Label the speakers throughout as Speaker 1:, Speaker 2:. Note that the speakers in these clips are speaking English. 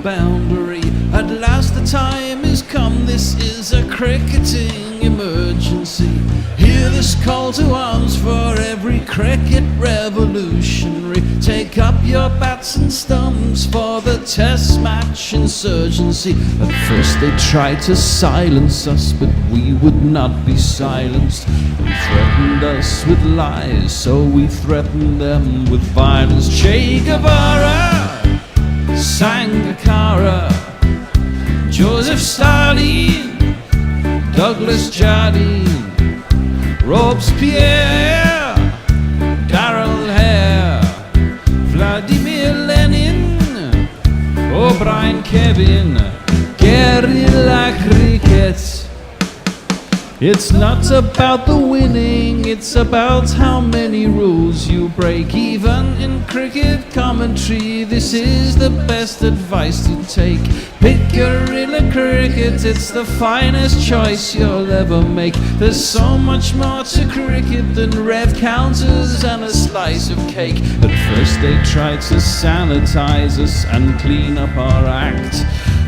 Speaker 1: boundary. At last the time is come, this is a cricketing emergency. Hear this call to arms for every cricket revolutionary. Take up your bats and stumps for the test match insurgency. At first they tried to silence us, but we would not be silenced. They threatened us with lies, so we threatened them with violence. Che Guevara, Sangakkara, Joseph Stalin, Douglas Jardine, Robespierre, Darrell Hare, Vladimir Lenin, O'Brien Kevin, guerrilla cricket. It's not about the winning, it's about how many rules you break. Even in cricket commentary, this is the best advice to take. Pick guerrilla cricket, it's the finest choice you'll ever make. There's so much more to cricket than rev counters and a slice of cake. At first they tried to sanitize us and clean up our act,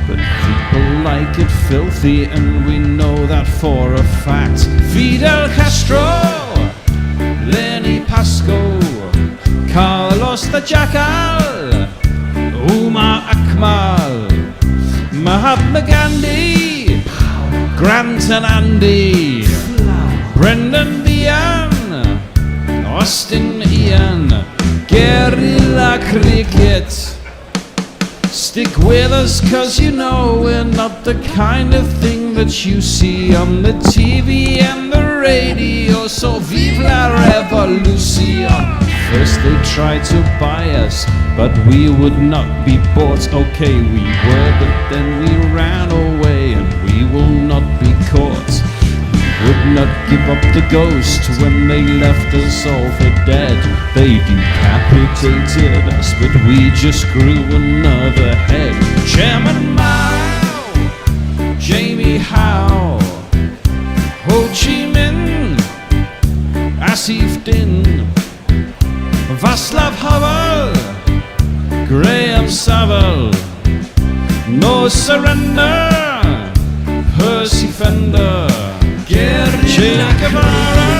Speaker 1: but people like it filthy, and we know that for a fact. Fidel Castro, Lenny Pasco, Carlos the Jackal, Umar Akmal, Mahatma Gandhi, Grant and Andy, Brendan Behan, Austin Ian, guerrilla cricket. Stick with us, cause you know we're not the kind of thing that you see on the TV and the radio. So vive la revolution. First they tried to buy us, but we would not be bought. Okay, we were, but then we ran away, and we will not be caught. We would not give up the ghost when they left us all for dead. They decapitated us, but we just grew another head. Chairman Mao, Jamie Howe, Ho Chi Minh, Asif Din, Václav Havel, Graham Saville, No Surrender, Percy Fender, Che Guevara,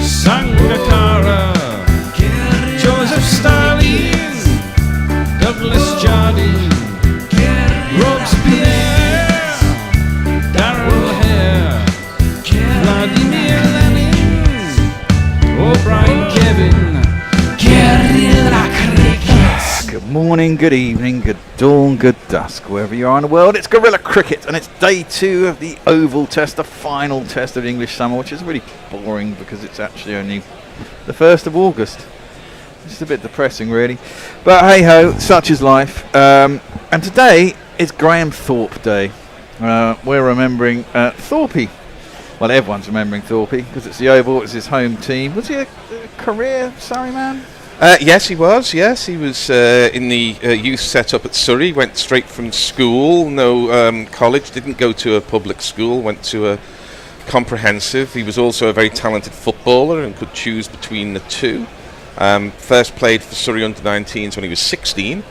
Speaker 1: Sangakkara, Joseph Stalin, Douglas Jardine, Robespierre, Darrell Hare, Vladimir Lenin, O'Brien Kevin, guerrilla cricket.
Speaker 2: Good morning, good evening, good dawn, good dusk, wherever you are in the world. It's Guerilla Cricket, and it's day 2 of the Oval Test, the final test of the English summer, which is really boring because it's actually only the 1st of August. It's a bit depressing, really. But hey-ho, such is life. And today is Graham Thorpe Day. We're remembering Thorpey. Well, everyone's remembering Thorpey because it's the Oval, it's his home team. Was he a career Surrey man?
Speaker 3: Yes, he was. Yes, he was in the youth set-up at Surrey. Went straight from school, no college. Didn't go to a public school. Went to a comprehensive. He was also a very talented footballer and could choose between the two. First played for Surrey under-19s when he was 16.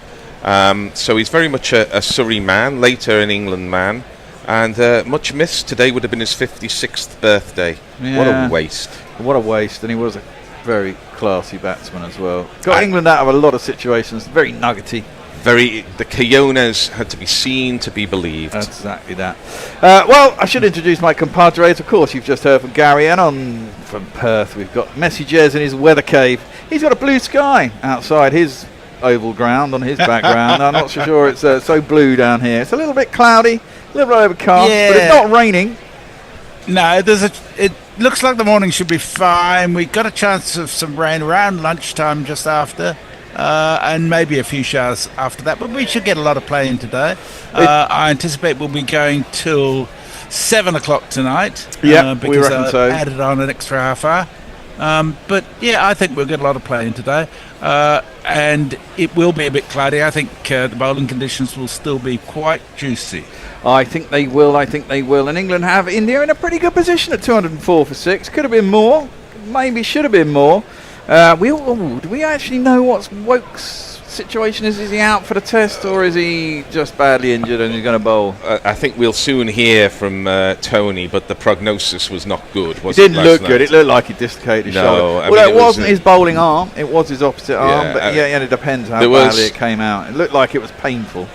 Speaker 3: So he's very much a Surrey man. Later an England man, and much missed. Today would have been his 56th birthday. Yeah. What a waste!
Speaker 2: What a waste! And he was a very classy batsman as well. Got England out of a lot of situations. Very nuggety.
Speaker 3: The Kayonas had to be seen to be believed.
Speaker 2: Exactly that. Well, I should introduce my compadres. Of course, you've just heard from Gary, and on from Perth, we've got Messages in his weather cave. He's got a blue sky outside his oval ground on his background. I'm not so sure it's so blue down here. It's a little bit cloudy, a little bit overcast, but it's not raining.
Speaker 4: No, it looks like the morning should be fine. We got a chance of some rain around lunchtime just after, and maybe a few showers after that, but we should get a lot of play in today. I anticipate we'll be going till 7 o'clock tonight.
Speaker 2: Yeah,
Speaker 4: because
Speaker 2: we reckon so.
Speaker 4: Added on an extra half hour. But yeah, I think we'll get a lot of play in today, and it will be a bit cloudy. I think the bowling conditions will still be quite juicy.
Speaker 2: I think they will. And England have India in a pretty good position at 204 for 6. Could have been more. Maybe should have been more. Do we actually know what Woke's situation is? Is he out for the test, or is he just badly injured and he's going to bowl?
Speaker 3: I think we'll soon hear from Tony, but the prognosis was not good.
Speaker 2: It didn't look good. It looked like he dislocated his shoulder. Well, it wasn't his bowling arm. It was his opposite arm. But yeah, it depends how badly it came out. It looked like it was painful.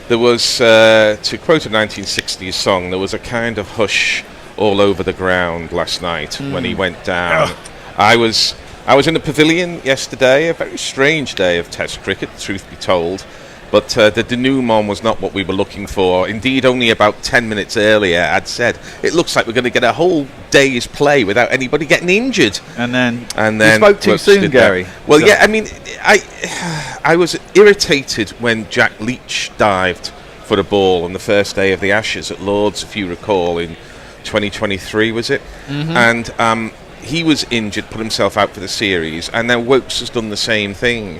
Speaker 3: There was, to quote a 1960s song, there was a kind of hush all over the ground last night when he went down. I was in the pavilion yesterday, a very strange day of Test cricket, truth be told. But the denouement was not what we were looking for. Indeed, only about 10 minutes earlier, I'd said, it looks like we're going to get a whole day's play without anybody getting injured.
Speaker 2: And then you spoke too soon, Gary.
Speaker 3: Well, yeah, I mean, I was irritated when Jack Leach dived for the ball on the first day of the Ashes at Lord's, if you recall, in 2023, was it? Mm-hmm. And he was injured, put himself out for the series, and now Woakes has done the same thing.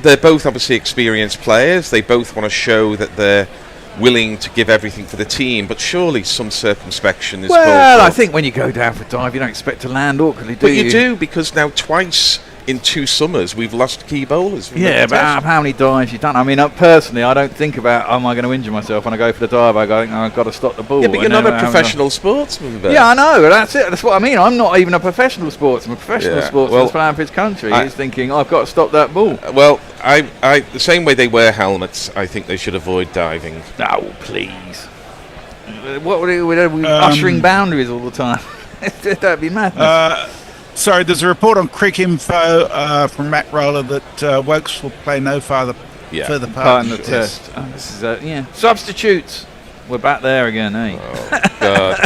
Speaker 3: They're both obviously experienced players. They both want to show that they're willing to give everything for the team, but surely some circumspection is called for.
Speaker 2: Well, I think when you go down for a dive, you don't expect to land awkwardly, do you?
Speaker 3: But you do, because now twice in 2 summers we've lost key bowlers.
Speaker 2: Yeah, but how many dives you've done? I mean, personally, I don't think about, am I going to injure myself when I go for the dive? I go, I've got to stop the ball.
Speaker 3: Yeah, but you're not a professional sportsman.
Speaker 2: Yeah, I know. That's it. That's what I mean. I'm not even a professional sportsman. A professional sportsman's playing for his country. He's thinking, I've got to stop that ball.
Speaker 3: Well, I the same way they wear helmets, I think they should avoid diving.
Speaker 2: Oh, please. What would we ushering boundaries all the time? That'd be madness.
Speaker 4: Sorry, there's a report on Cricinfo from Matt Roller that Woakes will play no further part
Speaker 2: in the test. Oh, this is substitutes. We're back there again, eh?
Speaker 3: Oh, God.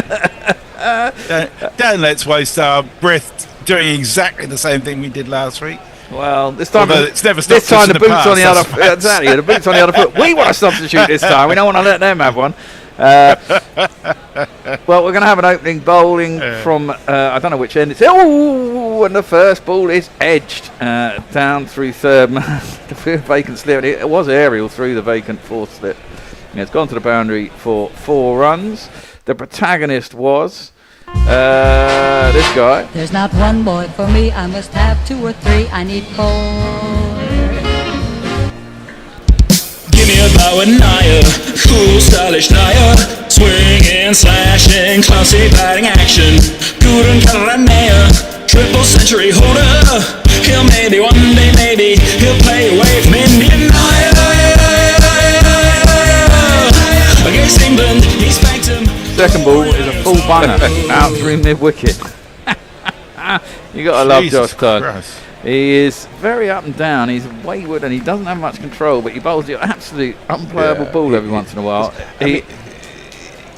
Speaker 4: Don't let's waste our breath doing exactly the same thing we did last week.
Speaker 2: Well, this time
Speaker 4: it's never stopped.
Speaker 2: This time the boots on the other foot. Exactly, the boots on the other foot. We want to substitute this time. We don't want to let them have one. Well, we're going to have an opening bowling from I don't know which end it's. Oh, and the first ball is edged down through third. The vacant slip. It was aerial through the vacant fourth slip. Yeah, it's gone to the boundary for 4 runs. The protagonist was this guy.
Speaker 5: There's not one boy for me. I must have 2 or 3. I need 4.
Speaker 6: Give me a bow and naya, cool stylish naya, swinging, slashing, classy batting action. Gurun Karanaya, triple century holder. He'll maybe one day, maybe he'll play away from Indian naya. Against England, he spanked him.
Speaker 2: Second ball is a full bunner out through mid wicket. You got to love Josh Todd. He is very up and down. He's wayward and he doesn't have much control, but he bowls the absolute unplayable ball every once in a while.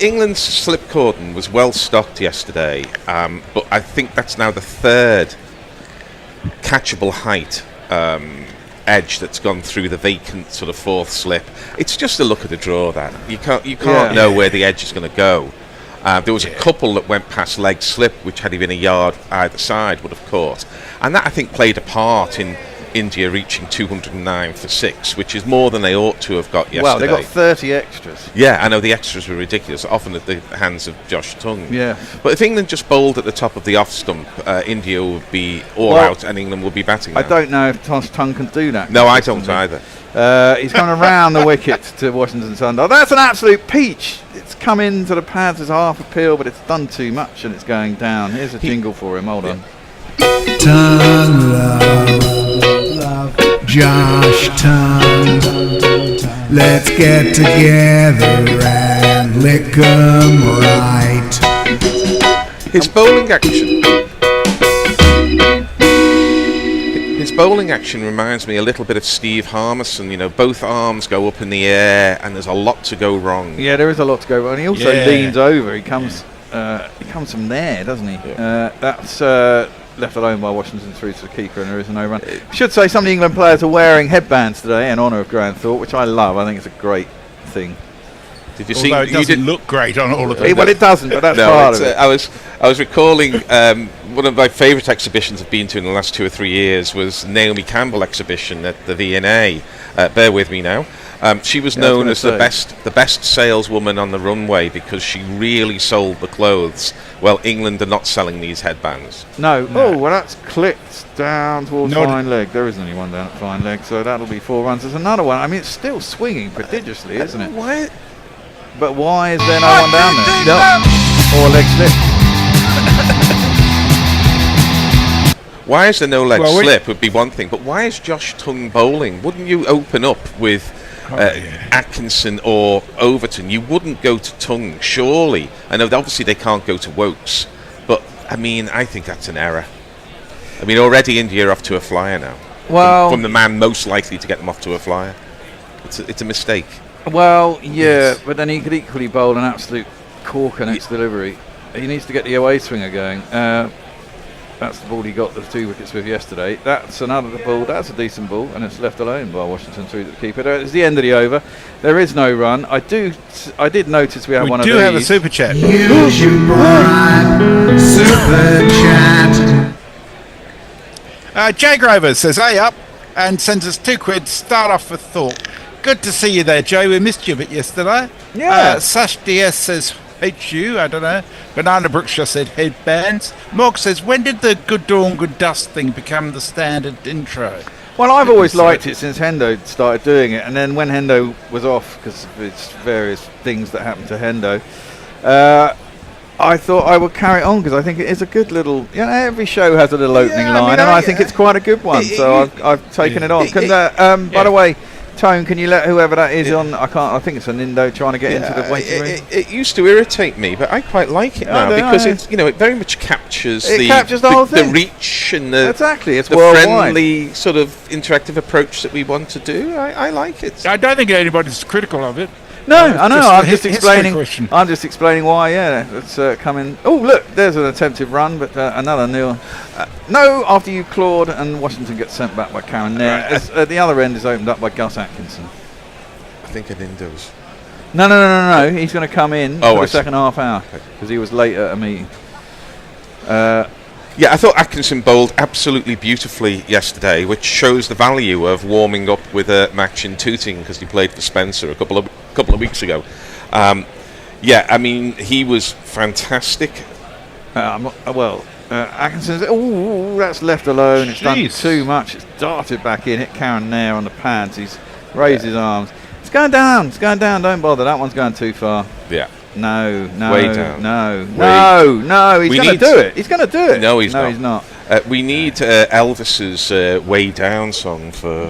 Speaker 3: England's slip cordon was well stocked yesterday, but I think that's now the 3rd catchable height edge that's gone through the vacant sort of 4th slip. It's just a look at the draw. That you can't know where the edge is going to go. There was a couple that went past leg slip, which had he been a yard either side would have caught, and that I think played a part in India reaching 209 for 6, which is more than they ought to have got yesterday.
Speaker 2: Well, they got 30 extras.
Speaker 3: Yeah, I know the extras were ridiculous, often at the hands of Josh Tongue.
Speaker 2: Yeah.
Speaker 3: But if England just bowled at the top of the off stump, India would be all out and England will be batting now.
Speaker 2: I don't know if Josh Tongue can do that.
Speaker 3: No, I don't either.
Speaker 2: He's coming around the wicket to Washington Sundar. That's an absolute peach. It's come into the pads as half a peel, but it's done too much and it's going down. Here's a jingle for him. Hold on.
Speaker 7: Tongue love, Josh Tongue. Let's get together and lick 'em right.
Speaker 3: His bowling action. His bowling action reminds me a little bit of Steve Harmison. You know, both arms go up in the air, and there's a lot to go wrong.
Speaker 2: Yeah, there is a lot to go wrong. He also leans over. He comes from there, doesn't he?
Speaker 3: Yeah.
Speaker 2: That's left alone by Washington through to the keeper, and there is a no run. I should say some of the England players are wearing headbands today in honour of Graham Thorpe, which I love. I think it's a great thing.
Speaker 3: Did you
Speaker 4: Although
Speaker 3: see?
Speaker 4: it doesn't look great on all of them.
Speaker 2: Well, it doesn't, but that's part of it.
Speaker 3: I was recalling one of my favourite exhibitions I've been to in the last 2 or 3 years was Naomi Campbell exhibition at the V&A. Bear with me now. She was
Speaker 2: Yeah, I was
Speaker 3: known
Speaker 2: gonna
Speaker 3: as
Speaker 2: say.
Speaker 3: the best saleswoman on the runway because she really sold the clothes. Well, England are not selling these headbands.
Speaker 2: No. Oh, well, that's clipped down towards
Speaker 4: No.
Speaker 2: fine leg. There isn't any one down at fine leg, so that'll be 4 runs. There's another one. I mean, it's still swinging prodigiously, isn't it?
Speaker 3: Why?
Speaker 2: But why is there no one down there?
Speaker 3: No.
Speaker 2: Or a leg slip?
Speaker 3: Why is there no leg
Speaker 4: Well,
Speaker 3: slip would be one thing, but why is Josh Tongue bowling? Wouldn't you open up with Atkinson or Overton? You wouldn't go to Tongue, surely. I know that obviously they can't go to Wokes, but I mean, I think that's an error. I mean, already India are off to a flyer now.
Speaker 2: Well,
Speaker 3: from the man most likely to get them off to a flyer. It's a mistake.
Speaker 2: well, yeah, but then he could equally bowl an absolute corker next delivery. He needs to get the away swinger going. That's the ball he got the 2 wickets with yesterday. That's another ball. That's a decent ball, and it's left alone by Washington through the keeper. It's the end of the over. There is no run. I did notice we have
Speaker 4: We
Speaker 2: one of
Speaker 4: do
Speaker 2: these.
Speaker 4: have a super chat.
Speaker 7: Use your prime super chat.
Speaker 4: Jay Grover says, "Hey up," and sends us £2. Start off with thought. Good to see you there, Jay. We missed you a bit yesterday.
Speaker 2: Yeah.
Speaker 4: Sash DS says, HU, I don't know. Banana Brooks just said headbands. Morg says, when did the good dawn, good dust thing become the standard intro?
Speaker 2: Well, I've always liked it since Hendo started doing it, and then when Hendo was off because of its various things that happened to Hendo, I thought I would carry it on because I think it is a good little. You know, every show has a little opening line, and I think it's quite a good one. So I've taken it on. By the way, Tone, can you let whoever that is on? I can't. I think it's an Indo trying to get into the waiting room.
Speaker 3: It used to irritate me, but I quite like it now because it very much captures
Speaker 2: the whole thing.
Speaker 3: the reach and the
Speaker 2: Exactly, it's
Speaker 3: the
Speaker 2: worldwide.
Speaker 3: friendly sort of interactive approach that we want to do. I like it.
Speaker 4: I don't think anybody's critical of it.
Speaker 2: No, I know. I'm just
Speaker 4: history
Speaker 2: explaining.
Speaker 4: question.
Speaker 2: I'm just explaining why. Yeah, it's coming. Oh, look, there's an attempted run, but another nil. No, after you clawed and Washington gets sent back by Karen there. At the other end is opened up by Gus Atkinson.
Speaker 3: I think at Indo's.
Speaker 2: No. He's going to come in for
Speaker 3: I
Speaker 2: the
Speaker 3: see.
Speaker 2: second half hour because he was late at a meeting.
Speaker 3: Yeah, I thought Atkinson bowled absolutely beautifully yesterday, which shows the value of warming up with a match in Tooting because he played for Spencer a couple of weeks ago. Yeah, I mean, he was fantastic.
Speaker 2: Atkinson's. Oh, that's left alone. It's done
Speaker 4: Jeez.
Speaker 2: too much. It's darted back in. Hit Karen there on the pads. He's raised his arms. It's going down. It's going down. Don't bother. That one's going too far.
Speaker 3: Yeah.
Speaker 2: No.
Speaker 3: Way down.
Speaker 2: No. He's
Speaker 3: We
Speaker 2: going to
Speaker 3: need
Speaker 2: do it. He's going to do it.
Speaker 3: No, he's not.
Speaker 2: He's not.
Speaker 3: We need Elvis's "Way Down" song for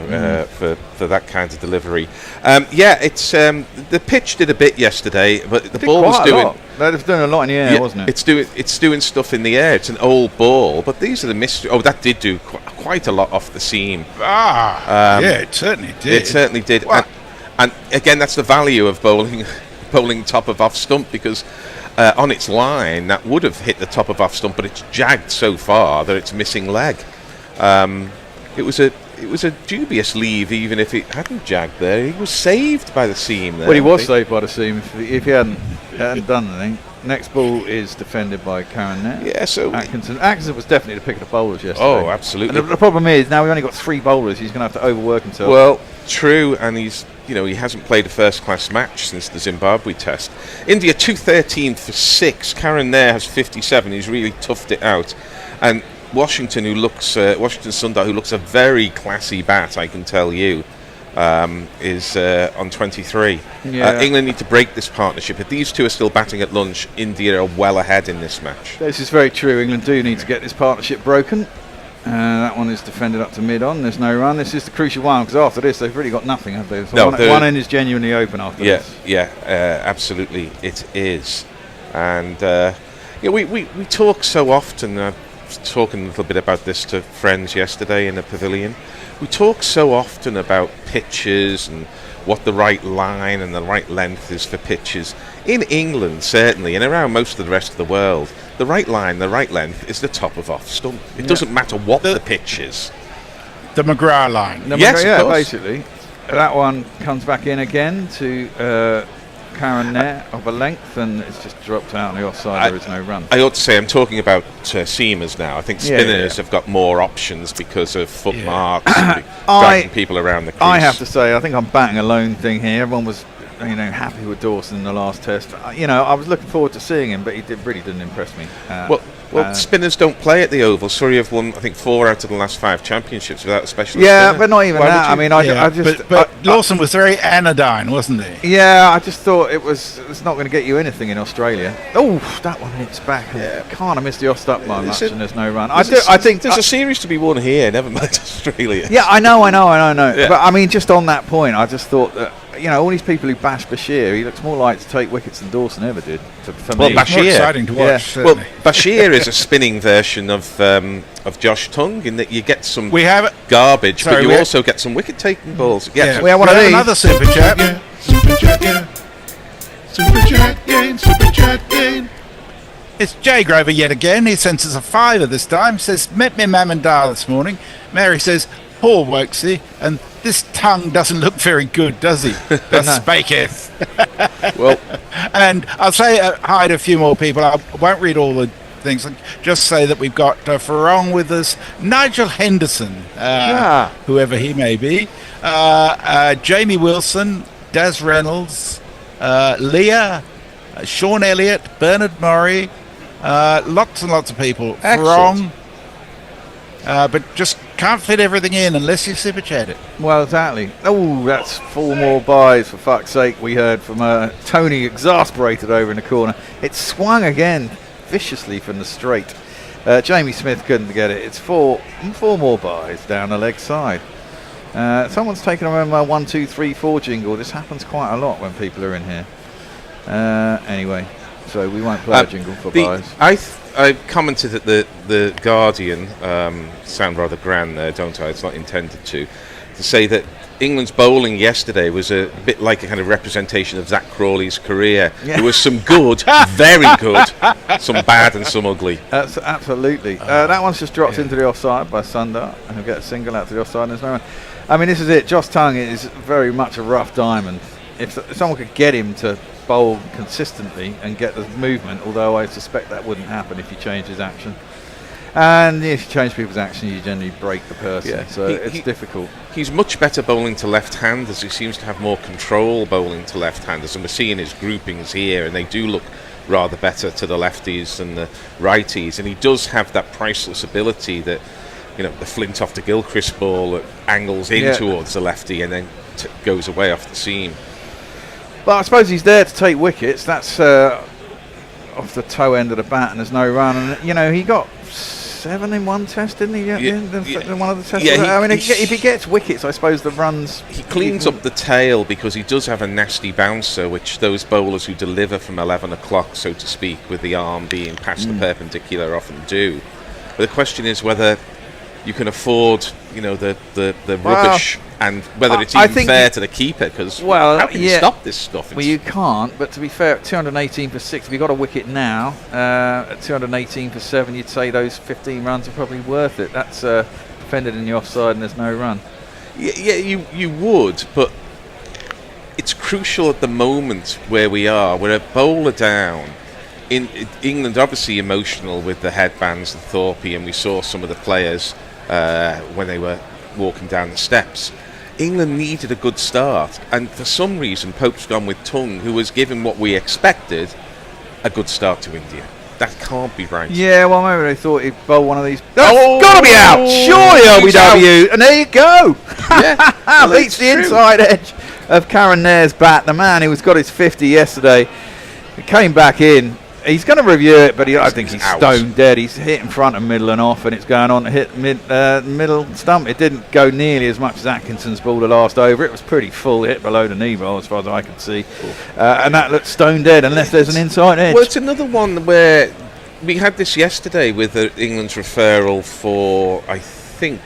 Speaker 3: that kind of delivery. It's the pitch did a bit yesterday, but the ball was doing.
Speaker 2: That was doing a lot in the air, wasn't it?
Speaker 3: It's doing stuff in the air. It's an old ball, but these are the mystery. Oh, that did do quite a lot off the seam.
Speaker 4: Yeah, it certainly did.
Speaker 3: It certainly did.
Speaker 4: Well-
Speaker 3: And again, that's the value of bowling top of off stump because. On its line, that would have hit the top of off stump, but it's jagged so far that it's missing leg. It was a dubious leave, even if it hadn't jagged there. He was saved by the seam there.
Speaker 2: Well, he was saved by the seam. If he hadn't done anything. Next ball is defended by Karen there.
Speaker 3: Yeah, so
Speaker 2: Atkinson was definitely the pick of the bowlers yesterday.
Speaker 3: Oh, absolutely.
Speaker 2: And the problem is now we've only got 3 bowlers. He's going to have to overwork himself.
Speaker 3: Well, true, and he hasn't played a first-class match since the Zimbabwe test. India 213 for 6. Karen there has 57. He's really toughed it out, and Washington Sundar, who looks a very classy bat, I can tell you, is on 23.
Speaker 2: Yeah.
Speaker 3: England need to break this partnership. If these two are still batting at lunch, India are well ahead in this match.
Speaker 2: This is very true. England do need to get this partnership broken. That one is defended up to mid-on. There's no run. This is the crucial one because after this they've really got nothing, have they? So
Speaker 3: No,
Speaker 2: one end is genuinely open after this.
Speaker 3: Absolutely it is. And we talk so often. I was talking a little bit about this to friends yesterday in the pavilion. We talk so often about pitches and what the right line and the right length is for pitches. In England, certainly, and around most of the rest of the world, the right line, the right length is the top of off stump. It doesn't matter what the pitch is.
Speaker 4: The McGrath line.
Speaker 3: Yes, of course.
Speaker 2: Basically. That one comes back in again to Karen there of a length, and it's just dropped out on the offside. There is no run.
Speaker 3: I ought to say I'm talking about seamers now. I think spinners have got more options because of foot marks, and dragging people around the crease.
Speaker 2: I have to say, I think I'm batting a lone thing here. Everyone was, happy with Dawson in the last test. I was looking forward to seeing him, but he really didn't impress me.
Speaker 3: Well, spinners don't play at the Oval. Surrey have won, I think, 4 out of the last 5 championships without a specialist spinner.
Speaker 2: But not even that. I mean,
Speaker 4: But Lawson was very anodyne, wasn't he?
Speaker 2: Yeah, I just thought it's not going to get you anything in Australia. Oh, that one hits back. Yeah. Can't have missed the off-stop by much, and there's no run. I think
Speaker 3: there's a series to be won here, never mind Australia.
Speaker 2: Yeah, I know.
Speaker 3: Yeah.
Speaker 2: But I mean, just on that point, I just thought that all these people who bash Bashir, he looks more like to take wickets than Dawson ever did. For me.
Speaker 4: Bashir, more exciting to watch.
Speaker 3: Well, Bashir is a spinning version of Josh Tongue in that you get some garbage, but you also get some wicket-taking balls.
Speaker 4: Yeah,
Speaker 2: we have one of these.
Speaker 4: Another super chat.
Speaker 7: Yeah, super chat, yeah. Super chat game, super chat game.
Speaker 4: It's Jay Grover yet again. He sends us a $5 this time. Says, met me mum and dad this morning. Mary says, poor Wokesy, and this tongue doesn't look very good, does he? The Spaketh.
Speaker 3: Well,
Speaker 4: and I'll say hi to a few more people. I won't read all the things. Just say that we've got Farong with us, Nigel Henderson, whoever he may be, Jamie Wilson, Daz Reynolds, Leah, Sean Elliott, Bernard Murray, lots and lots of people. Farong. But just can't fit everything in unless you super chat it.
Speaker 2: Well, exactly. Oh, that's 4 more buys, for fuck's sake, we heard from Tony, exasperated over in the corner. It swung again viciously from the straight. Jamie Smith couldn't get it. It's 4 more buys down the leg side. Someone's taken around my 1, 2, 3, 4 jingle. This happens quite a lot when people are in here. Anyway, so we won't play a jingle for buys.
Speaker 3: I commented that the Guardian sound rather grand there, don't I? It's not intended to say that England's bowling yesterday was a bit like a kind of representation of Zach Crawley's career. Yeah. There was some good, very good, some bad and some ugly.
Speaker 2: Absolutely. That one's just dropped into the offside by Sundar, and he'll get a single out to the offside. And there's no one. I mean, this is it. Josh Tongue is very much a rough diamond. If someone could get him to bowl consistently and get the movement, although I suspect that wouldn't happen if you change his action. And if you change people's action, you generally break the person, so it's difficult.
Speaker 3: He's much better bowling to left-handers. He seems to have more control bowling to left-handers, and we're seeing his groupings here, and they do look rather better to the lefties than the righties, and he does have that priceless ability that, the flint off the Gilchrist ball that angles in towards the lefty and then goes away off the seam.
Speaker 2: Well, I suppose he's there to take wickets. That's off the toe end of the bat, and there's no run. And he got 7 in one test, didn't he? In one of the tests. I mean, if he gets wickets, I suppose the runs.
Speaker 3: He cleans up the tail because he does have a nasty bouncer, which those bowlers who deliver from 11 o'clock, so to speak, with the arm being past the perpendicular, often do. But the question is whether you can afford, the rubbish. And whether it's even fair to the keeper, because how can you stop this stuff?
Speaker 2: Well, you can't, but to be fair, at 218 for 6, if you got a wicket now, at 218 for 7, you'd say those 15 runs are probably worth it. That's defended in the offside and there's no run.
Speaker 3: Yeah, you would, but it's crucial at the moment where we are. We're a bowler down. In England, obviously emotional with the headbands and Thorpe, and we saw some of the players when they were walking down the steps. England needed a good start, and for some reason Pope's gone with Tongue, who was given what we expected, a good start to India. That can't be right.
Speaker 2: Yeah, well, maybe they thought he'd bowl one of these. That's got to be out! Surely, LBW! And there you go!
Speaker 3: Yeah,
Speaker 2: beats the inside edge of Karen Nair's bat. The man who got his 50 yesterday, he came back in. He's going to review it, but I think he's stone dead. He's hit in front and middle and off, and it's going on to hit middle stump. It didn't go nearly as much as Atkinson's ball the last over. It was pretty full, hit below the knee roll as far as I could see. And that looks stone dead unless there's an inside edge.
Speaker 3: Well, it's another one where we had this yesterday with England's referral for, I think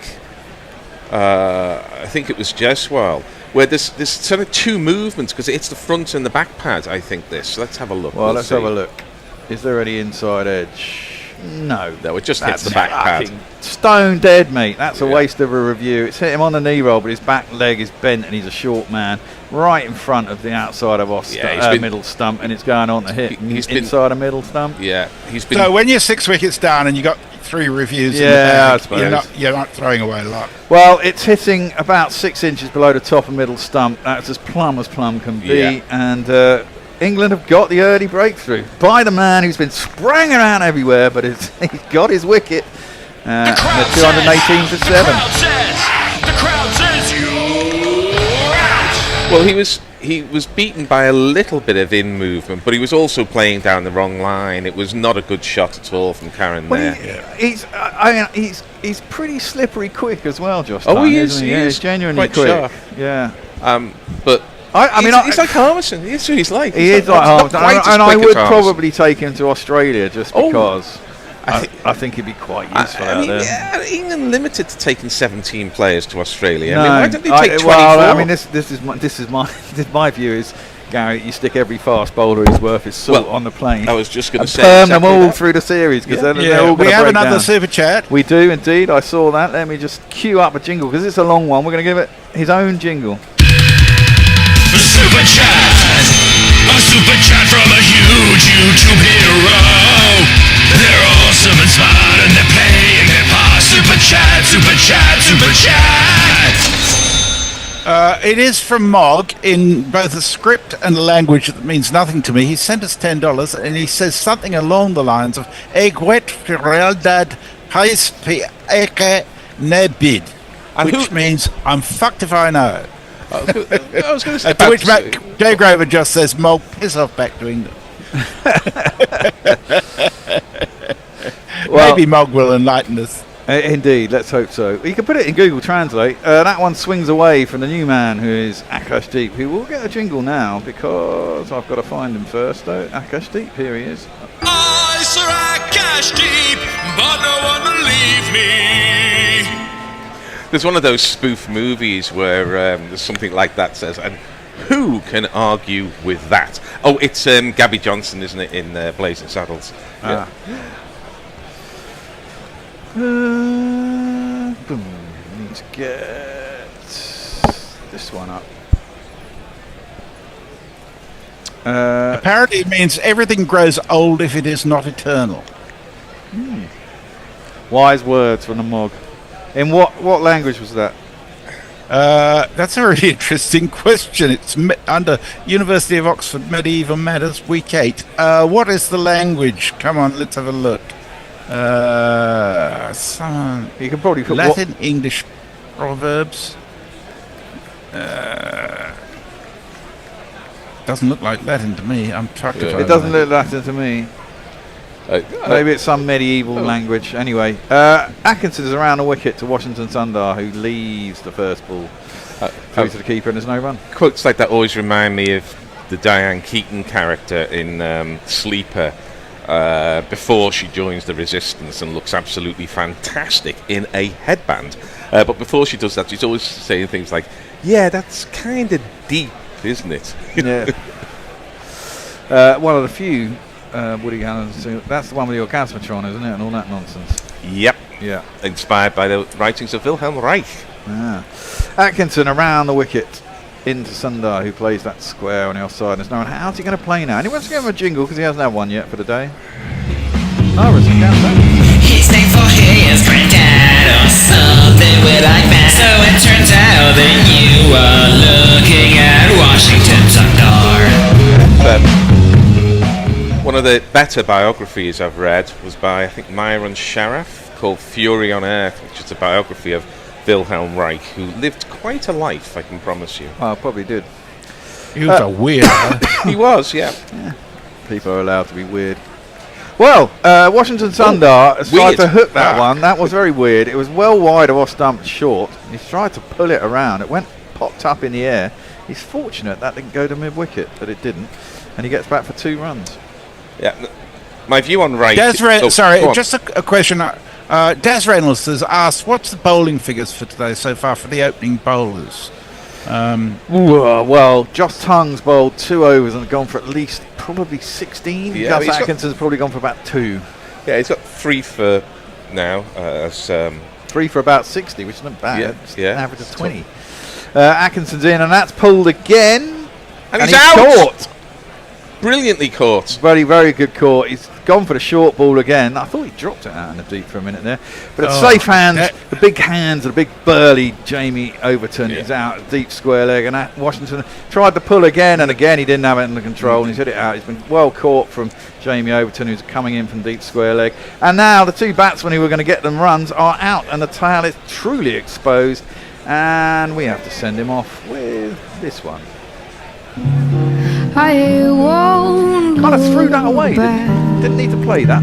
Speaker 3: it was Jeswal, where there's sort of 2 movements because it's the front and the back pad. I think this. Let's have a look.
Speaker 2: Well, let's have a look. Is there any inside edge? No.
Speaker 3: No, it just hits the back pad.
Speaker 2: Stone dead, mate. That's a
Speaker 3: Yeah.
Speaker 2: waste of a review. It's hit him on the knee roll, but his back leg is bent and he's a short man. Right in front of the outside of off middle stump, and it's going on to hit inside a middle stump.
Speaker 3: Yeah, he's been.
Speaker 4: So when you're 6 wickets down and you got 3 reviews, in the
Speaker 2: Yeah,
Speaker 4: bag,
Speaker 2: I suppose.
Speaker 4: you're not throwing away a lot.
Speaker 2: Well, it's hitting about 6 inches below the top and middle stump. That's as plumb can be.
Speaker 3: Yeah.
Speaker 2: And England have got the early breakthrough by the man who's been spraying around everywhere, but he's got his wicket. And they're 218 for 7.
Speaker 6: The crowd says you're out.
Speaker 3: Well, he was beaten by a little bit of in movement, but he was also playing down the wrong line. It was not a good shot at all from Karen there.
Speaker 2: He's pretty slippery quick as well, Josh.
Speaker 3: Oh, he
Speaker 2: isn't
Speaker 3: is.
Speaker 2: he?
Speaker 3: He
Speaker 2: He's
Speaker 3: is
Speaker 2: genuinely
Speaker 3: quite
Speaker 2: quick.
Speaker 3: sharp.
Speaker 2: Yeah.
Speaker 3: But he's like Harmison. He's who he's like.
Speaker 2: He is like Harmison, and I would probably take him to Australia just because I think he'd be quite useful out there.
Speaker 3: Yeah, England limited to taking 17 players to Australia.
Speaker 2: No,
Speaker 3: I mean, why don't they take 24?
Speaker 2: Well, I mean, this is my view is, Gary, you stick every fast bowler who's worth his salt on the plane.
Speaker 3: I was just going to say
Speaker 2: perm
Speaker 3: exactly
Speaker 2: them all
Speaker 3: that.
Speaker 2: through the series because they're all
Speaker 4: We
Speaker 2: going to
Speaker 4: have
Speaker 2: break
Speaker 4: another
Speaker 2: down.
Speaker 4: super chat.
Speaker 2: We do indeed. I saw that. Let me just cue up a jingle because it's a long one. We're going to give it his own jingle.
Speaker 6: Super chat. A super chat from a huge YouTube hero. They're awesome and smart and they're playing their part. Super chat, super chat, super chat.
Speaker 4: It is from Mog in both a script and a language that means nothing to me. He sent us $10 and he says something along the lines of Egwet Fireldad Hais Eke Nebid, which means I'm fucked if I know.
Speaker 3: I was going to say.
Speaker 4: To which Jay Grover just says, Mog, piss off back to England.
Speaker 2: Well,
Speaker 4: Maybe Mog will enlighten us.
Speaker 2: Indeed, let's hope so. You can put it in Google Translate. That one swings away from the new man who is Akashdeep, who will get a jingle now because I've got to find him first. Though Akashdeep, here he is.
Speaker 6: I saw cash deep, but no one believed me.
Speaker 3: There's one of those spoof movies where there's something like that says, and who can argue with that? Oh, it's Gabby Johnson, isn't it, in Blazing Saddles? Yeah.
Speaker 2: Boom. Need to get this one up.
Speaker 4: Apparently it means everything grows old if it is not eternal.
Speaker 2: Wise words from the Mog. In what language was that?
Speaker 4: That's a really interesting question. It's under University of Oxford Medieval Matters, Week 8. What is the language? Come on, let's have a look.
Speaker 2: You can probably put
Speaker 4: Latin, English, proverbs. Doesn't look like Latin to me. I'm fucked if I
Speaker 2: It doesn't
Speaker 4: know.
Speaker 2: look Latin to me. Maybe it's some medieval language. Anyway, Atkinson's around the wicket to Washington Sundar, who leaves the first ball through to the keeper, and there's no run.
Speaker 3: Quotes like that always remind me of the Diane Keaton character in Sleeper before she joins the Resistance and looks absolutely fantastic in a headband. But before she does that, she's always saying things like, yeah, that's kind of deep, isn't it?
Speaker 2: Yeah. One of the few Woody Allen's. That's the one with the orgasmatron, isn't it? And all that nonsense.
Speaker 3: Yep.
Speaker 2: Yeah.
Speaker 3: Inspired by the writings of Wilhelm Reich.
Speaker 2: Atkinson around the wicket into Sundar, who plays that square on the offside. There's no one. How's he going to play now? And he wants to give him a jingle because he hasn't had one yet for the day.
Speaker 8: He's thankful he is granddad or something with like that. So it turns out that you are looking at Washington Sundar.
Speaker 3: One of the better biographies I've read was by, I think, Myron Sharaf, called Fury on Earth, which is a biography of Wilhelm Reich, who lived quite a life, I can promise you.
Speaker 2: Oh, probably did.
Speaker 4: He was a weirdo.
Speaker 3: He was, yeah.
Speaker 2: People are allowed to be weird. Well, Washington Sundar tried
Speaker 3: weird.
Speaker 2: to hook that one. That was very weird. It was well wide of off stump short. He tried to pull it around. It popped up in the air. He's fortunate that didn't go to mid-wicket, but it didn't. And he gets back for 2 runs.
Speaker 3: Yeah. My view on Reich...
Speaker 4: Sorry, just a question. Des Reynolds has asked, what's the bowling figures for today so far for the opening bowlers?
Speaker 2: Well, Josh Tongue's bowled 2 overs and gone for at least probably 16.
Speaker 3: Yeah,
Speaker 2: Gus Atkinson's probably gone for about 2.
Speaker 3: Yeah, he's got 3 for now.
Speaker 2: 3 for about 60, which isn't bad.
Speaker 3: Yeah,
Speaker 2: It's
Speaker 3: yeah.
Speaker 2: an average of 20. Atkinson's in, and that's pulled again.
Speaker 3: And he's
Speaker 2: he's
Speaker 3: out!
Speaker 2: caught.
Speaker 3: Brilliantly caught.
Speaker 2: Very, very good caught. He's gone for the short ball again. I thought he dropped it out in the deep for a minute there. But it's safe hands, the big hands, the big burly Jamie Overton is out at deep square leg. And Washington tried to pull again and again. He didn't have it under control and he's hit it out. He's been well caught from Jamie Overton, who's coming in from deep square leg. And now the 2 batsmen who were going to get them runs are out and the tail is truly exposed. And we have to send him off with this one.
Speaker 9: I won't
Speaker 2: Kind of threw that away. Didn't need to play that.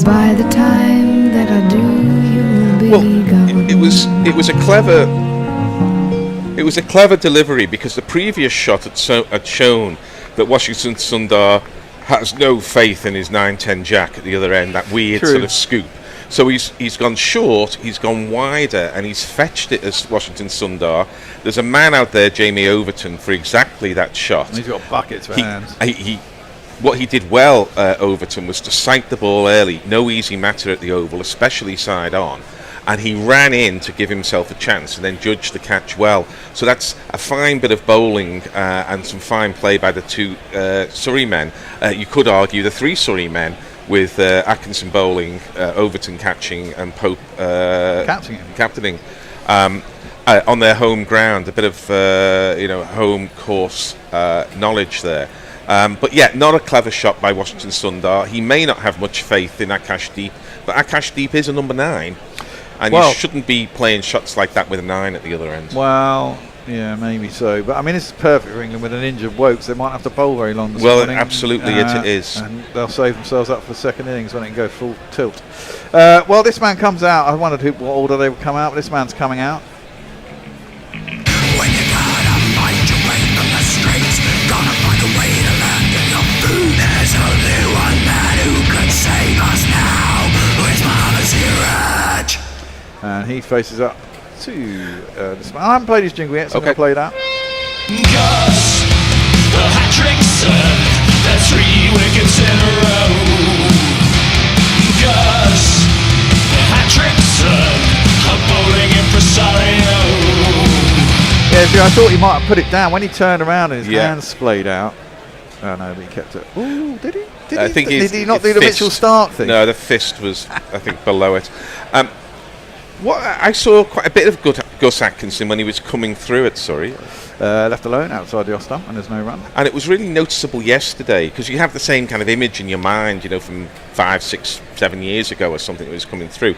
Speaker 9: By the time that I do, you'll be
Speaker 3: Well,
Speaker 9: gone.
Speaker 3: it was a clever delivery because the previous shot had shown that Washington Sundar has no faith in his 9-10 jack at the other end, that weird
Speaker 2: True.
Speaker 3: sort of scoop. So he's gone short, he's gone wider, and he's fetched it as Washington Sundar. There's a man out there, Jamie Overton, for exactly that shot.
Speaker 2: And he's got buckets for hands.
Speaker 3: What he did well, Overton, was to sight the ball early. No easy matter at the Oval, especially side on. And he ran in to give himself a chance and then judged the catch well. So that's a fine bit of bowling and some fine play by the 2 Surrey men. You could argue the 3 Surrey men, with Atkinson bowling, Overton catching, and Pope captaining on their home ground. A bit of home course knowledge there. But yeah, not a clever shot by Washington Sundar. He may not have much faith in Akashdeep, but Akashdeep is a number 9, and you shouldn't be playing shots like that with a 9 at the other end.
Speaker 2: Well, yeah, maybe so. But I mean, this is perfect for England with an injured Wokes. They might have to bowl very long this morning.
Speaker 3: Absolutely it is.
Speaker 2: And they'll save themselves up for the second innings when it can go full tilt. Well, this man comes out. I wondered what order they would come out, but this man's coming out.
Speaker 10: When you gotta fight your way from the streets, gotta find a way to land in your food. There's only one man who could save us now. His mama's Siraj.
Speaker 2: And he faces up to this man. I haven't played his jingle yet, so I'm going to play that.
Speaker 6: Gus, the hat-trick son, that's 3 wickets in a row. Gus, the hat-trick son, a bowling impresario.
Speaker 2: Yeah, see, I thought he might have put it down when he turned around and his hands splayed out. Oh no, but he kept it. Ooh, did he? Did he not do the Mitchell Stark thing?
Speaker 3: No, the fist was, I think, below it. What I saw quite a bit of Gus Atkinson when he was coming through at Surrey.
Speaker 2: Left alone outside the off stump, and there's no run.
Speaker 3: And it was really noticeable yesterday because you have the same kind of image in your mind, from 5, 6, 7 years ago or something that was coming through.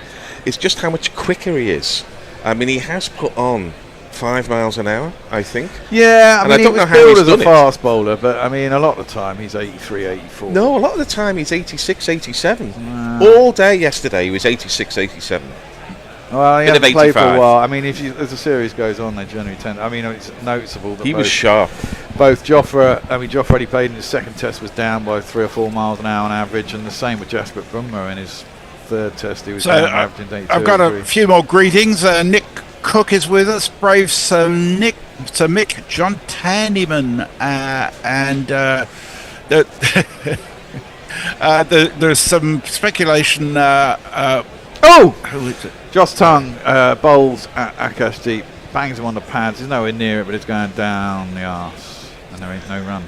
Speaker 3: It's just how much quicker he is. I mean, he has put on 5 miles an hour, I think.
Speaker 2: Yeah, I mean,
Speaker 3: I don't know how he's
Speaker 2: as a
Speaker 3: done it.
Speaker 2: fast bowler, but I mean, a lot of the time he's 83, 84.
Speaker 3: No, a lot of the time he's 86, 87. All day yesterday he was 86, 87.
Speaker 2: Well, he
Speaker 3: Bit of
Speaker 2: hasn't played for
Speaker 3: 85.
Speaker 2: a while. I mean, as the series goes on, they generally tend. I mean, it's noticeable that
Speaker 3: He was sharp.
Speaker 2: Both Jofra, Jofra already played in his second test, was down by 3 or 4 miles an hour on average, and the same with Jasper Brummer in his third test. He was down averaging 82.
Speaker 4: I've got a few more greetings. Nick Cook is with us. Brave Sir Mick, John Tandyman, and there's some speculation.
Speaker 2: Who is it? Joss Tongue bowls at Akashdeep, bangs him on the pads. He's nowhere near it, but it's going down the arse, and there ain't no run.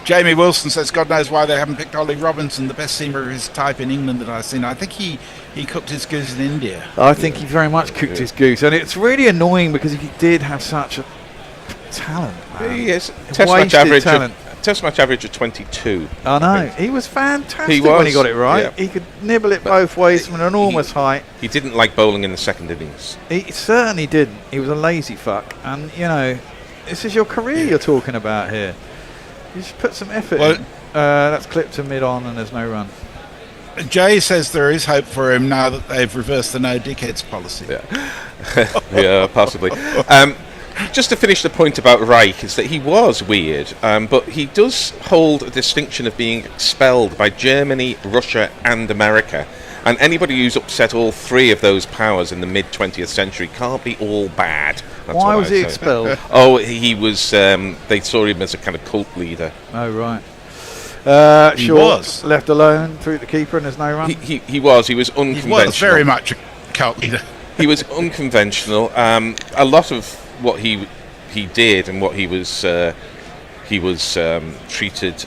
Speaker 4: Jamie Wilson says, God knows why they haven't picked Ollie Robinson, the best seamer of his type in England that I've seen. I think he cooked his goose in India.
Speaker 2: I think he very much cooked his goose, and it's really annoying because he did have such a talent. Man.
Speaker 3: He is. Test match average of 22.
Speaker 2: I know. He was fantastic
Speaker 3: He was,
Speaker 2: when he got it right.
Speaker 3: yeah.
Speaker 2: He could nibble it both ways from an enormous height.
Speaker 3: He didn't like bowling in the second innings.
Speaker 2: He certainly didn't. He was a lazy fuck. And, this is your career you're talking about here. You should put some effort in. That's clipped to mid-on and there's no run.
Speaker 4: Jay says there is hope for him now that they've reversed the no dickheads policy.
Speaker 3: Yeah, yeah, possibly. Just to finish the point about Reich is that he was weird, but he does hold a distinction of being expelled by Germany, Russia and America. And anybody who's upset all 3 of those powers in the mid-20th century can't be all bad. That's
Speaker 2: Why
Speaker 3: what
Speaker 2: was
Speaker 3: I
Speaker 2: he
Speaker 3: say.
Speaker 2: expelled?
Speaker 3: Oh, he was, they saw him as a kind of cult leader.
Speaker 2: Oh, right. Short left alone through the keeper and there's no run.
Speaker 3: He was unconventional.
Speaker 4: He was very much a cult leader.
Speaker 3: He was unconventional. A lot of what he did and what he was treated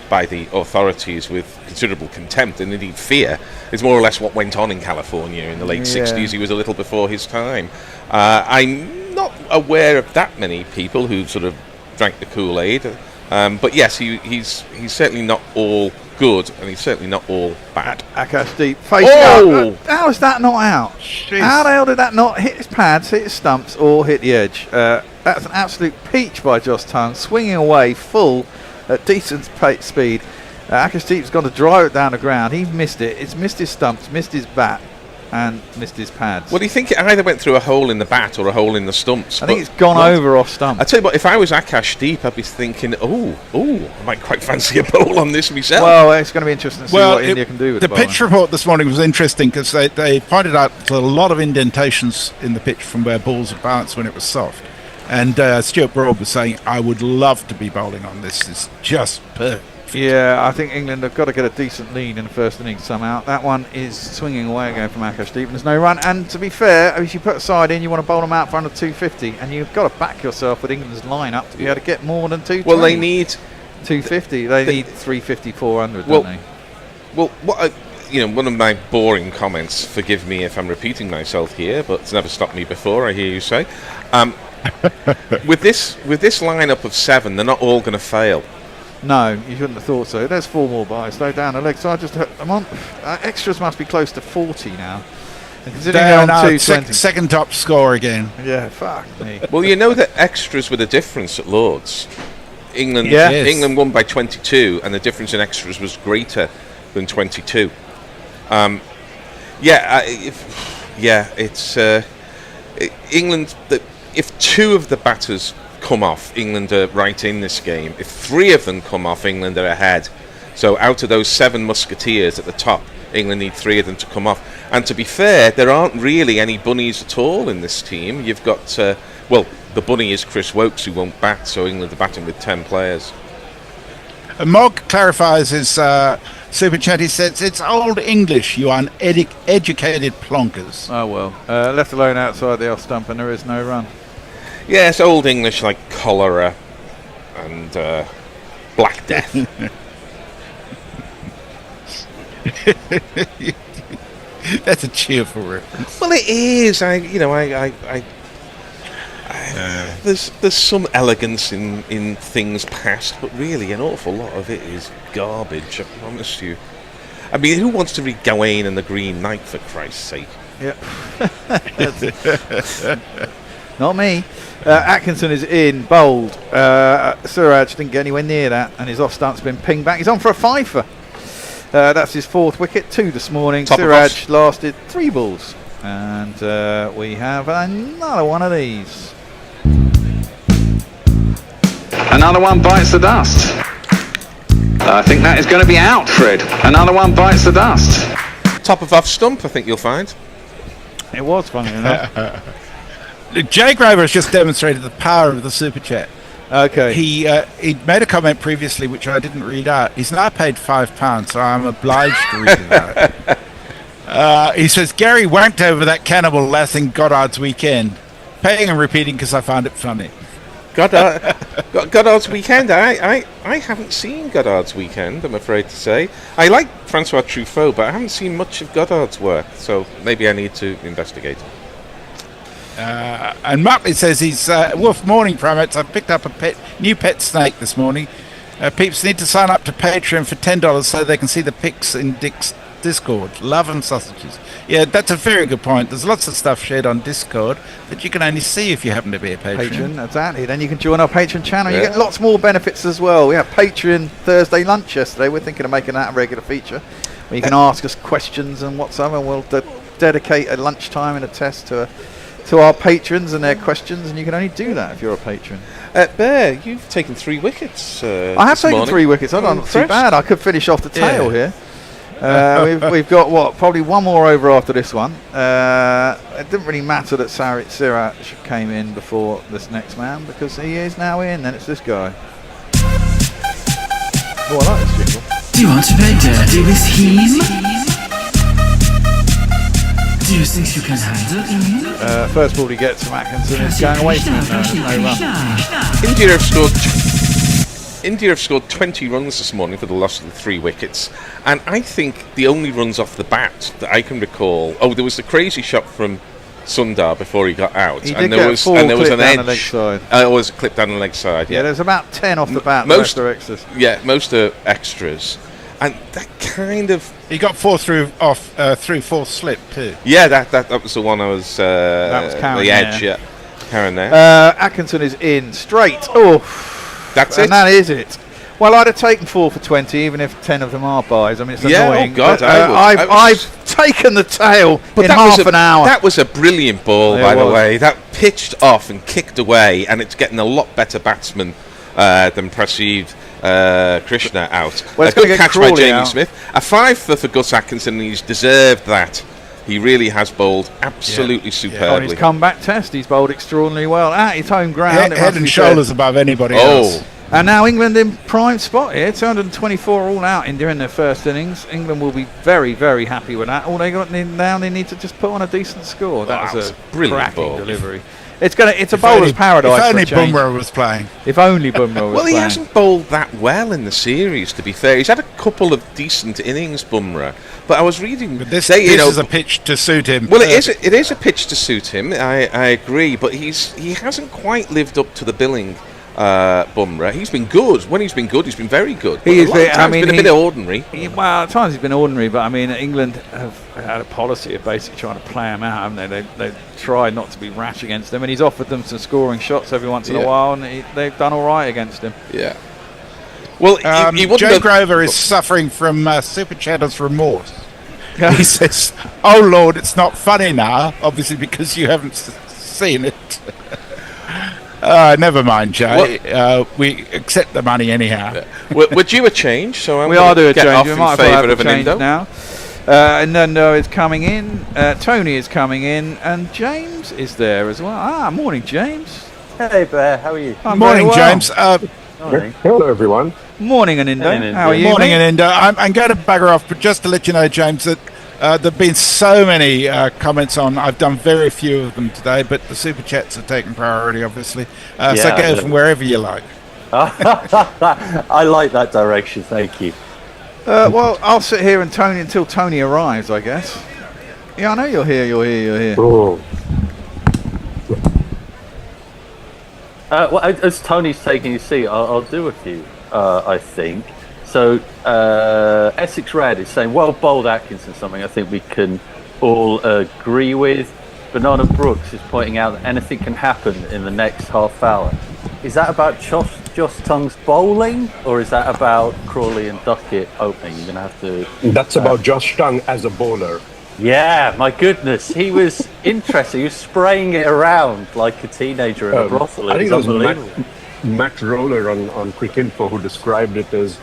Speaker 3: by the authorities with considerable contempt and indeed fear is more or less what went on in California in the late 60s. He was a little before his time. I'm not aware of that many people who sort of drank the Kool-Aid, but yes, he's certainly not all good and he's certainly not all bad.
Speaker 2: Akashdeep facing out. How is that not out? Jeez. How the hell did that not hit his pads, hit his stumps, or hit the edge? That's an absolute peach by Josh Tongue, swinging away full at decent speed. Akashdeep's gone to drive it down the ground. He missed it. It's missed his stumps, missed his bat, and missed his pads.
Speaker 3: Well, do you think it either went through a hole in the bat or a hole in the stumps?
Speaker 2: I think it's gone over off stump.
Speaker 3: I tell you what, if I was Akashdeep, I'd be thinking, I might quite fancy a bowl on this myself.
Speaker 2: Well, it's going to be interesting to see what India can do with
Speaker 4: the pitch report this morning was interesting because they pointed out a lot of indentations in the pitch from where balls had bounced when it was soft. And Stuart Broad was saying, I would love to be bowling on this. It's just perfect.
Speaker 2: Yeah, I think England have got to get a decent lead in the first innings somehow. That one is swinging away again from Akashdeep, and there's no run. And to be fair, if you put a side in, you want to bowl them out for under 250, and you've got to back yourself with England's line-up to be able to get more than 220.
Speaker 3: Well, they need
Speaker 2: 250. They need 350, 400, don't they?
Speaker 3: Well, one of my boring comments, forgive me if I'm repeating myself here, but it's never stopped me before, I hear you say. With this lineup of 7, they're not all going to fail.
Speaker 2: No, you shouldn't have thought so. There's 4 more byes, though, down the leg. So I just hooked them on. Extras must be close to 40 now. And considering they're on 220.
Speaker 4: Second top score again.
Speaker 2: Yeah, fuck me.
Speaker 3: Well, you know that extras were the difference at Lords. England won by 22, and the difference in extras was greater than 22. It's England. If 2 of the batters come off, England are right in this game. If 3 of them come off, England are ahead. So out of those 7 musketeers at the top, England need 3 of them to come off. And to be fair, there aren't really any bunnies at all in this team. You've got, the bunny is Chris Wokes, who won't bat, so England are batting with 10 players.
Speaker 4: Mog clarifies his super chat. He says, it's old English, you uneducated plonkers.
Speaker 2: Oh, well. Left alone outside the off stump, and there is no run.
Speaker 3: Yes, old English like cholera and Black Death.
Speaker 4: That's a cheerful reference.
Speaker 3: Well, it is. There's some elegance in things past, but really an awful lot of it is garbage, I promise you. I mean, who wants to read Gawain and the Green Knight, for Christ's sake?
Speaker 2: Yeah. Not me. Atkinson is in, bowled. Suraj didn't get anywhere near that, and his off stump's been pinged back. He's on for a 5-fer. That's his 4th wicket, 2 this morning. Suraj lasted 3 balls. And we have another one of these.
Speaker 11: Another one bites the dust. I think that is going to be out, Fred. Another one bites the dust.
Speaker 3: Top of off stump, I think you'll find.
Speaker 2: It was, funny enough.
Speaker 4: Jay Graver has just demonstrated the power of the super chat.
Speaker 2: Okay.
Speaker 4: He made a comment previously which I didn't read out. He's now paid £5, so I'm obliged to read it out. He says, Gary wanked over that cannibal lass in Goddard's Weekend. Paying and repeating because I found it funny.
Speaker 3: Goddard's Weekend? I haven't seen Goddard's Weekend, I'm afraid to say. I like Francois Truffaut, but I haven't seen much of Goddard's work, so maybe I need to investigate.
Speaker 4: And Martley says he's Wolf Morning Primates. I picked up a new pet snake this morning. Peeps need to sign up to Patreon for $10 so they can see the pics in Dick's Discord. Love and sausages. Yeah, that's a very good point. There's lots of stuff shared on Discord that you can only see if you happen to be a patron.
Speaker 2: Exactly. Then you can join our Patreon channel. Yeah. You get lots more benefits as well. We had Patreon Thursday lunch yesterday. We're thinking of making that a regular feature where you can ask us questions and whatsoever, and we'll dedicate a lunchtime and a test to our patrons and their questions, and you can only do that if you're a patron.
Speaker 3: Bear, you've taken 3 wickets.
Speaker 2: I have taken 3 wickets. I'm not too bad. I could finish off the tail here. We've got probably one more over after this one. It didn't really matter that Siraj came in before this next man because he is now in, and it's this guy. Oh, I like this jingle.
Speaker 8: Do you want to play dirty with him? Do you think you can handle him?
Speaker 2: First ball he gets from Atkinson is going away from him. No run.
Speaker 3: India have scored 20 runs this morning for the loss of the 3 wickets, and I think the only runs off the bat that I can recall. Oh, there was the crazy shot from Sundar before he got out,
Speaker 2: He
Speaker 3: and
Speaker 2: did
Speaker 3: there
Speaker 2: get
Speaker 3: was
Speaker 2: a
Speaker 3: and there was
Speaker 2: clip
Speaker 3: an
Speaker 2: down
Speaker 3: edge.
Speaker 2: the leg side.
Speaker 3: It was a clip down the leg side.
Speaker 2: Yeah, there's about 10 off the bat.
Speaker 3: Most
Speaker 2: are extras.
Speaker 3: Yeah, most are extras, and that kind of.
Speaker 4: He got 4 through 4th slip too.
Speaker 3: Yeah, that was the one I was.
Speaker 2: That was Karen
Speaker 3: the edge.
Speaker 2: there.
Speaker 3: Yeah, Karen there.
Speaker 2: Atkinson is in straight. Oh,
Speaker 3: that's
Speaker 2: and
Speaker 3: it.
Speaker 2: that is it. Well, I'd have taken 4 for 20, even if 10 of them are buys. I mean, it's annoying.
Speaker 3: Oh God,
Speaker 2: but, I've taken the tail in half an hour.
Speaker 3: That was a brilliant ball, by the way. That pitched off and kicked away, and it's getting a lot better batsman than Prasid Krishna out.
Speaker 2: Well,
Speaker 3: A good catch by
Speaker 2: Crawley
Speaker 3: Jamie
Speaker 2: out.
Speaker 3: Smith. A 5 for Gus Atkinson, and he's deserved that. He really has bowled absolutely
Speaker 2: On
Speaker 3: superbly.
Speaker 2: his comeback test, he's bowled extraordinarily well. At his home ground.
Speaker 4: Head and shoulders above anybody else.
Speaker 2: And now England in prime spot here, 224 all out during their first innings. England will be very, very happy with that. All they got now, they need to just put on a decent score. That was a
Speaker 3: brilliant
Speaker 2: cracking
Speaker 3: ball.
Speaker 2: delivery. It's a bowler's paradise.
Speaker 4: If only
Speaker 2: for a change.
Speaker 4: Bumrah was playing.
Speaker 2: If only Bumrah was
Speaker 3: Well, he
Speaker 2: playing.
Speaker 3: hasn't bowled that well in the series, to be fair. He's had a couple of decent innings, Bumrah. But I was reading...
Speaker 4: But this
Speaker 3: you
Speaker 4: is a pitch to suit him.
Speaker 3: Well, it is a pitch to suit him, I agree. But he hasn't quite lived up to the billing, Bumrah. He's been good. When he's been good, he's been very good. He's been a bit ordinary.
Speaker 2: Well, at times he's been ordinary, but I mean, England have had a policy of basically trying to play him out, haven't they? They've tried not to be rash against him, and he's offered them some scoring shots every once in a while, and they've done all right against him.
Speaker 3: Yeah. Well, he wouldn't
Speaker 4: Joe
Speaker 3: have...
Speaker 4: Grover is suffering from Super Chatter's remorse. He says, "Oh Lord, it's not funny now, obviously because you haven't seen it." Never mind, Joe. We accept the money anyhow.
Speaker 3: Yeah. We're due a change, so
Speaker 2: we are due a
Speaker 3: get
Speaker 2: change.
Speaker 3: off
Speaker 2: We
Speaker 3: in
Speaker 2: might as well
Speaker 3: favour
Speaker 2: have
Speaker 3: of
Speaker 2: a
Speaker 3: an
Speaker 2: change
Speaker 3: Indo.
Speaker 2: now. Nando is coming in. Tony is coming in, and James is there as well. Morning, James.
Speaker 12: Hey, Bear. How are you?
Speaker 4: Morning, James.
Speaker 12: Morning.
Speaker 13: Hello, everyone.
Speaker 2: Morning, Anindo. How are you?
Speaker 4: Morning,
Speaker 2: mate?
Speaker 4: Anindo. I'm going to bugger off, but just to let you know, James, that there've been so many comments on. I've done very few of them today, but the super chats are taking priority, obviously. So go from wherever you like.
Speaker 12: I like that direction. Thank you.
Speaker 2: Well, I'll sit here until Tony arrives, I guess. Yeah, I know you're here.
Speaker 13: Oh.
Speaker 12: Well, as Tony's taking his seat, I'll do a few, I think. So, Essex Red is saying, well bowled Atkinson, something I think we can all agree with. Banana Brooks is pointing out that anything can happen in the next half hour. Is that about Josh Tongue's bowling, or is that about Crawley and Duckett opening? You're going to have to...
Speaker 13: That's about Josh Tongue as a bowler.
Speaker 12: Yeah, my goodness. He was interesting. He was spraying it around like a teenager in a brothel.
Speaker 13: I think it was
Speaker 12: unbelievable.
Speaker 13: Matt Roller on Cricinfo who described it as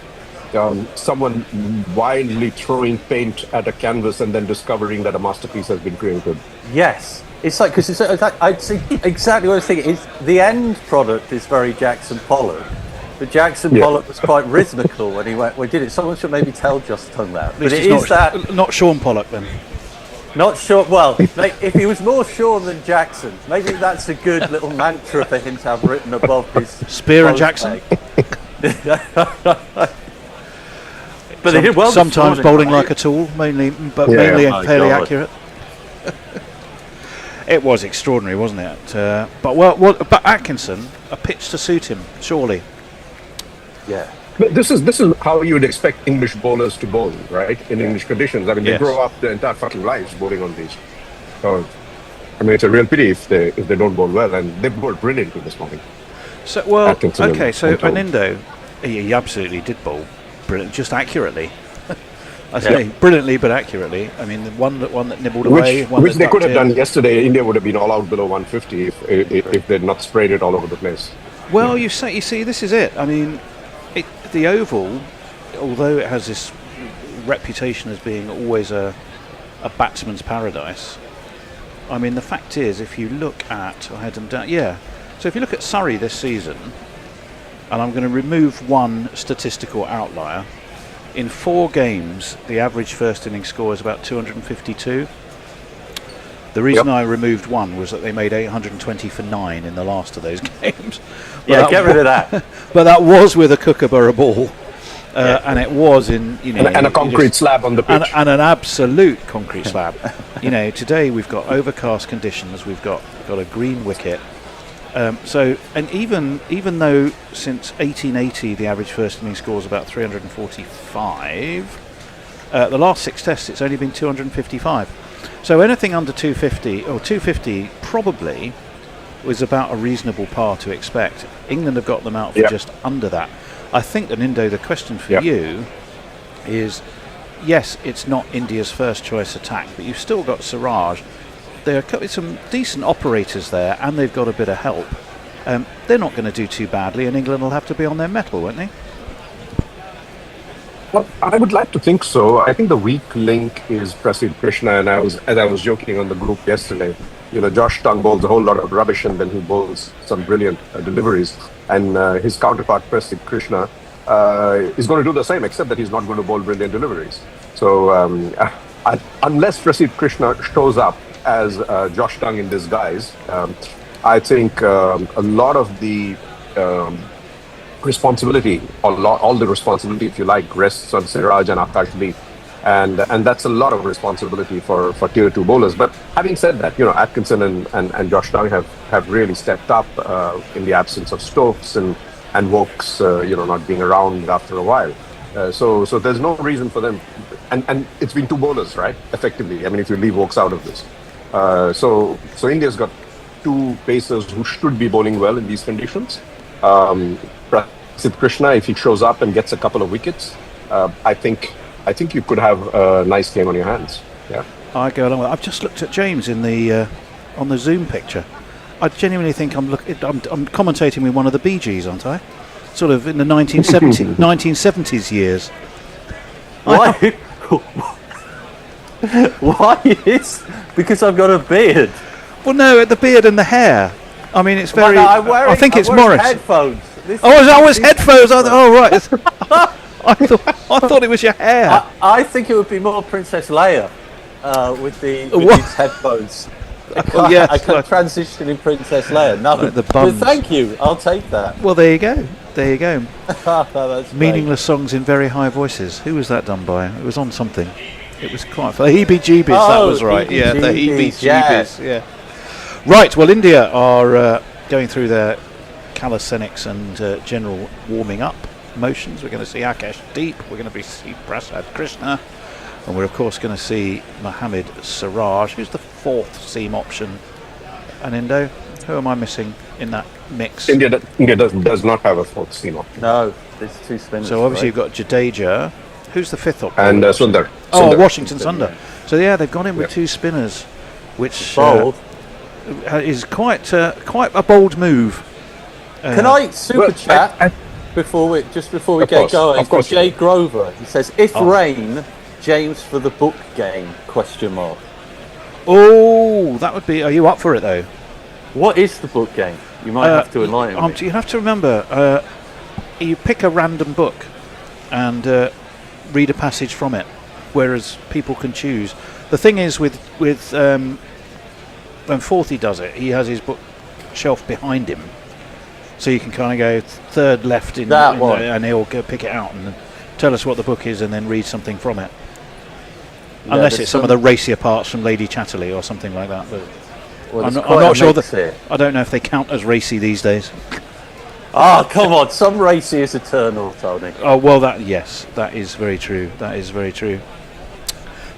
Speaker 13: someone wildly throwing paint at a canvas and then discovering that a masterpiece has been created.
Speaker 12: Yes. It's like, because I'd say exactly what I was thinking. The end product is very Jackson Pollock. But Jackson Pollock was quite rhythmical when he did it. Someone should maybe tell Josh Tongue that. But it is that...
Speaker 14: Not Sean Pollock, then.
Speaker 12: Not sure. Well, if he was more Sean than Jackson, maybe that's a good little mantra for him to have written above his
Speaker 14: Spear and Jackson.
Speaker 12: But they did well.
Speaker 14: Sometimes bowling like a tool, mainly fairly accurate. It was extraordinary, wasn't it? But Atkinson, a pitch to suit him, surely.
Speaker 12: Yeah.
Speaker 13: But this is how you would expect English bowlers to bowl, right? In English conditions. I mean, they grow up their entire fucking lives bowling on these. So, I mean, it's a real pity if they don't bowl well, and they bowled brilliantly this morning.
Speaker 14: So, well,
Speaker 13: Atkinson
Speaker 14: okay, so
Speaker 13: and
Speaker 14: Anindo, he absolutely did bowl brilliant, just accurately. I say brilliantly, but accurately. I mean, the one that nibbled away,
Speaker 13: which they could have done yesterday. India would have been all out below 150 if they'd not sprayed it all over the place.
Speaker 14: Well, you see, this is it. I mean, the Oval, although it has this reputation as being always a batsman's paradise. I mean, the fact is, if you look at, I had them down, so if you look at Surrey this season, and I'm going to remove one statistical outlier. In 4 games, the average first inning score is about 252. The reason I removed one was that they made 820 for 9 in the last of those games.
Speaker 12: Yeah, get rid of that.
Speaker 14: But that was with a Kookaburra ball. And it was in,
Speaker 13: and a concrete slab on the pitch,
Speaker 14: and an absolute concrete slab. Today we've got overcast conditions. We've got a green wicket. And even though since 1880 the average first inning score is about 345, the last 6 tests it's only been 255. So anything under 250 or 250 probably was about a reasonable par to expect. England have got them out for just under that. I think that, Indo, the question for you is, yes, it's not India's first choice attack, but you've still got Siraj. There are some decent operators there, and they've got a bit of help. They're not going to do too badly, and England will have to be on their mettle, won't they?
Speaker 13: Well, I would like to think so. I think the weak link is Prasidh Krishna, and as I was joking on the group yesterday, Josh Tongue bowls a whole lot of rubbish, and then he bowls some brilliant deliveries. And his counterpart, Prasidh Krishna, is going to do the same, except that he's not going to bowl brilliant deliveries. So unless Prasidh Krishna shows up as Josh Tongue in disguise, I think a lot of the responsibility, all the responsibility, if you like, rests on Siraj and Akashdeep. And that's a lot of responsibility for tier 2 bowlers. But having said that, Atkinson and Josh Tongue have really stepped up in the absence of Stokes and Wokes, not being around after a while. So there's no reason for them. And it's been 2 bowlers, right? Effectively. I mean, if you leave Wokes out of this. So India's got 2 pacers who should be bowling well in these conditions. Prasidh Krishna, if he shows up and gets a couple of wickets, I think you could have a nice game on your hands. Yeah,
Speaker 14: I go along with that. I've just looked at James in the on the Zoom picture. I genuinely think I'm commentating with one of the Bee Gees, aren't I? Sort of in the 1970s years.
Speaker 12: Why? Why is? Because I've got a beard.
Speaker 14: Well, no, the beard and the hair. I mean, it's very. I think it's Morris.
Speaker 12: Headphones.
Speaker 14: That was headphones. Right. I thought it was your hair.
Speaker 12: I think it would be more Princess Leia with these headphones. I can transition in Princess Leia. No,
Speaker 14: like the bums.
Speaker 12: But thank you. I'll take that.
Speaker 14: Well, there you go.
Speaker 12: That's
Speaker 14: meaningless songs in very high voices. Who was that done by? It was on something. It was quite fun. Heebie-jeebies, that was right. Yeah, the heebie-jeebies. Yeah. Right, well, India are going through their calisthenics and general warming up motions. We're going to see Akashdeep, we're going to see Prasidh Krishna, and we're of course going to see Mohammad Siraj, who's the 4th seam option. And Indo, who am I missing in that mix?
Speaker 13: India does not have a 4th seam option.
Speaker 12: No, there's 2 spinners.
Speaker 14: So obviously you've got Jadeja. Who's the 5th option?
Speaker 13: And Sundar.
Speaker 14: Oh, Washington Sundar. So yeah, they've gone in with 2 spinners, which is quite a bold move.
Speaker 12: Can I super chat before we get going?
Speaker 13: Of course.
Speaker 12: Jay Grover, he says, if rain, James for the book game? ?
Speaker 14: Oh, that would be. Are you up for it though?
Speaker 12: What is the book game? You might have to enlighten me.
Speaker 14: You have to remember. You pick a random book and read a passage from it, whereas people can choose. The thing is with when Forthy does it, he has his book shelf behind him. So you can kind of go 3rd left in that one, and he'll go pick it out and tell us what the book is, and then read something from it. Yeah, unless it's some of the racier parts from Lady Chatterley or something like that. But I'm not sure that. I don't know if they count as racy these days.
Speaker 12: Ah, come on! Some racy is eternal, Tony.
Speaker 14: Oh well, that is very true. That is very true.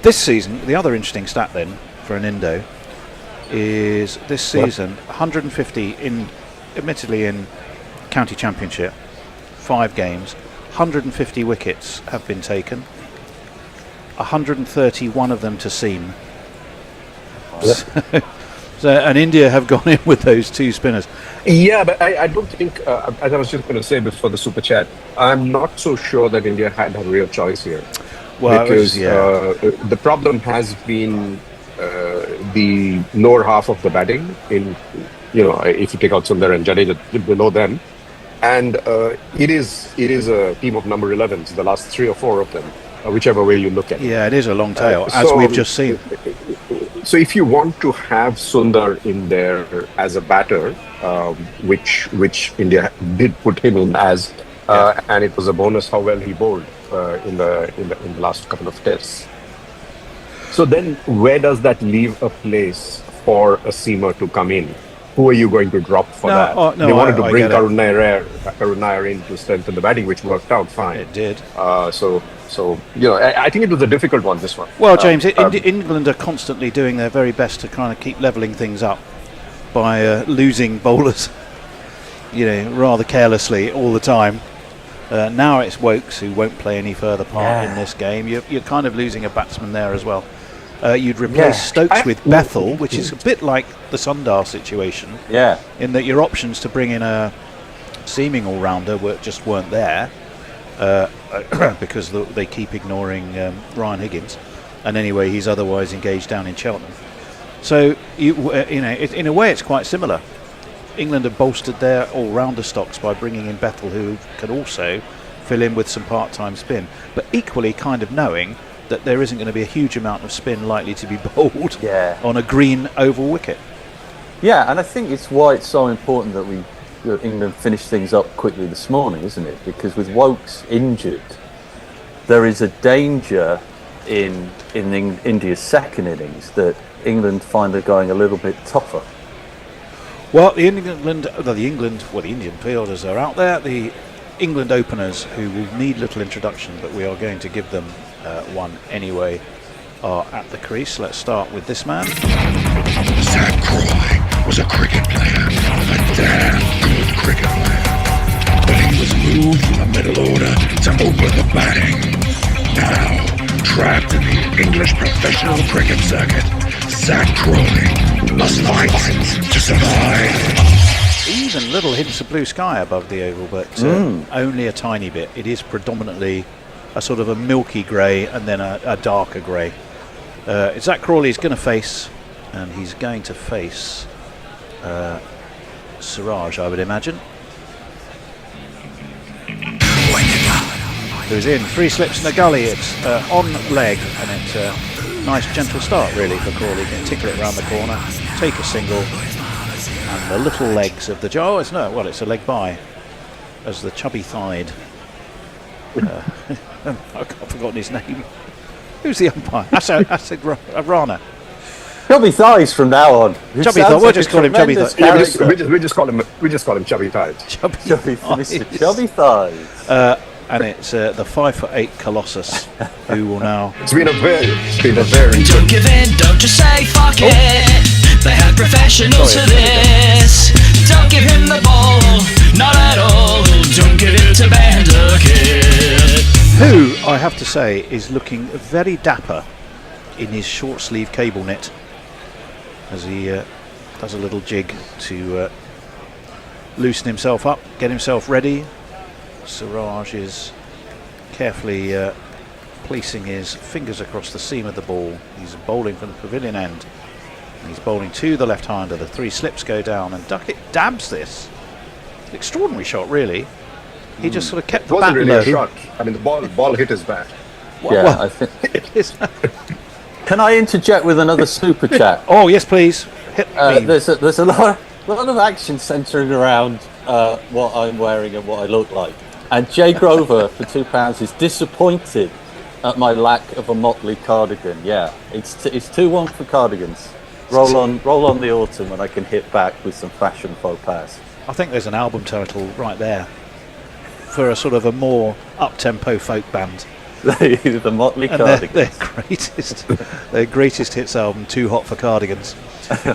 Speaker 14: This season, the other interesting stat then for an Indo is this season 150 admittedly in county championship, 5 games, 150 wickets have been taken, 131 of them to seam. And India have gone in with those 2 spinners.
Speaker 13: Yeah, but I don't think, as I was just going to say before the super chat, I'm not so sure that India had a real choice here.
Speaker 14: Well,
Speaker 13: because the problem has been the lower half of the batting. If you take out Sundar and Jadeja below them, and it is a team of number 11s, the last 3 or 4 of them, whichever way you look at it.
Speaker 14: Yeah, it is a long tail, as we've just seen.
Speaker 13: So if you want to have Sundar in there as a batter, which India did put him in as, and it was a bonus how well he bowled in the last couple of tests. So then, where does that leave a place for a seamer to come in? Who are you going to drop for that? They wanted to bring Karun Nair in to strengthen the batting, which worked out fine.
Speaker 14: It did.
Speaker 13: So I think it was a difficult one, this one.
Speaker 14: Well, James, England are constantly doing their very best to kind of keep levelling things up by losing bowlers, rather carelessly all the time. Now it's Wokes who won't play any further part in this game. You're kind of losing a batsman there as well. You'd replace Stokes with Bethel, which is a bit like the Sundar situation.
Speaker 12: Yeah.
Speaker 14: In that your options to bring in a seeming all-rounder just weren't there because they keep ignoring Ryan Higgins. And anyway, he's otherwise engaged down in Cheltenham. So, in a way, it's quite similar. England have bolstered their all-rounder stocks by bringing in Bethel, who can also fill in with some part-time spin, but equally kind of knowing that there isn't going to be a huge amount of spin likely to be bowled on a green oval wicket.
Speaker 12: Yeah, and I think it's why it's so important that England finished things up quickly this morning, isn't it? Because with Wokes injured, there is a danger in India's second innings that England find they're going a little bit tougher.
Speaker 14: Well, the Indian fielders are out there. The England openers, who will need little introduction, but we are going to give them one anyway, are at the crease. Let's start with this man.
Speaker 7: Zach Crawley was a cricket player, a damn good cricket player. But he was moved from the middle order to open the batting. Now, trapped in the English professional cricket circuit, Zach Crawley must fight to survive.
Speaker 14: Even little hints of blue sky above the oval, but only a tiny bit. It is predominantly a sort of a milky grey and then a darker grey. Zach Crawley is going to face, and he's going to face Siraj, I would imagine. Who's in 3 slips in a gully. It's on leg, and it's a nice gentle start really for Crawley. Can tickle it round the corner, take a single, and the little legs of the it's a leg by, as the chubby-thighed. I've forgotten his name. Who's the umpire? Asad Rana.
Speaker 12: Chubby thighs from now on.
Speaker 14: Chubby thighs. We'll just call him Chubby thighs.
Speaker 13: We just call him Chubby thighs.
Speaker 12: Mr. Chubby thighs.
Speaker 14: And it's the 5'8" Colossus who will now.
Speaker 13: It's been a very.
Speaker 8: Don't give in, don't just say fuck it. They have professionals for this. Don't give him the ball, not at all. Don't give it to Bandukit.
Speaker 14: Who, I have to say, is looking very dapper in his short sleeve cable knit as he does a little jig to loosen himself up, get himself ready. Siraj is carefully placing his fingers across the seam of the ball. He's bowling from the pavilion end. He's bowling to the left-hander. The 3 slips go down, and Duckett dabs this. Extraordinary shot, really. He just sort of kept the bat
Speaker 13: really
Speaker 14: low.
Speaker 13: A shot. I mean, the ball hit his bat.
Speaker 12: I think
Speaker 14: it is.
Speaker 12: Can I interject with another super chat?
Speaker 14: Oh yes, please. Hit me.
Speaker 12: There's a lot of action centering around what I'm wearing and what I look like. And Jay Grover for £2 is disappointed at my lack of a Motley cardigan. Yeah, it's 2-1 for cardigans. Roll on the autumn, and I can hit back with some fashion faux pas.
Speaker 14: I think there's an album title right there for a sort of a more up-tempo folk band.
Speaker 12: The Motley Cardigans.
Speaker 14: Their greatest hits album, Too Hot for Cardigans.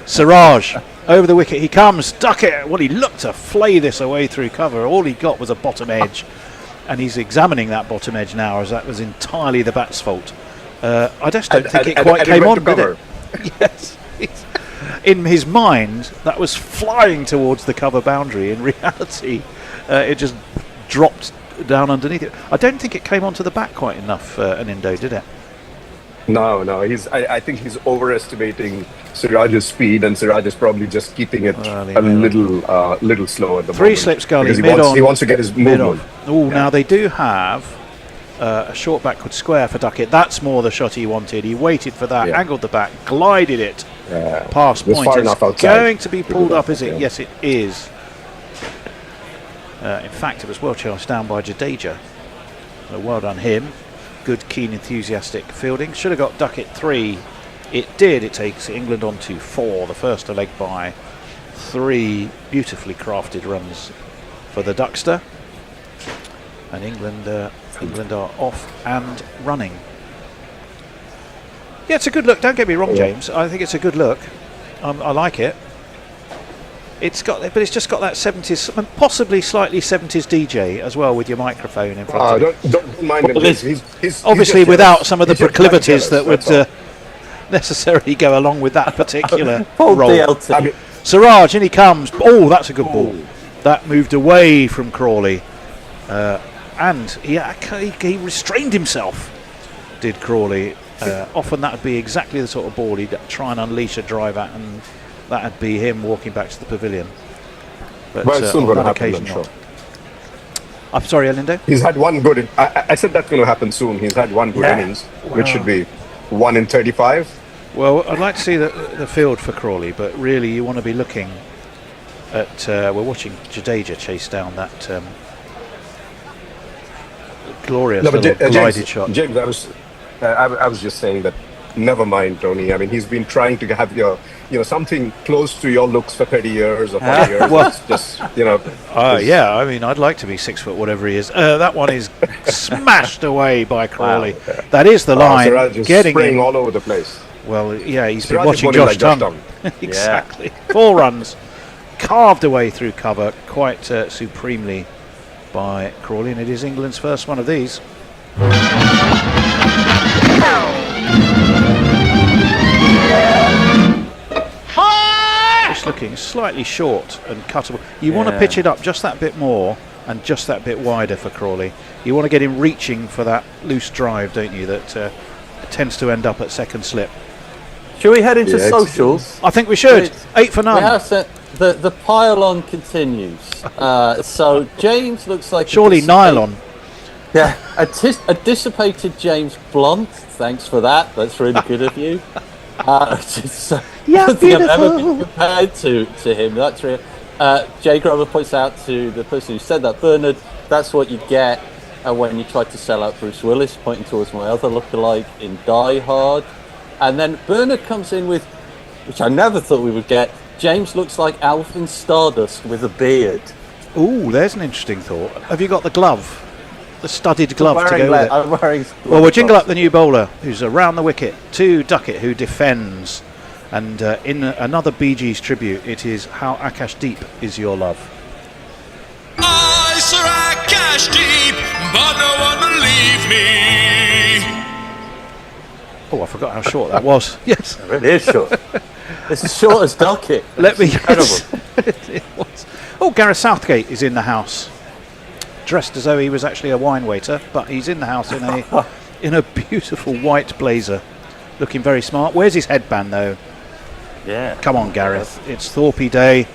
Speaker 14: Siraj, over the wicket he comes. Duckett, well, he looked to flay this away through cover. All he got was a bottom edge, and he's examining that bottom edge now, as that was entirely the bat's fault. I just don't think it quite came on, did it? Yes. In his mind, that was flying towards the cover boundary. In reality, it just dropped down underneath it. I don't think it came onto the bat quite enough, an Indo, did it?
Speaker 13: No. I think he's overestimating Siraj's speed, and Siraj is probably just keeping it a little slow at the moment.
Speaker 14: Three slips, Gully.
Speaker 13: Because he wants to get his movement.
Speaker 14: Oh, now they do have a short backward square for Duckett. That's more the shot he wanted. He waited for that, angled the back, glided it past point.
Speaker 13: Far enough outside.
Speaker 14: Going to be pulled up, is it? Yeah. Yes, it is. In fact, it was well chased down by Jadeja. So well done him. Good, keen, enthusiastic fielding. Should have got Duckett 3. It did. It takes England on to 4. The first to leg by 3 beautifully crafted runs for the Duckster. And England are off and running. Yeah, it's a good look. Don't get me wrong, James. I think it's a good look. I like it. But it's just got that 70s, possibly slightly 70s DJ as well, with your microphone in front of you.
Speaker 13: Don't mind him. He's
Speaker 14: obviously without some of the proclivities that would necessarily go along with that particular role. Siraj, in he comes. Oh, that's a good ball. That moved away from Crawley. And he restrained himself, did Crawley. Often that would be exactly the sort of ball he'd try and unleash a drive at, and that would be him walking back to the pavilion. But
Speaker 13: it's soon going to happen,
Speaker 14: occasion not. I'm sorry, Elindo?
Speaker 13: He's had one good... I said that's going to happen soon. He's had one good innings, which should be 1 in 35.
Speaker 14: Well, I'd like to see the field for Crawley, but really you want to be looking at... we're watching Jadeja chase down that glorious little glided shot.
Speaker 13: James, I was just saying that never mind, Tony. I mean, he's been trying to have something close to your looks for 30 years or 40 years.
Speaker 14: Well,
Speaker 13: it's just,
Speaker 14: yeah, I mean, I'd like to be 6 foot, whatever he is. That one is smashed away by Crawley.
Speaker 13: Wow, yeah.
Speaker 14: That is the line.
Speaker 13: Siraj is
Speaker 14: getting
Speaker 13: spraying
Speaker 14: in.
Speaker 13: all over the place.
Speaker 14: Well, yeah, he's been
Speaker 13: Siraj
Speaker 14: watching Josh Tongue. Exactly. 4 runs. Carved away through cover quite supremely by Crawley, and it is England's first one of these. It's looking slightly short and cuttable. You want to pitch it up just that bit more and just that bit wider for Crawley. You want to get him reaching for that loose drive, don't you, that tends to end up at second slip.
Speaker 12: Should we head into socials?
Speaker 14: I think we should. 8 for none.
Speaker 12: The pile-on continues. So James looks like...
Speaker 14: Surely nylon.
Speaker 12: Yeah, a dissipated James Blunt. Thanks for that. That's really good of you.
Speaker 14: Yeah,
Speaker 12: beautiful. I've ever been compared to him. That's real. Jay Grover points out to the person who said that, Bernard, that's what you get when you try to sell out Bruce Willis, pointing towards my other lookalike in Die Hard. And then Bernard comes in with, which I never thought we would get, James looks like Alvin Stardust with a beard.
Speaker 14: Ooh, there's an interesting thought. Have you got the glove? The studded glove to go with it?
Speaker 12: I'm wearing
Speaker 14: well, we'll jingle up the new bowler, who's around the wicket, to Duckett, who defends. And in another Bee Gees tribute, it is How Akash Deep Is Your Love.
Speaker 6: I, Sir Akash Deep, but no one will leave me.
Speaker 14: Oh, I forgot how short that was. Yes.
Speaker 12: It really is short. It's as short as Duckett.
Speaker 14: Let me... It was. Oh, Gareth Southgate is in the house. Dressed as though he was actually a wine waiter, but he's in the house in a beautiful white blazer, looking very smart. Where's his headband, though?
Speaker 12: Yeah.
Speaker 14: Come on, Gareth. It's Thorpe Day.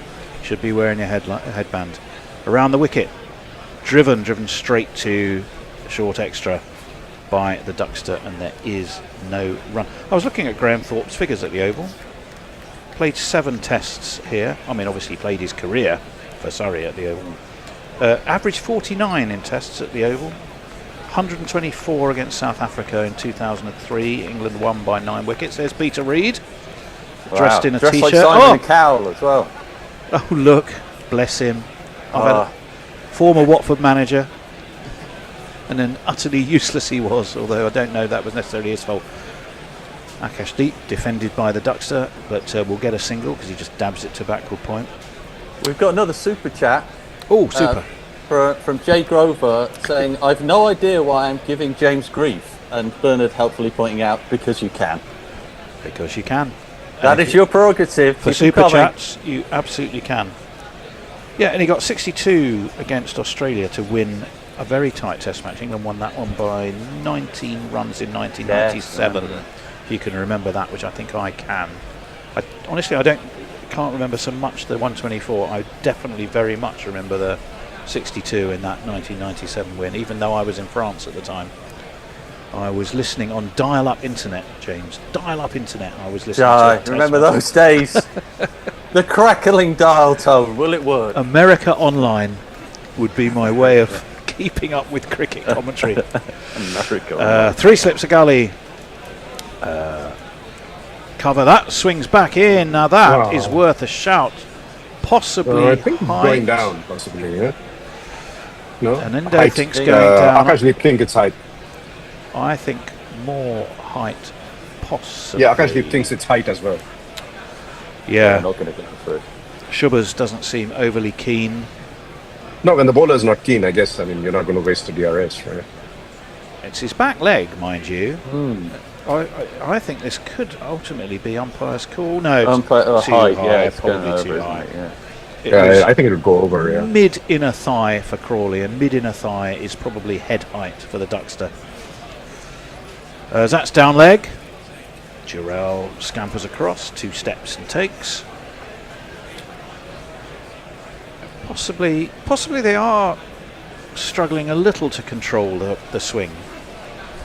Speaker 14: Should be wearing your headband. Around the wicket. Driven straight to short extra by the Duckster, and there is no run. I was looking at Graham Thorpe's figures at the Oval. Played 7 tests here. I mean, obviously played his career for Surrey at the Oval. Averaged 49 in tests at the Oval. 124 against South Africa in 2003. England won by 9 wickets. There's Peter Reid, dressed in a
Speaker 12: Dressed
Speaker 14: t-shirt.
Speaker 12: Like Simon Cowell as well.
Speaker 14: Oh, look, bless him. I've had a former Watford manager, and then utterly useless he was, although I don't know that was necessarily his fault. Akash Deep defended by the Duckster, but will get a single because he just dabs it to backward point.
Speaker 12: We've got another super chat.
Speaker 14: Oh, super.
Speaker 12: From Jay Grover saying, I've no idea why I'm giving James grief, and Bernard helpfully pointing out, because you can.
Speaker 14: Because you can.
Speaker 12: That is your prerogative.
Speaker 14: For super chats, you absolutely can. Yeah, and he got 62 against Australia to win a very tight Test match. England won that one by 19 runs in 1997. If you can remember that, which I think I can. Honestly, I can't remember so much the 124. I definitely very much remember the 62 in that 1997 win, even though I was in France at the time. I was listening on dial-up internet, James. Dial-up internet. I was listening to.
Speaker 12: Remember those days? The crackling dial tone. Will it work?
Speaker 14: America Online would be my way of keeping up with cricket commentary.
Speaker 12: America.
Speaker 14: 3 slips a gully. Cover that. Swings back in. Now that is worth a shout. Possibly
Speaker 13: I think
Speaker 14: height.
Speaker 13: going down, possibly. Yeah. No.
Speaker 14: And Indo thinks going down.
Speaker 13: I actually think it's height.
Speaker 14: I think more height, possibly.
Speaker 13: Yeah, Akash thinks it's height as well.
Speaker 14: Yeah.
Speaker 12: I'm not going to go for it.
Speaker 14: Shubbers doesn't seem overly keen.
Speaker 13: No, when the bowler's not keen, I guess, you're not going to waste a DRS, right?
Speaker 14: It's his back leg, mind you. I think this could ultimately be umpire's call. No, it's too
Speaker 12: height,
Speaker 14: high,
Speaker 12: it's going
Speaker 14: probably too
Speaker 12: over,
Speaker 14: high.
Speaker 13: Yeah, I think it would go over, yeah.
Speaker 14: Mid-inner thigh for Crawley, and mid-inner thigh is probably head height for the Duckster. That's down leg. Guerilla scampers across, 2 steps and takes. Possibly they are struggling a little to control the swing.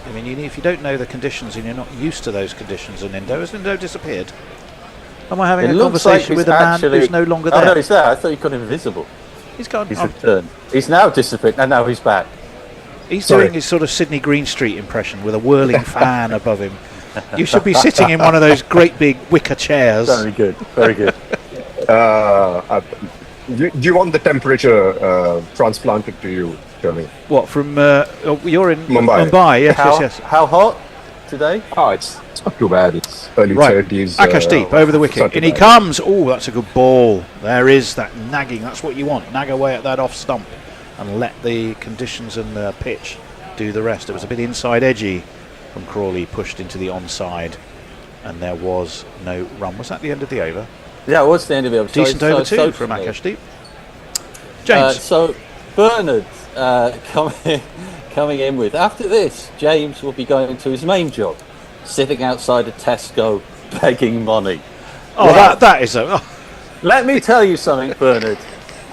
Speaker 14: I mean, if you don't know the conditions and you're not used to those conditions in Indo, has Indo disappeared? Am I having a conversation with a man who's no longer there?
Speaker 12: Oh, no, he's there. I thought he got invisible.
Speaker 14: He's gone.
Speaker 12: He's returned. He's now disappeared, and now he's back.
Speaker 14: He's doing his sort of Sydney Greenstreet impression with a whirling fan above him. You should be sitting in one of those great big wicker chairs.
Speaker 12: Very good, very good.
Speaker 13: Do you want the temperature transplanted to you, Tony?
Speaker 14: What, from... you're in
Speaker 13: Mumbai.
Speaker 14: Yes.
Speaker 12: How hot today?
Speaker 13: Oh, it's not too bad. It's early 30s.
Speaker 14: Akashdeep over the wicket. And he comes. Oh, that's a good ball. There is that nagging. That's what you want. Nag away at that off stump and let the conditions and the pitch do the rest. It was a bit inside edgy from Crawley, pushed into the onside, and there was no run. Was that the end of the over?
Speaker 12: Yeah, it was the end of the over.
Speaker 14: Decent over two from Akashdeep. James.
Speaker 12: So Bernard coming in with, after this, James will be going to his main job, sitting outside a Tesco begging money.
Speaker 14: Oh, well, that is a... Oh.
Speaker 12: Let me tell you something, Bernard.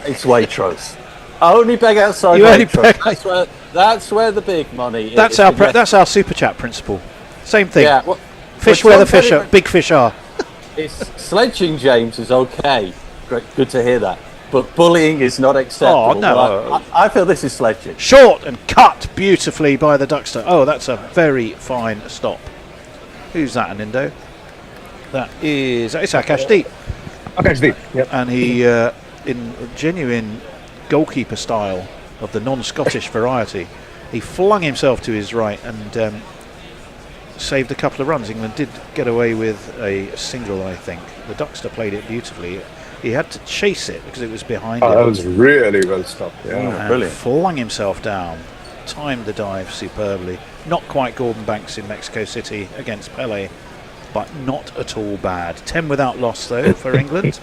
Speaker 12: It's Waitrose. I only beg outside Waitrose. That's where the big money is.
Speaker 14: That's our super chat principle. Same thing.
Speaker 12: Yeah,
Speaker 14: fish where the fish are. Big fish are.
Speaker 12: It's sledging, James, is okay. Great, good to hear that. But bullying is not acceptable.
Speaker 14: Oh, no.
Speaker 12: I feel this is sledging.
Speaker 14: Short and cut beautifully by the Duckster. Oh, that's a very fine stop. Who's that, an Indo? It's Akashdeep.
Speaker 13: Akashdeep, yep.
Speaker 14: And he, in genuine goalkeeper style of the non-Scottish variety, he flung himself to his right and saved a couple of runs. England did get away with a single, I think. The Duckster played it beautifully. He had to chase it because it was behind him.
Speaker 13: That was really well stopped. Yeah,
Speaker 14: and
Speaker 12: brilliant.
Speaker 14: Flung himself down, timed the dive superbly. Not quite Gordon Banks in Mexico City against Pele, but not at all bad. 10 without loss though for England.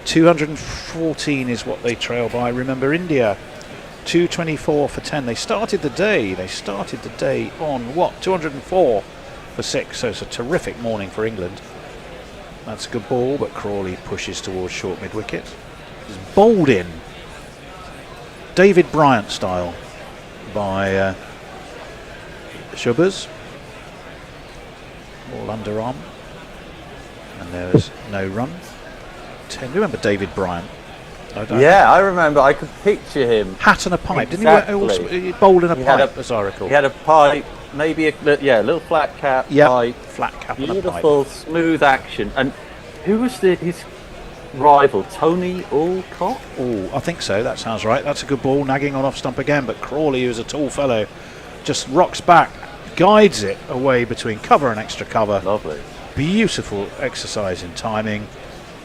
Speaker 14: 214 is what they trail by. Remember, India 224 for 10. They started the day on what? 204 for 6. So it's a terrific morning for England. That's a good ball, but Crawley pushes towards short mid-wicket. It's bowled in, David Bryant style, by Shubbers. All underarm, and there's no run. 10. Remember David Bryant?
Speaker 12: I remember. I could picture him.
Speaker 14: Hat and a pipe.
Speaker 12: Exactly.
Speaker 14: Didn't he bowl in a pipe, as I recall?
Speaker 12: He had a pipe, maybe a little flat cap pipe.
Speaker 14: Flat cap and a pipe.
Speaker 12: Beautiful, smooth action. And who was his rival? Tony Alcott?
Speaker 14: Oh, I think so. That sounds right. That's a good ball. Nagging on off stump again, but Crawley, who's a tall fellow, just rocks back, guides it away between cover and extra cover.
Speaker 12: Lovely.
Speaker 14: Beautiful exercise in timing,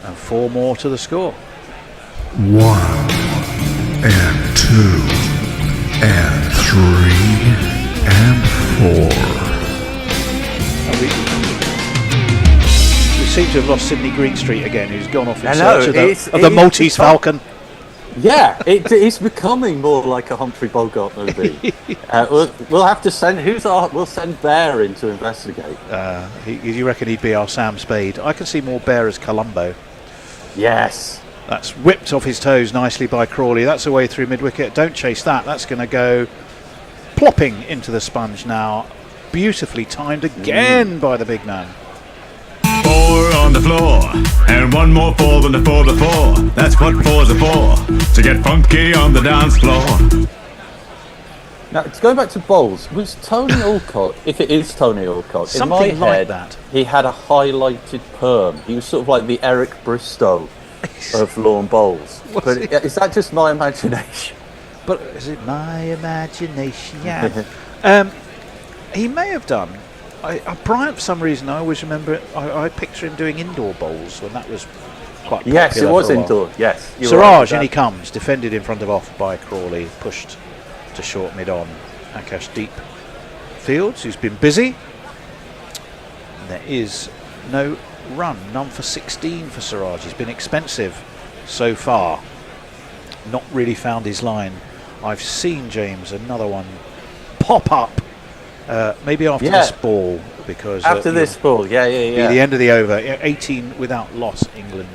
Speaker 14: and 4 more to the score.
Speaker 7: 1 and 2 and 3 and 4.
Speaker 14: We seem to have lost Sydney Greenstreet again, who's gone off in search of the Maltese Falcon.
Speaker 12: Yeah, it's becoming more like a Humphrey Bogart movie. We'll have to send we'll send Bear in to investigate.
Speaker 14: You reckon he'd be our Sam Spade? I can see more Bear as Columbo.
Speaker 12: Yes.
Speaker 14: That's whipped off his toes nicely by Crawley. That's away through mid-wicket. Don't chase that. That's going to go plopping into the sponge now. Beautifully timed again by the big man.
Speaker 15: 4 on the floor, and one more 4 than the 4 before. That's what 4s are for, to get funky on the dance floor.
Speaker 12: Now, going back to bowls, was Tony Alcott, if it is Tony Alcott,
Speaker 14: something
Speaker 12: in my head,
Speaker 14: like that.
Speaker 12: He had a highlighted perm. He was sort of like the Eric Bristow of lawn bowls. But is that just my imagination?
Speaker 14: But is it my imagination? Yeah. He may have done. Bryant, for some reason, I always remember it. I picture him doing indoor bowls when that was quite popular.
Speaker 12: Yes, it was indoor. Yes.
Speaker 14: Siraj, in he comes, defended in front of off by Crawley, pushed to short mid-on. Akash deep fields, who's been busy. And there is no run, none for 16 for Siraj. He's been expensive so far. Not really found his line. I've seen, James, another one pop up. Maybe after this ball, because
Speaker 12: after this ball,
Speaker 14: be the end of the over. 18 without loss, England.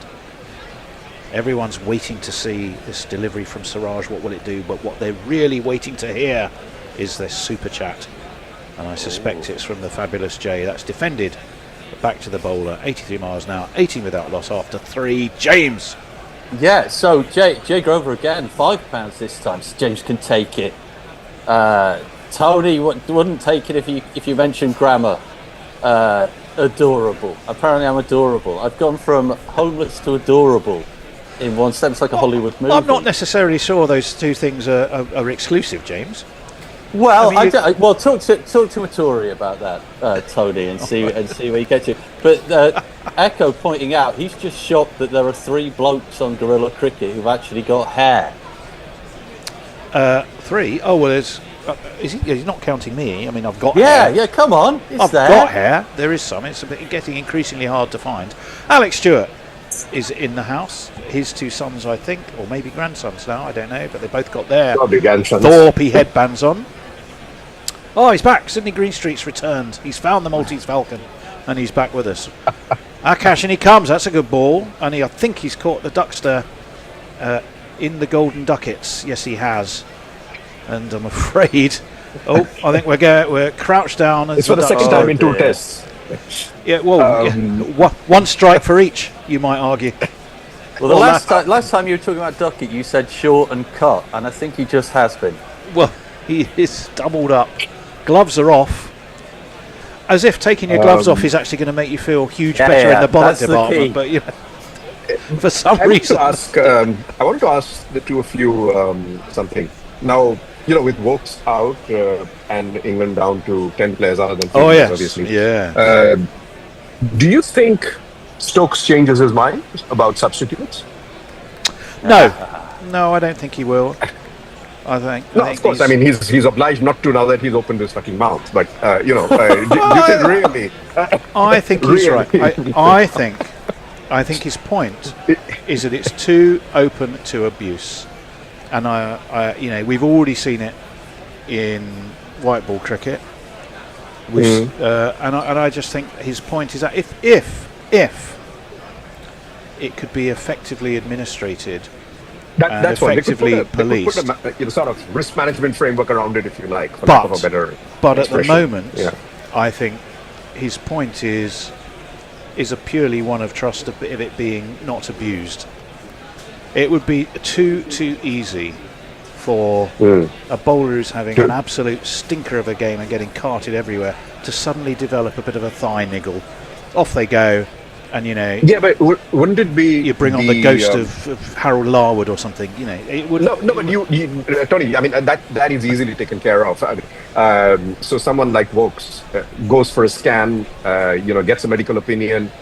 Speaker 14: Everyone's waiting to see this delivery from Siraj. What will it do? But what they're really waiting to hear is this super chat, and I suspect it's from the fabulous Jay. That's defended. But back to the bowler. 83 miles an hour. 18 without loss after 3. James.
Speaker 12: Yeah. So Jay Grover again. £5 this time. So James can take it. Tony wouldn't take it if you mentioned grammar. Adorable. Apparently I'm adorable. I've gone from homeless to adorable in one step. It's like a Hollywood movie.
Speaker 14: I'm not necessarily sure those two things are exclusive, James.
Speaker 12: Well, talk to a Tory about that, Tony, and see where you get to. But Echo pointing out, he's just shocked that there are 3 blokes on Guerilla Cricket who've actually got hair.
Speaker 14: 3? Oh well, there's. He's not counting me. I mean, I've got
Speaker 12: hair.
Speaker 14: Yeah,
Speaker 12: come on.
Speaker 14: I've got hair. There is some. It's getting increasingly hard to find. Alex Stewart is in the house. His 2 sons, I think, or maybe grandsons now, I don't know, but they both got their Thorpey headbands on. Oh, he's back. Sydney Greenstreet's returned. He's found the Maltese Falcon, and he's back with us. Akash, and he comes. That's a good ball. And I think he's caught the Duckster in the Golden Duckets. Yes, he has. And I'm afraid, I think we're crouched down.
Speaker 13: It's for the second time in 2 tests.
Speaker 14: Yeah, well, 1 strike for each, you might argue.
Speaker 12: Well, the last time you were talking about Duckett, you said short and cut, and I think he just has been.
Speaker 14: Well, he is doubled up. Gloves are off. As if taking your gloves off is actually going to make you feel better in the bonnet department. But you know, for some reason,
Speaker 13: I wanted to ask the 2 of you something. Now, with Wokes out and England down to 10 players other than players, obviously.
Speaker 14: Yeah.
Speaker 13: Do you think Stokes changes his mind about substitutes?
Speaker 14: No, I don't think he will. I think.
Speaker 13: Of course. I mean, he's obliged not to now that he's opened his fucking mouth. But do you think really?
Speaker 14: I think he's right. I think his point is that it's too open to abuse. And we've already seen it in white ball cricket. And I just think his point is that if it could be effectively administrated and effectively policed,
Speaker 13: put a sort of risk management framework around it, if you like, for lack of a better
Speaker 14: but at the moment, I think his point is a purely one of trust of it being not abused. It would be too easy for a bowler who's having an absolute stinker of a game and getting carted everywhere to suddenly develop a bit of a thigh niggle. Off they go, and
Speaker 13: Yeah, but wouldn't it be
Speaker 14: you bring on the ghost of Harold Larwood or something? It would.
Speaker 13: No, but you Tony. I mean, that is easily taken care of. So someone like Wokes goes for a scan, gets a medical opinion.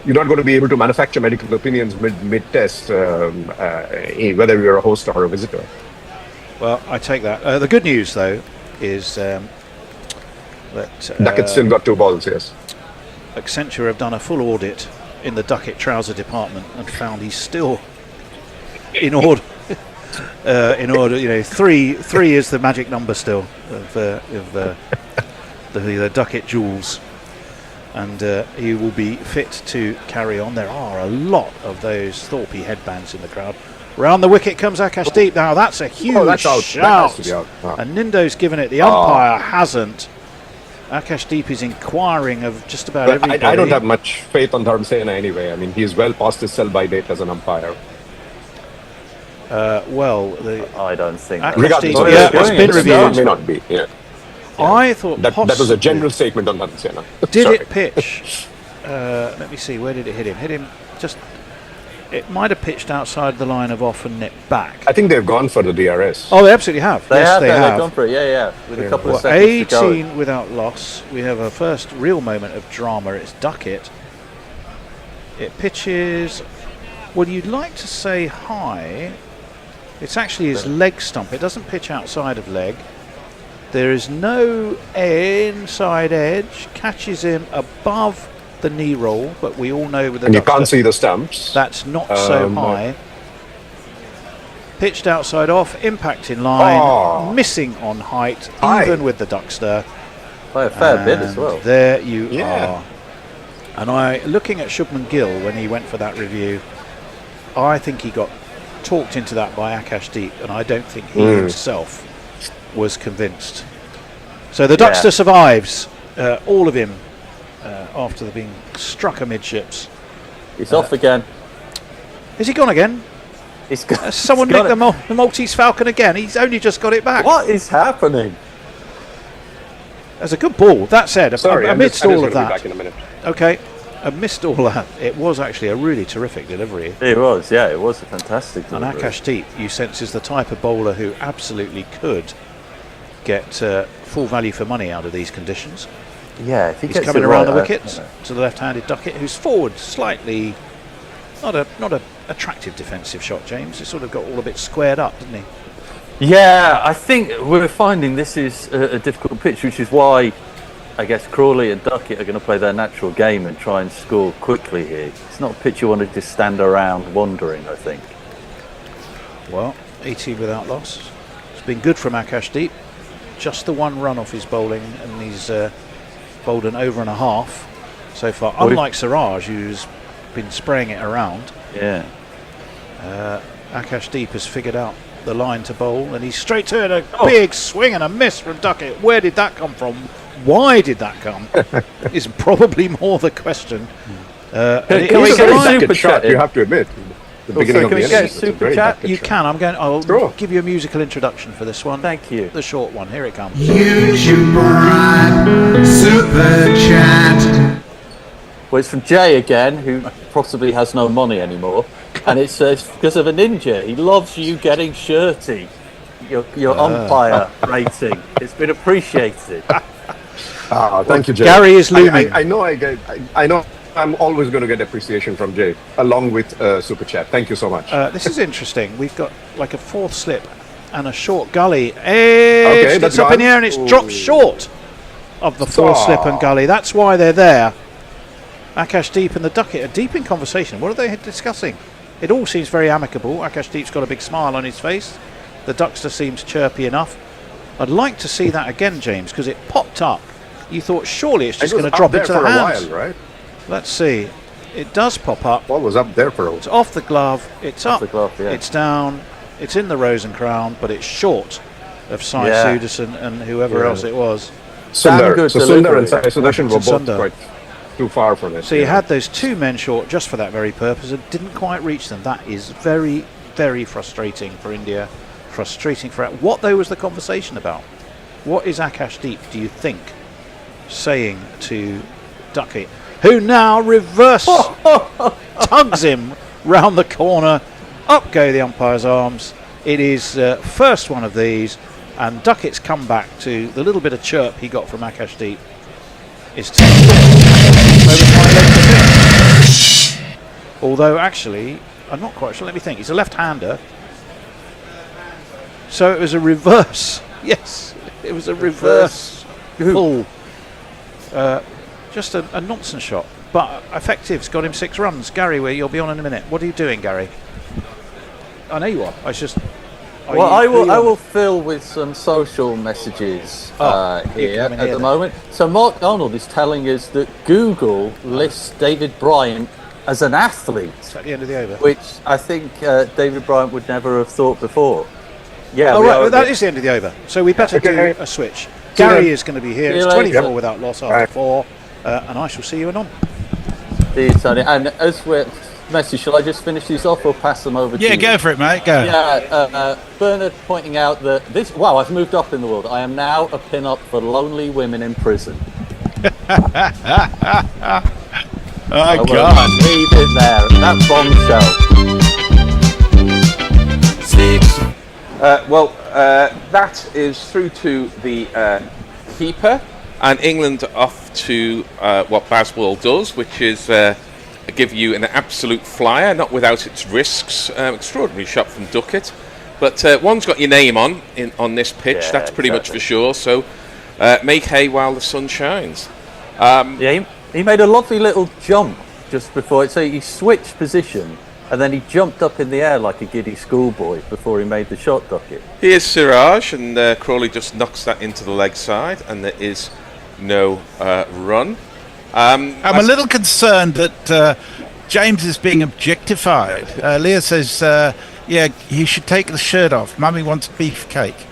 Speaker 13: You're not going to be able to manufacture medical opinions mid-test, whether you're a host or a visitor.
Speaker 14: Well, I take that. The good news, though, is that
Speaker 13: Duckett still got 2 balls. Yes.
Speaker 14: Accenture have done a full audit in the Duckett trouser department and found he's still in order. in order, three is the magic number still of the Duckett jewels, and he will be fit to carry on. There are a lot of those Thorpe headbands in the crowd. Round the wicket comes Akash Deep. Now that's a huge shout. And Nindo's given it. The umpire hasn't. Akash Deep is inquiring of just about everybody.
Speaker 13: I don't have much faith on Dharmsena anyway. I mean, he's well past his sell-by date as an umpire.
Speaker 12: I don't think.
Speaker 14: It's been reviewed.
Speaker 13: May not be. Yeah.
Speaker 14: I thought
Speaker 13: that was a general statement on Dharmsena.
Speaker 14: Did it pitch? Let me see. Where did it hit him? Hit him just. It might have pitched outside the line of off and nipped back.
Speaker 13: I think they've gone for the DRS.
Speaker 14: Oh, they absolutely have. They have.
Speaker 12: They've gone for it. Yeah. With a couple of seconds to go.
Speaker 14: 18 without loss. We have a first real moment of drama. It's Duckett. It pitches. Well, you'd like to say high. It's actually his leg stump. It doesn't pitch outside of leg. There is no inside edge. Catches him above the knee roll, but we all know with the
Speaker 13: and you can't see the stumps.
Speaker 14: That's not so high. Pitched outside off, impact in line, missing on height, even with the Duckster.
Speaker 12: By a fair bit as well.
Speaker 14: There you are. And looking at Shubman Gill when he went for that review, I think he got talked into that by Akash Deep, and I don't think he himself was convinced. So the Duckster survives, all of him. After being struck amidships.
Speaker 12: He's off again.
Speaker 14: Is he gone again?
Speaker 12: He's gone.
Speaker 14: Someone nicked the Maltese Falcon again. He's only just got it back.
Speaker 12: What is happening?
Speaker 14: That's a good ball. That said, amidst all of that.
Speaker 13: Back in a minute.
Speaker 14: Okay, amidst all that, it was actually a really terrific delivery.
Speaker 12: It was, it was a fantastic delivery.
Speaker 14: And Akash Deep, you sense, is the type of bowler who absolutely could get full value for money out of these conditions.
Speaker 12: Yeah, if
Speaker 14: he's coming around the wickets to the left-handed Duckett, who's forward slightly, not a attractive defensive shot. James, it sort of got all a bit squared up, didn't he?
Speaker 12: Yeah, I think we're finding this is a difficult pitch, which is why I guess Crawley and Duckett are going to play their natural game and try and score quickly here. It's not a pitch you want to just stand around wondering, I think.
Speaker 14: Well, 18 without loss. It's been good from Akash Deep. Just the one run off his bowling, and he's bowled an over and a half so far, unlike Siraj, who's been spraying it around.
Speaker 12: Yeah.
Speaker 14: Akash Deep has figured out the line to bowl, and he's straight to it. A big swing and a miss from Duckett. Where did that come from? Why did that come? Is probably more the question.
Speaker 12: Can we get a super chat?
Speaker 13: You have to admit. The beginning of the innings,
Speaker 12: super chat?
Speaker 14: You can. I'll give you a musical introduction for this one.
Speaker 12: Thank you.
Speaker 14: The short one. Here it comes.
Speaker 10: YouTube super chat.
Speaker 12: Well, it's from Jay again, who possibly has no money anymore, and it says because of a ninja. He loves you getting shirty. Your umpire rating. It's been appreciated.
Speaker 13: Thank you, Jay.
Speaker 14: Gary is looming.
Speaker 13: I know. I'm always going to get appreciation from Jay, along with Super Chat. Thank you so much.
Speaker 14: This is interesting. We've got like a fourth slip and a short gully. It's up in the air and it's dropped short of the fourth slip and gully. That's why they're there. Akash Deep and the Duckett are deep in conversation. What are they discussing? It all seems very amicable. Akash Deep's got a big smile on his face. The Duckster seems chirpy enough. I'd like to see that again, James, because it popped up. You thought surely it's just going to drop into the hands.
Speaker 13: While, right?
Speaker 14: Let's see. It does pop up.
Speaker 13: Ball was up there for a while.
Speaker 14: It's off the glove. It's up.
Speaker 12: The glove, yeah.
Speaker 14: It's down. It's in the Rose and Crown, but it's short of Sai Sudarshan and whoever else it was.
Speaker 13: Sundar and Sai Sudarshan were both quite too far from it.
Speaker 14: So you had those two men short just for that very purpose and didn't quite reach them. That is very, very frustrating for India. Frustrating for what though was the conversation about? What is Akash Deep, do you think, saying to Duckett, who now reverse tugs him round the corner? Up go the umpire's arms. It is first one of these, and Duckett's come back to the little bit of chirp he got from Akash Deep is to although actually I'm not quite sure. Let me think. He's a left-hander, so it was a reverse. Yes, it was a reverse pull. Just a nonsense shot, but effective. It's got him 6 runs. Gary, you'll be on in a minute. What are you doing, Gary? I know you are.
Speaker 12: Well, I will fill with some social messages here at the moment. So Mark Donald is telling us that Google lists David Bryant as an athlete.
Speaker 14: Is that the end of the over?
Speaker 12: Which I think David Bryant would never have thought before. Yeah.
Speaker 14: Oh, right. Well, that is the end of the over. So we better do a switch. Gary is going to be here. It's 24 without loss after 4. And I shall see you anon.
Speaker 12: See you, Tony. And as we're... Message, shall I just finish these off or pass them over to you?
Speaker 4: Yeah, go for it, mate. Go.
Speaker 12: Yeah, Bernard pointing out that this... Wow, I've moved up in the world. I am now a pin-up for lonely women in prison.
Speaker 4: Oh, God.
Speaker 12: Leave it there. That bombshell.
Speaker 3: That is through to the keeper, and England off to what Baswell does, which is give you an absolute flyer, not without its risks. Extraordinary shot from Duckett, but one's got your name on this pitch. That's pretty much for sure. So make hay while the sun shines.
Speaker 12: He made a lovely little jump just before it. So he switched position and then he jumped up in the air like a giddy schoolboy before he made the shot, Duckett.
Speaker 3: Here's Siraj, and Crawley just knocks that into the leg side, and there is no run.
Speaker 4: I'm a little concerned that James is being objectified. Leah says, he should take the shirt off. Mummy wants beefcake.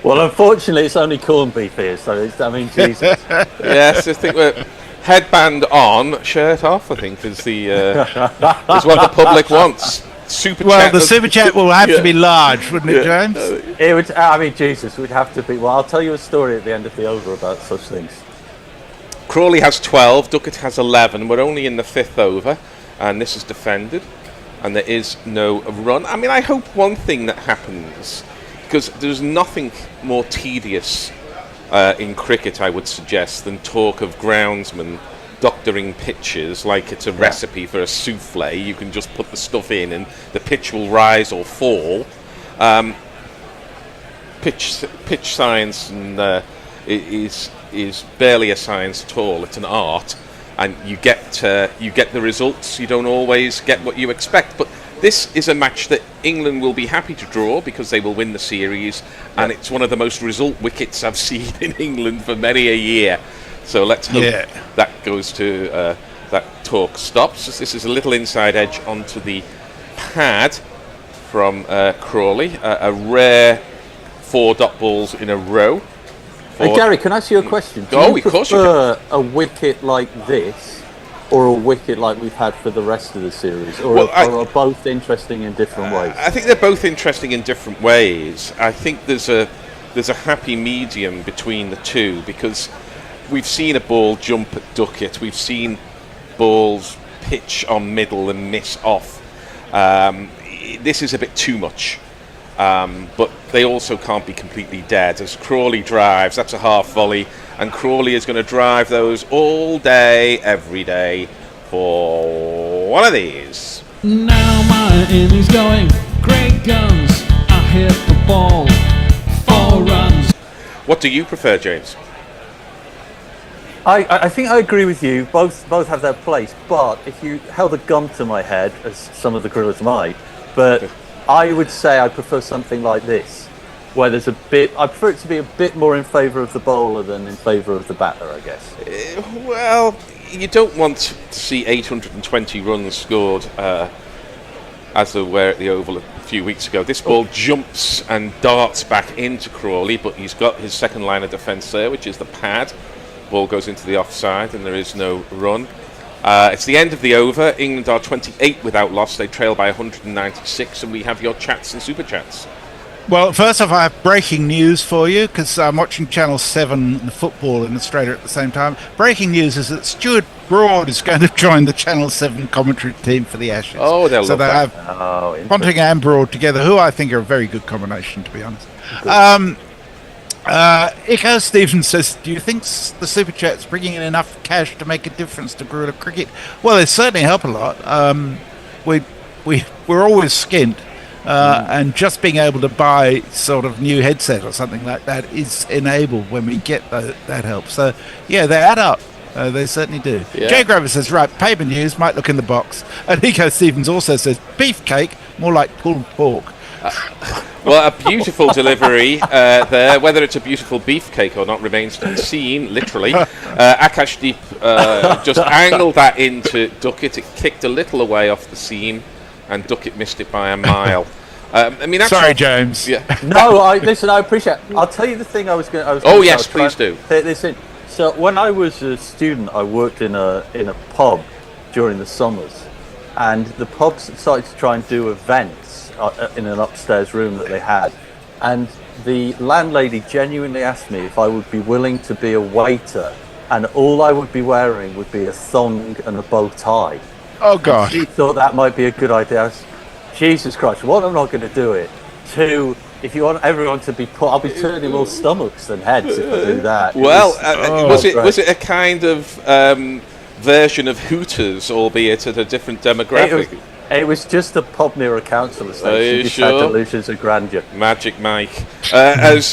Speaker 12: Well, unfortunately, it's only corned beef here, so Jesus.
Speaker 3: Yes, I think we're headband on, shirt off, I think, is what the public wants.
Speaker 4: The super chat will have to be large, wouldn't it, James?
Speaker 12: It would. Jesus, we'd have to be. Well, I'll tell you a story at the end of the over about such things.
Speaker 3: Crawley has 12, Duckett has 11. We're only in the 5th over, and this is defended, and there is no run. I mean, I hope one thing that happens, because there's nothing more tedious in cricket, I would suggest, than talk of groundsmen doctoring pitches like it's a recipe for a souffle. You can just put the stuff in and the pitch will rise or fall. Pitch science and is barely a science at all. It's an art, and you get the results. You don't always get what you expect, but this is a match that England will be happy to draw because they will win the series, and it's one of the most result wickets I've seen in England for many a year. So let's hope that goes to that talk stops. This is a little inside edge onto the pad from Crawley. A rare 4 dot balls in a row.
Speaker 12: Gary, can I ask you a question? Do you prefer a wicket like this or a wicket like we've had for the rest of the series? Or are both interesting in different ways?
Speaker 3: I think they're both interesting in different ways. I think there's a happy medium between the two, because we've seen a ball jump at Duckett. We've seen balls pitch on middle and miss off. This is a bit too much. But they also can't be completely dead. As Crawley drives, that's a half volley, and Crawley is going to drive those all day, every day, for one of these.
Speaker 1: Now my innings going, great guns, I hit the ball, 4 runs.
Speaker 3: What do you prefer, James?
Speaker 12: I think I agree with you. Both have their place, but if you held a gun to my head, as some of the Gorillas might, but I would say I prefer something like this, where there's I prefer it to be a bit more in favour of the bowler than in favour of the batter, I guess.
Speaker 3: Well, you don't want to see 820 runs scored as there were at the Oval a few weeks ago. This ball jumps and darts back into Crawley, but he's got his second line of defence there, which is the pad. Ball goes into the offside and there is no run. It's the end of the over. England are 28 without loss. They trail by 196, and we have your chats and super chats.
Speaker 4: Well, first off, I have breaking news for you, because I'm watching Channel 7 football in Australia at the same time. Breaking news is that Stuart Broad is going to join the Channel 7 commentary team for the Ashes.
Speaker 3: Oh, they'll
Speaker 4: so
Speaker 3: love
Speaker 4: they
Speaker 3: that.
Speaker 4: have Ponting and Broad together, who I think are a very good combination, to be honest. Iko Stevens says, do you think the Super Chat's bringing in enough cash to make a difference to Guerilla cricket? Well, they certainly help a lot. We're always skint. And just being able to buy sort of new headset or something like that is enabled when we get that help. So, yeah, they add up. They certainly do.
Speaker 3: Yeah.
Speaker 4: Jay Grover says, right, paper news might look in the box. And Nico Stevens also says, beefcake, more like pulled pork.
Speaker 3: Well, a beautiful delivery there. Whether it's a beautiful beefcake or not remains to be seen, literally. Akashdeep just angled that into Duckett. It kicked a little away off the seam, and Duckett missed it by a mile. I mean,
Speaker 4: sorry, James.
Speaker 3: Yeah.
Speaker 12: No, listen, I appreciate it. I'll tell you the thing I was going to...
Speaker 3: Oh, yes, please do.
Speaker 12: Take this in. So when I was a student, I worked in a pub during the summers, and the pubs started to try and do events in an upstairs room that they had, and the landlady genuinely asked me if I would be willing to be a waiter, and all I would be wearing would be a thong and a bow tie.
Speaker 4: Oh God!
Speaker 12: She thought that might be a good idea. I was, Jesus Christ! One, I'm not going to do it. Two, if you want everyone to be put, I'll be turning more stomachs than heads if I do that.
Speaker 3: Well, was it a kind of version of Hooters, albeit at a different demographic?
Speaker 12: It was just a pub near a council estate.
Speaker 3: Are you
Speaker 12: She just
Speaker 3: sure?
Speaker 12: had delusions of grandeur.
Speaker 3: Magic Mike. As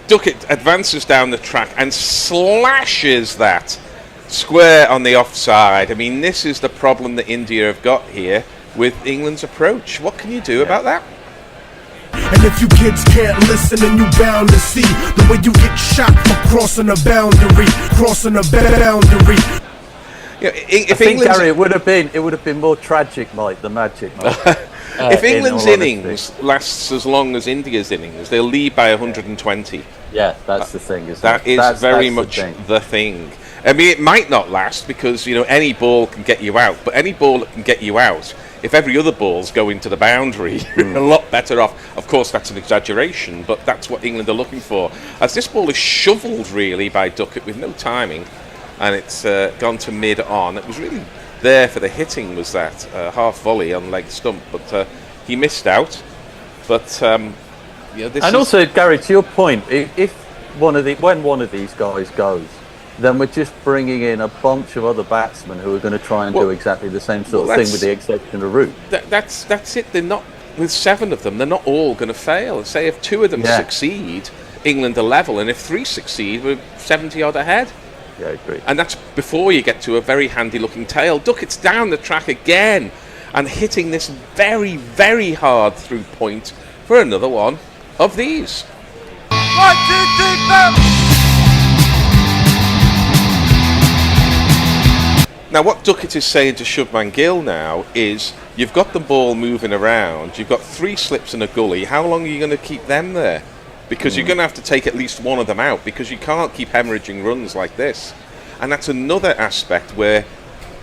Speaker 3: Duckett advances down the track and slashes that square on the offside. I mean, this is the problem that India have got here with England's approach. What can you do about that?
Speaker 16: And if you kids can't listen, then you bound to see the way you get shot for crossing a boundary,
Speaker 3: Yeah,
Speaker 12: I think, Gary, it would have been more tragic, Mike, than magic, Mike.
Speaker 3: If England's innings lasts as long as India's innings, they'll lead by 120.
Speaker 12: Yeah, that's the thing, isn't
Speaker 3: that
Speaker 12: it?
Speaker 3: is very
Speaker 12: that's
Speaker 3: much
Speaker 12: the
Speaker 3: thing. I mean, it might not last because, you know, any ball can get you out, but any ball that can get you out, if every other ball's going to the boundary, you're a lot better off. Of course, that's an exaggeration, but that's what England are looking for. As this ball is shoveled, really, by Duckett with no timing, and it's gone to mid-on. It was really there for the hitting, was that half volley on leg stump, but he missed out. But you know, this
Speaker 12: and also, Gary, to your point, if when one of these guys goes, then we're just bringing in a bunch of other batsmen who are going to try and do exactly the same sort of thing, with the exception of Root.
Speaker 3: That's it. They're not, with 7 of them, they're not all going to fail. Say if 2 of them succeed, England are level, and if 3 succeed, we're 70 odd ahead.
Speaker 12: Yeah, I agree.
Speaker 3: And that's before you get to a very handy-looking tail. Duckett's down the track again and hitting this very, very hard through point for another one of these.
Speaker 10: 1, 2, 3, 4.
Speaker 3: Now, what Duckett is saying to Shubman Gill now is, you've got the ball moving around, you've got 3 slips and a gully, how long are you going to keep them there? Because you're going to have to take at least one of them out, because you can't keep hemorrhaging runs like this. And that's another aspect where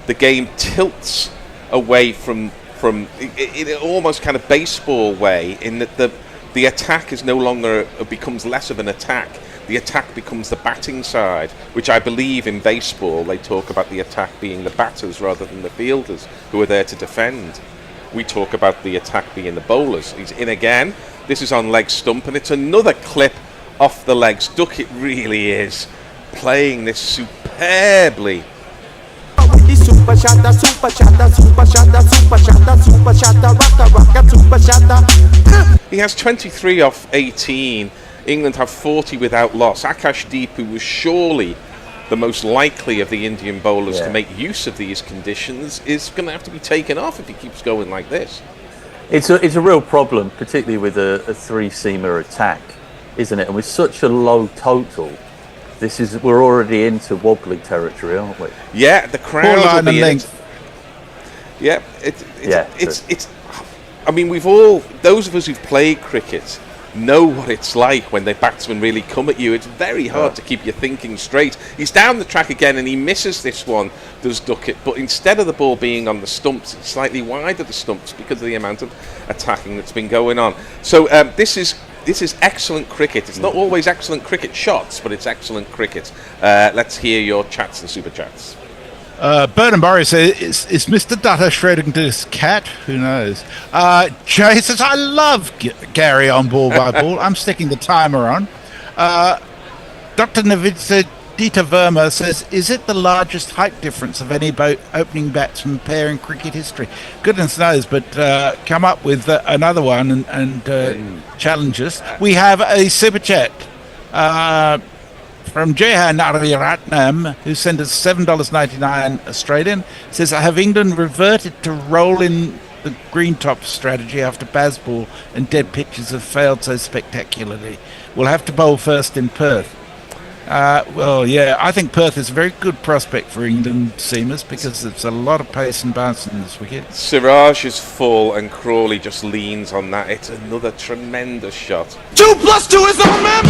Speaker 3: the game tilts away from in almost kind of baseball way, in that the attack is no longer, becomes less of an attack. The attack becomes the batting side, which I believe in baseball they talk about the attack being the batters rather than the fielders who are there to defend. We talk about the attack being the bowlers. He's in again. This is on leg stump, and it's another clip off the legs. Duckett really is playing this superbly. He has 23 off 18. England have 40 without loss. Akashdeep, who was surely the most likely of the Indian bowlers to make use of these conditions, is going to have to be taken off if he keeps going like this.
Speaker 12: It's a real problem, particularly with a 3-seamer attack, isn't it? And with such a low total, we're already into wobbly territory, aren't we?
Speaker 3: Yeah, the crowd will be in. Yeah, it's. I mean, those of us who've played cricket know what it's like when the batsmen really come at you. It's very hard to keep your thinking straight. He's down the track again and he misses this one, does Duckett, but instead of the ball being on the stumps, it's slightly wide of the stumps because of the amount of attacking that's been going on. So this is excellent cricket. It's not always excellent cricket shots, but it's excellent cricket. Let's hear your chats and super chats.
Speaker 4: Bernard Murray says, is Mr. Dutter shredding this cat? Who knows? Jay says, I love Gary on ball by ball. I'm sticking the timer on. Dr. Navitsa Dita Verma says, is it the largest height difference of any opening batsman pair in cricket history? Goodness knows, but come up with another one and challenge us. We have a super chat. from Jehan Ariratnam, who sent us $7.99 Australian, says, have England reverted to rolling the green top strategy after Bazball and dead pitches have failed so spectacularly? We'll have to bowl first in Perth. Well, yeah, I think Perth is a very good prospect for England seamers because there's a lot of pace and bounce in this wicket.
Speaker 3: Siraj is full and Crawley just leans on that. It's another tremendous shot.
Speaker 10: 2 + 2 is our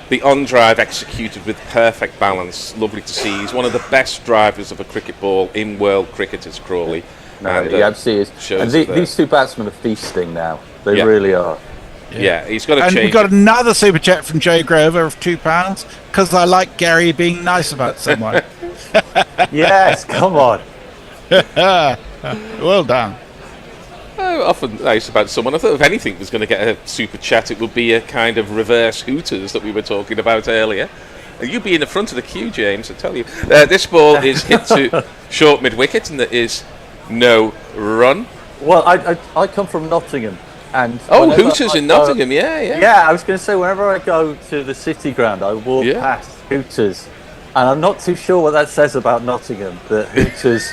Speaker 3: The on-drive executed with perfect balance. Lovely to see. He's one of the best drivers of a cricket ball in world cricket, is Crawley.
Speaker 12: No, he absolutely is. And these two batsmen are feasting now. They really are.
Speaker 3: Yeah, he's got to change.
Speaker 4: And we've got another super chat from Joe Grover of £2 because I like Gary being nice about someone.
Speaker 12: Yes, come on.
Speaker 4: Well done.
Speaker 3: Often nice about someone. I thought if anything was going to get a super chat, it would be a kind of reverse Hooters that we were talking about earlier. And you'd be in the front of the queue, James, I tell you. This ball is hit to short mid-wicket and there is no run.
Speaker 12: Well, I come from Nottingham. And
Speaker 3: Hooters in Nottingham, yeah.
Speaker 12: Yeah, I was going to say, whenever I go to the City Ground, I walk past Hooters. And I'm not too sure what that says about Nottingham, that Hooters...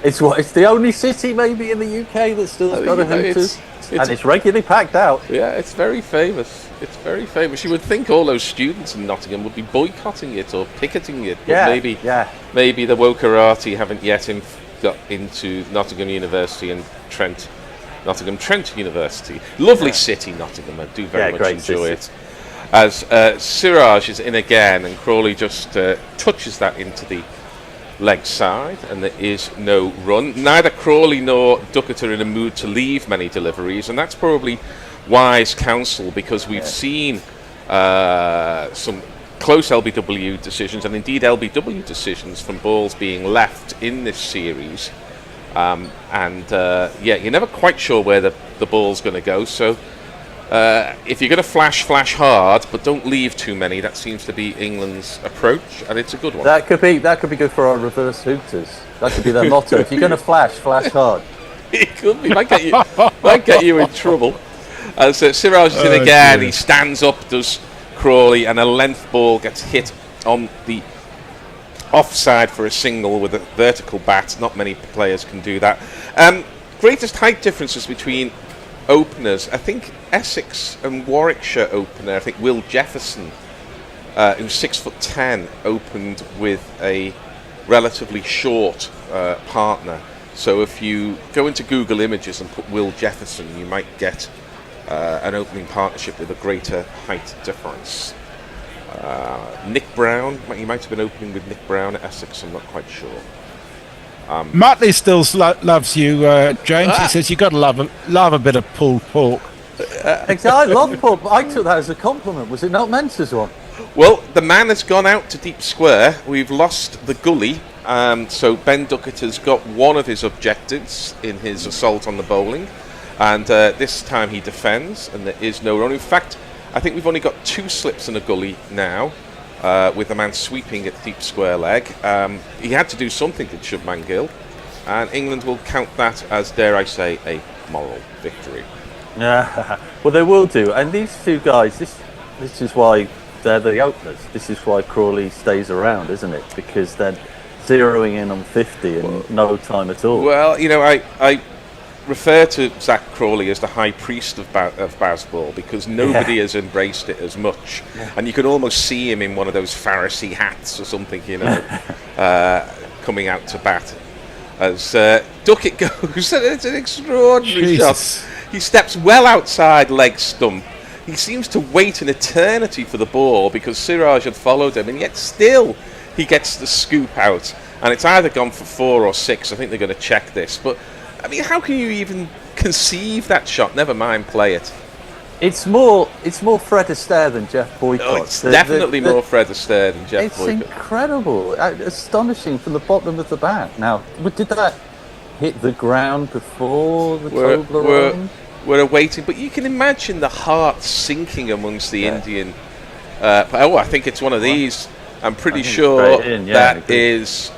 Speaker 12: It's the only city maybe in the UK that still has got a Hooters, and it's regularly packed out.
Speaker 3: Yeah, it's very famous. It's very famous. You would think all those students in Nottingham would be boycotting it or picketing it, but maybe the Wokarati haven't yet got into Nottingham University and Nottingham Trent University. Lovely city, Nottingham. I do very much enjoy it. As Siraj is in again, and Crawley just touches that into the leg side, and there is no run. Neither Crawley nor Duckett are in a mood to leave many deliveries, and that's probably wise counsel because we've seen some close LBW decisions and indeed LBW decisions from balls being left in this series. You're never quite sure where the ball's going to go, so if you're going to flash hard, but don't leave too many. That seems to be England's approach, and it's a good one.
Speaker 12: That could be good for our reverse Hooters. That could be their motto. If you're going to flash hard.
Speaker 3: It could be. Might get you in trouble. As Siraj is in again, he stands up, does Crawley, and a length ball gets hit on the offside for a single with a vertical bat. Not many players can do that. Greatest height differences between openers, I think Essex and Warwickshire opener, I think Will Jefferson, who's 6'10", opened with a relatively short partner. So if you go into Google Images and put Will Jefferson, you might get an opening partnership with a greater height difference. Nick Brown, he might have been opening with Nick Brown at Essex, I'm not quite sure.
Speaker 4: Muttley still loves you, James. He says you've got to love a bit of pulled pork.
Speaker 12: Exactly, I love pork, but I took that as a compliment. Was it not meant as one?
Speaker 3: Well, the man has gone out to deep square. We've lost the gully, so Ben Duckett has got one of his objectives in his assault on the bowling, and this time he defends, and there is no run. In fact, I think we've only got 2 slips in a gully now. With the man sweeping at deep square leg. He had to do something to Shubman Gill, and England will count that as, dare I say, a moral victory.
Speaker 12: Yeah, well, they will do. And these two guys, this is why they're the openers. This is why Crawley stays around, isn't it? Because they're zeroing in on 50 in no time at all.
Speaker 3: Well, you know, I refer to Zach Crawley as the high priest of baseball because nobody has embraced it as much, and you can almost see him in one of those Pharisee hats or something, you know, coming out to bat as Duckett goes. It's an extraordinary shot. He steps well outside leg stump. He seems to wait an eternity for the ball because Siraj had followed him, and yet still he gets the scoop out, and it's either gone for 4 or 6. I think they're going to check this, but I mean, how can you even conceive that shot? Never mind, play it.
Speaker 12: It's more Fred Astaire than Jeff Boycott.
Speaker 3: Oh, it's definitely more Fred Astaire than Jeff Boycott.
Speaker 12: It's incredible, astonishing from the bottom of the bat. Now, did that hit the ground before the Toblerone?
Speaker 3: We're awaiting, but you can imagine the heart sinking amongst the Indian. I think it's one of these. I'm pretty sure that is.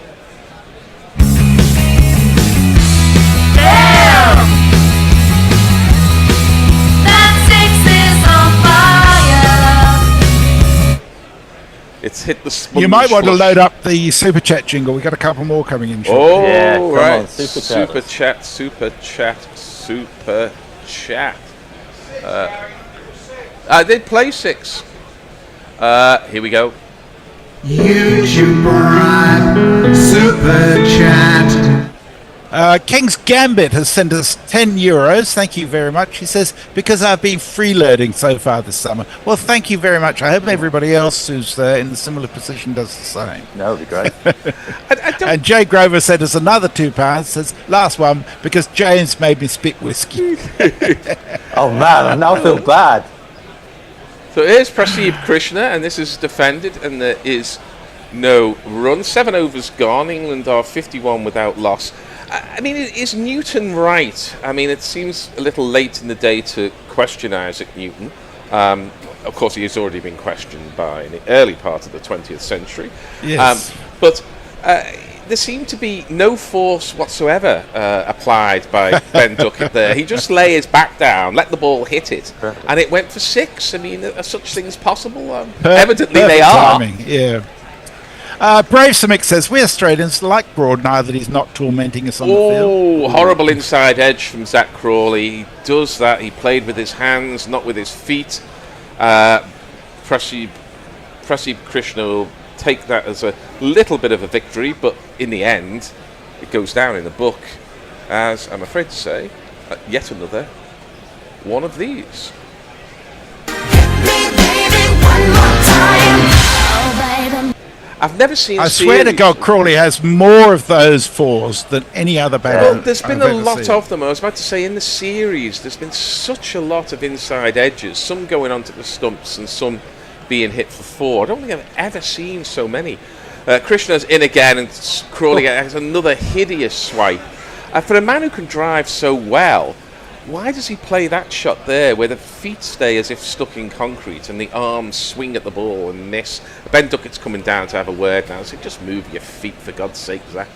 Speaker 10: That 6 is on fire.
Speaker 3: It's hit the sponge.
Speaker 4: You might want to
Speaker 3: flush.
Speaker 4: load up the super chat jingle. We've got a couple more coming in.
Speaker 3: Oh,
Speaker 12: Yeah, come
Speaker 3: right.
Speaker 12: on, super
Speaker 3: chat. I did play 6. Here we go.
Speaker 10: YouTube Prime Super Chat.
Speaker 4: King's Gambit has sent us €10. Thank you very much. He says, because I've been freeloading so far this summer. Well, thank you very much. I hope everybody else who's in a similar position does the same.
Speaker 12: That would be great.
Speaker 4: And Jay Grover sent us another £2. Says, last one, because James made me spit whiskey.
Speaker 12: Oh, man, I now feel bad.
Speaker 3: So here's Praseed Krishna, and this is defended, and there is no run. 7 overs gone. England are 51 without loss. I mean, is Newton right? I mean, it seems a little late in the day to question Isaac Newton. Of course, he has already been questioned by in the early part of the 20th century.
Speaker 4: Yes.
Speaker 3: But there seemed to be no force whatsoever applied by Ben Duckett there. He just lay his back down, let the ball hit it, and it went for 6. I mean, are such things possible? Evidently they are.
Speaker 4: Timing, yeah. Brave Simic says, we Australians like Broad now that he's not tormenting us on the field.
Speaker 3: Oh, horrible inside edge from Zach Crawley. He does that. He played with his hands, not with his feet. Praseed Krishna will take that as a little bit of a victory, but in the end, it goes down in the book as, I'm afraid to say, yet another one of these. I've never seen.
Speaker 4: I swear to God, Crawley has more of those 4s than any other batter.
Speaker 3: Well, there's been a lot of them. I was about to say, in the series, there's been such a lot of inside edges, some going onto the stumps and some being hit for 4. I don't think I've ever seen so many. Krishna's in again, and Crawley has another hideous swipe. For a man who can drive so well, why does he play that shot there where the feet stay as if stuck in concrete and the arms swing at the ball and miss? Ben Duckett's coming down to have a word now, so just move your feet for God's sake, Zach.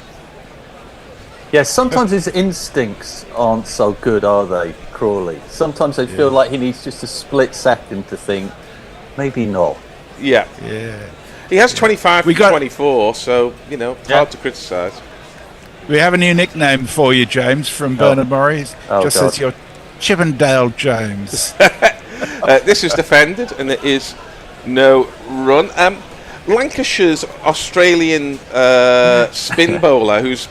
Speaker 12: Yeah, sometimes his instincts aren't so good, are they, Crawley? Sometimes I feel like he needs just a split second to think, maybe not.
Speaker 3: Yeah. He has 25 to 24, so, you know, hard to criticise.
Speaker 4: We have a new nickname for you, James, from Bernard Murray. Just says you're Chippendale Jones.
Speaker 3: This is defended, and there is no run. Lancashire's Australian spin bowler, who's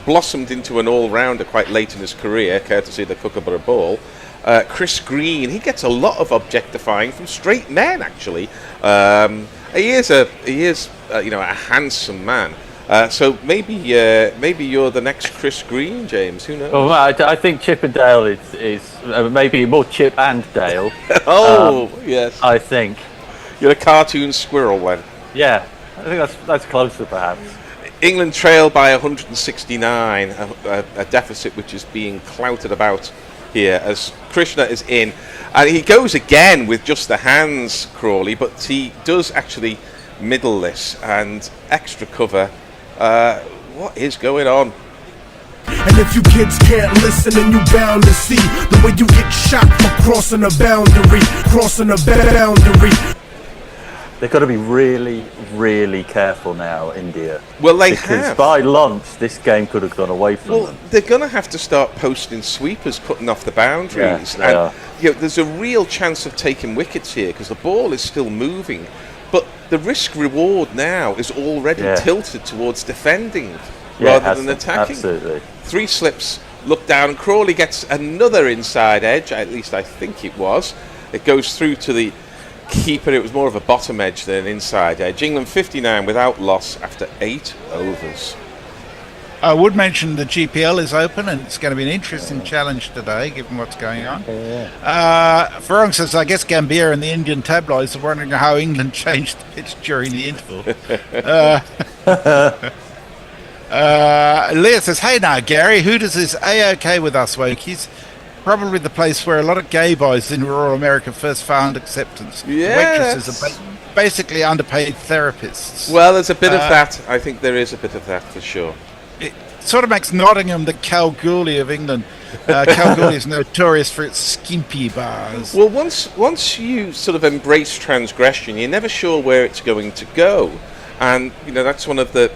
Speaker 3: blossomed into an all-rounder quite late in his career, courtesy of the Kookaburra ball, Chris Green, he gets a lot of objectifying from straight men, actually. He is a handsome man. So maybe you're the next Chris Green, James. Who knows?
Speaker 12: Well, I think Chippendale is maybe more Chip and Dale.
Speaker 3: Yes.
Speaker 12: I think
Speaker 3: you're a cartoon squirrel then.
Speaker 12: Yeah, I think that's closer perhaps.
Speaker 3: England trail by 169, a deficit which is being clouted about here as Krishna is in, and he goes again with just the hands, Crawley, but he does actually middle this and extra cover. What is going on?
Speaker 16: And if you kids can't listen, then you bound to see the way you get shot for crossing a boundary.
Speaker 12: They've got to be really, really careful now, India.
Speaker 3: Well, they
Speaker 12: because
Speaker 3: have.
Speaker 12: By lunch, this game could have gone away from them.
Speaker 3: They're going to have to start posting sweepers, cutting off the boundaries.
Speaker 12: Yeah,
Speaker 3: and there's a real chance of taking wickets here because the ball is still moving. But the risk-reward now is already tilted towards defending rather than attacking.
Speaker 12: Absolutely.
Speaker 3: 3 slips, look down, and Crawley gets another inside edge, at least I think it was. It goes through to the keeper. It was more of a bottom edge than an inside edge. England 59 without loss after 8 overs.
Speaker 4: I would mention the GPL is open and it's going to be an interesting challenge today given what's going on. Farong says, I guess Gambia and the Indian tabloids are wondering how England changed the pitch during the interval. Leah says, hey now Gary, who does this A-OK with us Wokies? Probably the place where a lot of gay boys in rural America first found acceptance. Waitresses are basically underpaid therapists.
Speaker 3: Well, there's a bit of that. I think there is a bit of that for sure.
Speaker 4: sort of makes Nottingham the Kalgoorlie of England. Kalgoorlie is notorious for its skimpy bars.
Speaker 3: Well, once you sort of embrace transgression, you're never sure where it's going to go. And, that's one of the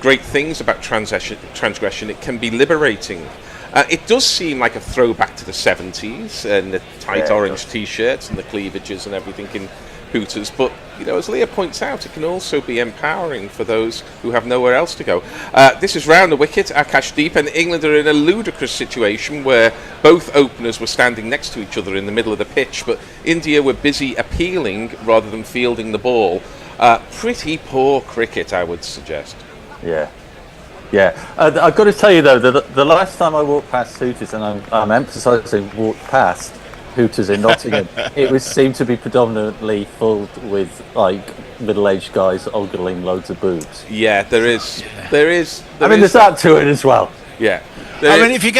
Speaker 3: great things about transgression. It can be liberating. It does seem like a throwback to the 70s and the tight orange T-shirts and the cleavages and everything in Hooters. But, as Leah points out, it can also be empowering for those who have nowhere else to go. This is round the wicket, Akashdeep, and England are in a ludicrous situation where both openers were standing next to each other in the middle of the pitch, but India were busy appealing rather than fielding the ball. Pretty poor cricket, I would suggest.
Speaker 12: Yeah. I've got to tell you though, the last time I walked past Hooters, and I'm emphasising walked past Hooters in Nottingham, it seemed to be predominantly filled with middle-aged guys ogling loads of boobs.
Speaker 3: Yeah, there is.
Speaker 12: There's that to it as well.
Speaker 3: Yeah.
Speaker 4: If you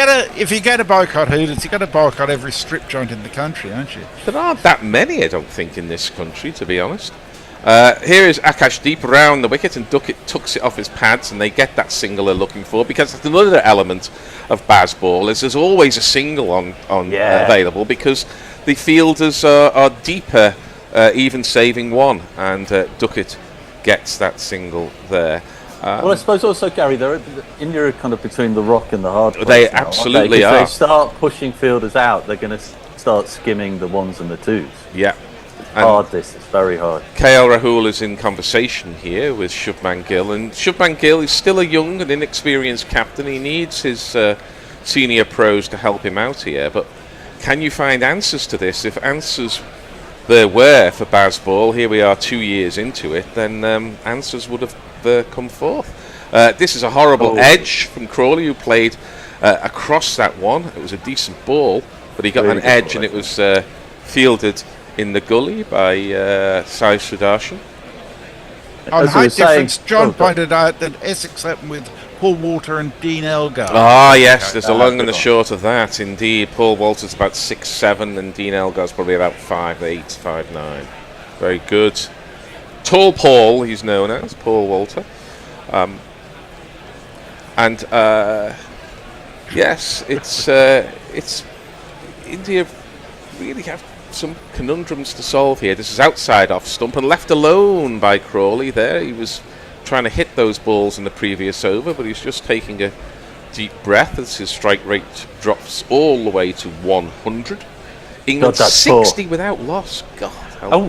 Speaker 4: get a boycott Hooters, you got to boycott every strip joint in the country, aren't you?
Speaker 3: There aren't that many, I don't think, in this country, to be honest. Here is Akashdeep round the wicket, and Duckett tucks it off his pads, and they get that single they're looking for, because that's another element of Bazball is there's always a single on available, because the fielders are deeper, even saving one, and Duckett gets that single there.
Speaker 12: Well, I suppose also, Gary, India are kind of between the rock and the hard place.
Speaker 3: They absolutely are.
Speaker 12: If they start pushing fielders out, they're going to start skimming the ones and the twos.
Speaker 3: Yeah.
Speaker 12: It's very hard.
Speaker 3: KL Rahul is in conversation here with Shubman Gill, and Shubman Gill is still a young and inexperienced captain. He needs his senior pros to help him out here, but can you find answers to this? If answers there were for Bazball, here we are 2 years into it, then answers would have come forth. This is a horrible edge from Crawley, who played across that one. It was a decent ball, but he got an edge, and it was fielded in the gully by Sai Sudarshan.
Speaker 4: On height difference, John pointed out that Essex opened with Paul Walter and Dean Elgar.
Speaker 3: Yes, there's a long and the short of that, indeed. Paul Walter's about 6'7", and Dean Elgar's probably about 5'8", 5'9". Very good. Tall Paul, he's known as, Paul Walter. Yes, it's India really have some conundrums to solve here. This is outside off stump and left alone by Crawley there. He was trying to hit those balls in the previous over, but he's just taking a deep breath as his strike rate drops all the way to 100. England 60 without loss. God.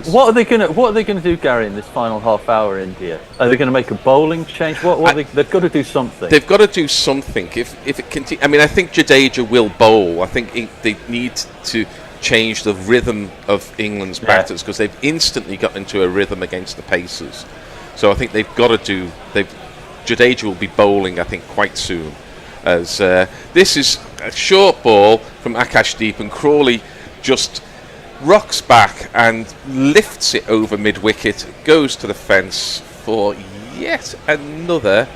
Speaker 12: What are they going to do, Gary, in this final half hour? India, are they going to make a bowling change? They've got to do something.
Speaker 3: They've got to do something. If it continues, I think Jadeja will bowl. I think they need to change the rhythm of England's batters, because they've instantly got into a rhythm against the Pacers. So I think they've got to do. Jadeja will be bowling, I think, quite soon. As this is a short ball from Akashdeep, and Crawley just rocks back and lifts it over mid-wicket, goes to the fence for yet another.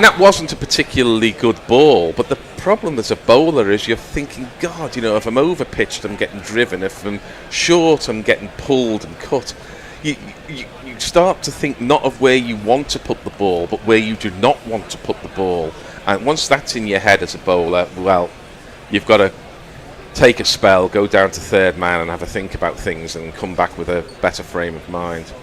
Speaker 3: That wasn't a particularly good ball, but the problem as a bowler is you're thinking, God, if I'm over-pitched, I'm getting driven. If I'm short, I'm getting pulled and cut. You start to think not of where you want to put the ball, but where you do not want to put the ball. And once that's in your head as a bowler, well, you've got to take a spell, go down to third man and have a think about things and come back with a better frame of mind.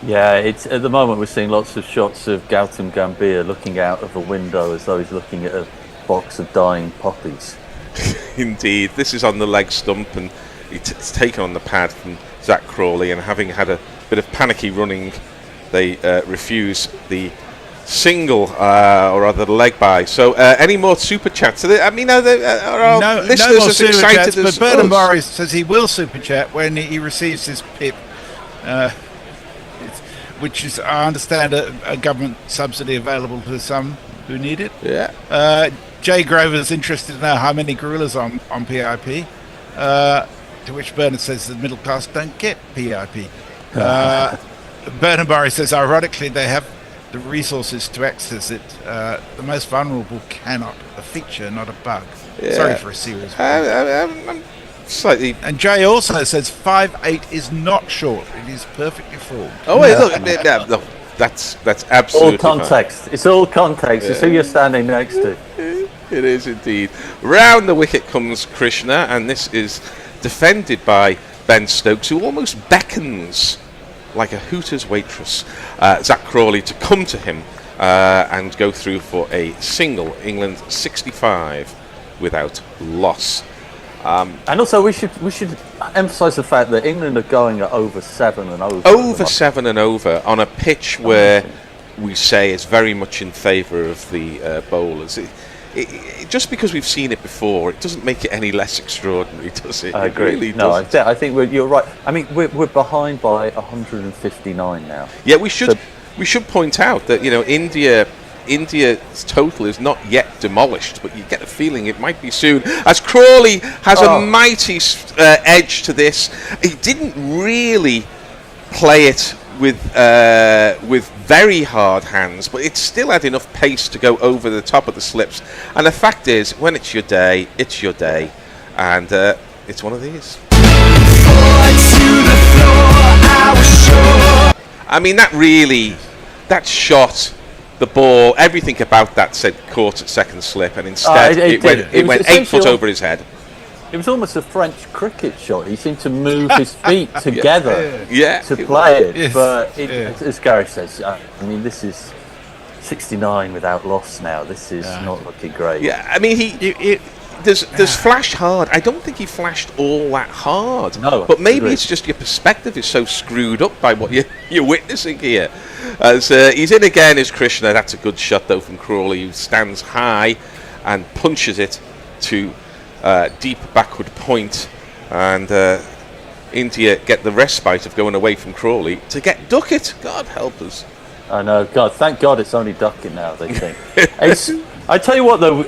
Speaker 12: Yeah, it's at the moment we're seeing lots of shots of Gautam Gambhir looking out of a window as though he's looking at a box of dying poppies.
Speaker 3: Indeed, this is on the leg stump, and it's taken on the pad from Zach Crawley, and having had a bit of panicky running, they refuse the single, or rather the leg by. So, any more super chats? Are our listeners as excited as
Speaker 4: but Bernard Morris says he will super chat when he receives his PIP. Which is, I understand, a government subsidy available to some who need it.
Speaker 3: Yeah.
Speaker 4: Jay Grover's interested to know how many gorillas on PIP. To which Bernard says the middle class don't get PIP. Bernard Murray says, ironically, they have the resources to access it. The most vulnerable cannot. A feature, not a bug.
Speaker 3: Yeah.
Speaker 4: Sorry for a serious
Speaker 3: I'm slightly.
Speaker 4: And Jay also says 5'8" is not short. It is perfectly formed.
Speaker 3: Oh, wait, look, that's absolutely
Speaker 12: all context.
Speaker 3: fine.
Speaker 12: It's all context. It's who you're standing next to.
Speaker 3: It is indeed. Round the wicket comes Krishna, and this is defended by Ben Stokes, who almost beckons like a Hooters waitress, Zach Crawley, to come to him and go through for a single. England 65 without loss.
Speaker 12: And also, we should emphasise the fact that England are going at over 7 and over.
Speaker 3: Over 7 and over on a pitch where we say is very much in favour of the bowlers. Just because we've seen it before, it doesn't make it any less extraordinary, does it?
Speaker 12: I agree.
Speaker 3: It really
Speaker 12: no,
Speaker 3: doesn't.
Speaker 12: I think you're right. I mean, we're behind by 159 now.
Speaker 3: Yeah, we should point out that India's total is not yet demolished, but you get a feeling it might be soon. As Crawley has a mighty edge to this, he didn't really play it with very hard hands, but it still had enough pace to go over the top of the slips. And the fact is, when it's your day, and it's one of these. I mean, that shot, the ball, everything about that said caught at second slip, and instead it went 8 foot over his head.
Speaker 12: It was almost a French cricket shot. He seemed to move his feet together to play it.
Speaker 4: Yes.
Speaker 12: But as Gary says, I mean, this is 69 without loss now. This is not looking great.
Speaker 3: Yeah, I mean, there's flash hard. I don't think he flashed all that hard.
Speaker 12: No,
Speaker 3: but maybe it's just your perspective is so screwed up by what you're witnessing here. As he's in again is Krishna. That's a good shot though from Crawley, who stands high and punches it to deep backward point, and India get the respite of going away from Crawley to get Duckett. God help us.
Speaker 12: I know. God, thank God it's only Duckett now, they think. I tell you what, though,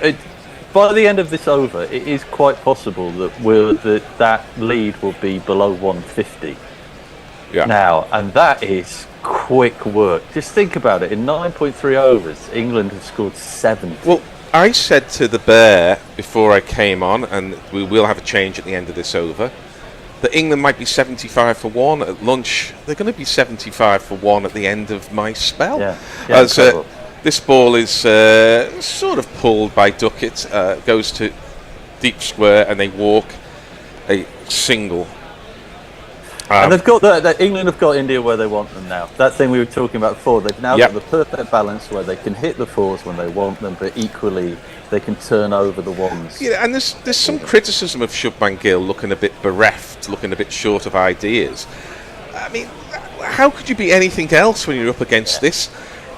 Speaker 12: by the end of this over, it is quite possible that that lead will be below 150 now, and that is quick work. Just think about it. In 9.3 overs, England have scored 70.
Speaker 3: Well, I said to the Bear before I came on, and we will have a change at the end of this over, that England might be 75 for 1 at lunch. They're going to be 75 for 1 at the end of my spell. As this ball is sort of pulled by Duckett, goes to deep square, and they walk a single.
Speaker 12: And they've got England have got India where they want them now. That thing we were talking about before, they've now got the perfect balance where they can hit the fours when they want them, but equally they can turn over the ones.
Speaker 3: Yeah, and there's some criticism of Shubman Gill looking a bit bereft, looking a bit short of ideas. I mean, how could you be anything else when you're up against this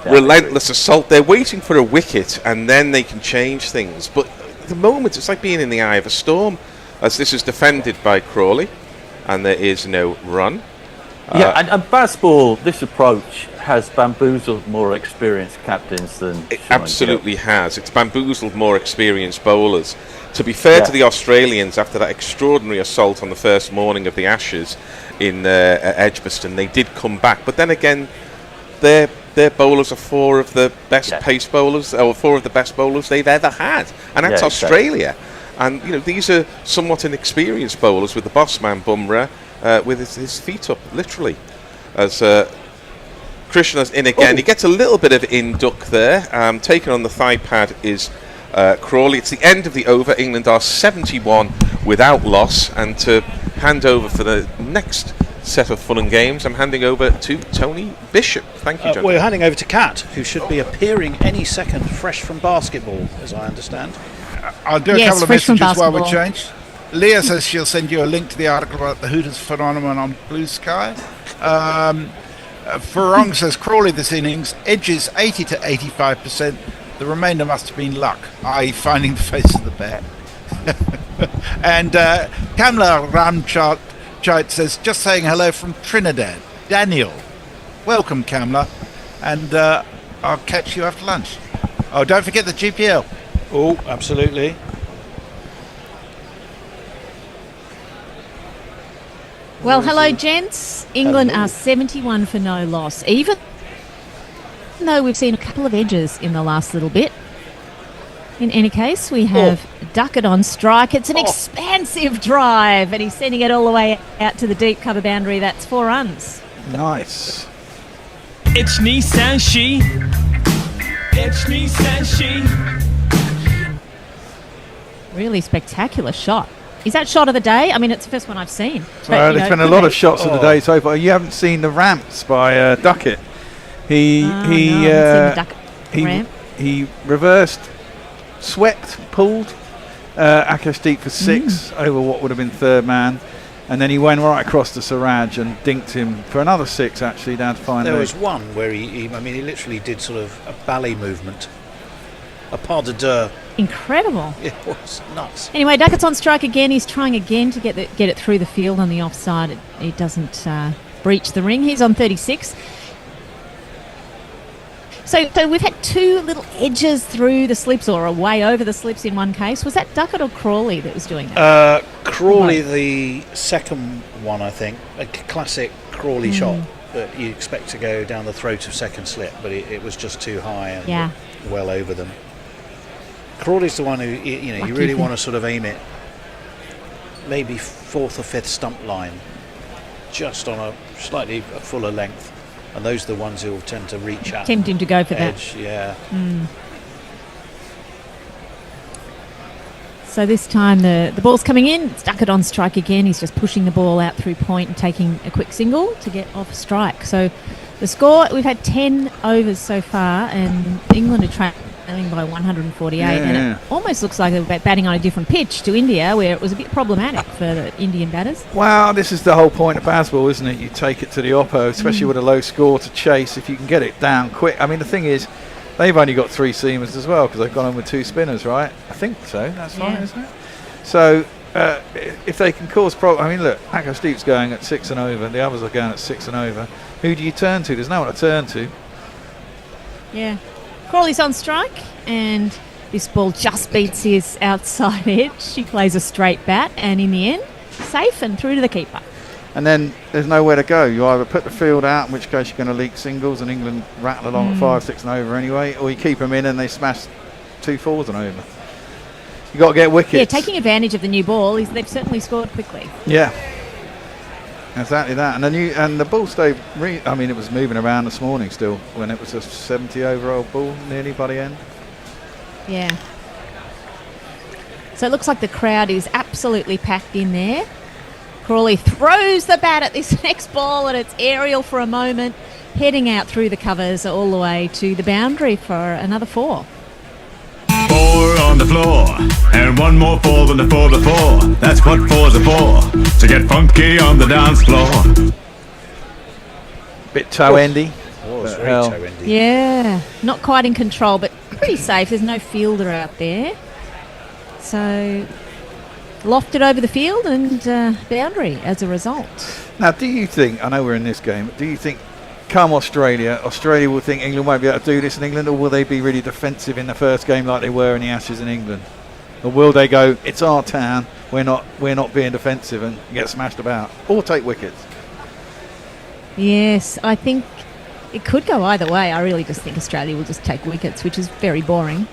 Speaker 3: relentless assault? They're waiting for a wicket and then they can change things. But at the moment, it's like being in the eye of a storm, as this is defended by Crawley. And there is no run.
Speaker 12: And Bazball, this approach has bamboozled more experienced captains than
Speaker 3: it absolutely has. It's bamboozled more experienced bowlers. To be fair to the Australians, after that extraordinary assault on the first morning of the Ashes in Edgbaston, they did come back. But then again, their bowlers are 4 of the best pace bowlers, or 4 of the best bowlers they've ever had, and that's Australia. And these are somewhat inexperienced bowlers, with the boss man Bumrah with his feet up, literally. As Krishna's in again, he gets a little bit of in-duck there. Taken on the thigh pad is Crawley. It's the end of the over. England are 71 without loss. And to hand over for the next set of fun and games, I'm handing over to Tony Bishop. Thank you, John.
Speaker 14: We're handing over to Kat, who should be appearing any second, fresh from basketball, as I understand.
Speaker 4: I'll do a couple of messages while we change. Leah says she'll send you a link to the article about the Hooters phenomenon on Blue Sky. Farong says Crawley this innings edges 80 to 85%. The remainder must have been luck, i.e. finding the face of the bear. And Kamla Ramchait says, just saying hello from Trinidad. Daniel. Welcome, Kamla. And I'll catch you after lunch. Oh, don't forget the GPL.
Speaker 14: Oh, absolutely.
Speaker 17: Well, hello, gents. England are 71 for no loss, even though we've seen a couple of edges in the last little bit. In any case, we have Duckett on strike. It's an expansive drive, and he's sending it all the way out to the deep cover boundary. That's 4 runs.
Speaker 2: Nice.
Speaker 8: It's Nissan She. It's Nissan She.
Speaker 17: Really spectacular shot. Is that shot of the day? I mean, it's the first one I've seen.
Speaker 2: Well, there's been a lot of shots of the day so far. You haven't seen the ramps by Duckett. He reversed, swept, pulled Akashdeep for 6 over what would have been third man, and then he went right across to Siraj and dinked him for another 6 actually down to final.
Speaker 14: There was one where he literally did sort of a ballet movement, a pas de deux.
Speaker 17: Incredible.
Speaker 14: It was nuts.
Speaker 17: Anyway, Duckett's on strike again. He's trying again to get it through the field on the offside. It doesn't breach the ring. He's on 36. So we've had 2 little edges through the slips, or way over the slips in one case. Was that Duckett or Crawley that was doing that?
Speaker 14: Crawley, the second one, I think. A classic Crawley shot that you expect to go down the throat of second slip, but it was just too high and well over them. Crawley's the one who, you really want to sort of aim it maybe 4th or 5th stump line, just on a slightly fuller length. And those are the ones who will tend to reach out.
Speaker 17: Tempting to go for
Speaker 14: edge,
Speaker 17: that.
Speaker 14: Yeah.
Speaker 17: So this time the ball's coming in. It's Duckett on strike again. He's just pushing the ball out through point and taking a quick single to get off strike. So the score, we've had 10 overs so far, and England are trailing by 148. And it almost looks like they're batting on a different pitch to India, where it was a bit problematic for the Indian batters.
Speaker 2: Well, this is the whole point of baseball, isn't it? You take it to the oppo, especially with a low score, to chase if you can get it down quick. I mean, the thing is, they've only got 3 seamers as well because they've gone on with 2 spinners, right? I think so. That's right, isn't it? So if they can cause problems, I mean, look, Akashdeep's going at 6 and over. The others are going at 6 and over. Who do you turn to? There's no one to turn to.
Speaker 17: Yeah. Crawley's on strike, and this ball just beats his outside edge. He plays a straight bat, and in the end, safe and through to the keeper.
Speaker 2: And then there's nowhere to go. You either put the field out, in which case you're going to leak singles, and England rattle along at 5, 6 and over anyway, or you keep them in and they smash 2 4s and over. You've got to get wickets.
Speaker 17: Yeah, taking advantage of the new ball, they've certainly scored quickly.
Speaker 2: Yeah. Exactly that, and the ball stayed. It was moving around this morning still when it was a 70-over-old ball nearly by the end.
Speaker 17: Yeah. So it looks like the crowd is absolutely packed in there. Crawley throws the bat at this next ball, and it's aerial for a moment, heading out through the covers all the way to the boundary for another 4.
Speaker 15: 4 on the floor, and 1 more 4 than the 4 before. That's what 4s are for, to get funky on the dance floor.
Speaker 2: Bit toe-endy.
Speaker 14: Oh, it's very toe-endy.
Speaker 17: Yeah, not quite in control, but pretty safe. There's no fielder out there. So lofted over the field and boundary as a result.
Speaker 2: Now, do you think, I know we're in this game, do you think come Australia will think England won't be able to do this in England, or will they be really defensive in the first game like they were in the Ashes in England? Or will they go, it's our town, we're not being defensive and get smashed about, or take wickets?
Speaker 17: Yes, I think it could go either way. I really just think Australia will just take wickets, which is very boring.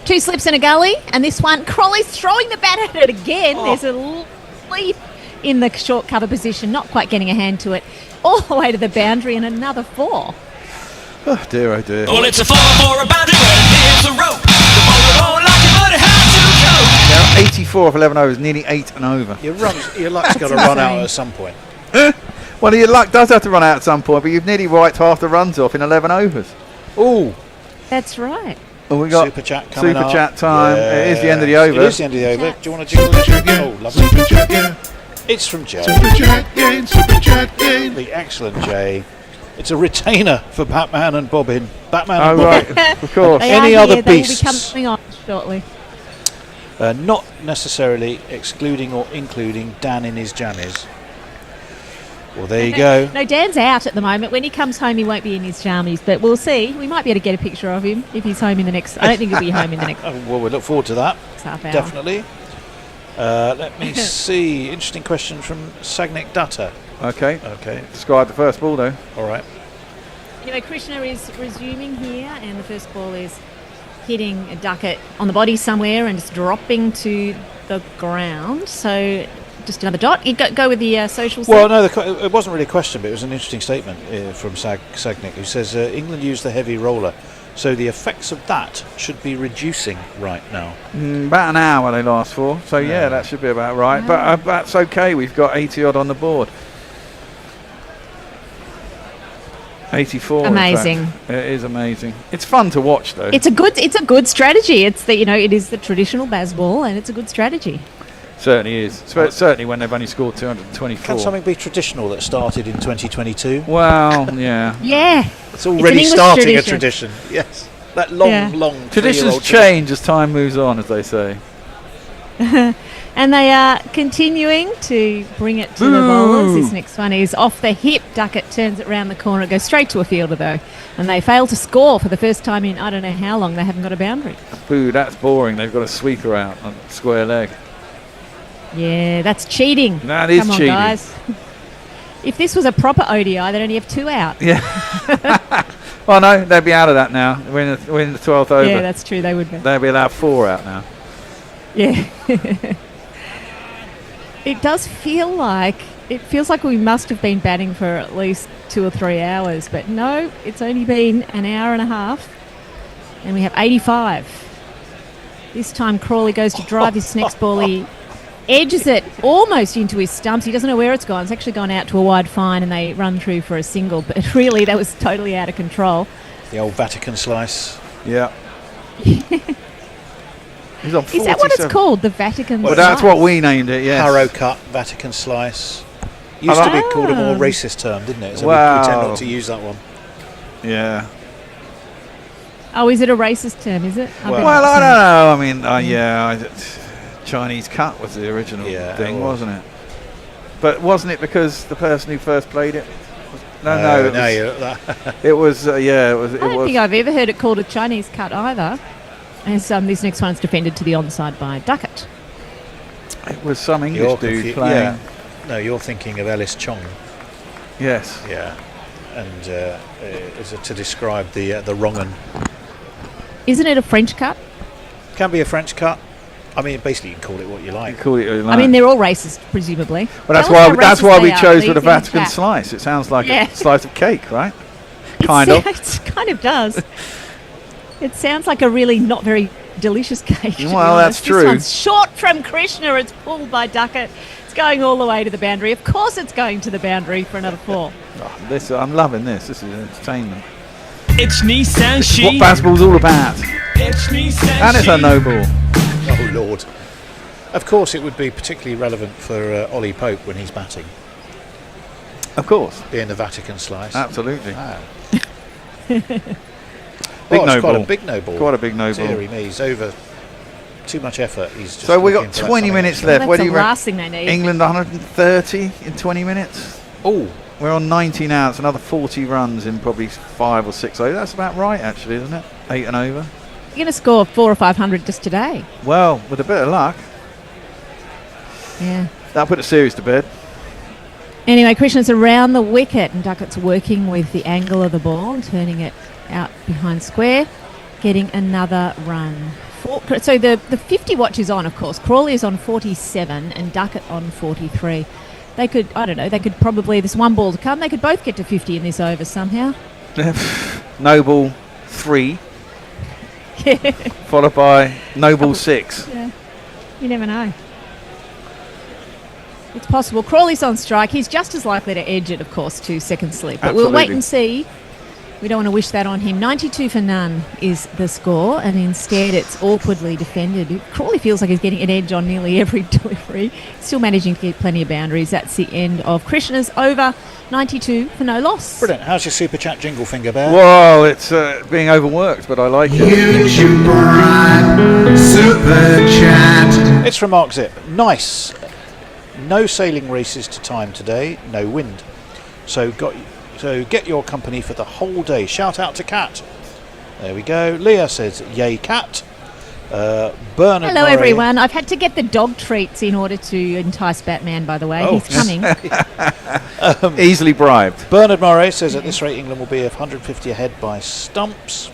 Speaker 17: 2 slips in a gully, and this one, Crawley's throwing the bat at it again. There's a leap in the short cover position, not quite getting a hand to it, all the way to the boundary, and another 4.
Speaker 2: Oh dear, oh dear.
Speaker 8: Well, it's a 4 for a boundary, but here's a rope. The ball won't like it, but it has to go.
Speaker 2: Now, 84 of 11 overs, nearly 8 and over.
Speaker 14: Your luck's got to run out at some point.
Speaker 2: Well, your luck does have to run out at some point, but you've nearly wiped half the runs off in 11 overs.
Speaker 14: Oh,
Speaker 17: that's right.
Speaker 2: Well, we got
Speaker 14: Super Chat coming
Speaker 2: Super
Speaker 14: up.
Speaker 2: Chat time.
Speaker 14: Yeah.
Speaker 2: It is the end of the over.
Speaker 14: It is the end of the over. Do you want to jingle it? Oh, lovely.
Speaker 7: Super Chat game.
Speaker 14: It's from Jay.
Speaker 7: Super Chat game. Super Chat game.
Speaker 14: The excellent Jay. It's a retainer for Batman and Bobbin. Batman
Speaker 2: and
Speaker 14: Bobbin.
Speaker 2: Right, of course.
Speaker 14: Any other beasts?
Speaker 17: They will be coming on shortly.
Speaker 14: Not necessarily excluding or including Dan in his jammies. Well, there you go.
Speaker 17: No, Dan's out at the moment. When he comes home, he won't be in his jammies, but we'll see. We might be able to get a picture of him if he's home in the next... I don't think he'll be home in the next...
Speaker 14: Well, we look forward to that.
Speaker 17: Half hour.
Speaker 14: Definitely. Let me see. Interesting question from Sagnik Dutta.
Speaker 2: Okay.
Speaker 14: Okay.
Speaker 2: Describe the first ball, though.
Speaker 14: All right.
Speaker 17: Anyway, Krishna is resuming here, and the first ball is hitting Duckett on the body somewhere and just dropping to the ground. So just another dot. You go with the social.
Speaker 14: Well, no, it wasn't really a question, but it was an interesting statement from Sagnick, who says England used the heavy roller, so the effects of that should be reducing right now.
Speaker 2: About an hour they last for, so yeah, that should be about right. But that's okay. We've got 80 odd on the board. 84.
Speaker 17: Amazing.
Speaker 2: It is amazing. It's fun to watch, though.
Speaker 17: It's a good strategy. It's the it is the traditional baseball, and it's a good strategy.
Speaker 2: Certainly is. Certainly when they've only scored 224.
Speaker 14: Can something be traditional that started in 2022?
Speaker 2: Well, yeah.
Speaker 17: Yeah.
Speaker 14: It's already starting a tradition. Yes. That long
Speaker 2: traditions change as time moves on, as they say.
Speaker 17: And they are continuing to bring it to the bowlers. This next one is off the hip. Duckett turns it round the corner. It goes straight to a fielder, though. And they fail to score for the first time in I don't know how long. They haven't got a boundary.
Speaker 2: Boo, that's boring. They've got a sweeper out on square leg.
Speaker 17: Yeah, that's cheating.
Speaker 2: That is cheating.
Speaker 17: Come on, guys. If this was a proper ODI, they'd only have 2 out.
Speaker 2: Yeah. Well, no, they'd be out of that now. We're in the 12th over.
Speaker 17: Yeah, that's true. They would be.
Speaker 2: They'd be allowed 4 out now.
Speaker 17: Yeah. It does feel like we must have been batting for at least 2 or 3 hours, but no, it's only been an hour and a half, and we have 85. This time Crawley goes to drive his next ball. He edges it almost into his stumps. He doesn't know where it's gone. It's actually gone out to a wide fine, and they run through for a single, but really that was totally out of control.
Speaker 14: The old Vatican slice.
Speaker 2: Yeah. He's on 47.
Speaker 17: Is that what it's called? The Vatican
Speaker 2: Well,
Speaker 17: slice?
Speaker 2: that's what we named it, yes.
Speaker 14: Harrow cut, Vatican slice. Used to be called a more racist term, didn't it? So we pretend not to use that one.
Speaker 2: Yeah.
Speaker 17: Oh, is it a racist term, is it?
Speaker 2: Well, I don't know. I mean, Chinese cut was the original thing, wasn't it? But wasn't it because the person who first played it? No, it was. I don't
Speaker 17: think I've ever heard it called a Chinese cut either. As this next one's defended to the onside by Duckett.
Speaker 2: It was some English dude playing.
Speaker 14: Yeah. No, you're thinking of Ellis Chong.
Speaker 2: Yes.
Speaker 14: Yeah. And is it to describe the wrong un?
Speaker 17: Isn't it a French cut?
Speaker 14: Can be a French cut. I mean, basically, you can call it what you like.
Speaker 17: I mean, they're all racist, presumably.
Speaker 2: Well, that's why we chose with a Vatican slice. It sounds like a slice of cake, right? Kind of.
Speaker 17: It kind of does. It sounds like a really not very delicious cake.
Speaker 2: Well, that's true.
Speaker 17: This one's short from Krishna. It's pulled by Duckett. It's going all the way to the boundary. Of course it's going to the boundary for another 4.
Speaker 2: I'm loving this. This is entertainment.
Speaker 8: It's Nissan
Speaker 2: This is what basketball's all about.
Speaker 8: It's Nissan
Speaker 2: And it's a no ball.
Speaker 14: Oh, Lord. Of course, it would be particularly relevant for Ollie Pope when he's batting.
Speaker 2: Of course.
Speaker 14: Being the Vatican slice.
Speaker 2: Absolutely.
Speaker 14: Big no
Speaker 2: ball.
Speaker 14: Quite a big no ball.
Speaker 2: Quite a big no ball.
Speaker 14: Deary me, he's over too much effort. He's just
Speaker 2: so we've got 20 minutes left.
Speaker 17: That's
Speaker 2: What do you
Speaker 17: the last thing they need.
Speaker 2: England 130 in 20 minutes.
Speaker 14: Oh,
Speaker 2: we're on 90 now. It's another 40 runs in probably 5 or 6 overs. That's about right, actually, isn't it? 8 and over.
Speaker 17: You're going to score 400 or 500 just today.
Speaker 2: Well, with a bit of luck.
Speaker 17: Yeah.
Speaker 2: That'll put the series to bed.
Speaker 17: Anyway, Krishna's around the wicket, and Duckett's working with the angle of the ball and turning it out behind square, getting another run. So the 50 watch is on, of course. Crawley is on 47 and Duckett on 43. They could, probably, this one ball to come, they could both get to 50 in this over somehow.
Speaker 2: No ball 3. Followed by no ball 6.
Speaker 17: Yeah. You never know. It's possible. Crawley's on strike. He's just as likely to edge it, of course, to second slip. But we'll wait and see. We don't want to wish that on him. 92 for none is the score, and instead it's awkwardly defended. Crawley feels like he's getting an edge on nearly every delivery. Still managing to get plenty of boundaries. That's the end of Krishna's over. 92 for no loss.
Speaker 14: Brilliant. How's your super chat jingle, Finger Bear?
Speaker 2: Well, it's being overworked, but I like it.
Speaker 10: YouTube Ride Super Chat.
Speaker 14: It's from Mark Zip. Nice. No sailing races to time today. No wind. So get your company for the whole day. Shout out to Cat. There we go. Leah says, yay, Cat. Bernard
Speaker 17: Hello,
Speaker 14: Murray.
Speaker 17: everyone. I've had to get the dog treats in order to entice Batman, by the way.
Speaker 14: Oh.
Speaker 17: He's coming.
Speaker 2: Easily bribed.
Speaker 14: Bernard Murray says at this rate England will be 150 ahead by stumps.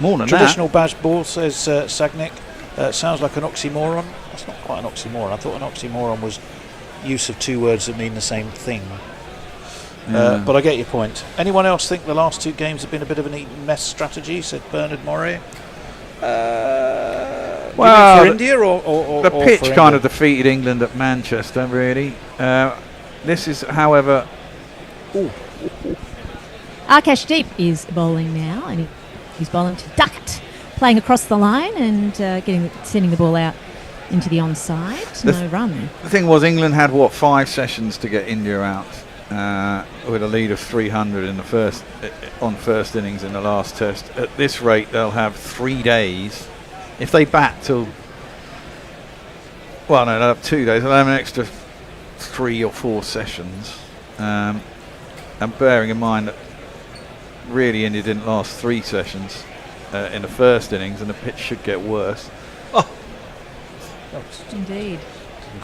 Speaker 2: More than
Speaker 14: Traditional badge ball, says Sagnick. Sounds like an oxymoron. That's not quite an oxymoron. I thought an oxymoron was use of two words that mean the same thing. But I get your point. Anyone else think the last two games have been a bit of a neat mess strategy, said Bernard Murray?
Speaker 2: Well,
Speaker 14: for India or
Speaker 2: the
Speaker 14: or
Speaker 2: pitch
Speaker 14: for
Speaker 2: kind
Speaker 14: England?
Speaker 2: of defeated England at Manchester, really. This is, however...
Speaker 17: Akash Deep is bowling now, and he's bowling to Duckett, playing across the line and sending the ball out into the onside. No run.
Speaker 2: The thing was, England had, 5 sessions to get India out, with a lead of 300 in the first innings in the last test. At this rate, they'll have 3 days. If they bat till... Well, no, they'll have 2 days. They'll have an extra 3 or 4 sessions. And bearing in mind that really India didn't last 3 sessions in the first innings, and the pitch should get worse.
Speaker 17: Indeed.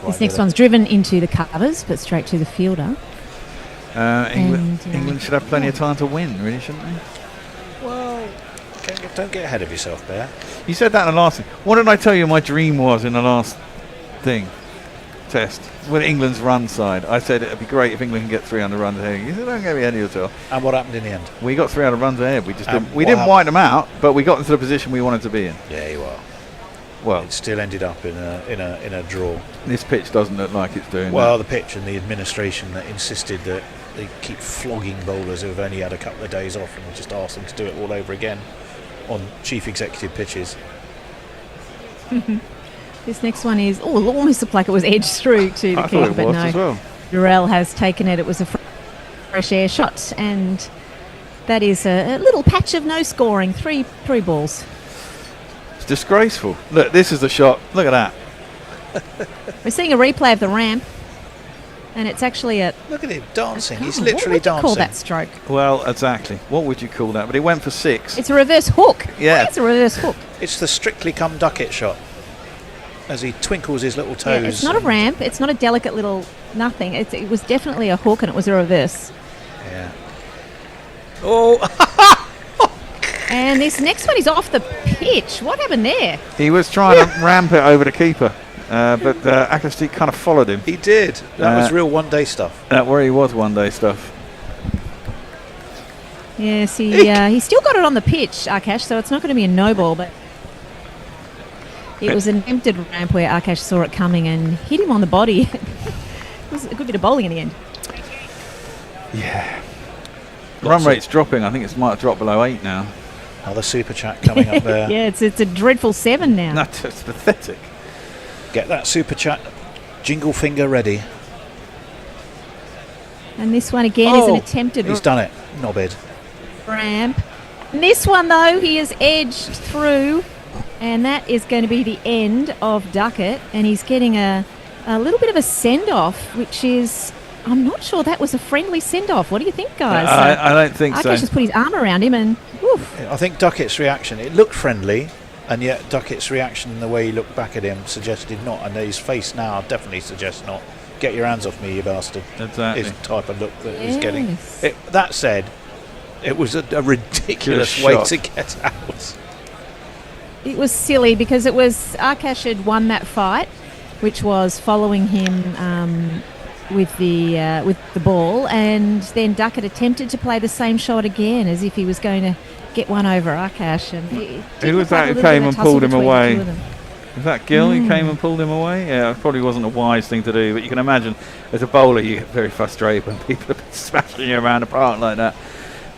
Speaker 17: This next one's driven into the covers, but straight to the fielder.
Speaker 2: England should have plenty of time to win, really, shouldn't they?
Speaker 14: Well, don't get ahead of yourself, Bear.
Speaker 2: You said that in the last thing. What did I tell you my dream was in the last test? With England's run side. I said it'd be great if England can get 300 runs ahead. You said, don't get me ahead of yourself.
Speaker 14: And what happened in the end?
Speaker 2: We got 300 runs ahead. We just didn't wipe them out, but we got into the position we wanted to be in.
Speaker 14: Yeah, you are.
Speaker 2: Well,
Speaker 14: it still ended up in a draw.
Speaker 2: This pitch doesn't look like it's doing
Speaker 14: well,
Speaker 2: that.
Speaker 14: The pitch and the administration that insisted that they keep flogging bowlers who have only had a couple of days off and just ask them to do it all over again on chief executive pitches.
Speaker 17: This next one is, it almost looked like it was edged through to the keeper, but no.
Speaker 2: Well.
Speaker 17: Guerilla has taken it. It was a fresh air shot, and that is a little patch of no scoring. Three balls.
Speaker 2: It's disgraceful. Look, this is the shot. Look at that.
Speaker 17: We're seeing a replay of the ramp, and it's actually a...
Speaker 14: Look at him dancing. He's literally
Speaker 17: what would you call
Speaker 14: dancing.
Speaker 17: that stroke?
Speaker 2: Well, exactly. What would you call that? But he went for 6.
Speaker 17: It's a reverse hook.
Speaker 2: Yeah.
Speaker 17: It's a reverse hook.
Speaker 14: It's the Strictly Come Duckett shot. As he twinkles his little toes.
Speaker 17: Yeah, it's not a ramp. It's not a delicate little nothing. It was definitely a hook, and it was a reverse.
Speaker 14: Yeah. Oh.
Speaker 17: And this next one is off the pitch. What happened there?
Speaker 2: He was trying to ramp it over the keeper, but Akastik kind of followed him.
Speaker 14: He did. That was real one-day stuff.
Speaker 2: That where he was one-day stuff.
Speaker 17: Yes, he still got it on the pitch, Akash, so it's not going to be a no ball, but it was an attempted ramp where Akash saw it coming and hit him on the body. It was a good bit of bowling in the end.
Speaker 2: Yeah. Run rate's dropping. I think it might have dropped below 8 now.
Speaker 14: Another super chat coming up there.
Speaker 17: Yeah, it's a dreadful 7 now.
Speaker 2: That's pathetic.
Speaker 14: Get that super chat jingle finger ready.
Speaker 17: And this one again is an attempted
Speaker 14: He's done it. Knobhead.
Speaker 17: ramp. And this one, though, he has edged through, and that is going to be the end of Duckett, and he's getting a little bit of a send-off, which is... I'm not sure that was a friendly send-off. What do you think, guys?
Speaker 2: I don't think so.
Speaker 17: Akash just put his arm around him and... Oof.
Speaker 14: I think Duckett's reaction, it looked friendly, and yet Duckett's reaction and the way he looked back at him suggested not, and his face now definitely suggests not. Get your hands off me, you bastard.
Speaker 2: Exactly.
Speaker 14: Is the type of look that he's
Speaker 17: Yes.
Speaker 14: getting. That said, it was a ridiculous way to get out.
Speaker 17: It was silly because it was... Akash had won that fight, which was following him... with the ball, and then Duckett attempted to play the same shot again as if he was going to get one over Akash. And
Speaker 2: Who was that who came and pulled him away? Was that Gill who came and pulled him away? Yeah, it probably wasn't a wise thing to do, but you can imagine as a bowler you get very frustrated when people are smashing you around the park like that,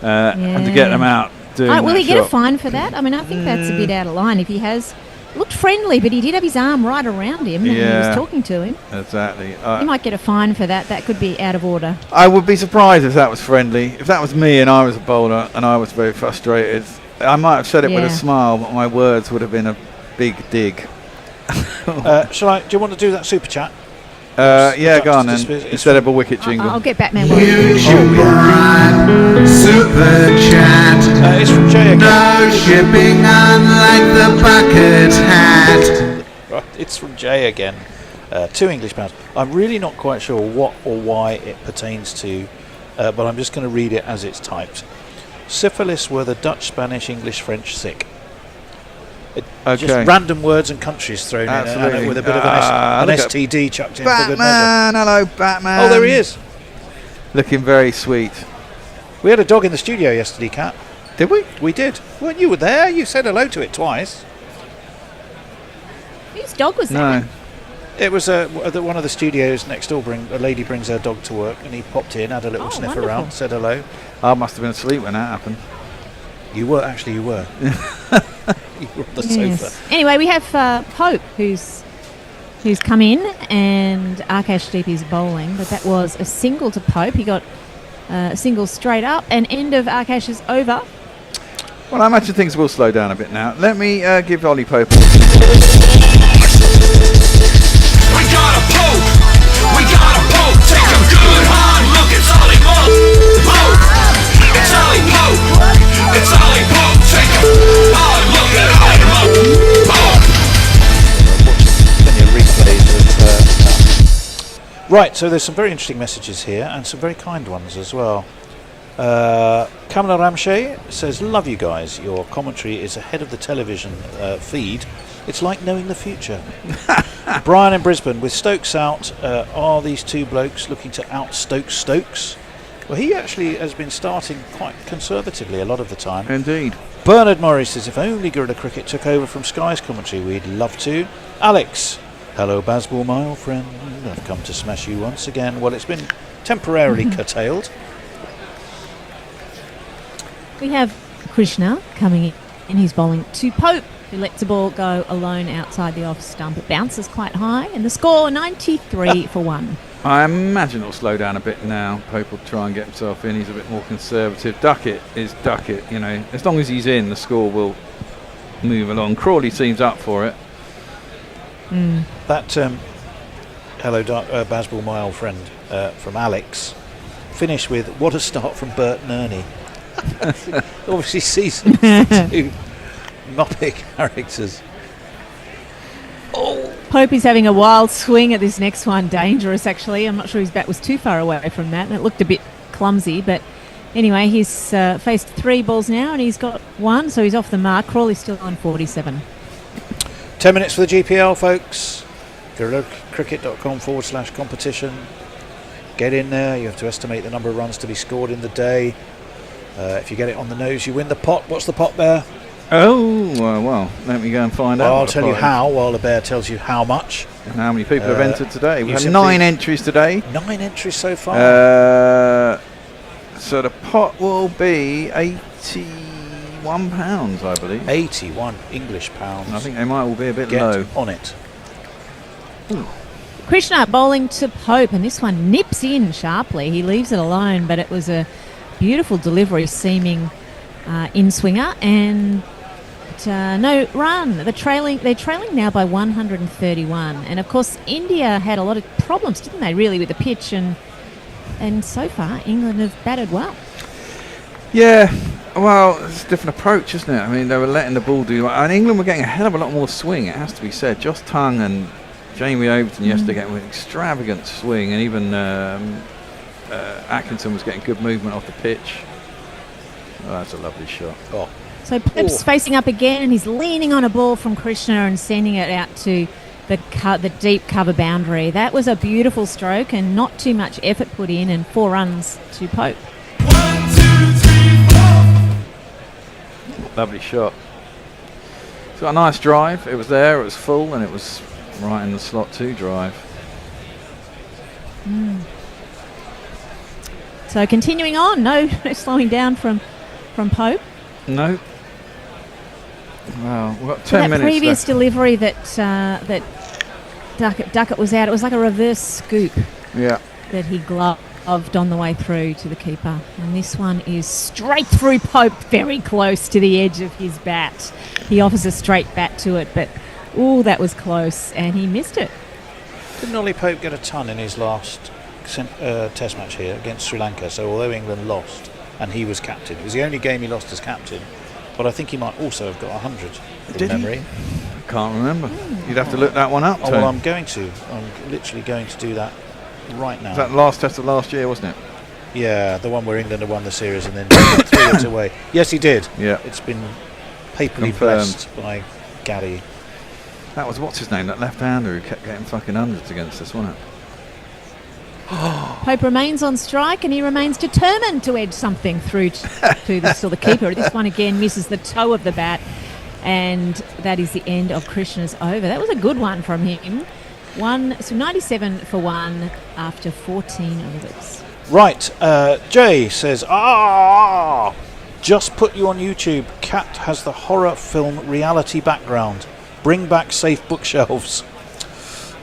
Speaker 2: and to get them out doing
Speaker 17: will
Speaker 2: that
Speaker 17: he get a
Speaker 2: shot.
Speaker 17: fine for that? I mean, I think that's a bit out of line. If he has looked friendly, but he did have his arm right around him when he was talking to him.
Speaker 2: Exactly.
Speaker 17: He might get a fine for that. That could be out of order.
Speaker 2: I would be surprised if that was friendly. If that was me and I was a bowler and I was very frustrated, I might have said it with a smile, but my words would have been a big dig.
Speaker 14: Do you want to do that super chat?
Speaker 2: Yeah, go on then. Instead of a wicket jingle.
Speaker 17: I'll get Batman.
Speaker 10: Super chat.
Speaker 14: It's from Jay again.
Speaker 10: No shipping, unlike the bucket hat.
Speaker 14: Right, it's from Jay again. 2 English pounds. I'm really not quite sure what or why it pertains to, but I'm just going to read it as it's typed. Syphilis were the Dutch, Spanish, English, French sick. Just random words and countries thrown in and with a bit of an STD chucked in for good measure.
Speaker 2: Batman, hello, Batman.
Speaker 14: Oh, there he is.
Speaker 2: Looking very sweet.
Speaker 14: We had a dog in the studio yesterday, Kat.
Speaker 2: Did we?
Speaker 14: We did. Weren't you there? You said hello to it twice.
Speaker 17: Whose dog was that?
Speaker 2: No.
Speaker 14: It was one of the studios next door. A lady brings her dog to work, and he popped in, had a little sniff around, said hello.
Speaker 2: I must have been asleep when that happened.
Speaker 14: You were. You were on the sofa.
Speaker 17: Anyway, we have Pope, who's come in, and Akash Deep is bowling, but that was a single to Pope. He got a single straight up, and end of Akash's over.
Speaker 2: Well, I imagine things will slow down a bit now. Let me give Ollie Pope.
Speaker 10: We got a Pope, take a good hard look, it's Ollie Pope, it's Ollie Pope, it's Ollie Pope, take a hard look at Ollie Pope.
Speaker 14: Right, so there's some very interesting messages here and some very kind ones as well. Kamala Ramshay says, love you guys, your commentary is ahead of the television feed. It's like knowing the future. Brian in Brisbane, with Stokes out, are these two blokes looking to out-Stoke Stokes? Well, he actually has been starting quite conservatively a lot of the time.
Speaker 2: Indeed.
Speaker 14: Bernard Morris says, if only Guerilla Cricket took over from Sky's commentary, we'd love to. Alex, hello Basball, my old friend. I've come to smash you once again. Well, it's been temporarily curtailed.
Speaker 17: We have Krishna coming in, and he's bowling to Pope, who lets the ball go alone outside the off stump. It bounces quite high, and the score 93 for 1.
Speaker 2: I imagine it'll slow down a bit now. Pope will try and get himself in. He's a bit more conservative. Duckett is Duckett, you know. As long as he's in, the score will move along. Crawley seems up for it.
Speaker 14: That hello Basball, my old friend, from Alex, finish with what a start from Bert and Ernie. Obviously season 2 Muppet characters.
Speaker 17: Pope is having a wild swing at this next one. Dangerous, actually. I'm not sure his bat was too far away from that, and it looked a bit clumsy. But anyway, he's faced 3 balls now, and he's got 1, so he's off the mark. Crawley's still on 47.
Speaker 14: 10 minutes for the GPL, folks. GuerillaCricket.com/competition. Get in there. You have to estimate the number of runs to be scored in the day. If you get it on the nose, you win the pot. What's the pot, Bear?
Speaker 2: Oh, well, let me go and find out.
Speaker 14: I'll tell you how, while the Bear tells you how much.
Speaker 2: And how many people have entered today. We've had 9 entries today.
Speaker 14: 9 entries so far.
Speaker 2: So the pot will be £81, I believe.
Speaker 14: 81 English pounds.
Speaker 2: I think they might all be a bit
Speaker 14: Get
Speaker 2: low.
Speaker 14: on it.
Speaker 17: Krishna bowling to Pope, and this one nips in sharply. He leaves it alone, but it was a beautiful delivery, seaming in-swinger, and no run. They're trailing now by 131. And of course, India had a lot of problems, didn't they, really, with the pitch, and so far England have batted well.
Speaker 2: Yeah, well, it's a different approach, isn't it? I mean, they were letting the ball do, and England were getting a hell of a lot more swing, it has to be said. Josh Tongue and Jamie Overton yesterday getting an extravagant swing, and even Atkinson was getting good movement off the pitch. Oh, that's a lovely shot.
Speaker 17: So Pope's facing up again, and he's leaning on a ball from Krishna and sending it out to the deep cover boundary. That was a beautiful stroke, and not too much effort put in, and 4 runs to Pope.
Speaker 10: 1, 2, 3, 4.
Speaker 2: Lovely shot. It's got a nice drive. It was there, it was full, and it was right in the slot to drive.
Speaker 17: So continuing on, no slowing down from Pope.
Speaker 2: No. Well, we've got 10
Speaker 17: so that
Speaker 2: minutes
Speaker 17: previous
Speaker 2: left.
Speaker 17: delivery that Duckett was out, it was like a reverse scoop.
Speaker 2: Yeah.
Speaker 17: That he gloved on the way through to the keeper. And this one is straight through Pope, very close to the edge of his bat. He offers a straight bat to it, but that was close, and he missed it.
Speaker 14: Didn't Ollie Pope get a ton in his last test match here against Sri Lanka? So although England lost and he was captain, it was the only game he lost as captain, but I think he might also have got 100 from memory.
Speaker 2: I can't remember. You'd have to look that one up.
Speaker 14: Well, I'm literally going to do that right now.
Speaker 2: Was that the last test of last year, wasn't it?
Speaker 14: Yeah, the one where England had won the series and then 3 years away. Yes, he did.
Speaker 2: Yeah.
Speaker 14: It's been papally
Speaker 2: Confirmed.
Speaker 14: blessed by Gaddy.
Speaker 2: That was what's his name, that left-hander who kept getting fucking hundreds against us, wasn't it?
Speaker 17: Pope remains on strike, and he remains determined to edge something through to the keeper. This one again misses the toe of the bat, and that is the end of Krishna's over. That was a good one from him. 97 for 1 after 14 overs.
Speaker 14: Right, Jay says, just put you on YouTube. Cat has the horror film reality background. Bring back safe bookshelves.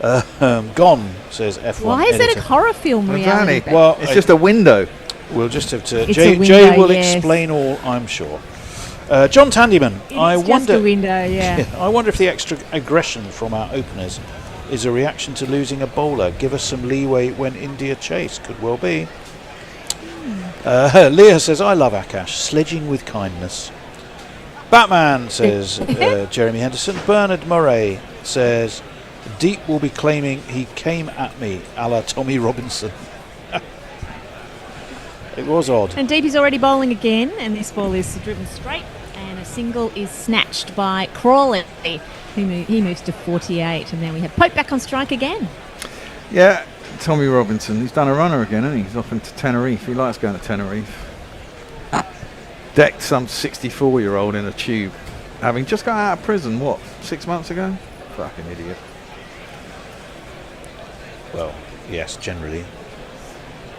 Speaker 14: Gone, says F1
Speaker 17: Why is
Speaker 14: editor.
Speaker 17: it a horror film reality?
Speaker 2: Well, it's just a window.
Speaker 14: We'll just have to...
Speaker 17: It's
Speaker 14: Jay,
Speaker 17: a window,
Speaker 14: Jay will
Speaker 17: yes.
Speaker 14: explain all, I'm sure. John Tandyman,
Speaker 17: It's just a window, yeah.
Speaker 14: I wonder if the extra aggression from our openers is a reaction to losing a bowler. Give us some leeway when India chase. Could well be. Leah says, I love Akash. Sledging with kindness. Batman, says Jeremy Henderson. Bernard Murray says, Deep will be claiming he came at me, a la Tommy Robinson. It was odd.
Speaker 17: And Deep is already bowling again, and this ball is driven straight, and a single is snatched by Crawley. He moves to 48, and then we have Pope back on strike again.
Speaker 2: Yeah, Tommy Robinson. He's done a runner again, hasn't he? He's off into Tenerife. He likes going to Tenerife. Decked some 64-year-old in a tube, having just got out of prison, 6 months ago? Fucking idiot.
Speaker 14: Well, yes, generally.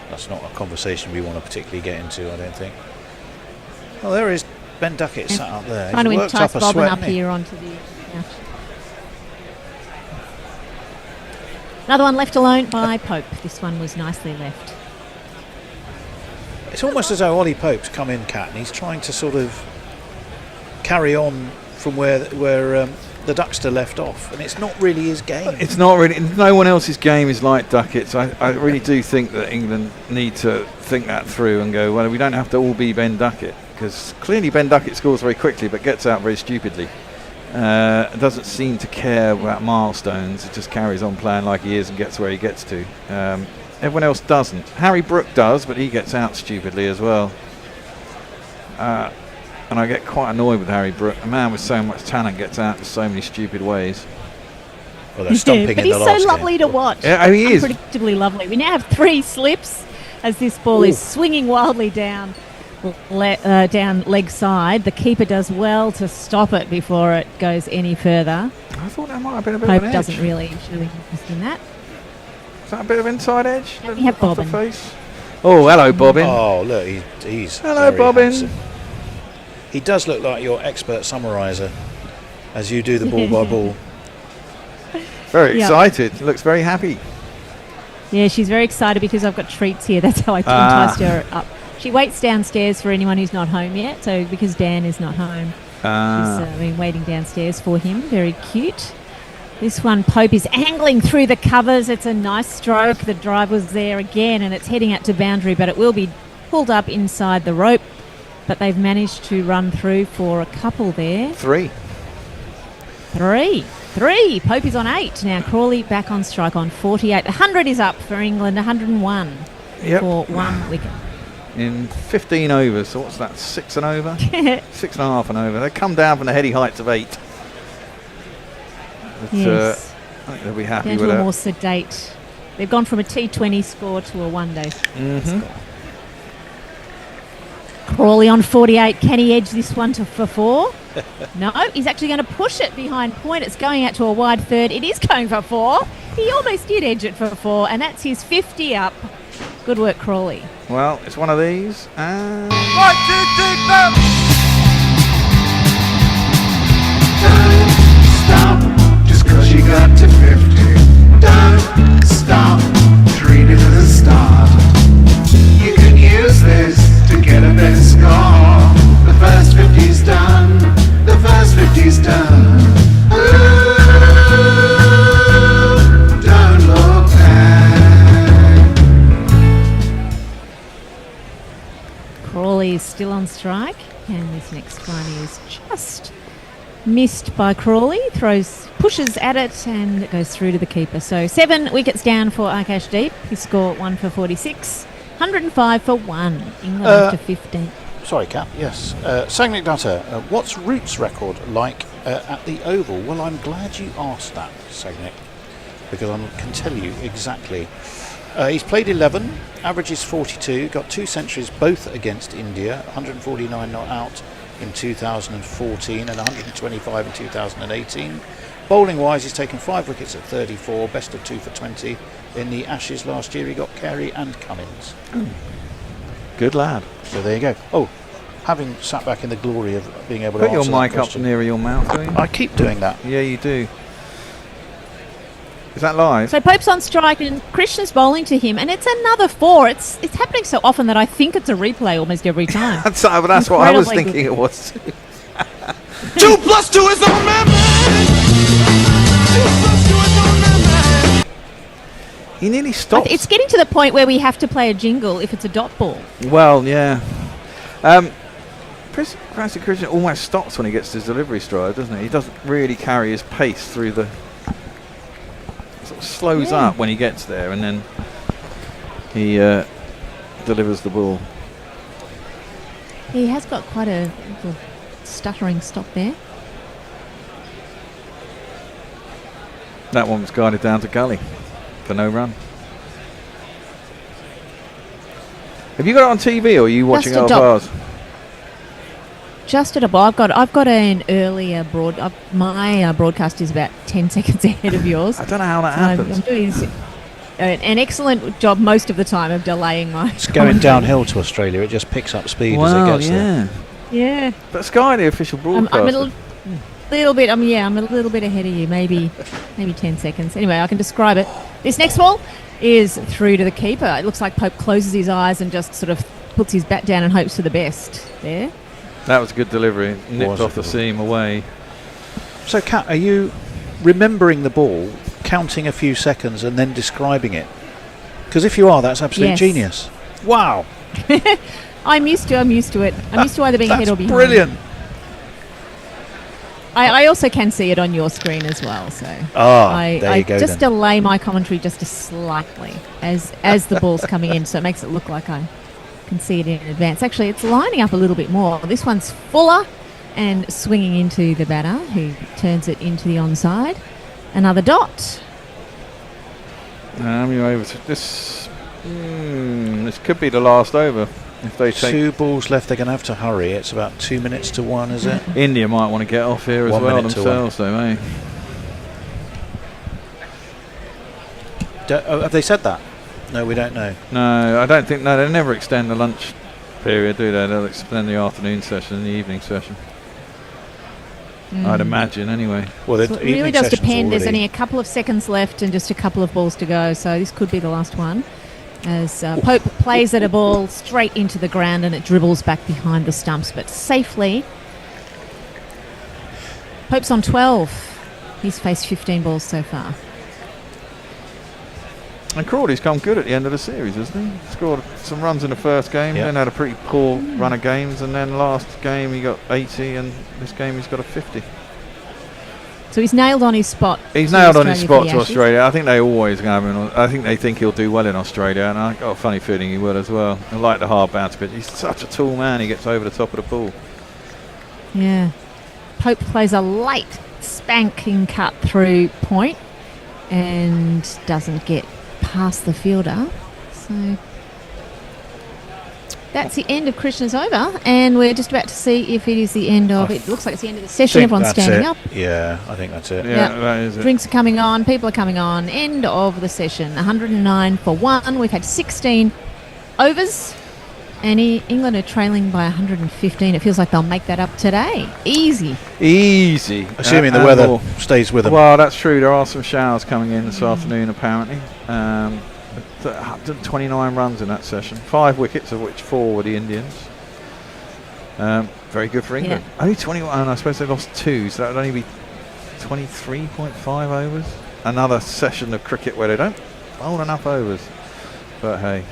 Speaker 14: That's not a conversation we want to particularly get into, I don't think. Oh, there is Ben Duckett sat up there.
Speaker 17: Trying to
Speaker 14: He's worked
Speaker 17: entice
Speaker 14: up a
Speaker 17: Bobbin
Speaker 14: sweat,
Speaker 17: up
Speaker 14: hasn't he?
Speaker 17: here onto the... Yeah. Another one left alone by Pope. This one was nicely left.
Speaker 14: It's almost as though Ollie Pope's come in, Cat, and he's trying to sort of carry on from where the Duckster left off, and it's not really his game.
Speaker 2: It's not really. No one else's game is like Duckett's. I really do think that England need to think that through and go, well, we don't have to all be Ben Duckett, because clearly Ben Duckett scores very quickly but gets out very stupidly. Doesn't seem to care about milestones. It just carries on playing like he is and gets where he gets to. Everyone else doesn't. Harry Brook does, but he gets out stupidly as well. And I get quite annoyed with Harry Brook. A man with so much talent gets out in so many stupid ways.
Speaker 14: Well, they're stumping
Speaker 17: but he's so lovely to watch.
Speaker 2: Yeah, he is.
Speaker 17: Unpredictably lovely. We now have 3 slips as this ball is swinging wildly down leg side. The keeper does well to stop it before it goes any further.
Speaker 2: I thought that might have been a bit
Speaker 17: Pope
Speaker 2: of an edge.
Speaker 17: doesn't really interest in that.
Speaker 2: Is that a bit of inside edge?
Speaker 17: We have
Speaker 2: Off the
Speaker 17: Bobbin.
Speaker 2: face? Oh, hello, Bobbin.
Speaker 14: Oh, look, he's
Speaker 2: Hello,
Speaker 14: very
Speaker 2: Bobbin.
Speaker 14: handsome. He does look like your expert summariser as you do the ball by ball.
Speaker 2: Very
Speaker 17: Yeah.
Speaker 2: excited. Looks very happy.
Speaker 17: Yeah, she's very excited because I've got treats here. That's how I enticed her up. She waits downstairs for anyone who's not home yet. So because Dan is not home, she's been waiting downstairs for him. Very cute. This one, Pope is angling through the covers. It's a nice stroke. The drive was there again, and it's heading out to boundary, but it will be pulled up inside the rope. But they've managed to run through for a couple there.
Speaker 2: 3.
Speaker 17: 3. Pope is on 8. Now Crawley back on strike on 48. 100 is up for England, 101 for 1 wicket.
Speaker 2: In 15 overs, so what's that, 6 and over? 6.5 and over. They come down from the heady heights of 8. But,
Speaker 17: Yes.
Speaker 2: I think they'll be happy
Speaker 17: Down
Speaker 2: with
Speaker 17: to a
Speaker 2: that.
Speaker 17: more sedate. They've gone from a T20 score to a one-day score. Crawley on 48. Can he edge this one for 4? No, he's actually going to push it behind point. It's going out to a wide third. It is going for 4. He almost did edge it for 4, and that's his 50 up. Good work, Crawley.
Speaker 2: Well, it's one of these. And
Speaker 10: Stop, just cause you got to 50. Don't stop, treat it as a start. You can use this to get a better score. The first 50's done, the first 50's done. Ooh, don't look back.
Speaker 17: Crawley is still on strike, and this next one is just missed by Crawley. Pushes at it, and it goes through to the keeper. So 7 wickets down for Akash Deep. His score 1 for 46, 105 for 1. England after 15.
Speaker 14: Sorry, Cap. Yes. Sangnik Dutta, what's Root's record like at the Oval. Well, I'm glad you asked that, Sagnick, because I can tell you exactly. He's played 11, average is 42, got 2 centuries both against India, 149 not out in 2014 and 125 in 2018. Bowling wise, he's taken 5 wickets at 34, best of 2 for 20. In the Ashes last year, he got Carey and Cummins.
Speaker 2: Good lad.
Speaker 14: So there you go. Oh, having sat back in the glory of being able
Speaker 2: Put
Speaker 14: to
Speaker 2: your
Speaker 14: answer that
Speaker 2: mic up
Speaker 14: question.
Speaker 2: nearer your mouth, don't you?
Speaker 14: I keep doing that.
Speaker 2: Yeah, you do. Is that live?
Speaker 17: So Pope's on strike and Krishna's bowling to him, and it's another 4. It's happening so often that I think it's a replay almost every time.
Speaker 2: That's what I was
Speaker 17: Incredibly
Speaker 2: thinking
Speaker 17: good.
Speaker 2: it was.
Speaker 10: 2 plus 2 is on
Speaker 2: He nearly stopped.
Speaker 17: It's getting to the point where we have to play a jingle if it's a dot ball.
Speaker 2: Well, yeah. Francis Krishna almost stops when he gets to his delivery stride, doesn't he? He doesn't really carry his pace through the... Sort of slows up when he gets there, and then he delivers the ball.
Speaker 17: He has got quite a little stuttering stop there.
Speaker 2: That one was guided down to gully for no run. Have you got it on TV, or are you watching
Speaker 17: Just a
Speaker 2: it
Speaker 17: dot.
Speaker 2: off ours?
Speaker 17: Just at a ball. I've got an earlier my broadcast is about 10 seconds ahead of yours.
Speaker 2: I don't know how that
Speaker 17: So
Speaker 2: happens.
Speaker 17: I'm doing an excellent job most of the time of delaying my.
Speaker 14: It's going downhill to Australia. It just picks up speed as it gets there.
Speaker 17: Yeah.
Speaker 2: But Sky, the official broadcaster.
Speaker 17: I'm a little bit. I'm a little bit ahead of you. Maybe 10 seconds. Anyway, I can describe it. This next ball is through to the keeper. It looks like Pope closes his eyes and just sort of puts his bat down and hopes for the best. There.
Speaker 2: That was a good delivery. Nipped off the seam away.
Speaker 14: So, Kat, are you remembering the ball, counting a few seconds, and then describing it? Because if you are, that's absolute
Speaker 17: Yes.
Speaker 14: genius. Wow.
Speaker 17: I'm used to it. I'm used to either being ahead or behind.
Speaker 14: Brilliant.
Speaker 17: I also can see it on your screen as well. So
Speaker 14: there you
Speaker 17: I
Speaker 14: go
Speaker 17: just
Speaker 14: then.
Speaker 17: delay my commentary just slightly as the ball's coming in, so it makes it look like I can see it in advance. Actually, it's lining up a little bit more. This one's fuller and swinging into the batter, who turns it into the onside. Another dot.
Speaker 2: You're over to this. This could be the last over if they take.
Speaker 14: 2 balls left. They're going to have to hurry. It's about 2 minutes to 1, is it?
Speaker 2: India might want to get off here as
Speaker 14: 1
Speaker 2: well
Speaker 14: minute to
Speaker 2: themselves, though, eh?
Speaker 14: Have they said that? No, we don't know.
Speaker 2: No, I don't think. No, they never extend the lunch period, do they? They'll extend the afternoon session and the evening session. I'd imagine, anyway.
Speaker 14: Well,
Speaker 17: So it really does depend. There's only a couple of seconds left and just a couple of balls to go, so this could be the last one. As Pope plays at a ball straight into the ground and it dribbles back behind the stumps, but safely. Pope's on 12. He's faced 15 balls so far.
Speaker 2: And Crawley's come good at the end of the series, hasn't he? Scored some runs in the first game, then had a pretty poor run of games, and then last game he got 80, and this game he's got a 50.
Speaker 17: So he's nailed on his spot.
Speaker 2: He's
Speaker 17: to
Speaker 2: nailed on his
Speaker 17: Australia for
Speaker 2: spot
Speaker 17: the
Speaker 2: to
Speaker 17: Ashes.
Speaker 2: Australia. I think they always have him. I think they think he'll do well in Australia, and I got a funny feeling he will as well. I like the hard bounce pitch. He's such a tall man. He gets over the top of the ball.
Speaker 17: Yeah. Pope plays a late spanking cut through point and doesn't get past the fielder. So that's the end of Krishna's over, and we're just about to see if it is the end of it. Looks like it's the end of the session. Everyone's standing up.
Speaker 14: Yeah, I think that's it.
Speaker 2: Yeah, that is it.
Speaker 17: Drinks are coming on, people are coming on. End of the session. 109 for 1. We've had 16 overs, and England are trailing by 115. It feels like they'll make that up today. Easy.
Speaker 14: Assuming the weather stays with them.
Speaker 2: Well, that's true. There are some showers coming in this afternoon, apparently. 129 runs in that session. 5 wickets, of which 4 were the Indians. Very good for England. Only 21. I suppose they lost 2, so that would only be 23.5 overs. Another session of cricket where they don't bowl enough overs. But hey.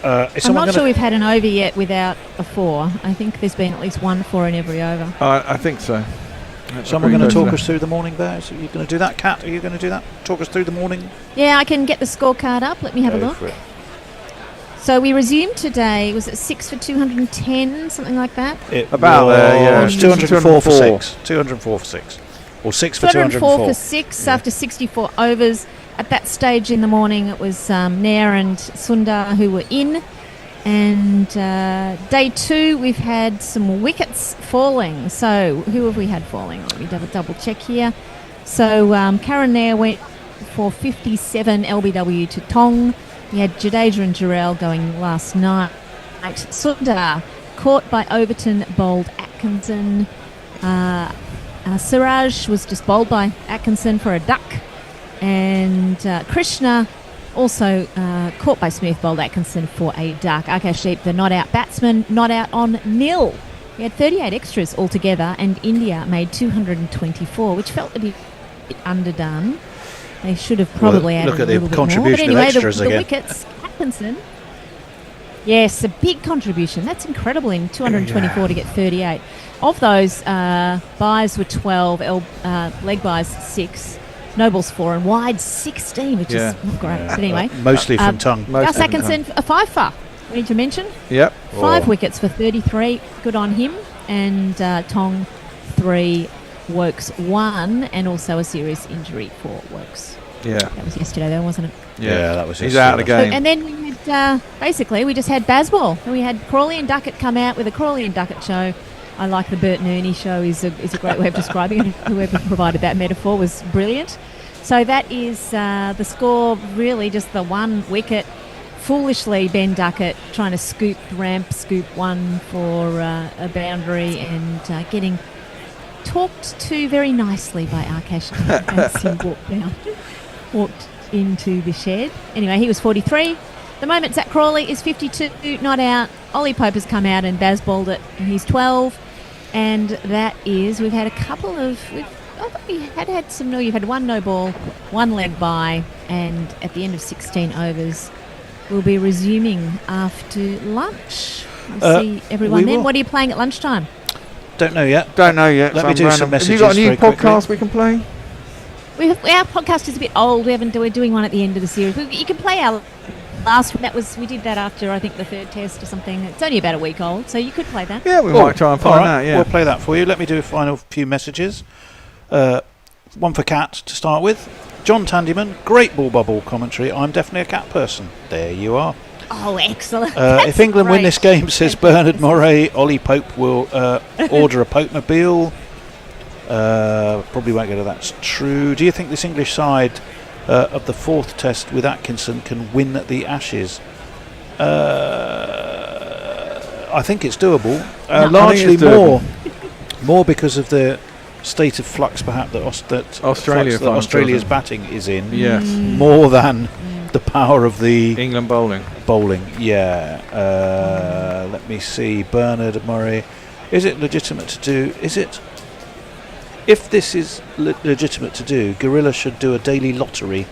Speaker 17: I'm not sure we've had an over yet without a 4. I think there's been at least 1 4 in every over.
Speaker 2: I think so.
Speaker 14: Someone going to talk us through the morning there? So you're going to do that, Kat? Are you going to do that? Talk us through the morning?
Speaker 17: Yeah, I can get the scorecard up. Let me have a
Speaker 14: Go
Speaker 17: look.
Speaker 14: for it.
Speaker 17: So we resumed today. Was it 6 for 210, something like that?
Speaker 2: About there, yeah.
Speaker 14: It was 204 for 6. 204 for 6. Or 6 for 204.
Speaker 17: For 6 after 64 overs. At that stage in the morning, it was Nair and Sundar who were in. And day 2, we've had some wickets falling. So who have we had falling? Let me double check here. So Karen Nair went for 57 LBW to Tong. We had Jadeja and Guerilla going last night. Sundar caught by Overton, bowled Atkinson. Siraj was just bowled by Atkinson for a duck. And Krishna also caught by Smith, bowled Atkinson for a duck. Akashdeep, the not-out batsman, not out on nil. We had 38 extras altogether, and India made 224, which felt a bit underdone. They should have probably added a little bit more. But anyway, the wickets, Atkinson. Yes, a big contribution. That's incredible in 224 to get 38. Of those, byes were 12, leg byes 6, no balls 4, and wide 16, which is not great. But anyway.
Speaker 14: Mostly from tongue.
Speaker 17: Gus Atkinson, a 5-fer, we need to mention.
Speaker 2: Yep.
Speaker 17: 5 wickets for 33. Good on him. And Tong, 3. Wokes 1, and also a serious injury for Wokes.
Speaker 2: Yeah.
Speaker 17: That was yesterday though, wasn't it?
Speaker 14: Yeah, that was
Speaker 2: He's out of the game.
Speaker 17: And then we had, basically, we just had Bazball. We had Crawley and Duckett come out with a Crawley and Duckett show. I like the Bert Nooney show is a great way of describing it. Whoever provided that metaphor was brilliant. So that is the score, really just the 1 wicket. Foolishly, Ben Duckett trying to scoop one for a boundary and getting talked to very nicely by Akash as he walked into the shed. Anyway, he was 43. The moment Zach Crawley is 52, not out. Ollie Pope has come out and Bazballed it, and he's 12. And that is, we've had a couple of, we had some, you've had 1 no ball, 1 leg by, and at the end of 16 overs, we'll be resuming after lunch. We'll see everyone then. What are you playing at lunchtime?
Speaker 14: Don't know yet.
Speaker 2: Let
Speaker 14: me do some messages.
Speaker 2: Have you got a new
Speaker 14: quickly.
Speaker 2: podcast we can play?
Speaker 17: Our podcast is a bit old. We're doing one at the end of the series. You can play our last one. We did that after, I think, the 3rd test or something. It's only about a week old, so you could play that.
Speaker 2: Yeah, we might try and find that, yeah.
Speaker 14: We'll play that for you. Let me do a final few messages. One for Cat to start with. John Tandyman, great ball bubble commentary. I'm definitely a cat person. There you are.
Speaker 17: Oh, excellent.
Speaker 14: If England win this game, says Bernard Moray, Ollie Pope will order a Pope-mobile. Probably won't go to that's true. Do you think this English side of the 4th test with Atkinson can win the Ashes? I think it's doable. Largely more because of the state of flux, perhaps that Australia's batting is in.
Speaker 2: Yes.
Speaker 14: More than the power of the
Speaker 2: England bowling.
Speaker 14: Yeah. Let me see. Bernard Murray. Is it legitimate to do? If this is legitimate to do, Guerilla should do a daily lottery.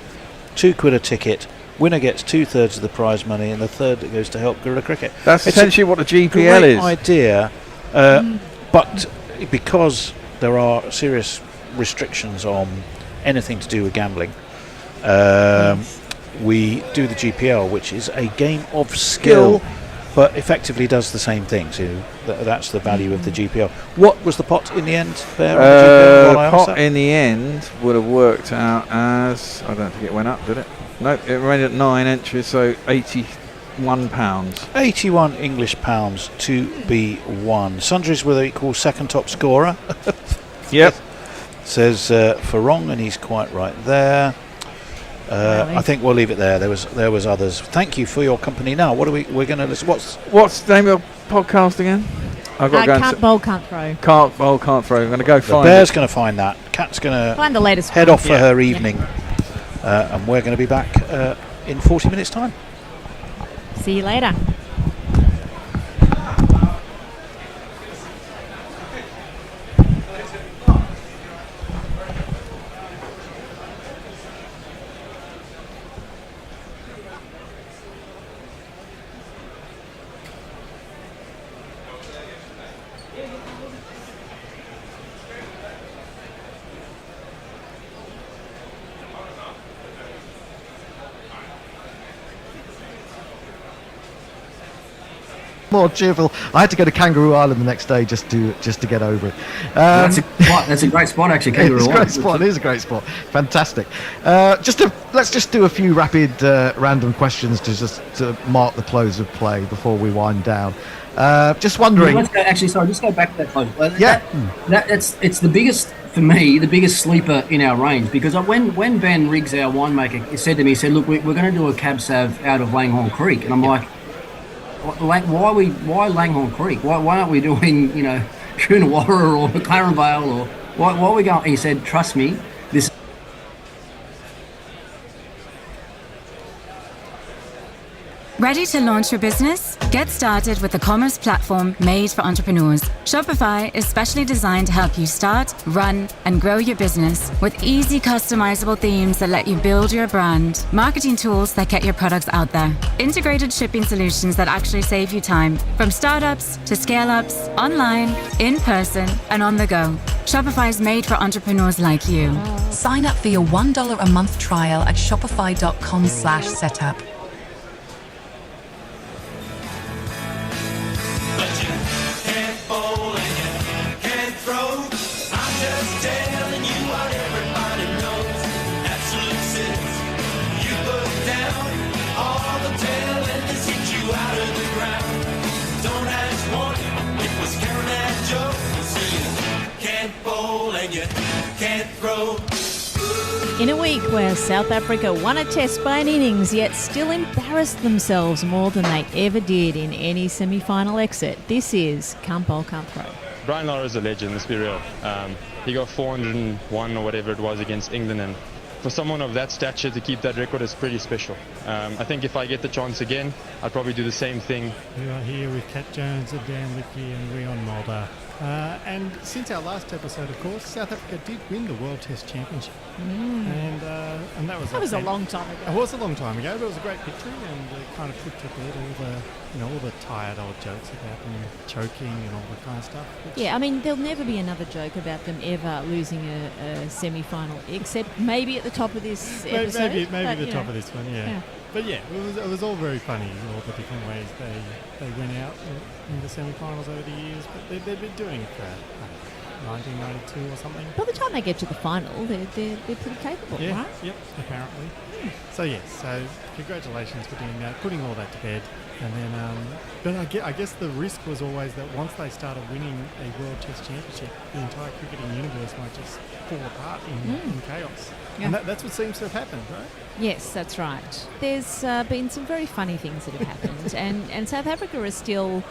Speaker 14: £2 a ticket. Winner gets 2/3 of the prize money, and the third that goes to help Guerilla Cricket.
Speaker 2: That's essentially what the GPL is.
Speaker 14: Great idea, but because there are serious restrictions on anything to do with gambling, we do the GPL, which is a game of skill, but effectively does the same thing. So that's the value of the GPL. What was the pot in the end there?
Speaker 2: The pot in the end would have worked out as, I don't think it went up, did it? No, it remained at 9 entries, so £81.
Speaker 14: 81 English pounds to be won. Sundries will equal second top scorer.
Speaker 2: Yep.
Speaker 14: Says Farong, and he's quite right there. I think we'll leave it there. There was others. Thank you for your company. Now, what are we're going to listen?
Speaker 2: What's the name of your podcast again? I've got
Speaker 17: Can't Bowl, Can't Throw.
Speaker 2: Can't Bowl, Can't Throw. I'm going to go find
Speaker 14: Bear's going to find that. Cat's going to
Speaker 17: find the latest
Speaker 14: head off for her evening. And we're going to be back in 40 minutes' time.
Speaker 17: See you later.
Speaker 18: more cheerful. I had to go to Kangaroo Island the next day just to get over it.
Speaker 19: That's a great spot, actually. Kangaroo
Speaker 18: It's a great
Speaker 19: Island.
Speaker 18: spot. It is a great spot. Fantastic. Let's just do a few rapid random questions to mark the close of play before we wind down. Just wondering.
Speaker 19: Let's go, just go back to that close. It's the biggest, for me, the biggest sleeper in our range, because when Ben Riggs, our winemaker, said to me, he said, look, we're going to do a Cab Sav out of Langhorne Creek. And I'm like, why Langhorne Creek? Why aren't we doing, Coonawarra or McLaren Vale, or why are we going? And he said, trust me, this.
Speaker 20: Ready to launch your business? Get started with the commerce platform made for entrepreneurs. Shopify is specially designed to help you start, run, and grow your business with easy customizable themes that let you build your brand, marketing tools that get your products out there, integrated shipping solutions that actually save you time, from startups to scale-ups, online, in person, and on the go. Shopify is made for entrepreneurs like you.
Speaker 21: Sign up for your $1 a month trial at shopify.com/setup.
Speaker 17: In a week where South Africa won a test by an innings, yet still embarrassed themselves more than they ever did in any semi-final exit, this is Can't Bowl, Can't Throw.
Speaker 22: Brian Lara's a legend, let's be real. He got 401 or whatever it was against England, and for someone of that stature to keep that record is pretty special. I think if I get the chance again, I'd probably do the same thing.
Speaker 23: We are here with Cat Jones and Dan Licky and Rion Mulder. And since our last episode, of course, South Africa did win the World Test Championship. And that was
Speaker 17: a long time ago.
Speaker 23: It was a long time ago, but it was a great victory, and it kind of put to bed all the tired old jokes about them choking and all that kind of stuff.
Speaker 17: Yeah, I mean, there'll never be another joke about them ever losing a semi-final, except maybe at the top of this episode.
Speaker 23: Maybe the top of this one, yeah. But yeah, it was all very funny, all the different ways they went out in the semi-finals over the years. But they've been doing it for 1992 or something.
Speaker 17: By the time they get to the final, they're pretty capable, right?
Speaker 23: Yep, apparently. So congratulations for doing that, putting all that to bed. And then, but I guess the risk was always that once they started winning a World Test Championship, the entire cricketing universe might just fall apart in chaos. Yeah. And that's what seems to have happened, right?
Speaker 17: Yes, that's right. There's been some very funny things that have happened, and South Africa is still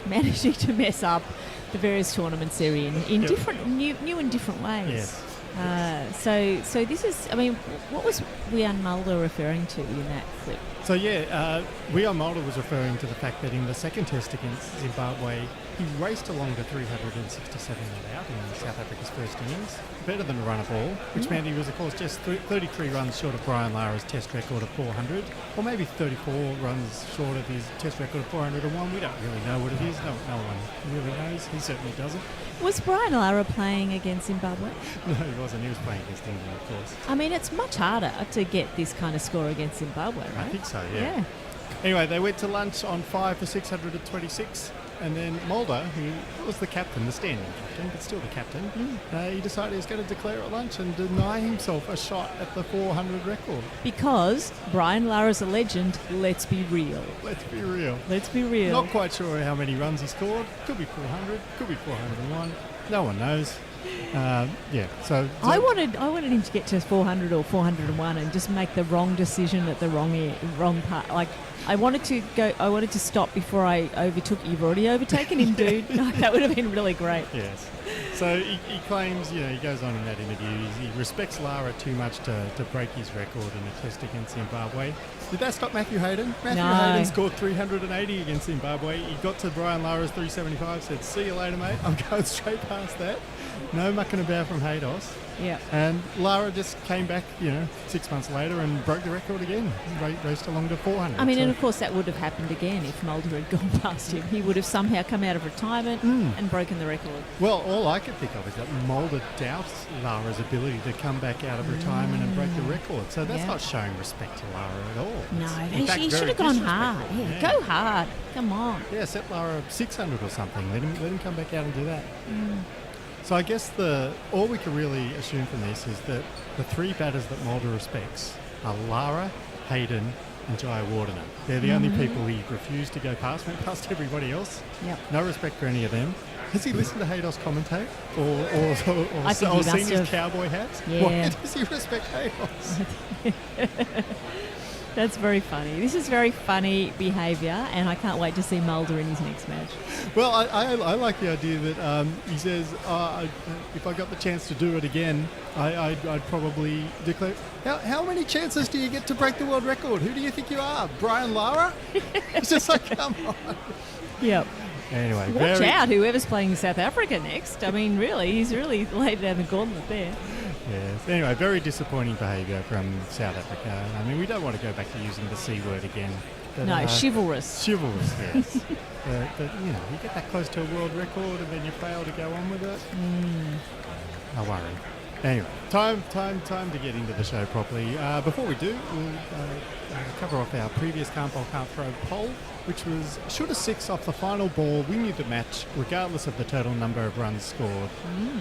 Speaker 17: managing to mess up the various tournaments they're in different, new and different ways.
Speaker 23: Yes.
Speaker 17: So this is, I mean, what was Rian Mulder referring to in that clip?
Speaker 23: So Rian Mulder was referring to the fact that in the second test against Zimbabwe, he raced along to 367 not out in South Africa's first innings, better than a run of ball, which meant he was, of course, just 33 runs short of Brian Lara's test record of 400, or maybe 34 runs short of his test record of 401. We don't really know what it is. No one really knows. He certainly doesn't.
Speaker 17: Was Brian Lara playing against Zimbabwe?
Speaker 23: No, he wasn't. He was playing against England, of course.
Speaker 17: I mean, it's much harder to get this kind of score against Zimbabwe, right?
Speaker 23: I think so, yeah. Anyway, they went to lunch on 5 for 626. And then Mulder, who was the captain, the standing captain, but still the captain, he decided he was going to declare at lunch and deny himself a shot at the 400 record.
Speaker 17: Because Brian Lara's a legend, let's be real.
Speaker 23: Let's be real.
Speaker 17: Let's be real.
Speaker 23: Not quite sure how many runs he scored. Could be 400, could be 401. No one knows. So
Speaker 17: I wanted him to get to 400 or 401 and just make the wrong decision at the wrong part. Like, I wanted to stop before I overtook. You've already overtaken him, dude. That would have been really great.
Speaker 23: Yes. So he claims, he goes on in that interview, he respects Lara too much to break his record in a test against Zimbabwe. Did that stop Matthew Hayden? Hayden scored 380 against Zimbabwe. He got to Brian Lara's 375, said, "See you later, mate. I'm going straight past that." no mucking about from Haydos.
Speaker 17: Yeah.
Speaker 23: And Lara just came back, 6 months later and broke the record again. Raced along to 400.
Speaker 17: I mean, and of course that would have happened again if Mulder had gone past him. He would have somehow come out of retirement and broken the record.
Speaker 23: Well, all I could think of is that Mulder doubts Lara's ability to come back out of retirement and break the record. So that's not showing respect to Lara at all.
Speaker 17: No,
Speaker 23: In fact,
Speaker 17: he
Speaker 23: very
Speaker 17: should have gone
Speaker 23: disrespectful.
Speaker 17: hard. Yeah, go hard. Come on.
Speaker 23: Yeah, set Lara 600 or something. Let him come back out and do that.
Speaker 17: Mm.
Speaker 23: So I guess all we can really assume from this is that the three batters that Mulder respects are Lara, Hayden, and Jai Wardener. They're the only people he refused to go past. Went past everybody else.
Speaker 17: Yep.
Speaker 23: No respect for any of them. Has he listened to Haydos commentate
Speaker 17: I think he must
Speaker 23: seen his
Speaker 17: have.
Speaker 23: cowboy hats?
Speaker 17: Yeah.
Speaker 23: Why does he respect Haydos?
Speaker 17: That's very funny. This is very funny behaviour, and I can't wait to see Mulder in his next match.
Speaker 23: Well, I like the idea that he says, if I got the chance to do it again, I'd probably declare. How many chances do you get to break the world record? Who do you think you are, Brian Lara? It's just like, come on.
Speaker 17: Yep.
Speaker 23: Anyway,
Speaker 17: Watch out, whoever's playing South Africa next. I mean, really, he's really laid down the gauntlet there.
Speaker 23: Yes. Anyway, very disappointing behaviour from South Africa. I mean, we don't want to go back to using the C word again. But,
Speaker 17: No, chivalrous.
Speaker 23: Chivalrous, yes. but you get that close to a world record and then you fail to go on with it. No worry. Anyway, time to get into the show properly. Before we do, we'll cover off our previous Can't Bowl, Can't Throw poll, which was, should a six off the final ball win you the match, regardless of the total number of runs scored?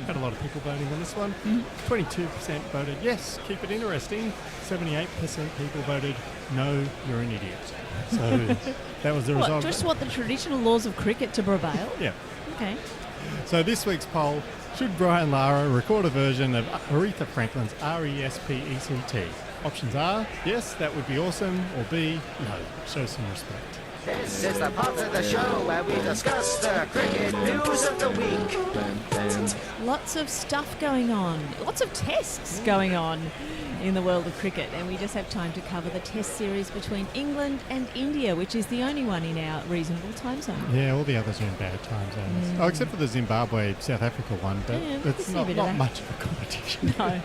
Speaker 23: Had a lot of people voting on this one. 22% voted yes, keep it interesting. 78% people voted no, you're an idiot. So that was the result.
Speaker 17: Just want the traditional laws of cricket to prevail?
Speaker 23: Yeah.
Speaker 17: Okay.
Speaker 23: So this week's poll, should Brian Lara record a version of Aretha Franklin's R-E-S-P-E-C-T? Options are, yes, that would be awesome, or B, no, show some respect.
Speaker 10: This is the part of the show where we discuss the cricket news of the week.
Speaker 17: Lots of stuff going on. Lots of tests going on in the world of cricket, and we just have time to cover the test series between England and India, which is the only one in our reasonable time zone.
Speaker 23: Yeah, all the others are in bad time zones. Oh, except for the Zimbabwe-South Africa one, but it's not much of a competition.
Speaker 17: No.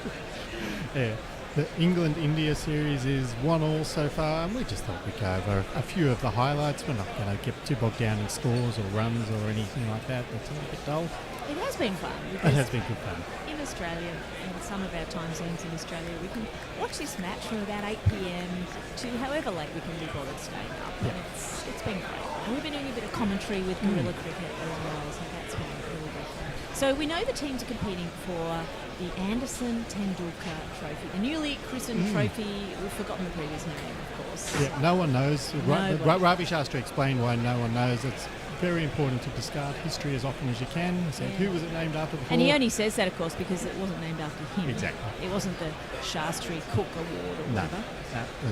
Speaker 23: Yeah. The England-India series is 1-1 so far, and we just thought we'd go over a few of the highlights. We're not going to get too bogged down in scores or runs or anything like that. That's a little bit dull.
Speaker 17: It has been fun.
Speaker 23: It has been good fun.
Speaker 17: In Australia, in some of our time zones in Australia, we can watch this match from about 8 p.m. to however late we can be bothered staying up.
Speaker 23: Yeah.
Speaker 17: And it's been great. And we've been doing a bit of commentary with Guerilla Cricket as well, so that's been really good fun. So we know the teams are competing for the Anderson Tendulkar Trophy, the newly christened trophy. We've forgotten the previous name, of course.
Speaker 23: Yeah, no one knows.
Speaker 17: Nobody.
Speaker 23: Ravi Shastri explained why no one knows. It's very important to discard history as often as you can. He said, who was it named after before?
Speaker 17: And he only says that, of course, because it wasn't named after him.
Speaker 23: Exactly.
Speaker 17: It wasn't the Shastri Cook Award or whatever.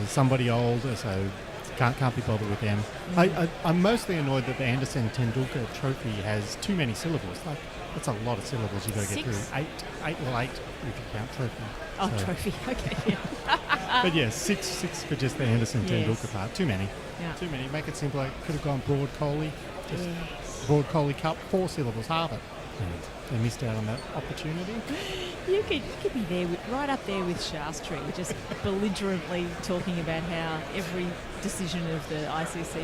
Speaker 23: Somebody older, so can't be bothered with them. I'm mostly annoyed that the Anderson Tendulkar Trophy has too many syllables. Like, that's a lot of syllables you've got to get through. Eight if you count trophy.
Speaker 17: Oh, so. Trophy, okay, yeah.
Speaker 23: But yeah, six for just the Anderson Tendulkar part. Too many.
Speaker 17: Yeah.
Speaker 23: Too many. Make it simpler. Could have gone Broad Kohli. Just Broad Kohli Cup, 4 syllables, half it. They missed out on that opportunity.
Speaker 17: You could be there, right up there with Shastri, just belligerently talking about how every decision of the ICC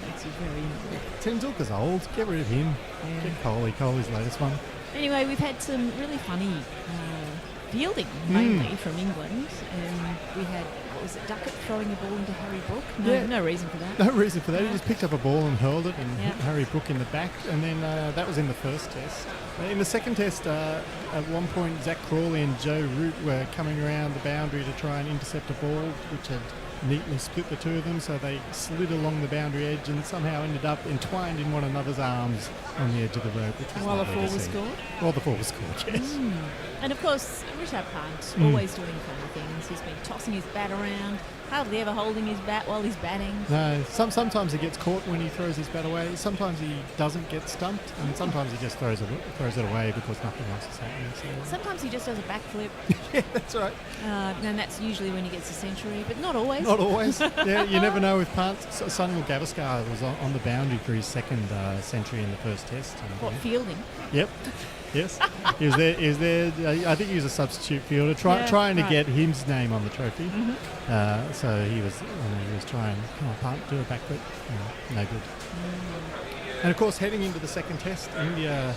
Speaker 17: makes you very annoyed.
Speaker 23: Tendulkar's old. Get rid of him.
Speaker 17: Yeah.
Speaker 23: Get Kohli. Kohli's latest one.
Speaker 17: Anyway, we've had some really funny fielding, mainly from England, and we had, what was it, Duckett throwing a ball into Harry Brook? No reason for that.
Speaker 23: No reason for that. He just picked up a ball and hurled it and hit Harry Brook in the back, and then that was in the first test. In the second test, at one point, Zach Crawley and Joe Root were coming around the boundary to try and intercept a ball, which had neatly split the two of them, so they slid along the boundary edge and somehow ended up entwined in one another's arms on the edge of the rope.
Speaker 17: While the 4 was scored?
Speaker 23: While the 4 was scored, yes.
Speaker 17: And of course, Rishabh Pant, always doing funny things. He's been tossing his bat around, hardly ever holding his bat while he's batting.
Speaker 23: No, sometimes he gets caught when he throws his bat away. Sometimes he doesn't get stumped, and sometimes he just throws it away because nothing else is happening. So.
Speaker 17: Sometimes he just does a backflip.
Speaker 23: Yeah, that's right.
Speaker 17: And that's usually when he gets a century, but not always.
Speaker 23: Not always. Yeah, you never know with punts. Sunil Gavaskar was on the boundary for his second century in the first test.
Speaker 17: What, fielding?
Speaker 23: Yep. Yes. He was there. I think he was a substitute fielder, trying to get his name on the trophy.
Speaker 17: Mm-hmm.
Speaker 23: So he was trying, punt, do a back foot. No good. And of course, heading into the second test, India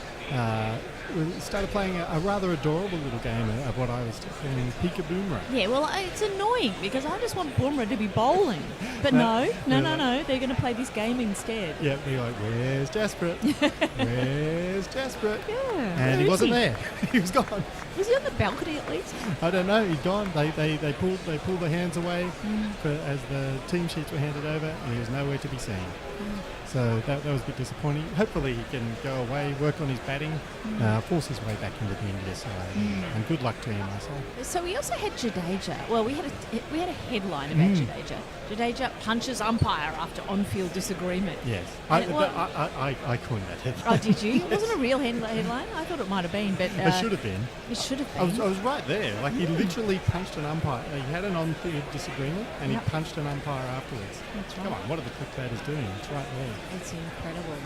Speaker 23: started playing a rather adorable little game of what I was calling Pika Boomerang.
Speaker 17: Yeah, well, it's annoying because I just want Boomerang to be bowling. But no, they're going to play this game instead.
Speaker 23: Yeah, they're like, where's Jasper? Where's Jasper?
Speaker 17: Yeah.
Speaker 23: And he wasn't there. He was gone.
Speaker 17: Was he on the balcony at least?
Speaker 23: I don't know. He'd gone. They pulled their hands away as the team sheets were handed over, and he was nowhere to be seen. So that was a bit disappointing. Hopefully he can go away, work on his batting, force his way back into the India side, and good luck to him, I say.
Speaker 17: So we also had Jadeja. Well, we had a headline about Jadeja. Jadeja punches umpire after on-field disagreement.
Speaker 23: Yes, I coined that headline.
Speaker 17: Oh, did you? It wasn't a real headline. I thought it might have been, but
Speaker 23: it should have been.
Speaker 17: It should have been.
Speaker 23: I was right there. Like he literally punched an umpire. He had an on-field disagreement, and he punched an umpire afterwards.
Speaker 17: That's right.
Speaker 23: Come on, what are the clickbaiters doing? It's right there.
Speaker 17: It's incredible.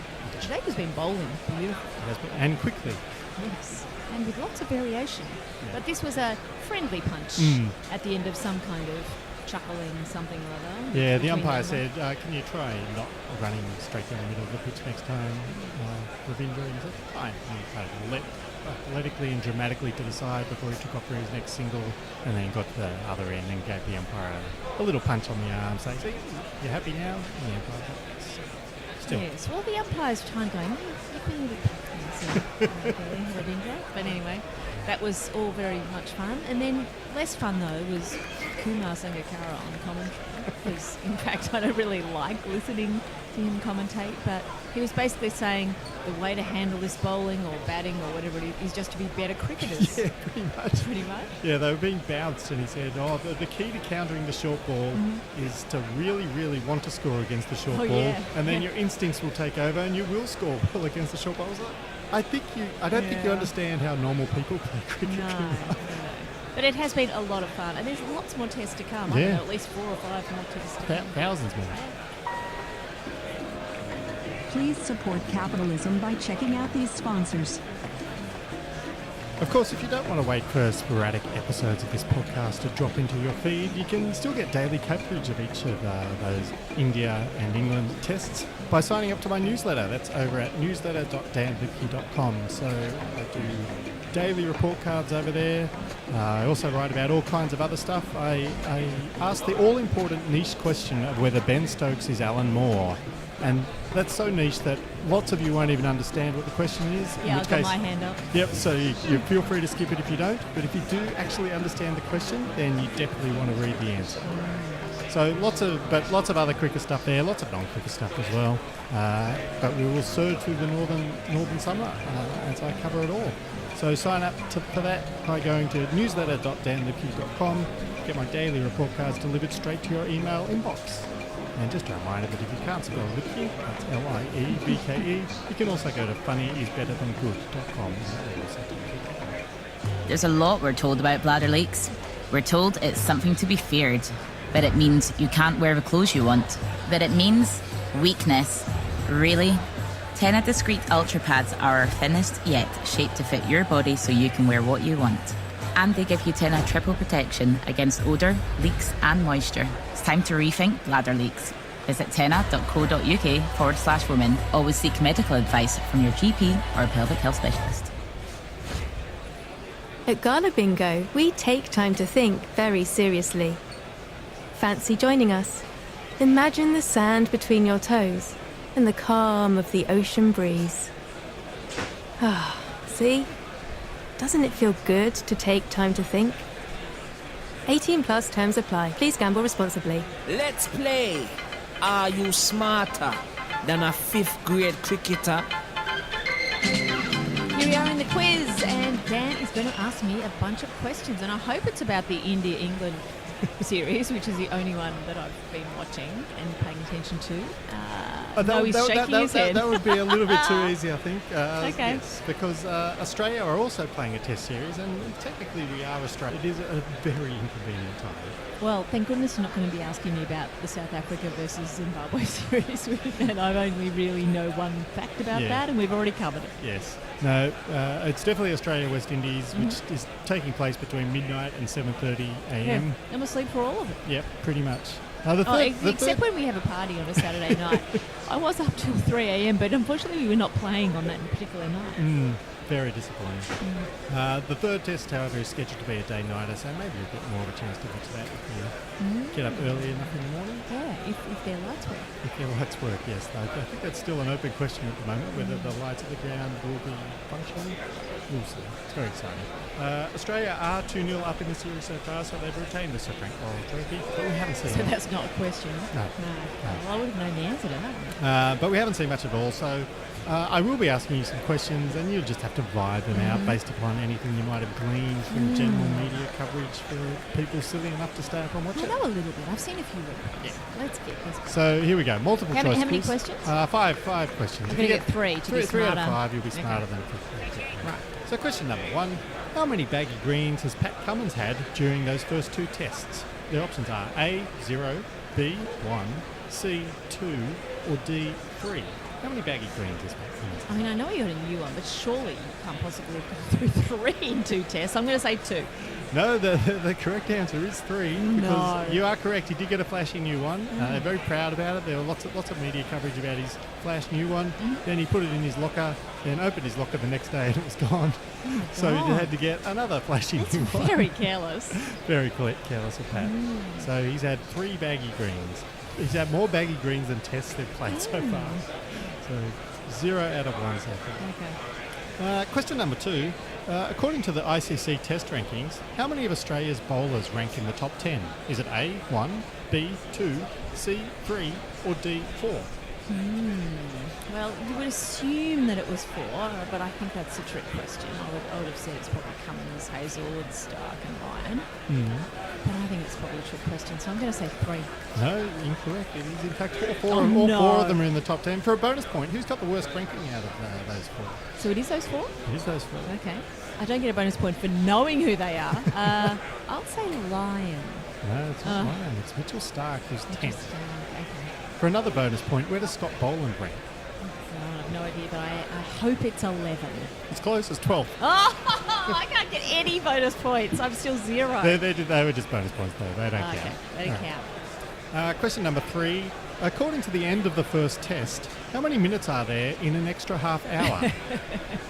Speaker 17: Jadeja's been bowling beautiful.
Speaker 23: And quickly.
Speaker 17: Yes, and with lots of variation.
Speaker 23: Yeah.
Speaker 17: But this was a friendly punch at the end of some kind of chuckling something or other.
Speaker 23: Yeah, the umpire said, can you try not running straight down the middle of the pitch next time, Ravindra? And he said, fine. And he kind of leapt athletically and dramatically to the side before he took off for his next single, and then got to the other end and gave the umpire a little punch on the arm, saying, "See, you happy now?" And the umpire still.
Speaker 17: Yes, well, the umpire's trying going, you're being a bit Ravindra. But anyway, that was all very much fun. And then less fun, though, was Kumar Sangakkara on commentary. Because, in fact, I don't really like listening to him commentate, but he was basically saying the way to handle this bowling or batting or whatever it is just to be better cricketers.
Speaker 23: Yeah, pretty much. Yeah, they were being bounced, and he said, the key to countering the short ball is to really, really want to score against the short ball, and then your instincts will take over and you will score well against the short ball. I don't think you understand how normal people play cricket.
Speaker 17: No. But it has been a lot of fun, and there's lots more tests to come. I don't know, at least 4 or 5 more tests to come.
Speaker 23: Thousands more.
Speaker 5: Please support capitalism by checking out these sponsors.
Speaker 23: Of course, if you don't want to wait for sporadic episodes of this podcast to drop into your feed, you can still get daily coverage of each of those India and England tests by signing up to my newsletter. That's over at newsletter.danvipke.com. So I do daily report cards over there. I also write about all kinds of other stuff. I ask the all-important niche question of whether Ben Stokes is Alan Moore. And that's so niche that lots of you won't even understand what the question is.
Speaker 17: Yeah, I've got my hand up.
Speaker 23: Yep, so you feel free to skip it if you don't. But if you do actually understand the question, then you definitely want to read the answer. So lots of other cricket stuff there, lots of non-cricket stuff as well. But we will surge through the northern summer as I cover it all. So sign up for that by going to newsletter.danlipke.com. Get my daily report cards delivered straight to your email inbox. And just a reminder that if you can't spell Liebke, that's Liebke, you can also go to funnyisbetterthangood.com.
Speaker 9: There's a lot we're told about bladder leaks. We're told it's something to be feared, that it means you can't wear the clothes you want, that it means weakness. Really? Tena Discreet Ultra Pads are our thinnest yet, shaped to fit your body so you can wear what you want. And they give you Tena triple protection against odour, leaks and moisture. It's time to rethink bladder leaks. Visit tena.co.uk/women. Always seek medical advice from your GP or a pelvic health specialist.
Speaker 11: At Gala Bingo, we take time to think very seriously. Fancy joining us? Imagine the sand between your toes and the calm of the ocean breeze. Ah, see? Doesn't it feel good to take time to think? 18 plus terms apply. Please gamble responsibly.
Speaker 24: Let's play. Are you smarter than a 5th grade cricketer?
Speaker 17: Here we are in the quiz, and Dan is going to ask me a bunch of questions, and I hope it's about the India-England series, which is the only one that I've been watching and paying attention to. He's
Speaker 23: that,
Speaker 17: shaking his head.
Speaker 23: that would be a little bit too easy, I think.
Speaker 17: Okay.
Speaker 23: Yes, because Australia are also playing a test series, and technically we are Australia. It is a very inconvenient time.
Speaker 17: Well, thank goodness you're not going to be asking me about the South Africa versus Zimbabwe series, and I only really know one fact about that, and we've already covered it.
Speaker 23: Yes. No, it's definitely Australia-West Indies, which is taking place between midnight and 7:30 a.m.
Speaker 17: Yeah. And we'll sleep for all of it.
Speaker 23: Yep, pretty much.
Speaker 17: Except when we have a party on a Saturday night. I was up till 3 a.m, but unfortunately we were not playing on that particular night.
Speaker 23: Very disappointing. The third test, however, is scheduled to be a day-nighter, so maybe a bit more of a chance to watch that if you get up early enough in the morning.
Speaker 17: Yeah, if their lights work.
Speaker 23: If their lights work, yes. I think that's still an open question at the moment, whether the lights at the ground will be functioning. We'll see. It's very exciting. Australia are 2-0 up in the series so far, so they've retained the Super Rank Royal Trophy, but we haven't seen
Speaker 17: So that's not a question.
Speaker 23: No.
Speaker 17: Well, I would have known the answer to that.
Speaker 23: But we haven't seen much at all, so I will be asking you some questions, and you'll just have to vibe them out based upon anything you might have gleaned from general media coverage for people silly enough to stay up and watch it.
Speaker 17: I know a little bit. I've seen a few replays. Yeah. Let's get this.
Speaker 23: So here we go. Multiple choice.
Speaker 17: How many
Speaker 23: quiz.
Speaker 17: questions?
Speaker 23: Five questions.
Speaker 17: I'm going to get three to be smarter.
Speaker 23: 3 out of 5, you'll be smarter than 50.
Speaker 17: Right.
Speaker 23: So question number 1. How many baggy greens has Pat Cummins had during those first 2 tests? The options are A, 0, B, 1, C, 2, or D, 3. How many baggy greens has Pat Cummins had?
Speaker 17: I mean, I know you got a new one, but surely you can't possibly have gone through 3 in 2 tests. I'm going to say 2.
Speaker 23: No, the correct answer is 3. Because you are correct. He did get a flashy new one. They're very proud about it. There were lots of media coverage about his flash new one. Then he put it in his locker, then opened his locker the next day and it was gone. So he had to get another flashy new one.
Speaker 17: Very careless.
Speaker 23: Very careless of Pat. So he's had 3 baggy greens. He's had more baggy greens than tests they've played so far. So 0 out of 1 so far.
Speaker 17: Okay.
Speaker 23: Question number 2. According to the ICC test rankings, how many of Australia's bowlers rank in the top 10? Is it A, 1, B, 2, C, 3, or D, 4?
Speaker 17: Well, you would assume that it was 4, but I think that's a trick question. I would have said it's probably Cummins, Hazelwood, Stark and Ryan. But I think it's probably a trick question, so I'm going to say 3.
Speaker 23: No, incorrect. It is in fact 4. All 4 of them are in the top 10. For a bonus point, who's got the worst ranking out of those 4?
Speaker 17: So it is those 4?
Speaker 23: It is those 4.
Speaker 17: Okay. I don't get a bonus point for knowing who they are. I'll say Lion.
Speaker 23: No, it's not Lion. It's Mitchell Stark, who's 10th.
Speaker 17: Okay.
Speaker 23: For another bonus point, where does Scott Boland rank?
Speaker 17: I have no idea, but I hope it's 11.
Speaker 23: It's close as 12th.
Speaker 17: Oh, I can't get any bonus points. I'm still 0.
Speaker 23: They were just bonus points, though. They don't count.
Speaker 17: They don't count.
Speaker 23: Question number 3. According to the end of the first test, how many minutes are there in an extra half hour?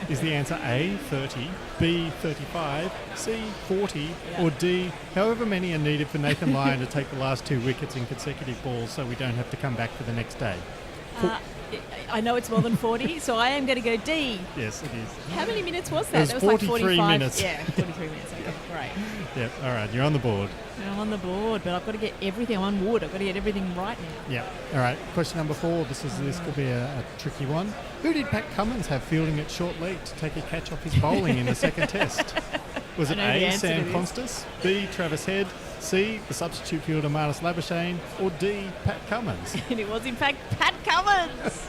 Speaker 23: Is the answer A, 30, B, 35, C, 40, or D, however many are needed for Nathan Lyon to take the last 2 wickets in consecutive balls so we don't have to come back for the next day?
Speaker 17: I know it's more than 40, so I am going to go D.
Speaker 23: Yes, it is.
Speaker 17: How many minutes was that?
Speaker 23: It was 43
Speaker 17: like
Speaker 23: minutes.
Speaker 17: Yeah, 43 minutes. Okay, great.
Speaker 23: Yep, all right, you're on the board.
Speaker 17: I'm on the board, but I've got to get everything. I'm on wood. I've got to get everything right now.
Speaker 23: Yeah. All right. Question number 4. This could be a tricky one. Who did Pat Cummins have fielding at short leg to take a catch off his bowling in the second test? Was it A, Sam Constas, B, Travis Head, C, the substitute fielder Marnus Labuschagne, or D, Pat Cummins?
Speaker 17: And it was in fact Pat Cummins.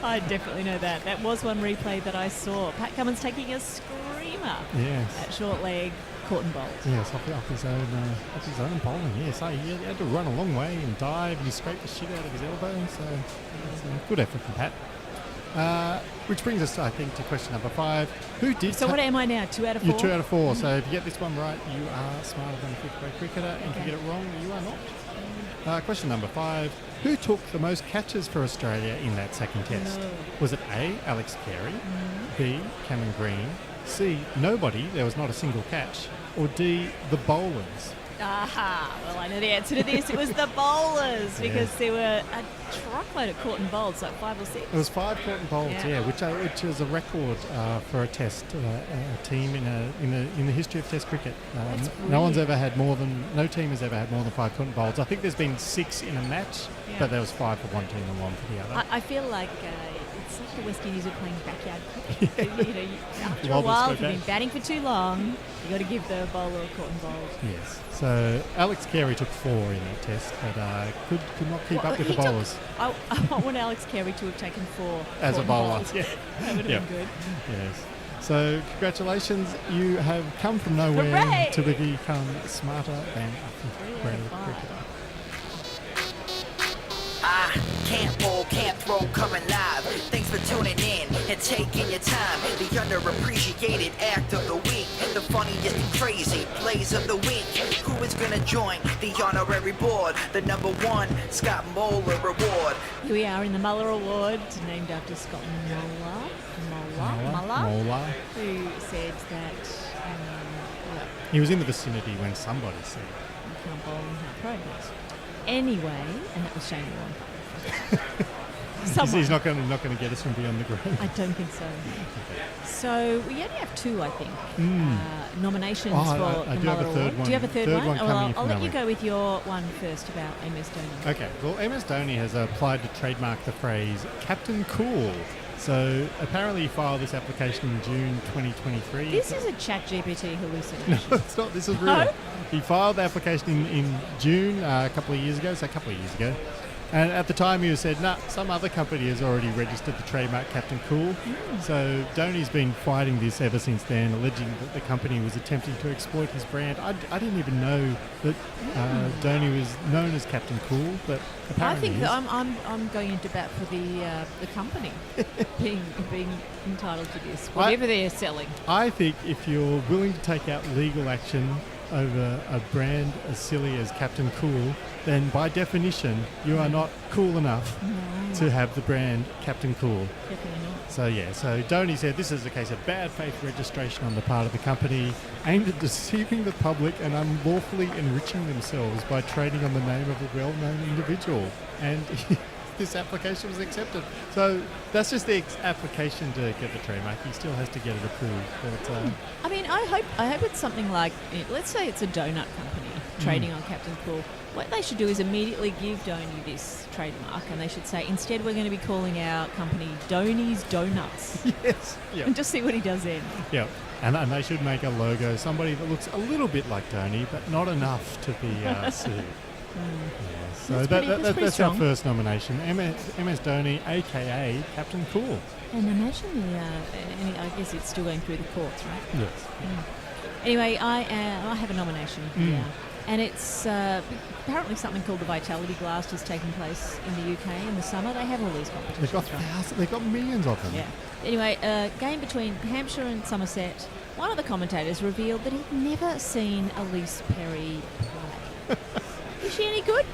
Speaker 17: I definitely know that. That was one replay that I saw. Pat Cummins taking a screamer at short leg. Caught and bowled.
Speaker 23: Yes, off his own bowling. Yes, he had to run a long way and dive, and he scraped the shit out of his elbow. So it's a good effort from Pat. Which brings us, I think, to question number 5. Who did?
Speaker 17: So what am I now? 2 out of 4.
Speaker 23: You're 2 out of 4. So if you get this one right, you are smarter than a 5th-grade cricketer. And if you get it wrong, you are not. Question number 5. Who took the most catches for Australia in that second test? Was it A, Alex Carey, B, Cameron Green, C, nobody, there was not a single catch, or D, the bowlers?
Speaker 17: Aha, well I know the answer to this. It was the bowlers, because there were a truckload of caught and bowled, so 5 or 6.
Speaker 23: It was 5 caught and bowled, which is a record for a test team in the history of Test cricket. No team has ever had more than 5 caught and bowled. I think there's been 6 in a match, but there was 5 for one team and 1 for the other.
Speaker 17: I feel like It's like the West Indies are playing backyard cricket. After a
Speaker 23: Wobbles
Speaker 17: while,
Speaker 23: go
Speaker 17: if you've been
Speaker 23: back.
Speaker 17: batting for too long, you got to give the bowler a caught and bowled.
Speaker 23: Yes. So Alex Carey took 4 in that test, but could not keep up with the
Speaker 17: he took-
Speaker 23: bowlers.
Speaker 17: I want Alex Carey to have taken 4
Speaker 23: As a
Speaker 17: caught
Speaker 23: bowler.
Speaker 17: and bowled. That would have
Speaker 23: Yep.
Speaker 17: been good.
Speaker 23: Yes. So congratulations, you have come from nowhere
Speaker 17: Hooray!
Speaker 23: to become smarter than a fifth grade cricketer.
Speaker 1: Can't bowl, can't throw, coming live. Thanks for tuning in and taking your time. The underappreciated act of the week, the funniest and crazy plays of the week. Who is gonna join the honorary board? The #1 Scott Moeller Award.
Speaker 17: Here we are in the Muller Award, named after Scott Muller, who said that
Speaker 23: He was in the vicinity when somebody said
Speaker 17: you can't bowl and can't throw. Yes. Anyway, and that was Shane Warne.
Speaker 23: He's not going to get us from beyond the green.
Speaker 17: I don't think so. So we only have 2, I think, nominations
Speaker 23: Oh,
Speaker 17: for
Speaker 23: I
Speaker 17: the
Speaker 23: do have
Speaker 17: Muller
Speaker 23: a third
Speaker 17: Award.
Speaker 23: one.
Speaker 17: Do you have a third
Speaker 23: Third
Speaker 17: one?
Speaker 23: one
Speaker 17: Oh,
Speaker 23: coming
Speaker 17: well,
Speaker 23: in
Speaker 17: I'll
Speaker 23: from
Speaker 17: let you
Speaker 23: nowhere.
Speaker 17: go with your one first about MS Dhoni.
Speaker 23: Okay, well, MS Dhoni has applied to trademark the phrase Captain Cool. So apparently he filed this application in June 2023.
Speaker 17: This is a ChatGPT hallucination.
Speaker 23: No, it's not. This is real.
Speaker 17: No?
Speaker 23: He filed the application in June a couple of years ago. And at the time he said, nah, some other company has already registered the trademark Captain Cool. So Dhoni's been fighting this ever since then, alleging that the company was attempting to exploit his brand. I didn't even know that Dhoni was known as Captain Cool, but apparently
Speaker 17: I think
Speaker 23: he
Speaker 17: that
Speaker 23: is.
Speaker 17: I'm going into bat for the company being entitled to this, whatever they're selling.
Speaker 23: I think if you're willing to take out legal action over a brand as silly as Captain Cool, then by definition you are not cool enough to have the brand Captain Cool.
Speaker 17: Definitely not.
Speaker 23: So Dhoni said this is a case of bad faith registration on the part of the company aimed at deceiving the public and unlawfully enriching themselves by trading on the name of a well-known individual. And this application was accepted. So that's just the application to get the trademark. He still has to get it approved. But,
Speaker 17: I mean, I hope it's something like, let's say it's a donut company trading on Captain Cool. What they should do is immediately give Dhoni this trademark, and they should say, instead we're going to be calling our company Dhoni's Donuts.
Speaker 23: Yes. Yep.
Speaker 17: And just see what he does then.
Speaker 23: Yeah, and they should make a logo, somebody that looks a little bit like Dhoni, but not enough to be sued. Yeah, so that's our
Speaker 17: strong.
Speaker 23: first nomination, MS Dhoni, aka Captain Cool.
Speaker 17: And imagine I guess it's still going through the courts, right?
Speaker 23: Yes.
Speaker 17: Anyway, I have a nomination here. And it's apparently something called the Vitality Blast is taking place in the UK in the summer. They have all these competitions.
Speaker 23: They've got thousands, they've got millions of them.
Speaker 17: Yeah. Anyway, a game between Hampshire and Somerset. One of the commentators revealed that he'd never seen Elise Perry play. Is she any good?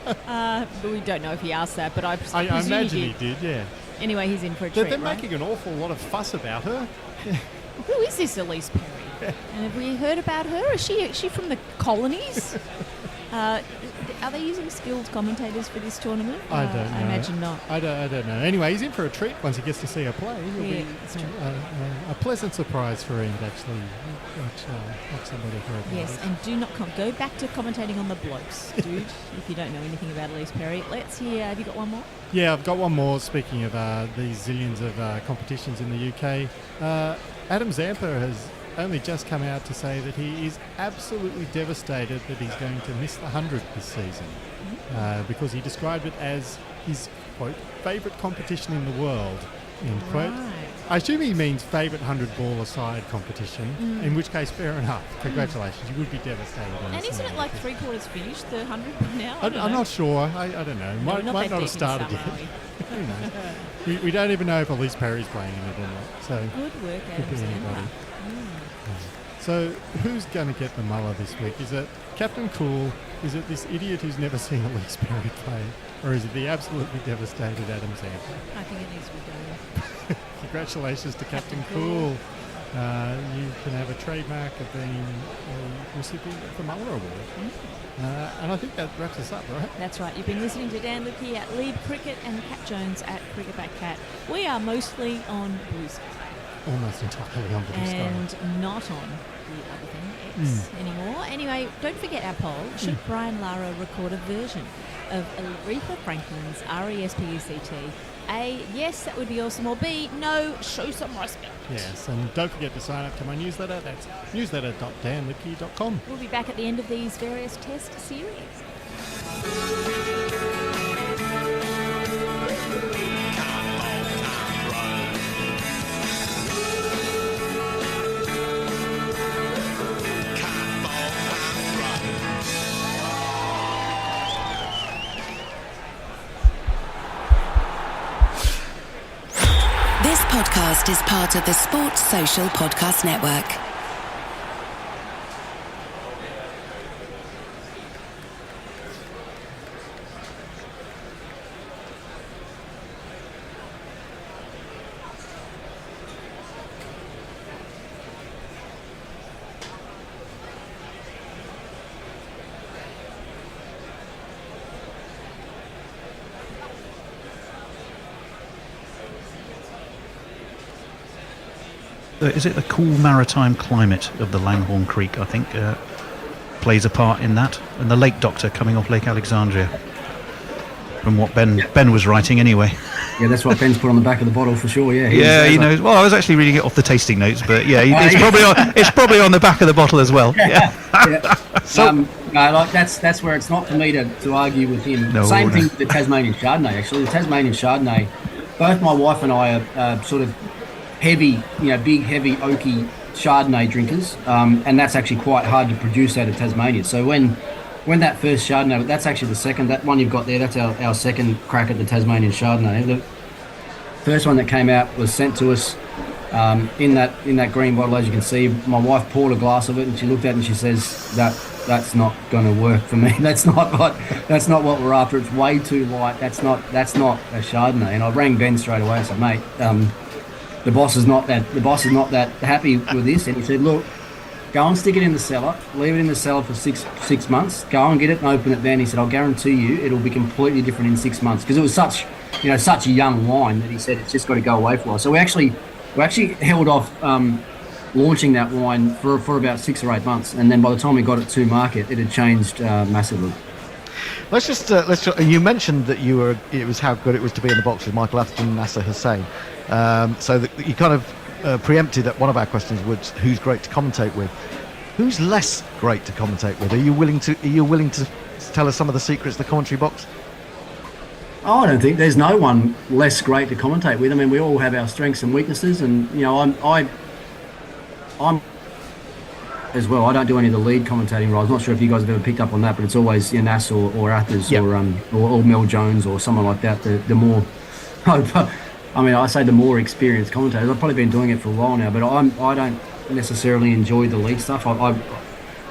Speaker 17: But we don't know if he asked that, but I presume
Speaker 23: imagine he did, yeah.
Speaker 17: Anyway, he's in for a treat,
Speaker 23: They're
Speaker 17: right?
Speaker 23: making an awful lot of fuss about her.
Speaker 17: Who is this Elise Perry? And have we heard about her? Is she from the colonies? Are they using skilled commentators for this tournament?
Speaker 23: I don't know.
Speaker 17: I imagine not.
Speaker 23: I don't know. Anyway, he's in for a treat once he gets to see her play. It'll
Speaker 17: Yeah,
Speaker 23: be
Speaker 17: that's true.
Speaker 23: a pleasant surprise for him to actually watch somebody for a
Speaker 17: Yes, and do not go back to commentating on the blokes, dude, if you don't know anything about Elise Perry. Let's hear, have you got one more?
Speaker 23: Yeah, I've got one more. Speaking of these zillions of competitions in the UK, Adam Zampa has only just come out to say that he is absolutely devastated that he's going to miss the 100 this season because he described it as his, quote, favourite competition in the world, end quote. I assume he means favourite 100-ball-a-side competition, in which case, fair enough. Congratulations, you would be devastated.
Speaker 17: And isn't it like three-quarters finished, the 100 now?
Speaker 23: I'm not sure. I don't know.
Speaker 17: No,
Speaker 23: Might not have started yet. Who knows? We don't even know if Elise Perry's playing in it or not. So
Speaker 17: Good work,
Speaker 23: could
Speaker 17: Adam
Speaker 23: be
Speaker 17: Zampa.
Speaker 23: anybody. So who's going to get the Muller this week? Is it Captain Cool? Is it this idiot who's never seen Elise Perry play? Or is it the absolutely devastated Adam Zampa?
Speaker 17: I think it needs to be done.
Speaker 23: Congratulations to Captain Cool. You can have a trademark of being a recipient of the Muller Award. And I think that wraps us up, right?
Speaker 17: That's right. You've been listening to Dan Lukey at Lead Cricket and Cat Jones at Cricket Back Cat. We are mostly on Blue Sky.
Speaker 23: Almost entirely on Blue Sky.
Speaker 17: And not on the other thing, anymore. Anyway, don't forget our poll. Should Brian Lara record a version of Aretha Franklin's R-E-S-P-U-C-T? A, yes, that would be awesome. Or B, no, show some respect.
Speaker 23: Yes, and don't forget to sign up to my newsletter. That's newsletter.danlipke.com.
Speaker 17: We'll be back at the end of these various test series.
Speaker 6: This podcast is part of the Sports Social Podcast Network.
Speaker 14: Is it the cool maritime climate of the Langhorne Creek, I think, plays a part in that? And the lake doctor coming off Lake Alexandria, from what Ben was writing anyway.
Speaker 19: Yeah, that's what Ben's put on the back of the bottle for sure, yeah.
Speaker 14: Yeah, he knows. Well, I was actually reading it off the tasting notes, but yeah, it's probably on the back of the bottle as well. Yeah.
Speaker 19: So, no, like that's where it's not for me to argue with him. Same thing with the Tasmanian Chardonnay, actually. The Tasmanian Chardonnay, both my wife and I are sort of heavy, big, heavy, oaky Chardonnay drinkers, and that's actually quite hard to produce out of Tasmania. So when that first Chardonnay, that's actually the second, that one you've got there, that's our second crack at the Tasmanian Chardonnay. The first one that came out was sent to us in that green bottle, as you can see. My wife poured a glass of it, and she looked at it and she says, that's not going to work for me. That's not what we're after. It's way too light. That's not a Chardonnay. And I rang Ben straight away and said, mate, the boss is not that happy with this, and he said, look, go and stick it in the cellar, leave it in the cellar for six months, go and get it and open it then. He said, I'll guarantee you it'll be completely different in 6 months, because it was such a young wine that he said it's just got to go away for a while. So we actually held off launching that wine for about 6 or 8 months, and then by the time we got it to market, it had changed massively.
Speaker 18: Let's just you mentioned that it was how good it was to be in the box with Michael Atherton and Nasser Hussain. So that you kind of preempted that one of our questions was who's great to commentate with. Who's less great to commentate with? Are you willing to tell us some of the secrets of the commentary box?
Speaker 19: Oh, I don't think there's no one less great to commentate with. I mean, we all have our strengths and weaknesses, and I'm as well. I don't do any of the lead commentating roles. I'm not sure if you guys have ever picked up on that, but it's always Nas or Athers or Mel Jones or someone like that. The more, I mean, I say the more experienced commentators. I've probably been doing it for a while now, but I don't necessarily enjoy the lead stuff. I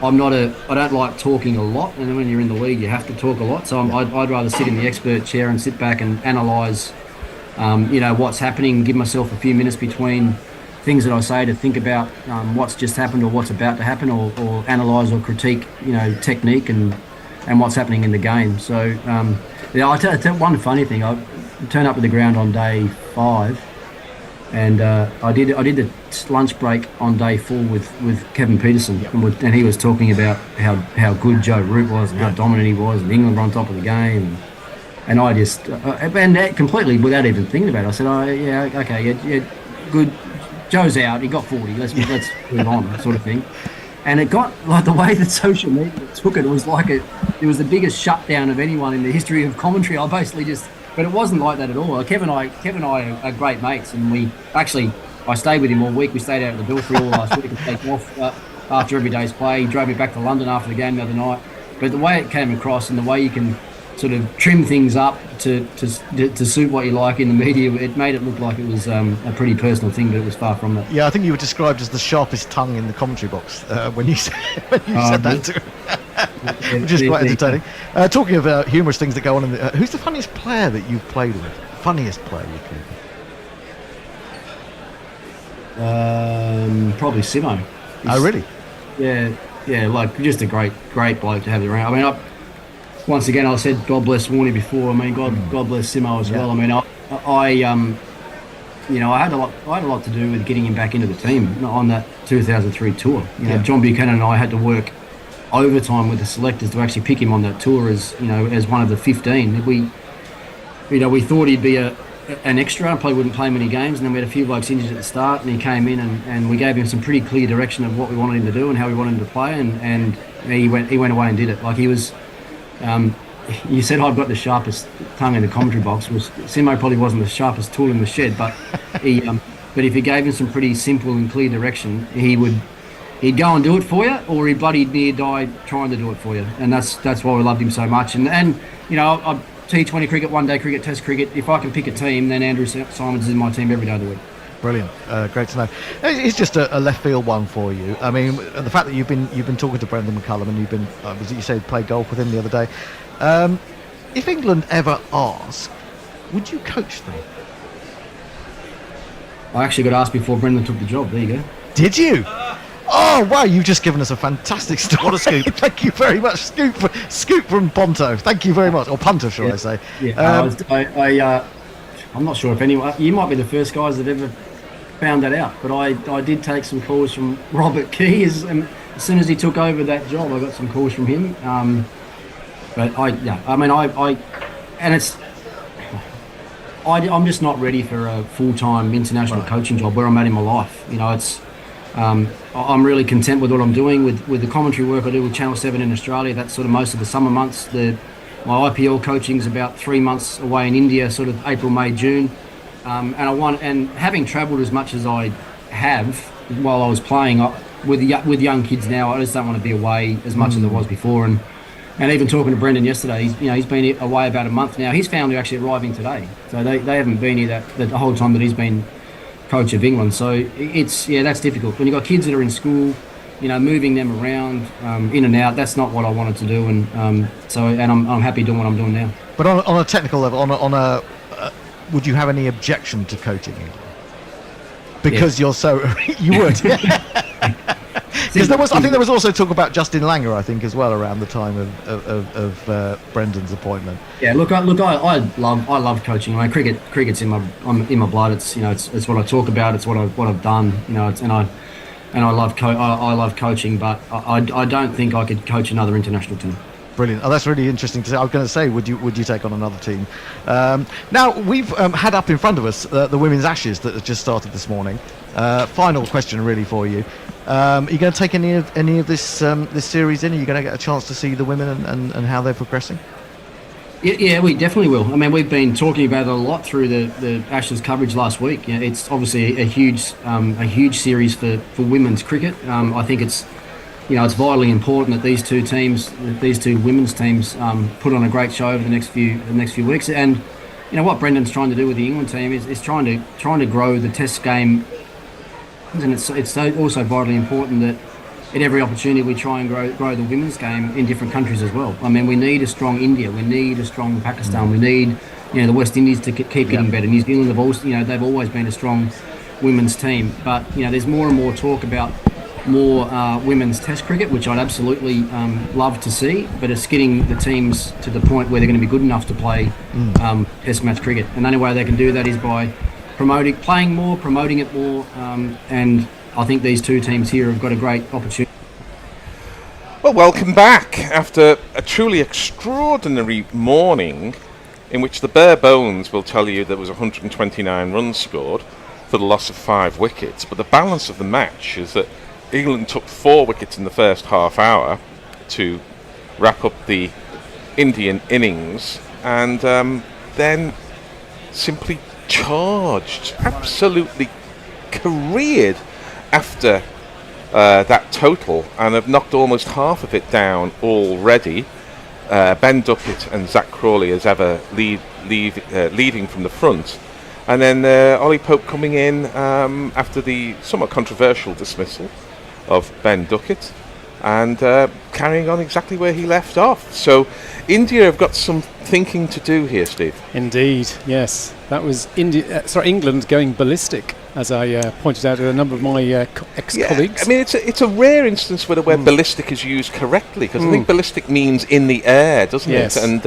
Speaker 19: don't like talking a lot, and then when you're in the lead, you have to talk a lot. So I'd rather sit in the expert chair and sit back and analyse, what's happening, give myself a few minutes between things that I say to think about what's just happened or what's about to happen, or analyse or critique, technique and what's happening in the game. So I'll tell one funny thing. I turned up at the ground on day 5, and I did the lunch break on day 4 with Kevin Peterson, and he was talking about how good Joe Root was and how dominant he was, and England were on top of the game, and I just and completely without even thinking about it, I said, oh yeah, okay, yeah, good. Joe's out. He got 40. Let's move on, sort of thing. And it got like the way that social media took it. It was like it was the biggest shutdown of anyone in the history of commentary. I basically but it wasn't like that at all. Kevin and I are great mates, and I stayed with him all week. We stayed out at the Belfry all last week and take off after every day's play. He drove me back to London after the game the other night. But the way it came across and the way you can sort of trim things up to suit what you like in the media, it made it look like it was a pretty personal thing, but it was far from that.
Speaker 18: Yeah, I think you were described as the sharpest tongue in the commentary box when you said that too, which is quite entertaining. Talking about humorous things that go on in the, who's the funniest player that you've played with? Funniest player you played with?
Speaker 19: Probably Simo.
Speaker 18: Oh, really?
Speaker 19: Yeah, like just a great bloke to have around. I mean, once again, I said God bless Warney before. I mean, God bless Simo as well. I mean, I had a lot to do with getting him back into the team on that 2003 tour. John Buchanan and I had to work overtime with the selectors to actually pick him on that tour as one of the 15. We thought he'd be an extra, probably wouldn't play many games, and then we had a few blokes injured at the start, and he came in and we gave him some pretty clear direction of what we wanted him to do and how we wanted him to play, and he went away and did it. Like he was. You said I've got the sharpest tongue in the commentary box. Simo probably wasn't the sharpest tool in the shed, but but if you gave him some pretty simple and clear direction, he'd go and do it for you, or he'd bloody near die trying to do it for you, and that's why we loved him so much. And I T20 cricket, one day cricket, test cricket. If I can pick a team, then Andrew Simons is in my team every day of the week.
Speaker 18: Brilliant, great to know. It's just a left field one for you. I mean, the fact that you've been talking to Brendan McCullum and you've been, was it you said played golf with him the other day? If England ever ask, would you coach them?
Speaker 19: I actually got asked before Brendan took the job. There you go.
Speaker 18: Did you? Oh wow! You've just given us a fantastic story. What a scoop! Thank you very much, scoop from Ponto. Thank you very much, or Punter, shall I say?
Speaker 19: Yeah. I'm not sure if anyone. You might be the first guys that ever found that out, but I did take some calls from Robert Key as soon as he took over that job. I got some calls from him. I'm just not ready for a full-time international coaching job where I'm at in my life. I'm really content with what I'm doing with the commentary work I do with Channel 7 in Australia. That's sort of most of the summer months. My IPL coaching is about 3 months away in India, sort of April, May, June. And having travelled as much as I have while I was playing with young kids now, I just don't want to be away as much as I was before. And even talking to Brendan yesterday, he's been away about a month now. His family are actually arriving today, so they haven't been here the whole time that he's been coach of England. So that's difficult when you've got kids that are in school. Moving them around in and out. That's not what I wanted to do, and I'm happy doing what I'm doing now.
Speaker 18: But on a technical level, would you have any objection to coaching England? Because you're so you would. Because I think there was also talk about Justin Langer, I think, as well around the time of Brendan's appointment.
Speaker 19: Yeah, look, I love coaching. I mean, cricket's in my blood. It's it's what I talk about. It's what I've done. I love coaching, but I don't think I could coach another international team.
Speaker 18: Brilliant. Oh, that's really interesting to say. I was going to say, would you take on another team? Now we've had up in front of us the Women's Ashes that has just started this morning. Final question, really, for you. Are you going to take any of this series in? Are you going to get a chance to see the women and how they're progressing?
Speaker 19: Yeah, we definitely will. I mean, we've been talking about it a lot through the Ashes coverage last week. It's obviously a huge series for women's cricket. I think it's vitally important that these two women's teams put on a great show over the next few weeks. And what Brendan's trying to do with the England team is trying to grow the Test game, and it's also vitally important that at every opportunity we try and grow the women's game in different countries as well. I mean, we need a strong India, we need a strong Pakistan, we need the West Indies to keep getting better. New Zealand have also they've always been a strong women's team, but there's more and more talk about more women's Test cricket, which I'd absolutely love to see, but it's getting the teams to the point where they're going to be good enough to play Test match cricket, and the only way they can do that is by promoting it more, and I think these two teams here have got a great opportunity.
Speaker 3: Well, welcome back after a truly extraordinary morning in which the bare bones will tell you there was 129 runs scored for the loss of 5 wickets, but the balance of the match is that England took 4 wickets in the first half hour to wrap up the Indian innings, and then simply charged, absolutely careered after that total, and have knocked almost half of it down already. Ben Duckett and Zach Crawley as ever leading from the front, and then Ollie Pope coming in after the somewhat controversial dismissal of Ben Duckett, and carrying on exactly where he left off. So India have got some thinking to do here, Steve.
Speaker 12: Indeed, yes. That was England going ballistic, as I pointed out to a number of my ex-colleagues.
Speaker 3: I mean, it's a rare instance where ballistic is used correctly, because I think ballistic means in the air, doesn't it? And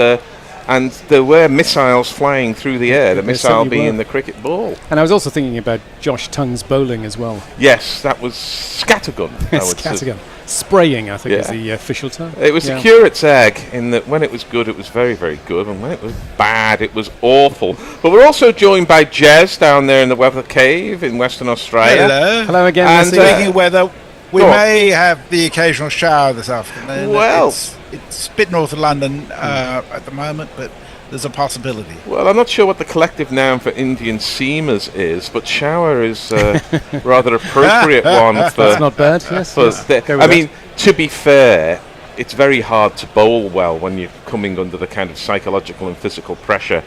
Speaker 3: And there were missiles flying through the air, the missile
Speaker 12: certainly
Speaker 3: being
Speaker 12: were.
Speaker 3: the cricket ball.
Speaker 12: And I was also thinking about Josh Tongue's bowling as well.
Speaker 3: Yes, that was scattergun.
Speaker 12: Scattergun. Spraying, I think, is the official term.
Speaker 3: It was a curate's egg in that when it was good, it was very, very good, and when it was bad, it was awful. But we're also joined by Jez down there in the weather cave in Western Australia.
Speaker 4: Hello.
Speaker 12: Hello again.
Speaker 4: And speaking of weather, we
Speaker 3: Go on.
Speaker 4: may have the occasional shower this afternoon.
Speaker 3: Well.
Speaker 4: It's a bit north of London at the moment, but there's a possibility.
Speaker 3: Well, I'm not sure what the collective noun for Indian seamers is, but shower is a rather appropriate one for...
Speaker 12: That's not bad, yes.
Speaker 3: I mean, to be fair, it's very hard to bowl well when you're coming under the kind of psychological and physical pressure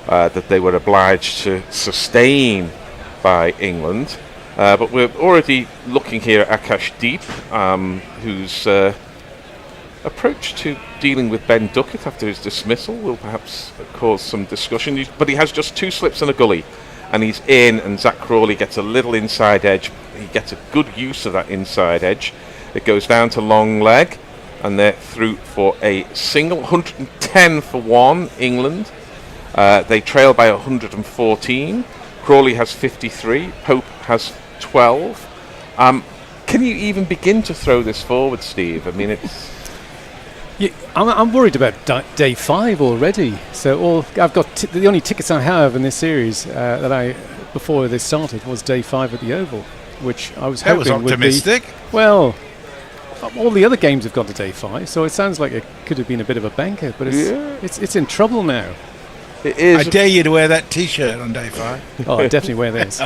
Speaker 3: that they were obliged to sustain by England. But we're already looking here at Akash Deep, whose approach to dealing with Ben Duckett after his dismissal will perhaps cause some discussion. But he has just 2 slips and a gully, and he's in, and Zach Crawley gets a little inside edge. He gets a good use of that inside edge. It goes down to long leg, and they're through for a single. 110 for 1, England. They trail by 114. Crawley has 53. Pope has 12. Can you even begin to throw this forward, Steve? I mean, it's...
Speaker 12: I'm worried about day 5 already. So I've got the only tickets I have in this series before this started was day 5 at the Oval, which I was hoping would be...
Speaker 4: That was optimistic.
Speaker 12: Well, all the other games have gone to day 5, so it sounds like it could have been a bit of a banker, but it's in trouble now.
Speaker 3: It is.
Speaker 4: I dare you to wear that T-shirt on day 5.
Speaker 12: Oh, I definitely wear this.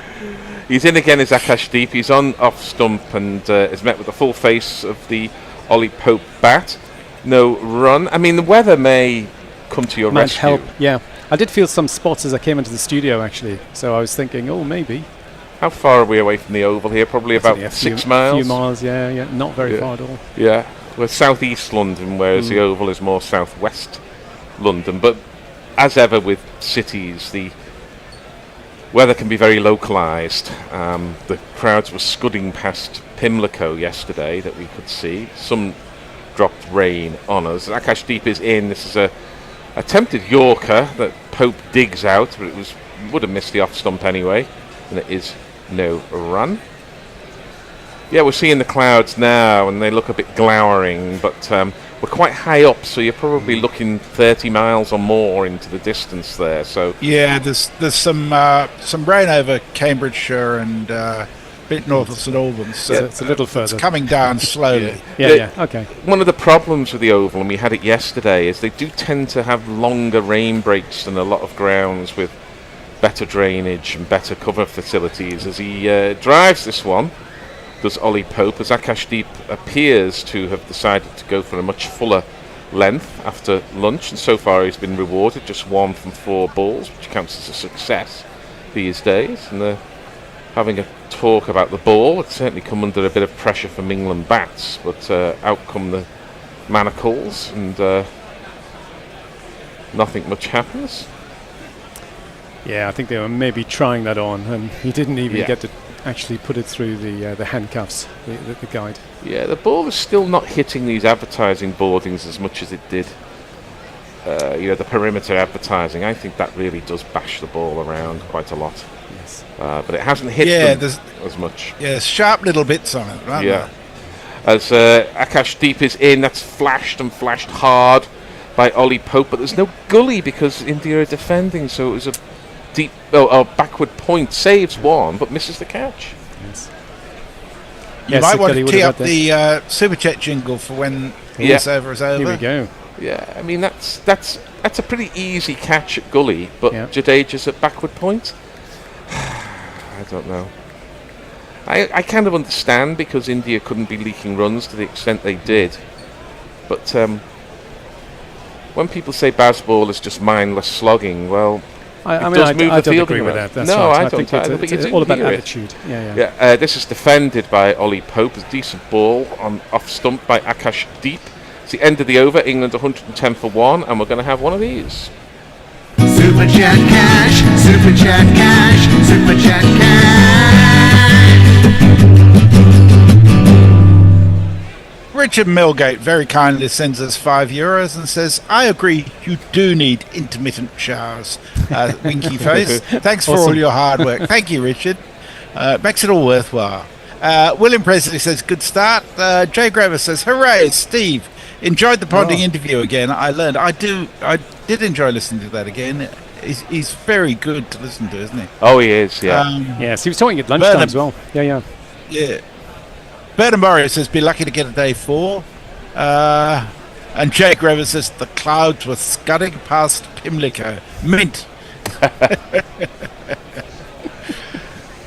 Speaker 3: He's in again as Akash Deep. He's on off stump and is met with the full face of the Ollie Pope bat. No run. I mean, the weather may come to your
Speaker 12: Might
Speaker 3: rescue.
Speaker 12: help, yeah. I did feel some spots as I came into the studio, actually, so I was thinking, maybe.
Speaker 3: How far are we away from the Oval here? Probably about 6 miles?
Speaker 12: A few miles, yeah. Not very far at all.
Speaker 3: Yeah. We're southeast London, whereas the Oval is more southwest London. But as ever with cities, the weather can be very localised. The crowds were scudding past Pimlico yesterday that we could see. Some dropped rain on us. Akash Deep is in. This is a attempted Yorker that Pope digs out, but would have missed the off stump anyway, and it is no run. Yeah, we're seeing the clouds now, and they look a bit glowering, but we're quite high up, so you're probably looking 30 miles or more into the distance there. So
Speaker 4: yeah, there's some rain over Cambridgeshire and bit north of St Albans, so
Speaker 12: it's a little further.
Speaker 4: It's coming down slowly.
Speaker 12: Yeah, okay.
Speaker 3: One of the problems with the Oval, and we had it yesterday, is they do tend to have longer rain breaks than a lot of grounds with better drainage and better cover facilities. As he drives this one, does Ollie Pope, as Akash Deep appears to have decided to go for a much fuller length after lunch, and so far he's been rewarded, just 1 from 4 balls, which counts as a success these days. And they're having a talk about the ball. It's certainly come under a bit of pressure from England bats, but out come the manacles, and nothing much happens.
Speaker 12: Yeah, I think they were maybe trying that on, and he didn't even get to actually put it through the handcuffs, the guide.
Speaker 3: Yeah, the ball is still not hitting these advertising boardings as much as it did. The perimeter advertising. I think that really does bash the ball around quite a lot.
Speaker 12: Yes.
Speaker 3: But it hasn't hit them as much.
Speaker 4: Yeah, sharp little bits on it, right?
Speaker 3: Yeah. As Akash Deep is in, that's flashed hard by Ollie Pope, but there's no gully because India are defending, so it was a deep, backward point, saves 1, but misses the catch.
Speaker 12: Yes.
Speaker 4: You might want to tee up the Super Chat jingle for when this over is over.
Speaker 12: Here we go.
Speaker 3: Yeah, I mean, that's a pretty easy catch at gully, but Jadeja's at backward point? I don't know. I kind of understand because India couldn't be leaking runs to the extent they did, but when people say baseball is just mindless slogging, well,
Speaker 12: I don't agree with that. That's
Speaker 3: no,
Speaker 12: right.
Speaker 3: I don't.
Speaker 12: It's all about attitude.
Speaker 3: Yeah. This is defended by Ollie Pope. A decent ball on off stump by Akash Deep. It's the end of the over. England 110 for 1, and we're going to have one of these.
Speaker 10: Super Chat cash, Super Chat cash, Super Chat cash.
Speaker 4: Richard Milgate very kindly sends us €5 and says, I agree, you do need intermittent showers. Winky face. Thanks for all your hard work. Thank you, Richard. Makes it all worthwhile. William Presley says, good start. Jay Graver says, hooray, Steve. Enjoyed the Ponding interview again. I learned. I did enjoy listening to that again. He's very good to listen to, isn't he?
Speaker 3: Oh, he is, yeah.
Speaker 12: Yes, he was talking at lunchtime as well. Yeah.
Speaker 4: Bernard Murray says, be lucky to get a day 4. And Jake Rever says, the clouds were scudding past Pimlico. Mint.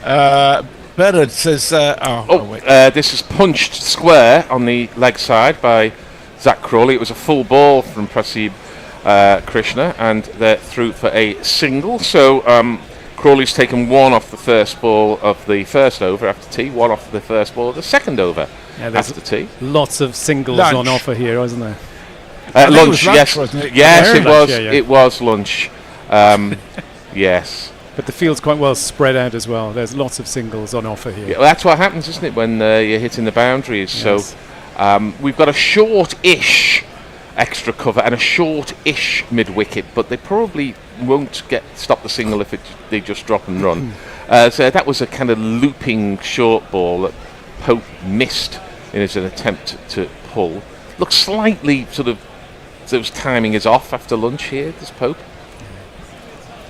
Speaker 4: Bernard says,
Speaker 3: this is punched square on the leg side by Zach Crawley. It was a full ball from Prasib Krishna, and they're through for a single. So Crawley's taken 1 off the first ball of the first over after tea, 1 off the first ball of the second over after tea.
Speaker 12: Lots of singles on offer here, wasn't there?
Speaker 3: Lunch, yes.
Speaker 4: Wasn't it?
Speaker 3: Yes, it was.
Speaker 12: Yeah.
Speaker 3: It was lunch. Yes.
Speaker 12: But the field's quite well spread out as well. There's lots of singles on offer here.
Speaker 3: Yeah, well, that's what happens, isn't it, when you're hitting the boundaries? Yes. So we've got a short-ish extra cover and a short-ish mid-wicket, but they probably won't stop the single if they just drop and run. So that was a kind of looping short ball that Pope missed in an attempt to pull. Looks slightly sort of his timing is off after lunch here, this Pope.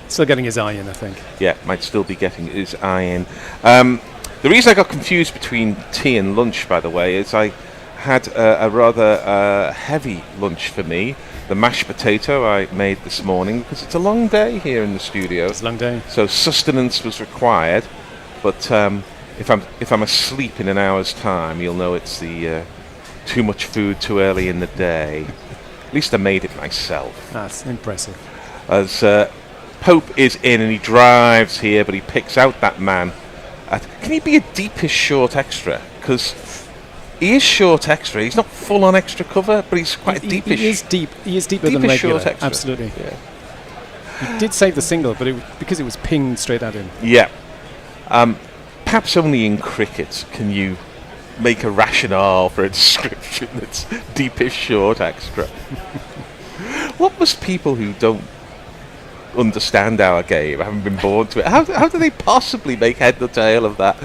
Speaker 12: Still getting his eye in, I think.
Speaker 3: Yeah, might still be getting his eye in. The reason I got confused between tea and lunch, by the way, is I had a rather heavy lunch for me. The mashed potato I made this morning, because it's a long day here in the studio.
Speaker 12: It's a long day.
Speaker 3: So sustenance was required. But if I'm asleep in an hour's time, you'll know it's the too much food too early in the day. At least I made it myself.
Speaker 12: That's impressive.
Speaker 3: As Pope is in and he drives here, but he picks out that man. Can he be a deepish short extra? Because he is short extra. He's not full on extra cover, but he's quite deepish.
Speaker 12: He is deep. He is deeper than regular.
Speaker 3: Short extra.
Speaker 12: Absolutely.
Speaker 3: Yeah.
Speaker 12: He did save the single, but because it was pinged straight at him.
Speaker 3: Yeah. Perhaps only in cricket can you make a rationale for a description that's deepish short extra. What must people who don't understand our game, haven't been born to it, how do they possibly make head or tail of that?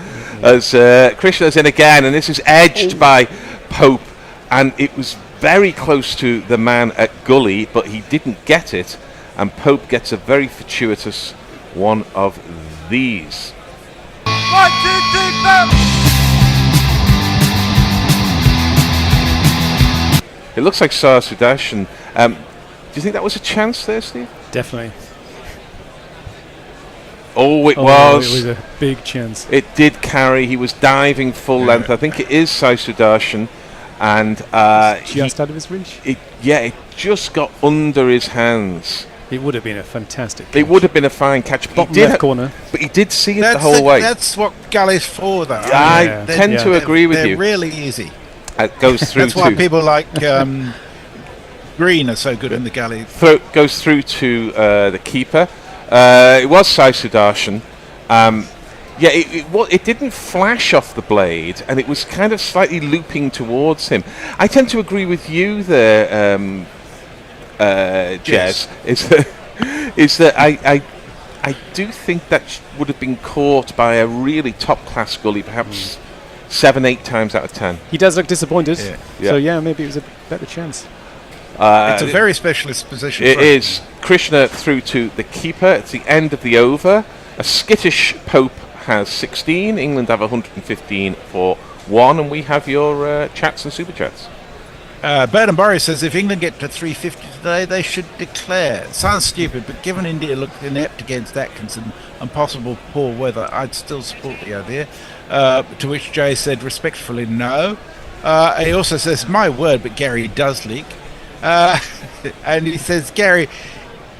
Speaker 3: As Krishna's in again, and this is edged by Pope, and it was very close to the man at Gully, but he didn't get it, and Pope gets a very fortuitous one of these.
Speaker 10: 1, 2, 3, 4.
Speaker 3: It looks like Sar Sudarshan. Do you think that was a chance there, Steve?
Speaker 12: Definitely.
Speaker 3: Oh, it was.
Speaker 12: It was a big chance.
Speaker 3: It did carry. He was diving full length. I think it is Sai Sudarshan. And
Speaker 12: just out of his reach?
Speaker 3: It just got under his hands.
Speaker 12: It would have been a fantastic catch.
Speaker 3: It would have been a fine catch.
Speaker 12: Bottom left corner.
Speaker 3: But he did see it the whole way.
Speaker 4: That's what Gully's for, though.
Speaker 3: I tend to agree with you.
Speaker 4: They're really easy.
Speaker 3: It goes through.
Speaker 4: That's why people like Green are so good in the Gully.
Speaker 3: Goes through to the keeper. It was Sai Sudarshan. It didn't flash off the blade, and it was kind of slightly looping towards him. I tend to agree with you there, Jez. Is that I do think that would have been caught by a really top-class gully, perhaps 7-8 times out of 10.
Speaker 12: He does look disappointed.
Speaker 3: Yeah.
Speaker 12: So maybe it was a better chance.
Speaker 4: It's a very specialist position.
Speaker 3: It is. Krishna through to the keeper. It's the end of the over. A skittish Pope has 16. England have 115 for 1. And we have your chats and super chats.
Speaker 4: Bernard Murray says if England get to 350 today, they should declare. It sounds stupid, but given India looked inept against Atkinson and possible poor weather, I'd still support the idea. To which Jay said respectfully no. He also says, my word, but Gary does leak. And he says, Gary,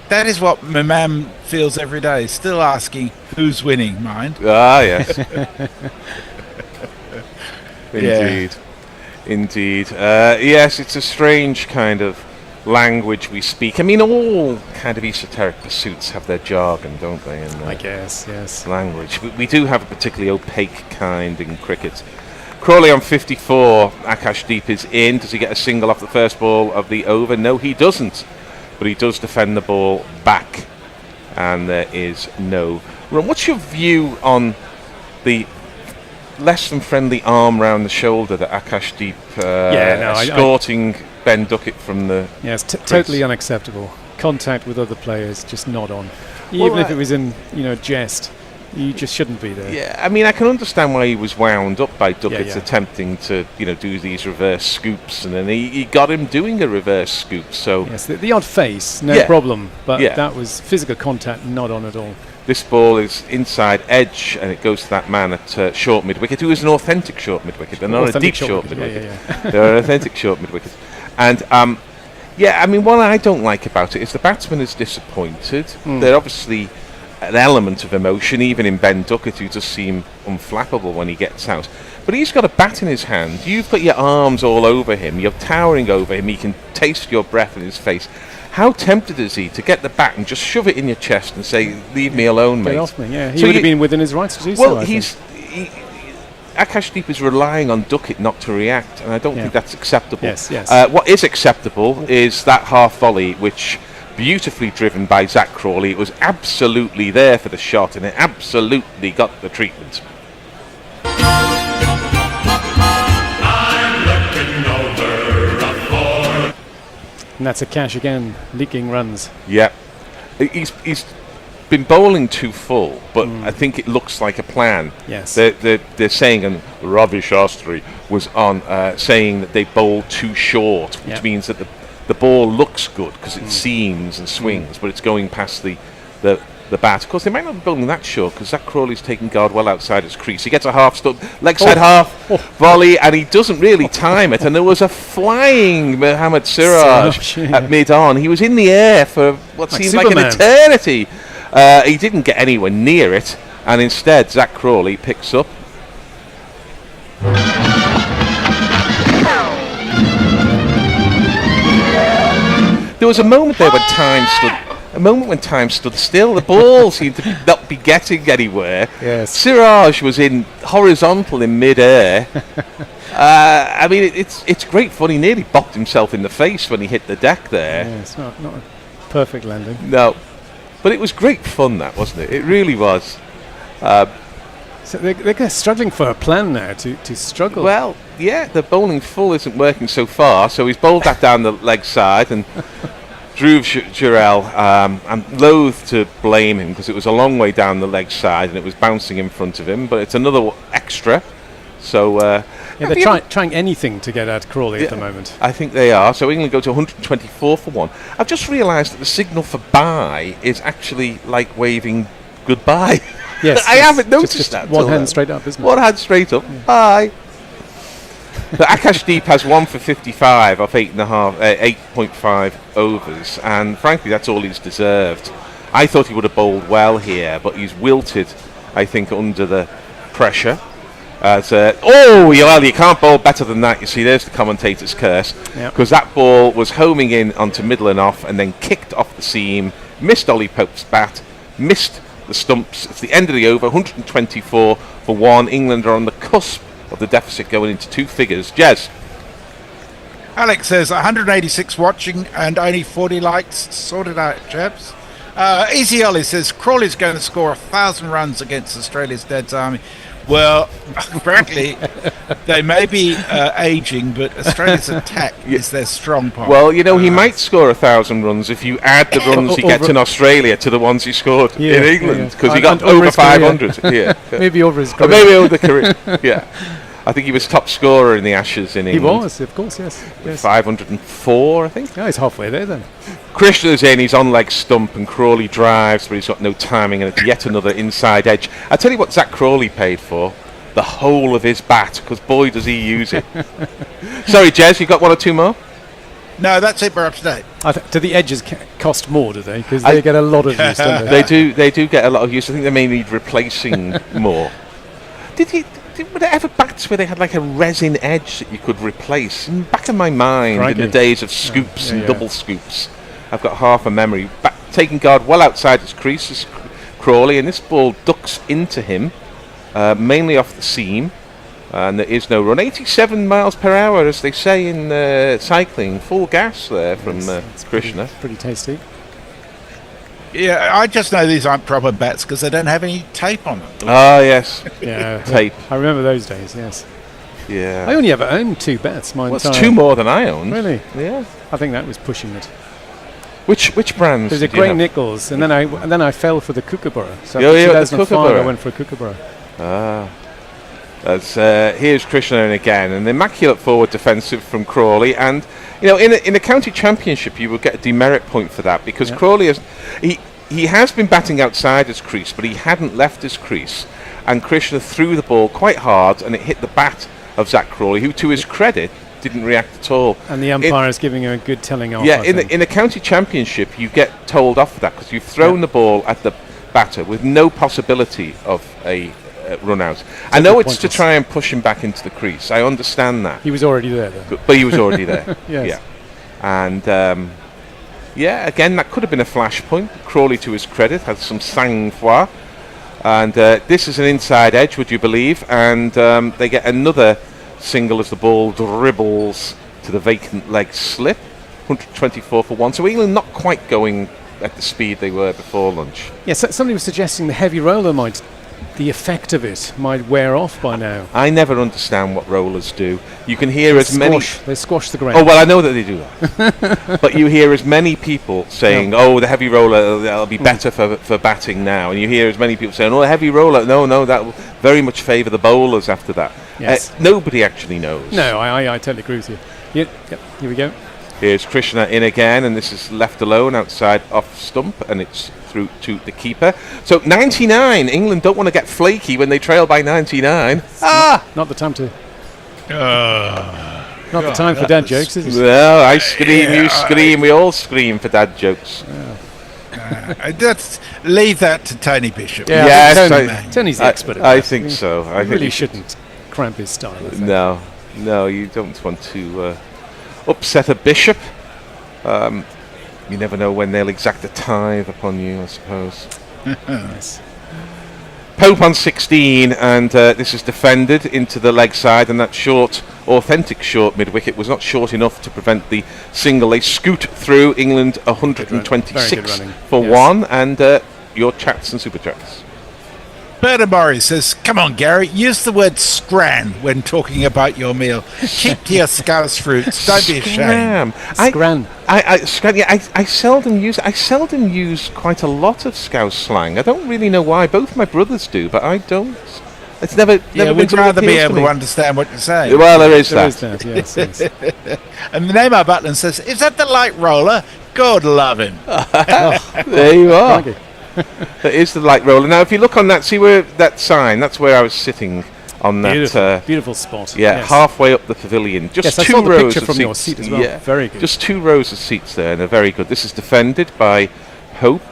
Speaker 4: that is what my mum feels every day, still asking who's winning, mind.
Speaker 3: Ah, yes. Indeed. Indeed. Yes, it's a strange kind of language we speak. I mean, all kind of esoteric pursuits have their jargon, don't they?
Speaker 12: I guess, yes.
Speaker 3: Language. We do have a particularly opaque kind in cricket. Crawley on 54. Akashdeep is in. Does he get a single off the first ball of the over? No, he doesn't. But he does defend the ball back. And there is no run. What's your view on the less than friendly arm round the shoulder that Akashdeep escorting Ben Duckett from the...
Speaker 12: Yeah, it's totally unacceptable. Contact with other players, just not on. Even if it was in, jest. You just shouldn't be there.
Speaker 3: Yeah, I mean, I can understand why he was wound up by Duckett's attempting to, do these reverse scoops, and then he got him doing a reverse scoop. So
Speaker 12: yes, the odd face, no problem, but that was physical contact, not on at all.
Speaker 3: This ball is inside edge, and it goes to that man at short mid-wicket, who is an authentic short mid-wicket. They're not a deep short mid-wicket. They're an authentic short mid-wicket. And, I mean, what I don't like about it is the batsman is disappointed. They're obviously... an element of emotion, even in Ben Duckett, who does seem unflappable when he gets out. But he's got a bat in his hand. You've got your arms all over him. You're towering over him. He can taste your breath in his face. How tempted is he to get the bat and just shove it in your chest and say, "Leave me alone, mate"?
Speaker 12: Get off me, yeah. He would have been within his rights to do so.
Speaker 3: Well, Akashdeep is relying on Duckett not to react, and I don't think that's acceptable.
Speaker 12: Yes.
Speaker 3: What is acceptable is that half volley, which... beautifully driven by Zach Crawley. It was absolutely there for the shot, and it absolutely got the treatment.
Speaker 12: And that's a cash again, leaking runs.
Speaker 3: Yeah. He's been bowling too full, but I think it looks like a plan.
Speaker 12: Yes.
Speaker 3: They're saying, and Ravi Shastri was on saying that they bowled too short, which means that the ball looks good because it seams and swings, but it's going past the bat. Of course, they might not be bowling that short because Zach Crawley's taking guard well outside his crease. He gets a half stump, leg side half volley, and he doesn't really time it. And there was a flying Mohammad Siraj at mid-on. He was in the air for what seemed
Speaker 12: Superman.
Speaker 3: like an eternity. He didn't get anywhere near it, and instead Zach Crawley picks up. There was a moment there when time stood still. The ball seemed to not be getting anywhere.
Speaker 12: Yes.
Speaker 3: Siraj was in horizontal in mid-air. I mean, it's great fun. He nearly bopped himself in the face when he hit the deck there.
Speaker 12: Yeah, it's not a perfect landing.
Speaker 3: No, but it was great fun, that, wasn't it? It really was.
Speaker 12: So they're struggling for a plan now to struggle.
Speaker 3: Well, yeah, the bowling full isn't working so far, so he's bowled that down the leg side, and Dhruv Jurel, I'm loath to blame him because it was a long way down the leg side and it was bouncing in front of him, but it's another extra. So
Speaker 12: they're trying anything to get at Crawley at the moment.
Speaker 3: I think they are. So England go to 124 for one. I've just realised that the signal for bye is actually like waving goodbye.
Speaker 12: Yes,
Speaker 3: I haven't noticed
Speaker 12: just
Speaker 3: that.
Speaker 12: One hand straight up, isn't it?
Speaker 3: One hand straight up. Yeah. Bye. So Akashdeep has 1 for 55 off 8.5 overs, and frankly, that's all he's deserved. I thought he would have bowled well here, but he's wilted, I think, under the pressure. You can't bowl better than that. You see, there's the commentator's curse, because that ball was homing in onto middle and off, and then kicked off the seam, missed Ollie Pope's bat, missed the stumps. It's the end of the over, 124 for one. England are on the cusp of the deficit going into two figures. Jez.
Speaker 4: Alex says 186 watching and only 40 likes. Sort it out, chaps. Easy Ollie says Crawley's going to score 1,000 runs against Australia's Dead's Army. Well, frankly, they may be aging, but Australia's attack is their strong part.
Speaker 3: Well, he might score 1,000 runs if you add the runs he gets in Australia to the ones he scored in England, because he got over 500.
Speaker 12: Maybe over his career.
Speaker 3: Or maybe over the career. Yeah. I think he was top scorer in the Ashes in England.
Speaker 12: He was, of course, yes.
Speaker 3: 504, I think.
Speaker 12: Yeah, he's halfway there then.
Speaker 3: Krishna's in, he's on leg stump, and Crawley drives, but he's got no timing, and it's yet another inside edge. I'll tell you what Zach Crawley paid for. The whole of his bat, because boy does he use it. Sorry, Jez, you got one or two more?
Speaker 4: No, that's it. We're up to date.
Speaker 12: Do the edges cost more, do they? Because they get a lot of use, don't they?
Speaker 3: They do get a lot of use. I think they may need replacing more. Were there ever bats where they had like a resin edge that you could replace? In the back of my mind, in the days of scoops and double scoops, I've got half a memory. Taking guard well outside his crease is Crawley, and this ball ducks into him, mainly off the seam. And there is no run. 87 miles per hour, as they say in cycling. Full gas there from Krishna.
Speaker 12: Pretty tasty.
Speaker 4: Yeah, I just know these aren't proper bats because they don't have any tape on them.
Speaker 3: Ah, yes.
Speaker 12: Yeah,
Speaker 3: tape.
Speaker 12: I remember those days. Yes.
Speaker 3: Yeah.
Speaker 12: I only ever owned 2 bats.
Speaker 3: It's 2 more than I owned.
Speaker 12: Really?
Speaker 3: Yeah.
Speaker 12: I think that was pushing it.
Speaker 3: Which brands?
Speaker 12: There's a Grey Nichols, and then I fell for the Kookaburra. So
Speaker 3: Oh, yeah,
Speaker 12: 2005,
Speaker 3: the Kookaburra.
Speaker 12: I went for a Kookaburra.
Speaker 3: Ah. That's, here's Krishna again, an immaculate forward defensive from Crawley, and in a county championship you will get a demerit point for that because Crawley he has been batting outside his crease, but he hadn't left his crease, and Krishna threw the ball quite hard, and it hit the bat of Zach Crawley, who, to his credit, didn't react at all.
Speaker 12: And the umpire is giving him a good telling off.
Speaker 3: Yeah, in a county championship, you get told off for that because you've thrown the ball at the batter with no possibility of a run out. I know it's to try and push him back into the crease. I understand that.
Speaker 12: He was already there, though.
Speaker 3: But he was already there.
Speaker 12: Yes.
Speaker 3: Yeah. And again, that could have been a flashpoint. Crawley, to his credit, had some sang-froid. And this is an inside edge, would you believe? And they get another single as the ball dribbles to the vacant leg slip. 124 for 1. So England not quite going at the speed they were before lunch.
Speaker 12: Yes, somebody was suggesting the heavy roller the effect of it might wear off by now.
Speaker 3: I never understand what rollers do. You can hear as many...
Speaker 12: They squash the grain.
Speaker 3: Oh, well, I know that they do that. But you hear as many people saying, the heavy roller, that'll be better for batting now. And you hear as many people saying, the heavy roller, no, that will very much favour the bowlers after that.
Speaker 12: Yes.
Speaker 3: Nobody actually knows.
Speaker 12: No, I totally agree with you. Yep, here we go.
Speaker 3: Here's Krishna in again, and this is left alone outside off stump, and it's through to the keeper. So 99, England don't want to get flaky when they trail by 99.
Speaker 12: Not the time to... Not the time for dad jokes, is it?
Speaker 3: No, I scream, you scream, we all scream for dad jokes.
Speaker 4: Leave that to Tony Bishop.
Speaker 12: Yeah,
Speaker 3: yes,
Speaker 12: Tony's the expert at
Speaker 3: I
Speaker 12: that.
Speaker 3: think so. I
Speaker 12: really
Speaker 3: think
Speaker 12: shouldn't cramp his style.
Speaker 3: No, you don't want to upset a bishop. You never know when they'll exact a tithe upon you, I suppose.
Speaker 12: Yes.
Speaker 3: Pope on 16, and this is defended into the leg side, and that authentic short mid-wicket was not short enough to prevent the single. They scoot through England 126 for 1, and your chats and super chats.
Speaker 4: Berta Murray says, come on, Gary, use the word scran when talking about your meal. Keep to your scouse fruits. Don't be ashamed.
Speaker 12: Scran.
Speaker 3: I seldom use quite a lot of Scouse slang. I don't really know why. Both my brothers do, but I don't. It's never been
Speaker 4: we'd rather be able
Speaker 3: to
Speaker 4: to understand what you're saying.
Speaker 3: Well, there is
Speaker 12: There
Speaker 3: that.
Speaker 12: is that, yes.
Speaker 4: And the name of Butland says, is that the light roller? God love him.
Speaker 3: There you are. That is the light roller. Now, if you look on that, see where that sign, that's where I was sitting on that.
Speaker 12: Beautiful spot.
Speaker 3: Yeah,
Speaker 12: yes.
Speaker 3: Halfway up the pavilion. Just
Speaker 12: I
Speaker 3: 2
Speaker 12: saw the
Speaker 3: rows
Speaker 12: picture
Speaker 3: of
Speaker 12: from
Speaker 3: seats.
Speaker 12: your seat as well.
Speaker 3: Yeah,
Speaker 12: very good.
Speaker 3: Just 2 rows of seats there, and they're very good. This is defended by Hope.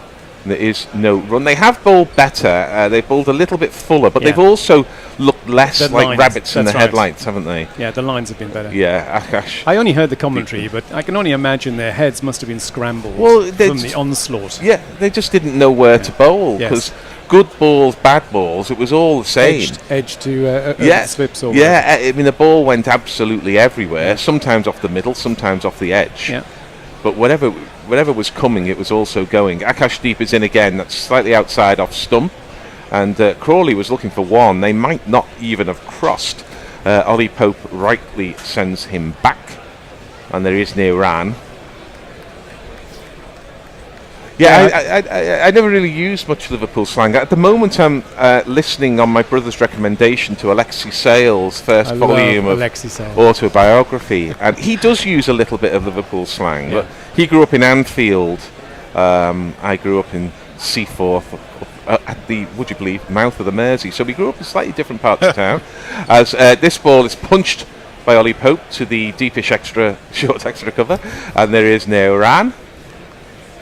Speaker 3: There is no run. They have bowled better. They've bowled a little bit fuller, but they've also looked less like rabbits in the headlights, haven't they?
Speaker 12: Yeah, the lines have been better.
Speaker 3: Yeah, Akash.
Speaker 12: I only heard the commentary, but I can only imagine their heads must have been scrambled from the onslaught.
Speaker 3: Yeah, they just didn't know where to bowl because good balls, bad balls, it was all the same.
Speaker 12: Edge to slips or
Speaker 3: yeah. I mean, the ball went absolutely everywhere. Sometimes off the middle, sometimes off the edge.
Speaker 12: Yeah.
Speaker 3: But whatever was coming, it was also going. Akashdeep is in again. That's slightly outside off stump. And Crawley was looking for 1. They might not even have crossed. Ollie Pope rightly sends him back. And there is Nehran. Yeah, I never really used much Liverpool slang. At the moment, I'm listening on my brother's recommendation to Alexi Sale's first volume of autobiography, and he does use a little bit of Liverpool slang. But he grew up in Anfield. I grew up in Seaforth, at the, would you believe, mouth of the Mersey. So we grew up in slightly different parts of town. As this ball is punched by Ollie Pope to the deepish short extra cover, and there is Nehran.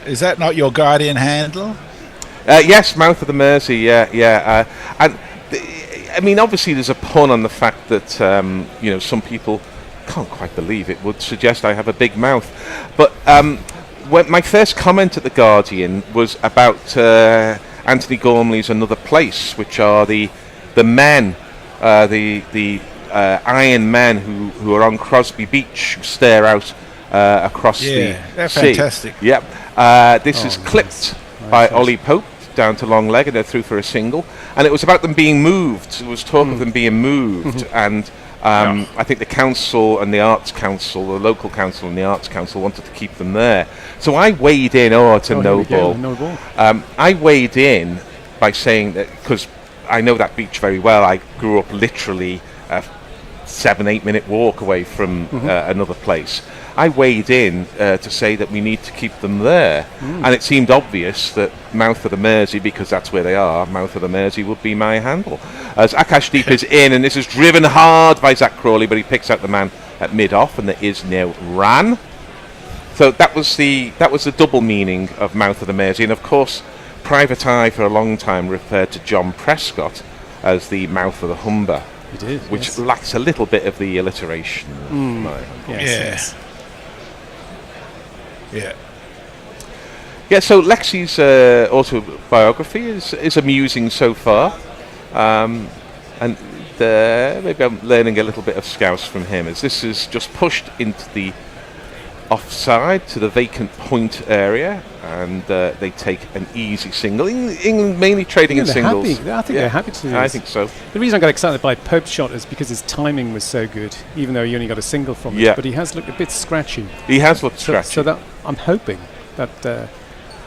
Speaker 4: Is that not your guardian handle?
Speaker 3: Yes, mouth of the Mersey, yeah. And I mean, obviously there's a pun on the fact that, some people can't quite believe it would suggest I have a big mouth. But when my first comment at The Guardian was about Anthony Gormley's Another Place, which are the men, the iron men who are on Crosby Beach, who stare out across the
Speaker 4: they're
Speaker 3: sea.
Speaker 4: fantastic.
Speaker 3: Yep. This is clipped by Ollie Pope down to long leg, and they're through for a single. And it was about them being moved. There was talk of them being moved, and I think the council and the Arts Council, the local council and the Arts Council, wanted to keep them there. So I weighed in. It's a no ball.
Speaker 12: No ball.
Speaker 3: I weighed in by saying that, because I know that beach very well. I grew up literally a 7-8 minute walk away from another place. I weighed in to say that we need to keep them there, and it seemed obvious that Mouth of the Mersey, because that's where they are, Mouth of the Mersey would be my handle. As Akashdeep is in, and this is driven hard by Zach Crawley, but he picks out the man at mid-off, and there is now ran. So that was the double meaning of Mouth of the Mersey, and of course Private Eye for a long time referred to John Prescott as the Mouth of the Humber, which lacks a little bit of the alliteration.
Speaker 4: Yes. Yeah.
Speaker 3: Yeah, so Lexi's autobiography is amusing so far, and maybe I'm learning a little bit of Scouse from him, as this is just pushed into the offside to the vacant point area, and they take an easy single. England mainly trading in singles.
Speaker 12: I think they're happy to do this.
Speaker 3: I think so.
Speaker 12: The reason I got excited by Pope's shot is because his timing was so good, even though he only got a single from it. But he has looked a bit scratchy.
Speaker 3: He has looked scratchy.
Speaker 12: So that I'm hoping that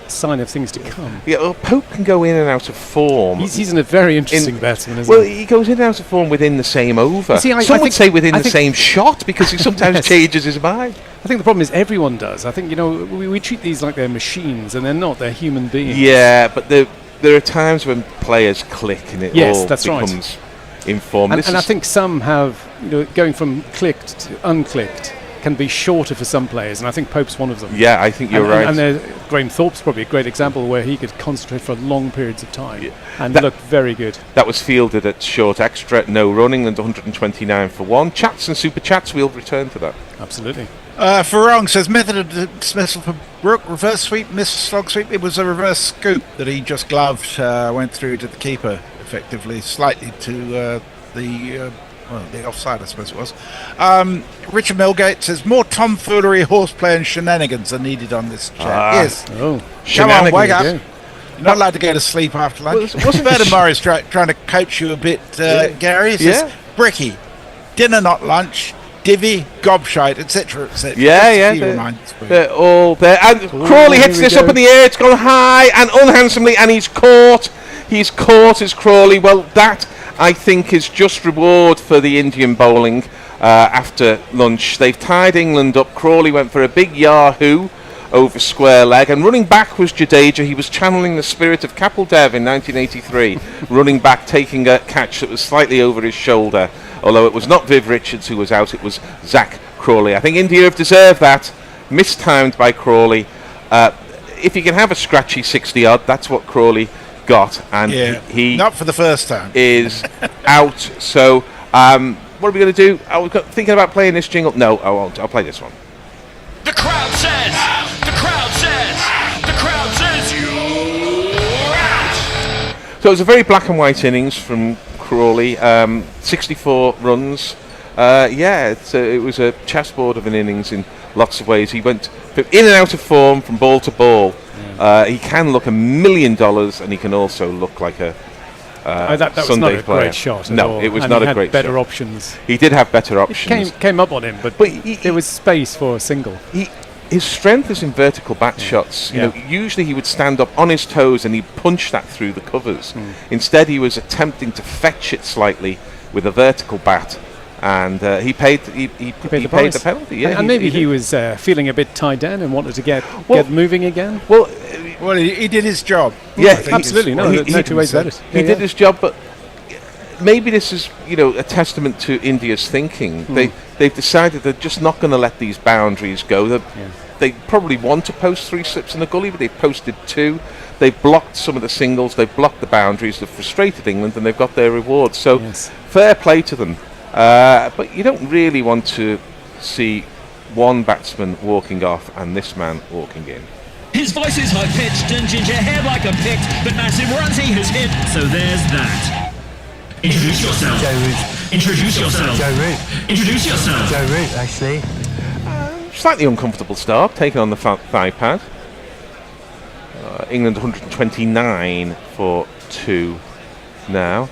Speaker 12: sign of things to come.
Speaker 3: Yeah, well, Pope can go in and out of form.
Speaker 12: He's in a very interesting batsman, isn't he?
Speaker 3: He goes in and out of form within the same over.
Speaker 12: See,
Speaker 3: Some would say within the same shot, because he sometimes changes his mind.
Speaker 12: I think the problem is everyone does. I think, we treat these like they're machines, and they're not. They're human beings.
Speaker 3: Yeah, but there are times when players click and it all becomes informed.
Speaker 12: And I think some have, going from clicked to unclicked can be shorter for some players, and I think Pope's one of them.
Speaker 3: Yeah, I think you're right.
Speaker 12: And Graham Thorpe's probably a great example where he could concentrate for long periods of time and look very good.
Speaker 3: That was fielded at short extra, no run. England 129 for 1. Chats and super chats, we'll return to that.
Speaker 12: Absolutely.
Speaker 4: Farong says method of dismissal for Brook, reverse sweep, missed slog sweep. It was a reverse scoop that he just gloved, went through to the keeper effectively, slightly to the offside, I suppose it was. Richard Milgate says more tomfoolery, horseplay and shenanigans are needed on this chat. Yes. Come on, wake up. You're not allowed to go to sleep after lunch. Wasn't Vernon Morris trying to coach you a bit, Gary? He says, Bricky, dinner not lunch, divvy, gobshite, etc., etc.
Speaker 3: They're all there. And Crawley hits this up in the air. It's gone high and unhandsomely, and he's caught. He's caught as Crawley. Well, that, I think, is just reward for the Indian bowling after lunch. They've tied England up. Crawley went for a big yahoo over square leg, and running back was Jadeja. He was channeling the spirit of Kapil Dev in 1983, running back, taking a catch that was slightly over his shoulder. Although it was not Viv Richards who was out, it was Zach Crawley. I think India have deserved that. Mistimed by Crawley. If you can have a scratchy 60-odd, that's what Crawley got, and he
Speaker 4: not for the first time
Speaker 3: is out. So what are we going to do? I was thinking about playing this jingle. No, I won't. I'll play this one.
Speaker 8: The crowd says, the crowd says, the crowd says you're out.
Speaker 3: So it was a very black and white innings from Crawley. 64 runs. It was a chessboard of an innings in lots of ways. He went in and out of form from ball to ball. He can look $1 million, and he can also look like a
Speaker 12: that was
Speaker 3: Sunday
Speaker 12: not a
Speaker 3: player.
Speaker 12: great shot at
Speaker 3: No,
Speaker 12: all.
Speaker 3: it was
Speaker 12: And
Speaker 3: not
Speaker 12: he
Speaker 3: a
Speaker 12: had
Speaker 3: great
Speaker 12: better
Speaker 3: shot.
Speaker 12: options.
Speaker 3: He did have better options.
Speaker 12: It came up on him, but there was space for a single.
Speaker 3: His strength is in vertical bat shots. Usually he would stand up on his toes and he'd punch that through the covers. Instead, he was attempting to fetch it slightly with a vertical bat, and he paid the penalty. Yeah,
Speaker 12: and maybe he was feeling a bit tied down and wanted to get moving again.
Speaker 3: Well,
Speaker 4: he did his job.
Speaker 3: Yeah,
Speaker 12: absolutely. No two ways about it.
Speaker 3: He did his job, but maybe this is a testament to India's thinking. They've decided they're just not going to let these boundaries go. They probably want to post 3 slips in the gully, but they've posted 2. They've blocked some of the singles. They've blocked the boundaries. They've frustrated England, and they've got their rewards. So fair play to them. But you don't really want to see one batsman walking off and this man walking in.
Speaker 8: His voice is high-pitched and ginger hair like a pict, but massive runs he has hit, so there's that. Introduce yourself.
Speaker 10: Joe Root.
Speaker 8: Introduce yourself.
Speaker 10: Joe Root.
Speaker 8: Introduce yourself.
Speaker 10: Joe Root, actually.
Speaker 3: Slightly uncomfortable start, taken on the thigh pad. England 129 for 2 now.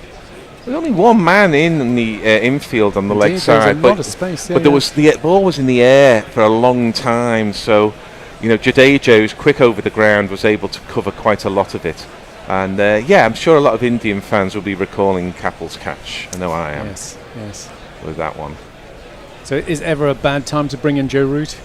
Speaker 3: There's only one man in the infield on the leg side,
Speaker 12: a lot of space,
Speaker 3: but there was the ball was in the air for a long time, so Jadeja's quick over the ground was able to cover quite a lot of it. And I'm sure a lot of Indian fans will be recalling Kapil's catch. I know I am.
Speaker 12: Yes.
Speaker 3: With that one.
Speaker 12: So is ever a bad time to bring in Joe Root?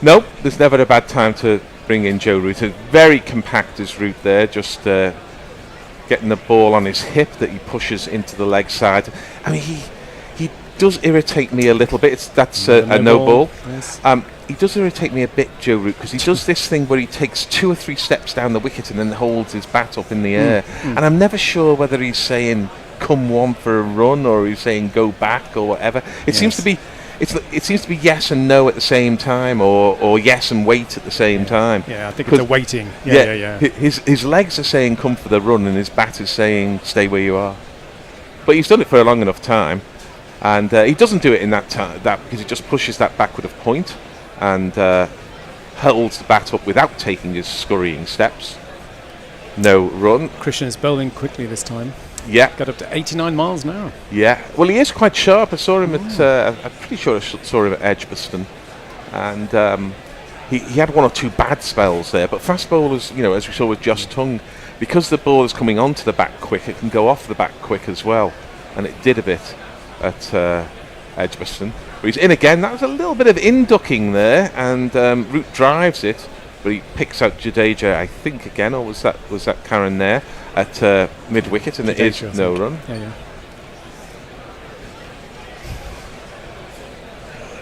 Speaker 3: Nope, there's never a bad time to bring in Joe Root. A very compact as Root there, just getting the ball on his hip that he pushes into the leg side. I mean, he does irritate me a little bit. That's a no ball.
Speaker 12: Yes.
Speaker 3: He does irritate me a bit, Joe Root, because he does this thing where he takes 2 or 3 steps down the wicket and then holds his bat up in the air. And I'm never sure whether he's saying come one for a run or he's saying go back or whatever. It seems to be yes and no at the same time, or yes and wait at the same time.
Speaker 12: Yeah, I think it's a waiting. Yeah.
Speaker 3: His legs are saying come for the run and his bat is saying stay where you are. But he's done it for a long enough time, and he doesn't do it in that time because he just pushes that backward of point and holds the bat up without taking his scurrying steps. No run.
Speaker 12: Krishna is bowling quickly this time.
Speaker 3: Yeah.
Speaker 12: Got up to 89 miles an hour.
Speaker 3: Yeah. Well, he is quite sharp. I saw him at, I'm pretty sure I saw him at Edgbaston. And he had 1 or 2 bad spells there. But fast bowlers, as we saw with Josh Tongue, because the ball is coming onto the back quick, it can go off the back quick as well. And it did a bit at Edgbaston. But he's in again. That was a little bit of in-ducking there. And Root drives it. But he picks out Jadeja, I think, again. Or was that Karen there? At mid-wicket, and it is no run.
Speaker 12: Yeah.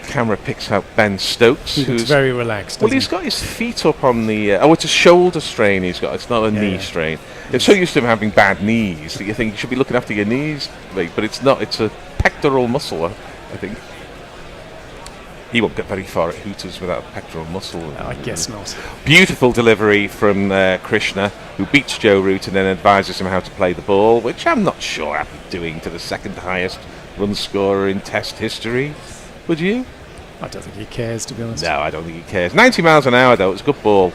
Speaker 3: Camera picks out Ben Stokes,
Speaker 12: who's very relaxed.
Speaker 3: Well, he's got his feet up on the. It's a shoulder strain he's got. It's not a knee strain. It's so used to him having bad knees that you think you should be looking after your knees, mate, but it's not. It's a pectoral muscle, I think. He won't get very far at Hooters without a pectoral muscle.
Speaker 12: I guess not.
Speaker 3: Beautiful delivery from Krishna, who beats Joe Root and then advises him how to play the ball, which I'm not sure I'd be doing to the second highest run scorer in Test history. Would you?
Speaker 12: I don't think he cares, to be honest.
Speaker 3: No, I don't think he cares. 90 miles an hour, though. It's a good ball.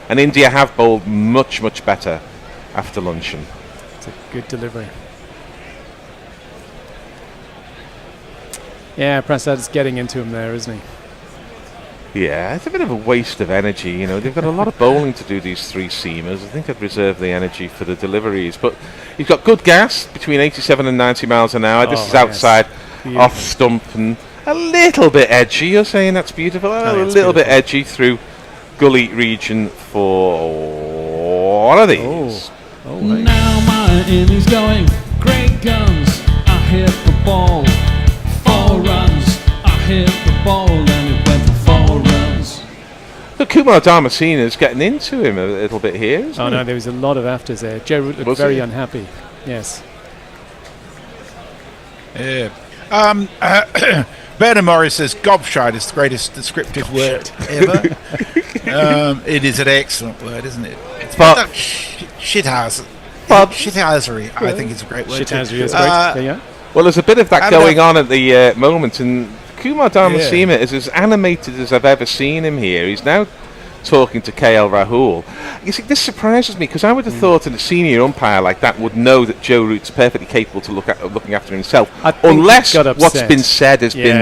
Speaker 3: And India have bowled much, much better after luncheon.
Speaker 12: It's a good delivery. Yeah, Prasad's getting into him there, isn't he?
Speaker 3: Yeah, it's a bit of a waste of energy. They've got a lot of bowling to do, these 3 seamers. I think I'd reserve the energy for the deliveries. But he's got good gas, between 87 and 90 miles an hour. This is outside, off stump, and a little bit edgy. You're saying that's beautiful? A little bit edgy through gully region for one of these.
Speaker 8: Oh, now my innings going, great guns, I hit the ball, 4 runs, I hit the ball and it went for 4 runs.
Speaker 3: Look, Kumar Dharmasina's getting into him a little bit here, isn't he?
Speaker 12: No, there was a lot of afters there. Joe Root looked very unhappy. Yes.
Speaker 4: Yeah. Bernard Morris says gobshite is the greatest descriptive word ever. It is an excellent word, isn't it? It's shithousery. I think it's a great word.
Speaker 12: Shithousery is great.
Speaker 3: Well, there's a bit of that going on at the moment, and Kumar Dharmasina is as animated as I've ever seen him here. He's now talking to KL Rahul. You see, this surprises me because I would have thought that a senior umpire like that would know that Joe Root's perfectly capable to looking after himself, unless what's been said has been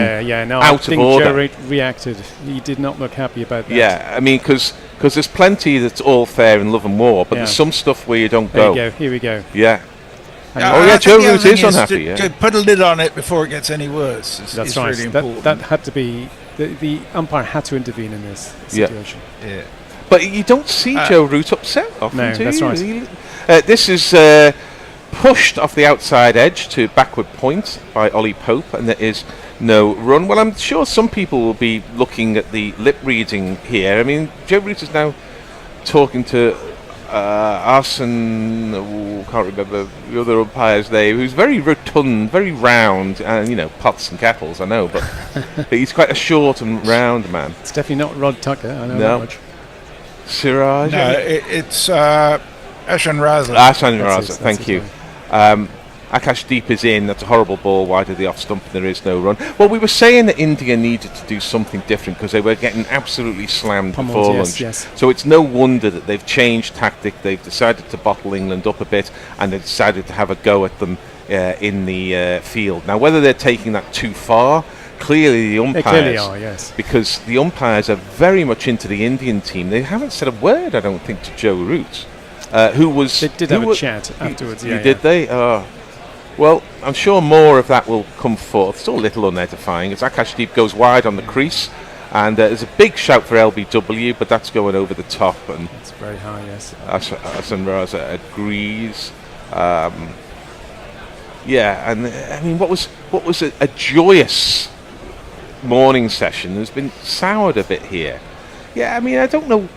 Speaker 3: out of order.
Speaker 12: Joe Root reacted. He did not look happy about that.
Speaker 3: Yeah, I mean, because there's plenty that's all fair in love and war, but there's some stuff where you don't go.
Speaker 12: There you go. Here we go.
Speaker 3: Yeah.
Speaker 4: Joe
Speaker 3: Root is unhappy.
Speaker 4: To put a lid on it before it gets any worse.
Speaker 12: That's right.
Speaker 4: Really important.
Speaker 12: That had to be. The umpire had to intervene in this situation.
Speaker 4: Yeah.
Speaker 3: But you don't see Joe Root upset often,
Speaker 12: no,
Speaker 3: do
Speaker 12: that's
Speaker 3: you?
Speaker 12: right.
Speaker 3: This is pushed off the outside edge to backward point by Ollie Pope, and there is no run. Well, I'm sure some people will be looking at the lip reading here. I mean, Joe Root is now talking to Arsene, can't remember the other umpire's name, who's very rotund, very round, and pots and kettles, I know, but he's quite a short and round man.
Speaker 12: It's definitely not Rod Tucker, I know that much.
Speaker 3: Siraj?
Speaker 4: No, it's Ashan Raza.
Speaker 3: Ashan Raza, thank you. Akashdeep is in. That's a horrible ball. Wide of the off stump, and there is no run. Well, we were saying that India needed to do something different because they were getting absolutely slammed before lunch.
Speaker 12: Yes.
Speaker 3: So it's no wonder that they've changed tactic. They've decided to bottle England up a bit, and they've decided to have a go at them in the field. Now, whether they're taking that too far, clearly the umpires...
Speaker 12: They clearly are, yes.
Speaker 3: Because the umpires are very much into the Indian team. They haven't said a word, I don't think, to Joe Root, who was...
Speaker 12: They did have a chat afterwards, yeah.
Speaker 3: Did they? Well, I'm sure more of that will come forth. Still a little unedifying as Akashdeep goes wide on the crease, and there's a big shout for LBW, but that's going over the top. And
Speaker 12: it's very high, yes.
Speaker 3: Hassan Raza agrees. Yeah, and I mean, what was a joyous morning session has been soured a bit here. Yeah, I mean, I don't know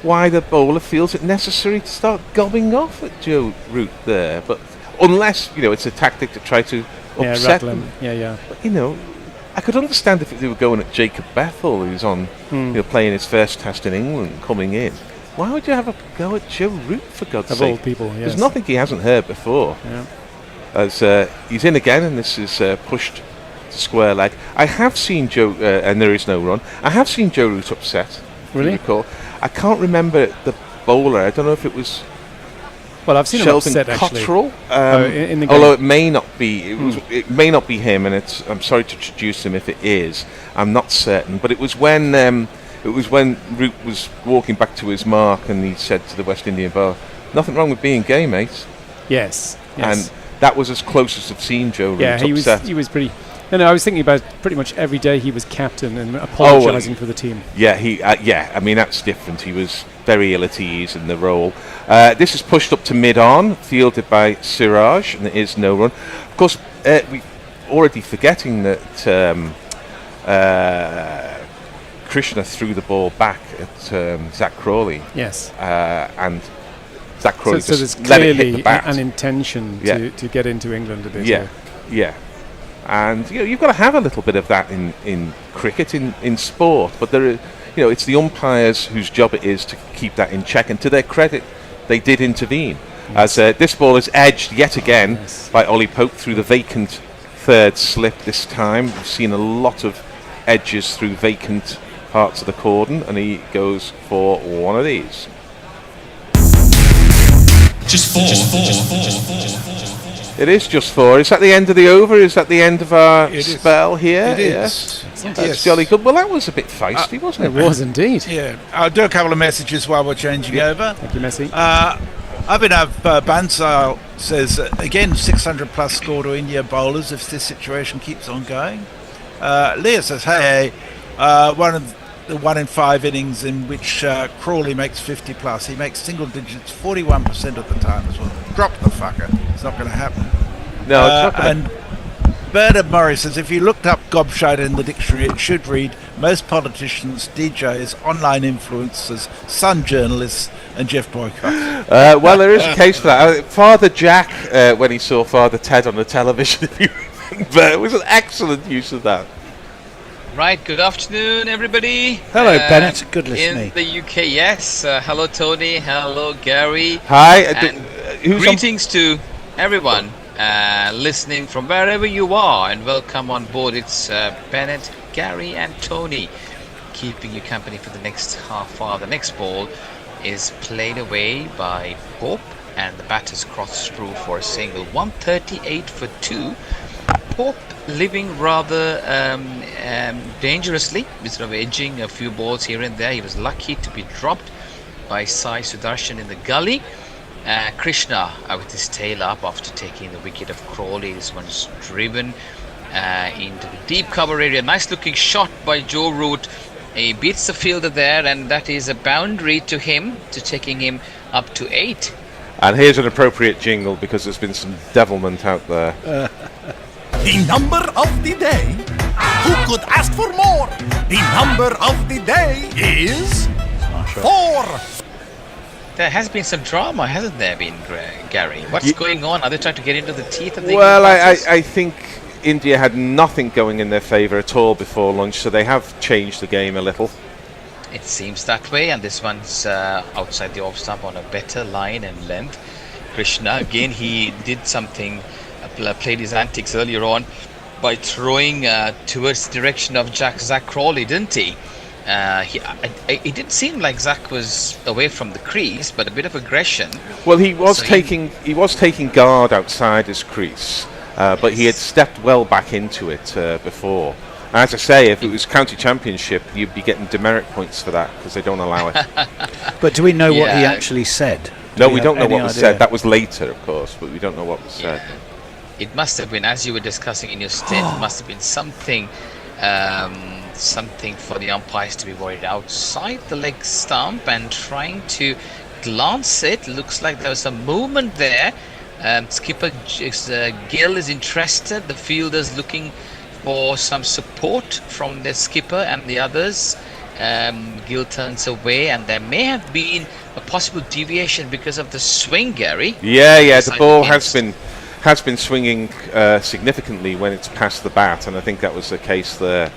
Speaker 3: why the bowler feels it necessary to start gobbing off at Joe Root there, but unless, it's a tactic to try to upset them.
Speaker 12: Yeah.
Speaker 3: But, I could understand if they were going at Jacob Bethel, who's on, playing his first test in England, coming in. Why would you have a go at Joe Root, for God's sake?
Speaker 12: Of all people, yes.
Speaker 3: There's nothing he hasn't heard before.
Speaker 12: Yeah.
Speaker 3: As he's in again, and this is pushed to square leg. I have seen Joe, and there is no run. I have seen Joe Root upset.
Speaker 12: Really?
Speaker 3: If you recall. I can't remember the bowler. I don't know if it was...
Speaker 12: Well, I've seen
Speaker 3: Sheldon
Speaker 12: him upset,
Speaker 3: Cottrell,
Speaker 12: in the game.
Speaker 3: although it may not be. It may not be him, and I'm sorry to introduce him if it is. I'm not certain, but it was when Root was walking back to his mark, and he said to the West Indian bowler, "Nothing wrong with being gay, mate."
Speaker 12: Yes.
Speaker 3: And that was as close as I've seen Joe Root upset.
Speaker 12: He was pretty. No, I was thinking about pretty much every day he was captain and apologising for the team.
Speaker 3: Yeah, I mean, that's different. He was very ill at ease in the role. This is pushed up to mid-on, fielded by Siraj, and there is no run. Of course, we already forgetting that Krishna threw the ball back at Zach Crawley.
Speaker 12: Yes.
Speaker 3: And Zach Crawley
Speaker 12: so
Speaker 3: just
Speaker 12: there's
Speaker 3: let it hit the
Speaker 12: clearly
Speaker 3: bat.
Speaker 12: An intention to get into England a bit.
Speaker 3: Yeah. And you've got to have a little bit of that in cricket, in sport. But there, it's the umpires whose job it is to keep that in check. And to their credit, they did intervene. Yes. As this ball is edged yet again by Ollie Pope through the vacant third slip this time. We've seen a lot of edges through vacant parts of the cordon, and he goes for one of these.
Speaker 8: Just four.
Speaker 3: It is just four. Is that the end of the over? Is that the end of our spell here?
Speaker 4: It is.
Speaker 3: That's jolly good. Well, that was a bit feisty, wasn't it?
Speaker 12: It was indeed.
Speaker 4: Yeah. I'll do a couple of messages while we're changing over.
Speaker 12: Thank you, Messi.
Speaker 4: Abhinav Bansal says, again, 600 plus score to India bowlers if this situation keeps on going. Leah says, hey, one of the 1 in 5 innings in which Crawley makes 50 plus. He makes single digits 41% of the time as well. Drop the fucker. It's not going to happen.
Speaker 3: No, it's not going
Speaker 4: to. And Bernard Murray says, if you looked up gobshite in the dictionary, it should read most politicians, DJs, online influencers, Sun journalists, and Jeff Boycott.
Speaker 3: Well, there is a case for that. Father Jack, when he saw Father Ted on the television, if you remember, it was an excellent use of that.
Speaker 7: Right, good afternoon, everybody.
Speaker 14: Hello, Bennett. Good listening.
Speaker 7: In the UK, yes. Hello, Tony. Hello, Gary.
Speaker 3: Hi.
Speaker 7: And greetings to everyone listening from wherever you are, and welcome on board. It's Bennett, Gary, and Tony keeping you company for the next half hour. The next ball is played away by Pope, and the batters cross through for a single. 138 for 2. Pope living rather dangerously, sort of edging a few balls here and there. He was lucky to be dropped by Sai Sudarshan in the gully. Krishna with his tail up after taking the wicket of Crawley. This one's driven into the deep cover area. Nice looking shot by Joe Root. He beats the fielder there, and that is a boundary to him, to taking him up to 8.
Speaker 3: And here's an appropriate jingle because there's been some devilment out there.
Speaker 10: The number of the day. Who could ask for more? The number of the day is 4.
Speaker 7: There has been some drama, hasn't there been, Gary? What's going on? Are they trying to get into the teeth of the
Speaker 3: Well, I think India had nothing going in their favour at all before lunch, so they have changed the game a little.
Speaker 7: It seems that way, and this one's outside the off stump on a better line and length. Krishna, again, he did something played his antics earlier on by throwing towards the direction of Zach Crawley, didn't he? It didn't seem like Zach was away from the crease, but a bit of aggression.
Speaker 3: Well, he was taking guard outside his crease, but he had stepped well back into it before. As I say, if it was county championship, you'd be getting demerit points for that because they don't allow it.
Speaker 14: But do we know what he actually said?
Speaker 3: No, we don't know what was said. That was later, of course, but we don't know what was said.
Speaker 7: It must have been, as you were discussing in your stint, it must have been something for the umpires to be worried outside the leg stump and trying to glance it. Looks like there was some movement there. Skipper Gill is interested. The fielders looking for some support from the skipper and the others. Gill turns away, and there may have been a possible deviation because of the swing, Gary.
Speaker 3: Yeah, the ball has been swinging significantly when it's past the bat, and I think that was the case there.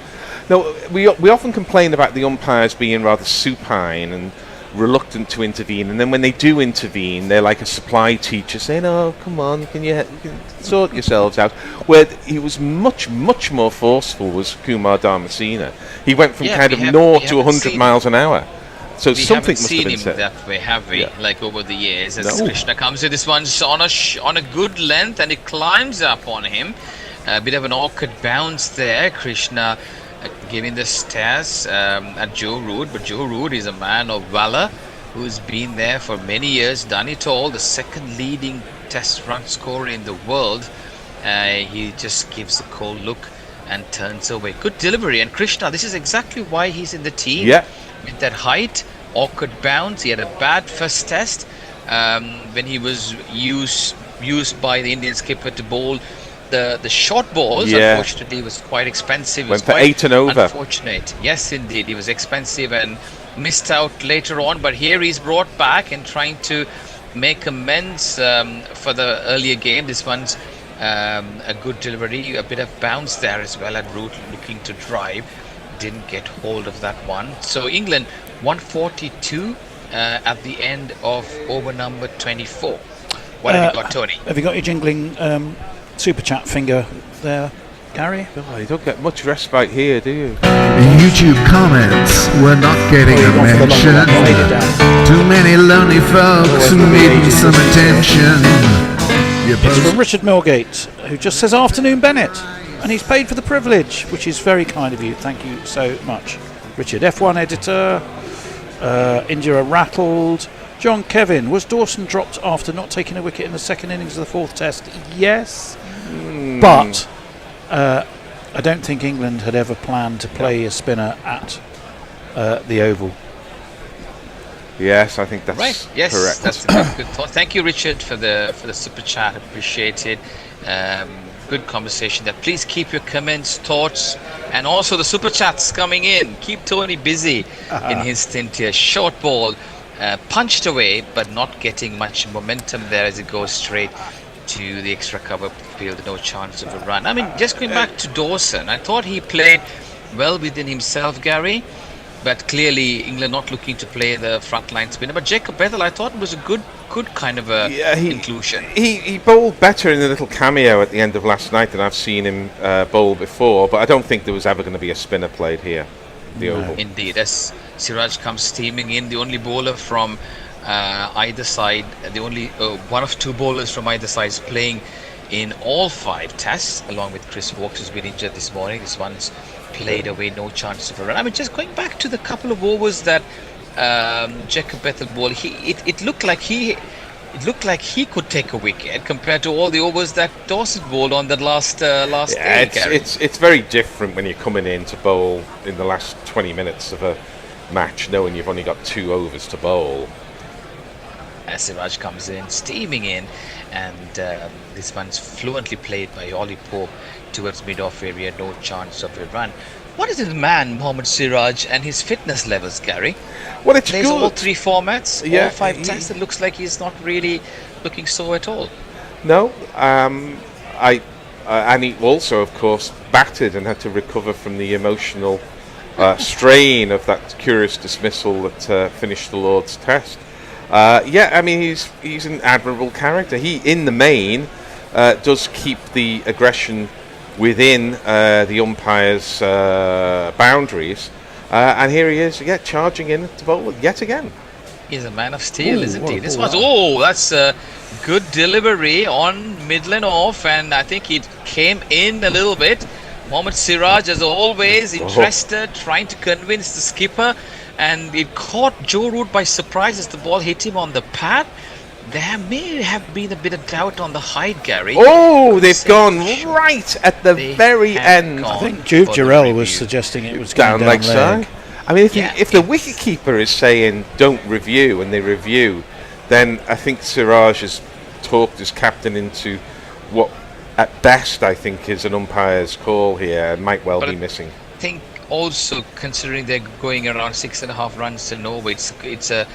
Speaker 3: No, we often complain about the umpires being rather supine and reluctant to intervene, and then when they do intervene, they're like a supply teacher saying, "Oh, come on, can you sort yourselves out?" Where he was much more forceful was Kumar Dharmasena. He went from kind of 0 to 100 miles an hour. So something must have been said.
Speaker 7: We haven't seen him that way, have we? Like over the years, as Krishna comes to this one's on a good length, and it climbs up on him. A bit of an awkward bounce there. Krishna giving the stairs at Joe Root, but Joe Root is a man of valor who's been there for many years, done it all, the second leading test run scorer in the world. He just gives a cold look and turns away. Good delivery, and Krishna, this is exactly why he's in the team.
Speaker 3: Yeah.
Speaker 7: With that height, awkward bounce, he had a bad first test when he was used by the Indian skipper to bowl the short balls. Unfortunately, was quite expensive.
Speaker 3: Went for 8 and over.
Speaker 7: Unfortunate. Yes, indeed. He was expensive and missed out later on. But here he's brought back and trying to make amends for the earlier game. This one's a good delivery. A bit of bounce there as well at Root, looking to drive. Didn't get hold of that one. So England 142 at the end of over number 24. What have you got, Tony?
Speaker 14: Have you got your jingling super chat finger there, Gary?
Speaker 3: Oh, you don't get much respite here, do you?
Speaker 2: YouTube comments were not getting a mention. Too many lonely folks needing some attention.
Speaker 14: It's from Richard Milgate, who just says, "Afternoon, Bennett," and he's paid for the privilege, which is very kind of you. Thank you so much, Richard. F1 editor. India are rattled. John Kevin, was Dawson dropped after not taking a wicket in the second innings of the fourth test? Yes. But I don't think England had ever planned to play a spinner at the Oval.
Speaker 3: Yes, I think that's
Speaker 7: right. Yes,
Speaker 3: correct.
Speaker 7: That's a good thought. Thank you, Richard, for the super chat. Appreciate it. Good conversation there. Please keep your comments, thoughts, and also the super chats coming in. Keep Tony busy in his stint here. Short ball, punched away, but not getting much momentum there as it goes straight to the extra cover field. No chance of a run. I mean, just going back to Dawson, I thought he played well within himself, Gary. But clearly, England not looking to play the frontline spinner. But Jacob Bethel, I thought was a good kind of a inclusion.
Speaker 3: He bowled better in the little cameo at the end of last night than I've seen him bowl before. But I don't think there was ever going to be a spinner played here, the Oval.
Speaker 7: Indeed, as Siraj comes steaming in, the only bowler from either side, the only one of two bowlers from either side is playing in all 5 tests, along with Chris Wokes, who's been injured this morning. This one's played away, no chance of a run. I mean, just going back to the couple of overs that Jacob Bethel bowled, it looked like he could take a wicket compared to all the overs that Dawson bowled on the last day.
Speaker 3: It's very different when you're coming in to bowl in the last 20 minutes of a match, knowing you've only got 2 overs to bowl.
Speaker 7: As Siraj comes in, steaming in, and this one's fluently played by Ollie Pope towards mid-off area, no chance of a run. What is this man, Mohammad Siraj, and his fitness levels, Gary?
Speaker 3: Well, it's
Speaker 7: plays
Speaker 3: good.
Speaker 7: all 3 formats, all 5 tests. It looks like he's not really looking so at all.
Speaker 3: No, and he also, of course, batted and had to recover from the emotional strain of that curious dismissal that finished the Lord's Test. I mean, he's an admirable character. He, in the main, does keep the aggression within the umpire's boundaries. And here he is, charging in to bowl yet again.
Speaker 7: He's a man of steel, isn't he? This was, that's a good delivery on Midland off, and I think it came in a little bit. Mohammad Siraj, as always, interested, trying to convince the skipper, and it caught Joe Root by surprise as the ball hit him on the pad. There may have been a bit of doubt on the height, Gary.
Speaker 3: Oh, they've gone right at the very end.
Speaker 14: I think Juve Guerilla was suggesting it was
Speaker 3: down
Speaker 14: leg
Speaker 3: side. I mean, if the wicketkeeper is saying don't review and they review, then I think Siraj has talked his captain into what, at best, I think is an umpire's call here and might well be missing.
Speaker 7: I think also, considering they're going around 6.5 runs to Norway, it's a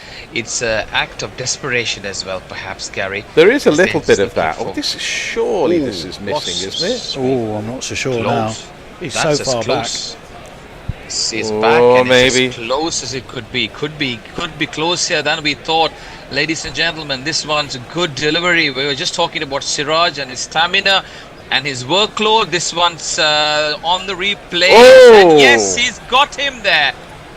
Speaker 7: act of desperation as well, perhaps, Gary.
Speaker 3: There is a little bit of that. Oh, this is surely this is missing, isn't it?
Speaker 14: Oh, I'm not so sure now. He's so far back.
Speaker 7: It's back and maybe it's as close as it could be. Could be closer than we thought. Ladies and gentlemen, this one's a good delivery. We were just talking about Siraj and his stamina and his workload. This one's on the replay. And yes, he's got him there.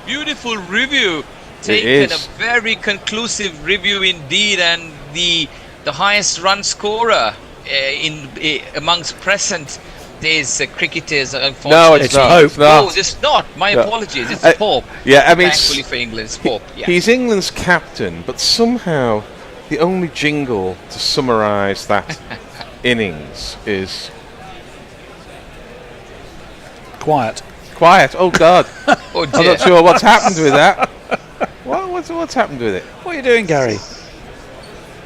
Speaker 7: Beautiful review. Taken a very conclusive review indeed, and the highest run scorer amongst present days cricketers, unfortunately.
Speaker 3: No, it's not.
Speaker 7: Pope. No, it's not. My apologies. It's Pope.
Speaker 3: Yeah, I mean,
Speaker 7: thankfully for England, it's Pope. Yeah.
Speaker 3: He's England's captain, but somehow the only jingle to summarise that innings is
Speaker 14: quiet.
Speaker 3: Oh God!
Speaker 7: Oh,
Speaker 3: I'm not sure what's happened with that. What's happened with it?
Speaker 14: What are you doing, Gary?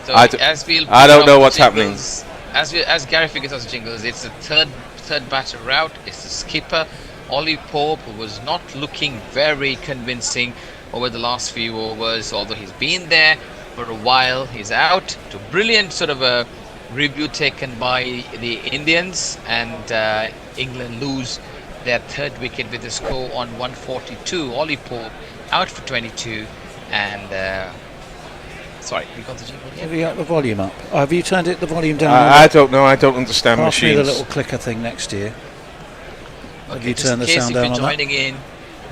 Speaker 7: So
Speaker 3: I don't know what's happening.
Speaker 7: As Gary figures out the jingles, it's the third batter out. It's the skipper, Ollie Pope, who was not looking very convincing over the last few overs, although he's been there for a while. He's out. To brilliant sort of a review taken by the Indians, and England lose their third wicket with a score on 142. Ollie Pope out for 22, and sorry, we got the jingle here.
Speaker 14: Have you got the volume up? Have you turned the volume down?
Speaker 3: I don't know. I don't understand
Speaker 14: Pass
Speaker 3: machines.
Speaker 14: me the little clicker thing next to you. Have you turned the sound down on that?
Speaker 7: Joining in,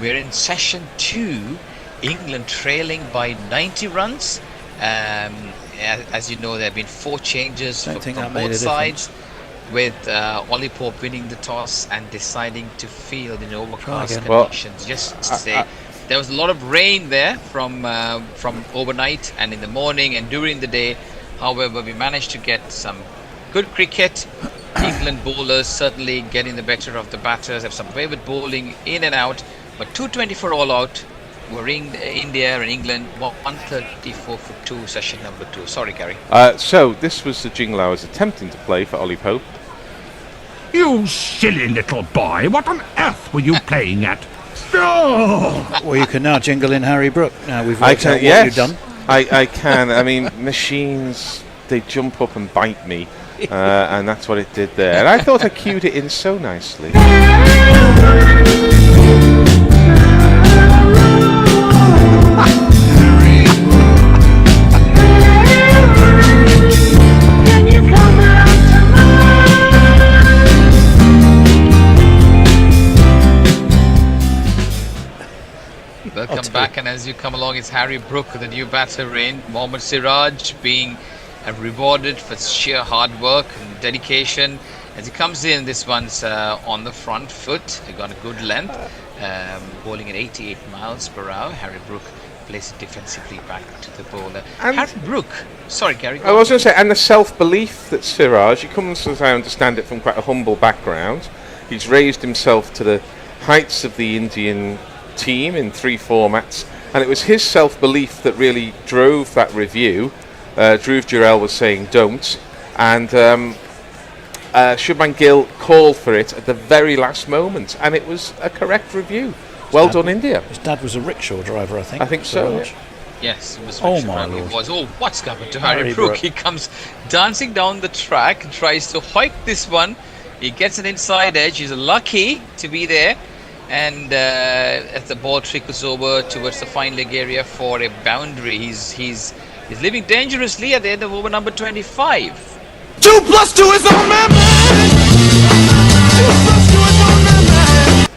Speaker 7: we're in session 2. England trailing by 90 runs. As you know, there have been 4 changes from both sides, with Ollie Pope winning the toss and deciding to field in overcast conditions. Just to say, there was a lot of rain there from overnight and in the morning and during the day. However, we managed to get some good cricket. England bowlers certainly getting the better of the batters, have some vivid bowling in and out, but 224 all out. We're in India and England 134 for 2, session number 2. Sorry, Gary.
Speaker 3: So this was the jingle I was attempting to play for Ollie Pope.
Speaker 13: You silly little boy, what on earth were you playing at? Oh!
Speaker 14: Well, you can now jingle in Harry Brook. Now we've worked out what you've done.
Speaker 3: I can. I mean, machines, they jump up and bite me, and that's what it did there. And I thought I cued it in so nicely.
Speaker 7: Welcome back, and as you come along, it's Harry Brook, the new batter in. Mohammad Siraj being rewarded for sheer hard work and dedication. As he comes in, this one's on the front foot. He got a good length, bowling at 88 miles per hour. Harry Brook plays it defensively back to the bowler. And Harry Brook, sorry, Gary.
Speaker 3: I was going to say, and the self-belief that Siraj, he comes, as I understand it, from quite a humble background. He's raised himself to the heights of the Indian team in 3 formats, and it was his self-belief that really drove that review. Dhruv Jurel was saying don't, and Shubman Gill called for it at the very last moment, and it was a correct review. Well done, India.
Speaker 14: His dad was a rickshaw driver, I think.
Speaker 3: I think so. Yeah.
Speaker 7: Yes, it was.
Speaker 14: Oh my Lord!
Speaker 7: What's happened to Harry Brook? He comes dancing down the track and tries to hike this one. He gets an inside edge. He's lucky to be there. And as the ball trickles over towards the fine leg area for a boundary, he's living dangerously at the end of over number 25.
Speaker 10: 2 plus 2 is on my mind. 2 plus 2 is on my mind.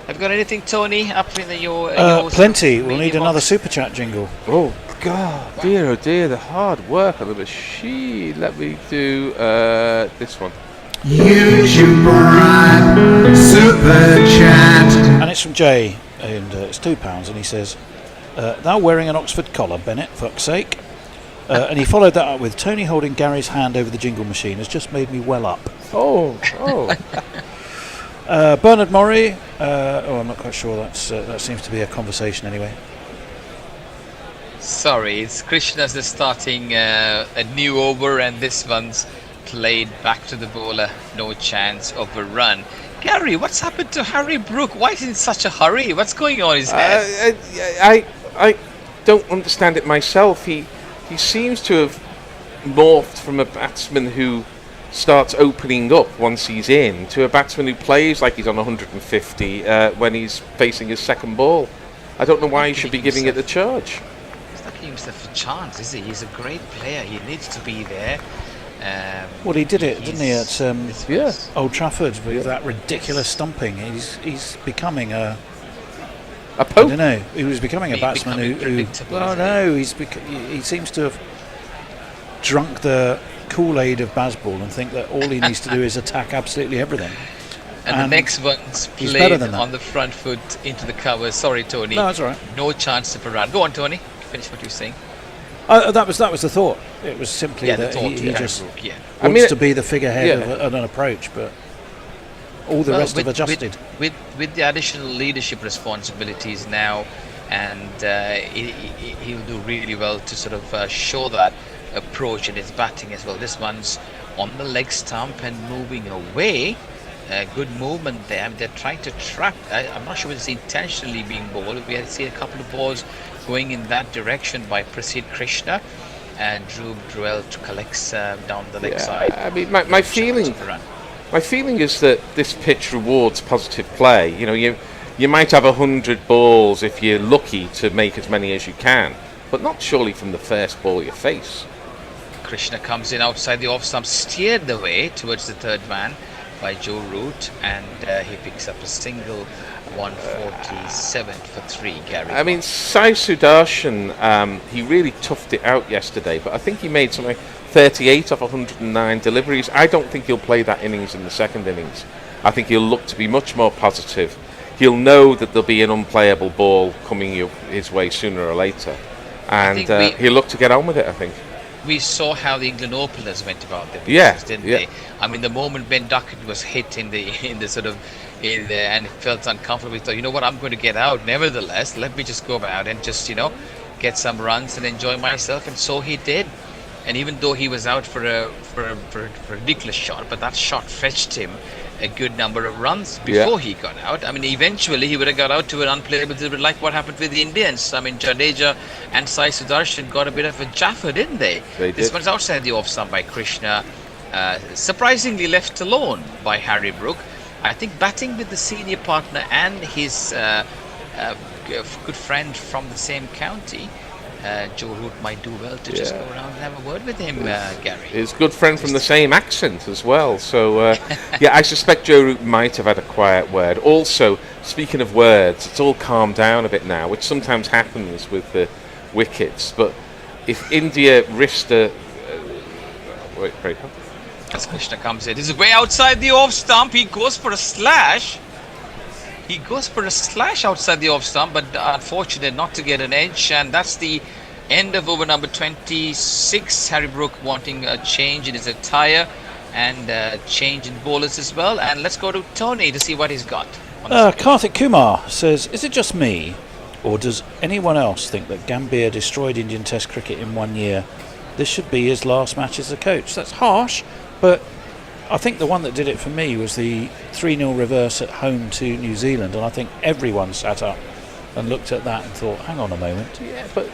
Speaker 7: Have you got anything, Tony, up in your
Speaker 14: plenty. We'll need another super chat jingle.
Speaker 3: Oh God, dear oh dear, the hard work on the machine. Let me do this one.
Speaker 2: YouTube Prime Super Chat.
Speaker 14: And it's from Jay, and it's £2, and he says, "Thou wearing an Oxford collar, Bennett, fuck's sake." And he followed that up with, "Tony holding Gary's hand over the jingle machine has just made me well up."
Speaker 3: Oh.
Speaker 14: Bernard Murray. I'm not quite sure. That seems to be a conversation anyway.
Speaker 7: Sorry, it's Krishna's is starting a new over, and this one's played back to the bowler. No chance of a run. Gary, what's happened to Harry Brook? Why is he in such a hurry? What's going on in his head?
Speaker 3: I don't understand it myself. He seems to have morphed from a batsman who starts opening up once he's in to a batsman who plays like he's on 150 when he's facing his second ball. I don't know why he should be giving it the charge.
Speaker 7: He's not giving himself a chance, is he? He's a great player. He needs to be there.
Speaker 14: Well, he did it, didn't he, at Old Trafford with that ridiculous stumping. He's becoming a pope. I don't know. He was becoming a batsman who well, no, he seems to have drunk the Kool-Aid of Bazball and think that all he needs to do is attack absolutely everything.
Speaker 7: And the next one's played on the front foot into the cover. Sorry, Tony.
Speaker 14: No, that's all right.
Speaker 7: No chance of a run. Go on, Tony. Finish what you're saying.
Speaker 14: That was the thought. It was simply that he just wants to be the figurehead of an approach, but all the rest have adjusted.
Speaker 7: With the additional leadership responsibilities now, and he'll do really well to sort of show that approach in his batting as well. This one's on the leg stump and moving away. Good movement there. I mean, they're trying to trap. I'm not sure whether it's intentionally being bowled. We had seen a couple of balls going in that direction by Prasid Krishna and Drew Druell collects down the leg side.
Speaker 3: I mean, my feeling is that this pitch rewards positive play. You know, you might have 100 balls if you're lucky to make as many as you can, but not surely from the first ball you face.
Speaker 7: Krishna comes in outside the off stump, steered the way towards the third man by Joe Root, and he picks up a single. 147 for 3, Gary.
Speaker 3: I mean, Sai Sudarshan, he really toughed it out yesterday, but I think he made something 38 off 109 deliveries. I don't think he'll play that innings in the second innings. I think he'll look to be much more positive. He'll know that there'll be an unplayable ball coming his way sooner or later, and he'll look to get on with it, I think.
Speaker 7: We saw how the England openers went about their business, didn't they? I mean, the moment Ben Duckett was hit in the sort of and it felt uncomfortable, we thought, you know what, I'm going to get out. Nevertheless, let me just go out and just get some runs and enjoy myself. And so he did. And even though he was out for a ridiculous shot, but that shot fetched him a good number of runs before he got out. I mean, eventually he would have got out to an unplayable delivery, like what happened with the Indians. I mean, Jadeja and Sai Sudarshan got a bit of a jaffa, didn't they? This one's outside the off stump by Krishna, surprisingly left alone by Harry Brook. I think batting with the senior partner and his good friend from the same county, Joe Root might do well to just go around and have a word with him, Gary.
Speaker 3: His good friend from the same accent as well. So, I suspect Joe Root might have had a quiet word. Also, speaking of words, it's all calmed down a bit now, which sometimes happens with the wickets. But if India risked a...
Speaker 7: As Krishna comes in, he's way outside the off stump. He goes for a slash. Outside the off stump, but unfortunate not to get an edge. And that's the end of over number 26. Harry Brook wanting a change in his attire and a change in bowlers as well. And let's go to Tony to see what he's got.
Speaker 14: Karthik Kumar says, is it just me, or does anyone else think that Gambier destroyed Indian Test cricket in 1 year? This should be his last match as a coach. That's harsh. But I think the one that did it for me was the 3-0 reverse at home to New Zealand, and I think everyone sat up and looked at that and thought, hang on a moment.
Speaker 3: Yeah, but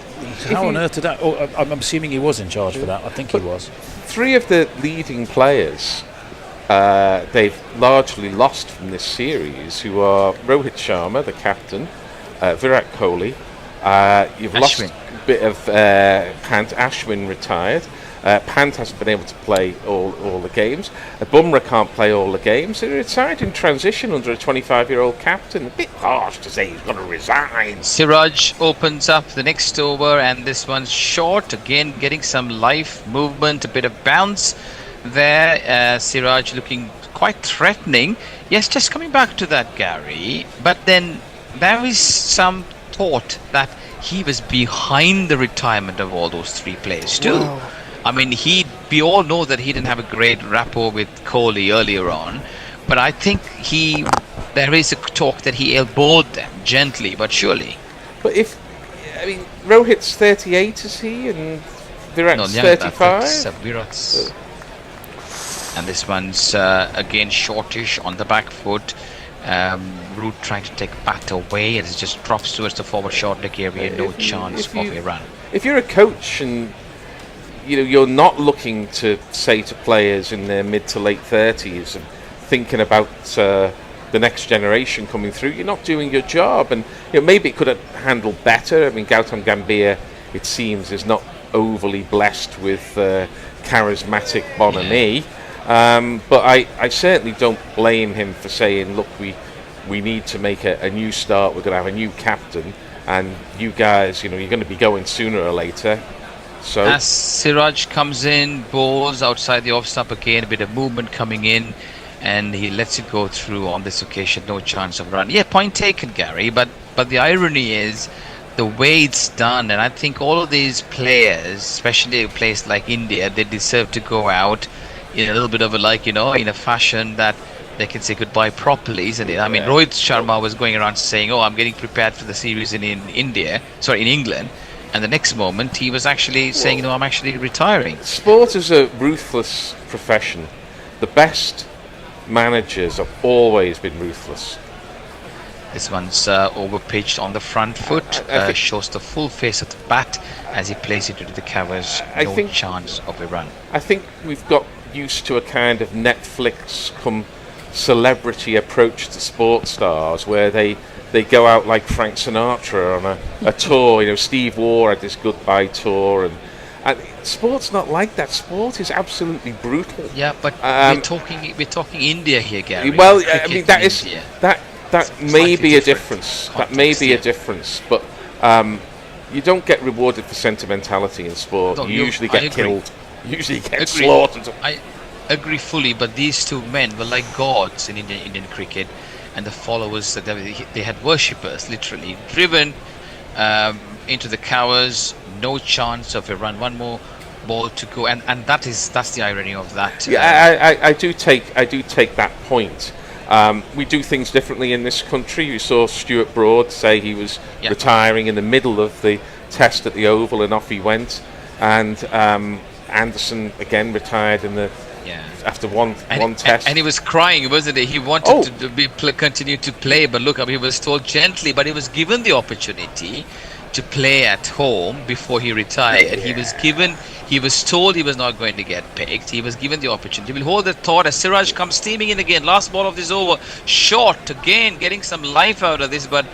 Speaker 14: how on earth did that... Oh, I'm assuming he was in charge for that. I think he was.
Speaker 3: 3 of the leading players they've largely lost from this series, who are Rohit Sharma, the captain, Virat Kohli, You've lost a bit of Pant. Ashwin retired. Pant hasn't been able to play all the games. Bumrah can't play all the games. He retired in transition under a 25-year-old captain. A bit harsh to say he's going to resign.
Speaker 7: Siraj opens up the next over, and this one's short. Again, getting some life, movement, a bit of bounce there. Siraj looking quite threatening. Yes, just coming back to that, Gary. But then there is some thought that he was behind the retirement of all those three players too.
Speaker 3: Wow.
Speaker 7: I mean, we all know that he didn't have a great rapport with Kohli earlier on, but I think there is a talk that he elbowed them gently but surely.
Speaker 3: But Rohit's 38, is he? And Virat's 35?
Speaker 7: Virat's. And this one's again shortish on the back foot. Root trying to take bat away, and it just drops towards the forward short leg area. No chance of a run.
Speaker 3: If you're a coach and you're not looking to say to players in their mid to late 30s and thinking about the next generation coming through, you're not doing your job. And maybe it could have handled better. I mean, Gautam Gambhir, it seems, is not overly blessed with charismatic bonhomie. But I certainly don't blame him for saying, look, we need to make a new start. We're going to have a new captain, and you guys, you're going to be going sooner or later. So
Speaker 7: as Siraj comes in, bowls outside the off stump again, a bit of movement coming in, and he lets it go through on this occasion. No chance of run. Yeah, point taken, Gary. But the irony is the way it's done, and I think all of these players, especially a place like India, they deserve to go out in a little bit of in a fashion that they can say goodbye properly, isn't it? I mean, Rohit Sharma was going around saying, I'm getting prepared for the series in England. And the next moment, he was actually saying, I'm actually retiring.
Speaker 3: Sport is a ruthless profession. The best managers have always been ruthless.
Speaker 7: This one's over-pitched on the front foot. Shows the full face of the bat as he plays it into the covers. No chance of a run.
Speaker 3: I think we've got used to a kind of Netflix come celebrity approach to sports stars, where they go out like Frank Sinatra on a tour. Steve Waugh had this goodbye tour, and sport's not like that. Sport is absolutely brutal.
Speaker 7: Yeah, but we're talking India here, Gary.
Speaker 3: Well, I mean that may be a difference. That may be a difference, but you don't get rewarded for sentimentality in sport. You usually get killed. Usually get slaughtered.
Speaker 7: I agree fully, but these two men were like gods in Indian cricket, and the followers, they had worshippers literally driven into the covers. No chance of a run. One more ball to go, and that's the irony of that.
Speaker 3: Yeah, I do take that point. We do things differently in this country. You saw Stuart Broad say he was retiring in the middle of the test at the Oval, and off he went. And Anderson again retired after one test.
Speaker 7: And he was crying, wasn't he? He wanted to continue to play, but look, he was told gently, but he was given the opportunity to play at home before he retired. He was told he was not going to get picked. He was given the opportunity. We'll hold the thought as Siraj comes steaming in again. Last ball of this over. Short again, getting some life out of this, but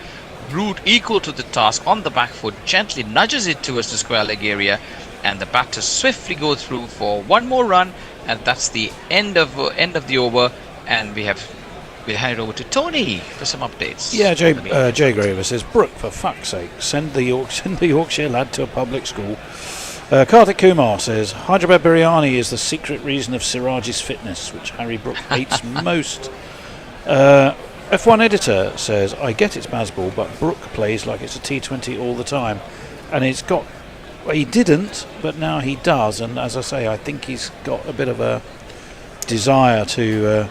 Speaker 7: Root equal to the task on the back foot, gently nudges it towards the square leg area, and the batters swiftly go through for one more run, and that's the end of the over. And we'll hand it over to Tony for some updates.
Speaker 14: Yeah, Jay Graver says, Brook, for fuck's sake, send the Yorkshire lad to a public school. Karthik Kumar says, Hyderabad biryani is the secret reason of Siraj's fitness, which Harry Brook hates most. F1 editor says, I get it's Bazball, but Brook plays like it's a T20 all the time. And he didn't, but now he does. And as I say, I think he's got a bit of a desire to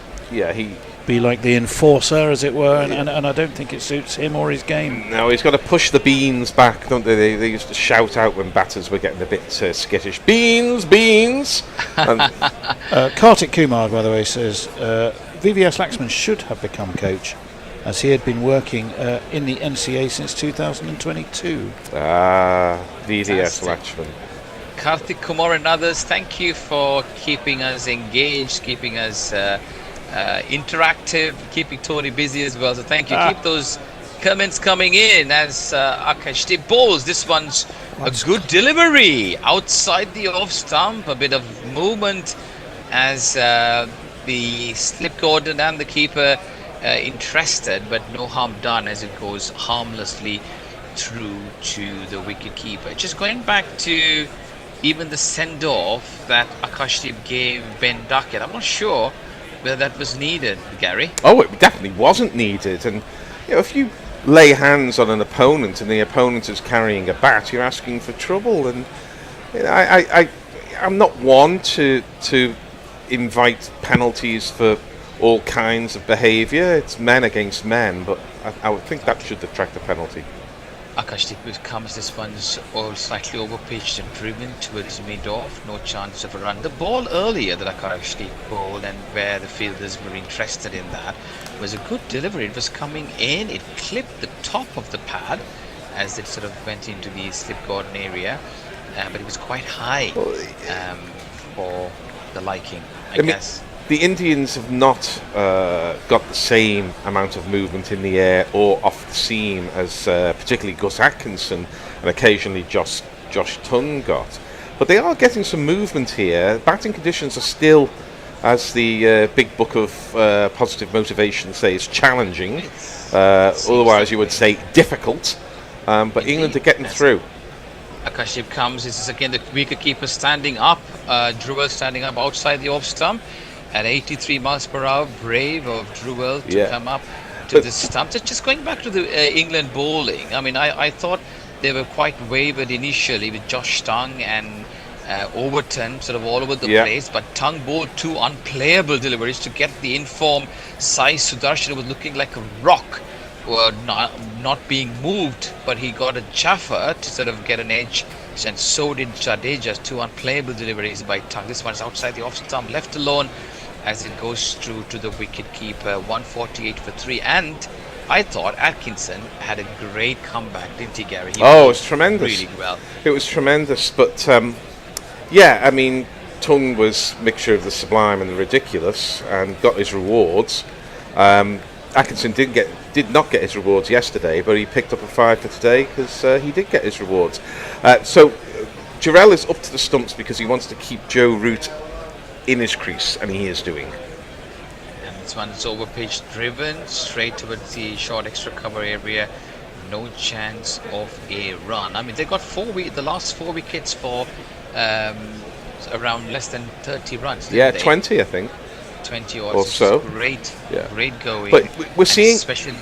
Speaker 14: be like the enforcer, as it were, and I don't think it suits him or his game.
Speaker 3: No, he's got to push the beans back, don't they? They used to shout out when batters were getting a bit skittish. Beans, beans!
Speaker 14: Kartik Kumar, by the way, says VVS Laxman should have become coach, as he had been working in the NCA since 2022.
Speaker 3: VVS Laxman.
Speaker 7: Karthik Kumar and others, thank you for keeping us engaged, keeping us interactive, keeping Tony busy as well. So thank you. comments coming in as Akashdeep bowls. This one's a good delivery outside the off stump. A bit of movement as the slip Gordon and the keeper interested, but no harm done as it goes harmlessly through to the wicket keeper. Just going back to even the send-off that Akashdeep gave Ben Duckett, I'm not sure whether that was needed, Gary.
Speaker 3: Oh, it definitely wasn't needed. And if you lay hands on an opponent and the opponent is carrying a bat, you're asking for trouble. And I'm not one to invite penalties for all kinds of behaviour. It's men against men, but I would think that should attract a penalty.
Speaker 7: Akashdeep comes, this one's all slightly over-pitched and driven towards mid-off. No chance of a run. The ball earlier that Akashdeep bowled, and where the fielders were interested in that, was a good delivery. It was coming in, it clipped the top of the pad as it sort of went into the slip Gordon area, but it was quite high for the liking, I guess.
Speaker 3: The Indians have not got the same amount of movement in the air or off the seam as particularly Gus Atkinson and occasionally Josh Tongue got. But they are getting some movement here. Batting conditions are still, as the big book of positive motivation says, challenging. Otherwise you would say difficult. But England are getting through.
Speaker 7: Akashdeep comes. This is again the wicketkeeper standing up. Drewell standing up outside the off stump. At 83 miles per hour, brave of Drewell to come up to the stump. Just going back to the England bowling, I mean, I thought they were quite wavered initially with Josh Tongue and Overton sort of all over the place, but Tongue bowled two unplayable deliveries to get the in-form Sai Sudarshan was looking like a rock, not being moved, but he got a chaffer to sort of get an edge, and so did Jadeja's two unplayable deliveries by Tongue. This one's outside the off stump, left alone as it goes through to the wicket keeper. 148 for 3, and I thought Atkinson had a great comeback, didn't he, Gary? It
Speaker 3: was tremendous.
Speaker 7: Really well.
Speaker 3: It was tremendous, but yeah, I mean, Tongue was a mixture of the sublime and the ridiculous, and got his rewards. Atkinson did not get his rewards yesterday, but he picked up a 5 for today because he did get his rewards. So Guerilla is up to the stumps because he wants to keep Joe Root in his crease, and he is doing.
Speaker 7: And this one is over pitch driven straight towards the short extra cover area. No chance of a run. I mean, they got the last 4 wickets for around less than 30 runs.
Speaker 3: Yeah,
Speaker 7: they?
Speaker 3: 20, I think.
Speaker 7: 20
Speaker 3: or so.
Speaker 7: Great going.
Speaker 3: But we're seeing,
Speaker 7: especially.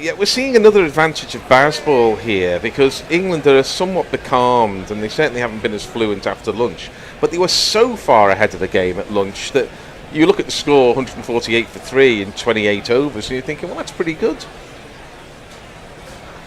Speaker 3: Yeah, we're seeing another advantage of baseball here because England are somewhat becalmed, and they certainly haven't been as fluent after lunch. But they were so far ahead of the game at lunch that you look at the score, 148 for 3 in 28 overs, and you're thinking, well, that's pretty good.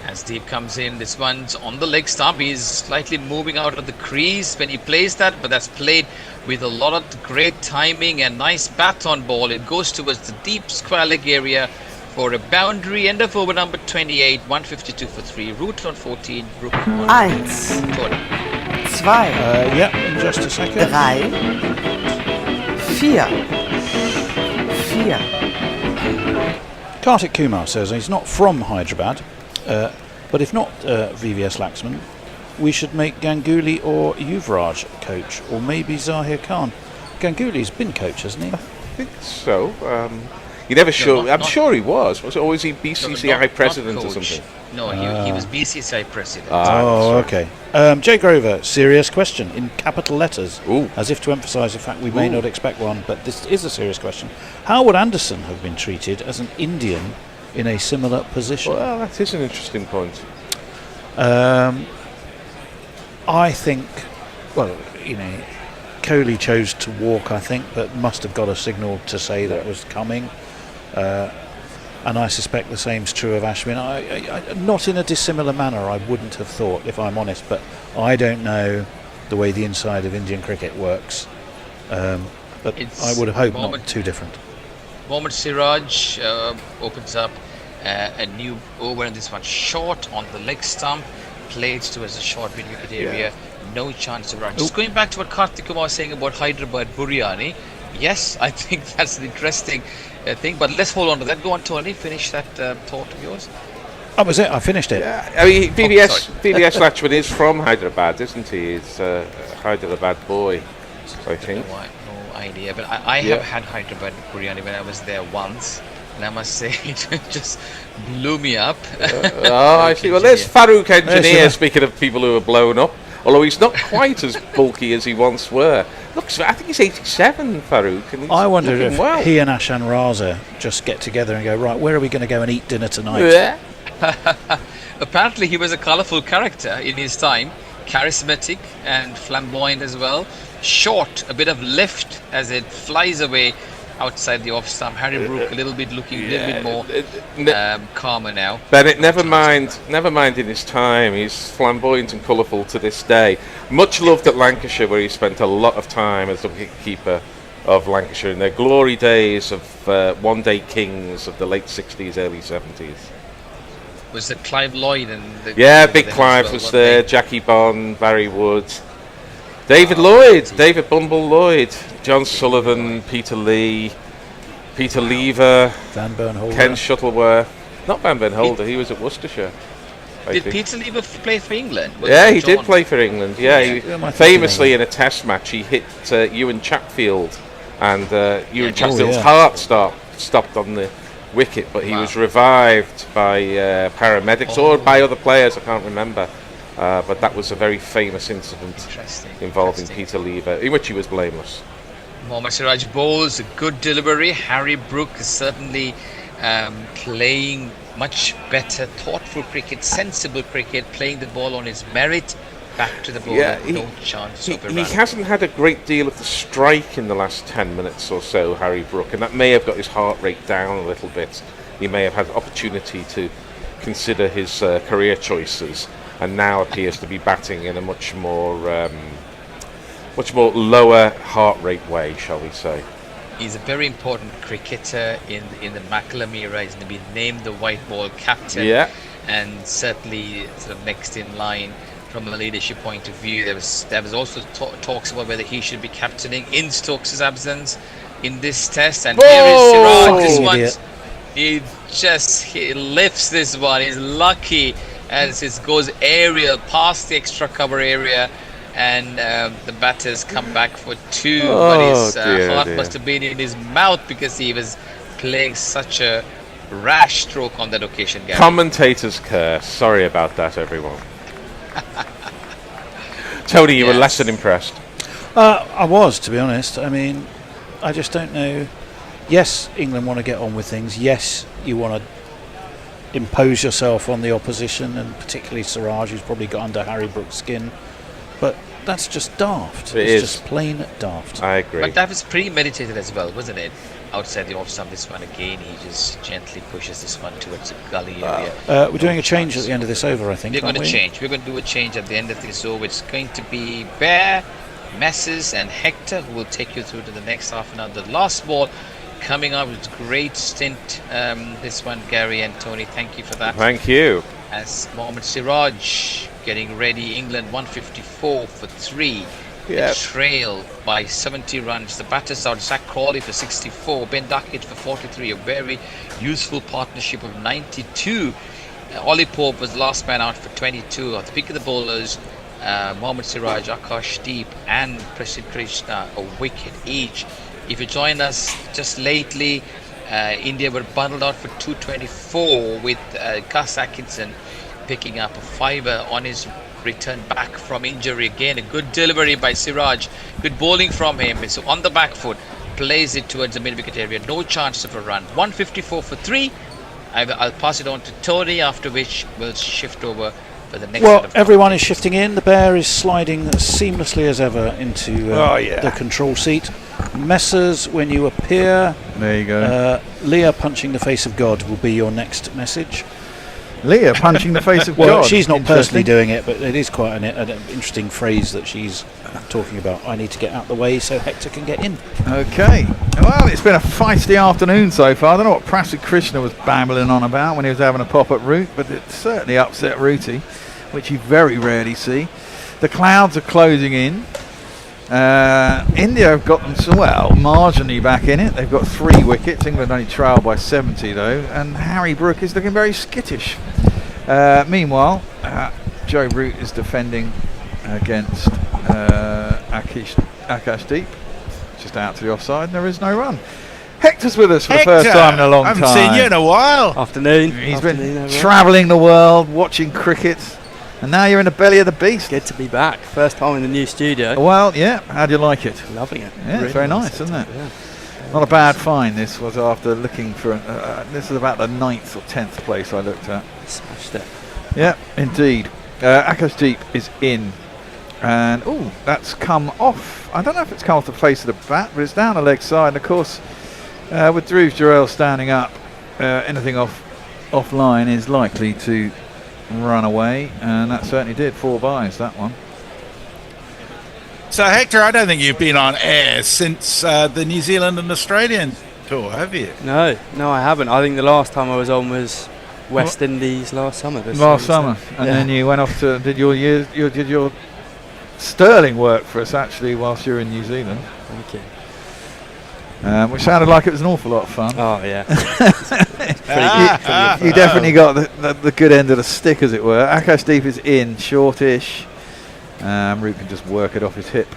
Speaker 7: As Deep comes in, this one's on the leg stump. He's slightly moving out of the crease when he plays that, but that's played with a lot of great timing and nice bat on ball. It goes towards the deep square leg area for a boundary. End of over number 28, 152 for 3. Root on 14, Brook on
Speaker 15: 1, 2,
Speaker 14: yeah, in just a second.
Speaker 15: 3, 4.
Speaker 14: Kartik Kumar says he's not from Hyderabad, but if not VVS Laxman, we should make Ganguly or Yuvraj coach, or maybe Zahir Khan. Ganguly's been coach, hasn't he?
Speaker 3: I think so. You never sure. I'm sure he was. Was it always he BCCI president or something?
Speaker 7: No, he was BCCI president.
Speaker 14: Okay. Jay Grover, serious question in capital letters, as if to emphasise the fact we may not expect one, but this is a serious question. How would Anderson have been treated as an Indian in a similar position?
Speaker 3: Well, that is an interesting point.
Speaker 14: I think, Kohli chose to walk, I think, but must have got a signal to say that it was coming. And I suspect the same's true of Ashwin. I not in a dissimilar manner, I wouldn't have thought, if I'm honest, but I don't know the way the inside of Indian cricket works. But I would have hoped not too different.
Speaker 7: Mohammad Siraj opens up a new over, and this one short on the leg stump, played towards the short mid-wicket area. No chance of run. Just going back to what Kartik Kumar was saying about Hyderabad Biryani, yes, I think that's an interesting thing, but let's hold on to that. Go on, Tony, finish that thought of yours.
Speaker 14: That was it. I finished it.
Speaker 3: I mean, BVS Lachman is from Hyderabad, isn't he? He's a Hyderabad boy, I think.
Speaker 7: No idea, but I have had Hyderabad biryani when I was there once, and I must say it just blew me up.
Speaker 3: I see. Well, there's Farouk Engineer, speaking of people who are blown up, although he's not quite as bulky as he once were. Looks, I think he's 87, Farouk. And
Speaker 14: I wonder if
Speaker 3: well.
Speaker 14: he and Ashan Raza just get together and go, right, where are we going to go and eat dinner tonight?
Speaker 3: Yeah.
Speaker 7: Apparently he was a colourful character in his time, charismatic and flamboyant as well. Short, a bit of lift as it flies away outside the off stump. Harry Brook a little bit more calmer now.
Speaker 3: Bennett, never mind in his time. He's flamboyant and colourful to this day. Much loved at Lancashire, where he spent a lot of time as the wicket-keeper of Lancashire in their glory days of one-day kings of the late 60s, early 70s.
Speaker 7: Was it Clive Lloyd and
Speaker 3: Big Clive was there, Jackie Bond, Barry Wood, David Bumble Lloyd, John Sullivan, Peter Lee, Peter Lever,
Speaker 14: Van Bernholder,
Speaker 3: Ken Shuttleworth. Not Van Bernholder, he was at Worcestershire.
Speaker 7: Did Peter Lever play for England?
Speaker 3: He did play for England. Famously in a test match, he hit Ewan Chatfield, and Ewan Chatfield's heart stopped on the wicket, but he was revived by paramedics or by other players, I can't remember. But that was a very famous incident involving Peter Lever, in which he was blameless.
Speaker 7: Mohammad Siraj bowls a good delivery. Harry Brook is certainly playing much better, thoughtful cricket, sensible cricket, playing the ball on his merit. Back to the ball, no chance of a run.
Speaker 3: He hasn't had a great deal of the strike in the last 10 minutes or so, Harry Brook, and that may have got his heart rate down a little bit. He may have had opportunity to consider his career choices, and now appears to be batting in a much more lower heart rate way, shall we say.
Speaker 7: He's a very important cricketer in the McCallum era. He's been named the white ball captain, and certainly sort of next in line from a leadership point of view. There was also talks about whether he should be captaining in Stokes' absence in this test. And here is Siraj. This one, he lifts this one. He's lucky as it goes aerial past the extra cover area, and the batters come back for two. But his heart must have been in his mouth because he was playing such a rash stroke on that occasion. Gary.
Speaker 3: Commentators curse. Sorry about that, everyone. Tony, you were less than impressed.
Speaker 14: I was, to be honest. I mean, I just don't know. Yes, England want to get on with things. Yes, you want to impose yourself on the opposition, and particularly Siraj, who's probably got under Harry Brook's skin. But that's just daft. It's just plain daft.
Speaker 3: I agree.
Speaker 7: But that was premeditated as well, wasn't it? Outside the off stump, this one again, he just gently pushes this one towards the gully area.
Speaker 14: We're doing a change at the end of this over, I think.
Speaker 7: We're going to change. We're going to do a change at the end of this over. It's going to be Bear, Messrs and Hector who will take you through to the next half an hour. The last ball coming up with great stint. This one, Gary and Tony, thank you for that.
Speaker 3: Thank you.
Speaker 7: As Mohammad Siraj getting ready, England 154 for 3. The trail by 70 runs. The batters are Zach Crawley for 64, Ben Duckett for 43. A very useful partnership of 92. Ollie Pope was the last man out for 22. At the peak of the bowlers, Mohammad Siraj, Akash Deep and Prasid Krishna a wicket each. If you join us just lately, India were bundled out for 224 with Gus Atkinson picking up a fiver on his return back from injury. Again, a good delivery by Siraj, good bowling from him. So on the back foot, plays it towards the mid-wicket area. No chance of a run. 154 for 3. I'll pass it on to Tony, after which we'll shift over for the next.
Speaker 14: Well, everyone is shifting in. The Bear is sliding seamlessly as ever into the control seat. Messrs, when you appear,
Speaker 16: there you go.
Speaker 14: Leah punching the face of God will be your next message.
Speaker 16: Leah punching the face of God.
Speaker 14: Well, she's not personally doing it, but it is quite an interesting phrase that she's talking about. I need to get out of the way so Hector can get in.
Speaker 16: Okay. Well, it's been a feisty afternoon so far. I don't know what Prasid Krishna was babbling on about when he was having a pop at Root, but it certainly upset Rooty, which you very rarely see. The clouds are closing in. India have got them marginally back in it. They've got 3 wickets. England only trail by 70 though, and Harry Brook is looking very skittish. Meanwhile, Joe Root is defending against Akashdeep, just out to the offside, and there is no run. Hector's with us for the first time in a long time.
Speaker 4: I haven't seen you in a while.
Speaker 5: Afternoon.
Speaker 16: He's been travelling the world, watching cricket, and now you're in the belly of the beast.
Speaker 5: Good to be back. First time in the new studio.
Speaker 16: Well, yeah. How do you like it?
Speaker 5: Loving it.
Speaker 16: Yeah,
Speaker 5: Really
Speaker 16: it's very nice, isn't it?
Speaker 5: Yeah.
Speaker 16: Not a bad find. This was after looking for. This is about the 9th or 10th place I looked at.
Speaker 5: Smashed it.
Speaker 16: Yeah, indeed. Akashdeep is in. And, that's come off. I don't know if it's come off the face of the bat, but it's down the leg side. And, of course, with Dhruv Jurel standing up, anything offline is likely to run away. And that certainly did. 4 byes, that one.
Speaker 4: So, Hector, I don't think you've been on air since the New Zealand and Australian tour, have you?
Speaker 5: No, I haven't. I think the last time I was on was West Indies last summer.
Speaker 16: Last summer. And then you went off to did your sterling work for us, actually, whilst you were in New Zealand.
Speaker 5: Thank you.
Speaker 16: Which sounded like it was an awful lot of fun.
Speaker 5: Oh, yeah.
Speaker 16: You definitely got the good end of the stick, as it were. Akashdeep is in, shortish. Root can just work it off his hip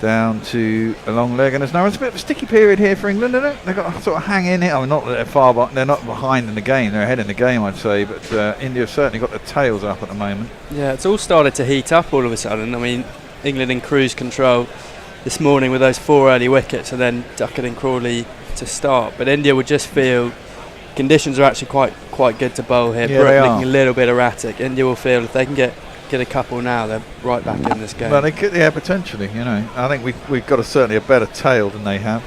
Speaker 16: down to a long leg, and there's no. It's a bit of a sticky period here for England, isn't it? They've got to sort of hang in it. I mean, not that they're far, but they're not behind in the game. They're ahead in the game, I'd say. But India's certainly got their tails up at the moment.
Speaker 5: Yeah, it's all started to heat up all of a sudden. I mean, England in cruise control this morning with those 4 early wickets, and then Duckett and Crawley to start. But India would just feel conditions are actually quite good to bowl here.
Speaker 16: Yeah,
Speaker 5: Brook
Speaker 16: they are.
Speaker 5: looking a little bit erratic. India will feel if they can get a couple now, they're right back in this game.
Speaker 16: Well, they could, potentially. I think we've got certainly a better tail than they have.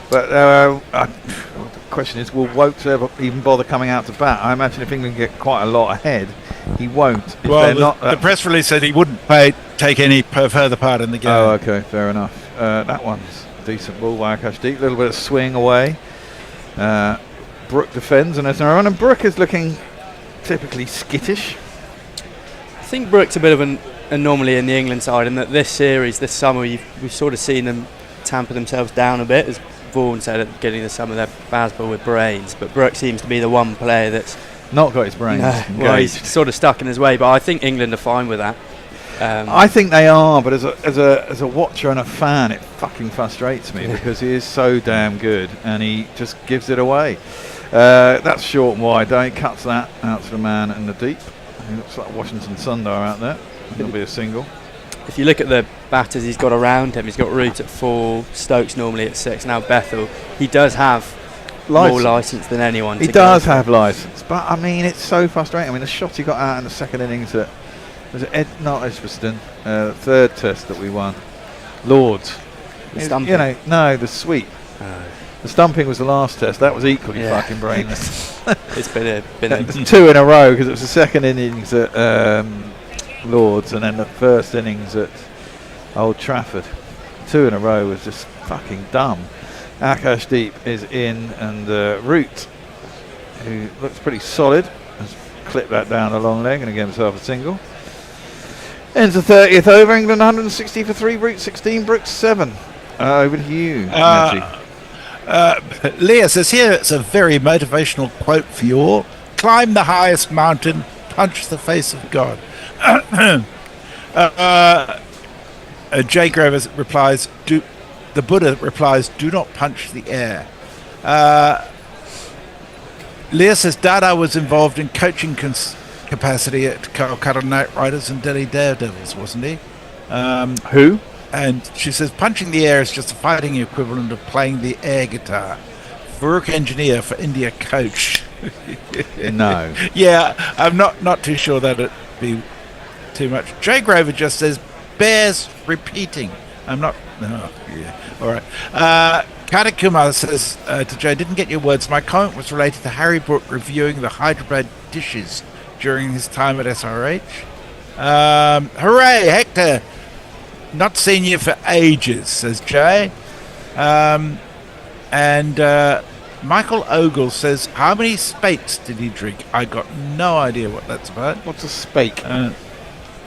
Speaker 16: But the question is, will Wokes ever even bother coming out to bat? I imagine if England get quite a lot ahead, he won't.
Speaker 4: The press release said he wouldn't take any further part in the game.
Speaker 16: Oh, okay, fair enough. That one's a decent ball by Akashdeep. A little bit of swing away. Brook defends, and there's no run. And Brook is looking typically skittish.
Speaker 5: I think Brook's a bit of an anomaly in the England side, in that this series, this summer, we've sort of seen them tamper themselves down a bit, as Vaughan said at the beginning of the summer. They're baseball with brains, but Brook seems to be the one player that's
Speaker 16: not got his brains.
Speaker 5: Well, he's sort of stuck in his way, but I think England are fine with that.
Speaker 16: I think they are, but as a watcher and a fan, it fucking frustrates me because he is so damn good and he just gives it away. That's short and wide. He cuts that out to the man in the deep. He looks like Washington Sundar out there. It'll be a single.
Speaker 5: If you look at the batters he's got around him, he's got Root at 4, Stokes normally at 6, now Bethel. He does have more licence than anyone.
Speaker 16: He does have licence, but I mean, it's so frustrating. I mean, the shot he got out in the second innings at not Edgbaston, third test that we won, Lords.
Speaker 5: The stumping.
Speaker 16: The sweep. The stumping was the last test. That was equally fucking brainless.
Speaker 5: It's been
Speaker 16: 2 in a row because it was the second innings at Lords and then the first innings at Old Trafford. 2 in a row was just fucking dumb. Akashdeep is in, and Root, who looks pretty solid, has clipped that down a long leg and get himself a single. Ends the 30th over. England 160 for 3, Root 16, Brooks 7. Over to you, Matty.
Speaker 4: Leah says here, it's a very motivational quote for you all. Climb the highest mountain, punch the face of God. Jay Grover replies, the Buddha replies, do not punch the air. Leah says Dada was involved in coaching capacity at Calcutta Knight Riders and Delhi Daredevils, wasn't he?
Speaker 16: Who?
Speaker 4: And she says punching the air is just a fighting equivalent of playing the air guitar. Brook engineer for India coach.
Speaker 16: No.
Speaker 4: Yeah, I'm not too sure that it'd be too much. Jay Grover just says bears repeating. I'm not. No, yeah. All right. Kartik Kumar says to Jay, didn't get your words. My comment was related to Harry Brook reviewing the Hyderabad dishes during his time at SRH. Hooray, Hector! Not seen you for ages, says Jay. And Michael Ogle says, how many spates did he drink? I got no idea what that's about.
Speaker 16: What's a spate?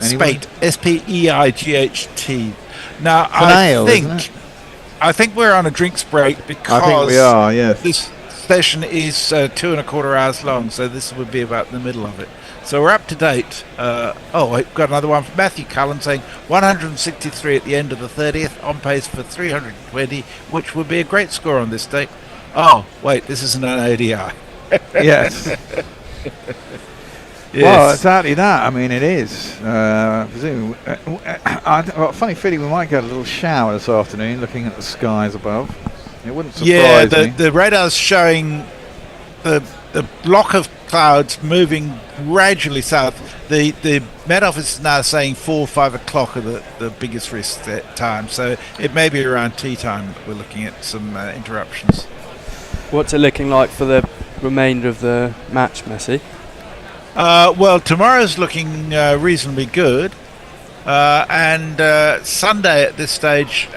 Speaker 4: Spate. S-P-E-I-G-H-T. Now, I think we're on a drinks break because
Speaker 16: I think we are, yes.
Speaker 4: This session is 2.25 hours long, so this would be about the middle of it. So we're up to date. We've got another one from Matthew Cullen saying 163 at the end of the 30th, on pace for 320, which would be a great score on this day. Oh, wait, this isn't an ODI.
Speaker 16: Yes. Well, exactly that. I mean, it is. Presume, I've got a funny feeling we might get a little shower this afternoon, looking at the skies above. It wouldn't surprise me.
Speaker 4: The radar's showing the block of clouds moving gradually south. The Met Office is now saying 4 or 5 o'clock are the biggest risk time, so it may be around tea time that we're looking at some interruptions.
Speaker 5: What's it looking like for the remainder of the match, Messi?
Speaker 4: Well, tomorrow's looking reasonably good, and Sunday at this stage,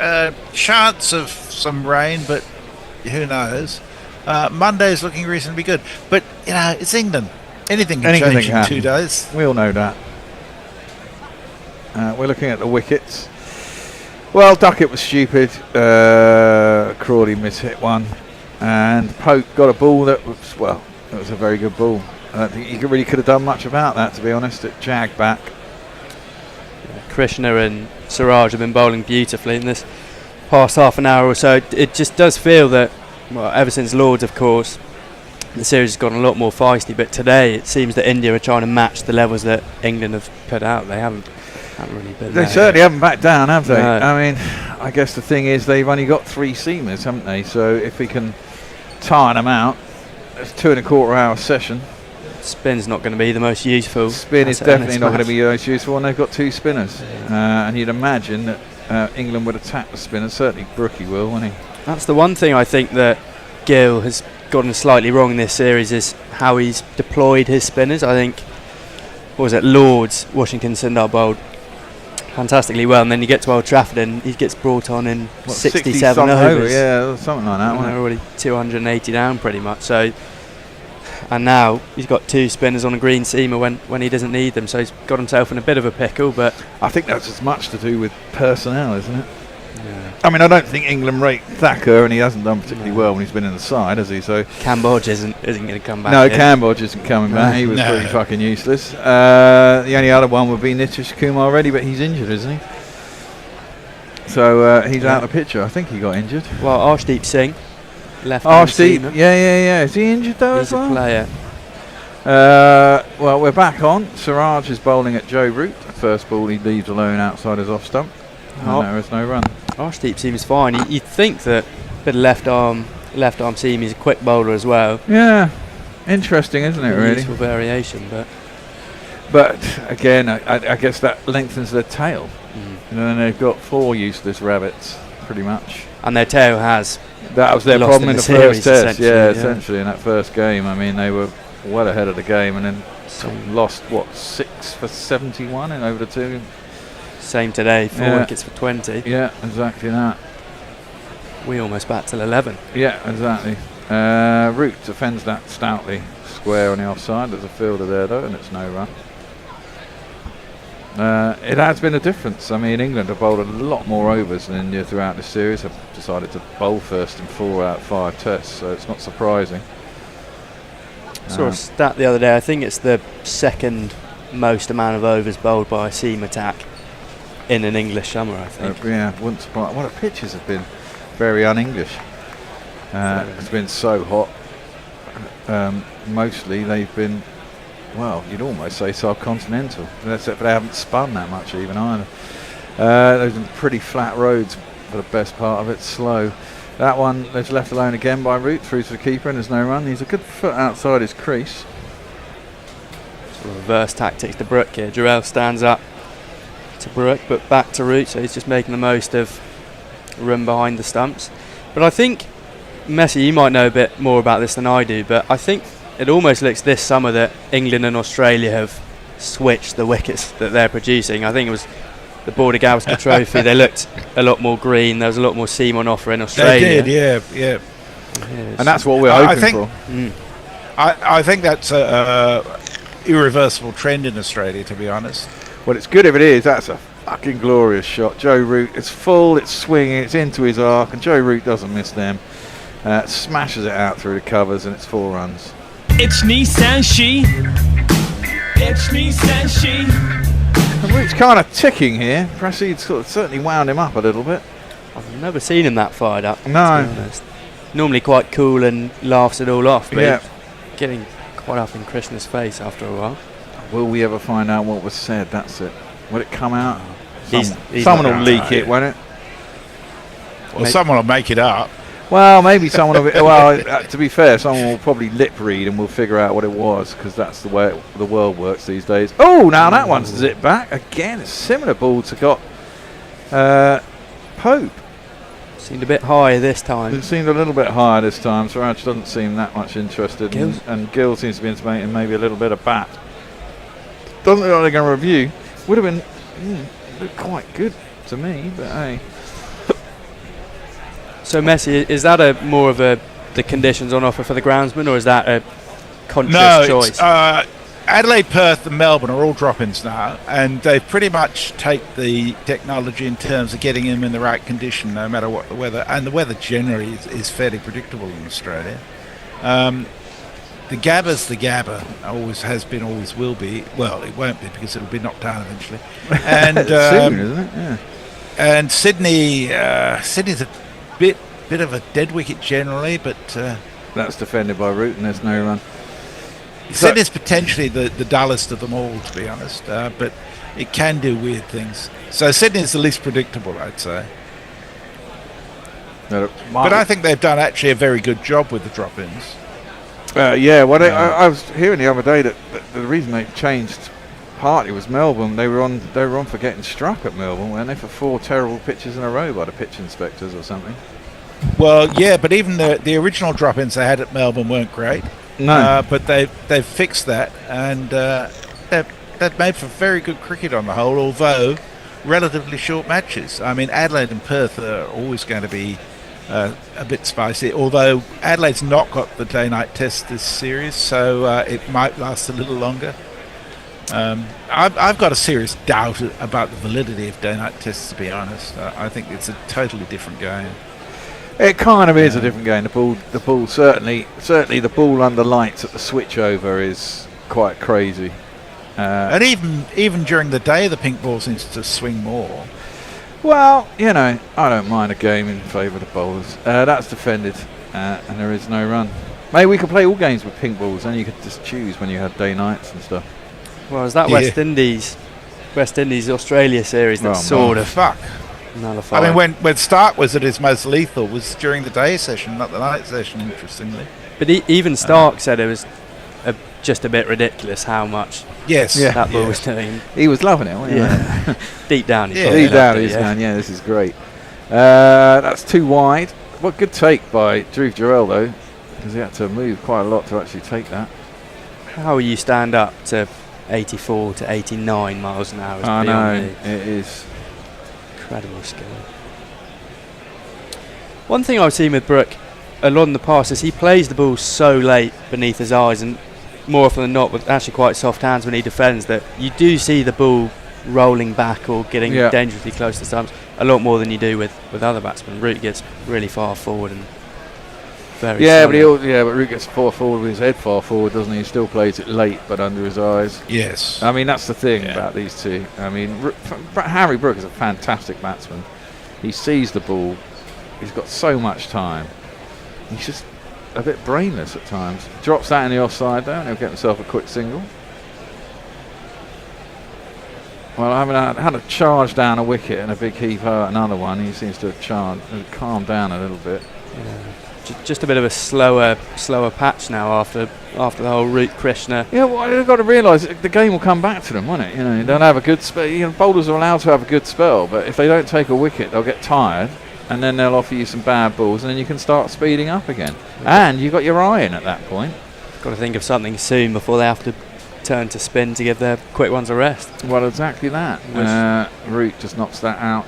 Speaker 4: chance of some rain, but who knows. Monday's looking reasonably good, but it's England. Anything can change in 2 days.
Speaker 16: We all know that. We're looking at the wickets. Well, Duckett was stupid. Crawley mishit one, and Pope got a ball that was a very good ball. I don't think he really could have done much about that, to be honest. It jagged back.
Speaker 5: Krishna and Siraj have been bowling beautifully in this past half an hour or so. It just does feel that, ever since Lords, of course, the series has gotten a lot more feisty. But today, it seems that India are trying to match the levels that England have put out. They haven't really been.
Speaker 16: They certainly haven't backed down, have they? No. I mean, I guess the thing is they've only got 3 seamers, haven't they? So if we can tire them out, it's 2.25 hour session.
Speaker 5: Spin's not going to be the most useful.
Speaker 16: Spin is definitely not going to be the most useful, and they've got 2 spinners. And you'd imagine that England would attack the spinners. Certainly Brookie will, won't he?
Speaker 5: That's the one thing I think that Gill has gotten slightly wrong in this series, is how he's deployed his spinners. I think, Lords, Washington Sundar bowled fantastically well, and then you get to Old Trafford and he gets brought on in 67 overs.
Speaker 16: Yeah, something like that.
Speaker 5: They're already 280 down pretty much. So. And now he's got 2 spinners on a green seamer when he doesn't need them, so he's got himself in a bit of a pickle. But
Speaker 16: I think that's as much to do with personnel, isn't it? Yeah. I mean, I don't think England rate Thacker, and he hasn't done particularly well when he's been in the side, has he? So
Speaker 5: Cambodge isn't going to come back.
Speaker 16: No, Cambodge isn't coming back. He was pretty fucking useless. The only other one would be Nitish Kumar Reddy, but he's injured, isn't he? So he's out of the picture. I think he got injured.
Speaker 5: Well, Arshdeep Singh.
Speaker 16: Arshdeep, yeah. Is he injured though as well?
Speaker 5: He's a player.
Speaker 16: Well, we're back on. Siraj is bowling at Joe Root. The first ball he leaves alone outside his off stump. There is no run.
Speaker 5: Arshdeep seems fine. You'd think that a bit of left arm seam. He's a quick bowler as well.
Speaker 16: Yeah, interesting, isn't it? Really
Speaker 5: useful variation,
Speaker 16: but again, I guess that lengthens their tail. And then they've got 4 useless rabbits, pretty much.
Speaker 5: And their tail has.
Speaker 16: That was their problem in the first test, essentially in that first game. I mean, they were well ahead of the game, and then lost 6 for 71 in over the 2.
Speaker 5: Same today, 4 wickets for 20.
Speaker 16: Yeah, exactly that.
Speaker 5: We almost bat till 11.
Speaker 16: Yeah, exactly. Root defends that stoutly, square on the offside. There's a fielder there though, and it's no run. It has been a difference. I mean, England have bowled a lot more overs than India throughout the series. Have decided to bowl first in 4 out of 5 tests, so it's not surprising.
Speaker 5: Saw a stat the other day. I think it's the second most amount of overs bowled by a seam attack in an English summer, I think.
Speaker 16: Wouldn't surprise. Well, the pitches have been very un-English. It's been so hot. Mostly they've been, well, you'd almost say subcontinental, except they haven't spun that much even either. Those are pretty flat roads for the best part of it, slow. That one is left alone again by Root, through to the keeper, and there's no run. He's a good foot outside his crease.
Speaker 5: Sort of reverse tactics to Brook here. Guerilla stands up to Brook, but back to Root, so he's just making the most of room behind the stumps. But I think, Messi, you might know a bit more about this than I do, but I think it almost looks this summer that England and Australia have switched the wickets that they're producing. I think it was the Border Gavaskar Trophy. They looked a lot more green. There was a lot more seam on offer in Australia.
Speaker 4: They did, yeah.
Speaker 16: And that's what we're hoping for.
Speaker 4: I think that's a irreversible trend in Australia, to be honest.
Speaker 16: Well, it's good if it is. That's a fucking glorious shot. Joe Root, it's full, it's swinging, it's into his arc, and Joe Root doesn't miss them. Smashes it out through the covers, and it's 4 runs.
Speaker 8: It's Nissan She. Itch me, says she.
Speaker 16: And Root's kind of ticking here. Prasid's sort of certainly wound him up a little bit.
Speaker 5: I've never seen him that fired up.
Speaker 16: No.
Speaker 5: To be honest. Normally quite cool and laughs it all off, but
Speaker 16: Yeah.
Speaker 5: getting quite up in Krishna's face after a while.
Speaker 16: Will we ever find out what was said? That's it. Will it come out?
Speaker 5: He's
Speaker 16: Someone
Speaker 5: not
Speaker 16: will
Speaker 5: gonna
Speaker 16: leak
Speaker 5: try
Speaker 16: it, won't it?
Speaker 4: Well, someone will make it up.
Speaker 16: Well, maybe someone will. Well, to be fair, someone will probably lip read and we'll figure out what it was, because that's the way the world works these days. Oh, now that one's zipped back again. It's a similar ball to Pope.
Speaker 5: Seemed a bit higher this time.
Speaker 16: It seemed a little bit higher this time. Siraj doesn't seem that much interested, and Gill seems to be intimating maybe a little bit of bat. Doesn't look like they're going to review. Would have been looked quite good to me, but hey.
Speaker 5: So Messi, is that more of the conditions on offer for the groundsman, or is that a conscious choice?
Speaker 4: Adelaide, Perth and Melbourne are all drop-ins now, and they pretty much take the technology in terms of getting him in the right condition no matter what the weather, and the weather generally is fairly predictable in Australia. The Gabba's the Gabba, always has been, always will be. Well, it won't be because it'll be knocked down eventually. And
Speaker 16: soon, isn't it? Yeah.
Speaker 4: And Sydney's a bit of a dead wicket generally, but
Speaker 16: that's defended by Root, and there's no run.
Speaker 4: Sydney's potentially the dullest of them all, to be honest, but it can do weird things. So Sydney's the least predictable, I'd say.
Speaker 16: But
Speaker 4: I think they've done actually a very good job with the drop-ins.
Speaker 16: Yeah, well, I was hearing the other day that the reason they changed partly was Melbourne. They were on for getting struck at Melbourne, weren't they, for 4 terrible pitches in a row by the pitch inspectors or something.
Speaker 4: Well, yeah, but even the original drop-ins they had at Melbourne weren't great.
Speaker 16: No,
Speaker 4: but they've fixed that, and they've made for very good cricket on the whole, although relatively short matches. I mean, Adelaide and Perth are always going to be a bit spicy, although Adelaide's not got the day-night test this series, so it might last a little longer. I've got a serious doubt about the validity of day-night tests, to be honest. I think it's a totally different game.
Speaker 16: It kind of is a different game. The ball certainly the ball under lights at the switchover is quite crazy.
Speaker 4: And even during the day, the pink ball seems to swing more.
Speaker 16: Well, I don't mind a game in favour of the bowlers. That's defended, and there is no run. Maybe we could play all games with pink balls, and you could just choose when you had day nights and stuff.
Speaker 5: Well, is that West Indies Australia series that sort of nullified?
Speaker 4: I mean, when Stark was at his most lethal was during the day session, not the night session, interestingly.
Speaker 5: But even Stark said it was just a bit ridiculous how much that ball was doing.
Speaker 16: He was loving it, wasn't he?
Speaker 5: Yeah. Deep down, he's
Speaker 16: going, yeah, this is great. That's too wide. What good take by Dhruv Jurel, though, because he had to move quite a lot to actually take that.
Speaker 5: How you stand up to 84 to 89 miles an hour is beyond me.
Speaker 16: It is.
Speaker 5: Incredible skill. One thing I've seen with Brook a lot in the past is he plays the ball so late beneath his eyes, and more often than not with actually quite soft hands when he defends, that you do see the ball rolling back or getting dangerously close to stumps a lot more than you do with other batsmen. Root gets really far forward and very
Speaker 16: but Root gets far forward with his head far forward, doesn't he? He still plays it late but under his eyes.
Speaker 4: Yes.
Speaker 16: I mean, that's the thing about these two. I mean, Harry Brook is a fantastic batsman. He sees the ball. He's got so much time. He's just a bit brainless at times. Drops that in the offside though, and he'll get himself a quick single. Well, I mean, had a charge down a wicket and a big heave hurt another one. He seems to have calmed down a little bit.
Speaker 5: Yeah. Just a bit of a slower patch now after the whole Root Krishna.
Speaker 16: Yeah, well, you've got to realise the game will come back to them, won't it? They'll have a good spell. Bowlers are allowed to have a good spell, but if they don't take a wicket, they'll get tired, and then they'll offer you some bad balls, and then you can start speeding up again. And you've got your eye in at that point.
Speaker 5: Got to think of something soon before they have to turn to spin to give their quick ones a rest.
Speaker 16: Well, exactly that. Root just knocks that out.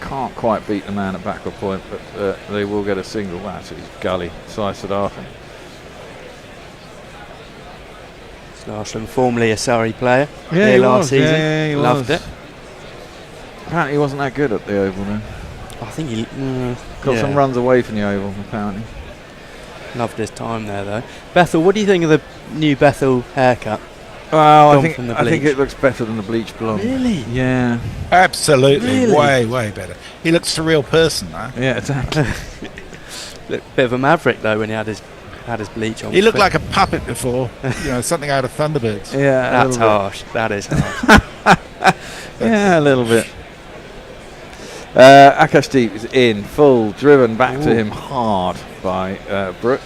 Speaker 16: Can't quite beat the man at backward point, but they will get a single. That's his gully. Sai Siddharthan.
Speaker 5: Siddharthan, formerly a Surrey player.
Speaker 16: Yeah,
Speaker 5: last season.
Speaker 16: Yeah, he
Speaker 5: loved it.
Speaker 16: Apparently, he wasn't that good at the Oval then.
Speaker 5: I think he
Speaker 16: got some runs away from the Oval. Apparently,
Speaker 5: loved his time there though. Bethel, what do you think of the new Bethel haircut?
Speaker 16: Well,
Speaker 5: gone
Speaker 16: I
Speaker 5: from the
Speaker 16: think
Speaker 5: bleach.
Speaker 16: it looks better than the bleach blonde.
Speaker 5: Really?
Speaker 16: Yeah.
Speaker 4: Absolutely.
Speaker 5: Really?
Speaker 4: Way better. He looks a real person, though.
Speaker 16: Yeah, exactly.
Speaker 5: Looked a bit of a maverick though when he had his bleach on.
Speaker 4: He looked like a puppet before. Something out of Thunderbirds.
Speaker 16: Yeah,
Speaker 5: that's harsh. That is harsh.
Speaker 16: Yeah, a little bit. Akashdeep is in, full, driven back to him hard by Brook.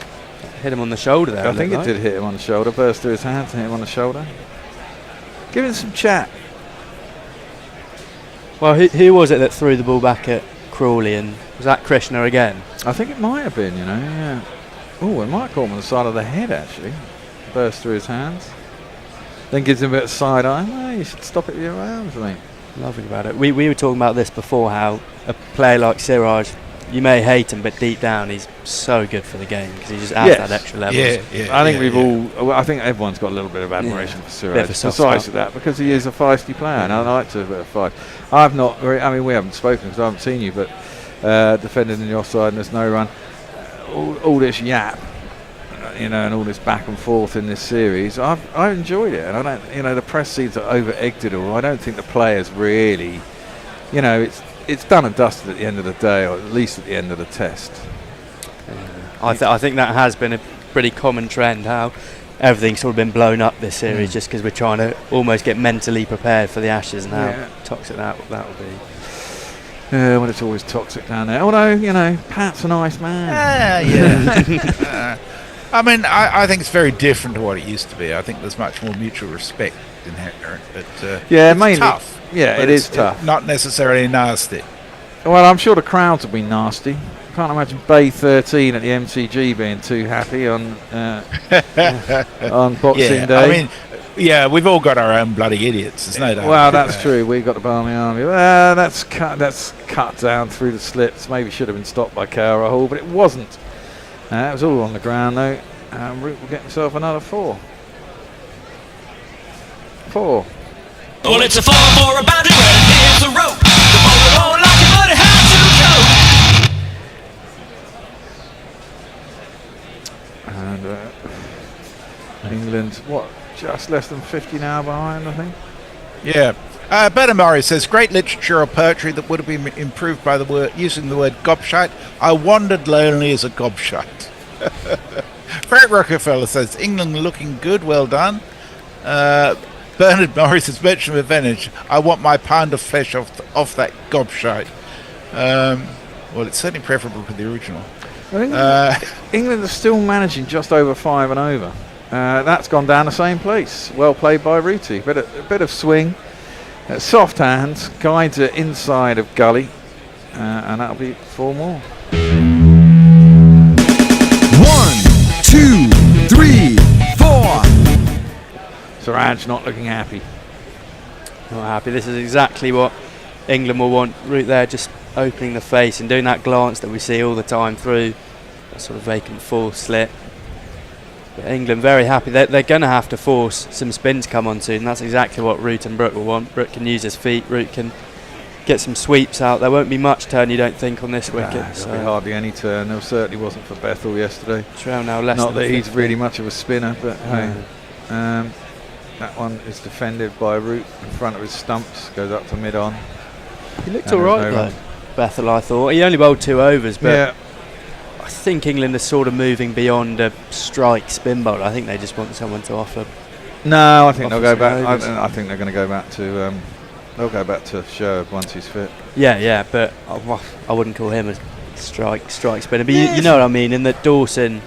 Speaker 5: Hit him on the shoulder there.
Speaker 16: I think it did hit him on the shoulder, burst through his hands and hit him on the shoulder. Give him some chat.
Speaker 5: Well, who was it that threw the ball back at Crawley, and was that Krishna again?
Speaker 16: I think it might have been, yeah. Oh, it might have caught him on the side of the head, actually. Burst through his hands. Then gives him a bit of side eye. Well, you should stop it with your arms, I think.
Speaker 5: Loving about it. We were talking about this before, how a player like Siraj, you may hate him, but deep down he's so good for the game because he just adds that extra level.
Speaker 16: I think I think everyone's got a little bit of admiration for Siraj. Besides that, because he is a feisty player, and I like to have a bit of fight. I've not very. I mean, we haven't spoken because I haven't seen you, but defending in your side and there's no run. All this yap, and all this back and forth in this series, I enjoyed it, and I don't. The press seems to over-egged it all. I don't think the players really, it's done and dusted at the end of the day, or at least at the end of the test.
Speaker 5: I think that has been a pretty common trend, how everything's sort of been blown up this series just because we're trying to almost get mentally prepared for the Ashes, and how toxic that will be.
Speaker 16: Well, it's always toxic down there. Although, Pat's a nice man.
Speaker 4: Yeah. I mean, I think it's very different to what it used to be. I think there's much more mutual respect inherent. But it's
Speaker 16: mainly
Speaker 4: tough.
Speaker 16: Yeah, it is tough.
Speaker 4: Not necessarily nasty.
Speaker 16: Well, I'm sure the crowds will be nasty. Can't imagine Bay 13 at the MCG being too happy on Boxing Day.
Speaker 4: I mean, we've all got our own bloody idiots. There's no doubt.
Speaker 16: Well, that's true. We got the Barmy Army. Well, that's cut down through the slips. Maybe should have been stopped by Cowra Hall, but it wasn't. It was all on the ground though. Root will get himself another 4. 4.
Speaker 8: Well, it's a 4 for a boundary where here's the rope. The bowler won't like it, but it has to go.
Speaker 16: And England, just less than 50 now behind, I think.
Speaker 4: Yeah. Bernard Murray says, great literature or poetry that would have been improved by using the word gobshite. I wandered lonely as a gobshite. Frank Rockefeller says, England looking good, well done. Bernard Morris has mentioned advantage. I want my pound of flesh off that gobshite. Well, it's certainly preferable to the original.
Speaker 16: England are still managing just over 5 and over. That's gone down the same place. Well played by Rooty. A bit of swing. Soft hands, guides it inside of gully, and that'll be 4 more.
Speaker 2: 1, 2, 3, 4.
Speaker 16: Siraj not looking happy.
Speaker 5: Not happy. This is exactly what England will want. Root there, just opening the face and doing that glance that we see all the time through that sort of vacant 4 slit. But England very happy. They're going to have to force some spin to come onto, and that's exactly what Root and Brook will want. Brook can use his feet. Root can get some sweeps out. There won't be much turn, you don't think, on this wicket.
Speaker 16: There'll be hardly any turn. There certainly wasn't for Bethel yesterday.
Speaker 5: Trail now less
Speaker 16: Not
Speaker 5: than
Speaker 16: that
Speaker 5: 50.
Speaker 16: he's really much of a spinner, but hey. That one is defended by Root in front of his stumps. Goes up to mid-on.
Speaker 5: He looked alright though, Bethel, I thought. He only bowled 2 overs, but I think England are sort of moving beyond a strike spin bowler. I think they just want someone to offer.
Speaker 16: No, I think they'll go back. I think they're going to go back to. They'll go back to Shoaib once he's fit.
Speaker 5: Yeah, but I wouldn't call him a strike spinner. But you know what I mean. In that Dawson,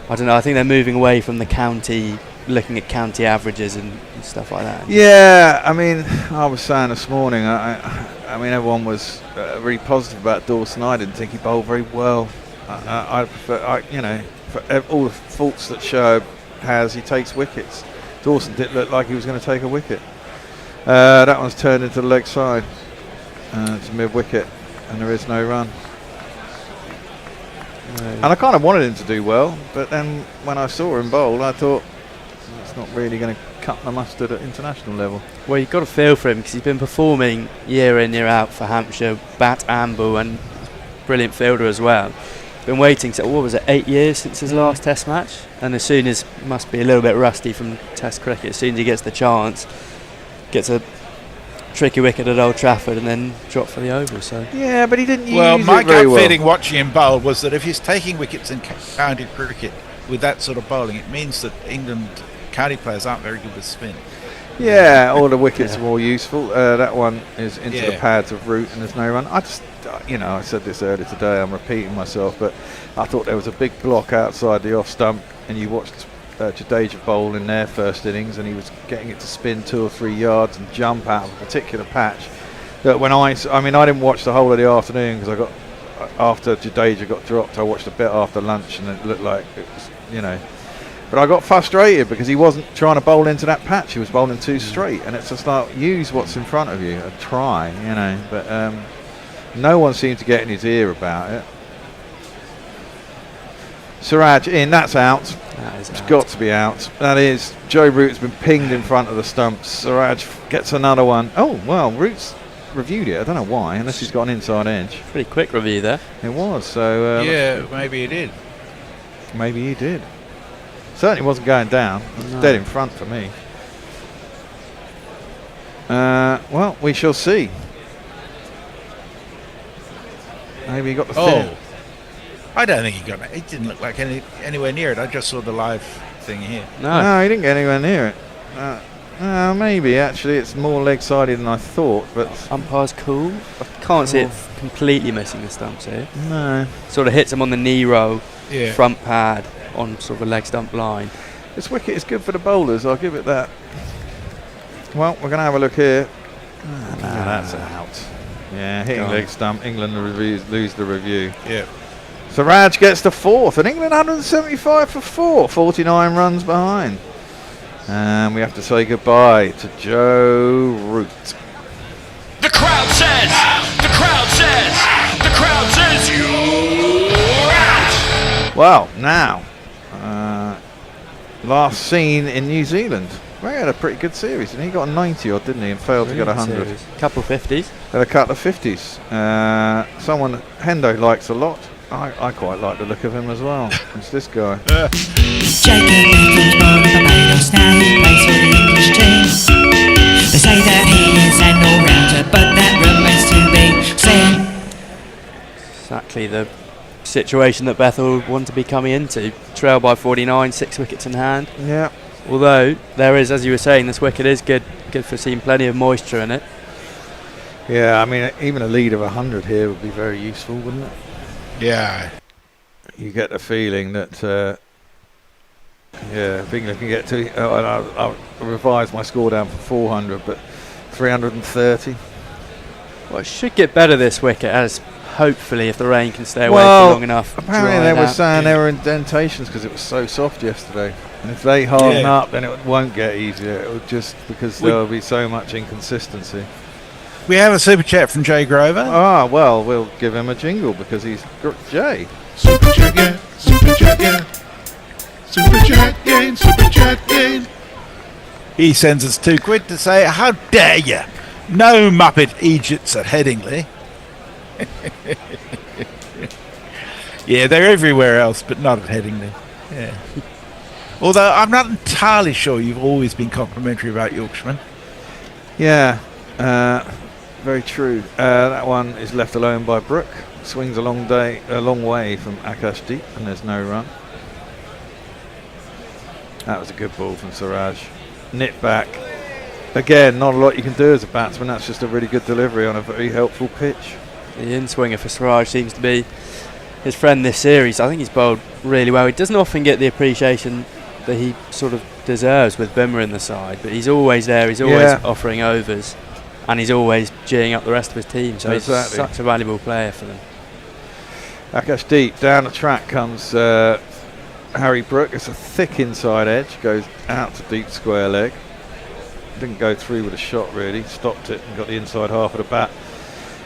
Speaker 5: I don't know. I think they're moving away from the county, looking at county averages and stuff like that.
Speaker 16: Yeah, I mean, I was saying this morning. I mean, everyone was really positive about Dawson. I didn't think he bowled very well. I prefer, for all the faults that Shoaib has, he takes wickets. Dawson didn't look like he was going to take a wicket. That one's turned into the leg side. It's mid wicket, and there is no run. And I kind of wanted him to do well, but then when I saw him bowl, I thought it's not really going to cut the mustard at international level.
Speaker 5: Well, you've got to feel for him because he's been performing year in, year out for Hampshire, bat and ball, and brilliant fielder as well. been waiting, so what was it, 8 years since his last Test match? And as soon as, must be a little bit rusty from Test cricket, as soon as he gets the chance, gets a tricky wicket at Old Trafford and then dropped for the Oval. So
Speaker 16: yeah, but he didn't
Speaker 4: well,
Speaker 16: use
Speaker 4: my
Speaker 16: it very
Speaker 4: gut
Speaker 16: well.
Speaker 4: feeling watching him bowl was that if he's taking wickets in county cricket with that sort of bowling, it means that England county players aren't very good with spin.
Speaker 16: Yeah, all the wickets are more useful. That one is into the
Speaker 4: Yeah.
Speaker 16: pads of Root and there's no run. I just, I said this earlier today, I'm repeating myself, but I thought there was a big block outside the off stump and you watched Jadeja bowl in their first innings and he was getting it to spin 2 or 3 yards and jump out of a particular patch. That when I didn't watch the whole of the afternoon because I got, after Jadeja got dropped, I watched a bit after lunch and it looked like it was, but I got frustrated because he wasn't trying to bowl into that patch. He was bowling too straight, and it's just like, use what's in front of you and try, But no one seemed to get in his ear about it. Siraj in, that's out. It's got to be out. That is, Joe Root's been pinged in front of the stumps. Siraj gets another one. Oh, well, Root's reviewed it. I don't know why, unless he's got an inside edge.
Speaker 5: Pretty quick review there.
Speaker 16: It was, so...
Speaker 4: yeah, maybe he did.
Speaker 16: Maybe he did. Certainly wasn't going down. It was dead in front for me. Well, we shall see. Maybe he got the thin.
Speaker 4: I don't think he got it. It didn't look like anywhere near it. I just saw the live thing here.
Speaker 16: No, he didn't get anywhere near it. Maybe, actually. It's more leg-sided than I thought, but...
Speaker 5: Umpire's cool. I can't see it completely missing the stumps here.
Speaker 16: No.
Speaker 5: Sort of hits him on the knee row,
Speaker 4: Yeah.
Speaker 5: front pad, on sort of a leg stump line.
Speaker 16: This wicket is good for the bowlers, I'll give it that. Well, we're going to have a look here. That's out. Yeah, hitting leg stump. England lose the review.
Speaker 4: Yeah.
Speaker 16: Siraj gets the 4th, and England 175 for 4, 49 runs behind. And we have to say goodbye to Joe Root.
Speaker 8: The crowd says, the crowd says, the crowd says you're out.
Speaker 16: Well, now, last seen in New Zealand. Well, he had a pretty good series, and he got a 90 odd, didn't he, and failed to get 100.
Speaker 5: Couple 50s.
Speaker 16: Had a couple of 50s. Someone Hendo likes a lot. I quite like the look of him as well. It's this guy.
Speaker 10: Jacob Bethle's born in Barbados, now he plays for the English team. They say that he is an all-rounder, but that remains to be seen.
Speaker 5: Exactly the situation that Bethel want to be coming into. Trail by 49, 6 wickets in hand.
Speaker 16: Yeah.
Speaker 5: Although there is, as you were saying, this wicket is good for seeing plenty of moisture in it.
Speaker 16: Yeah, I mean, even a lead of 100 here would be very useful, wouldn't it?
Speaker 4: Yeah.
Speaker 16: You get the feeling that, if England can get to, I'll revise my score down for 400, but 330.
Speaker 5: Well, it should get better this wicket, as hopefully if the rain can stay away
Speaker 16: Well,
Speaker 5: for long enough.
Speaker 16: apparently they were saying there were indentations because it was so soft yesterday. And if they harden up, then it won't get easier. It would just because there will be so much inconsistency.
Speaker 4: We have a super chat from Jay Grover.
Speaker 16: Ah, well, we'll give him a jingle because he's Jay.
Speaker 2: Super chat, yeah. Super chat, yeah. Super chat game. Super chat game.
Speaker 4: He sends us £2 to say, how dare you? No Muppet Egypts at Headingley. Yeah, they're everywhere else, but not at Headingley. Yeah. Although I'm not entirely sure you've always been complimentary about Yorkshiremen.
Speaker 16: Yeah, very true. That one is left alone by Brook. Swings a long way from Akash Deep, and there's no run. That was a good ball from Siraj. Nip back. Again, not a lot you can do as a batsman. That's just a really good delivery on a very helpful pitch.
Speaker 5: The in-swinger for Siraj seems to be his friend this series. I think he's bowled really well. He doesn't often get the appreciation that he sort of deserves with Bimmer in the side, but he's always there. He's always offering overs, and he's always geeing up the rest of his team. So he's such a valuable player for them.
Speaker 16: Akash Deep, down the track comes Harry Brook. It's a thick inside edge, goes out to deep square leg. Didn't go through with a shot really, stopped it and got the inside half of the bat.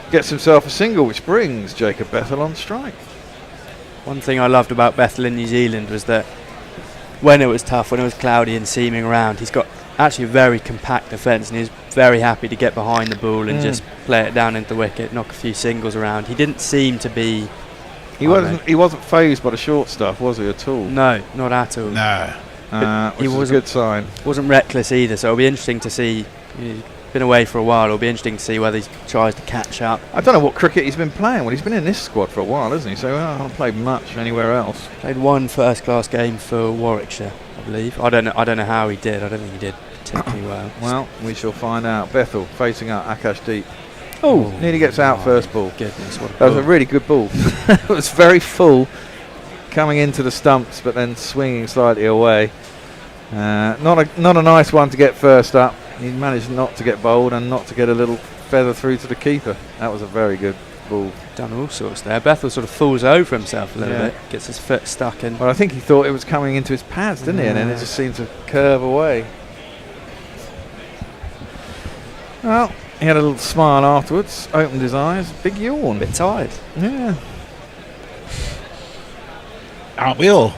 Speaker 16: Gets himself a single, which brings Jacob Bethel on strike.
Speaker 5: One thing I loved about Bethel in New Zealand was that when it was tough, when it was cloudy and seaming around, he's got actually a very compact defence, and he's very happy to get behind the ball and just play it down into the wicket, knock a few singles around. He didn't seem to be
Speaker 16: He wasn't phased by the short stuff, was he at all?
Speaker 5: No, not at all.
Speaker 4: No.
Speaker 16: Which is a good sign.
Speaker 5: Wasn't reckless either, so it'll be interesting to see. He's been away for a while. It'll be interesting to see whether he tries to catch up.
Speaker 16: I don't know what cricket he's been playing. Well, he's been in this squad for a while, hasn't he? So I haven't played much anywhere else.
Speaker 5: Played one first-class game for Warwickshire, I believe. I don't know how he did. I don't think he did particularly well.
Speaker 16: Well, we shall find out. Bethel facing up Akash Deep.
Speaker 5: Oh,
Speaker 16: nearly gets out first ball.
Speaker 5: Goodness, what a
Speaker 16: that was
Speaker 5: ball.
Speaker 16: a really good ball. It was very full, coming into the stumps, but then swinging slightly away. Not a nice one to get first up. He managed not to get bowled and not to get a little feather through to the keeper. That was a very good ball.
Speaker 5: Done all sorts there. Bethel sort of falls over himself a little bit, gets his foot stuck in.
Speaker 16: Well, I think he thought it was coming into his pads, didn't he? And then it just seemed to curve away. Well, he had a little smile afterwards, opened his eyes, big yawn.
Speaker 5: Bit tired.
Speaker 16: Yeah.
Speaker 4: Aren't we all?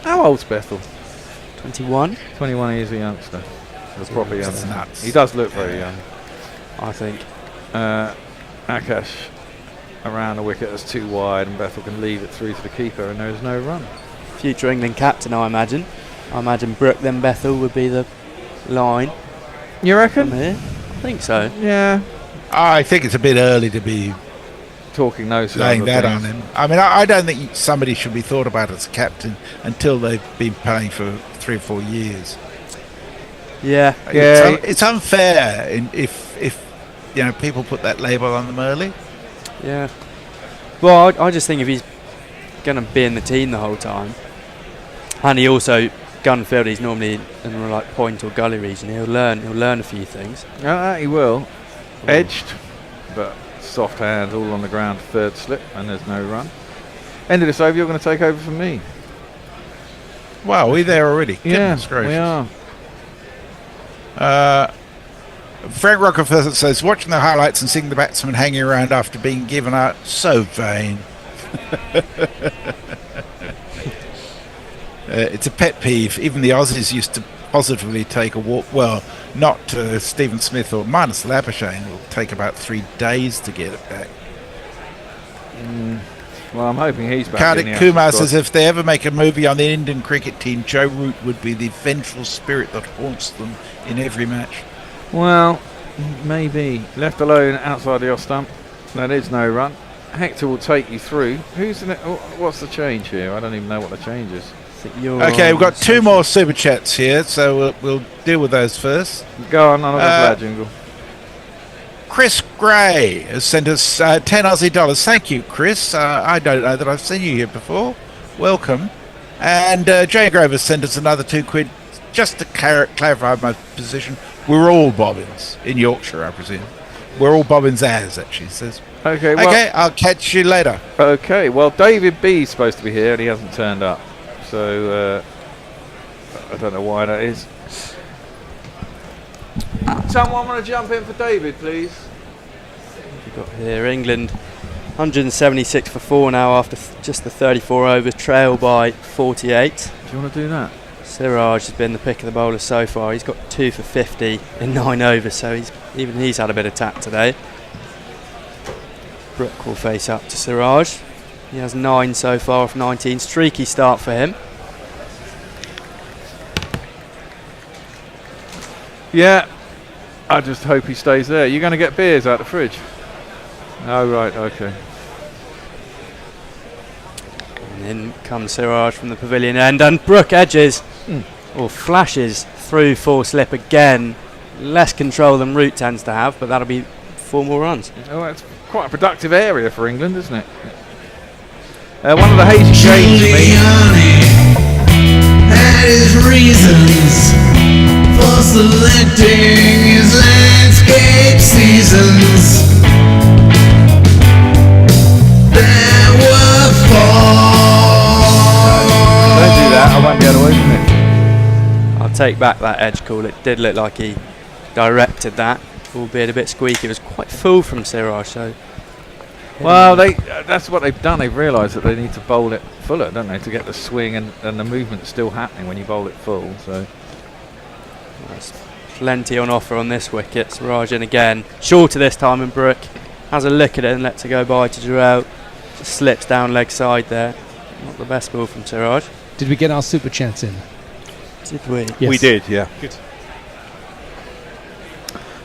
Speaker 16: How old's Bethel?
Speaker 5: 21.
Speaker 16: 21, he's a youngster. A proper young.
Speaker 4: Nuts.
Speaker 16: He does look very young.
Speaker 5: I think.
Speaker 16: Akash around the wicket that's too wide, and Bethel can leave it through to the keeper, and there is no run.
Speaker 5: Future England captain, I imagine. I imagine Brook then Bethel would be the line.
Speaker 16: You reckon?
Speaker 5: From here. I think so.
Speaker 16: Yeah.
Speaker 4: I think it's a bit early to be
Speaker 16: talking those
Speaker 4: laying that on him. I mean, I don't think somebody should be thought about as captain until they've been playing for 3 or 4 years.
Speaker 5: Yeah.
Speaker 4: It's unfair if people put that label on them early.
Speaker 5: Yeah. Well, I just think if he's going to be in the team the whole time, and he also gunfield, he's normally in like point or gully region. He'll learn a few things.
Speaker 16: He will. Edged, but soft hands all on the ground. Third slip, and there's no run. End of this over. You're going to take over from me.
Speaker 4: Wow, we're there already.
Speaker 16: Yeah,
Speaker 4: Goodness gracious.
Speaker 16: we are.
Speaker 4: Frank Rockefeller says, watching the highlights and seeing the batsman hanging around after being given out, so vain. It's a pet peeve. Even the Aussies used to positively take a walk. Well, not Stephen Smith or minus Labuschagne. It will take about 3 days to get it back.
Speaker 16: Well, I'm hoping he's back.
Speaker 4: Kartik Kumar says if they ever make a movie on the Indian cricket team, Joe Root would be the vengeful spirit that haunts them in every match.
Speaker 16: Well, maybe. Left alone outside the off stump. That is no run. Hector will take you through. What's the change here? I don't even know what the change is.
Speaker 4: Okay, we've got 2 more super chats here, so we'll deal with those first.
Speaker 16: Go on, I'll go jingle.
Speaker 4: Chris Gray has sent us 10 Aussie dollars. Thank you, Chris. I don't know that I've seen you here before. Welcome. And Jay Grove has sent us another £2. Just to clarify my position, we're all bobbins in Yorkshire, I presume. We're all bobbins as, actually says.
Speaker 16: Okay, well,
Speaker 4: okay, I'll catch you later.
Speaker 16: Okay, well, David B is supposed to be here and he hasn't turned up. So, I don't know why that is. Someone want to jump in for David, please?
Speaker 5: We've got here England 176 for 4 now after just the 34 overs, trail by 48.
Speaker 16: Do you want to do that?
Speaker 5: Siraj has been the pick of the bowlers so far. He's got 2 for 50 in 9 overs, so he's had a bit of tap today. Brook will face up to Siraj. He has 9 so far off 19. Streaky start for him.
Speaker 16: Yeah, I just hope he stays there. You're going to get beers out the fridge? Oh, right, okay.
Speaker 5: And in comes Siraj from the pavilion end, and Brook edges, or flashes through 4 slip again. Less control than Root tends to have, but that'll be 4 more runs.
Speaker 16: Oh, that's quite a productive area for England, isn't it? One of the hazy shades for me.
Speaker 10: Had his reasons for selecting his landscape seasons. There were 4.
Speaker 16: Don't do that, I won't get away from it.
Speaker 5: I'll take back that edge call. It did look like he directed that, albeit a bit squeaky. It was quite full from Siraj, so.
Speaker 16: Well, that's what they've done. They've realised that they need to bowl it fuller, don't they, to get the swing and the movement still happening when you bowl it full. So
Speaker 5: there's plenty on offer on this wicket. Siraj in again, shorter this time, and Brook has a look at it and lets it go by to Guerilla. Just slips down leg side there. Not the best ball from Siraj.
Speaker 12: Did we get our super chats in?
Speaker 5: Did we?
Speaker 12: Yes.
Speaker 16: We did, yeah.
Speaker 12: Good.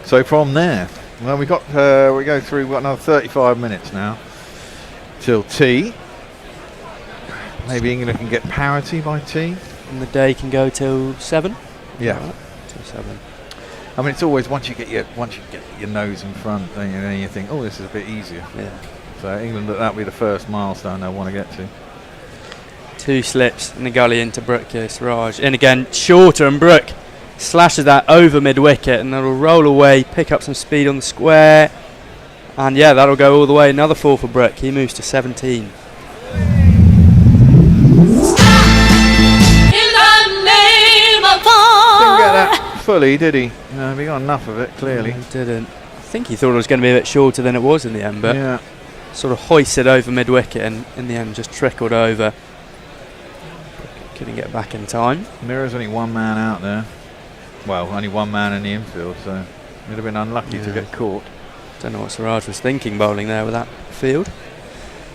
Speaker 16: So from there, well, we go through. We've got another 35 minutes now till tea. Maybe England can get parity by tea.
Speaker 5: And the day can go till 7.
Speaker 16: Yeah,
Speaker 5: Right, till 7.
Speaker 16: I mean, it's always once you get your nose in front, then you think, oh, this is a bit easier.
Speaker 5: Yeah.
Speaker 16: So England, that'll be the first milestone they'll want to get to.
Speaker 5: 2 slips in the gully into Brook here. Siraj in again, shorter, and Brook slashes that over mid wicket, and that'll roll away, pick up some speed on the square, and yeah, that'll go all the way. Another 4 for Brook. He moves to 17.
Speaker 16: Didn't get that fully, did he? No, we got enough of it, clearly.
Speaker 5: No, he didn't. I think he thought it was going to be a bit shorter than it was in the end, but
Speaker 16: yeah,
Speaker 5: sort of hoisted over mid wicket, and in the end just trickled over. Couldn't get back in time.
Speaker 16: Mirror's only one man out there. Well, only one man in the infield, so would have been unlucky to get caught.
Speaker 5: Don't know what Siraj was thinking bowling there with that field.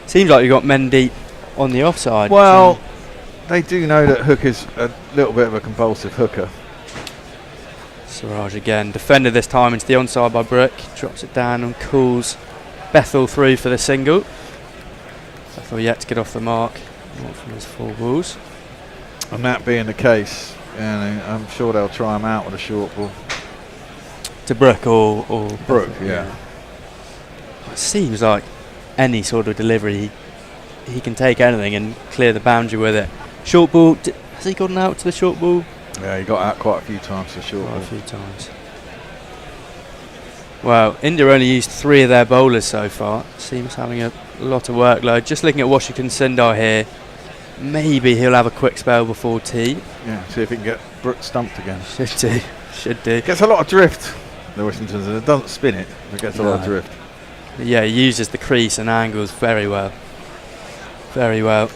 Speaker 5: Seems like you got men deep on the offside.
Speaker 16: Well, they do know that Hook is a little bit of a compulsive hooker.
Speaker 5: Siraj again, defended this time into the onside by Brook. Drops it down and calls Bethel through for the single. Bethel yet to get off the mark. Not from his 4 balls.
Speaker 16: And that being the case, I'm sure they'll try him out with a short ball.
Speaker 5: To Brook or
Speaker 16: Brook, yeah.
Speaker 5: It seems like any sort of delivery, he can take anything and clear the boundary with it. Short ball, has he gotten out to the short ball?
Speaker 16: Yeah, he got out quite a few times for short ball.
Speaker 5: A few times. Well, India only used 3 of their bowlers so far. Seems having a lot of workload. Just looking at Washington Sundar here, maybe he'll have a quick spell before tea.
Speaker 16: Yeah, see if he can get Brook stumped again.
Speaker 5: Should do.
Speaker 16: Gets a lot of drift, the Washington Sundar. It doesn't spin it, but gets a lot of drift.
Speaker 5: Yeah, he uses the crease and angles very well. Very well.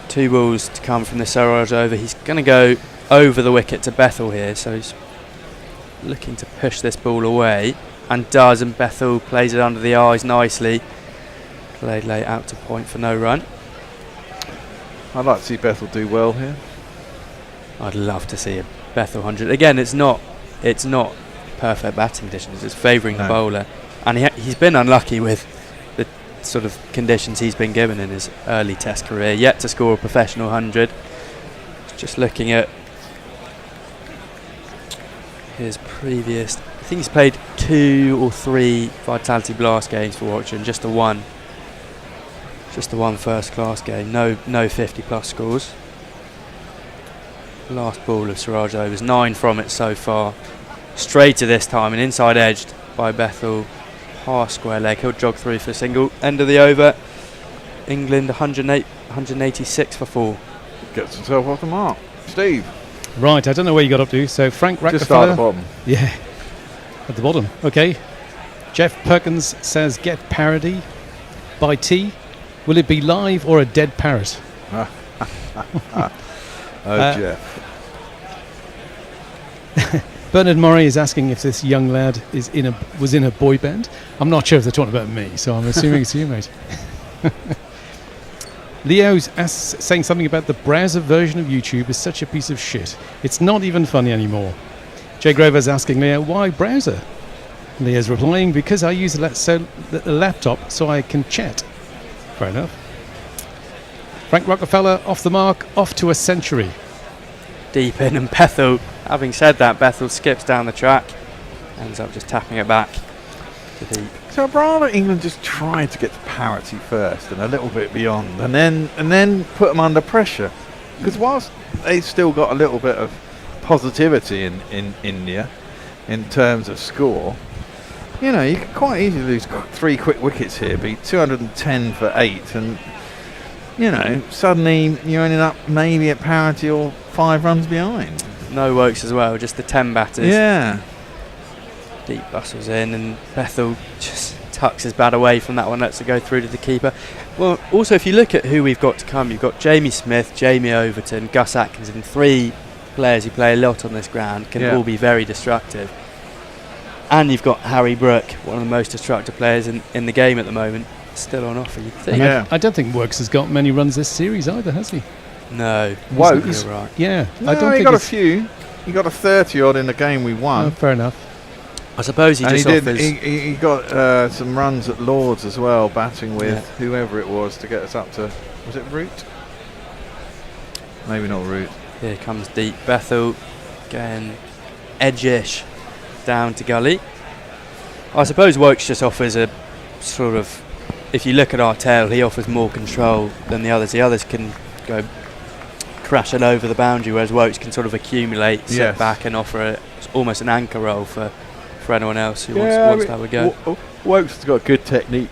Speaker 5: 2 balls to come from the Siraj over. He's going to go over the wicket to Bethel here, so he's looking to push this ball away, and does, and Bethel plays it under the eyes nicely. Played late out to point for no run.
Speaker 16: I'd like to see Bethel do well here.
Speaker 5: I'd love to see a Bethel 100. Again, it's not perfect batting conditions, it's favouring the bowler, and he's been unlucky with the sort of conditions he's been given in his early Test career. Yet to score a professional 100. Just looking at his previous, I think he's played 2 or 3 Vitality Blast games for Watching, just the one first class game, no 50 plus scores. Last ball of Siraj overs, 9 from it so far. Straighter this time, and inside edged by Bethel, half square leg. He'll jog through for a single. End of the over. England 186 for 4.
Speaker 16: Gets himself off the mark. Steve.
Speaker 12: Right, I don't know where you got up to. So Frank Rockefeller.
Speaker 16: Just start at the bottom.
Speaker 12: Yeah, at the bottom. Okay. Jeff Perkins says, get parody by tea. Will it be live or a dead parrot?
Speaker 16: Jeff.
Speaker 12: Bernard Murray is asking if this young lad was in a boy band. I'm not sure if they're talking about me, so I'm assuming it's you, mate. Leo's saying something about the browser version of YouTube is such a piece of shit. It's not even funny anymore. Jay Grover's asking Leo, why browser? Leo's replying, because I use the laptop so I can chat. Fair enough. Frank Rockefeller off the mark, off to a century.
Speaker 5: Deep in, and Bethel, having said that, Bethel skips down the track, ends up just tapping it back to deep.
Speaker 16: So I'd rather England just try to get to parity first and a little bit beyond, and then put them under pressure. Because whilst they've still got a little bit of positivity in India in terms of score, you know, you could quite easily lose 3 quick wickets here, be 210 for 8, and you know, suddenly you're ending up maybe at parity or 5 runs behind.
Speaker 5: No Wokes as well, just the 10 batters.
Speaker 16: Yeah.
Speaker 5: Deep bustles in, and Bethel just tucks his bat away from that one, lets it go through to the keeper. Well, also if you look at who we've got to come, you've got Jamie Smith, Jamie Overton, Gus Atkinson, 3 players who play a lot on this ground, can all be very destructive. And you've got Harry Brook, one of the most destructive players in the game at the moment. still on offer, you'd think.
Speaker 12: And I don't think Works has got many runs this series either, has he?
Speaker 5: No.
Speaker 16: Wokes?
Speaker 5: You're right.
Speaker 12: Yeah.
Speaker 16: No,
Speaker 12: I don't
Speaker 16: he
Speaker 12: think
Speaker 16: got a
Speaker 12: it's-
Speaker 16: few. He got a 30 odd in the game we won.
Speaker 12: Oh, fair enough.
Speaker 5: I suppose he
Speaker 16: and
Speaker 5: just
Speaker 16: he
Speaker 5: offers...
Speaker 16: He got some runs at Lords as well, batting with whoever it was to get us up to... Was it Root? Maybe not Root.
Speaker 5: Here comes deep. Bethel again, edge-ish down to gully. I suppose Wokes just offers a sort of... If you look at our tail, he offers more control than the others. The others can go crashing over the boundary, whereas Wokes can sort of accumulate, sit back and offer almost an anchor role for anyone else who wants to have a go.
Speaker 16: Wokes has got good technique.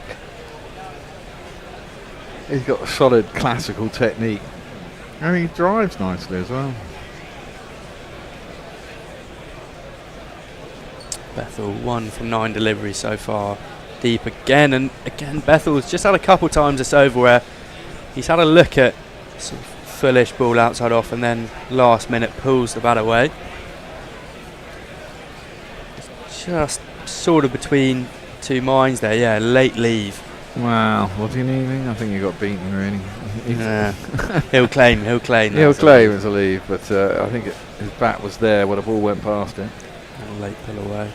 Speaker 16: He's got a solid classical technique. And he drives nicely as well.
Speaker 5: Bethel 1 from 9 deliveries so far. Deep again, and again Bethel's just had a couple times this over where he's had a look at sort of fullish ball outside off and then last minute pulls the bat away. Just sort of between two minds there, yeah, late leave.
Speaker 16: Wow, what do you need? I think he got beaten really.
Speaker 5: Yeah. He'll claim
Speaker 16: He'll claim it's a leave, but I think his bat was there when the ball went past him.
Speaker 5: And a late pull away.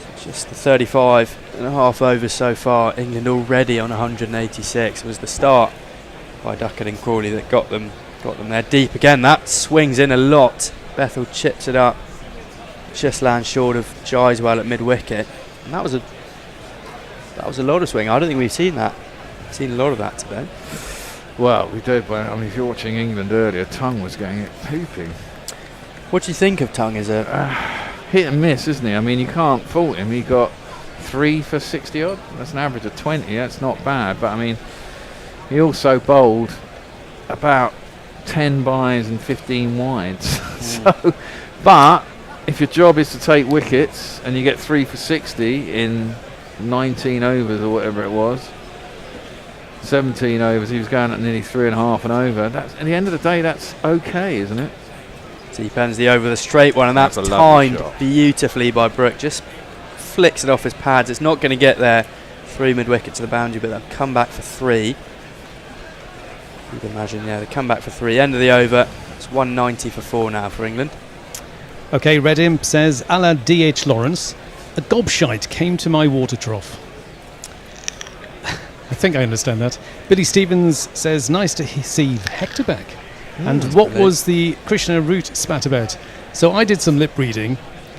Speaker 5: So just the 35 and a half overs so far. England already on 186. It was the start by Duckett and Crawley that got them there deep again. That swings in a lot. Bethel chips it up. Just lands short of Gyswell at mid wicket. And that was a lot of swing. I don't think we've seen that. Seen a lot of that today.
Speaker 16: Well, we did, but I mean, if you're watching England earlier, Tongue was going it pooping.
Speaker 5: What do you think of Tongue as a
Speaker 16: hit and miss, isn't he? I mean, you can't fault him. He got 3 for 60 odd. That's an average of 20. That's not bad, but I mean, he also bowled about 10 byes and 15 wides. So, but if your job is to take wickets and you get 3 for 60 in 19 overs or whatever it was, 17 overs, he was going at nearly 3.5 and over. That's, at the end of the day, that's okay, isn't it?
Speaker 5: T-Pen's the over the straight one, and that's timed beautifully by Brook. Just flicks it off his pads. It's not going to get there through mid-wicket to the boundary, but they'll come back for 3. You'd imagine, yeah, they come back for 3. End of the over. It's 190 for 4 now for England.
Speaker 12: Okay, Red Imp says, a la D.H. Lawrence, a gobshite came to my water trough. I think I understand that. Billy Stevens says, nice to see Hector back. And what
Speaker 5: brilliant.
Speaker 12: was the Krishna Root spat about? So I did some lip reading,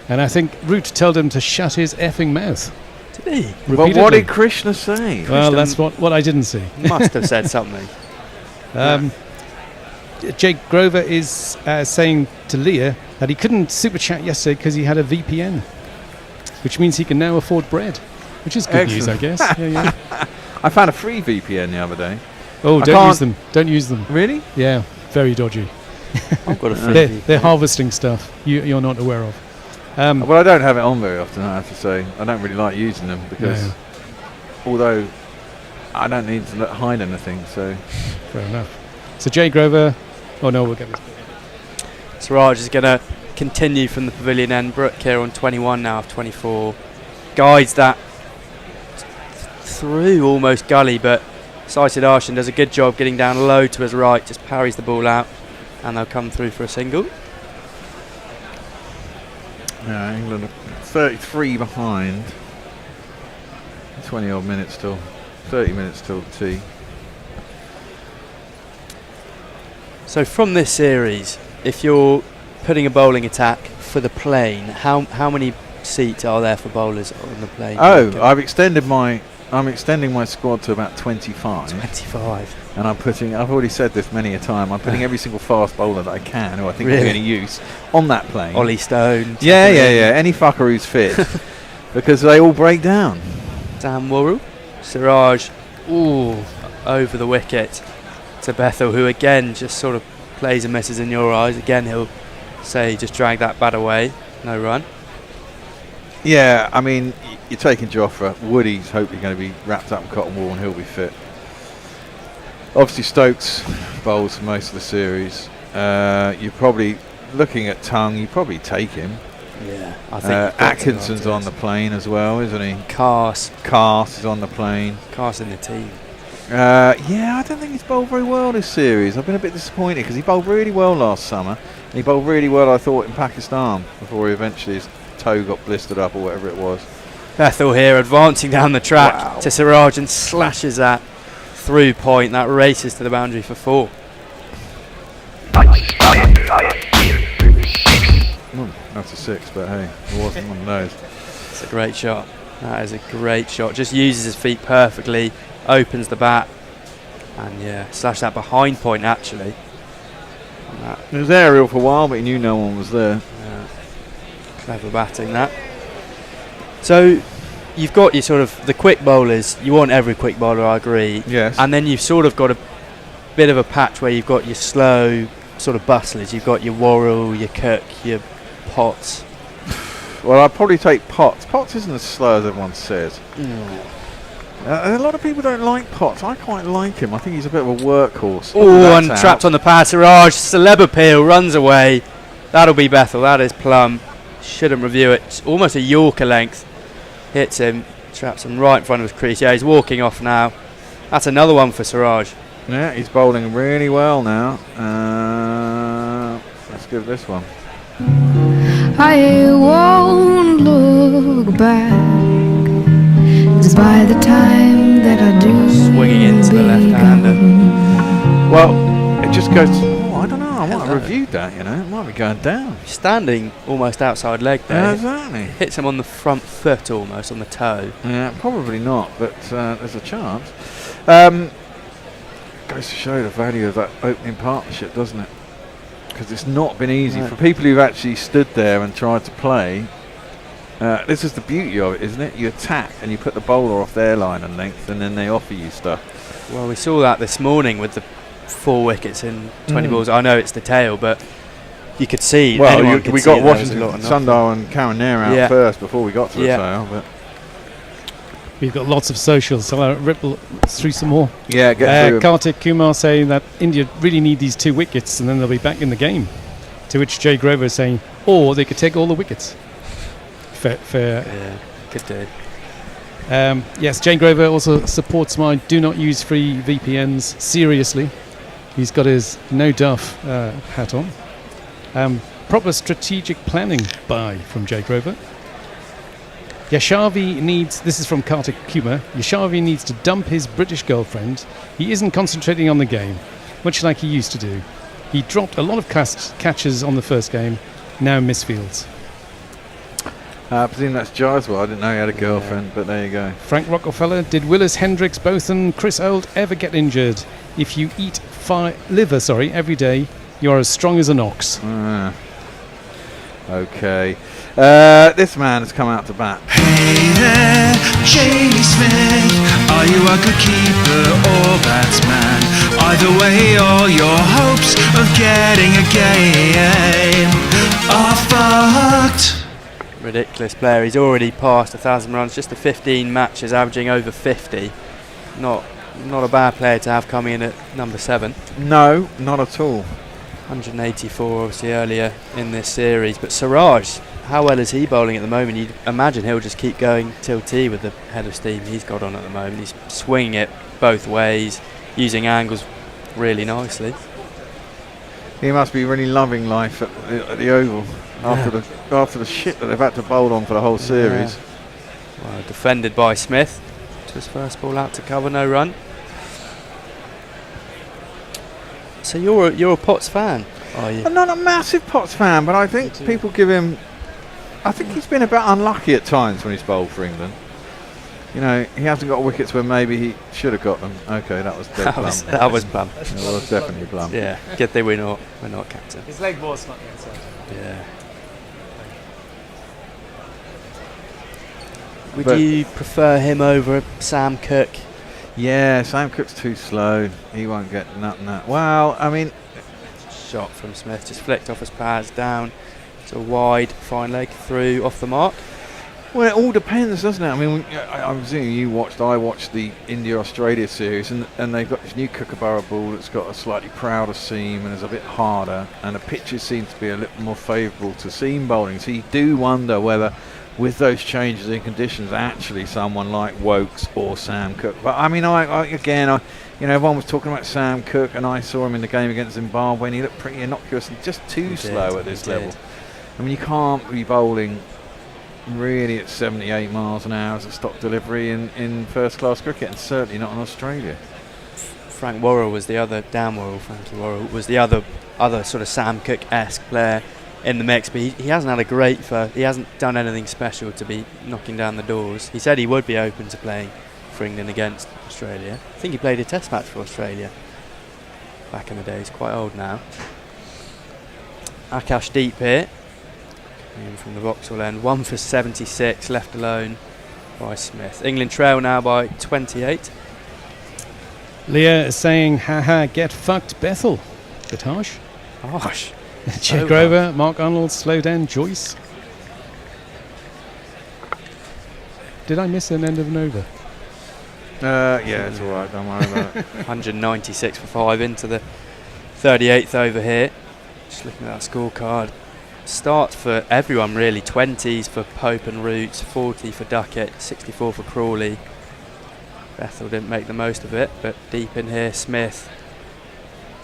Speaker 12: and I think Root told him to shut his effing mouth.
Speaker 5: Did he?
Speaker 16: But what did Krishna say?
Speaker 12: Well, that's what I didn't see.
Speaker 5: Must have said something.
Speaker 12: Jake Grover is saying to Leah that he couldn't super chat yesterday because he had a VPN, which means he can now afford bread, which is good news, I guess. Yeah.
Speaker 16: I found a free VPN the other day.
Speaker 12: Oh, don't use them. Don't use them.
Speaker 16: Really?
Speaker 12: Yeah, very dodgy.
Speaker 5: I've got a free
Speaker 12: they're harvesting stuff you're not aware of.
Speaker 16: Well, I don't have it on very often, I have to say. I don't really like using them because, although I don't need to hide anything, so...
Speaker 12: Fair enough. So Jay Grover... Oh no, we'll get this.
Speaker 5: Siraj is going to continue from the pavilion end. Brook here on 21 now of 24. Guides that through almost gully, but Sighted Arshan does a good job getting down low to his right, just parries the ball out, and they'll come through for a single.
Speaker 16: Yeah, England are 33 behind. 20 odd minutes till, 30 minutes till tea.
Speaker 5: So from this series, if you're putting a bowling attack for the plane, how many seats are there for bowlers on the plane?
Speaker 16: Oh, I'm extending my squad to about 25.
Speaker 5: 25.
Speaker 16: And I've already said this many a time, I'm putting every single fast bowler that I can, who I think will be any use, on that plane.
Speaker 5: Ollie Stone.
Speaker 16: Yeah. Any fucker who's fit. Because they all break down.
Speaker 5: Dan Worrell. Siraj, over the wicket to Bethel, who again just sort of plays and misses in your eyes. Again, he'll say just drag that bat away. No run.
Speaker 16: Yeah, I mean, you're taking Jofra. Woody's hopefully going to be wrapped up in cotton wool and he'll be fit. Obviously, Stokes bowls for most of the series. You're probably looking at Tongue. You probably take him.
Speaker 5: Yeah, I think
Speaker 16: Atkinson's on the plane as well, isn't he?
Speaker 5: Cars
Speaker 16: is on the plane.
Speaker 5: Cars in the team.
Speaker 16: Yeah, I don't think he's bowled very well this series. I've been a bit disappointed because he bowled really well last summer. And he bowled really well, I thought, in Pakistan before eventually his toe got blistered up or whatever it was.
Speaker 5: Bethel here advancing down the track to Siraj and slashes that through point. That races to the boundary for 4.
Speaker 16: That's a 6, but hey, it wasn't one of those.
Speaker 5: It's a great shot. That is a great shot. Just uses his feet perfectly, opens the bat, and yeah, slash that behind point actually.
Speaker 16: It was aerial for a while, but he knew no one was there.
Speaker 5: Yeah. Clever batting that. So you've got your sort of the quick bowlers. You want every quick bowler, I agree.
Speaker 16: Yes.
Speaker 5: And then you've sort of got a bit of a patch where you've got your slow sort of bustlers. You've got your Worrell, your Cook, your Potts.
Speaker 16: Well, I'd probably take Potts. Potts isn't as slow as everyone says. A lot of people don't like Potts. I quite like him. I think he's a bit of a workhorse.
Speaker 5: Oh, and trapped on the pad. Siraj, celeb appeal, runs away. That'll be Bethel. That is plum. Shouldn't review it. It's almost a Yorker length. Hits him. Traps him right in front of his crease. Yeah, he's walking off now. That's another one for Siraj.
Speaker 16: Yeah, he's bowling really well now. Let's give this one.
Speaker 9: I won't look back, 'cause by the time that I do,
Speaker 5: swinging into the left-hander.
Speaker 16: Well, it just goes. I don't know. I might have reviewed that. You know, it might be going down.
Speaker 5: Standing almost outside leg there.
Speaker 16: Yeah, exactly.
Speaker 5: Hits him on the front foot almost, on the toe.
Speaker 16: Yeah, probably not, but there's a chance. Goes to show the value of that opening partnership, doesn't it? Because it's not been easy for people who've actually stood there and tried to play. This is the beauty of it, isn't it? You attack and you put the bowler off their line and length, and then they offer you stuff.
Speaker 5: Well, we saw that this morning with the 4 wickets in 20 balls. I know it's the tail, but you could see.
Speaker 16: Well, we got Washington, Sundar and Karen Nair out first before we got to the tail. But
Speaker 12: we've got lots of socials, so I'll ripple through some more.
Speaker 16: Yeah, get through.
Speaker 12: Kartik Kumar saying that India really need these 2 wickets and then they'll be back in the game. To which Jay Grover is saying, or they could take all the wickets. Fair.
Speaker 5: Yeah, could do.
Speaker 12: Yes, Jane Grover also supports my do not use free VPNs seriously. He's got his no duff hat on. Proper strategic planning by from Jay Grover. Yashavi needs, this is from Kartik Kumar, Yashavi needs to dump his British girlfriend. He isn't concentrating on the game, much like he used to do. He dropped a lot of catches on the first game, now misfields.
Speaker 16: I presume that's Jaiswal. I didn't know he had a girlfriend, but there you go.
Speaker 12: Frank Rockefeller, did Willis, Hendricks, Botham, Chris Old ever get injured? If you eat liver every day, you're as strong as an ox.
Speaker 16: Okay. This man has come out to bat.
Speaker 8: Hey there, Jamie Smith. Are you a good keeper or batsman? Either way, all your hopes of getting a game are fucked.
Speaker 5: Ridiculous player. He's already passed 1,000 runs, just the 15 matches, averaging over 50. Not a bad player to have coming in at number 7.
Speaker 16: No, not at all.
Speaker 5: 184 obviously earlier in this series. But Siraj, how well is he bowling at the moment? You'd imagine he'll just keep going till tea with the head of steam he's got on at the moment. He's swinging it both ways, using angles really nicely.
Speaker 16: He must be really loving life at the Oval after the shit that they've had to bowl on for the whole series.
Speaker 5: Well, defended by Smith. To his first ball out to cover, no run. So you're a Potts fan, are you?
Speaker 16: I'm not a massive Potts fan, but I think people give him. I think he's been a bit unlucky at times when he's bowled for England. You know, he hasn't got wickets where maybe he should have got them. Okay, that was dead plum.
Speaker 5: That was plum.
Speaker 16: It was definitely plum.
Speaker 5: Yeah, good thing we're not captain.
Speaker 12: His leg was not inside.
Speaker 5: Yeah. Would you prefer him over Sam Cook?
Speaker 16: Yeah, Sam Cook's too slow. He won't get nothing. Well, I mean,
Speaker 5: shot from Smith, just flicked off his pads down to a wide, fine leg through off the mark.
Speaker 16: Well, it all depends, doesn't it? I mean, I'm assuming I watched the India-Australia series, and they've got this new Kookaburra ball that's got a slightly prouder seam and is a bit harder, and the pitches seem to be a little more favourable to seam bowling. So you do wonder whether, with those changes in conditions, actually someone like Wokes or Sam Cook. But I mean, everyone was talking about Sam Cook, and I saw him in the game against Zimbabwe, and he looked pretty innocuous and just too slow at this level. I mean, you can't be bowling really at 78 miles an hour as a stop delivery in first-class cricket, and certainly not in Australia.
Speaker 5: Frankie Worrell was the other sort of Sam Cook-esque player in the mix, but he hasn't had a great he hasn't done anything special to be knocking down the doors. He said he would be open to playing for England against Australia. I think he played a test match for Australia back in the day. He's quite old now. Akash deep here. In from the Vauxhall end, 1 for 76, left alone by Smith. England trail now by 28.
Speaker 12: Leah is saying, haha, get fucked, Bethel. Bit harsh.
Speaker 5: Harsh.
Speaker 12: Jay Grover, Mark Arnold, slow down, Joyce. Did I miss an end of an over?
Speaker 16: Yeah, it's alright, don't worry about it.
Speaker 5: 196 for 5 into the 38th over here. Just looking at that scorecard. Start for everyone really, 20s for Pope and Roots, 40 for Duckett, 64 for Crawley. Bethel didn't make the most of it, but deep in here, Smith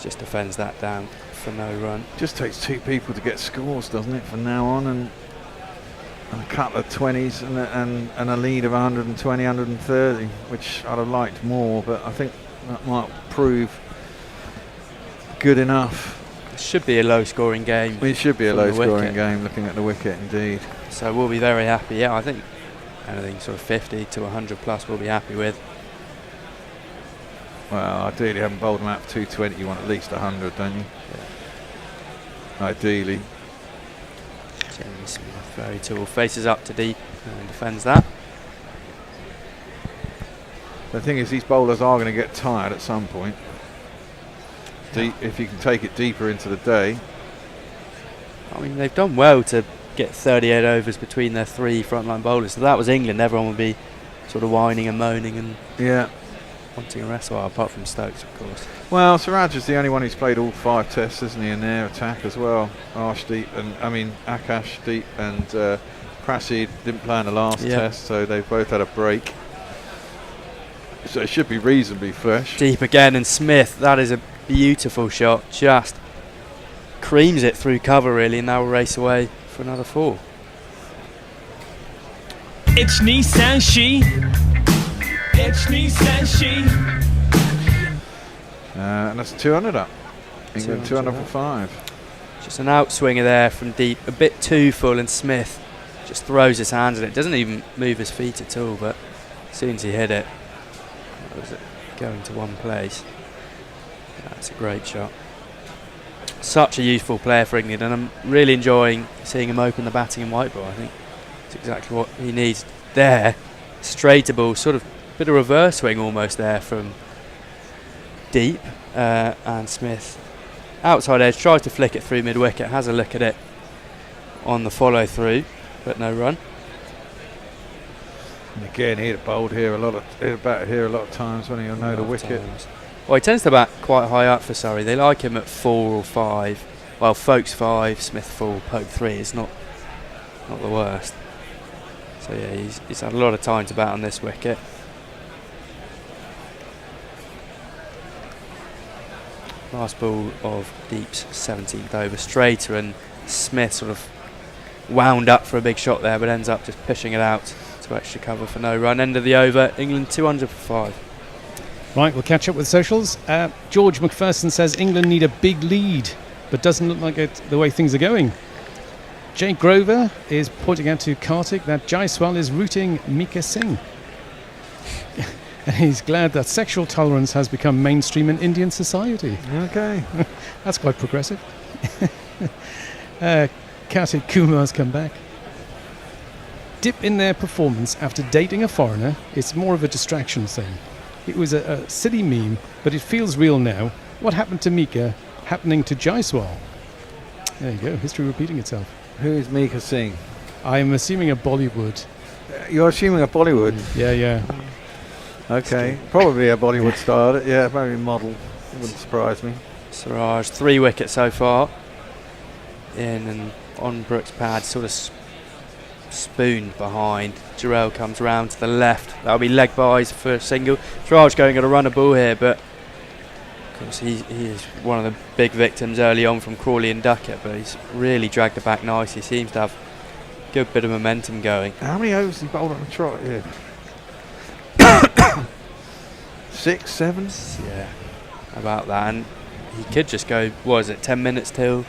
Speaker 5: just defends that down for no run.
Speaker 16: Just takes 2 people to get scores, doesn't it, from now on, and a couple of 20s and a lead of 120, 130, which I'd have liked more, but I think that might prove good enough.
Speaker 5: It should be a low-scoring game.
Speaker 16: It should be a low-scoring game, looking at the wicket, indeed.
Speaker 5: So we'll be very happy. Yeah, I think anything sort of 50 to 100 plus we'll be happy with.
Speaker 16: Well, ideally, you haven't bowled them out for 220. You want at least 100, don't you? Yeah. Ideally.
Speaker 5: Jamie Smith, very tall, faces up to deep and defends that.
Speaker 16: The thing is, these bowlers are going to get tired at some point. If you can take it deeper into the day.
Speaker 5: I mean, they've done well to get 38 overs between their 3 frontline bowlers. So that was England. Everyone would be sort of whining and moaning and wanting a rest. Well, apart from Stokes, of course.
Speaker 16: Well, Siraj is the only one who's played all 5 tests, isn't he, in their attack as well. Akash Deep and Prasid didn't play in the last test, so they've both had a break. So it should be reasonably fresh.
Speaker 5: Deep again, and Smith, that is a beautiful shot, just creams it through cover really, and now we'll race away for another 4.
Speaker 8: It's Nissan She. It's Nissan She.
Speaker 16: And that's 200 up. England 200 for 5.
Speaker 5: Just an outswinger there from deep, a bit too full, and Smith just throws his hands at it. Doesn't even move his feet at all, but as soon as he hit it, that was it going to one place. That's a great shot. Such a useful player for England, and I'm really enjoying seeing him open the batting in white ball. I think it's exactly what he needs there. Straighter ball, sort of bit of reverse swing almost there from deep, and Smith outside edge tries to flick it through mid wicket, has a look at it on the follow through, but no run.
Speaker 16: And again, he'd have bowled here a lot of times when he'll know the wicket.
Speaker 5: Well, he tends to bat quite high up for Surrey. They like him at 4 or 5. Well, Folkes 5, Smith 4, Pope 3. It's not the worst. So yeah, he's had a lot of time to bat on this wicket. Last ball of Deep's 17th over, straighter, and Smith sort of wound up for a big shot there, but ends up just pushing it out to extra cover for no run. End of the over, England 200 for 5.
Speaker 12: Right, we'll catch up with socials. George McPherson says England need a big lead, but doesn't look like it the way things are going. Jay Grover is pointing out to Kartik that Jaiswal is rooting Mika Singh. And he's glad that sexual tolerance has become mainstream in Indian society.
Speaker 16: Okay.
Speaker 12: That's quite progressive. Kartik Kumar's come back. Dip in their performance after dating a foreigner. It's more of a distraction thing. It was a silly meme, but it feels real now. What happened to Mika happening to Jaiswal? There you go, history repeating itself.
Speaker 16: Who is Mika Singh?
Speaker 12: I'm assuming a Bollywood
Speaker 16: You're assuming a Bollywood?
Speaker 12: Yeah.
Speaker 16: Okay, probably a Bollywood style. Yeah, maybe model. Wouldn't surprise me.
Speaker 5: Siraj, 3 wickets so far. In and on Brook's pad, sort of spooned behind. Guerilla comes round to the left. That'll be leg byes for a single. Siraj going on a run a ball here, but of course he is one of the big victims early on from Crawley and Duckett, but he's really dragged it back nicely. Seems to have a good bit of momentum going.
Speaker 16: How many overs did he bowl on the trot? Yeah. 6, 7?
Speaker 5: Yeah, about that. And he could just go, what is it, 10 minutes till?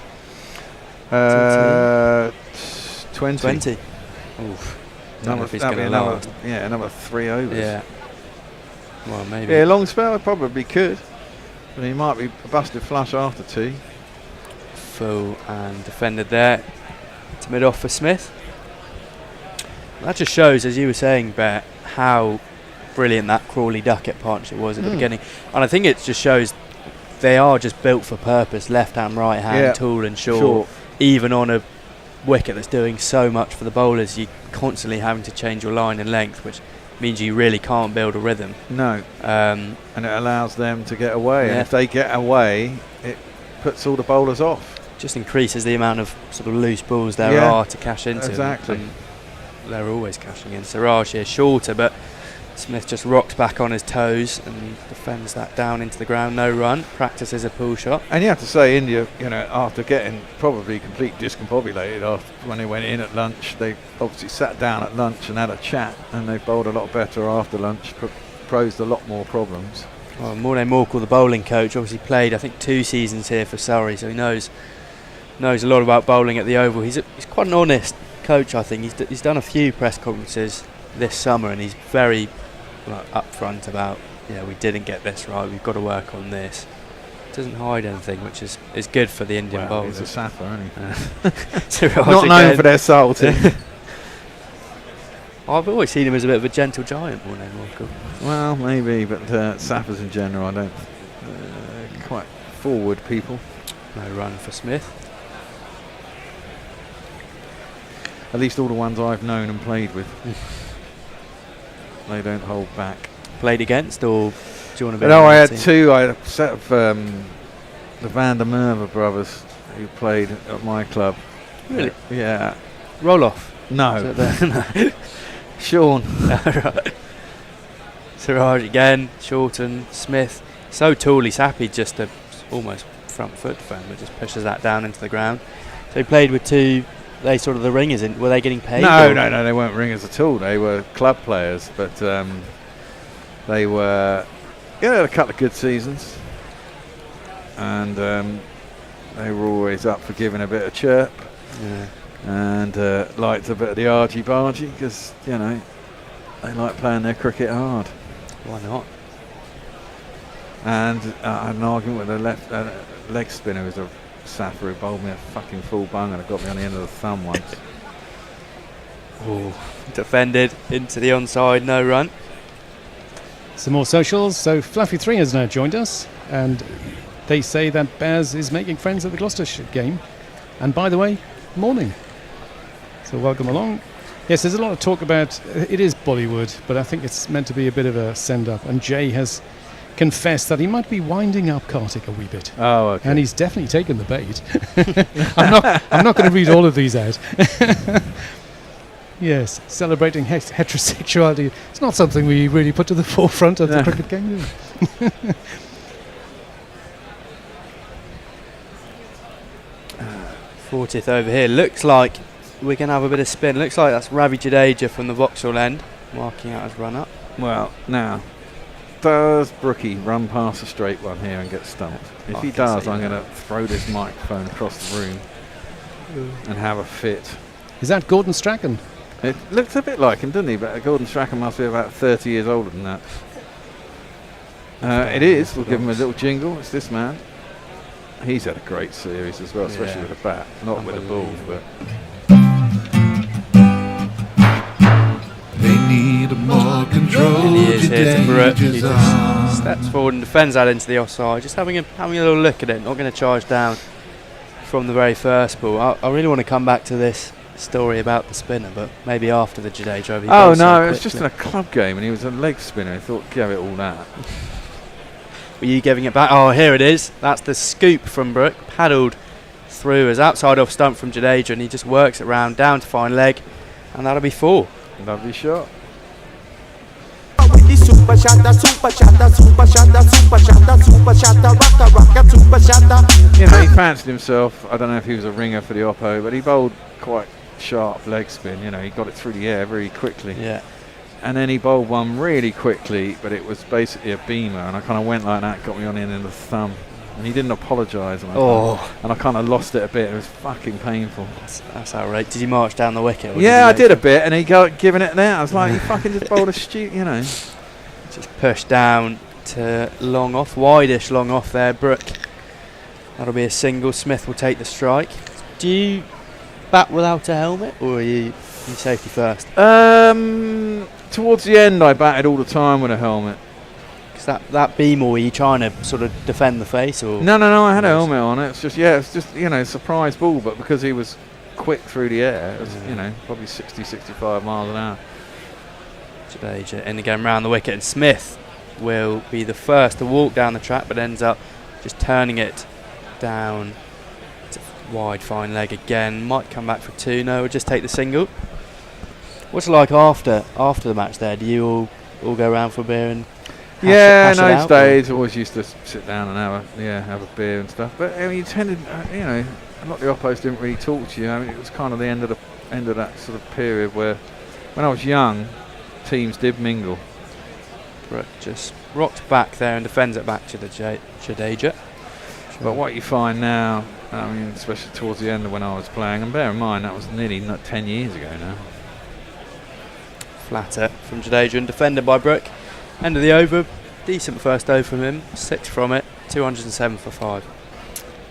Speaker 16: 20.
Speaker 5: 20. Oof. Don't know if he's going to last.
Speaker 16: Another 3 overs.
Speaker 5: Yeah. Well, maybe.
Speaker 16: Yeah, long spell probably could. But he might be busted flush after 2.
Speaker 5: Full and defended there. To mid off for Smith. That just shows, as you were saying, Bet, how brilliant that Crawley-Duckett partnership was at the beginning. And I think it just shows they are just built for purpose, left hand, right hand, tall and short. Even on a wicket that's doing so much for the bowlers, you're constantly having to change your line and length, which means you really can't build a rhythm.
Speaker 16: No. And it allows them to get away. And if they get away, it puts all the bowlers off.
Speaker 5: Just increases the amount of sort of loose balls there are to cash into.
Speaker 16: Exactly.
Speaker 5: And they're always cashing in. Siraj here shorter, but Smith just rocks back on his toes and defends that down into the ground. No run. Practices a pull shot.
Speaker 16: And you have to say, India, after getting probably completely discombobulated when they went in at lunch, they obviously sat down at lunch and had a chat, and they bowled a lot better after lunch, posed a lot more problems.
Speaker 5: Well, Morne Morkel, the bowling coach, obviously played, I think, 2 seasons here for Surrey, so he knows a lot about bowling at the Oval. He's quite an honest coach, I think. He's done a few press conferences this summer, and he's very upfront about, we didn't get this right, we've got to work on this. Doesn't hide anything, which is good for the Indian bowlers.
Speaker 16: He's a sapper, isn't he?
Speaker 5: Not
Speaker 16: known for their salty.
Speaker 5: I've always seen him as a bit of a gentle giant, Morne Morkel.
Speaker 16: Well, maybe, but sappers in general, I don't. Quite forward people.
Speaker 5: No run for Smith.
Speaker 16: At least all the ones I've known and played with. They don't hold back.
Speaker 5: Played against, or do you want to be?
Speaker 16: No, I had 2. I had a set of the Van der Merwe brothers who played at my club.
Speaker 5: Really?
Speaker 16: Yeah.
Speaker 5: Roll-off?
Speaker 16: No. Sean.
Speaker 5: Right. Siraj again, Shorten, Smith. So tall, he's happy just to almost front foot defender, just pushes that down into the ground. So he played with 2. They sort of the ringers, were they getting paid?
Speaker 16: No, they weren't ringers at all. They were club players, but they were, they had a couple of good seasons, and they were always up for giving a bit of chirp, and liked a bit of the argy-bargy, because they like playing their cricket hard.
Speaker 5: Why not?
Speaker 16: And I had an argument with a left leg spinner who's a sapper who bowled me a fucking full bung and got me on the end of the thumb once.
Speaker 5: Defended into the onside, no run.
Speaker 12: Some more socials. So Fluffy 3 has now joined us, and they say that Baz is making friends at the Gloucestershire game. And by the way, morning. So welcome along. Yes, there's a lot of talk about it is Bollywood, but I think it's meant to be a bit of a send-up. And Jay has confessed that he might be winding up Kartik a wee bit.
Speaker 16: Oh, okay.
Speaker 12: And he's definitely taken the bait. I'm not going to read all of these out. Yes, celebrating heterosexuality. It's not something we really put to the forefront of the cricket game.
Speaker 5: 40th over here. Looks like we're going to have a bit of spin. Looks like that's Ravi Jadeja from the Vauxhall end, marking out his run-up.
Speaker 16: Well, now, does Brookie run past a straight one here and get stumped? If he does, I'm going to throw this microphone across the room and have a fit.
Speaker 12: Is that Gordon Strachan?
Speaker 16: It looks a bit like him, doesn't he? But Gordon Strachan must be about 30 years older than that. It is. We'll give him a little jingle. It's this man. He's had a great series as well, especially with a bat. Not with a ball, but...
Speaker 2: They need more control.
Speaker 5: And he is here to Brook. He just steps forward and defends that into the offside. Just having a little look at it. Not going to charge down from the very first ball. I really want to come back to this story about the spinner, but maybe after the Jadeja.
Speaker 16: Oh no, it was just in a club game, and he was a leg spinner. I thought, give it all that.
Speaker 5: Were you giving it back? Oh, here it is. That's the scoop from Brook. Paddled through as outside off stump from Jadeja, and he just works it round down to fine leg, and that'll be 4.
Speaker 16: Lovely shot.
Speaker 10: Super shatter, super shatter, super shatter, super shatter, super shatter, rocker, super shatter.
Speaker 16: You know, he fancied himself. I don't know if he was a ringer for the Oppo, but he bowled quite sharp leg spin. You know, he got it through the air very quickly.
Speaker 5: Yeah.
Speaker 16: And then he bowled one really quickly, but it was basically a beamer, and I kind of went like that, got me on in the thumb. And he didn't apologise. And I kind of lost it a bit. It was fucking painful.
Speaker 5: That's outrageous. Did you march down the wicket?
Speaker 16: Yeah, I did a bit, and he got giving it there. I was like, you fucking just bowled a you know.
Speaker 5: Just pushed down to long off, wide-ish long off there, Brook. That'll be a single. Smith will take the strike. Do you bat without a helmet, or are you safety first?
Speaker 16: Towards the end, I batted all the time with a helmet.
Speaker 5: Because that beam, or were you trying to sort of defend the face, or?
Speaker 16: No, I had a helmet on. It's just you know, surprise ball, but because he was quick through the air, it was, you know, probably 60, 65 miles an hour.
Speaker 5: Jadeja in again round the wicket, and Smith will be the first to walk down the track, but ends up just turning it down to wide fine leg again. Might come back for 2. No, we'll just take the single. What's it like after the match there? Do you all go around for a beer and
Speaker 16: hash in those days, I always used to sit down and have a beer and stuff. But I mean, you tended, you know, a lot of the oppos didn't really talk to you. I mean, it was kind of the end of that sort of period where, when I was young, teams did mingle.
Speaker 5: Brook just rocks back there and defends it back to the Jadeja.
Speaker 16: But what you find now, I mean, especially towards the end of when I was playing, and bear in mind that was nearly 10 years ago now.
Speaker 5: Flatter from Jadeja and defended by Brook. End of the over, decent first over from him, 6 from it, 207 for 5.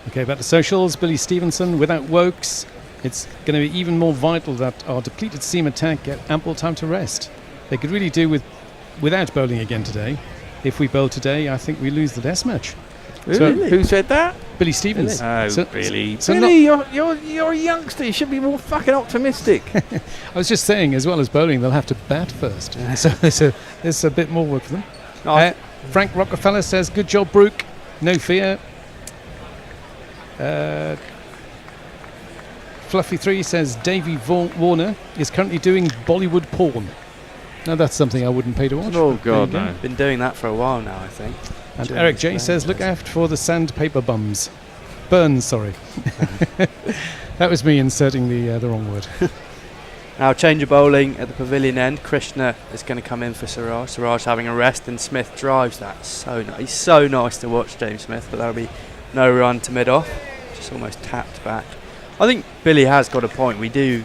Speaker 12: Okay, back to socials. Billy Stevenson, without Wokes, it's going to be even more vital that our depleted seam attack get ample time to rest. They could really do without bowling again today. If we bowl today, I think we lose the Test match.
Speaker 16: Really? Who said that?
Speaker 12: Billy Stevens.
Speaker 16: Oh, Billy. Billy, you're a youngster. You should be more fucking optimistic.
Speaker 12: I was just saying, as well as bowling, they'll have to bat first. So there's a bit more work for them. Frank Rockefeller says, good job, Brook. No fear. Fluffy3 says, Davey Warner is currently doing Bollywood porn. Now that's something I wouldn't pay to watch.
Speaker 16: Oh, God, no.
Speaker 5: Been doing that for a while now, I think.
Speaker 12: And Eric J says, look out for the sandpaper bums. Burns, sorry. That was me inserting the wrong word.
Speaker 5: Now change of bowling at the pavilion end. Krishna is going to come in for Siraj. Siraj having a rest, and Smith drives that. So nice. He's so nice to watch, James Smith, but that'll be no run to mid-off. Just almost tapped back. I think Billy has got a point. We do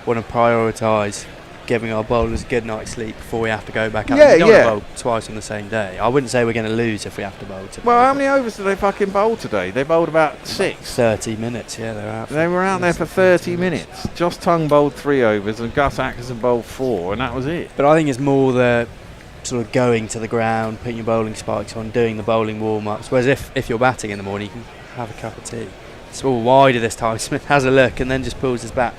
Speaker 5: want to prioritise giving our bowlers a good night's sleep before we have to go back out. We don't want to bowl twice on the same day. I wouldn't say we're going to lose if we have to bowl today.
Speaker 16: Well, how many overs did they fucking bowl today? They bowled about 6.
Speaker 5: 30 minutes, yeah, they're out.
Speaker 16: They were out there for 30 minutes. Josh Tongue bowled 3 overs and Gus Atkinson bowled 4, and that was it.
Speaker 5: But I think it's more the sort of going to the ground, putting your bowling spikes on, doing the bowling warm-ups. Whereas if you're batting in the morning, you can have a cup of tea. It's all wider this time. Smith has a look and then just pulls his bat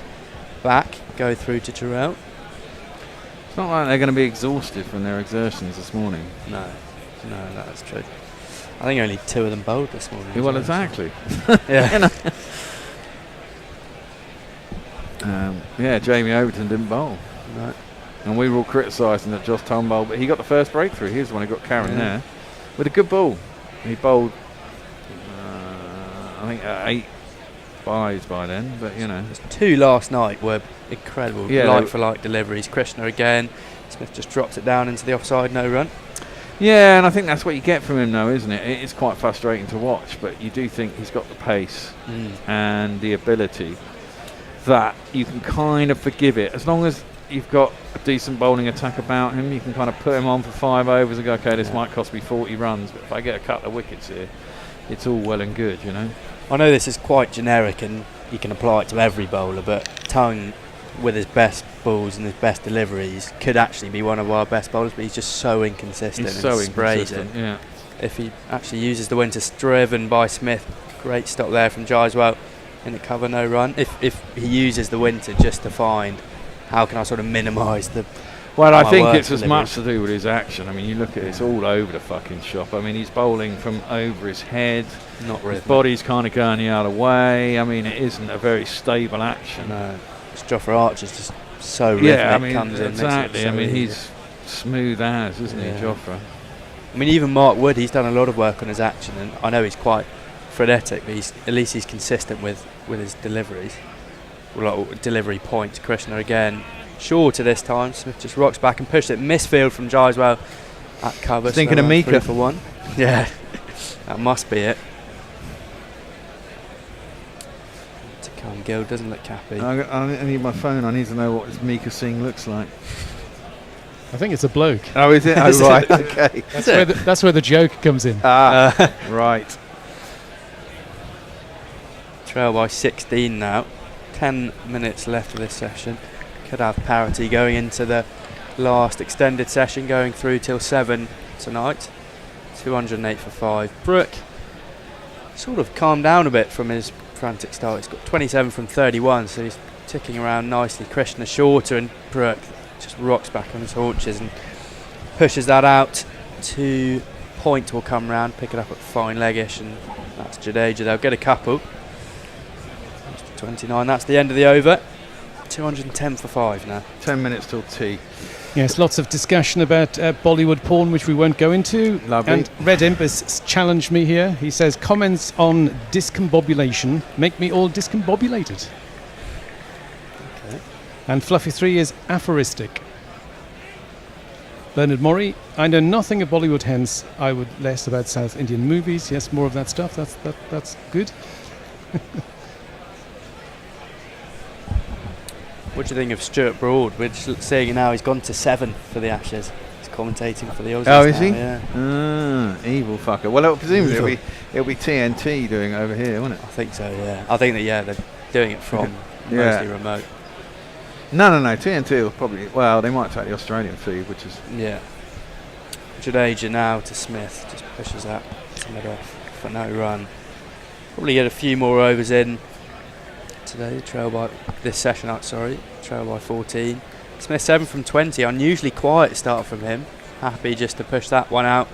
Speaker 5: back, go through to Terrell.
Speaker 16: It's not like they're going to be exhausted from their exertions this morning.
Speaker 5: No, that's true. I think only 2 of them bowled this morning.
Speaker 16: Yeah, well, exactly.
Speaker 5: Yeah.
Speaker 16: Yeah, Jamie Overton didn't bowl.
Speaker 5: No.
Speaker 16: And we were all criticising that Josh Tongue bowled, but he got the first breakthrough. He was the one who got Karen there with a good ball. He bowled, I think, 8 byes by then, but you know.
Speaker 5: There's 2 last night were incredible, like for like deliveries. Krishna again, Smith just drops it down into the offside, no run.
Speaker 16: Yeah, and I think that's what you get from him now, isn't it? It is quite frustrating to watch, but you do think he's got the pace and the ability that you can kind of forgive it. As long as you've got a decent bowling attack about him, you can kind of put him on for 5 overs and go, okay, this might cost me 40 runs, but if I get a couple of wickets here, it's all well and good, you know.
Speaker 5: I know this is quite generic and you can apply it to every bowler, but Tongue, with his best balls and his best deliveries, could actually be one of our best bowlers, but he's just so inconsistent.
Speaker 16: He's so inconsistent,
Speaker 5: it.
Speaker 16: yeah.
Speaker 5: If he actually uses the winter driven by Smith, great stop there from Jai as well. in the cover, no run. If he uses the winter just to find how can I sort of minimise the.
Speaker 16: Well, I think
Speaker 5: worst
Speaker 16: it's as
Speaker 5: delivery.
Speaker 16: much to do with his action. I mean, you look at it, it's all over the fucking shop. I mean, he's bowling from over his head.
Speaker 5: Not
Speaker 16: his
Speaker 5: rhythmic.
Speaker 16: body's kind of going the other way. I mean, it isn't a very stable action.
Speaker 5: No, it's Jofra Archer's just so rhythmic.
Speaker 16: Yeah, I mean,
Speaker 5: comes in,
Speaker 16: exactly.
Speaker 5: makes it
Speaker 16: I
Speaker 5: so
Speaker 16: mean,
Speaker 5: easy.
Speaker 16: he's smooth as, isn't he,
Speaker 5: Yeah.
Speaker 16: Jofra?
Speaker 5: I mean, even Mark Wood, he's done a lot of work on his action, and I know he's quite frenetic, but at least he's consistent with his deliveries. Like delivery points. Krishna again, shorter this time. Smith just rocks back and pushes it. Misfield from Jai as well at cover.
Speaker 16: Thinking of
Speaker 5: around
Speaker 16: Mika.
Speaker 5: 3 for 1. Yeah, that must be it. To come, Gill doesn't look happy.
Speaker 16: I need my phone. I need to know what Mika Singh looks like.
Speaker 12: I think it's a bloke.
Speaker 16: Oh, is it? Oh, right. Okay.
Speaker 12: That's where the joke comes in.
Speaker 16: Right.
Speaker 5: Trail by 16 now. 10 minutes left of this session. Could have parity going into the last extended session, going through till 7 tonight. 208 for 5. Brook sort of calmed down a bit from his frantic start. He's got 27 from 31, so he's ticking around nicely. Krishna shorter, and Brook just rocks back on his haunches and pushes that out. 2 point will come round, pick it up at fine leggish, and that's Jadeja. They'll get a couple. 29, that's the end of the over. 210 for 5 now.
Speaker 16: 10 minutes till tea.
Speaker 12: Yes, lots of discussion about Bollywood porn, which we won't go into.
Speaker 16: Lovely.
Speaker 12: And Red Imp has challenged me here. He says, comments on discombobulation make me all discombobulated.
Speaker 5: Okay.
Speaker 12: And Fluffy 3 is aphoristic. Bernard Murray, I know nothing of Bollywood, hence I would less about South Indian movies. Yes, more of that stuff. That's good.
Speaker 5: What do you think of Stuart Broad? We're just seeing now he's gone to 7 for the Ashes. He's commentating for the Aussies.
Speaker 16: Oh, is he?
Speaker 5: Yeah.
Speaker 16: Evil fucker. Well, presumably it'll be TNT doing it over here, won't it?
Speaker 5: I think so, yeah. I think that, they're doing it from mostly remote.
Speaker 16: No. TNT will probably... Well, they might take the Australian feed, which is...
Speaker 5: Yeah. Jadeja now to Smith. Just pushes that to mid-off for no run. Probably get a few more overs in today. Trail by... This session out, trail by 14. Smith 7 from 20. Unusually quiet start from him. Happy just to push that one out.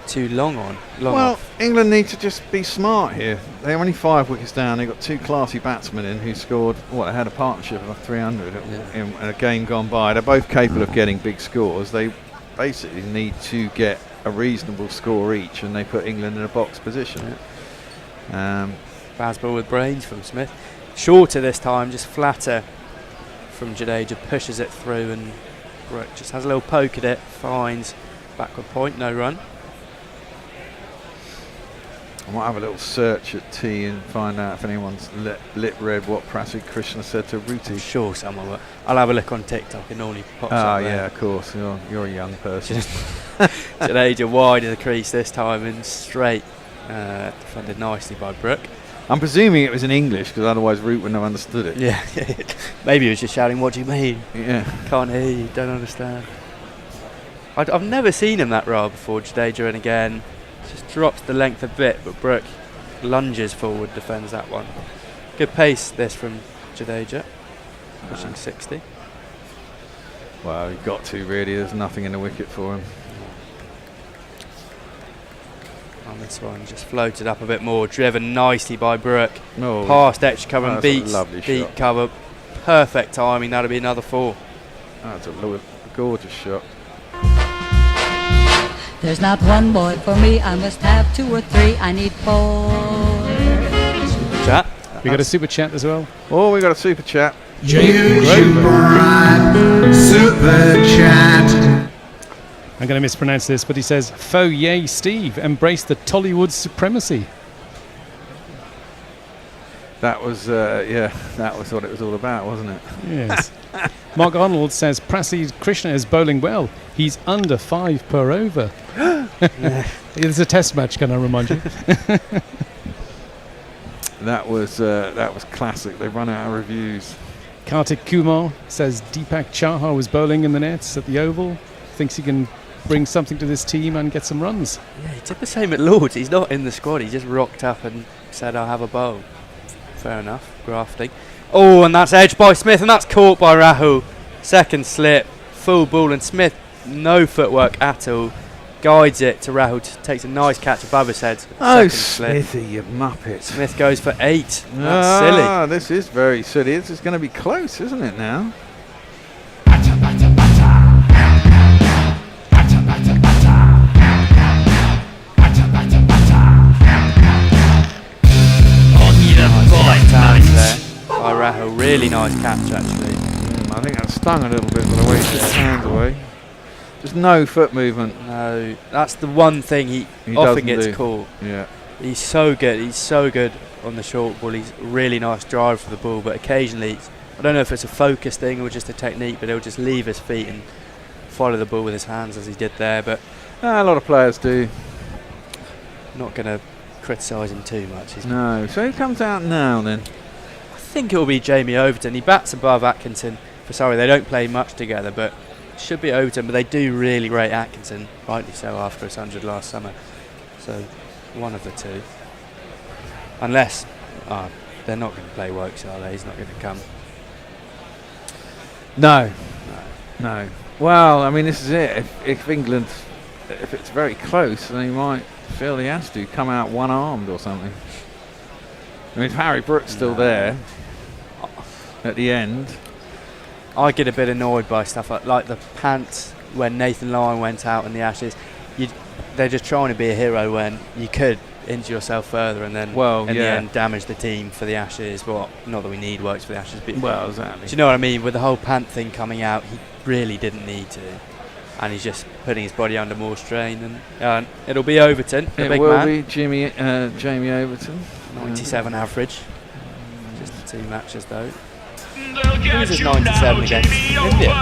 Speaker 5: Too long on.
Speaker 16: Well, England need to just be smart here. They're only 5 wickets down. They've got 2 classy batsmen in who scored, they had a partnership of 300 in a game gone by. They're both capable of getting big scores. They basically need to get a reasonable score each, and they put England in a box position.
Speaker 5: Basball with brains from Smith. Shorter this time, just flatter from Jadeja. Pushes it through, and Brook just has a little poke at it. Finds backward point, no run.
Speaker 16: I might have a little search at tea and find out if anyone's lit read what Prasid Krishna said to Ruti.
Speaker 5: I'm sure someone will. I'll have a look on TikTok. It normally pops up there.
Speaker 16: Yeah, of course. You're a young person.
Speaker 5: Jadeja wide of the crease this time and straight. Defended nicely by Brook.
Speaker 16: I'm presuming it was in English, because otherwise Root wouldn't have understood it.
Speaker 5: Yeah. Maybe he was just shouting, "What do you mean?
Speaker 16: Yeah.
Speaker 5: Can't hear you, don't understand." I've never seen him that raw before, Jadeja, and again, just drops the length a bit, but Brook lunges forward, defends that one. Good pace this from Jadeja, pushing 60.
Speaker 16: Well, you've got to, really. There's nothing in the wicket for him.
Speaker 5: On this one, just floated up a bit more, driven nicely by Brook.
Speaker 16: Oh,
Speaker 5: past extra cover and
Speaker 16: that's a
Speaker 5: beats
Speaker 16: lovely
Speaker 5: deep
Speaker 16: shot.
Speaker 5: cover. Perfect timing, that'll be another 4.
Speaker 16: That's a gorgeous shot.
Speaker 11: There's not one boy for me, I must have 2 or 3, I need 4.
Speaker 5: Chat.
Speaker 12: We got a super chat as well.
Speaker 16: Oh, we got a super chat.
Speaker 2: YouTube super chat.
Speaker 12: I'm going to mispronounce this, but he says, "Faux yay, Steve, embrace the Tollywood supremacy."
Speaker 16: That was, that was what it was all about, wasn't it?
Speaker 12: Yes. Mark Arnold says, Prasid Krishna is bowling well. He's under 5 per over. It's a test match, can I remind you?
Speaker 16: That was classic. They've run out of reviews.
Speaker 12: Kartik Kumar says Deepak Chahar was bowling in the nets at the Oval. Thinks he can bring something to this team and get some runs.
Speaker 5: Yeah, he did the same at Lords. He's not in the squad. He just rocked up and said, "I'll have a bowl." Fair enough. Grafting. Oh, and that's edged by Smith, and that's caught by Rahul. Second slip, full ball, and Smith, no footwork at all. Guides it to Rahul, takes a nice catch above his head.
Speaker 16: Oh,
Speaker 5: Second slip.
Speaker 16: Smithy, you muppet.
Speaker 5: Smith goes for 8. That's silly.
Speaker 16: This is very silly. This is going to be close, isn't it now?
Speaker 5: By Rahul, really nice catch actually.
Speaker 16: I think that stung a little bit by the way he took his hands away. There's no foot movement.
Speaker 5: No, that's the one thing he often gets caught.
Speaker 16: Yeah.
Speaker 5: He's so good. He's so good on the short ball. He's a really nice driver for the ball, but occasionally, I don't know if it's a focus thing or just a technique, but he'll just leave his feet and follow the ball with his hands as he did there. But
Speaker 16: a lot of players do.
Speaker 5: Not going to criticise him too much.
Speaker 16: No. So who comes out now then?
Speaker 5: I think it will be Jamie Overton. He bats above Atkinson. Sorry, they don't play much together, but it should be Overton. But they do really rate Atkinson, rightly so, after his 100 last summer. So one of the two. Unless they're not going to play Wokes, are they? He's not going to come.
Speaker 16: No. Well, I mean, this is it. If England, if it's very close, then he might feel he has to come out one-armed or something. I mean, if Harry Brook's still there at the end.
Speaker 5: I get a bit annoyed by stuff like the pants when Nathan Lyon went out in the Ashes. They're just trying to be a hero when you could injure yourself further and then in the end damage the team for the Ashes. Well, not that we need Wokes for the Ashes, but
Speaker 16: exactly.
Speaker 5: Do you know what I mean? With the whole pant thing coming out, he really didn't need to, and he's just putting his body under more strain. And it'll be Overton, the big man. It will be
Speaker 16: Jamie Overton.
Speaker 5: 97 average. Just the 2 matches though. Who's his 97 against India?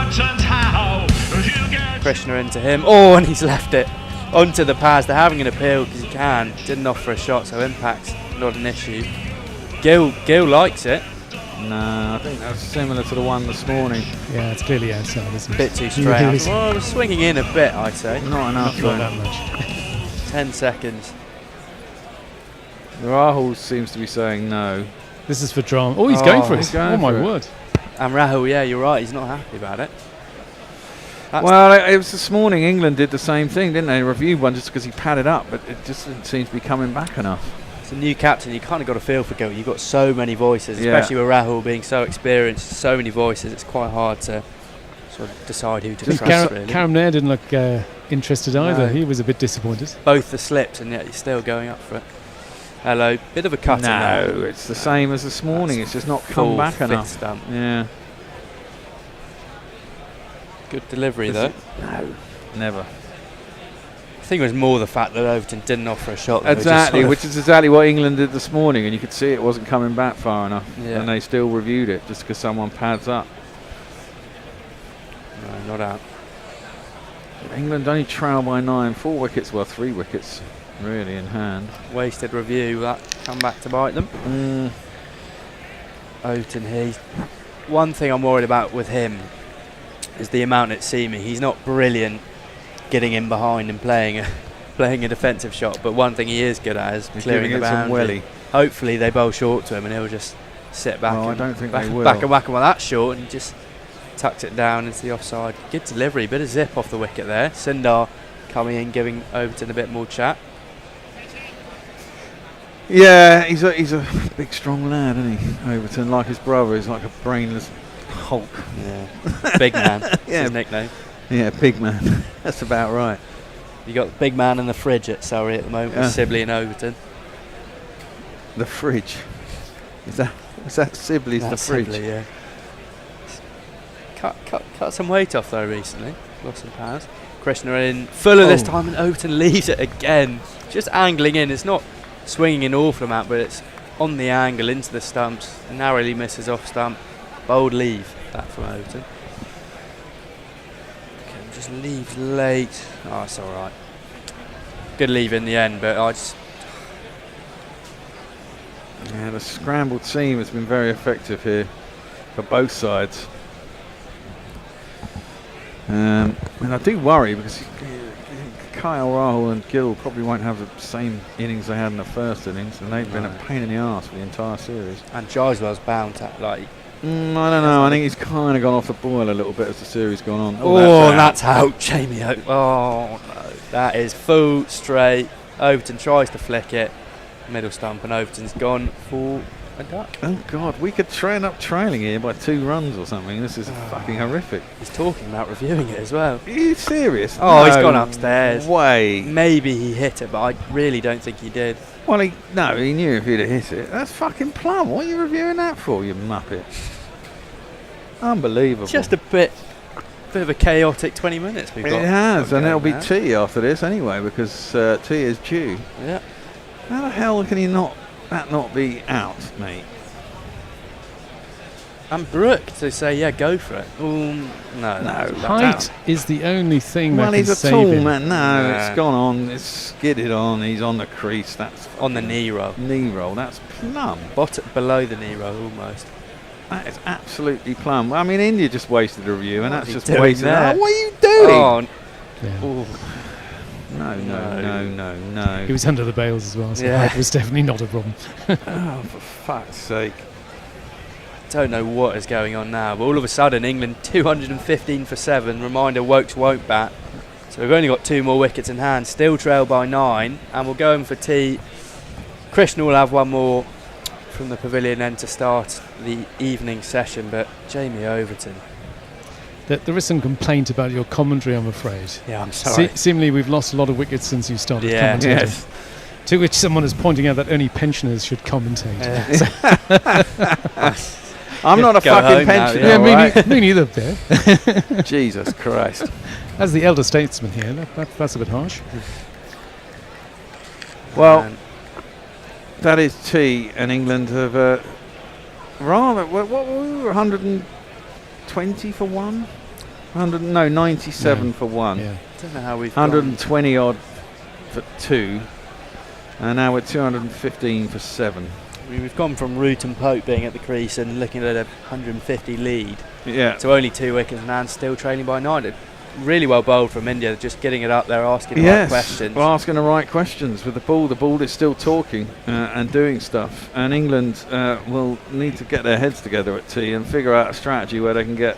Speaker 5: Krishna into him. Oh, and he's left it onto the pads. They're having an appeal because he didn't offer a shot, so impact's not an issue. Gill likes it.
Speaker 16: No, I think that's similar to the one this morning.
Speaker 23: Yeah, it's clearly outside, isn't it?
Speaker 5: Bit too straight. Well, we're swinging in a bit, I'd say.
Speaker 16: Not enough.
Speaker 23: Not that much.
Speaker 5: 10 seconds.
Speaker 16: Rahul seems to be saying no.
Speaker 23: This is for drama. Oh, he's going for it. Oh, my word.
Speaker 5: And Rahul, yeah, you're right. He's not happy about it.
Speaker 16: Well, it was this morning. England did the same thing, didn't they? Reviewed one just because he padded up, but it just didn't seem to be coming back enough.
Speaker 5: It's a new captain. You kind of got a feel for Gill. You've got so many voices, especially with Rahul being so experienced. So many voices. It's quite hard to sort of decide who to trust. Really.
Speaker 23: Karam Nair didn't look interested either.
Speaker 5: No.
Speaker 23: He was a bit disappointed.
Speaker 5: Both the slips, and yet he's still going up for it. Hello, bit of a cut.
Speaker 16: No, it's the same as this morning. It's just not come back enough.
Speaker 5: Stump.
Speaker 16: Yeah.
Speaker 5: Good delivery though.
Speaker 16: No, never.
Speaker 5: I think it was more the fact that Overton didn't offer a shot.
Speaker 16: Exactly, which is exactly what England did this morning, and you could see it wasn't coming back far enough, and they still reviewed it just because someone pads up.
Speaker 5: No, not out.
Speaker 16: England only trail by 9, 4 wickets, well 3 wickets really in hand.
Speaker 5: Wasted review, that come back to bite them. Overton here. One thing I'm worried about with him is the amount at seaming. He's not brilliant getting in behind and playing a defensive shot, but one thing he is good at is clearing the boundary. Hopefully they bowl short to him and he'll just sit back
Speaker 16: I don't think they will.
Speaker 5: Back and whack him while that's short, and he just tucks it down into the offside. Good delivery, bit of zip off the wicket there. Sundar coming in, giving Overton a bit more chat.
Speaker 16: Yeah, he's a big strong lad, isn't he? Overton, like his brother, he's like a brainless Hulk.
Speaker 5: Yeah, big man. That's his nickname.
Speaker 16: Yeah, big man. That's about right.
Speaker 5: You got the big man in the fridge at Surrey at the moment with Sibley and Overton.
Speaker 16: The fridge. Is that Sibley's the fridge?
Speaker 5: Sibley, yeah. Cut some weight off though recently. Lost some pounds. Krishna in fuller this time, and Overton leaves it again. Just angling in. It's not swinging an awful amount, but it's on the angle into the stumps. Narrowly misses off stump. Bold leave that from Overton. Okay, just leaves late. Oh, it's all right. Good leave in the end, but I just.
Speaker 16: Yeah, the scrambled seam has been very effective here for both sides. And I do worry because Kyle, Rahul and Gill probably won't have the same innings they had in the first innings, and they've been a pain in the arse for the entire series.
Speaker 5: And Jaiswal's bound to, like...
Speaker 16: I don't know. I think he's kind of gone off the boil a little bit as the series gone on.
Speaker 5: Oh, that's out. Jamie out. Oh, no. That is full straight. Overton tries to flick it. Middle stump, and Overton's gone for a duck.
Speaker 16: Oh, God. We could end up trailing here by 2 runs or something. This is fucking horrific.
Speaker 5: He's talking about reviewing it as well.
Speaker 16: Are you serious?
Speaker 5: Oh, he's gone upstairs.
Speaker 16: Way.
Speaker 5: Maybe he hit it, but I really don't think he did.
Speaker 16: Well, he knew if he'd have hit it. That's fucking plum. What are you reviewing that for, you muppet? Unbelievable.
Speaker 5: Just a bit of a chaotic 20 minutes we've got.
Speaker 16: It has, and it'll be tea after this anyway, because tea is due.
Speaker 5: Yeah.
Speaker 16: How the hell can that not be out, mate?
Speaker 5: And Brook to say, yeah, go for it. No.
Speaker 12: Height is the only thing that
Speaker 16: well,
Speaker 12: can
Speaker 16: he's a
Speaker 12: save
Speaker 16: tall
Speaker 12: him.
Speaker 16: man. No, it's gone on. It's skidded on. He's on the crease. That's
Speaker 5: on the knee roll.
Speaker 16: Knee roll. That's plum.
Speaker 5: Bottom below the knee roll almost.
Speaker 16: That is absolutely plum. I mean, India just wasted a review, and that's just
Speaker 5: doing
Speaker 16: wasted.
Speaker 5: there?
Speaker 16: What are you doing?
Speaker 5: Oh,
Speaker 16: No.
Speaker 12: He was under the bails as well, so
Speaker 5: Yeah.
Speaker 12: height was definitely not a problem.
Speaker 16: Oh, for fuck's sake.
Speaker 5: Don't know what is going on now, but all of a sudden England 215 for 7. Reminder, Wokes won't bat. So we've only got 2 more wickets in hand, still trail by 9, and we'll go in for tea. Krishna will have 1 more from the pavilion end to start the evening session, but Jamie Overton.
Speaker 12: There is some complaint about your commentary, I'm afraid.
Speaker 5: Yeah, I'm sorry.
Speaker 12: Seemingly we've lost a lot of wickets since you started
Speaker 5: Yeah.
Speaker 12: commentating.
Speaker 5: Yes.
Speaker 12: To which someone is pointing out that only pensioners should commentate.
Speaker 16: I'm not a fucking pensioner.
Speaker 12: Yeah, me neither, Bear.
Speaker 16: Jesus Christ.
Speaker 12: As the elder statesman here, that's a bit harsh.
Speaker 16: Well, that is tea, and England have rather. What were we? 120 for 1? 97 for 1.
Speaker 12: Yeah.
Speaker 5: Don't know how we've
Speaker 16: 120 odd for 2, and now we're 215 for 7.
Speaker 5: We've gone from Root and Pope being at the crease and looking at a 150 lead
Speaker 16: to
Speaker 5: only 2 wickets and hands still trailing by 9. Really well bowled from India, just getting it up there, asking the right questions.
Speaker 16: Well, asking the right questions with the ball. The ball is still talking and doing stuff, and England will need to get their heads together at tea and figure out a strategy where they can get,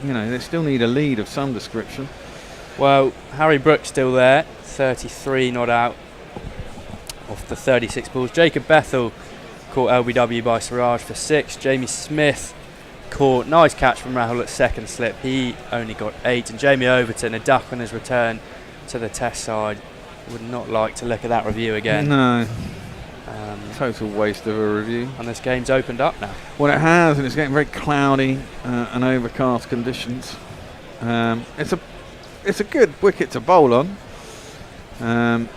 Speaker 16: they still need a lead of some description.
Speaker 5: Well, Harry Brook's still there, 33 not out off the 36 balls. Jacob Bethel caught LBW by Siraj for 6. Jamie Smith caught, nice catch from Rahul at second slip. He only got 8. And Jamie Overton, a duck on his return to the test side. Would not like to look at that review again.
Speaker 16: No. Total waste of a review.
Speaker 5: And this game's opened up now.
Speaker 16: Well, it has, and it's getting very cloudy and overcast conditions. It's a good wicket to bowl on. And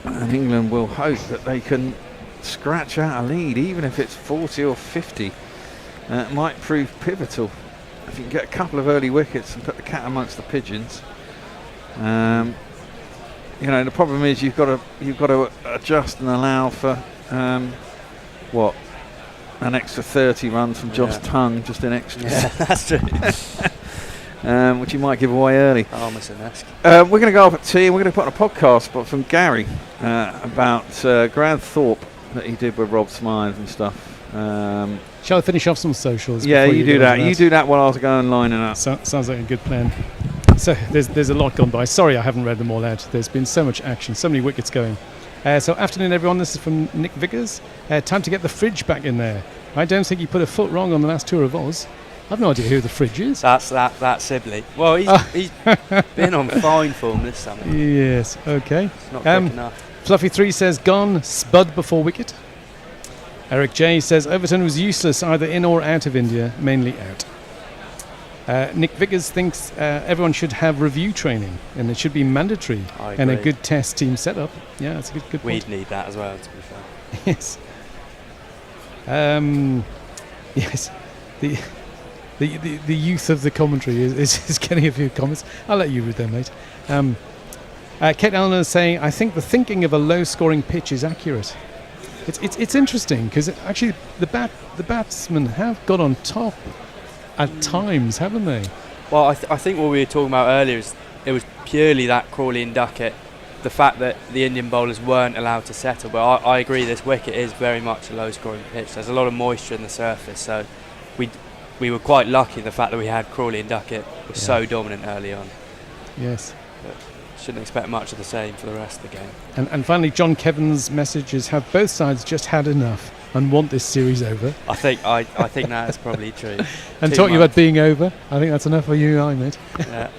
Speaker 16: England will hope that they can scratch out a lead, even if it's 40 or 50. It might prove pivotal if you can get a couple of early wickets and put the cat amongst the pigeons. The problem is you've got to adjust and allow for an extra 30 runs from Josh Tongue, just in extras.
Speaker 5: Yeah, that's true.
Speaker 16: Which you might give away early.
Speaker 5: Armisen-esque.
Speaker 16: We're going to go up at tea, and we're going to put on a podcast from Gary about Grand Thorpe that he did with Rob Smythe and stuff.
Speaker 12: Shall I finish off some socials?
Speaker 16: Yeah,
Speaker 12: before
Speaker 16: you do
Speaker 12: go
Speaker 16: that.
Speaker 12: into
Speaker 16: You do that while I was going lining up.
Speaker 12: Sounds like a good plan. So there's a lot gone by. Sorry I haven't read them all out. There's been so much action, so many wickets going. So afternoon everyone, this is from Nick Vickers. Time to get the fridge back in there. I don't think he put a foot wrong on the last tour of Oz. I've no idea who the fridge is.
Speaker 5: That's Sibley. Well, he's been on fine form this summer.
Speaker 12: Yes, okay.
Speaker 5: It's not quick enough.
Speaker 12: Fluffy 3 says gone, spud before wicket. Eric J says Overton was useless either in or out of India, mainly out. Nick Vickers thinks everyone should have review training and it should be mandatory and a good test team setup. Yeah, that's a good point.
Speaker 5: We'd need that as well, to be fair.
Speaker 12: Yes. Yes. The youth of the commentary is getting a few comments. I'll let you read them, mate. Kate Eleanor is saying, I think the thinking of a low-scoring pitch is accurate. It's interesting because actually the batsmen have got on top at times, haven't they?
Speaker 5: Well, I think what we were talking about earlier is it was purely that Crawley and Duckett the fact that the Indian bowlers weren't allowed to settle. But I agree, this wicket is very much a low-scoring pitch. There's a lot of moisture in the surface, so we were quite lucky the fact that we had Crawley and Duckett was so dominant early on.
Speaker 12: Yes.
Speaker 5: But shouldn't expect much of the same for the rest of the game.
Speaker 12: And finally, John Kevin's message is: have both sides just had enough and want this series over?
Speaker 5: I think that is probably true.
Speaker 12: And
Speaker 5: 2
Speaker 12: talking
Speaker 5: months.
Speaker 12: about being over, I think that's enough for you and I, mate.
Speaker 5: Yeah.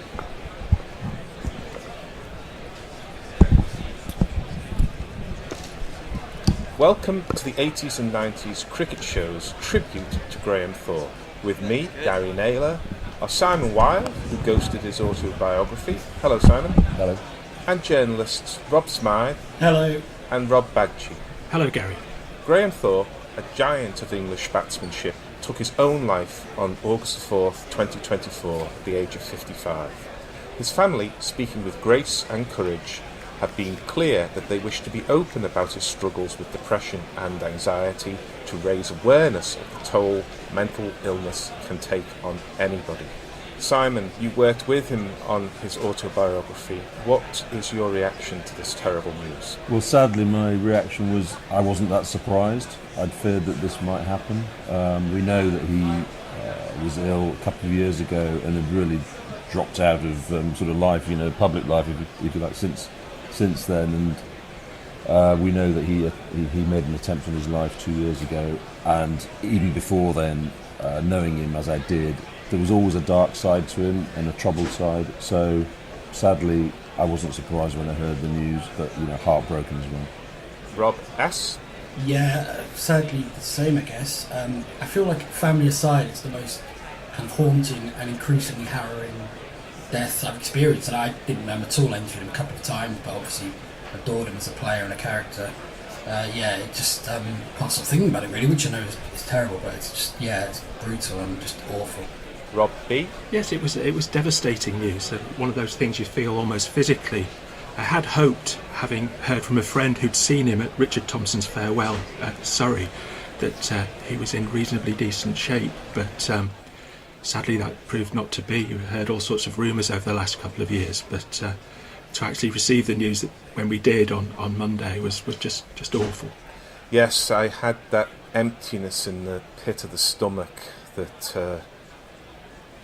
Speaker 3: Welcome to the 80s and 90s cricket show's tribute to Graham Thorpe. With me, Gary Naylor, are Simon Wilde, who ghosted his autobiography. Hello, Simon.
Speaker 20: Hello.
Speaker 3: And journalists Rob Smythe.
Speaker 20: Hello.
Speaker 3: And Rob Bagchi.
Speaker 20: Hello, Gary.
Speaker 3: Graham Thorpe, a giant of English batsmanship, took his own life on August 4th, 2024, at the age of 55. His family, speaking with grace and courage, have been clear that they wish to be open about his struggles with depression and anxiety to raise awareness of the toll mental illness can take on anybody. Simon, you worked with him on his autobiography. What is your reaction to this terrible news?
Speaker 20: Well, sadly, my reaction was I wasn't that surprised. I'd feared that this might happen. We know that he was ill a couple of years ago and had really dropped out of sort of life, public life, if you like, since then. And we know that he made an attempt on his life 2 years ago. And even before then, knowing him as I did, there was always a dark side to him and a troubled side. So sadly, I wasn't surprised when I heard the news, but heartbroken as well.
Speaker 3: Rob S?
Speaker 21: Yeah, sadly the same, I guess. I feel like family aside, it's the most kind of haunting and increasingly harrowing death I've experienced. And I didn't remember at all. I interviewed him a couple of times, but obviously adored him as a player and a character. It just can't stop thinking about it really, which I know is terrible, but it's just it's brutal and just awful.
Speaker 3: Rob B?
Speaker 22: Yes, it was devastating news. One of those things you feel almost physically. I had hoped, having heard from a friend who'd seen him at Richard Thompson's farewell at Surrey, that he was in reasonably decent shape, but sadly that proved not to be. We heard all sorts of rumours over the last couple of years, but to actually receive the news that when we did on Monday was just awful.
Speaker 3: Yes, I had that emptiness in the pit of the stomach that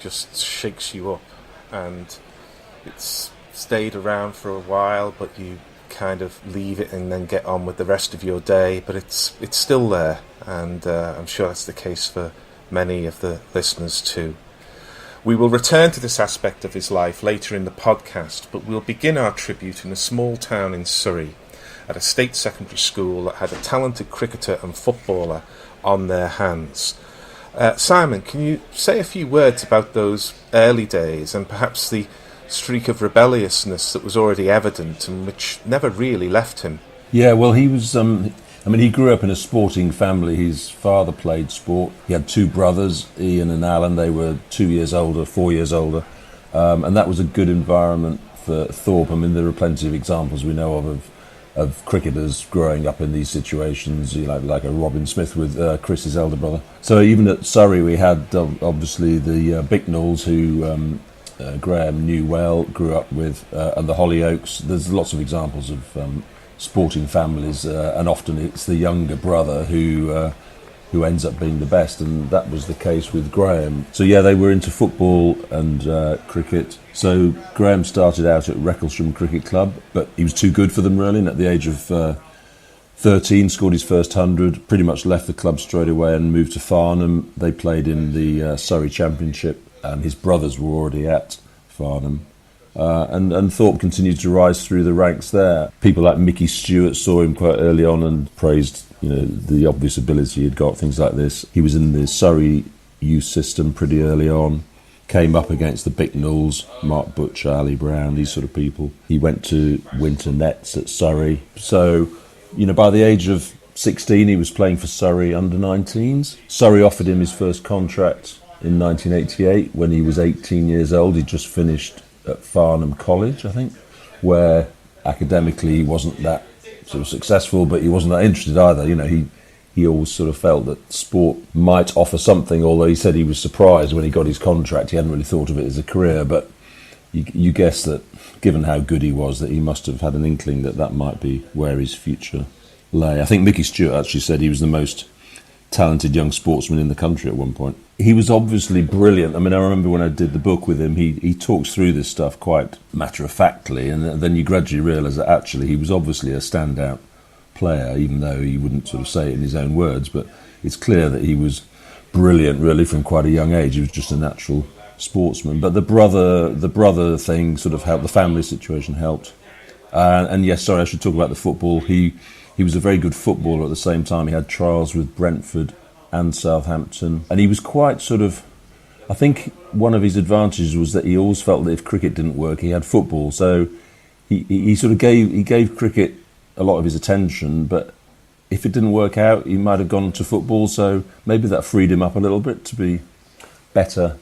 Speaker 3: just shakes you up, and it's stayed around for a while, but you kind of leave it and then get on with the rest of your day. But it's still there, and I'm sure that's the case for many of the listeners too. We will return to this aspect of his life later in the podcast, but we'll begin our tribute in a small town in Surrey, at a state secondary school that had a talented cricketer and footballer on their hands. Simon, can you say a few words about those early days and perhaps the streak of rebelliousness that was already evident and which never really left him?
Speaker 20: Yeah, well, he was... he grew up in a sporting family. His father played sport. He had two brothers, Ian and Alan. They were 4 years older. And that was a good environment for Thorpe. There are plenty of examples we know of cricketers growing up in these situations, like a Robin Smith with Chris's elder brother. So even at Surrey, we had obviously the Bicknells, who Graham knew well, grew up with, and the Hollyoaks. There's lots of examples of sporting families, and often it's the younger brother who ends up being the best, and that was the case with Graham. So they were into football and cricket. So Graham started out at Wrecklesham Cricket Club, but he was too good for them really, and at the age of 13 scored his first 100, pretty much left the club straight away and moved to Farnham. They played in the Surrey Championship, and his brothers were already at Farnham. And Thorpe continued to rise through the ranks there. People like Mickey Stewart saw him quite early on and praised, the obvious ability he'd got, things like this. He was in the Surrey youth system pretty early on, came up against the Bicknells, Mark Butcher, Ali Brown, these sort of people. He went to Winter Nets at Surrey. So, by the age of 16, he was playing for Surrey under-19s. Surrey offered him his first contract in 1988 when he was 18 years old. He'd just finished at Farnham College, I think, where academically he wasn't that sort of successful, but he wasn't that interested either. He always sort of felt that sport might offer something, although he said he was surprised when he got his contract. He hadn't really thought of it as a career, but you guess that, given how good he was, that he must have had an inkling that might be where his future lay. I think Mickey Stewart actually said he was the most talented young sportsman in the country at one point. He was obviously brilliant. I mean, I remember when I did the book with him, he talks through this stuff quite matter-of-factly, and then you gradually realise that actually he was obviously a standout player, even though he wouldn't sort of say it in his own words, but it's clear that he was brilliant really from quite a young age. He was just a natural sportsman. But the brother thing sort of helped, the family situation helped. And yes, sorry, I should talk about the football. He was a very good footballer at the same time. He had trials with Brentford and Southampton. And he was quite sort of, I think one of his advantages was that he always felt that if cricket didn't work, he had football. So he sort of gave cricket a lot of his attention, but if it didn't work out, he might have gone to football. So maybe that freed him up a little bit to be better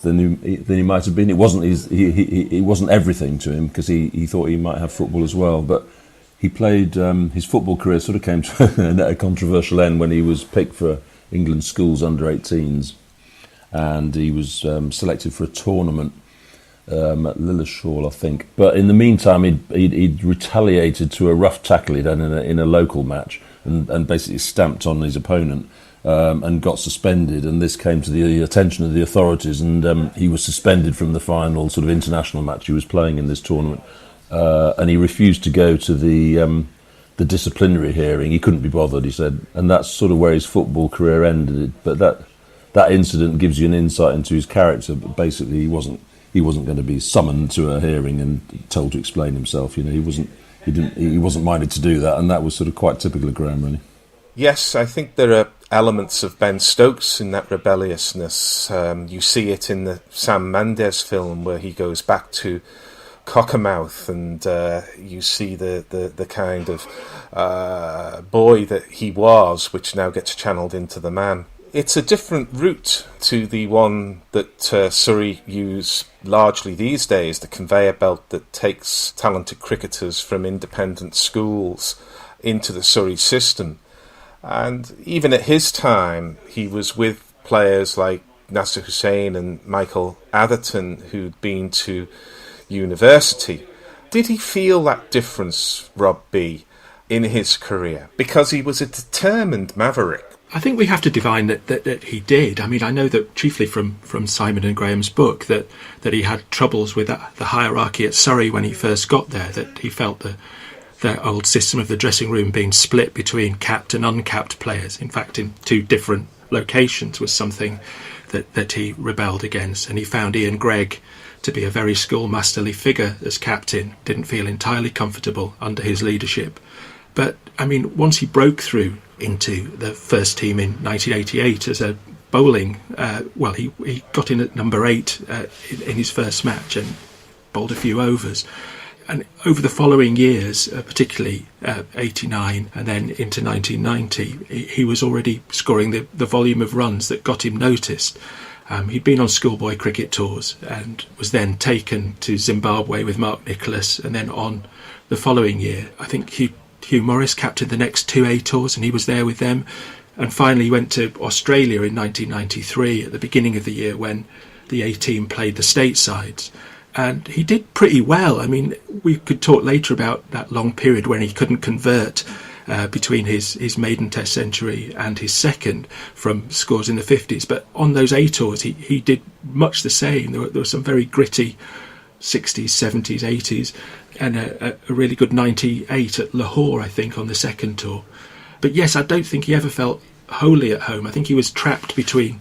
Speaker 20: than he might have been. It wasn't it wasn't everything to him, because he thought he might have football as well. But he played, his football career sort of came to a controversial end when he was picked for England schools under 18s, and he was selected for a tournament at Lilleshall, I think. But in the meantime, he'd retaliated to a rough tackle he'd done in a local match, and basically stamped on his opponent. And got suspended, and this came to the attention of the authorities, and he was suspended from the final sort of international match he was playing in this tournament, and he refused to go to the disciplinary hearing. He couldn't be bothered, he said, and that's sort of where his football career ended. But that incident gives you an insight into his character. But basically, he wasn't going to be summoned to a hearing and told to explain himself. You know, he wasn't minded to do that, and that was sort of quite typical of Graham, really.
Speaker 3: Yes, I think there are elements of Ben Stokes in that rebelliousness. You see it in the Sam Mendes film where he goes back to Cockermouth, and you see the kind of boy that he was, which now gets channeled into the man. It's a different route to the one that Surrey use largely these days, the conveyor belt that takes talented cricketers from independent schools into the Surrey system. And even at his time, he was with players like Nasser Hussain and Michael Atherton, who'd been to university. Did he feel that difference, Rob B., in his career? Because he was a determined maverick.
Speaker 22: I think we have to divine that he did. I mean, I know that chiefly from Simon and Graham's book that he had troubles with the hierarchy at Surrey when he first got there, that he felt the old system of the dressing room being split between capped and uncapped players, in fact in two different locations, was something that he rebelled against. And he found Ian Gregg to be a very schoolmasterly figure as captain, didn't feel entirely comfortable under his leadership. But, I mean, once he broke through into the first team in 1988 as a bowling, he got in at number 8 in his first match and bowled a few overs. And over the following years, particularly 89 and then into 1990, he was already scoring the volume of runs that got him noticed. He'd been on schoolboy cricket tours and was then taken to Zimbabwe with Mark Nicholas, and then on the following year, I think Hugh Morris captained the next 2 A tours, and he was there with them. And finally went to Australia in 1993 at the beginning of the year when the A team played the statesides. And he did pretty well. I mean, we could talk later about that long period when he couldn't convert between his maiden test century and his second from scores in the 50s. But on those A tours, he did much the same. There were some very gritty 60s, 70s, 80s, and a really good 98 at Lahore, I think, on the second tour. But yes, I don't think he ever felt wholly at home. I think he was trapped between...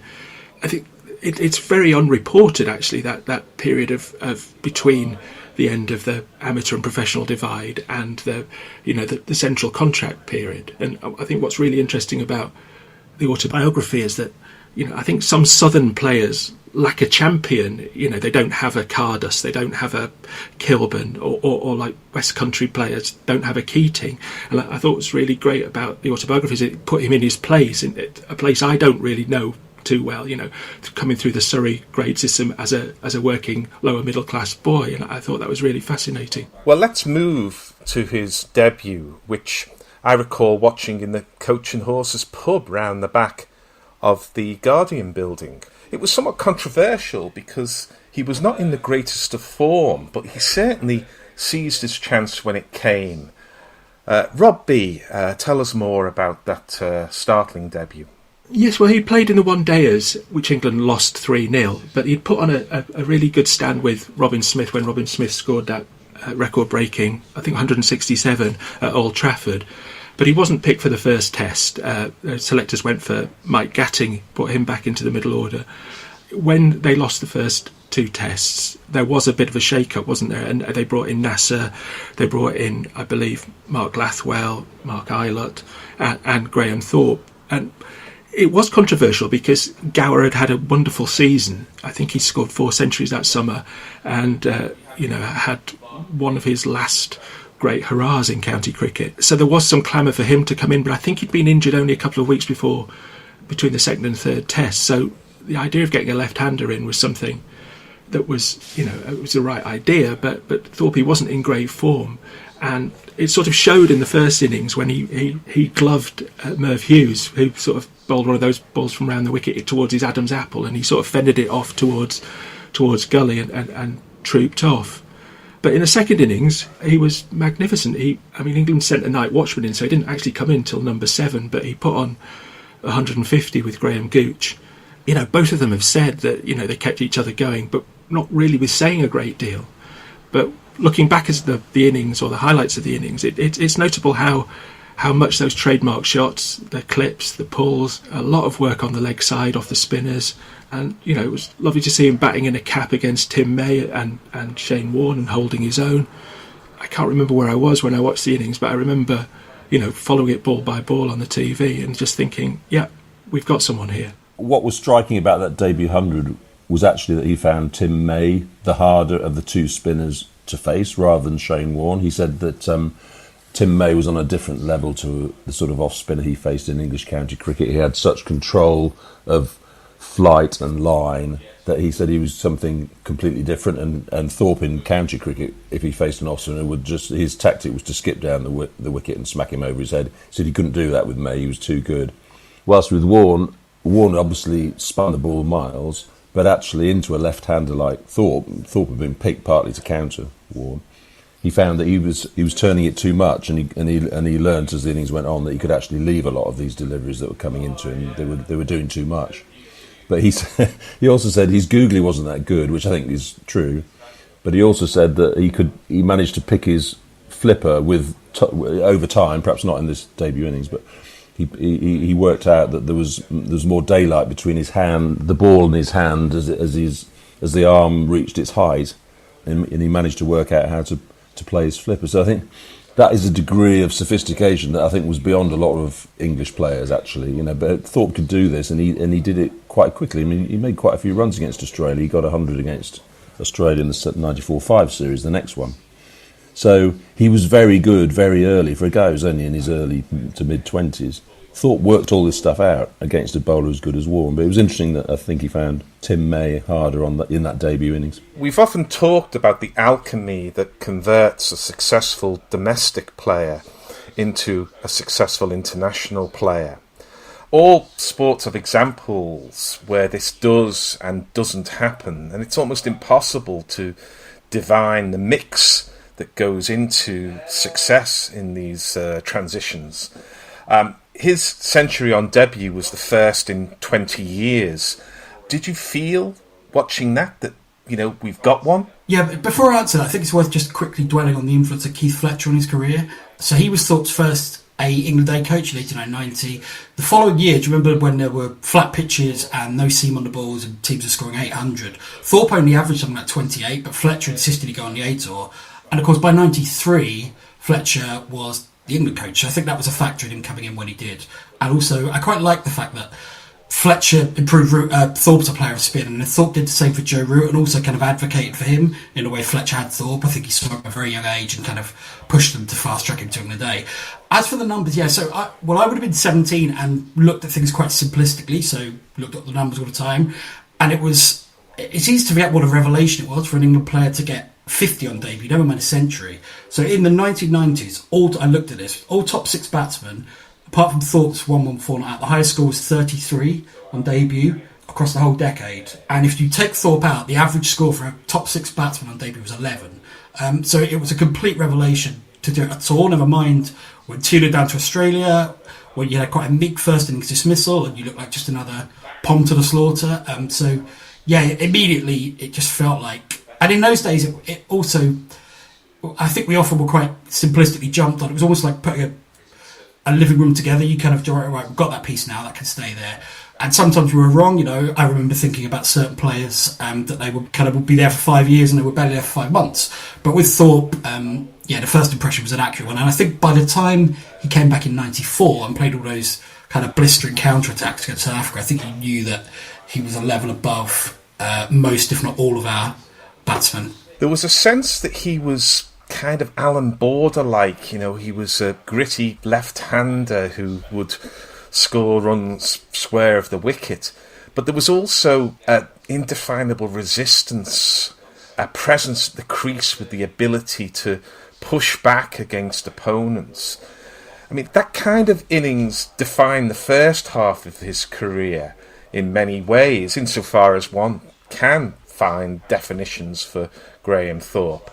Speaker 22: I think it's very unreported, actually, that period of between the end of the amateur and professional divide and the central contract period. And I think what's really interesting about the autobiography is that, I think some southern players lack a champion. They don't have a Cardus, they don't have a Kilburn, or like West Country players don't have a Keating. And I thought was really great about the autobiography is it put him in his place, in a place I don't really know too well, coming through the Surrey grade system as a working lower middle class boy, and I thought that was really fascinating.
Speaker 3: Well, let's move to his debut, which I recall watching in the Coach and Horses pub round the back of the Guardian building. It was somewhat controversial because he was not in the greatest of form, but he certainly seized his chance when it came. Rob B, tell us more about that startling debut.
Speaker 22: Yes, well, he played in the one-dayers, which England lost 3-0, but he'd put on a really good stand with Robin Smith when Robin Smith scored that record-breaking, I think 167 at Old Trafford. But he wasn't picked for the first test. Selectors went for Mike Gatting, put him back into the middle order. When they lost the first 2 tests, there was a bit of a shake-up, wasn't there? And they brought in Nasser, they brought in, I believe, Mark Lathwell, Mark Eilert, and Graham Thorpe. And it was controversial because Gower had a wonderful season. I think he scored 4 centuries that summer and, had one of his last great hurrahs in county cricket. So there was some clamour for him to come in, but I think he'd been injured only a couple of weeks before, between the second and third test. So the idea of getting a left-hander in was something that was, it was the right idea, but Thorpe wasn't in great form. And it sort of showed in the first innings when he gloved Merv Hughes, who sort of bowled one of those balls from round the wicket towards his Adam's apple, and he sort of fended it off towards Gully and trooped off. But in the second innings, he was magnificent. England sent a night watchman in, so he didn't actually come in till number 7, but he put on 150 with Graham Gooch. Both of them have said that, they kept each other going, but not really with saying a great deal. But looking back at the innings or the highlights of the innings, it's notable how much those trademark shots, the clips, the pulls, a lot of work on the leg side off the spinners. And, it was lovely to see him batting in a cap against Tim May and Shane Warne and holding his own. I can't remember where I was when I watched the innings, but I remember, following it ball by ball on the TV and just thinking, yeah, we've got someone here.
Speaker 20: What was striking about that debut 100 was actually that he found Tim May the harder of the 2 spinners to face rather than Shane Warne. He said that Tim May was on a different level to the sort of off-spinner he faced in English county cricket. He had such control of flight and line that he said he was something completely different. And Thorpe in county cricket, if he faced an off-spinner, his tactic was to skip down the wicket and smack him over his head. He said he couldn't do that with May, he was too good. Whilst with Warne obviously spun the ball miles, but actually into a left-hander like Thorpe had been picked partly to counter Warne. He found that he was turning it too much, and he learned as the innings went on that he could actually leave a lot of these deliveries that were coming into him. They were doing too much. But he also said his googly wasn't that good, which I think is true. But he also said that he managed to pick his flipper over time, perhaps not in this debut innings, but he worked out that there was more daylight between his hand, the ball in his hand, as the arm reached its height, and he managed to work out how to play his flipper. So I think that is a degree of sophistication that I think was beyond a lot of English players, actually. But Thorpe could do this, and he did it quite quickly. He made quite a few runs against Australia. He got 100 against Australia in the 94-5 series, the next one. So he was very good very early. For a guy who was only in his early to mid-20s, Thorpe worked all this stuff out against a bowler as good as Warne. But it was interesting that I think he found Tim May harder in that debut innings.
Speaker 3: We've often talked about the alchemy that converts a successful domestic player into a successful international player. All sports have examples where this does and doesn't happen, and it's almost impossible to divine the mix that goes into success in these transitions. His century on debut was the first in 20 years. Did you feel, watching that we've got one?
Speaker 21: Yeah, but before I answer that, I think it's worth just quickly dwelling on the influence of Keith Fletcher on his career. So he was Thorpe's first England A coach in 89-90. The following year, do you remember when there were flat pitches and no seam on the balls and teams were scoring 800? Thorpe only averaged something like 28, but Fletcher insisted he go on the A tour. And of course, by 93, Fletcher was the England coach. So I think that was a factor in him coming in when he did. And also, I quite like the fact that Fletcher improved Thorpe's a player of spin, and Thorpe did the same for Joe Root and also kind of advocated for him in a way Fletcher had Thorpe. I think he saw him at a very young age and kind of pushed them to fast track him to England A. As for the numbers, so I would have been 17 and looked at things quite simplistically, so looked at the numbers all the time, and it's easy to forget what a revelation it was for an England player to get 50 on debut, never mind a century. So in the 1990s, I looked at this, all top 6 batsmen, apart from Thorpe's 114 not out, the highest score was 33 on debut. across the whole decade. And if you take Thorpe out, the average score for a top 6 batsman on debut was 11. So it was a complete revelation to do it at all. Never mind when 2-0 down to Australia, when you had quite a meek first innings dismissal and you looked like just another pom to the slaughter. So yeah, immediately it just felt like, and in those days it also, I think we often were quite simplistically jumped on. It was almost like putting a living room together. You kind of do, right, we've got that piece now, that can stay there. And sometimes we were wrong, you know. I remember thinking about certain players that they would be there for 5 years and they were barely there for 5 months. But with Thorpe, the first impression was an accurate one. And I think by the time he came back in '94 and played all those kind of blistering counter-attacks against South Africa, I think he knew that he was a level above most, if not all, of our batsmen.
Speaker 3: There was a sense that he was kind of Alan Border-like, you know. He was a gritty left-hander who would score runs square of the wicket. But there was also an indefinable resistance, a presence at the crease with the ability to push back against opponents. I mean, that kind of innings defined the first half of his career in many ways, insofar as one can find definitions for Graham Thorpe.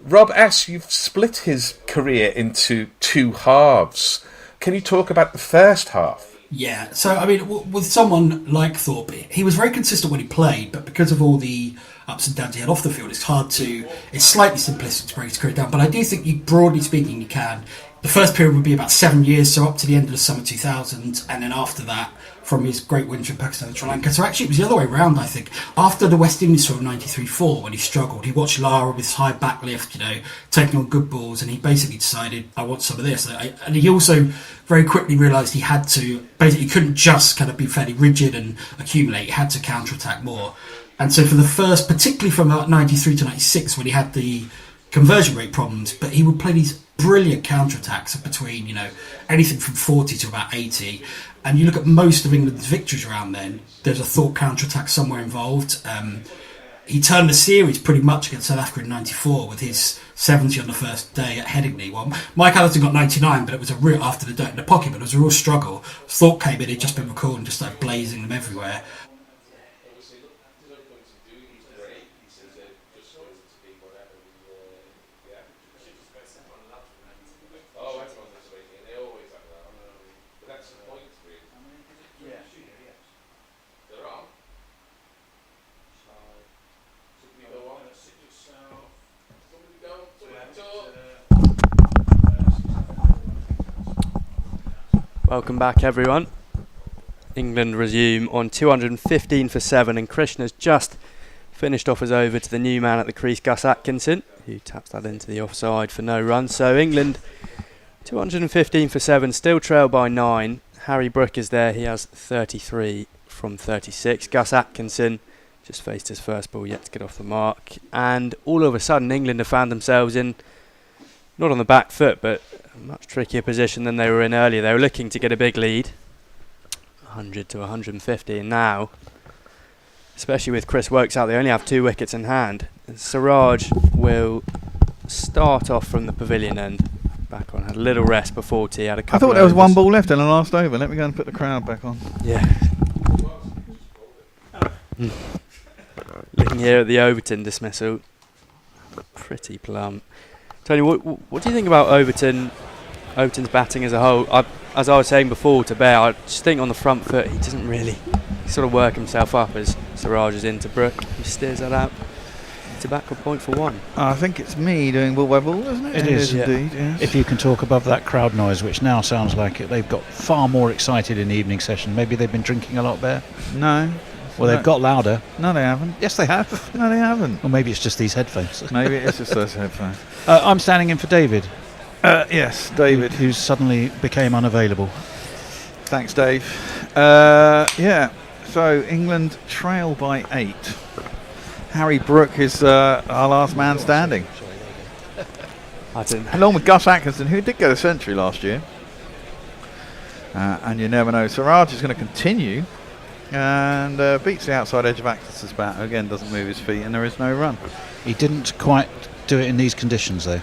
Speaker 3: Rob S., you've split his career into 2 halves. Can you talk about the first half?
Speaker 21: Yeah, so I mean, with someone like Thorpe, he was very consistent when he played, but because of all the ups and downs he had off the field, it's slightly simplistic to break his career down, but I do think, broadly speaking, you can. The first period would be about 7 years, so up to the end of the summer 2000, and then after that, from his great wins in Pakistan and Sri Lanka. So actually it was the other way around, I think. After the West Indies tour of 93-4, when he struggled, he watched Lara with his high backlift, you know, taking on good balls, and he basically decided, I want some of this. And he also very quickly realised he had to, basically couldn't just kind of be fairly rigid and accumulate, he had to counter-attack more. And so for the first, particularly from about 93 to 96, when he had the conversion rate problems, but he would play these brilliant counter-attacks of between, you know, anything from 40 to about 80. And you look at most of England's victories around then, there's a Thorpe counter-attack somewhere involved. He turned the series pretty much against South Africa in 94 with his 70 on the first day at Headingley. Well, Mike Allerton got 99, but it was a real, after the dirt in the pocket, but it was a real struggle. Thorpe came in, he'd just been recalled and just started blazing them everywhere.
Speaker 5: Welcome back, everyone. England resume on 215 for 7, and Krishna's just finished off his over to the new man at the crease, Gus Atkinson, who taps that into the offside for no run. So England 215 for 7, still trailed by 9. Harry Brook is there, he has 33 from 36. Gus Atkinson just faced his first ball yet to get off the mark, and all of a sudden England have found themselves in, not on the back foot, but a much trickier position than they were in earlier. They were looking to get a big lead, 100 to 150, and now, especially with Chris Woakes out, they only have 2 wickets in hand. And Siraj will start off from the pavilion end. Back on, had a little rest before tea. Had a couple.
Speaker 16: I thought there was 1 ball left in the last over. Let me go and put the crowd back on.
Speaker 5: Yeah. Looking here at the Overton dismissal, pretty plump. Tony, what do you think about Overton's batting as a whole? As I was saying before to Bear, I just think on the front foot he doesn't really sort of work himself up as Siraj is into Brook. He steers that out to backward point for 1.
Speaker 16: I think it's me doing ball by ball, isn't it?
Speaker 14: It is, yeah.
Speaker 16: Indeed, yes.
Speaker 14: If you can talk above that crowd noise, which now sounds like it, they've got far more excited in the evening session. Maybe they've been drinking a lot, Bear?
Speaker 16: No.
Speaker 14: Well, they've got louder.
Speaker 16: No, they haven't.
Speaker 14: Yes, they have.
Speaker 16: No, they haven't.
Speaker 14: Or maybe it's just these headphones.
Speaker 16: Maybe it's just those headphones.
Speaker 14: I'm standing in for David.
Speaker 16: Yes, David.
Speaker 14: Who suddenly became unavailable.
Speaker 16: Thanks, Dave. Yeah, so England trail by 8. Harry Brook is our last man standing. Along with Gus Atkinson, who did get a century last year. And you never know. Siraj is going to continue and beats the outside edge of Atkinson's bat, who again doesn't move his feet, and there is no run.
Speaker 14: He didn't quite do it in these conditions, though.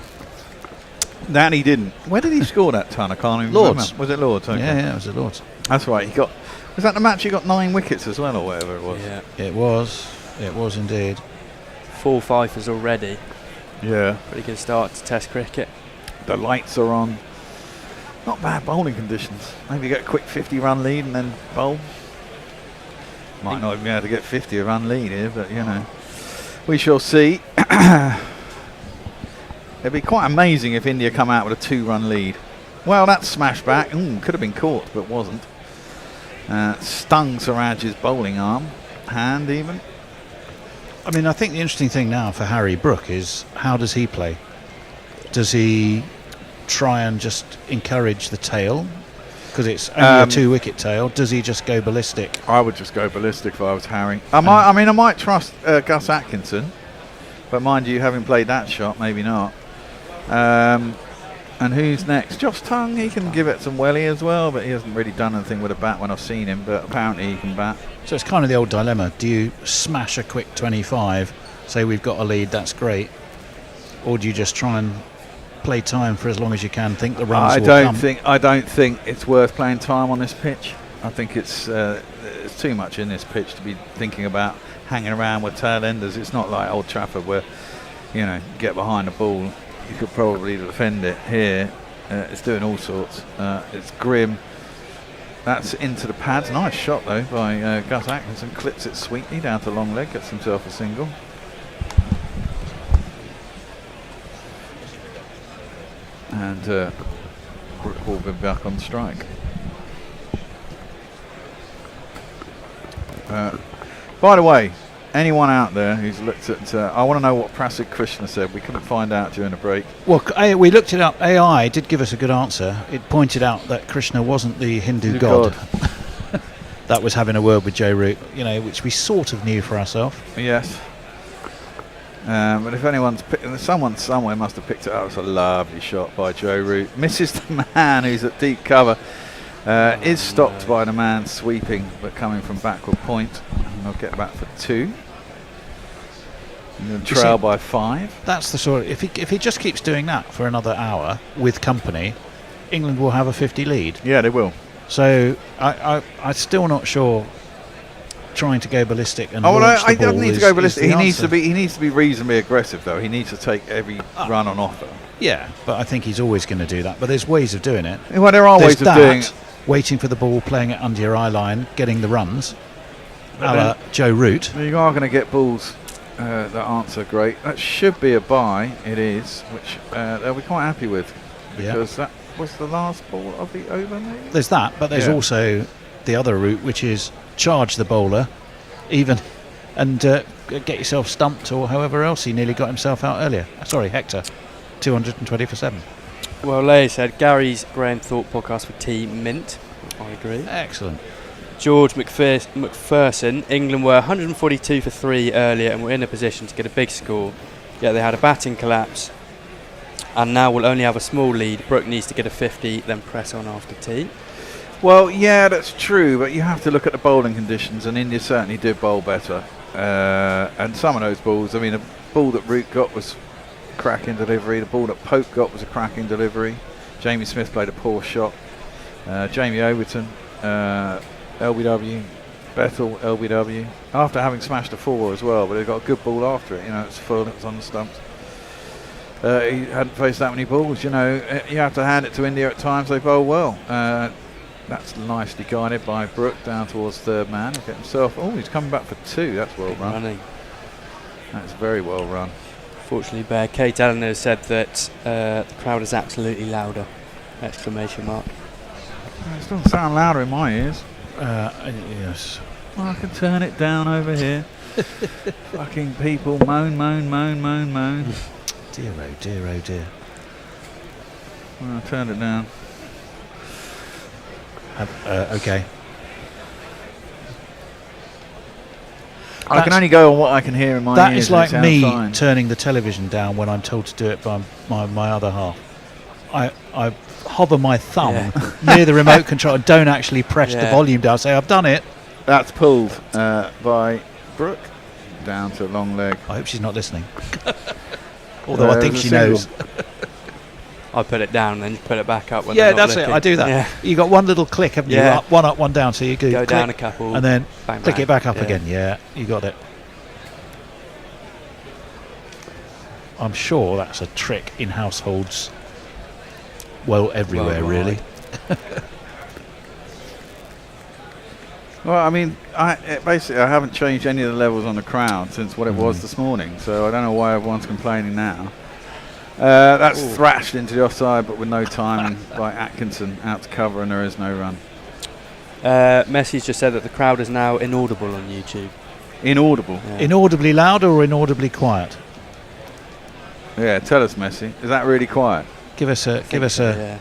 Speaker 16: That he didn't. Where did he score that ton? I can't even
Speaker 14: Lords.
Speaker 16: remember. Was it Lords? Okay.
Speaker 14: Yeah, it was at Lords.
Speaker 16: That's right. Was that the match he got 9 wickets as well, or whatever it was?
Speaker 5: Yeah.
Speaker 14: It was indeed.
Speaker 5: 4 fifers already.
Speaker 16: Yeah.
Speaker 5: Pretty good start to Test cricket.
Speaker 16: The lights are on. Not bad bowling conditions. Maybe get a quick 50-run lead and then bowl. Might not even be able to get 50 a run lead here, but we shall see. It'd be quite amazing if India come out with a 2-run lead. Well, that smash back. Could have been caught, but wasn't. Stung Siraj's bowling hand even.
Speaker 14: I mean, I think the interesting thing now for Harry Brook is how does he play? Does he try and just encourage the tail? Because it's only a 2-wicket tail. Does he just go ballistic?
Speaker 16: I would just go ballistic if I was Harry. I might trust Gus Atkinson, but mind you, having played that shot, maybe not. And who's next? Josh Tongue, he can give it some welly as well, but he hasn't really done anything with a bat when I've seen him, but apparently he can bat.
Speaker 14: So it's kind of the old dilemma. Do you smash a quick 25, say we've got a lead, that's great, or do you just try and play time for as long as you can, think the runs will come?
Speaker 16: I don't think it's worth playing time on this pitch. I think it's too much in this pitch to be thinking about hanging around with tail enders. It's not like Old Trafford where, get behind the ball. You could probably defend it. Here, it's doing all sorts. It's grim. That's into the pads. Nice shot though by Gus Atkinson. Clips it sweetly down to long leg. Gets himself a single. And Brook will be back on strike. By the way, anyone out there who's looked at... I want to know what Prasid Krishna said. We couldn't find out during the break.
Speaker 14: Well, we looked it up. AI did give us a good answer. It pointed out that Krishna wasn't the Hindu god. That was having a word with Joe Root, which we sort of knew for ourselves.
Speaker 16: Yes. But if anyone's someone somewhere must have picked it up. It's a lovely shot by Joe Root. Misses the man who's at deep cover. Is stopped by the man sweeping, but coming from backward point. And they'll get back for 2. And trail by 5.
Speaker 14: That's the sort of... If he just keeps doing that for another hour with company, England will have a 50 lead.
Speaker 16: Yeah, they will.
Speaker 14: So I'm still not sure... Trying to go ballistic and
Speaker 16: I don't need to go ballistic. He needs to be reasonably aggressive though. He needs to take every run on offer.
Speaker 14: Yeah, but I think he's always going to do that. But there's ways of doing it.
Speaker 16: Well, there are ways of doing it.
Speaker 14: Waiting for the ball, playing it under your eye line, getting the runs. A la Joe Root.
Speaker 16: You are going to get balls that aren't so great. That should be a bye. It is, which they'll be quite happy with because that was the last ball of the over. Maybe
Speaker 14: there's that, but there's also the other route, which is charge the bowler, even, and get yourself stumped or however else he nearly got himself out earlier. Sorry, Hector, 220 for 7.
Speaker 5: Well, Leigh said Gary's Graham Thorpe podcast for tea mint. I agree.
Speaker 14: Excellent.
Speaker 5: George McPherson, England were 142 for 3 earlier and were in a position to get a big score, yet they had a batting collapse and now will only have a small lead. Brook needs to get a 50, then press on after tea.
Speaker 16: Well, yeah, that's true, but you have to look at the bowling conditions, and India certainly did bowl better. And some of those balls, I mean, the ball that Root got was cracking delivery, the ball that Pope got was a cracking delivery. Jamie Smith played a poor shot. Jamie Overton, LBW, Bethel, LBW, after having smashed a 4 as well, but they got a good ball after it. It's full, it was on the stumps. He hadn't faced that many balls. You have to hand it to India at times. They bowl well. That's nicely guided by Brook down towards third man. He'll get himself. Oh, he's coming back for 2. That's well run.
Speaker 5: Running.
Speaker 16: That's very well run.
Speaker 5: Fortunately, Bear. Kate Allen has said that the crowd is absolutely louder! Exclamation mark.
Speaker 16: It doesn't sound louder in my ears.
Speaker 14: Yes.
Speaker 16: Well, I can turn it down over here. Fucking people moan.
Speaker 14: Dear, oh dear, oh dear.
Speaker 16: Well, I turned it down.
Speaker 14: Okay.
Speaker 16: I can only go on what I can hear in my ears.
Speaker 14: That is like me
Speaker 16: fine.
Speaker 14: turning the television down when I'm told to do it by my other half. I hover my thumb near the remote control and don't actually press the volume down. Say, I've done it.
Speaker 16: That's pulled by Brook down to long leg.
Speaker 14: I hope she's not listening. Although I think she knows.
Speaker 5: I put it down and then put it back up when
Speaker 14: Yeah,
Speaker 5: they're not
Speaker 14: that's
Speaker 5: looking.
Speaker 14: it. I do that.
Speaker 5: Yeah.
Speaker 14: You got one little click, haven't you?
Speaker 5: Yeah.
Speaker 14: Up, one down. So you go
Speaker 5: Go
Speaker 14: click,
Speaker 5: down a couple,
Speaker 14: and then
Speaker 5: bang,
Speaker 14: click
Speaker 5: bang.
Speaker 14: it back up
Speaker 5: Yeah.
Speaker 14: again. Yeah, you got it. I'm sure that's a trick in households. Well, everywhere really.
Speaker 16: Well, I mean, basically I haven't changed any of the levels on the crowd since what it was this morning, so I don't know why everyone's complaining now. That's thrashed into the offside, but with no timing by Atkinson, out to cover, and there is no run.
Speaker 5: Messi's just said that the crowd is now inaudible on YouTube.
Speaker 16: Inaudible?
Speaker 5: Yeah.
Speaker 14: Inaudibly loud or inaudibly quiet?
Speaker 16: Yeah, tell us, Messi. Is that really quiet?
Speaker 14: Give us a.
Speaker 5: Yeah.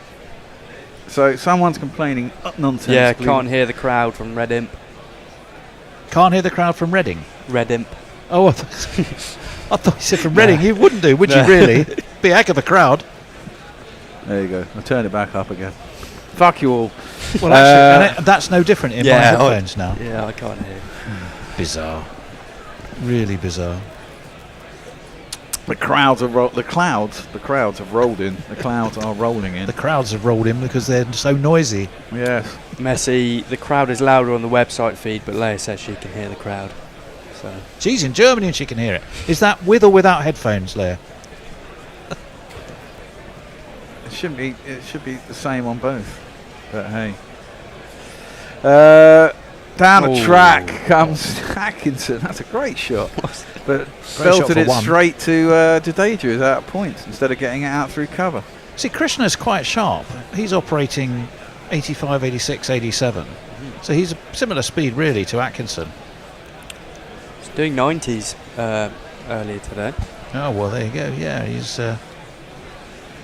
Speaker 16: So someone's complaining nonsense.
Speaker 5: Yeah, can't hear the crowd from Red Imp.
Speaker 14: Can't hear the crowd from Reading.
Speaker 5: Red Imp.
Speaker 14: Oh, I thought you said from Reading. You wouldn't do, would you? Really? Be a heck of a crowd.
Speaker 16: There you go. I'll turn it back up again. Fuck you all.
Speaker 14: Well, actually, and that's no different in my headphones now.
Speaker 5: Yeah, I can't hear.
Speaker 14: Bizarre. Really bizarre.
Speaker 16: The crowds have the crowds have rolled in. The clouds are rolling in.
Speaker 14: The crowds have rolled in because they're so noisy.
Speaker 16: Yes.
Speaker 5: Messi, the crowd is louder on the website feed, but Leia says she can hear the crowd. So
Speaker 14: She's in Germany and she can hear it. Is that with or without headphones, Leia?
Speaker 16: It shouldn't be. It should be the same on both. But hey. Down the track comes Atkinson. That's a great shot. But belted it straight to Dedeja, who's out of points, instead of getting it out through cover.
Speaker 14: See, Krishna's quite sharp. He's operating 85, 86, 87. So he's a similar speed, really, to Atkinson.
Speaker 5: he's doing 90s earlier today.
Speaker 14: Oh, well, there you go. Yeah, he's...
Speaker 16: that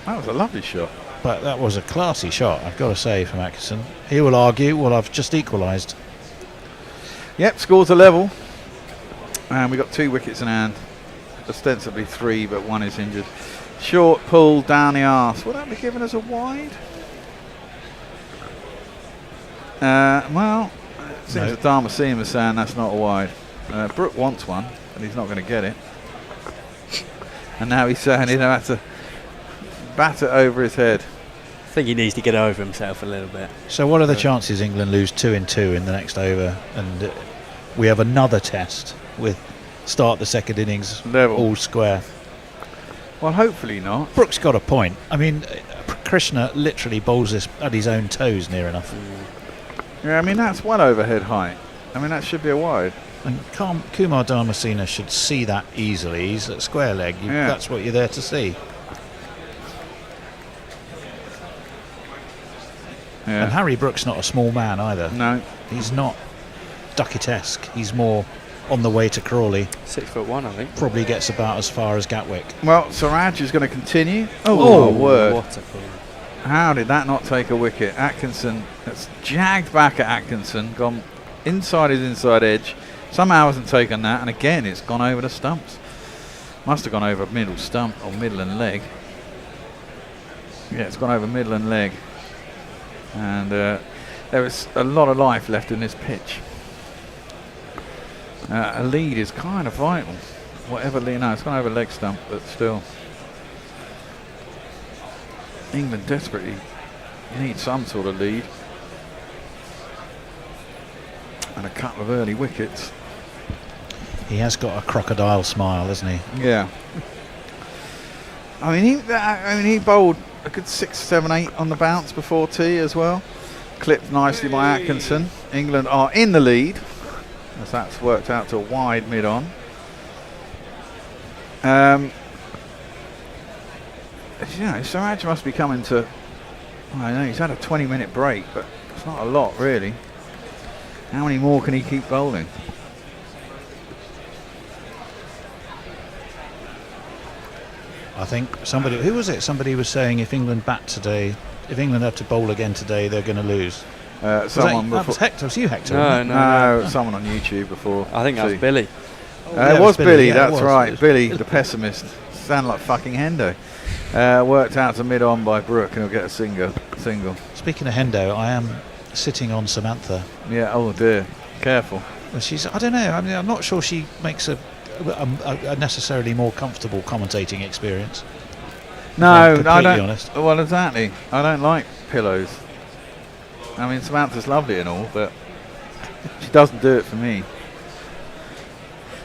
Speaker 16: was a lovely shot.
Speaker 14: But that was a classy shot, I've got to say, from Atkinson. He will argue, well, I've just equalised.
Speaker 16: Yep, scores a level. And we got 2 wickets in hand. Ostensibly 3, but 1 is injured. Short pull down the arse. Would that be given as a wide? Well, it seems that Dharmaseem is saying that's not a wide. Brook wants one, and he's not going to get it. And now he's saying he'll have to bat it over his head.
Speaker 5: I think he needs to get over himself a little bit.
Speaker 14: So what are the chances England lose 2 in 2 in the next over, and we have another test with start the second innings
Speaker 16: level
Speaker 14: all square?
Speaker 16: Well, hopefully not.
Speaker 14: Brook's got a point. I mean, Krishna literally bowls this at his own toes near enough.
Speaker 16: Yeah, I mean that's well overhead height. I mean that should be a wide.
Speaker 14: And Kumar Dharmasena should see that easily. He's at square leg. That's what you're there to see.
Speaker 16: Yeah.
Speaker 14: And Harry Brook's not a small man either.
Speaker 16: No.
Speaker 14: He's not Duckett-esque. He's more on the way to Crawley.
Speaker 5: 6'1", I think.
Speaker 14: Probably gets about as far as Gatwick.
Speaker 16: Well, Siraj is going to continue. Oh, my word.
Speaker 5: What a pull.
Speaker 16: How did that not take a wicket? Atkinson, that's jagged back at Atkinson, gone inside his inside edge. Somehow hasn't taken that, and again it's gone over the stumps. Must have gone over middle stump or middle and leg. Yeah, it's gone over middle and leg. And there is a lot of life left in this pitch. A lead is kind of vital. Whatever lead, no, it's gone over leg stump, but still. England desperately need some sort of lead. And a couple of early wickets.
Speaker 14: He has got a crocodile smile, hasn't he?
Speaker 16: Yeah. I mean, he bowled a good 6, 7, 8 on the bounce before tea as well. Clipped nicely by Atkinson. England are in the lead, as that's worked out to a wide mid-on. You know, Siraj must be coming to... I know he's had a 20-minute break, but it's not a lot really. How many more can he keep bowling?
Speaker 14: I think somebody, who was it? Somebody was saying if England bat today, if England have to bowl again today, they're going to lose.
Speaker 16: Someone
Speaker 14: that was Hector. Was you Hector?
Speaker 16: No, someone on YouTube before.
Speaker 5: I think that was Billy.
Speaker 16: It was Billy. That's right. Billy, the pessimist. Sound like fucking Hendo. Worked out to mid-on by Brook, and he'll get a single.
Speaker 14: Speaking of Hendo, I am sitting on Samantha.
Speaker 16: Yeah. Oh dear. Careful.
Speaker 14: Well, she's. I don't know. I mean, I'm not sure she makes a necessarily more comfortable commentating experience.
Speaker 16: No,
Speaker 14: I'm completely
Speaker 16: I don't.
Speaker 14: honest.
Speaker 16: Well, exactly. I don't like pillows. I mean, Samantha's lovely and all, but she doesn't do it for me.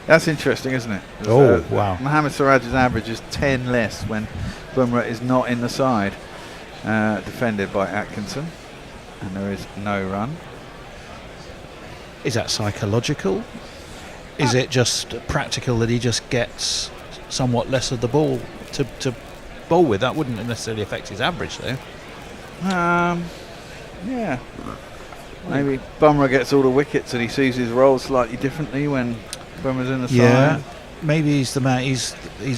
Speaker 16: That's interesting, isn't it?
Speaker 14: Oh, wow.
Speaker 16: Mohamed Siraj's average is 10 less when Bumrah is not in the side. Defended by Atkinson. And there is no run.
Speaker 14: Is that psychological? Is it just practical that he just gets somewhat less of the ball to bowl with? That wouldn't necessarily affect his average, though.
Speaker 16: Yeah. Maybe Bumrah gets all the wickets and he sees his role slightly differently when Bumrah's in the side.
Speaker 14: Maybe he's the man. He's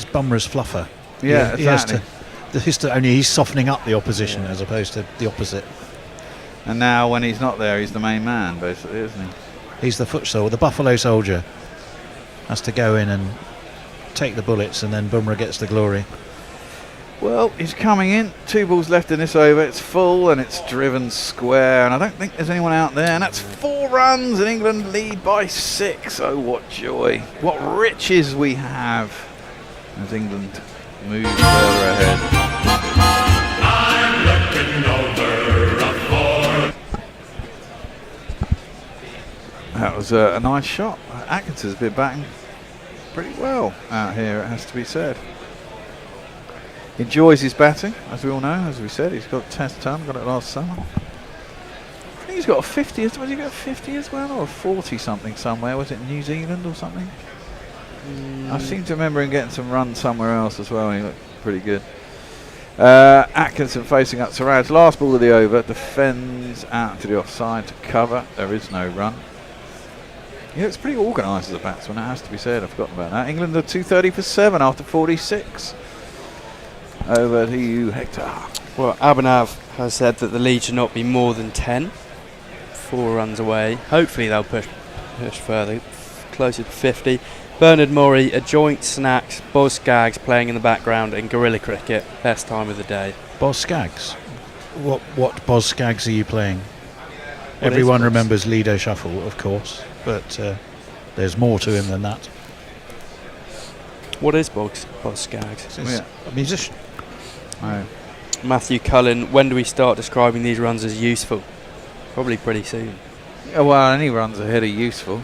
Speaker 14: Bumrah's fluffer.
Speaker 16: Yeah,
Speaker 14: he has
Speaker 16: exactly.
Speaker 14: only he's softening up the opposition as opposed to the opposite.
Speaker 16: And now when he's not there, he's the main man, basically, isn't he?
Speaker 14: He's the foot soldier, the Buffalo Soldier. Has to go in and take the bullets, and then Bumrah gets the glory.
Speaker 16: Well, he's coming in. 2 balls left in this over. It's full and it's driven square, and I don't think there's anyone out there. And that's 4 runs, and England lead by 6. Oh, what joy! What riches we have as England moves further ahead.
Speaker 10: I'm looking over a 4.
Speaker 16: That was a nice shot. Atkinson's been batting pretty well out here, it has to be said. Enjoys his batting, as we all know. As we said, he's got Test ton, got it last summer. I think he's got a 50. Was he got a 50 as well, or a 40 something somewhere? Was it New Zealand or something? I seem to remember him getting some runs somewhere else as well. He looked pretty good. Atkinson facing up Siraj. Last ball of the over. Defends out to the offside to cover. There is no run. He looks pretty organised as a batsman, that has to be said. I've forgotten about that. England are 230 for 7 after 46. Over to you, Hector.
Speaker 5: Well, Abhinav has said that the lead should not be more than 10. 4 runs away. Hopefully they'll push further, closer to 50. Bernard Murray, a joint snacks, Boz Skaggs playing in the background, and Guerilla cricket. Best time of the day.
Speaker 14: Boz Skaggs? What Boz Skaggs are you playing? Everyone remembers Lido Shuffle, of course, but there's more to him than that.
Speaker 5: What is Boz Skaggs?
Speaker 14: A musician.
Speaker 16: Oh.
Speaker 5: Matthew Cullen, when do we start describing these runs as useful? Probably pretty soon.
Speaker 16: Yeah, well, any runs ahead are useful.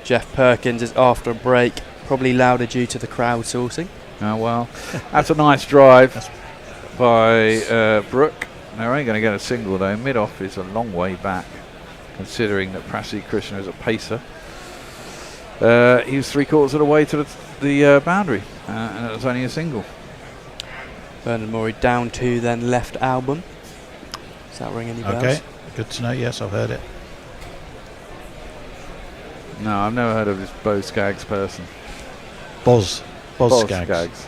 Speaker 5: Jeff Perkins is after a break, probably louder due to the crowd sourcing.
Speaker 16: Oh, well, that's a nice drive by Brook. They're only going to get a single though. Mid-off is a long way back, considering that Prasad Krishna is a pacer. He was 3/4 of the way to the boundary, and it was only a single.
Speaker 5: Bernard Murray down 2, then left album. Does that ring any bells?
Speaker 14: Okay, good to know. Yes, I've heard it.
Speaker 16: No, I've never heard of this Boz Skaggs person.
Speaker 14: Boz Skaggs.
Speaker 16: Skaggs.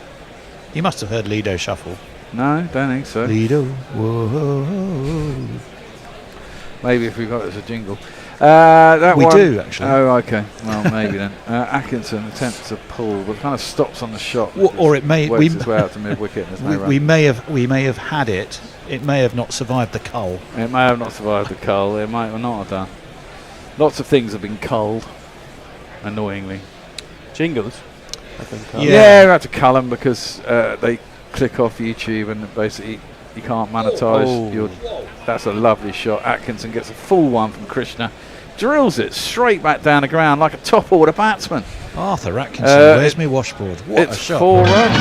Speaker 14: You must have heard Lido Shuffle.
Speaker 16: No, don't think so.
Speaker 14: Lido, whoa.
Speaker 16: Maybe if we got it as a jingle. That
Speaker 14: we
Speaker 16: one,
Speaker 14: do, actually.
Speaker 16: Oh, okay. Well, maybe then. Atkinson attempts a pull, but kind of stops on the shot.
Speaker 14: Or it may
Speaker 16: works its way out to mid-wicket. And there's no
Speaker 14: we
Speaker 16: run.
Speaker 14: may have had it. It may have not survived the cull.
Speaker 16: It may have not survived the cull. It might not have done. Lots of things have been culled, annoyingly.
Speaker 5: Jingles?
Speaker 16: Yeah, you have to cull them because they click off YouTube and basically you can't monetize your. That's a lovely shot. Atkinson gets a full one from Krishna, drills it straight back down the ground like a top order batsman.
Speaker 14: Arthur Atkinson, where's my washboard? What
Speaker 16: it's
Speaker 14: a shot!
Speaker 16: 4 runs.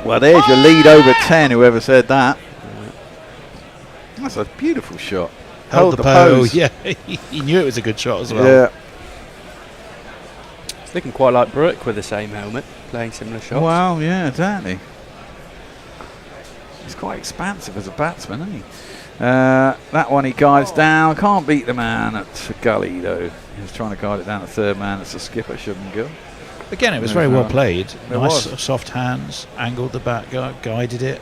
Speaker 16: Well, there's your lead over 10. Whoever said that. That's a beautiful shot.
Speaker 14: Held the pose. Yeah, he knew it was a good shot as well.
Speaker 16: Yeah.
Speaker 5: It's looking quite like Brook with the same helmet, playing similar shots.
Speaker 16: Well, yeah, exactly. He's quite expansive as a batsman, isn't he? That one he guides down. Can't beat the man at gully, though. He was trying to guide it down to third man. It's a skipper, shouldn't go.
Speaker 14: Again, it was very well played.
Speaker 16: It
Speaker 14: Nice
Speaker 16: was.
Speaker 14: soft hands, angled the bat, guided it.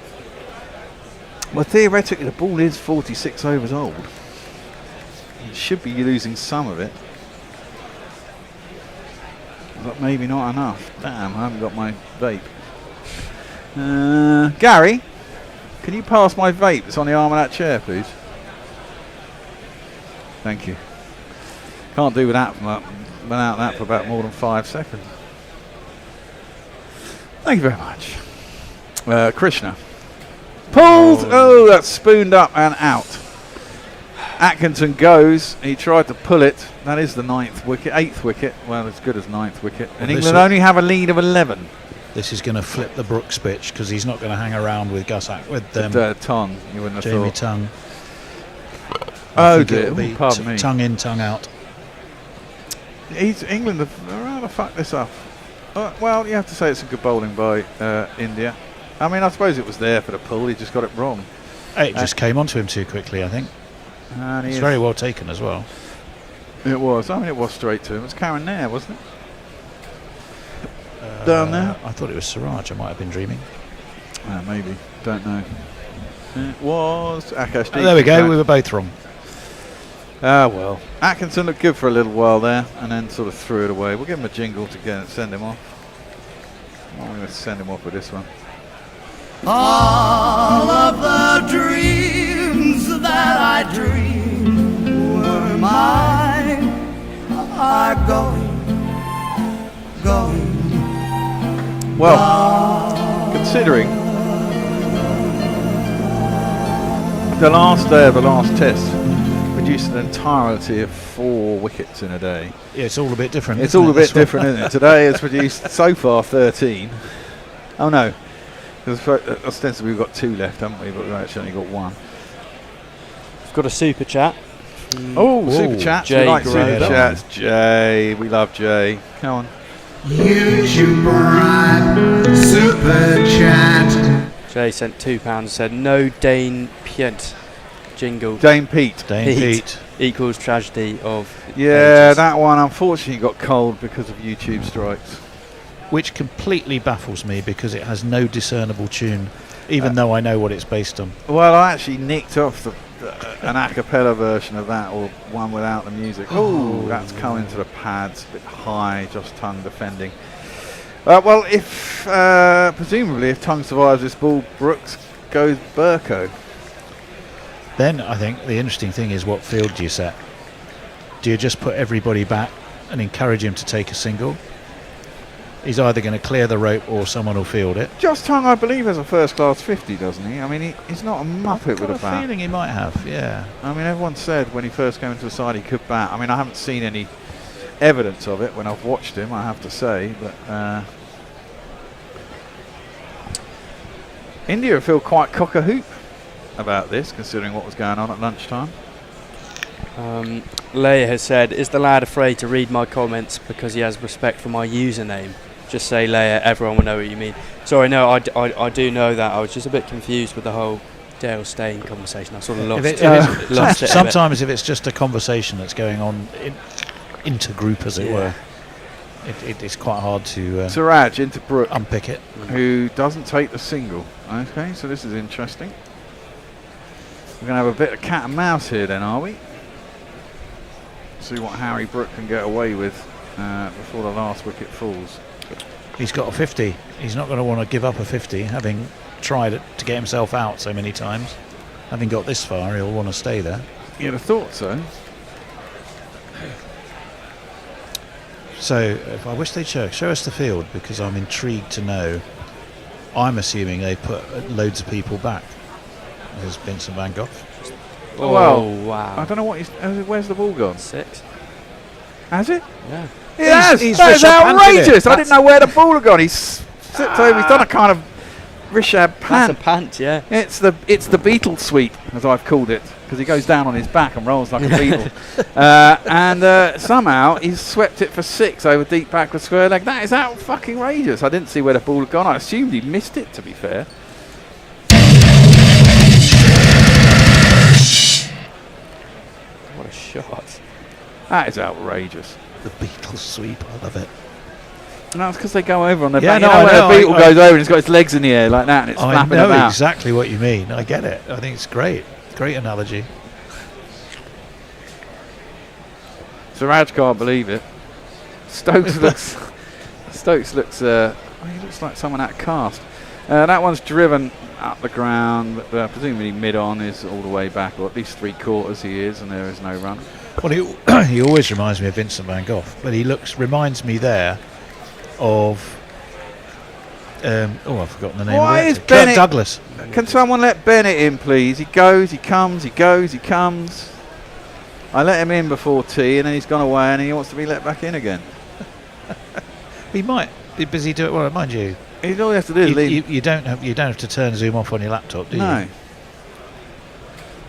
Speaker 16: Well, theoretically, the ball is 46 overs old. You should be losing some of it. But maybe not enough. Damn, I haven't got my vape. Gary, can you pass my vape? It's on the arm of that chair, please. Thank you. Can't do without been out that for about more than 5 seconds. Thank you very much. Krishna. Pulled! Oh, that's spooned up and out. Atkinson goes. He tried to pull it. That is the 9th wicket. 8th wicket. Well, as good as 9th wicket. And England only have a lead of 11.
Speaker 14: This is going to flip the Brooks pitch because he's not going to hang around with
Speaker 16: Tongue. You wouldn't have
Speaker 14: Jamie
Speaker 16: thought.
Speaker 14: Tongue.
Speaker 16: Oh dear. Pardon me.
Speaker 14: Tongue in, tongue out.
Speaker 16: England have rather fucked this up. Well, you have to say it's a good bowling by India. I mean, I suppose it was there for the pull. He just got it wrong.
Speaker 14: It just came onto him too quickly, I think.
Speaker 16: And
Speaker 14: it's very well taken as well.
Speaker 16: It was. I mean, it was straight to him. It was Karen there, wasn't it? Down there?
Speaker 14: I thought it was Siraj. I might have been dreaming.
Speaker 16: Maybe. Don't know. It was Akash.
Speaker 14: There we go. We were both wrong.
Speaker 16: Well. Atkinson looked good for a little while there and then sort of threw it away. We'll give him a jingle to get send him off. I'm going to send him off with this one.
Speaker 10: All of the dreams that I dreamed were mine are going.
Speaker 16: Well, considering the last day of the last test produced an entirety of 4 wickets in a day.
Speaker 14: Yeah, it's all a bit different.
Speaker 16: It's all a bit different, isn't it? Today has produced so far 13. Oh no. Ostensibly we've got 2 left, haven't we? But we've actually only got 1.
Speaker 5: We've got a super chat.
Speaker 16: Super chats.
Speaker 5: Jay
Speaker 16: We like
Speaker 5: Guerilla.
Speaker 16: super chats. Jay. We love Jay. Come on.
Speaker 2: YouTube Prime Super Chat.
Speaker 5: Jay sent £2 and said, no Dane Piet jingle.
Speaker 16: Dane Pete.
Speaker 5: Equals tragedy of
Speaker 16: Yeah,
Speaker 5: ages.
Speaker 16: that one unfortunately got cold because of YouTube strikes.
Speaker 14: Which completely baffles me because it has no discernible tune, even though I know what it's based on.
Speaker 16: Well, I actually nicked off an a cappella version of that, or one without the music. Oh, that's coming to the pads, a bit high, just Tongue defending. Well, if presumably if Tongue survives this ball, Brooks goes Burko.
Speaker 14: Then I think the interesting thing is, what field do you set? Do you just put everybody back and encourage him to take a single? He's either going to clear the rope or someone will field it.
Speaker 16: Just Tongue, I believe, has a first-class 50, doesn't he? I mean, he's not a muppet with a bat.
Speaker 14: I've got a feeling he might have, yeah.
Speaker 16: I mean, everyone said when he first came into the side he could bat. I mean, I haven't seen any evidence of it when I've watched him, I have to say. But India feel quite cock-a-hoop about this, considering what was going on at lunchtime.
Speaker 5: Leia has said, is the lad afraid to read my comments because he has respect for my username? Just say Leia, everyone will know what you mean. Sorry, no, I do know that. I was just a bit confused with the whole Dale Steyn conversation. I sort of lost it.
Speaker 14: Sometimes if it's just a conversation that's going on intergroup, as it were, it's quite hard to
Speaker 16: Siraj into Brook,
Speaker 14: unpick it.
Speaker 16: Who doesn't take the single. Okay, so this is interesting. We're going to have a bit of cat and mouse here then, are we? See what Harry Brook can get away with before the last wicket falls.
Speaker 14: He's got a 50. He's not going to want to give up a 50, having tried to get himself out so many times. Having got this far, he'll want to stay there.
Speaker 16: You'd have thought so.
Speaker 14: So, if I wish they'd show us the field, because I'm intrigued to know. I'm assuming they put loads of people back. There's Vincent van Gogh.
Speaker 16: Oh, well,
Speaker 5: wow.
Speaker 16: I don't know what he's... Where's the ball gone?
Speaker 5: 6.
Speaker 16: Has it?
Speaker 5: Yeah.
Speaker 16: It has!
Speaker 14: He's
Speaker 16: That is
Speaker 14: Rishabh Panted
Speaker 16: outrageous!
Speaker 14: it.
Speaker 16: I didn't know where the ball had gone. He's slipped over. He's done a kind of Rishabh Pant.
Speaker 5: That's a pant, yeah.
Speaker 16: It's the Beatle sweep, as I've called it, because he goes down on his back and rolls like a beetle. And somehow he's swept it for 6 over deep backward square leg. That is out fucking outrageous. I didn't see where the ball had gone. I assumed he missed it, to be fair.
Speaker 5: What a shot.
Speaker 16: That is outrageous.
Speaker 14: The Beatles sweep, I love it.
Speaker 16: No, it's because they go over on their
Speaker 14: Yeah,
Speaker 16: back.
Speaker 14: no,
Speaker 16: You know,
Speaker 14: I
Speaker 16: when
Speaker 14: know,
Speaker 16: a beetle
Speaker 14: I-
Speaker 16: goes over and he's got his legs in the air like that and it's
Speaker 14: I
Speaker 16: flapping
Speaker 14: know
Speaker 16: about.
Speaker 14: exactly what you mean. I get it. I think it's great. Great analogy.
Speaker 16: Siraj can't believe it. Stokes looks. He looks like someone out of cast. That one's driven up the ground, but presumably mid-on is all the way back, or at least 3/4 he is, and there is no run.
Speaker 14: Well, he always reminds me of Vincent van Gogh, but reminds me there of I've forgotten the name.
Speaker 16: Why
Speaker 14: of
Speaker 16: is
Speaker 14: Kirk
Speaker 16: Bennett?
Speaker 14: Douglas.
Speaker 16: Can someone let Bennett in, please? He goes, he comes, he goes, he comes. I let him in before tea, and then he's gone away, and he wants to be let back in again.
Speaker 14: He might be busy doing. Well, mind you,
Speaker 16: all you have to do is leave.
Speaker 14: You don't have to turn Zoom off on your laptop, do you?
Speaker 16: No.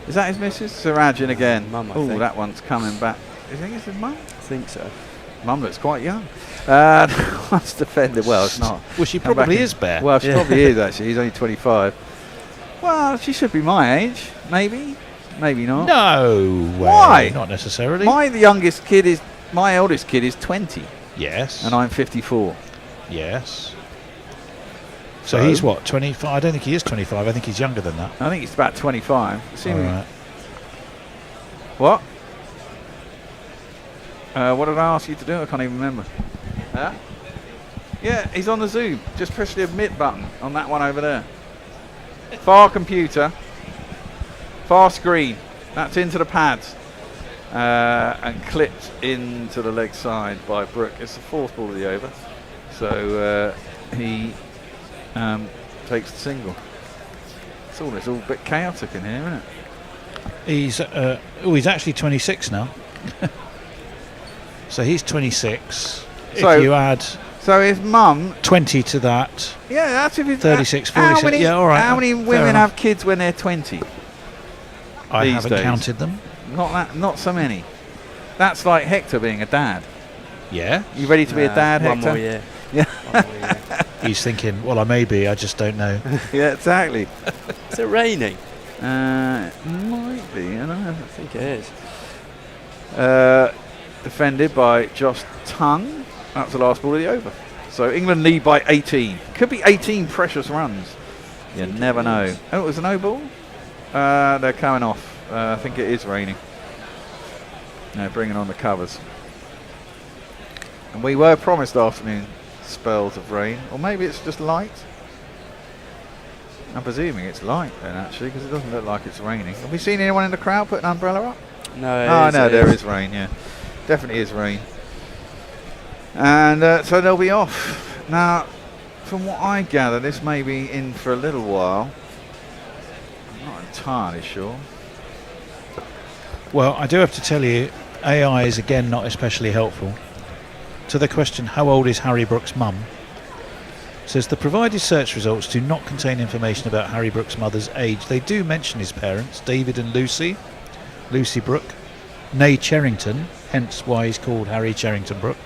Speaker 16: Is that his missus? Sarajin again.
Speaker 5: Mum, I
Speaker 16: Oh,
Speaker 5: think.
Speaker 16: that one's coming back. Do you think it's his mum?
Speaker 5: I think so.
Speaker 16: Mum looks quite young. That's defended. Well, it's not.
Speaker 14: Well, she
Speaker 16: Come
Speaker 14: probably
Speaker 16: back in.
Speaker 14: is, Bear.
Speaker 16: Well, she
Speaker 14: Yeah.
Speaker 16: probably is, actually. He's only 25. Well, she should be my age. Maybe. Maybe not.
Speaker 14: No way.
Speaker 16: Why?
Speaker 14: Not necessarily.
Speaker 16: My eldest kid is 20.
Speaker 14: Yes.
Speaker 16: And I'm 54.
Speaker 14: Yes. So he's what, 25? I don't think he is 25. I think he's younger than that.
Speaker 16: I think he's about 25.
Speaker 14: All right.
Speaker 16: What? What did I ask you to do? I can't even remember. Huh? Yeah, he's on the Zoom. Just press the admit button on that one over there. Far computer. Far screen. That's into the pads. And clipped into the leg side by Brook. It's the fourth ball of the over. So he takes the single. It's all a bit chaotic in here, isn't it?
Speaker 14: He's actually 26 now. So he's 26.
Speaker 16: So-
Speaker 14: if you add
Speaker 16: So his mum.
Speaker 14: 20 to that,
Speaker 16: Yeah, that's if it's
Speaker 14: 36,
Speaker 16: how
Speaker 14: 46.
Speaker 16: many,
Speaker 14: Yeah, all right.
Speaker 16: How many
Speaker 14: fair
Speaker 16: women
Speaker 14: enough.
Speaker 16: have kids when they're 20?
Speaker 14: I
Speaker 16: these
Speaker 14: haven't
Speaker 16: days?
Speaker 14: counted them.
Speaker 16: Not so many. That's like Hector being a dad.
Speaker 14: Yeah.
Speaker 16: You ready to be a dad,
Speaker 5: one
Speaker 16: Hector?
Speaker 5: more year.
Speaker 16: Yeah.
Speaker 14: He's thinking, well, I may be, I just don't know.
Speaker 16: Yeah, exactly.
Speaker 5: Is it raining?
Speaker 16: Might be. I don't know.
Speaker 5: I think it is.
Speaker 16: Defended by Josh Tongue. That's the last ball of the over. So England lead by 18. Could be 18 precious runs. You never know. Oh, it was a no ball? They're coming off. I think it is raining. They're bringing on the covers. And we were promised afternoon spells of rain. Or maybe it's just light. I'm presuming it's light then, actually, because it doesn't look like it's raining. Have we seen anyone in the crowd put an umbrella up?
Speaker 5: No,
Speaker 16: There is rain, yeah. Definitely is rain. And so they'll be off. Now, from what I gather, this may be in for a little while. I'm not entirely sure.
Speaker 14: Well, I do have to tell you, AI is again not especially helpful. To the question, how old is Harry Brook's mum? Says the provided search results do not contain information about Harry Brook's mother's age. They do mention his parents, David and Lucy Brook, née Cherrington, hence why he's called Harry Cherrington Brook,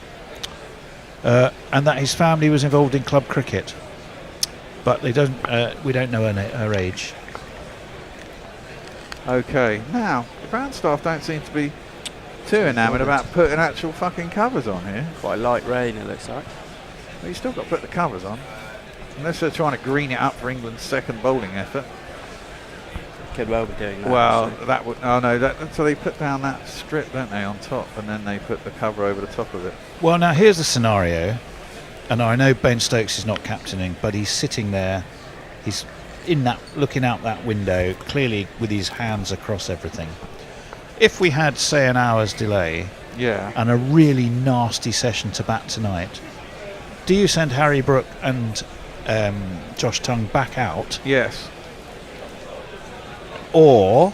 Speaker 14: and that his family was involved in club cricket. But we don't know her age.
Speaker 16: Okay, now, the ground staff don't seem to be too enamoured about putting actual fucking covers on here.
Speaker 5: Quite light rain, it looks like.
Speaker 16: Well, you still got to put the covers on. Unless they're trying to green it up for England's second bowling effort.
Speaker 5: Could well be doing that.
Speaker 16: Well,
Speaker 5: actually.
Speaker 16: that would. Oh no, so they put down that strip, don't they, on top, and then they put the cover over the top of it.
Speaker 14: Well, now here's the scenario, and I know Ben Stokes is not captaining, but he's sitting there, he's in that, looking out that window, clearly with his hands across everything. If we had, say, an hour's delay,
Speaker 16: yeah,
Speaker 14: and a really nasty session to bat tonight, do you send Harry Brook and Josh Tongue back out?
Speaker 16: Yes.
Speaker 14: Or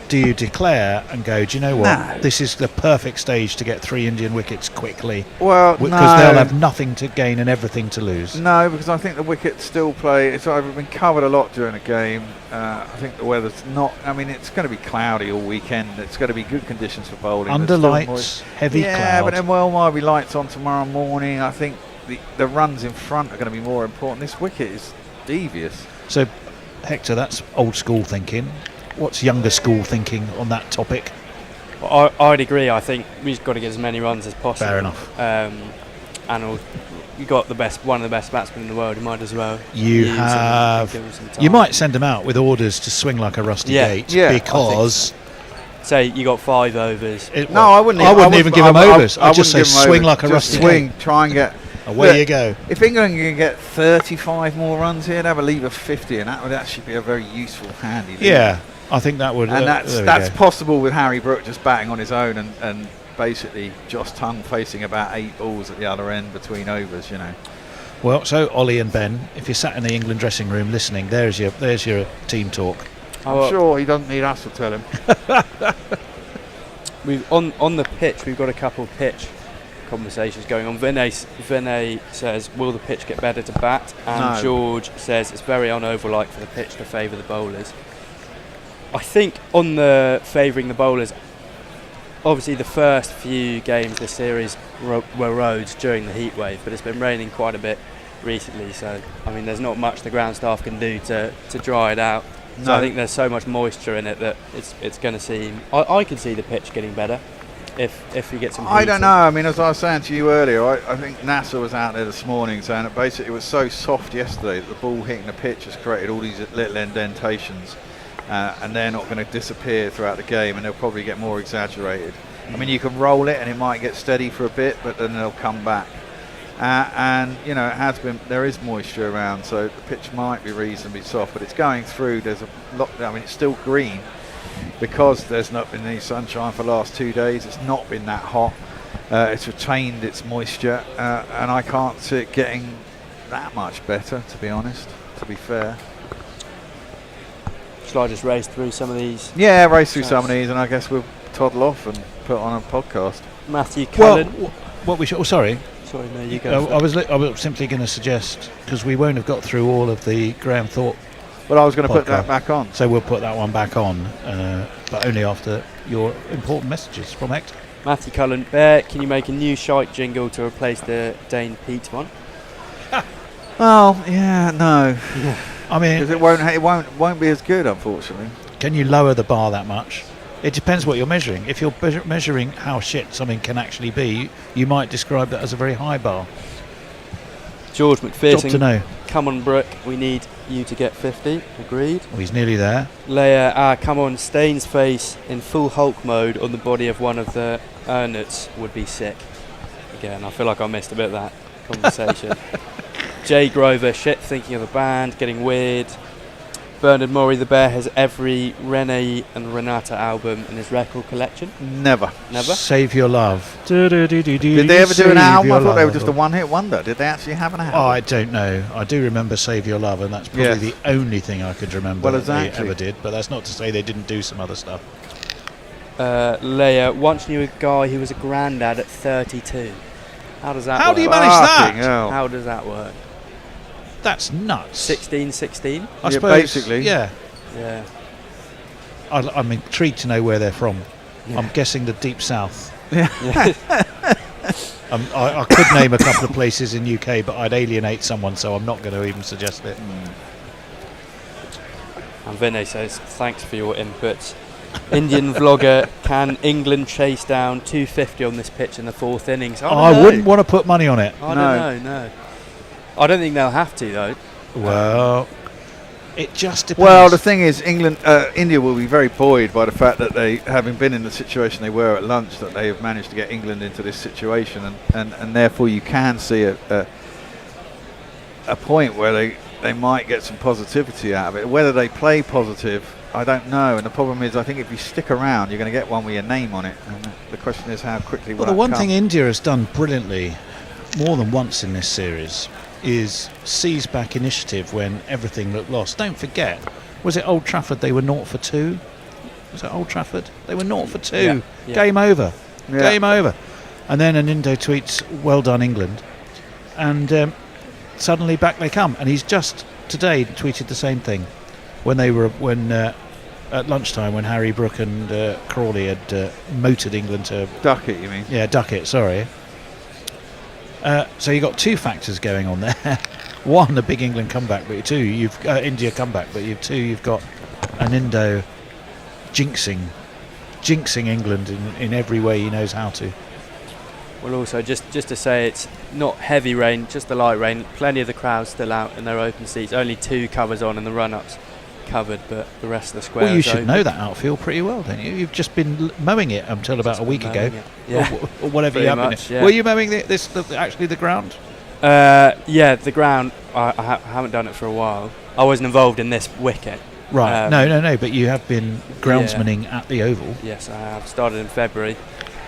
Speaker 14: do you declare and go, do you know what?
Speaker 16: No.
Speaker 14: This is the perfect stage to get 3 Indian wickets quickly.
Speaker 16: Well,
Speaker 14: because they'll have nothing to gain and everything to lose.
Speaker 16: No, because I think the wickets still play. It's either been covered a lot during the game. I think the weather's not. I mean, it's going to be cloudy all weekend. It's going to be good conditions for bowling.
Speaker 14: Under
Speaker 16: There's still
Speaker 14: lights, heavy
Speaker 16: yeah,
Speaker 14: cloud.
Speaker 16: but then might be lights on tomorrow morning. I think the runs in front are going to be more important. This wicket is devious.
Speaker 14: So, Hector, that's old school thinking. What's younger school thinking on that topic?
Speaker 5: Well, I'd agree. I think we've got to get as many runs as possible.
Speaker 14: Fair enough.
Speaker 5: And you got one of the best batsmen in the world. You might as well.
Speaker 14: You have. You might send them out with orders to swing like a rusty gate because.
Speaker 5: Say you got 5 overs.
Speaker 16: I wouldn't.
Speaker 14: I wouldn't even give them overs. I'd just say swing like a rusty
Speaker 16: swing.
Speaker 14: gate.
Speaker 16: Try and get.
Speaker 4: away
Speaker 16: Look,
Speaker 4: you go.
Speaker 16: If England can get 35 more runs here, they'd have a lead of 50, and that would actually be a very useful, handy lead.
Speaker 4: Yeah, I think that would.
Speaker 16: And
Speaker 4: there we
Speaker 16: that's
Speaker 4: go.
Speaker 16: possible with Harry Brook just batting on his own and basically Josh Tongue facing about 8 balls at the other end between overs, you know.
Speaker 4: Well, so Ollie and Ben, if you're sat in the England dressing room listening, there's your team talk.
Speaker 16: I'm sure he doesn't need us to tell him.
Speaker 5: On the pitch, we've got a couple of pitch conversations going on. Vinay says, will the pitch get better to bat? And
Speaker 16: No.
Speaker 5: George says it's very un-oval-like for the pitch to favour the bowlers. I think on the favouring the bowlers, obviously the first few games this series were roads during the heat wave, but it's been raining quite a bit recently, so I mean there's not much the ground staff can do to dry it out. So
Speaker 16: No.
Speaker 5: I think there's so much moisture in it that it's going to seem. I can see the pitch getting better if you get some.
Speaker 16: I
Speaker 5: heat
Speaker 16: don't
Speaker 5: in.
Speaker 16: know. I mean, as I was saying to you earlier, I think NASA was out there this morning saying that basically it was so soft yesterday that the ball hitting the pitch has created all these little indentations, and they're not going to disappear throughout the game, and they'll probably get more exaggerated. I mean, you can roll it and it might get steady for a bit, but then they'll come back. And you know, there is moisture around, so the pitch might be reasonably soft, but it's going through. There's a lot. I mean, it's still green because there's not been any sunshine for the last 2 days. It's not been that hot. It's retained its moisture, and I can't see it getting that much better, to be honest. To be fair.
Speaker 5: Shall I just race through some of these?
Speaker 16: Yeah, race through some of these, and I guess we'll toddle off and put on a podcast.
Speaker 5: Matthew Cullen.
Speaker 4: What we should? Oh, sorry.
Speaker 5: Sorry, no, you go.
Speaker 4: I was simply going to suggest, because we won't have got through all of the Graham Thorpe.
Speaker 16: Well, I was going to put
Speaker 4: podcast.
Speaker 16: that back on.
Speaker 4: So we'll put that one back on, but only after your important messages from Hector.
Speaker 5: Matthew Cullen, Bear, can you make a new shite jingle to replace the Dane Pete one?
Speaker 16: Well, yeah, no.
Speaker 4: I mean,
Speaker 16: because it won't be as good, unfortunately.
Speaker 4: Can you lower the bar that much? It depends what you're measuring. If you're measuring how shit something can actually be, you might describe that as a very high bar.
Speaker 5: George McPherson,
Speaker 4: Job to know.
Speaker 5: Come on, Brook, we need you to get 50. Agreed.
Speaker 4: Well, he's nearly there.
Speaker 5: Leia, come on, Staines' face in full Hulk mode on the body of one of the Ernets would be sick. Again, I feel like I missed a bit of that conversation. Jay Grover, shit, thinking of the band, getting weird. Bernard Murray, the Bear, has every Rene and Renata album in his record collection.
Speaker 16: Never.
Speaker 4: Save Your Love.
Speaker 16: Did they ever do an album? I thought they were just a one-hit wonder. Did they actually have an album?
Speaker 4: Oh, I don't know. I do remember Save Your Love, and that's probably the only thing I could remember
Speaker 16: Well,
Speaker 4: that
Speaker 16: exactly.
Speaker 4: they ever did. But that's not to say they didn't do some other stuff.
Speaker 5: Leia, once knew a guy who was a granddad at 32. How does that work?
Speaker 4: How do you manage that?
Speaker 16: Fucking hell.
Speaker 5: How does that work?
Speaker 4: That's nuts.
Speaker 5: 16.
Speaker 4: I suppose.
Speaker 16: Basically.
Speaker 4: Yeah.
Speaker 5: Yeah.
Speaker 4: I'm intrigued to know where they're from. Yeah. I'm guessing the deep south.
Speaker 16: Yeah.
Speaker 4: I could name a couple of places in UK, but I'd alienate someone, so I'm not going to even suggest it.
Speaker 5: And Vinay says, thanks for your inputs. Indian vlogger, can England chase down 250 on this pitch in the fourth innings?
Speaker 4: I wouldn't want to put money on it.
Speaker 5: I don't know. I don't think they'll have to, though.
Speaker 4: Well, it just depends.
Speaker 16: Well, the thing is, India will be very buoyed by the fact that they, having been in the situation they were at lunch, that they have managed to get England into this situation, and therefore you can see a point where they might get some positivity out of it. Whether they play positive, I don't know. And the problem is, I think if you stick around, you're going to get one with your name on it. And the question is how quickly will
Speaker 4: Well,
Speaker 16: that
Speaker 4: the one
Speaker 16: come?
Speaker 4: thing India has done brilliantly, more than once in this series, is seize back initiative when everything looked lost. Don't forget, was it Old Trafford they were 0 for 2? Was it Old Trafford? They were 0 for 2.
Speaker 5: Yeah.
Speaker 4: Game over.
Speaker 16: Yeah.
Speaker 4: Game over. And then an Indo tweets, well done England. And suddenly back they come. And he's just today tweeted the same thing when at lunchtime when Harry Brook and Crawley had motored England to
Speaker 16: Duckett, you mean?
Speaker 4: Yeah, Duckett, sorry. So you've got two factors going on there. One, a big England comeback, but two, you've India comeback, but you've got an Indo jinxing England in every way he knows how to.
Speaker 5: Well, also, just to say, it's not heavy rain, just the light rain. Plenty of the crowd still out in their open seats. Only 2 covers on in the run-ups covered, but the rest of the square
Speaker 4: Well, you
Speaker 5: is
Speaker 4: should
Speaker 5: open.
Speaker 4: know that outfield pretty well, don't you? You've just been mowing it until about a week ago,
Speaker 5: Yeah.
Speaker 4: or whatever
Speaker 5: Pretty
Speaker 4: you have been.
Speaker 5: much, yeah.
Speaker 4: Were you mowing actually the ground?
Speaker 5: Yeah, the ground. I haven't done it for a while. I wasn't involved in this wicket.
Speaker 14: Right. No. But you have been groundsmaning at the Oval.
Speaker 5: Yes, I have. Started in February.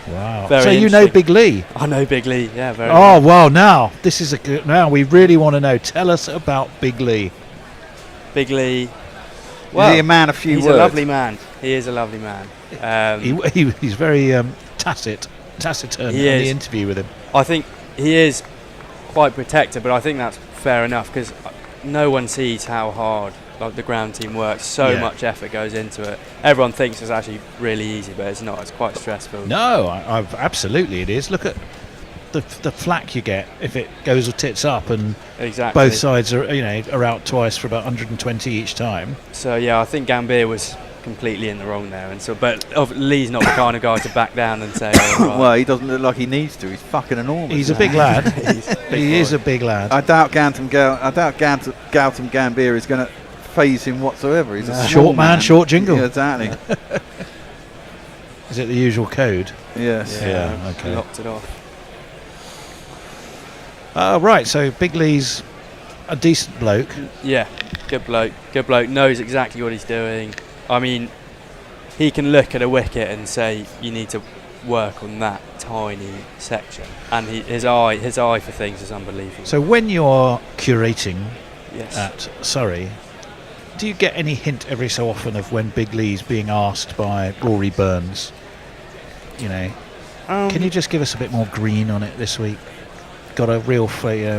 Speaker 14: Wow.
Speaker 5: Very
Speaker 14: So you know Big Lee?
Speaker 5: I know Big Lee. Yeah, very.
Speaker 14: Oh well. Now this is a good. Now we really want to know. Tell us about Big Lee.
Speaker 5: Big Lee.
Speaker 16: Well, is he a man of few
Speaker 5: he's
Speaker 16: words?
Speaker 5: A lovely man. He is a lovely man.
Speaker 14: He's very taciturn in the interview with him.
Speaker 5: I think he is quite protected, but I think that's fair enough because no one sees how hard the ground team works. So much effort goes into it. Everyone thinks it's actually really easy, but it's not. It's quite stressful.
Speaker 14: No, absolutely it is. Look at the flack you get if it goes or tits up, and both sides are out twice for about 120 each time.
Speaker 5: So yeah, I think Gambier was completely in the wrong there, and so but Lee's not the kind of guy to back down and say, oh, right.
Speaker 16: Well, he doesn't look like he needs to. He's fucking enormous.
Speaker 14: He's a big lad. He is a big lad.
Speaker 16: I doubt Gautam Gambier is going to phase him whatsoever. He's a
Speaker 14: short man, short jingle.
Speaker 16: Yeah, exactly.
Speaker 14: Is it the usual code?
Speaker 16: Yes.
Speaker 14: Yeah. Okay.
Speaker 5: Locked it off.
Speaker 14: Right. So Big Lee's a decent bloke.
Speaker 5: Yeah, good bloke. Good bloke. Knows exactly what he's doing. I mean, he can look at a wicket and say you need to work on that tiny section, and his eye for things is unbelievable.
Speaker 14: So when you're curating
Speaker 5: Yes.
Speaker 14: at Surrey, do you get any hint every so often of when Big Lee's being asked by Rory Burns? You know, can you just give us a bit more green on it this week? Got a real,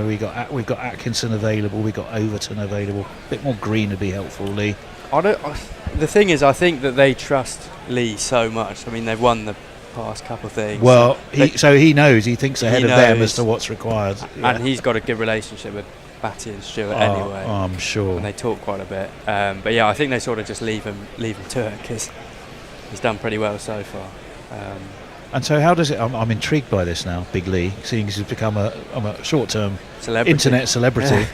Speaker 14: we've got Atkinson available, we've got Overton available. A bit more green would be helpful, Lee.
Speaker 5: The thing is, I think that they trust Lee so much. I mean, they've won the past couple of things.
Speaker 14: Well, so he knows. He thinks ahead of them as to what's required.
Speaker 5: And he's got a good relationship with Batty and Stewart anyway.
Speaker 14: I'm sure.
Speaker 5: And they talk quite a bit. But yeah, I think they sort of just leave him to it because he's done pretty well so far.
Speaker 14: And so how does it... I'm intrigued by this now, Big Lee, seeing as he's become a short-term internet celebrity.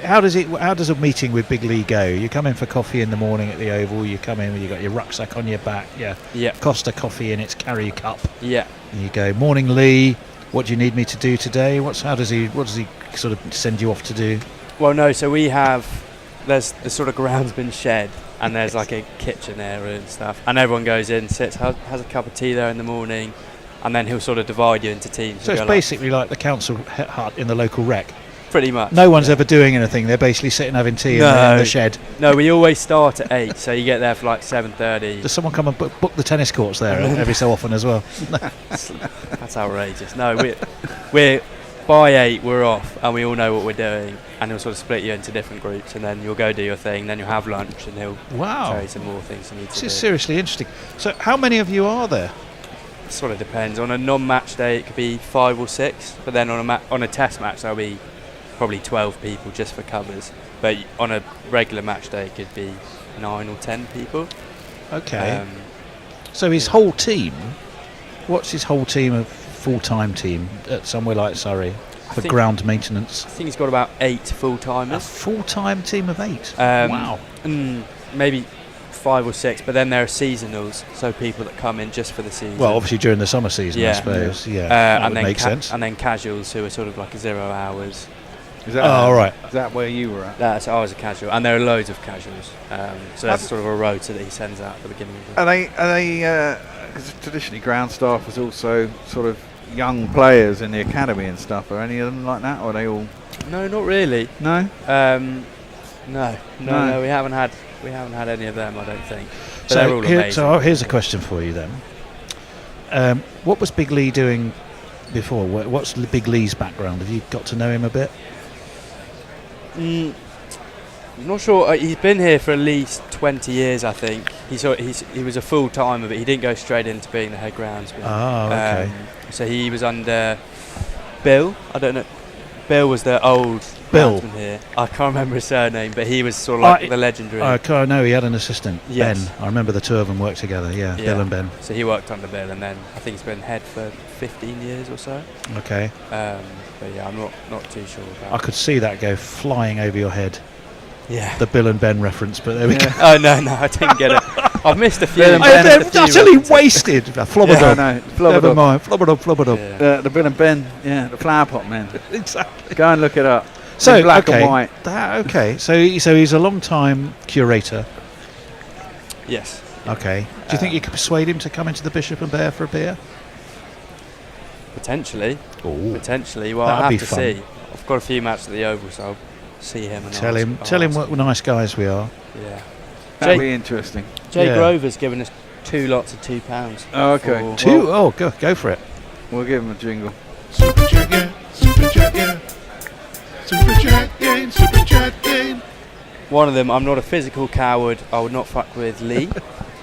Speaker 14: How does a meeting with Big Lee go? You come in for coffee in the morning at the Oval, you come in, you got your rucksack on your back, Costa coffee in its carry cup.
Speaker 5: Yeah.
Speaker 14: And you go, morning Lee, what do you need me to do today? What does he sort of send you off to do?
Speaker 5: Well, no, so there's the sort of ground's been shed, and there's like a kitchen area and stuff, and everyone goes in, sits, has a cup of tea there in the morning, and then he'll sort of divide you into teams.
Speaker 14: So it's basically like the council hut in the local rec.
Speaker 5: Pretty much.
Speaker 14: No one's ever doing anything. They're basically sitting having tea in the shed.
Speaker 5: No, we always start at 8, so you get there for like 7:30.
Speaker 14: Does someone come and book the tennis courts there every so often as well?
Speaker 5: That's outrageous. No, we're by 8 we're off, and we all know what we're doing, and he'll sort of split you into different groups, and then you'll go do your thing, then you'll have lunch, and he'll tell you some more things you need to do.
Speaker 14: This is seriously interesting. So how many of you are there?
Speaker 5: It sort of depends. On a non-match day it could be 5 or 6, but then on a test match there'll be probably 12 people just for covers, but on a regular match day it could be 9 or 10 people.
Speaker 14: Okay. So his whole team, what's his whole team of full-time team at somewhere like Surrey for ground maintenance?
Speaker 5: I think he's got about 8 full-timers.
Speaker 14: A full-time team of 8?
Speaker 5: Wow. Maybe 5 or 6, but then there are seasonals, so people that come in just for the season.
Speaker 14: Well, obviously during the summer season, I suppose. That would make sense.
Speaker 5: And then casuals who are sort of like 0 hours.
Speaker 16: Is that
Speaker 14: right.
Speaker 16: Is that where you were at?
Speaker 5: I was a casual, and there are loads of casuals. So that's sort of a rota that he sends out at the beginning of the
Speaker 16: Are they? Because traditionally ground staff was also sort of young players in the academy and stuff. Are any of them like that, or are they all?
Speaker 5: No, not really.
Speaker 16: No.
Speaker 5: No. We haven't had any of them, I don't think. But they're all amazing.
Speaker 14: So here's a question for you then. What was Big Lee doing before? What's Big Lee's background? Have you got to know him a bit?
Speaker 5: I'm not sure. He's been here for at least 20 years, I think. He was a full-timer, but he didn't go straight into being the head groundsman.
Speaker 14: Oh, okay.
Speaker 5: So he was under Bill. I don't know. Bill was the old
Speaker 14: Bill
Speaker 5: groundsman here. I can't remember his surname, but he was sort of like the legendary.
Speaker 14: I know he had an assistant,
Speaker 5: yes.
Speaker 14: Ben. I remember the two of them worked together. Yeah, Bill and Ben.
Speaker 5: So he worked under Bill, and then I think he's been head for 15 years or so.
Speaker 14: Okay.
Speaker 5: But yeah, I'm not too sure about.
Speaker 14: I could see that go flying over your head.
Speaker 5: Yeah.
Speaker 14: the Bill and Ben reference, but there we go.
Speaker 5: Oh no, I didn't get it. I've missed a few.
Speaker 14: They're utterly wasted. Flobberdob.
Speaker 16: No,
Speaker 14: Never mind. Flobberdob.
Speaker 16: The Bill and Ben, the Flower Pot Men.
Speaker 14: Exactly.
Speaker 16: Go and look it up.
Speaker 14: So
Speaker 16: In black
Speaker 14: okay,
Speaker 16: and white.
Speaker 14: So he's a long-time curator.
Speaker 5: Yes.
Speaker 14: Okay. Do you think you could persuade him to come into the Bishop and Bear for a beer?
Speaker 5: Potentially.
Speaker 14: Ooh.
Speaker 5: Potentially. Well,
Speaker 14: That'd
Speaker 5: I'll
Speaker 14: be
Speaker 5: have to
Speaker 14: fun.
Speaker 5: see. I've got a few matches at the Oval, so I'll see him and
Speaker 14: Tell him what nice guys we are.
Speaker 5: Yeah.
Speaker 16: That'd be interesting.
Speaker 5: Jay Grover's given us 2 lots of £2.
Speaker 16: Oh, okay.
Speaker 14: Go for it.
Speaker 16: We'll give him a jingle.
Speaker 2: Super chat game, super chat game. Super chat game, super chat game.
Speaker 5: One of them, I'm not a physical coward. I would not fuck with Lee.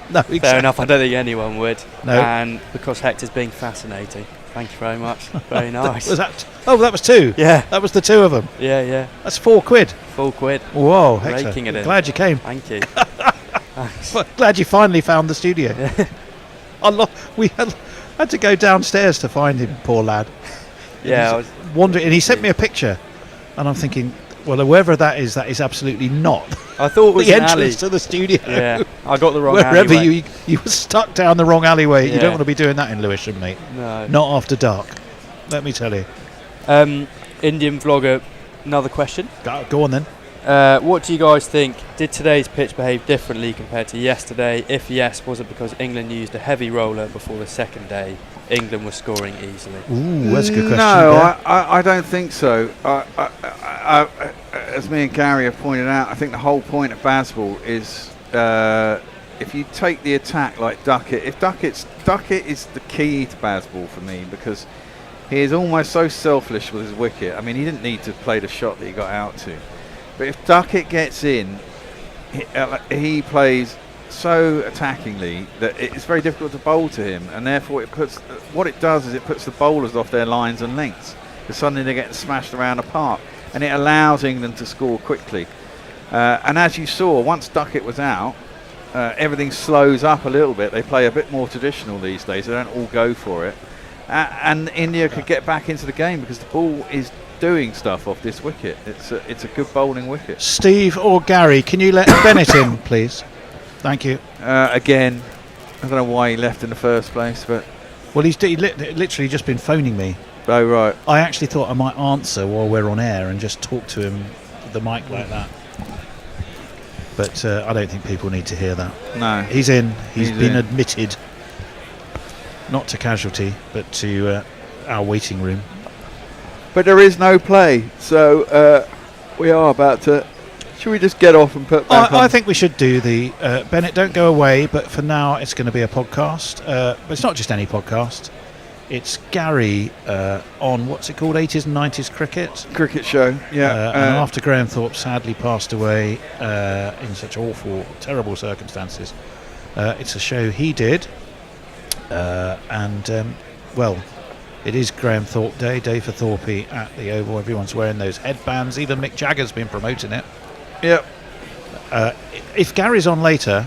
Speaker 14: No,
Speaker 5: Fair
Speaker 14: exactly.
Speaker 5: enough. I don't think anyone would.
Speaker 14: No.
Speaker 5: And because Hector's being fascinating. Thank you very much. Very nice.
Speaker 14: that was 2.
Speaker 5: Yeah.
Speaker 14: That was the 2 of them.
Speaker 5: Yeah.
Speaker 14: That's £4.
Speaker 5: £4.
Speaker 14: Whoa, Hector.
Speaker 5: Raking it in.
Speaker 14: Glad you came.
Speaker 5: Thank you.
Speaker 14: Well, glad you finally found the studio. We had to go downstairs to find him, poor lad.
Speaker 5: Yeah, I was
Speaker 14: wondering, and he sent me a picture, and I'm thinking, well, whoever that is absolutely not.
Speaker 5: I thought it was
Speaker 14: the
Speaker 5: an
Speaker 14: entrance
Speaker 5: alley.
Speaker 14: to the studio.
Speaker 5: Yeah, I got the wrong
Speaker 14: Wherever
Speaker 5: alleyway.
Speaker 14: you were stuck down the wrong alleyway. You
Speaker 5: Yeah.
Speaker 14: don't want to be doing that in Lewisham, mate.
Speaker 5: No.
Speaker 14: Not after dark. Let me tell you.
Speaker 5: Indian vlogger, another question.
Speaker 14: Go on then.
Speaker 5: What do you guys think? Did today's pitch behave differently compared to yesterday? If yes, was it because England used a heavy roller before the second day? England was scoring easily.
Speaker 14: Ooh, that's a good question.
Speaker 16: No, I don't think so. As me and Gary have pointed out, I think the whole point of Bazball is if you take the attack like Duckett, Duckett is the key to Bazball for me, because he is almost so selfish with his wicket. I mean, he didn't need to play the shot that he got out to. But if Duckett gets in, he plays so attackingly that it's very difficult to bowl to him, and therefore it puts the bowlers off their lines and lengths, because suddenly they're getting smashed around the park, and it allows England to score quickly. And as you saw, once Duckett was out, everything slows up a little bit. They play a bit more traditional these days. They don't all go for it, and India could get back into the game because the ball is doing stuff off this wicket. It's a good bowling wicket.
Speaker 14: Steve or Gary, can you let Bennett in, please? Thank you.
Speaker 16: Again, I don't know why he left in the first place, but
Speaker 14: well, he's literally just been phoning me.
Speaker 16: Oh right.
Speaker 14: I actually thought I might answer while we're on air and just talk to him with the mic like that. But I don't think people need to hear that.
Speaker 16: No.
Speaker 14: He's in. He's been
Speaker 16: in.
Speaker 14: admitted, not to casualty, but to our waiting room.
Speaker 16: But there is no play, so we are about to. Should we just get off and put back on?
Speaker 14: I think we should do the Bennett. Don't go away. But for now, it's going to be a podcast. But it's not just any podcast. It's Gary on what's it called? 80s and 90s
Speaker 16: cricket show. Yeah.
Speaker 14: And after Graham Thorpe sadly passed away in such awful, terrible circumstances, it's a show he did. Well, it is Graham Thorpe Day for Thorpe at the Oval. Everyone's wearing those headbands. Even Mick Jagger's been promoting it.
Speaker 16: Yep.
Speaker 14: If Gary's on later,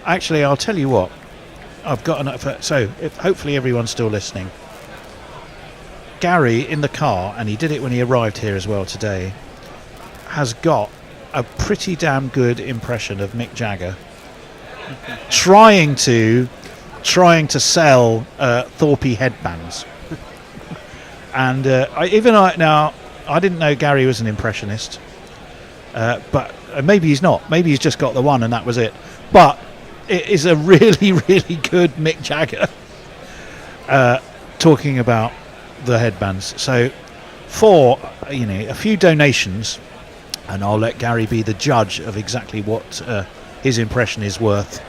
Speaker 14: actually, I'll tell you what. I've got enough. So, hopefully everyone's still listening. Gary in the car, and he did it when he arrived here as well today, has got a pretty damn good impression of Mick Jagger, trying to sell Thorpe headbands. And I didn't know Gary was an impressionist, but maybe he's not. Maybe he's just got the one and that was it. But it is a really, really good Mick Jagger talking about the headbands. So for a few donations, and I'll let Gary be the judge of exactly what his impression is worth.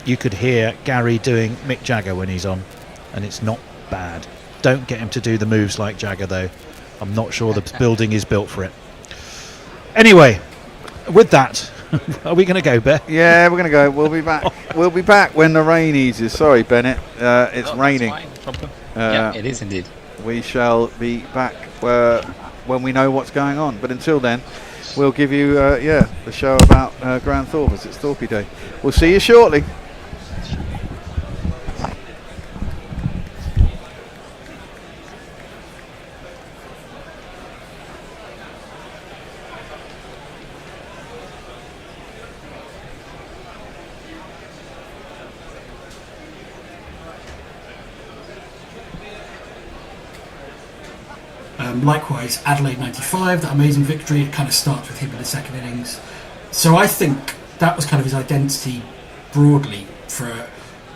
Speaker 14: You could hear Gary doing Mick Jagger when he's on, and it's not bad. Don't get him to do the moves like Jagger, though. I'm not sure the building is built for it. Anyway, with that, are we going to go, Bear?
Speaker 16: Yeah, we're going to go. We'll be back. We'll be back when the rain eases. Sorry, Bennett. It's raining.
Speaker 7: Yeah, it is indeed.
Speaker 16: We shall be back when we know what's going on. But until then, we'll give you the show about Graham Thorpe, as it's Thorpe Day. We'll see you shortly.
Speaker 21: Likewise, Adelaide 95, that amazing victory, it kind of starts with him in the second innings. So I think that was kind of his identity broadly for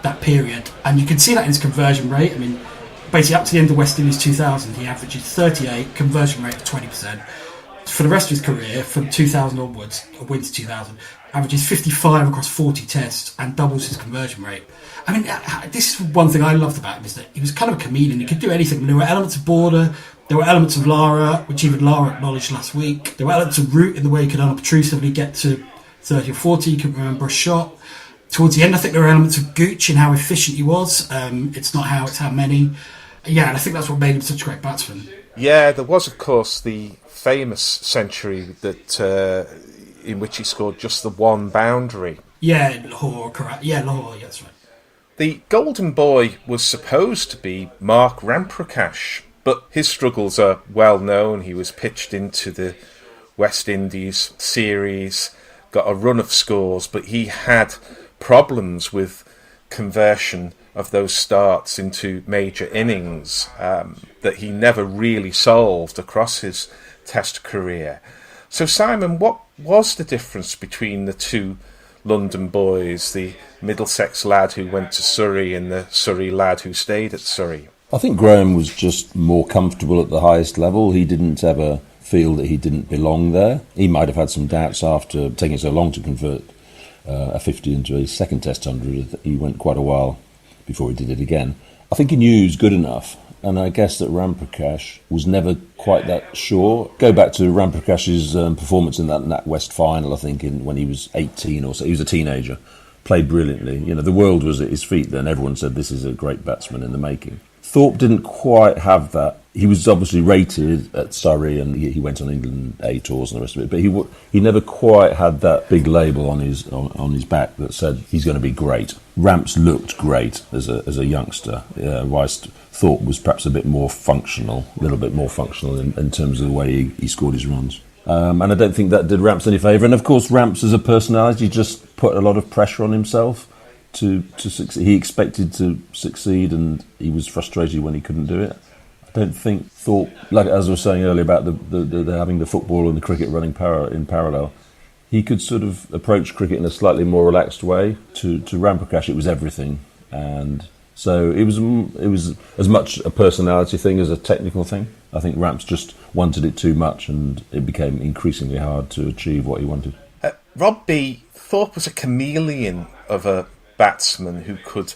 Speaker 21: that period. And you can see that in his conversion rate. I mean, basically up to the end of West Indies 2000, he averages 38, conversion rate of 20%. For the rest of his career, from 2000 onwards, or winter 2000, averages 55 across 40 tests and doubles his conversion rate. I mean, this is one thing I loved about him, is that he was kind of a chameleon. He could do anything. There were elements of Border, there were elements of Lara, which even Lara acknowledged last week. There were elements of Root in the way he could unobtrusively get to 30 or 40. You can remember a shot. Towards the end, I think there were elements of Gooch in how efficient he was. It's not how, it's how many. Yeah, and I think that's what made him such a great batsman.
Speaker 3: Yeah, there was, of course, the famous century that in which he scored just the one boundary.
Speaker 21: Yeah, Lahore, correct. Yeah, Lahore, that's right.
Speaker 3: The golden boy was supposed to be Mark Ramprakash, but his struggles are well known. He was pitched into the West Indies series, got a run of scores, but he had problems with conversion of those starts into major innings that he never really solved across his Test career. So, Simon, what was the difference between the two London boys, the Middlesex lad who went to Surrey and the Surrey lad who stayed at Surrey?
Speaker 20: I think Graham was just more comfortable at the highest level. He didn't ever feel that he didn't belong there. He might have had some doubts after taking so long to convert a 50 into a second Test 100. He went quite a while before he did it again. I think he knew he was good enough, and I guess that Ramprakash was never quite that sure. Go back to Ramprakash's performance in that NatWest final, I think, when he was 18 or so. He was a teenager, played brilliantly. You know, the world was at his feet then. Everyone said this is a great batsman in the making. Thorpe didn't quite have that. He was obviously rated at Surrey, and he went on England A tours and the rest of it. But he never quite had that big label on his back that said he's going to be great. Ramps looked great as a youngster, whilst Thorpe was perhaps a bit more functional, a little bit more functional in terms of the way he scored his runs. And I don't think that did Ramps any favour. And of course, Ramps as a personality just put a lot of pressure on himself to succeed. He expected to succeed, and he was frustrated when he couldn't do it. I don't think Thorpe, like as I was saying earlier about the having the football and the cricket running in parallel, he could sort of approach cricket in a slightly more relaxed way. To Ramprakash, it was everything, and so it was as much a personality thing as a technical thing. I think Ramps just wanted it too much, and it became increasingly hard to achieve what he wanted.
Speaker 3: Rob B, Thorpe was a chameleon of a batsman who could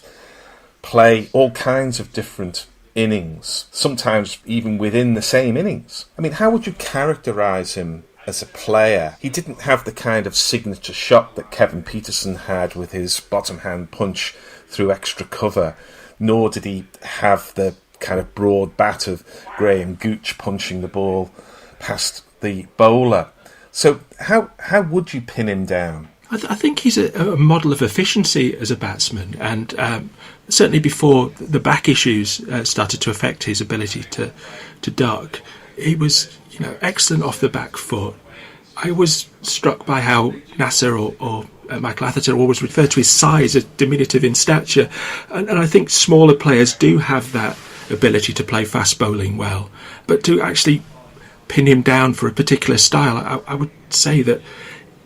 Speaker 3: play all kinds of different innings, sometimes even within the same innings. I mean, how would you characterise him as a player? He didn't have the kind of signature shot that Kevin Peterson had with his bottom hand punch through extra cover, nor did he have the kind of broad bat of Graham Gooch punching the ball past the bowler. So how would you pin him down?
Speaker 22: I think he's a model of efficiency as a batsman, and certainly before the back issues started to affect his ability to duck, he was excellent off the back foot. I was struck by how Nasser or Michael Atherton always referred to his size as diminutive in stature, and I think smaller players do have that ability to play fast bowling well, but to actually pin him down for a particular style, I would say that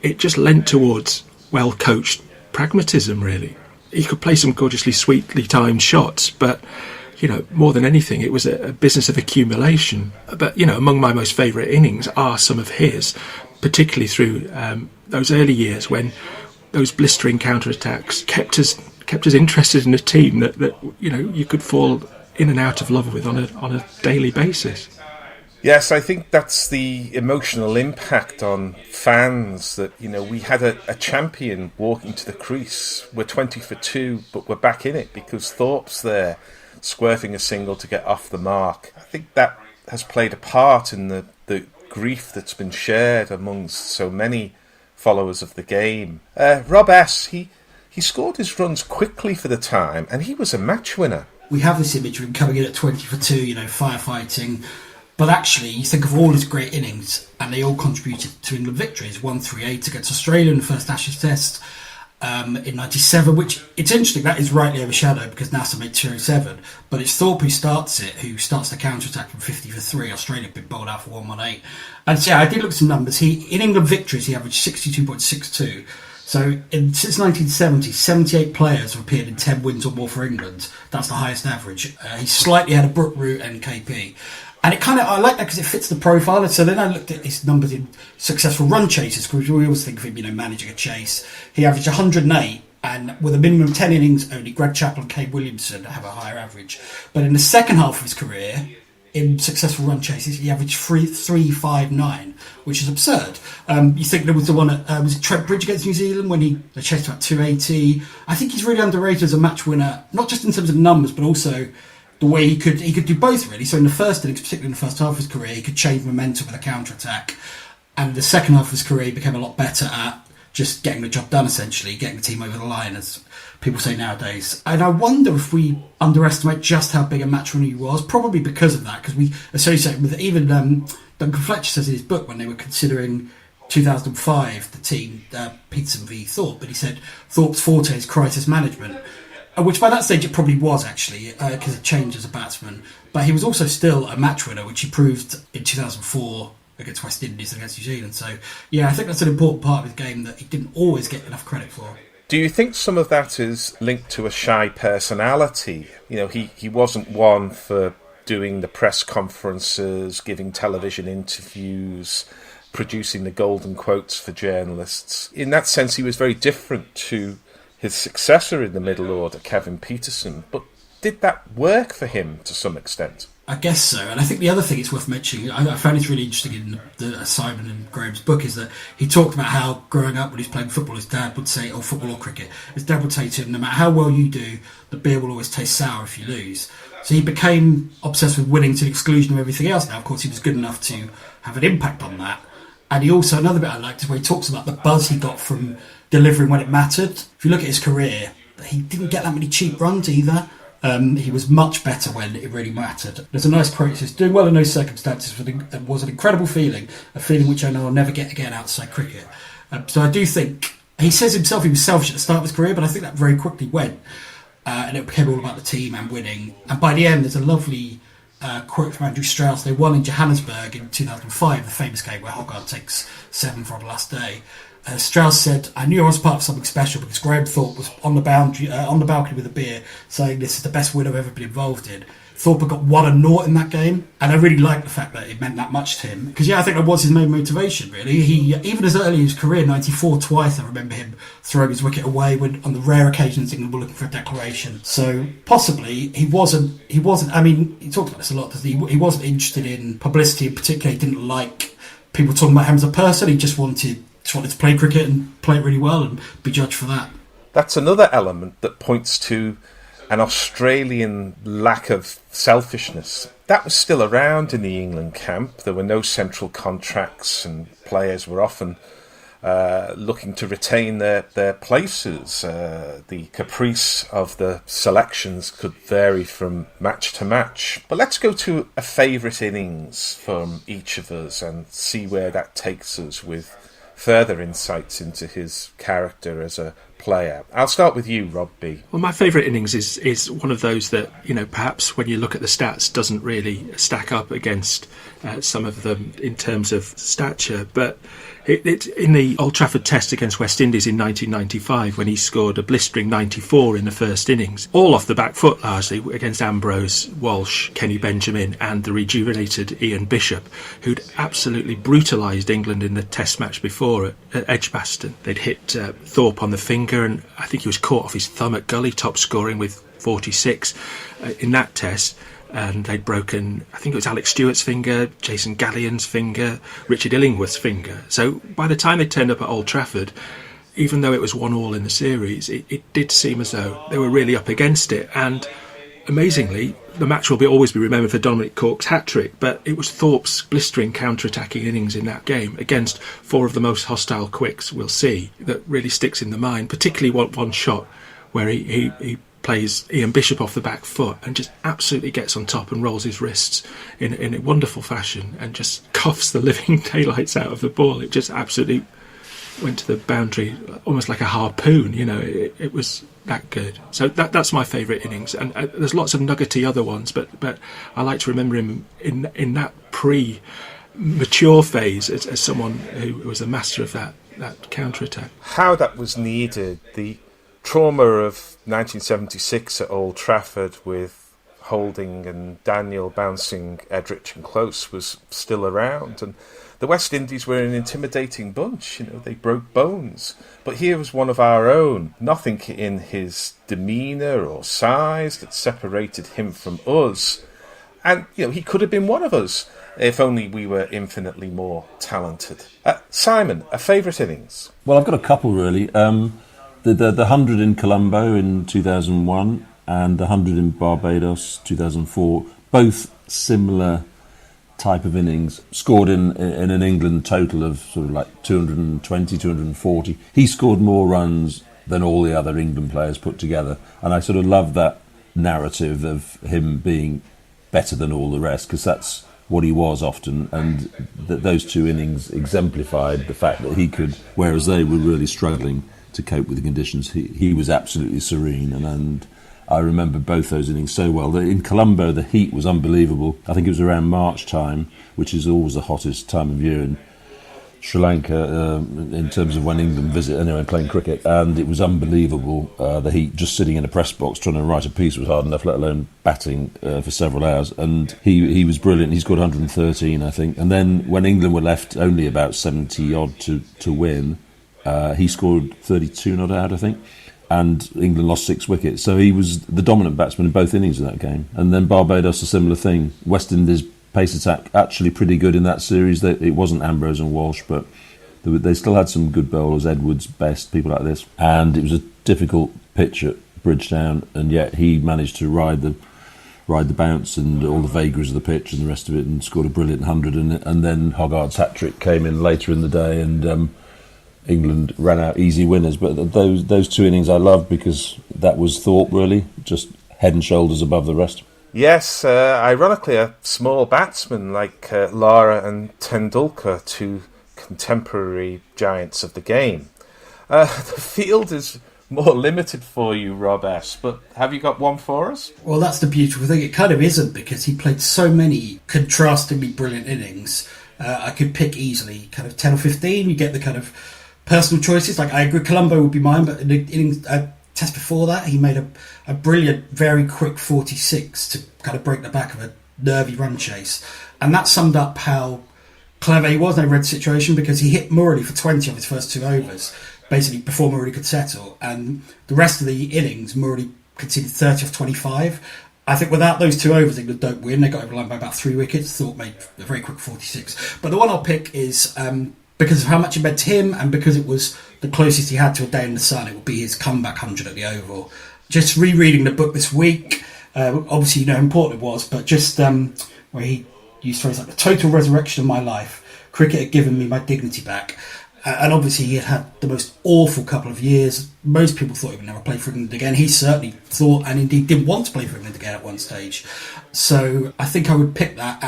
Speaker 22: it just lent towards well-coached pragmatism, really. He could play some gorgeously sweetly timed shots, but, more than anything, it was a business of accumulation. But, among my most favourite innings are some of his, particularly through those early years when those blistering counter-attacks kept us interested in a team that you could fall in and out of love with on a daily basis.
Speaker 3: Yes, I think that's the emotional impact on fans that, we had a champion walking to the crease. We're 20 for 2, but we're back in it because Thorpe's there squirting a single to get off the mark. I think that has played a part in the grief that's been shared amongst so many followers of the game. Rob S., he scored his runs quickly for the time, and he was a match winner.
Speaker 21: We have this image of him coming in at 20 for 2, firefighting. But actually, you think of all his great innings, and they all contributed to England victories. 1-3-8 against Australia in the first Ashes Test. in 97, which it's interesting, that is rightly overshadowed because NASA made 207, but it's Thorpe who starts the counter-attack from 50 for 3. Australia had been bowled out for 118. And so, yeah, I did look at some numbers. In England victories, he averaged 62.62. So since 1970, 78 players have appeared in 10 wins or more for England. That's the highest average. He slightly had a Brook, Root and KP. And I like that because it fits the profile. And so then I looked at his numbers in successful run chases, because we always think of him, managing a chase. He averaged 108, and with a minimum of 10 innings only, Greg Chappell and Kane Williamson have a higher average. But in the second half of his career, in successful run chases, he averaged 359, which is absurd. You think there was the one at was it Trent Bridge against New Zealand when they chased about 280. I think he's really underrated as a match winner, not just in terms of numbers, but also the way he could do both, really. So in the first innings, particularly in the first half of his career, he could change momentum with a counter-attack. And the second half of his career, he became a lot better at just getting the job done, essentially, getting the team over the line, as people say nowadays. And I wonder if we underestimate just how big a match winner he was, probably because of that, because we associate with it. Even Duncan Fletcher says in his book, when they were considering 2005, the team, Peterson v Thorpe, but he said Thorpe's forte is crisis management, which by that stage it probably was, actually, because it changed as a batsman. But he was also still a match winner, which he proved in 2004 against West Indies and against New Zealand. So, yeah, I think that's an important part of his game that he didn't always get enough credit for.
Speaker 3: Do you think some of that is linked to a shy personality? He wasn't one for doing the press conferences, giving television interviews, producing the golden quotes for journalists. In that sense, he was very different to his successor in the middle order, Kevin Peterson. But did that work for him to some extent?
Speaker 21: I guess so. And I think the other thing it's worth mentioning, I found it really interesting in the Simon and Graham's book, is that he talked about how growing up when he was playing football, his dad would say, or football or cricket, his dad would say to him, no matter how well you do, the beer will always taste sour if you lose. So he became obsessed with winning to the exclusion of everything else. Now, of course, he was good enough to have an impact on that. And he also, another bit I liked is where he talks about the buzz he got from delivering when it mattered. If you look at his career, he didn't get that many cheap runs either. He was much better when it really mattered. There's a nice quote that says, doing well in those circumstances was an incredible feeling, a feeling which I know I'll never get again outside cricket. So I do think, he says himself he was selfish at the start of his career, but I think that very quickly went. And it became all about the team and winning. And by the end, there's a lovely quote from Andrew Strauss. They won in Johannesburg in 2005, the famous game where Hogarth takes 7 for on the last day. Strauss said, I knew I was part of something special because Graham Thorpe was on the balcony with a beer saying this is the best win I've ever been involved in. Thorpe had got 1-0 in that game, and I really liked the fact that it meant that much to him, because I think that was his main motivation, really. He, even as early in his career, 94 twice, I remember him throwing his wicket away when, on the rare occasions England were looking for a declaration. So possibly he wasn't, I mean, he talked about this a lot, doesn't he? He wasn't interested in publicity in particular. He didn't like people talking about him as a person. He just wanted to play cricket and play it really well and be judged for that.
Speaker 3: That's another element that points to an Australian lack of selfishness. That was still around in the England camp. There were no central contracts and players were often looking to retain their places. The caprice of the selections could vary from match to match. But let's go to a favourite innings from each of us and see where that takes us with further insights into his character as a player. I'll start with you, Rob B.
Speaker 22: Well, my favourite innings is one of those that, perhaps when you look at the stats doesn't really stack up against some of them in terms of stature, but it's in the Old Trafford Test against West Indies in 1995 when he scored a blistering 94 in the first innings, all off the back foot largely against Ambrose, Walsh, Kenny Benjamin and the rejuvenated Ian Bishop, who'd absolutely brutalised England in the Test match before at Edgbaston. They'd hit Thorpe on the finger, and I think he was caught off his thumb at Gully, top scoring with 46 in that Test. And they'd broken, I think it was Alex Stewart's finger, Jason Gallion's finger, Richard Illingworth's finger. So by the time they turned up at Old Trafford, even though it was 1-1 in the series, it did seem as though they were really up against it. And amazingly, the match will always be remembered for Dominic Cork's hat-trick, but it was Thorpe's blistering counter-attacking innings in that game against 4 of the most hostile quicks we'll see that really sticks in the mind, particularly one shot where he plays Ian Bishop off the back foot and just absolutely gets on top and rolls his wrists in a wonderful fashion and just coughs the living daylights out of the ball. It just absolutely went to the boundary almost like a harpoon. It was that good. So that's my favourite innings. And there's lots of nuggety other ones, but I like to remember him in that mature phase as someone who was a master of that counter-attack.
Speaker 3: How that was needed, the trauma of 1976 at Old Trafford with Holding and Daniel bouncing Edrich and Close was still around, and the West Indies were an intimidating bunch. They broke bones, but here was one of our own. Nothing in his demeanour or size that separated him from us, and he could have been one of us if only we were infinitely more talented. Simon, a favourite innings?
Speaker 20: Well, I've got a couple really. The 100 in Colombo in 2001 and the 100 in Barbados 2004, both similar type of innings, scored in an England total of sort of like 220, 240. He scored more runs than all the other England players put together, and I sort of love that narrative of him being better than all the rest, because that's what he was often, and those two innings exemplified the fact that he could, whereas they were really struggling to cope with the conditions, he was absolutely serene, and I remember both those innings so well. In Colombo, the heat was unbelievable. I think it was around March time, which is always the hottest time of year in Sri Lanka in terms of when England visit, anyway, playing cricket, and it was unbelievable. The heat, just sitting in a press box trying to write a piece was hard enough, let alone batting for several hours, and he was brilliant. He scored 113, I think, and then when England were left only about 70 odd to win, he scored 32 not out, I think, and England lost 6 wickets. So he was the dominant batsman in both innings of that game. And then Barbados, a similar thing. West Indies pace attack actually pretty good in that series. It wasn't Ambrose and Walsh, but they still had some good bowlers, Edwards, Best, people like this. And it was a difficult pitch at Bridgetown, and yet he managed to ride the bounce and all the vagaries of the pitch and the rest of it, and scored a brilliant 100. And then Hoggard's hat-trick came in later in the day, and England ran out easy winners. But those two innings I loved because that was thought, really, just head and shoulders above the rest.
Speaker 3: Yes, ironically, a small batsman like Lara and Tendulkar, two contemporary giants of the game. The field is more limited for you, Rob S., but have you got one for us?
Speaker 21: Well, that's the beautiful thing. It kind of isn't, because he played so many contrastingly brilliant innings. I could pick easily kind of 10 or 15. You get the kind of personal choices. Like, I agree, Colombo would be mine, but in the innings test before that, he made a brilliant, very quick 46 to kind of break the back of a nervy run chase. And that summed up how clever he was in a red situation, because he hit Murali for 20 of his first 2 overs, basically before Murali could settle. And the rest of the innings, Murali conceded 30 off 25. I think without those 2 overs, England don't win. They got over the line by about 3 wickets. Thought made a very quick 46. But the one I'll pick is, because of how much it meant to him, and because it was the closest he had to a day in the sun, it would be his comeback 100 at the Oval. Just rereading the book this week, obviously you know how important it was, but just where he used phrases like the total resurrection of my life, cricket had given me my dignity back. And obviously he had the most awful couple of years. Most people thought he would never play for England again. He certainly thought, and indeed didn't want to play for England again at one stage. So I think I would pick that.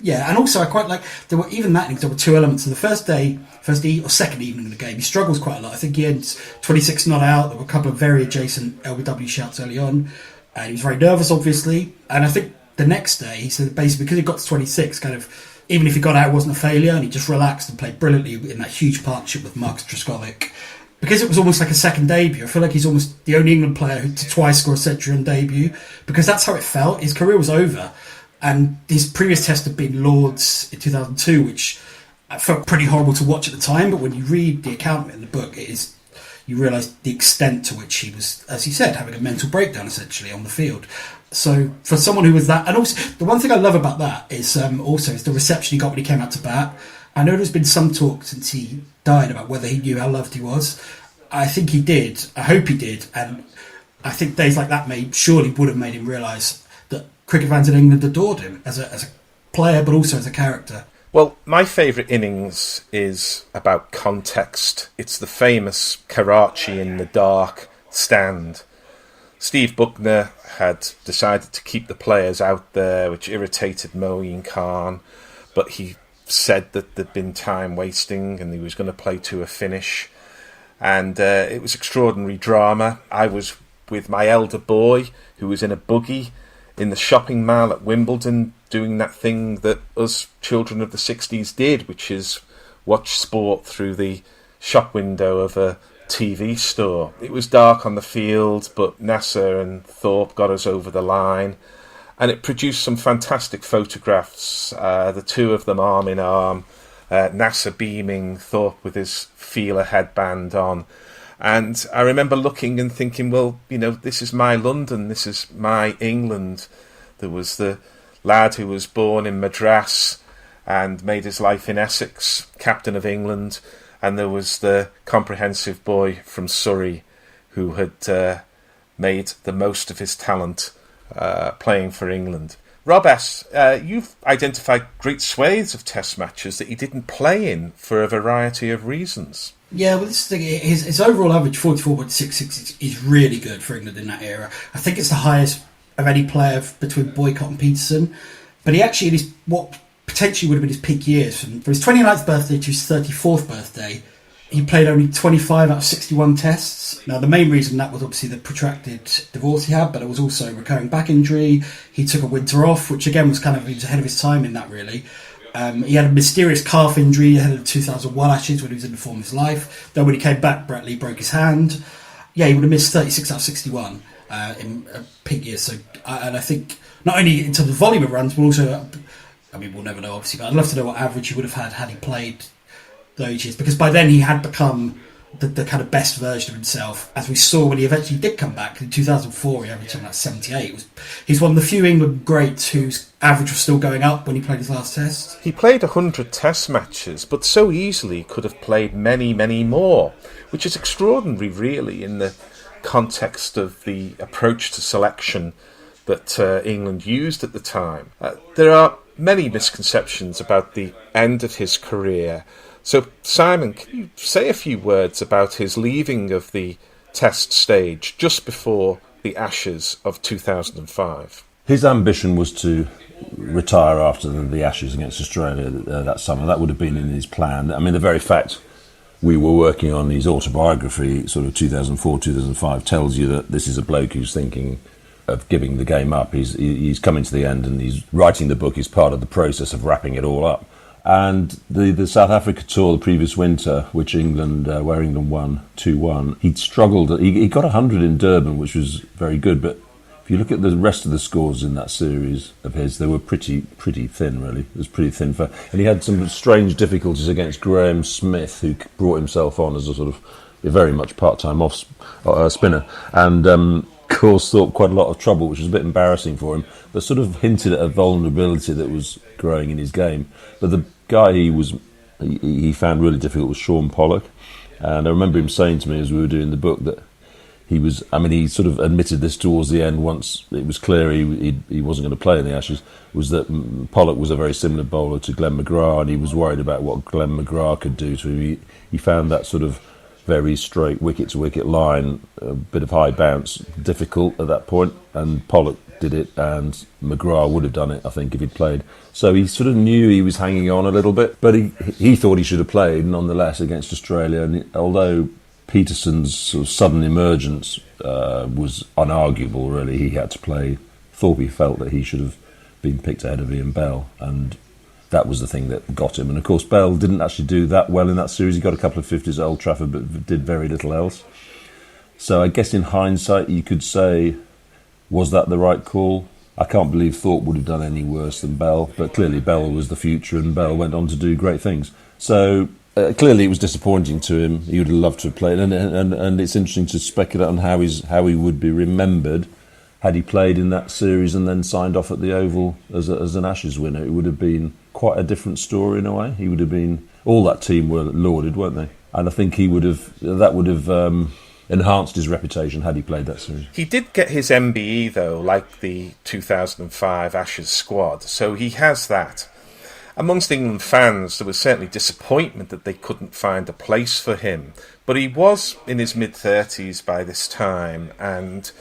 Speaker 21: Yeah, and also I quite like, there were even that innings, there were 2 elements. So the first second evening of the game, he struggles quite a lot. I think he ends 26 not out. There were a couple of very adjacent LBW shouts early on. And he was very nervous, obviously. And I think the next day, he said basically because he got to 26, kind of, even if he got out, it wasn't a failure, and he just relaxed and played brilliantly in that huge partnership with Marcus Tresckovic. Because it was almost like a second debut, I feel like he's almost the only England player to twice score a century on debut, because that's how it felt. His career was over, and his previous test had been Lords in 2002, which felt pretty horrible to watch at the time, but when you read the account of it in the book, you realise the extent to which he was, as he said, having a mental breakdown essentially on the field. So for someone who was that, and also the one thing I love about that is is the reception he got when he came out to bat. I know there's been some talk since he died about whether he knew how loved he was. I think he did. I hope he did, and I think days like that would have made him realise that cricket fans in England adored him as a player, but also as a character.
Speaker 3: Well, my favourite innings is about context. It's the famous Karachi in the dark stand. Steve Buckner had decided to keep the players out there, which irritated Moeen Khan, but he said that there'd been time wasting and he was going to play to a finish. And it was extraordinary drama. I was with my elder boy, who was in a buggy in the shopping mall at Wimbledon, doing that thing that us children of the 60s did, which is watch sport through the shop window of a TV store. It was dark on the field, but Nasser and Thorpe got us over the line, and it produced some fantastic photographs, the two of them arm in arm, Nasser beaming, Thorpe with his feeler headband on. And I remember looking and thinking, well, you know, this is my London, this is my England. There was the lad who was born in Madras and made his life in Essex, captain of England, and there was the comprehensive boy from Surrey who had made the most of his talent playing for England. Rob S., you've identified great swathes of Test matches that he didn't play in for a variety of reasons.
Speaker 21: Yeah, well, this thing, his overall average 44.66 is really good for England in that era. I think it's the highest of any player between Boycott and Peterson. But he actually, in his, what potentially would have been his peak years, from his 29th birthday to his 34th birthday, he played only 25 out of 61 tests. Now, the main reason that was obviously the protracted divorce he had, but it was also recurring back injury. He took a winter off, which again was kind of, he was ahead of his time in that, really. He had a mysterious calf injury ahead of the 2001 Ashes when he was in the form of his life. Then when he came back, Brett Lee broke his hand. Yeah, he would have missed 36 out of 61 in peak years. So, and I think not only in terms of volume of runs, but also, I mean, we'll never know obviously, but I'd love to know what average he would have had he played those years, because by then he had become the kind of best version of himself, as we saw when he eventually did come back in 2004. He averaged something like 78. He's one of the few England greats whose average was still going up when he played his last test.
Speaker 3: He played 100 Test matches, but so easily could have played many, many more, which is extraordinary, really, in the context of the approach to selection that England used at the time. There are many misconceptions about the end of his career. So, Simon, can you say a few words about his leaving of the Test stage just before the Ashes of 2005?
Speaker 20: His ambition was to retire after the Ashes against Australia that summer. That would have been in his plan. I mean, the very fact we were working on his autobiography, sort of 2004, 2005, tells you that this is a bloke who's thinking of giving the game up. He's coming to the end, and he's writing the book is part of the process of wrapping it all up. And the South Africa tour the previous winter, which England, where England won 2-1, he'd struggled. He got 100 in Durban, which was very good. But if you look at the rest of the scores in that series of his, they were pretty thin, really. It was pretty thin. And he had some strange difficulties against Graham Smith, who brought himself on as a sort of a very much part-time off spinner. And caused Thorpe quite a lot of trouble, which was a bit embarrassing for him, but sort of hinted at a vulnerability that was growing in his game. But the guy he found really difficult was Sean Pollock, and I remember him saying to me as we were doing the book that he sort of admitted this towards the end once it was clear he wasn't going to play in the Ashes, was that Pollock was a very similar bowler to Glenn McGrath, and he was worried about what Glenn McGrath could do to him. He found that sort of very straight wicket-to-wicket line, a bit of high bounce, difficult at that point, and Pollock did it, and McGrath would have done it, I think, if he'd played. So he sort of knew he was hanging on a little bit, but he thought he should have played, nonetheless, against Australia. And although Peterson's sort of sudden emergence was unarguable, really, he had to play. Thorpe felt that he should have been picked ahead of Ian Bell, and that was the thing that got him. And of course, Bell didn't actually do that well in that series. He got a couple of 50s at Old Trafford, but did very little else. So I guess in hindsight, you could say, was that the right call? I can't believe Thorpe would have done any worse than Bell, but clearly Bell was the future, and Bell went on to do great things. So clearly it was disappointing to him. He would have loved to have played, and it's interesting to speculate on how he would be remembered had he played in that series and then signed off at the Oval as an Ashes winner. It would have been quite a different story in a way. He would have been, all that team were lauded, weren't they? And I think that would have enhanced his reputation had he played that series.
Speaker 3: He did get his MBE though, like the 2005 Ashes squad, so he has that. Amongst England fans, there was certainly disappointment that they couldn't find a place for him, but he was in his mid-30s by this time, and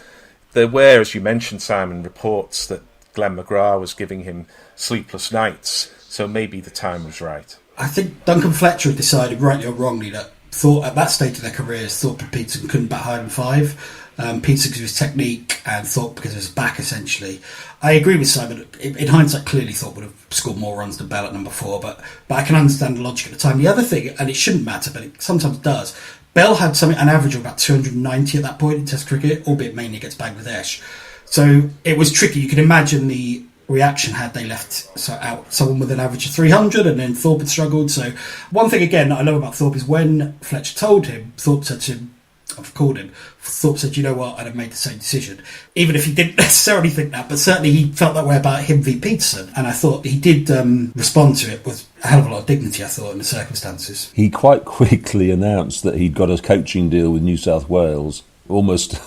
Speaker 3: there were, as you mentioned, Simon, reports that Glenn McGrath was giving him sleepless nights So maybe the time was right.
Speaker 21: I think Duncan Fletcher had decided, rightly or wrongly, that Thorpe, at that stage of their careers, Thorpe and Peterson couldn't bat higher than 5. Peterson because of his technique and Thorpe because of his back, essentially. I agree with Simon. In hindsight, clearly Thorpe would have scored more runs than Bell at number 4, but I can understand the logic at the time. The other thing, and it shouldn't matter, but it sometimes does, Bell had an average of about 290 at that point in Test cricket, albeit mainly against Bangladesh. So it was tricky. You can imagine the reaction had they left out someone with an average of 300, and then Thorpe had struggled. So one thing again that I love about Thorpe is when Fletcher told him, Thorpe said to him, I've called him, Thorpe said, you know what, I'd have made the same decision. Even if he didn't necessarily think that, but certainly he felt that way about him v Peterson. And I thought he did respond to it with a hell of a lot of dignity, I thought, in the circumstances.
Speaker 20: He quite quickly announced that he'd got a coaching deal with New South Wales almost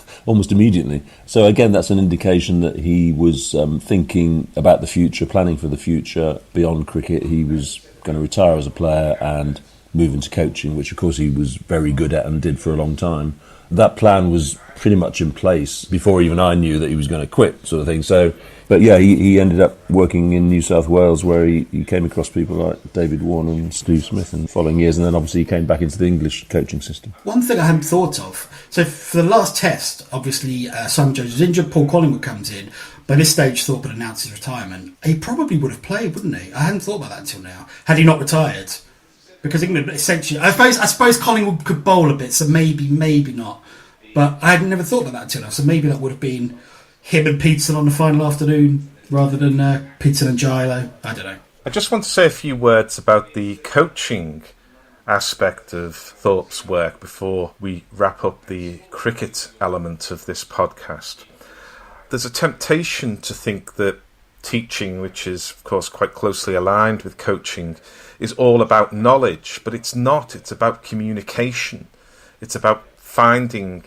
Speaker 20: immediately. So again, that's an indication that he was thinking about the future, planning for the future beyond cricket. He was going to retire as a player and move into coaching, which of course he was very good at and did for a long time. That plan was pretty much in place before even I knew that he was going to quit, sort of thing. So, but yeah, he ended up working in New South Wales, where he came across people like David Warner and Steve Smith in the following years, and then obviously he came back into the English coaching system.
Speaker 21: One thing I hadn't thought of, so for the last Test, obviously Simon Jones was injured, Paul Collingwood comes in. By this stage, Thorpe had announced his retirement. He probably would have played, wouldn't he? I hadn't thought about that until now. Had he not retired? Because England, essentially, I suppose Collingwood could bowl a bit, so maybe not. But I had never thought about that until now. So maybe that would have been him and Peterson on the final afternoon rather than Peterson and Gilo. I don't know.
Speaker 3: I just want to say a few words about the coaching aspect of Thorpe's work before we wrap up the cricket element of this podcast. There's a temptation to think that teaching, which is of course quite closely aligned with coaching, is all about knowledge, but it's not. It's about communication. It's about finding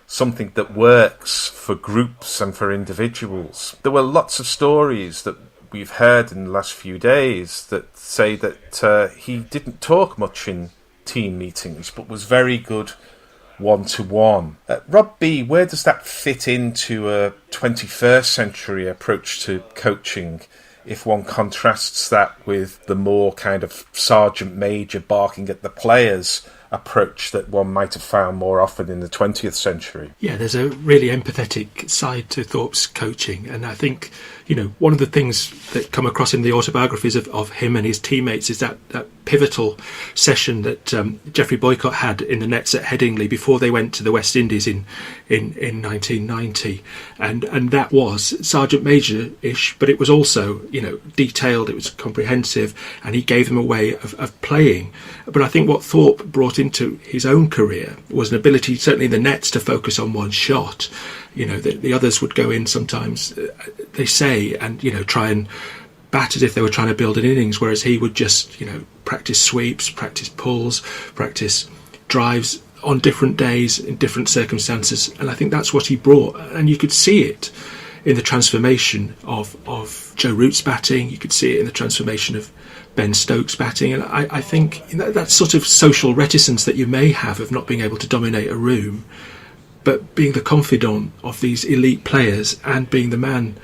Speaker 3: something that works for groups and for individuals. There were lots of stories that we've heard in the last few days that say that he didn't talk much in team meetings, but was very good one-to-one. Rob B, where does that fit into a 21st century approach to coaching, if one contrasts that with the more kind of sergeant major barking at the players approach that one might have found more often in the 20th century?
Speaker 22: Yeah, there's a really empathetic side to Thorpe's coaching, and I think, you know, one of the things that come across in the autobiographies of him and his teammates is that pivotal session that Geoffrey Boycott had in the nets at Headingley before they went to the West Indies in 1990, and that was sergeant major-ish, but it was also, you know, detailed, it was comprehensive, and he gave them a way of playing. But I think what Thorpe brought into his own career was an ability, certainly in the nets, to focus on one shot. You know, the others would go in sometimes, they say, and, you know, try and bat as if they were trying to build an innings, whereas he would just, you know, practice sweeps, practice pulls, practice drives on different days in different circumstances. And I think that's what he brought, and you could see it in the transformation of Joe Root's batting. You could see it in the transformation of Ben Stokes' batting, and I think that sort of social reticence that you may have of not being able to dominate a room, but being the confidant of these elite players and being the man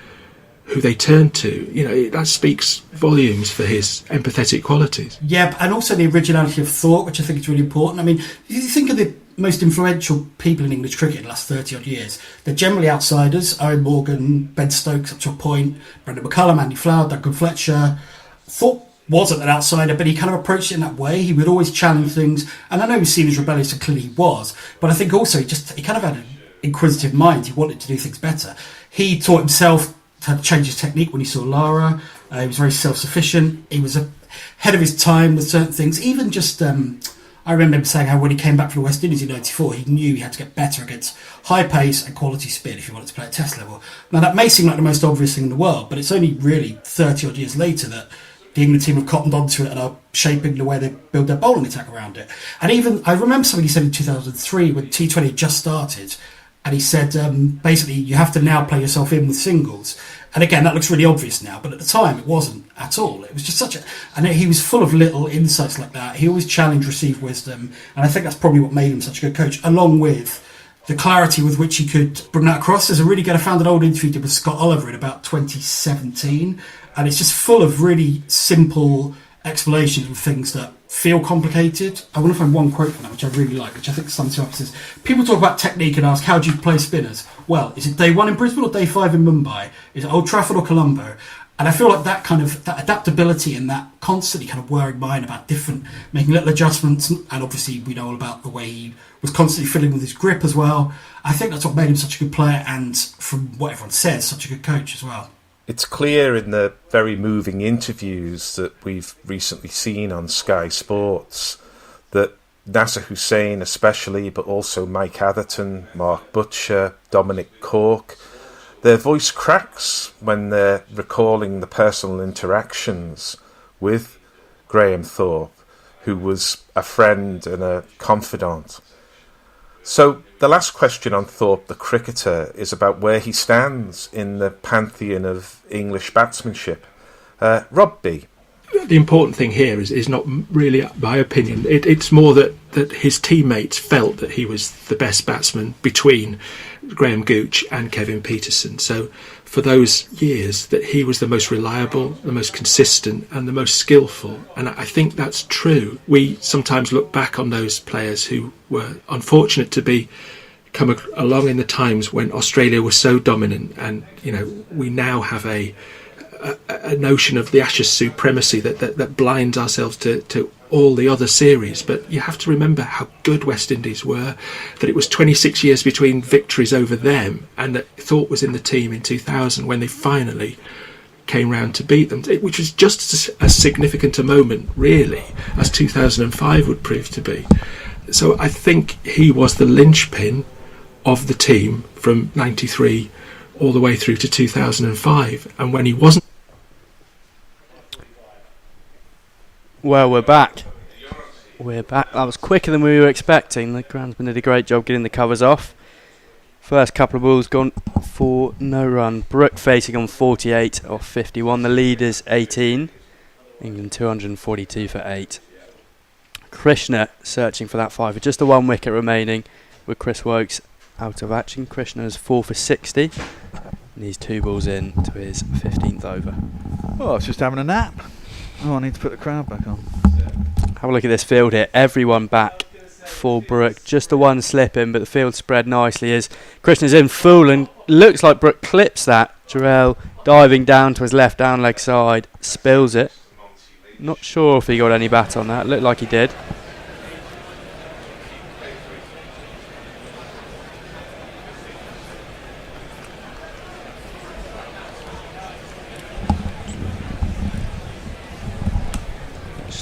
Speaker 22: who they turn to, you know, that speaks volumes for his empathetic qualities.
Speaker 21: Yeah, and also the originality of thought, which I think is really important. I mean, if you think of the most influential people in English cricket in the last 30 odd years, they're generally outsiders. Owen Morgan, Ben Stokes up to a point, Brendan McCullum, Andy Flower, Duncan Fletcher. Thorpe wasn't an outsider, but he kind of approached it in that way. He would always challenge things, and I know he's seen as rebellious, and clearly he was, but I think also he kind of had an inquisitive mind. He wanted to do things better. He taught himself to change his technique when he saw Lara. He was very self-sufficient. He was ahead of his time with certain things. Even just, I remember him saying how when he came back from the West Indies in '94, he knew he had to get better against high pace and quality spin if he wanted to play at Test level. Now that may seem like the most obvious thing in the world, but it's only really 30 odd years later that the England team have cottoned onto it and are shaping the way they build their bowling attack around it. And even, I remember something he said in 2003 when T20 had just started, and he said, basically, you have to now play yourself in with singles. And again, that looks really obvious now, but at the time, it wasn't at all. It was just and he was full of little insights like that. He always challenged received wisdom, and I think that's probably what made him such a good coach, along with the clarity with which he could bring that across. There's a really good, I found an old interview he did with Scott Oliver in about 2017, and it's just full of really simple explanations of things that feel complicated. I want to find one quote from that which I really like, which I think sums it up. It says, people talk about technique and ask, how do you play spinners? Well, is it day 1 in Brisbane or day 5 in Mumbai? Is it Old Trafford or Colombo? And I feel like that kind of that adaptability and that constantly kind of worrying mind about making little adjustments, and obviously we know all about the way he was constantly fiddling with his grip as well. I think that's what made him such a good player, and from what everyone says, such a good coach as well.
Speaker 3: It's clear in the very moving interviews that we've recently seen on Sky Sports that Nasser Hussain especially, but also Mike Atherton, Mark Butcher, Dominic Cork, their voice cracks when they're recalling the personal interactions with Graham Thorpe, who was a friend and a confidant. So the last question on Thorpe the cricketer is about where he stands in the pantheon of English batsmanship. Rob B.
Speaker 22: The important thing here is not really my opinion. It's more that his teammates felt that he was the best batsman between Graham Gooch and Kevin Peterson. So for those years that he was the most reliable, the most consistent and the most skillful. And I think that's true. We sometimes look back on those players who were unfortunate to come along in the times when Australia was so dominant, and we now have a notion of the Ashes supremacy that blinds ourselves to all the other series. But you have to remember how good West Indies were, that it was 26 years between victories over them, and that Thorpe was in the team in 2000 when they finally came round to beat them, which was just as significant a moment really as 2005 would prove to be. So I think he was the linchpin of the team from 93 all the way through to 2005, and when he wasn't.
Speaker 5: Well, we're back. That was quicker than we were expecting. The groundsman did a great job getting the covers off. First couple of balls gone for no run. Brook facing on 48 off 51. The lead is 18. England 242 for 8. Krishna searching for that 5 with just the 1 wicket remaining, with Chris Wokes out of action. Krishna is 4 for 60. And he's 2 balls in to his 15th over.
Speaker 16: Oh, I was just having a nap. Oh, I need to put the crowd back on.
Speaker 5: Have a look at this field here. Everyone back for Brook. Just the 1 slip in, but the field spread nicely as Krishna's in full, and looks like Brook clips that. Jarrell diving down to his left down leg side, spills it. Not sure if he got any bat on that. Looked like he did.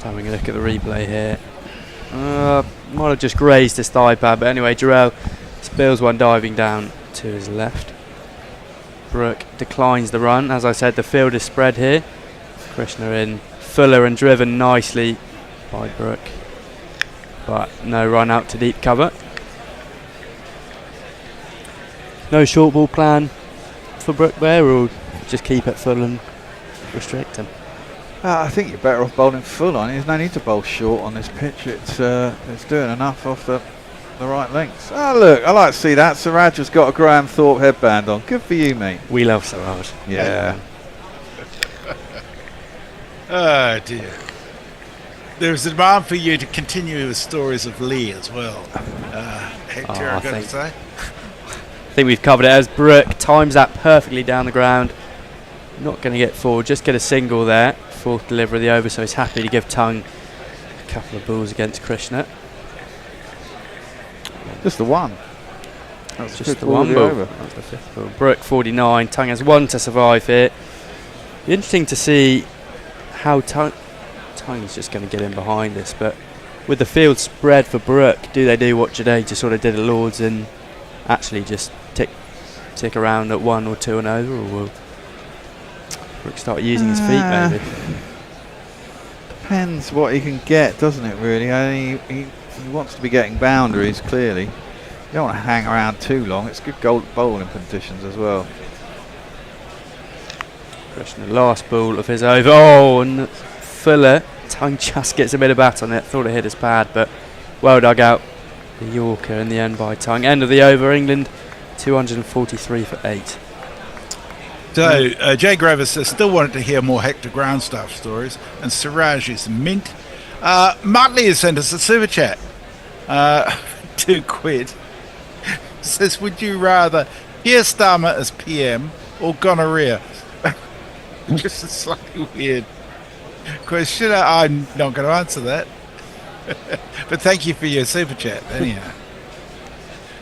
Speaker 5: Having a look at the replay here. Might have just grazed his thigh pad, but anyway, Jarrell spills one diving down to his left. Brook declines the run. As I said, the field is spread here. Krishna in, Fuller and driven nicely by Brook, but no run out to deep cover. No short ball plan for Brook there, or just keep it full and restrict him?
Speaker 16: I think you're better off bowling full on. There's no need to bowl short on this pitch. It's doing enough off the right lengths. Oh, look, I like to see that. Siraj has got a Graham Thorpe headband on. Good for you, mate.
Speaker 5: We love Siraj.
Speaker 16: Yeah.
Speaker 4: Oh, dear. There's a demand for you to continue with stories of Lee as well. Hector, I've got to say.
Speaker 5: I think we've covered it as Brook times that perfectly down the ground. Not going to get forward, just get a single there. 4th delivery of the over, so he's happy to give Tongue a couple of balls against Krishna.
Speaker 16: Just the 1.
Speaker 5: That's just the 1 ball. That's the 5th ball. Brook 49. Tongue has 1 to survive here. Be interesting to see how Tongue's just going to get in behind this, but with the field spread for Brook, do they do what Jadeja sort of did at Lords and actually just tick around at 1 or 2 and over, or will Brook start using his feet maybe?
Speaker 16: Depends what he can get, doesn't it, really? I mean, he wants to be getting boundaries, clearly. You don't want to hang around too long. It's good bowling conditions as well.
Speaker 5: Krishna, last ball of his over. Oh, and Fuller, Tongue just gets a bit of bat on it. Thought it hit his pad, but well dug out The Yorker in the end by Tongue. End of the over, England 243 for 8.
Speaker 4: So, Jay Grover says, still wanted to hear more Hector Groundstaff stories, and Siraj is mint. Muttley has sent us a super chat. £2. Says, would you rather Keir Starmer as PM or gonorrhea? Just a slightly weird question. I'm not going to answer that. But thank you for your super chat, anyhow.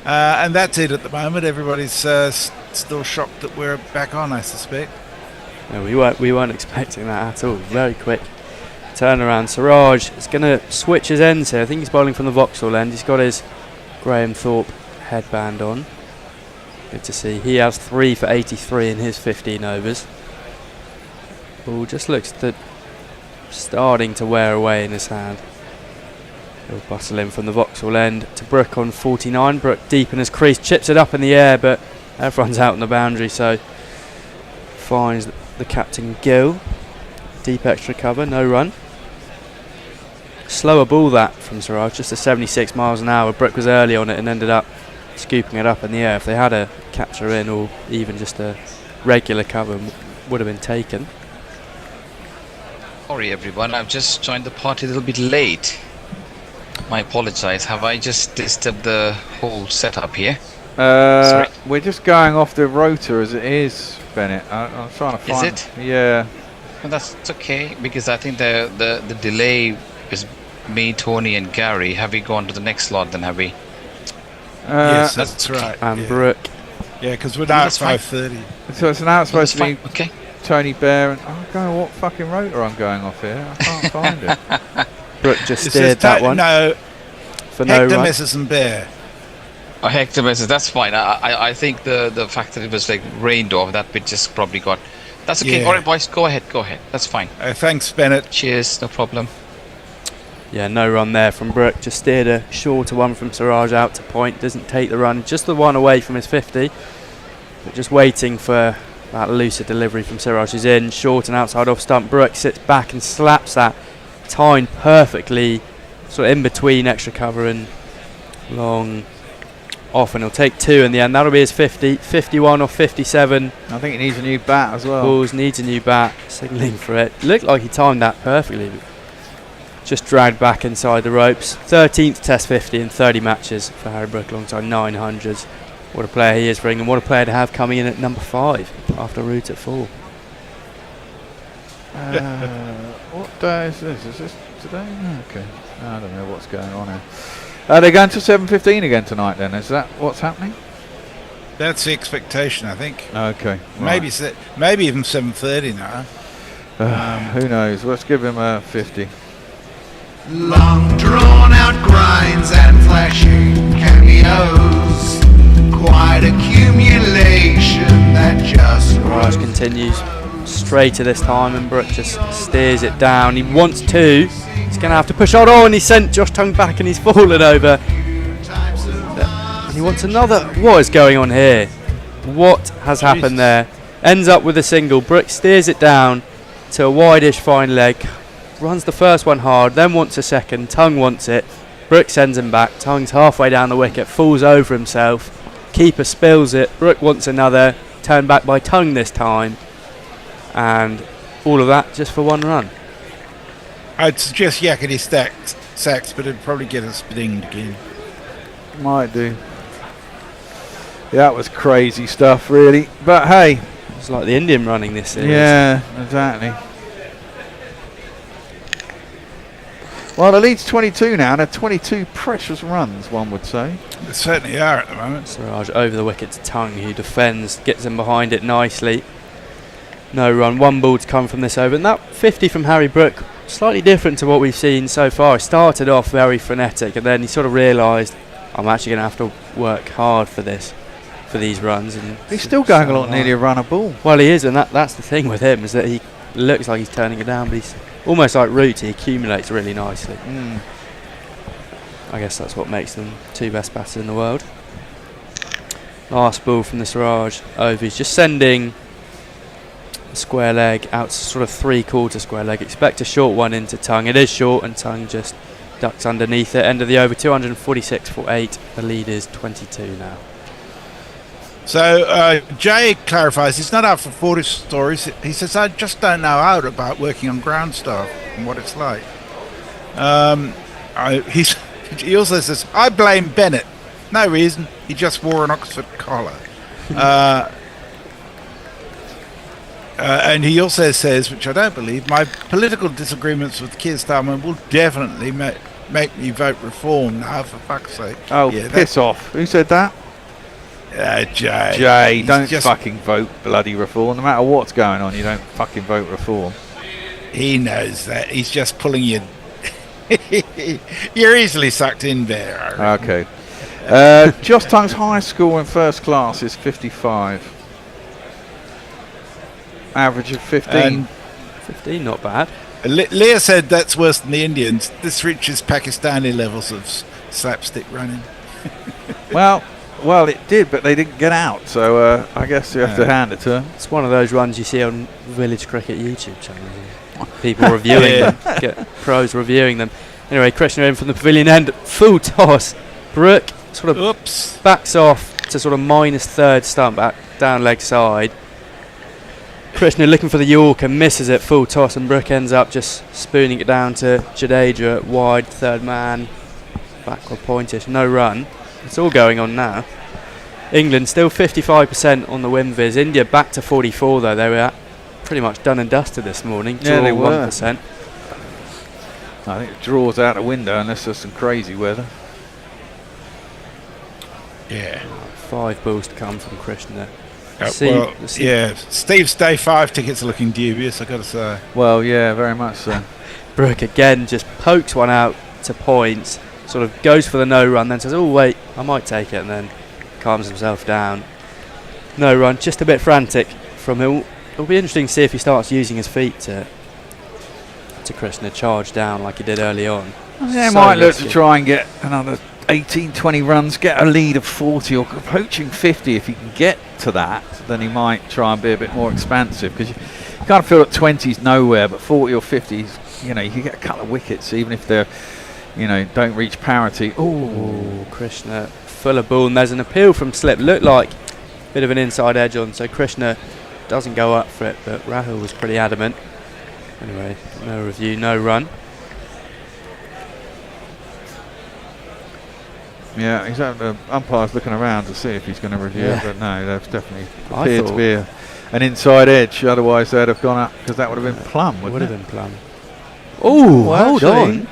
Speaker 4: And that's it at the moment. Everybody's still shocked that we're back on, I suspect.
Speaker 5: No, we weren't expecting that at all. Very quick turnaround. Siraj is going to switch his ends here. I think he's bowling from the Vauxhall end. He's got his Graham Thorpe headband on. Good to see. He has 3 for 83 in his 15 overs. Ball just looks starting to wear away in his hand. He'll bustle in from the Vauxhall end to Brook on 49. Brook deep in his crease, chips it up in the air, but everyone's out on the boundary, so finds the captain Gill. Deep extra cover, no run. Slower ball that from Siraj, just a 76 miles an hour. Brook was early on it and ended up scooping it up in the air. If they had a catcher in or even just a regular cover, would have been taken.
Speaker 7: Sorry everyone, I've just joined the party a little bit late. I apologise. Have I just disturbed the whole setup here? Sorry.
Speaker 16: We're just going off the rotor as it is, Bennett. I'm trying to find.
Speaker 7: Is it?
Speaker 16: Yeah.
Speaker 7: Well, that's okay, because I think the delay is me, Tony, and Gary. Have we gone to the next slot? Then have we?
Speaker 4: Yes, that's right.
Speaker 5: And Brook.
Speaker 4: Yeah, because we're now at 5:30.
Speaker 16: So it's now supposed to be
Speaker 7: okay.
Speaker 16: Tony Bear and I'm going what fucking rotor I'm going off here. I can't find it.
Speaker 5: Brook just steered that one.
Speaker 4: No,
Speaker 5: for no
Speaker 4: Hector
Speaker 5: run.
Speaker 4: misses and Bear.
Speaker 7: Oh, Hector misses. That's fine. I think the fact that it was like rained off, that bit just probably got. That's okay.
Speaker 4: Yeah.
Speaker 7: All right, boys, go ahead. That's fine.
Speaker 4: Thanks, Bennett.
Speaker 7: Cheers. No problem.
Speaker 5: Yeah, no run there from Brook. Just steered a shorter one from Siraj out to point. Doesn't take the run. Just the one away from his 50. But just waiting for that looser delivery from Siraj, who's in. Short and outside off stump. Brook sits back and slaps that. Timed perfectly. Sort of in between extra cover and long off. And he'll take 2 in the end. That'll be his 50. 51 or 57.
Speaker 16: I think he needs a new bat as well.
Speaker 5: Balls needs a new bat. Signalling for it. Looked like he timed that perfectly. Just dragged back inside the ropes. 13th Test 50 in 30 matches for Harry Brook alongside 900s. What a player he is for England. What a player to have coming in at number 5 after Root at 4.
Speaker 16: What day is this? Is this today? Okay. I don't know what's going on here. They're going to 7:15 again tonight then. Is that what's happening?
Speaker 4: That's the expectation, I think.
Speaker 16: Okay.
Speaker 4: Maybe even 7:30 now.
Speaker 16: Who knows? Let's give him a 50.
Speaker 10: Long drawn out grinds and flashing cameos. Quite accumulation that just
Speaker 5: Raj continues straight to this time and Brook just steers it down. He wants 2. He's going to have to push on. Oh, and he sent Josh Tongue back and he's fallen over. And he wants another. What is going on here? What has happened there? Ends up with a single. Brook steers it down to a wide-ish fine leg. Runs the first one hard, then wants a second. Tongue wants it. Brook sends him back. Tongue's halfway down the wicket, falls over himself. Keeper spills it. Brook wants another. Turned back by Tongue this time. And all of that just for 1 run.
Speaker 4: I'd suggest Yakety Sacks, but it'd probably get us dinged again.
Speaker 16: Might do. Yeah, that was crazy stuff, really. But hey,
Speaker 5: it's like the Indian running this series.
Speaker 16: Yeah, exactly. Well, the lead's 22 now, and they're 22 precious runs, one would say.
Speaker 4: They certainly are at the moment.
Speaker 5: Siraj over the wicket to Tongue, who defends, gets him behind it nicely. No run, 1 ball to come from this over. And that 50 from Harry Brook, slightly different to what we've seen so far. He started off very frenetic, and then he sort of realised, I'm actually going to have to work hard for these runs. And
Speaker 16: he's still going along nearly a run a ball.
Speaker 5: Well, he is, and that's the thing with him, is that he looks like he's turning it down, but he's almost like Root. He accumulates really nicely. I guess that's what makes them 2 best batters in the world. Last ball from the Siraj over. He's just sending a square leg out to sort of 3/4 square leg. Expect a short one into Tongue. It is short, and Tongue just Ducks underneath it. End of the over, 246 for 8. The lead is 22 now.
Speaker 4: So Jay clarifies he's not out for 40 stories. He says, I just don't know how about working on ground staff and what it's like. He also says, I blame Bennett. No reason. He just wore an Oxford collar. And he also says, which I don't believe, my political disagreements with Keir Starmer will definitely make me vote reform now, for fuck's sake.
Speaker 16: Oh, yeah, piss off. Who said that?
Speaker 4: Jay.
Speaker 16: Jay, don't fucking vote bloody reform. No matter what's going on, you don't fucking vote reform.
Speaker 4: He knows that. He's just pulling you. You're easily sucked in there.
Speaker 16: Okay. Josh Tung's highest score in first class is 55. Average of 15.
Speaker 5: 15, not bad.
Speaker 4: Leah said that's worse than the Indians. This reaches Pakistani levels of slapstick running.
Speaker 16: Well, it did, but they didn't get out, so I guess you have to hand it to them.
Speaker 5: It's one of those runs you see on Village Cricket YouTube channels. People reviewing them, get pros reviewing them. Anyway, Krishna in from the pavilion end, full toss. Brook sort of backs off to sort of minus third stump back down leg side. Krishna looking for the Yorker, misses it, full toss, and Brook ends up just spooning it down to Jadeja, wide, third man, backward pointish, no run. It's all going on now. England still 55% on the win viz. India back to 44 though. They were pretty much done and dusted this morning.
Speaker 16: Yeah, they were.
Speaker 5: 1%.
Speaker 16: I think it draws out the window unless there's some crazy weather.
Speaker 4: Yeah.
Speaker 5: 5 balls to come from Krishna.
Speaker 4: Steve's day 5 tickets are looking dubious, I've got to say.
Speaker 16: Well, yeah, very much so.
Speaker 5: Brook again just pokes one out to points, sort of goes for the no run, then says, oh wait, I might take it, and then calms himself down. No run, just a bit frantic from him. It'll be interesting to see if he starts using his feet to Krishna charge down like he did early on.
Speaker 16: Yeah, he might look to try and get another 18-20 runs, get a lead of 40 or approaching 50. If he can get to that, then he might try and be a bit more expansive, because you kind of feel that 20's nowhere, but 40 or 50, you can get a couple of wickets even if they're, don't reach parity.
Speaker 5: Oh, Krishna full of ball, and there's an appeal from slip. Looked like a bit of an inside edge on, so Krishna doesn't go up for it, but Rahul was pretty adamant. Anyway, no review, no run.
Speaker 16: Yeah, he's had the umpires looking around to see if he's going to review it, but no, that's definitely appeared to be an inside edge. Otherwise, they'd have gone up, because that would have been plumb, wouldn't it?
Speaker 5: Would have been plumb. Oh, well, hold on.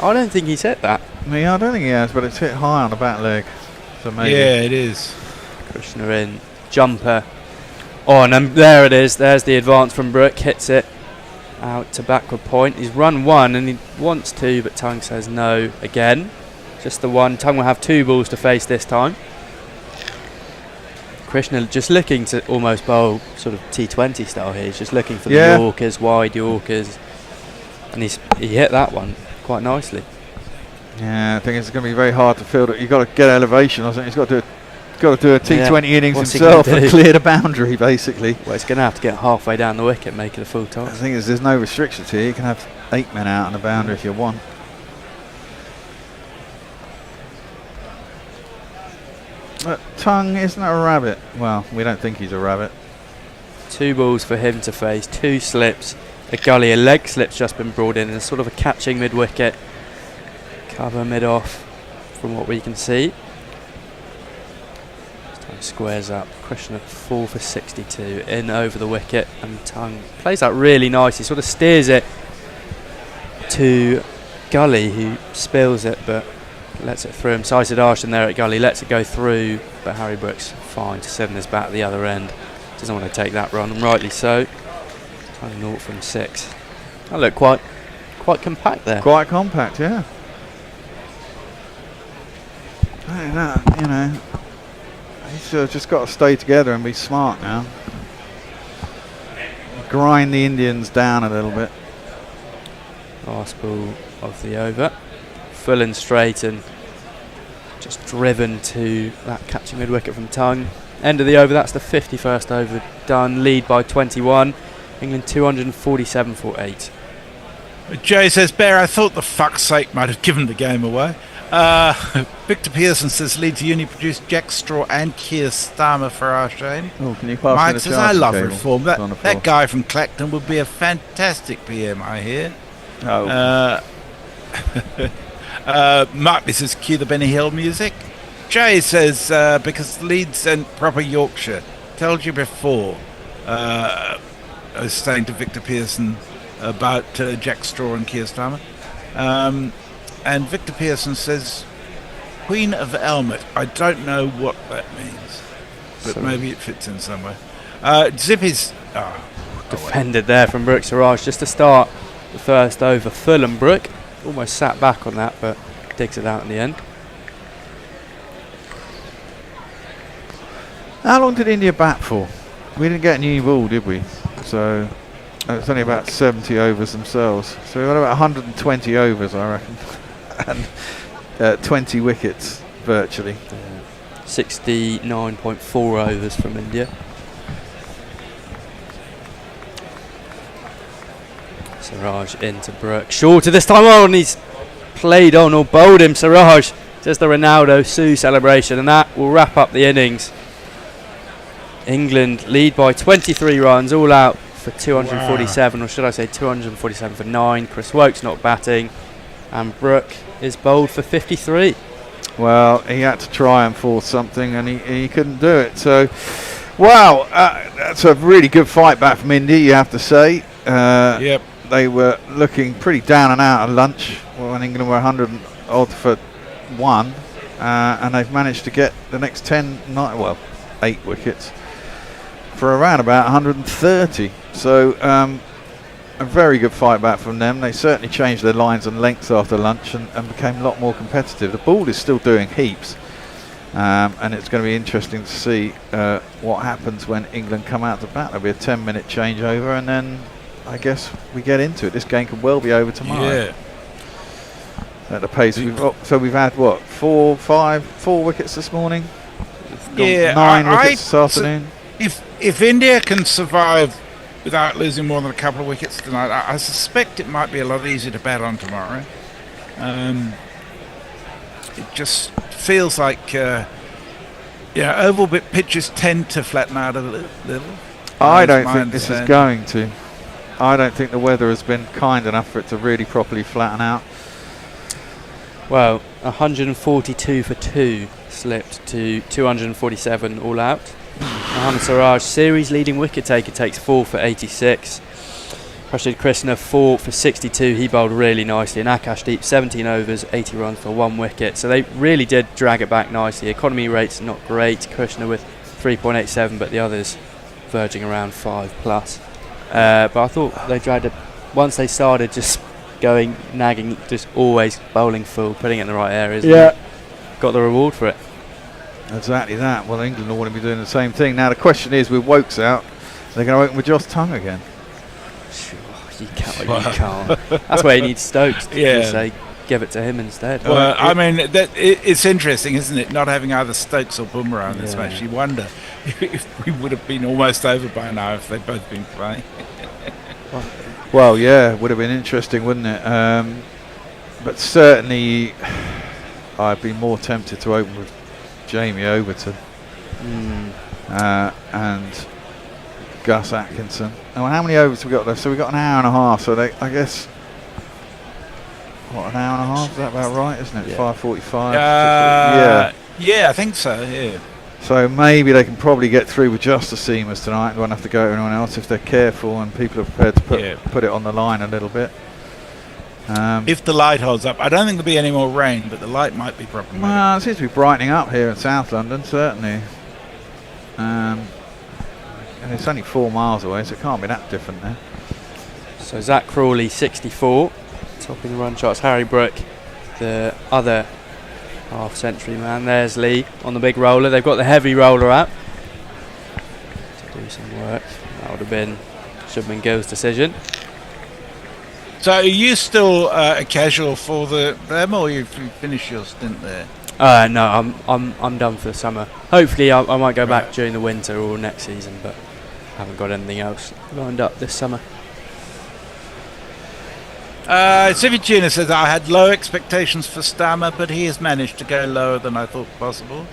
Speaker 5: I don't think he's hit that.
Speaker 16: Yeah, I don't think he has, but it's hit high on the back leg. So maybe.
Speaker 4: Yeah, it is.
Speaker 5: Krishna in, jumper on, and there it is. There's the advance from Brook, hits it out to backward point. He's run 1 and he wants 2, but Tung says no again. Just the 1. Tung will have 2 balls to face this time. Krishna just looking to almost bowl sort of T20 style here. He's just looking for the Yorkers, wide Yorkers, and he hit that one quite nicely.
Speaker 16: Yeah, I think it's going to be very hard to field it. You've got to get elevation. I think he's got to do a T20 innings himself and clear the boundary, basically.
Speaker 5: Well, it's going to have to get halfway down the wicket, make it a full toss.
Speaker 16: The thing is, there's no restrictions here. You can have 8 men out on the boundary if you want. But Tung isn't a rabbit. Well, we don't think he's a rabbit.
Speaker 5: 2 balls for him to face, 2 slips, a gully, a leg slip's just been brought in, and sort of a catching mid-wicket, cover mid-off from what we can see. Tung squares up, Krishna 4 for 62, in over the wicket, and Tung plays that really nice. He sort of steers it to Gully, who spills it, but lets it through him. Sai Siddharthan there at Gully lets it go through, but Harry Brook's fine to 7 his bat at the other end. Doesn't want to take that run, and rightly so. Tung 0 from 6. That looked quite compact there.
Speaker 16: Quite compact, yeah. He's just got to stay together and be smart now. Grind the Indians down a little bit.
Speaker 5: Last ball of the over. Full and straight, and just driven to that catching mid-wicket from Tung. End of the over, that's the 51st over done. Lead by 21. England 247 for 8.
Speaker 4: Jay says, Bear, I thought the fuck's sake might have given the game away. Victor Pearson says Leeds Uni produced Jack Straw and Keir Starmer for our shame.
Speaker 16: Oh, can you pass me
Speaker 4: Mike
Speaker 16: the
Speaker 4: says, I
Speaker 16: charging
Speaker 4: love
Speaker 16: cable?
Speaker 4: reform.
Speaker 16: It's on the floor.
Speaker 4: That guy from Clacton would be a fantastic PM, I hear.
Speaker 16: Oh.
Speaker 4: Mark says, cue the Benny Hill music. Jay says, because Leeds and proper Yorkshire. Told you before. I was saying to Victor Pearson about Jack Straw and Keir Starmer. And Victor Pearson says, Queen of Elmet. I don't know what that means, but maybe it fits in somewhere. Zippy's...
Speaker 5: defended there from Brook Siraj just to start the first over. Fulham Brook almost sat back on that, but digs it out in the end.
Speaker 16: How long did India bat for? We didn't get a new ball, did we? So it's only about 70 overs themselves. So we've got about 120 overs, I reckon. And 20 wickets, virtually.
Speaker 5: 69.4 overs from India. Siraj into Brook. Shorter this time on. He's played on or bowled him. Siraj does the Ronaldo Sue celebration, and that will wrap up the innings. England lead by 23 runs, all out for 247, or should I say 247 for 9. Chris Woakes not batting, and Brook is bowled for 53.
Speaker 16: Well, he had to try and force something, and he couldn't do it. So, wow, that's a really good fight back from India, you have to say.
Speaker 4: Yep.
Speaker 16: They were looking pretty down and out at lunch when England were 100 odd for 1, and they've managed to get the next 8 wickets for around about 130. So a very good fight back from them. They certainly changed their lines and lengths after lunch and became a lot more competitive. The ball is still doing heaps, and it's going to be interesting to see what happens when England come out to bat. There'll be a 10-minute changeover, and then I guess we get into it. This game could well be over tomorrow.
Speaker 4: Yeah.
Speaker 16: At the pace we've had what, 4 wickets this morning.
Speaker 4: Yeah,
Speaker 16: 9 wickets this afternoon.
Speaker 4: If India can survive without losing more than a couple of wickets tonight, I suspect it might be a lot easier to bat on tomorrow. It just feels like oval bit pitches tend to flatten out a little.
Speaker 16: I don't think this is going to. I don't think the weather has been kind enough for it to really properly flatten out.
Speaker 5: Well, 142 for 2 slipped to 247 all out. Mohammad Siraj, series leading wicket taker, takes 4 for 86. Rashid Krishna 4 for 62. He bowled really nicely. And Akashdeep 17 overs, 80 runs for 1 wicket. So they really did drag it back nicely. Economy rates not great. Krishna with 3.87, but the others verging around 5 plus. But I thought they dragged it once they started just going nagging, just always bowling full, putting it in the right areas.
Speaker 16: Yeah.
Speaker 5: Got the reward for it.
Speaker 16: Exactly that. Well, England will want to be doing the same thing. Now the question is, with Woakes out, they're going to open with Josh Tongue again.
Speaker 5: You can't. That's where he needs Stokes to say, give it to him instead.
Speaker 4: Well, I mean, it's interesting, isn't it, not having either Stokes or Bumrah in this match. You wonder if we would have been almost over by now if they'd both been playing.
Speaker 16: Well, yeah, would have been interesting, wouldn't it? But certainly, I'd be more tempted to open with Jamie Overton and Gus Atkinson. Oh, how many overs have we got left? So we've got an hour and a half. So I guess, what, an hour and a half? Is that about right, isn't it?
Speaker 4: Yeah.
Speaker 16: 5:45.
Speaker 4: Yeah, I think so. Yeah.
Speaker 16: So maybe they can probably get through with just the seamers tonight and won't have to go to anyone else if they're careful and people are prepared to put it on the line a little bit.
Speaker 4: If the light holds up, I don't think there'll be any more rain, but the light might be problematic.
Speaker 16: Well, it seems to be brightening up here in South London, certainly. And it's only 4 miles away, so it can't be that different there.
Speaker 5: So Zach Crawley, 64, topping the run charts. Harry Brook, the other half-century man. There's Lee on the big roller. They've got the heavy roller out to do some work. That would have been Shubman Gill's decision.
Speaker 4: So are you still a casual for them, or you've finished your stint there?
Speaker 5: No, I'm done for the summer. Hopefully I might go back during the winter or next season, but haven't got anything else lined up this summer.
Speaker 4: Civi Tuna says, I had low expectations for Stammer, but he has managed to go lower than I thought possible.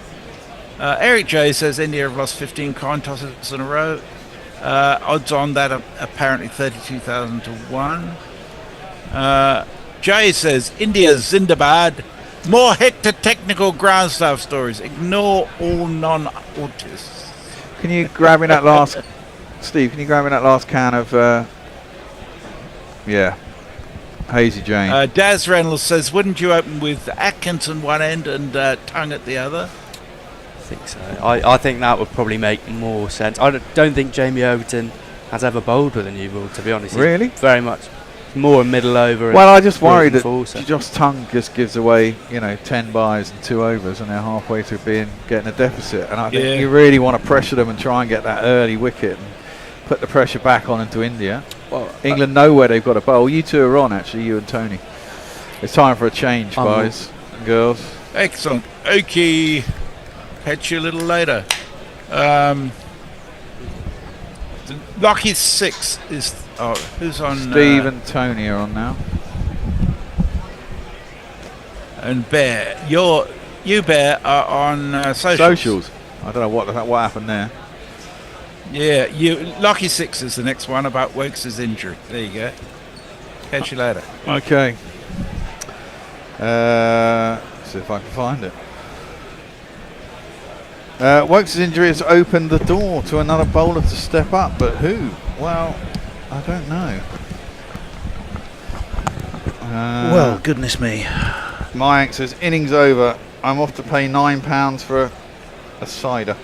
Speaker 4: Eric J says, India have lost 15 coin tosses in a row. Odds on that are apparently 32,000 to 1. Jay says, India Zindabad. More hector technical ground staff stories. Ignore all non-autists.
Speaker 16: Can you grab me that last, Steve? Can you grab me that last can of, Hazy Jane?
Speaker 4: Daz Reynolds says, wouldn't you open with Atkinson one end and Tongue at the other?
Speaker 5: I think so. I think that would probably make more sense. I don't think Jamie Overton has ever bowled with a new ball, to be honest.
Speaker 16: Really?
Speaker 5: He's very much more a middle over.
Speaker 16: Well, I just worry that Josh Tongue just gives away, 10 byes and 2 overs, and they're halfway to getting a deficit. And I think you really want to pressure them and try and get that early wicket and put the pressure back on into India. Well, England know where they've got to bowl. You two are on, actually, you and Tony. It's time for a change, guys and girls.
Speaker 4: Excellent. Okay. Catch you a little later. Lucky 6 is... Oh, who's on?
Speaker 16: Steve and Tony are on now.
Speaker 4: And Bear. You, Bear, are on socials.
Speaker 16: I don't know what happened there.
Speaker 4: Yeah, Lucky 6 is the next one about Wokes' injury. There you go. Catch you later.
Speaker 16: Okay. See if I can find it. Wokes' injury has opened the door to another bowler to step up, but who? Well, I don't know.
Speaker 14: Well, goodness me.
Speaker 16: Mayank says, innings over. I'm off to pay £9 for a cider.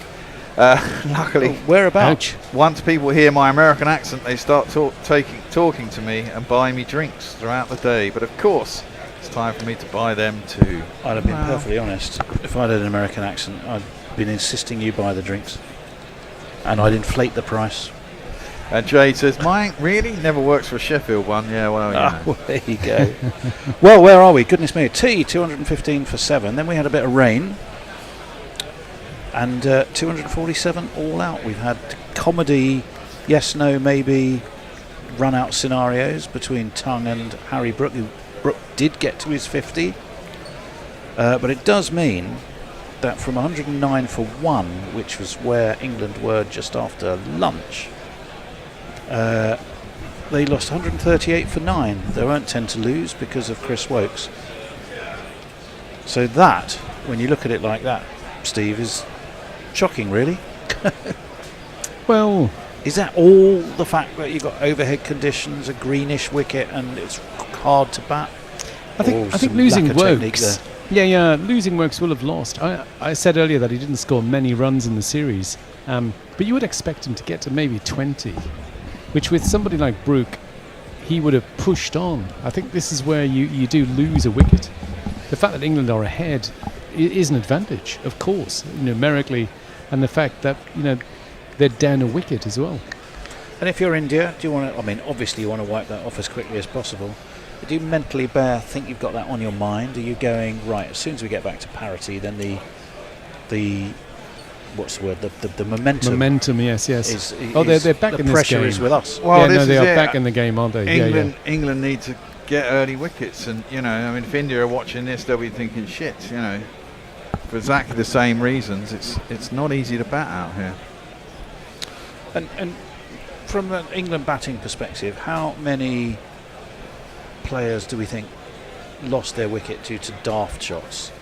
Speaker 16: Luckily,
Speaker 14: whereabouts?
Speaker 16: Once people hear my American accent, they start talking to me and buying me drinks throughout the day. But of course, it's time for me to buy them too.
Speaker 14: I'd have been perfectly honest. If I'd had an American accent, I'd been insisting you buy the drinks. And I'd inflate the price.
Speaker 16: And Jay says, Mike, really? Never works for a Sheffield one. Yeah, well,
Speaker 14: well, there you go. Well, where are we? Goodness me. Tea, 215 for 7. Then we had a bit of rain. And 247 all out. We've had comedy, yes, no, maybe, run-out scenarios between Tongue and Harry Brook, who Brook did get to his 50. But it does mean that from 109 for 1, which was where England were just after lunch, they lost 138 for 9. They weren't 10 to lose because of Chris Wokes. So that, when you look at it like that, Steve, is shocking, really.
Speaker 12: Well,
Speaker 14: is that all the fact that you've got overhead conditions, a greenish wicket, and it's hard to bat?
Speaker 12: I think losing Wokes. Losing Wokes will have lost. I said earlier that he didn't score many runs in the series, but you would expect him to get to maybe 20, which with somebody like Brook, he would have pushed on. I think this is where you do lose a wicket. The fact that England are ahead is an advantage, of course, numerically, and the fact that they're down a wicket as well.
Speaker 14: And if you're India, do you want to? I mean, obviously you want to wipe that off as quickly as possible. But do you mentally, Bear, think you've got that on your mind? Are you going right as soon as we get back to parity? Then the what's the word? The momentum.
Speaker 12: Momentum, yes. They're back in this game.
Speaker 14: The pressure is with us.
Speaker 16: Well,
Speaker 12: they are back in the game, aren't they?
Speaker 16: England need to get early wickets, and if India are watching this, they'll be thinking, shit, for exactly the same reasons. It's not easy to bat out here.
Speaker 14: And from an England batting perspective, how many players do we think lost their wicket due to daft shots?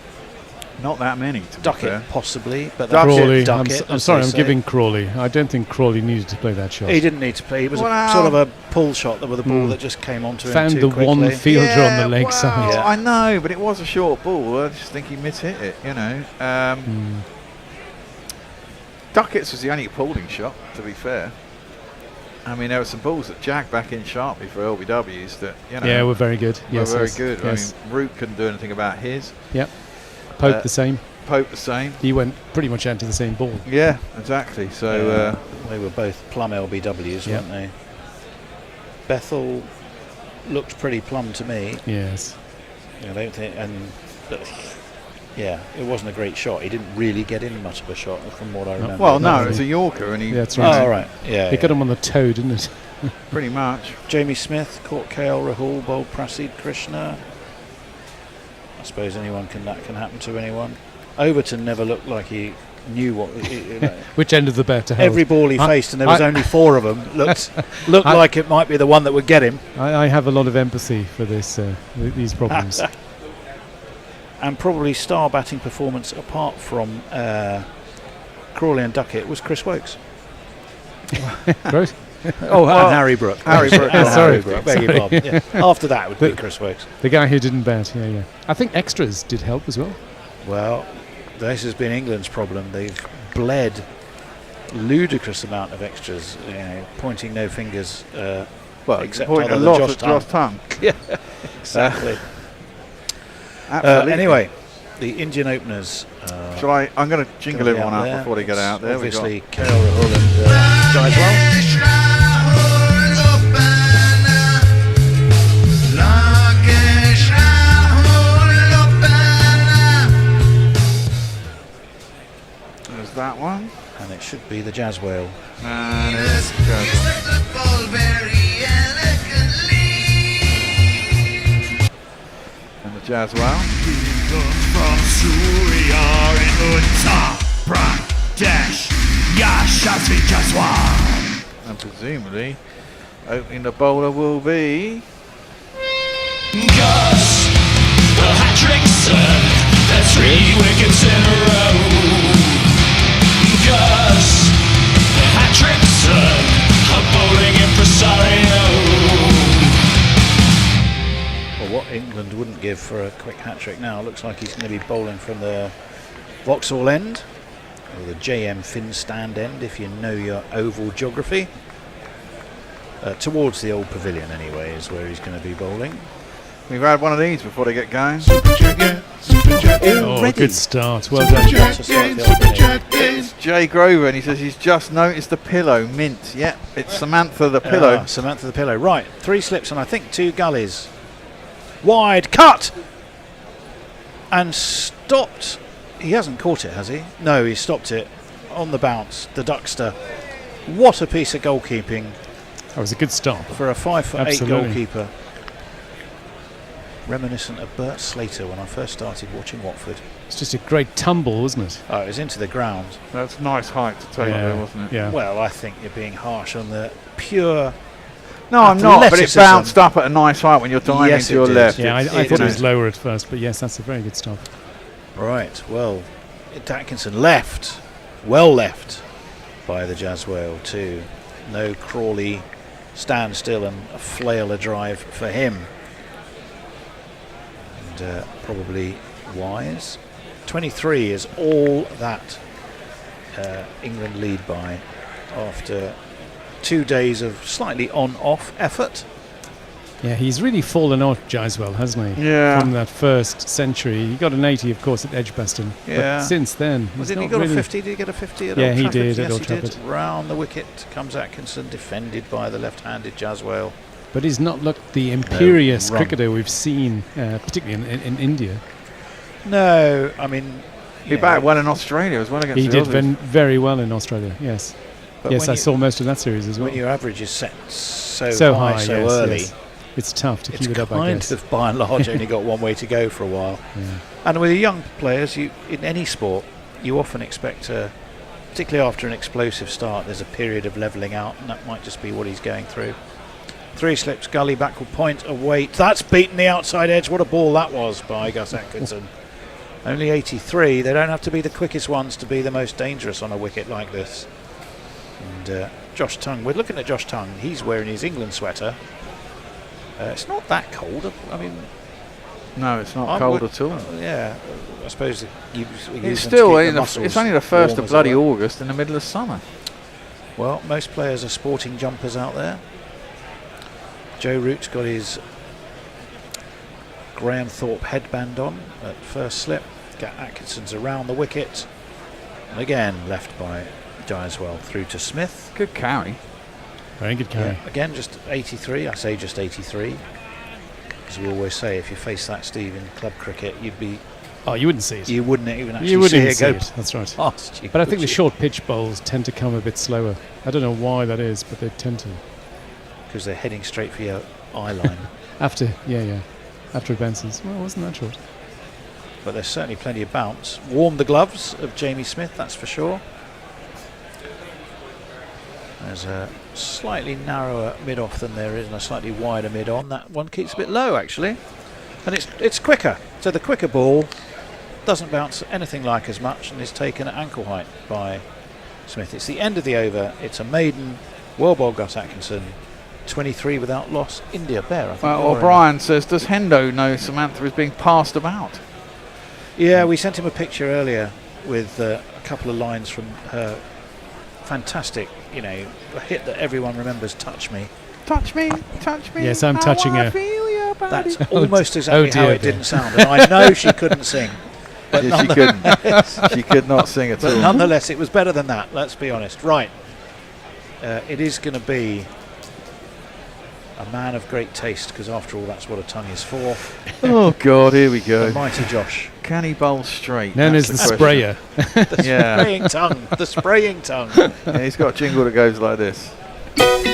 Speaker 16: Not that many, to be
Speaker 14: Duckett,
Speaker 16: fair.
Speaker 14: possibly, but
Speaker 12: Crawley.
Speaker 14: Duckett,
Speaker 12: I'm sorry, I'm giving Crawley. I don't think Crawley needed to play that shot.
Speaker 14: He didn't need to play. It was sort of a pull shot with a ball that just came onto him
Speaker 12: Found
Speaker 14: too
Speaker 12: the
Speaker 14: quickly.
Speaker 12: one fielder on the leg side.
Speaker 16: I know, but it was a short ball. I just think he mishit it, Duckett's was the only pulling shot, to be fair. I mean, there were some balls that jagged back in sharply for LBWs that,
Speaker 12: were very good.
Speaker 16: Were very good. Yes. I mean, Root couldn't do anything about his.
Speaker 12: Yep. Pope the same.
Speaker 16: He
Speaker 12: went pretty much out to the same ball.
Speaker 16: Yeah, exactly. So
Speaker 14: they were both plumb LBWs, weren't they? Bethel looked pretty plumb to me.
Speaker 12: Yes.
Speaker 14: I don't think, it wasn't a great shot. He didn't really get in much of a shot, from what I remember.
Speaker 16: Well, no, it was a Yorker, and he.
Speaker 12: Yeah, that's right.
Speaker 14: Oh, right. Yeah.
Speaker 12: It got him on the toe, didn't it?
Speaker 16: Pretty much.
Speaker 14: Jamie Smith caught KL Rahul, bowled Prasid Krishna. I suppose that can happen to anyone. Overton never looked like he knew what.
Speaker 12: Which end of the bat to hold.
Speaker 14: Every ball he faced, and there was only 4 of them, looked like it might be the one that would get him.
Speaker 12: I have a lot of empathy for these problems.
Speaker 14: And probably star batting performance apart from Crawley and Duckett was Chris Wokes.
Speaker 12: Right.
Speaker 14: And Harry Brook.
Speaker 12: Sorry.
Speaker 14: Beg your pardon. Yeah. After that would be Chris Wokes.
Speaker 12: The guy who didn't bat, yeah. I think extras did help as well.
Speaker 14: Well, this has been England's problem. They've bled ludicrous amount of extras, pointing no fingers. Except
Speaker 16: pointing a lot at Josh Tongue.
Speaker 14: Yeah, exactly.
Speaker 16: Absolutely.
Speaker 14: Anyway, the Indian openers.
Speaker 16: Shall I? I'm going to jingle everyone out before they get out there.
Speaker 14: Obviously, KL Rahul and Jaiswal.
Speaker 16: There's that one.
Speaker 14: And it should be the Jazz Whale.
Speaker 16: And it's Jazz and the Jazz Whale.
Speaker 10: From Surya and Uttar Pradesh, Yashasvi Jaswal.
Speaker 16: And presumably, opening the bowler will be
Speaker 8: Gus, the hat-trick son, that's 3 wickets in a row. Gus, the hat-trick son, bowling impresario.
Speaker 14: Well, what England wouldn't give for a quick hat-trick now, looks like he's going to be bowling from the Vauxhall end, or the JM Finn stand end, if you know your oval geography. Towards the old pavilion, anyway, is where he's going to be bowling.
Speaker 16: We've had one of these before they get going.
Speaker 12: Oh, good start. Well done.
Speaker 16: It's Jay Grover, and he says he's just noticed the pillow. Mint. Yep, it's Samantha the pillow.
Speaker 14: Samantha the pillow. Right, 3 slips and I think 2 gullies. Wide cut! And stopped. He hasn't caught it, has he? No, he stopped it on the bounce. The Duckster. What a piece of goalkeeping.
Speaker 12: That was a good stop.
Speaker 14: For a 5'8"
Speaker 12: Absolutely.
Speaker 14: goalkeeper. Reminiscent of Bert Slater when I first started watching Watford.
Speaker 12: It's just a great tumble, wasn't it?
Speaker 14: Oh, it was into the ground.
Speaker 16: That's nice height to take there, wasn't it?
Speaker 12: Yeah.
Speaker 14: Well, I think you're being harsh on the pure.
Speaker 16: No, I'm not, but it
Speaker 14: athleticism.
Speaker 16: bounced up at a nice height when you're diving
Speaker 14: Yes,
Speaker 16: to your
Speaker 14: it did.
Speaker 16: left.
Speaker 12: Yeah, I
Speaker 16: It's-
Speaker 12: thought it was lower at first, but yes, that's a very good stop.
Speaker 14: Right, well, Atkinson left. Well left by the Jazz Whale too. No Crawley stand still and a flail a drive for him. And probably wise. 23 is all that England lead by after 2 days of slightly on-off effort.
Speaker 12: Yeah, he's really fallen off, Jaiswal, hasn't he?
Speaker 16: Yeah.
Speaker 12: From that first century. He got an 80, of course, at Edgbaston.
Speaker 14: Yeah.
Speaker 12: But since then,
Speaker 14: Was
Speaker 12: he's
Speaker 14: it, he
Speaker 12: not
Speaker 14: got
Speaker 12: really...
Speaker 14: a 50? Did he get a 50 at
Speaker 12: Yeah,
Speaker 14: Old
Speaker 12: he
Speaker 14: Trafford?
Speaker 12: did
Speaker 14: Yes,
Speaker 12: at Old
Speaker 14: he did.
Speaker 12: Trafford.
Speaker 14: Round the wicket comes Atkinson, defended by the left-handed Jazz Whale.
Speaker 12: But he's not looked the imperious
Speaker 14: run.
Speaker 12: cricketer we've seen, particularly in India.
Speaker 14: No, I mean...
Speaker 16: He batted well in Australia as well against
Speaker 12: He
Speaker 16: the
Speaker 12: did
Speaker 16: Aussies.
Speaker 12: very well in Australia, yes.
Speaker 14: But
Speaker 12: Yes,
Speaker 14: when
Speaker 12: I
Speaker 14: you-
Speaker 12: saw most of that series as well.
Speaker 14: When your average is set so high, so
Speaker 12: yes,
Speaker 14: early,
Speaker 12: yes. It's tough to
Speaker 14: it's
Speaker 12: keep it up, I
Speaker 14: kind
Speaker 12: guess.
Speaker 14: of by and large only got one way to go for a while.
Speaker 12: Yeah.
Speaker 14: And with young players, you in any sport, you often expect, particularly after an explosive start, there's a period of levelling out, and that might just be what he's going through. 3 slips, gully, backward point, away. That's beaten the outside edge. What a ball that was by Gus Atkinson. Only 83. They don't have to be the quickest ones to be the most dangerous on a wicket like this. And Josh Tongue, we're looking at Josh Tongue. He's wearing his England sweater. It's not that cold. I mean,
Speaker 16: No, it's not cold at all.
Speaker 14: yeah, I suppose
Speaker 16: It's still it's only the 1st of bloody August in the middle of summer.
Speaker 14: Well, most players are sporting jumpers out there. Joe Root's got his Graham Thorpe headband on at first slip. Atkinson's around the wicket. And again, left by Jaiswal through to Smith.
Speaker 16: Good carry.
Speaker 12: Very good carry.
Speaker 14: Yeah, again, just 83. I say just 83. As we always say, if you face that, Steve, in club cricket, you'd be...
Speaker 12: Oh, you wouldn't see it.
Speaker 14: You wouldn't even actually
Speaker 12: You wouldn't even
Speaker 14: see it go
Speaker 12: it. That's right.
Speaker 14: past you.
Speaker 12: But I think
Speaker 14: would
Speaker 12: the
Speaker 14: you?
Speaker 12: short pitch bowls tend to come a bit slower. I don't know why that is, but they tend to.
Speaker 14: because they're heading straight for your eye line.
Speaker 12: After it bounces. Well, wasn't that short?
Speaker 14: But there's certainly plenty of bounce. Warm the gloves of Jamie Smith, that's for sure. There's a slightly narrower mid-off than there is, and a slightly wider mid-on. That one keeps a bit low, actually. And it's quicker. So the quicker ball doesn't bounce anything like as much and is taken at ankle height by Smith. It's the end of the over. It's a maiden. Well bowled, Gus Atkinson. 23 without loss. India Bear, I think.
Speaker 16: Well, O'Brien says, does Hendo know Samantha is being passed about?
Speaker 14: Yeah, we sent him a picture earlier with a couple of lines from her fantastic, a hit that everyone remembers, Touch Me.
Speaker 16: Touch me, touch me.
Speaker 12: Yes, I'm touching her.
Speaker 14: That's almost exactly how it didn't sound. And I know she couldn't sing. But
Speaker 16: she couldn't. She could not sing at all.
Speaker 14: But nonetheless, it was better than that, let's be honest. Right. It is going to be a man of great taste, because after all, that's what a tongue is for.
Speaker 16: Oh, God, here we go.
Speaker 14: The mighty Josh.
Speaker 16: Can he bowl straight?
Speaker 12: Known as the sprayer.
Speaker 14: The spraying tongue. The spraying tongue.
Speaker 16: Yeah, he's got a jingle that goes like this.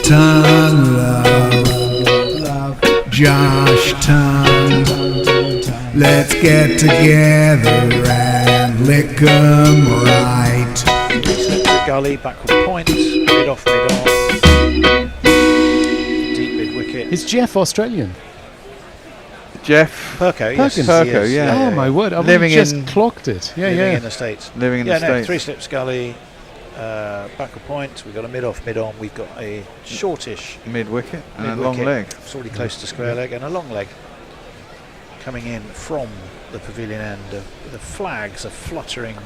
Speaker 2: Tongue love, Josh Tongue. Let's get together and lick 'em right.
Speaker 14: The gully, backward point, mid off, mid on. Deep mid wicket.
Speaker 12: Is Jeff Australian?
Speaker 16: Jeff
Speaker 14: Perko, yes.
Speaker 16: Perko, yeah.
Speaker 12: Oh my word! I've
Speaker 16: living
Speaker 12: just
Speaker 16: in
Speaker 12: clocked it.
Speaker 14: Living in the States.
Speaker 16: Living in the States.
Speaker 14: 3 slips gully, backward point. We've got a mid off, mid on. We've got a shortish
Speaker 16: mid wicket and a
Speaker 14: mid-wicket.
Speaker 16: long leg.
Speaker 14: It's already close to square leg and a long leg coming in from the pavilion end. The flags are fluttering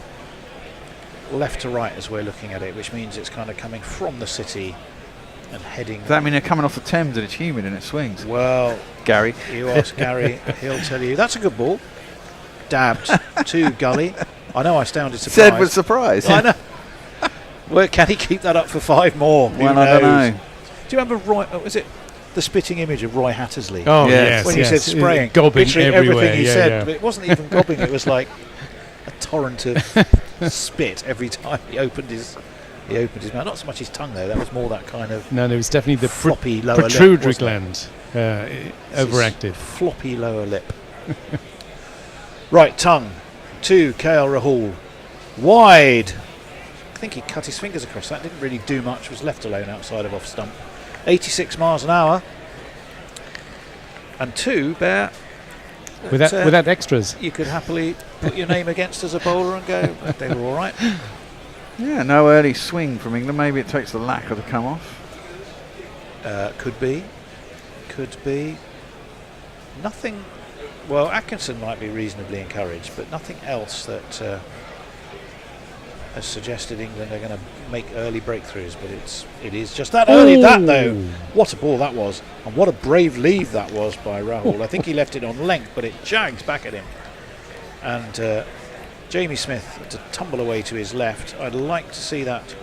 Speaker 14: left to right as we're looking at it, which means it's kind of coming from the city and heading.
Speaker 16: Does that mean they're coming off the Thames and it's humid and it swings?
Speaker 14: Well,
Speaker 16: Gary.
Speaker 14: You ask Gary, he'll tell you. That's a good ball. Dabbed to gully. I know I sounded surprised.
Speaker 16: Said with surprise.
Speaker 14: I know. Well, can he keep that up for 5 more?
Speaker 16: Well, I don't know.
Speaker 14: Do you remember was it the spitting image of Roy Hattersley?
Speaker 12: Oh, yes.
Speaker 14: When he said spraying.
Speaker 12: Gobbing
Speaker 14: literally
Speaker 12: everywhere.
Speaker 14: Everything he said. But it wasn't even gobbing. It was like a torrent of spit every time he opened his mouth. Not so much his tongue, though. That was more that kind of...
Speaker 12: No, it was definitely the
Speaker 14: floppy lower lip,
Speaker 12: protrudery
Speaker 14: wasn't
Speaker 12: gland overactive.
Speaker 14: Floppy lower lip. Right, tongue to KL Rahul. Wide. I think he cut his fingers across that. Didn't really do much. Was left alone outside of off stump. 86 miles an hour. And 2, Bear.
Speaker 12: Without extras.
Speaker 14: You could happily put your name against as a bowler and go, they were all right.
Speaker 16: Yeah, no early swing from England. Maybe it takes the lacquer to come off.
Speaker 14: Could be. Nothing. Well, Atkinson might be reasonably encouraged, but nothing else that has suggested England are going to make early breakthroughs. But it is just that early. That though, what a ball that was, and what a brave leave that was by Rahul. I think he left it on length, but it jagged back at him, and Jamie Smith had to tumble away to his left. I'd like to see that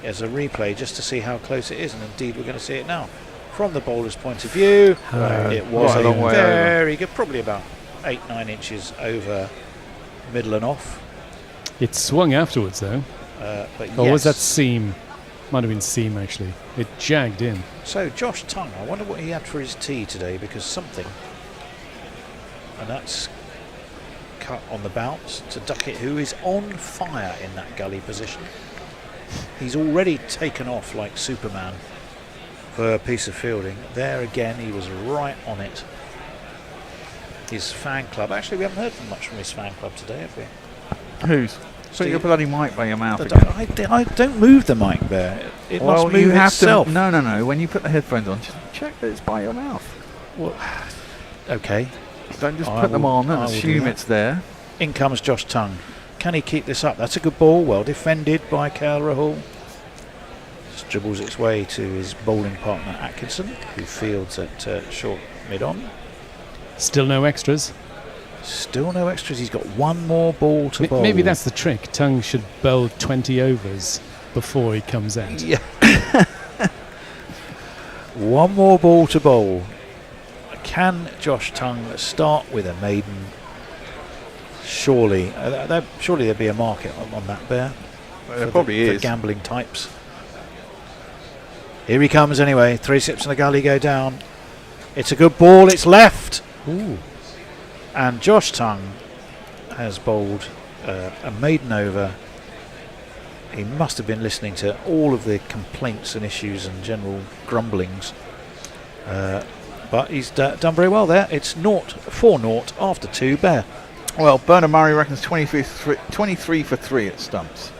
Speaker 14: as a replay, just to see how close it is, and indeed we're going to see it now. From the bowler's point of view, it was
Speaker 16: a long way
Speaker 14: very good, probably about 8-9 inches over middle and off.
Speaker 12: It swung afterwards, though.
Speaker 14: But
Speaker 12: or was that
Speaker 14: yes.
Speaker 12: seam? Might have been seam, actually. It jagged in.
Speaker 14: So Josh Tongue, I wonder what he had for his tea today, because something, and that's cut on the bounce to Duckett, who is on fire in that gully position. He's already taken off like Superman for a piece of fielding. There again, he was right on it. His fan club. Actually, we haven't heard much from his fan club today, have we?
Speaker 16: Whose? Put your bloody mic by your mouth.
Speaker 14: I don't move the mic there. It must move
Speaker 16: you have
Speaker 14: itself.
Speaker 16: to. No. When you put the headphones on, just check that it's by your mouth.
Speaker 14: Well, okay.
Speaker 16: Don't just put them on and assume it's there.
Speaker 14: In comes Josh Tongue. Can he keep this up? That's a good ball. Well defended by KL Rahul. Just dribbles its way to his bowling partner Atkinson, who fields at short mid-on.
Speaker 12: Still no extras.
Speaker 14: Still no extras. He's got one more ball to bowl.
Speaker 12: Maybe that's the trick. Tongue should bowl 20 overs before he comes out.
Speaker 14: Yeah. One more ball to bowl. Can Josh Tongue start with a maiden? Surely there'd be a market on that, Bear.
Speaker 16: There probably is.
Speaker 14: For gambling types. Here he comes anyway. 3 sips and the gully go down. It's a good ball. It's left.
Speaker 12: Ooh.
Speaker 14: And Josh Tongue has bowled a maiden over. He must have been listening to all of the complaints and issues and general grumblings. But he's done very well there. It's 4-0 after 2 bare.
Speaker 16: Well, Bernard Murray reckons 23 for 3 at stumps.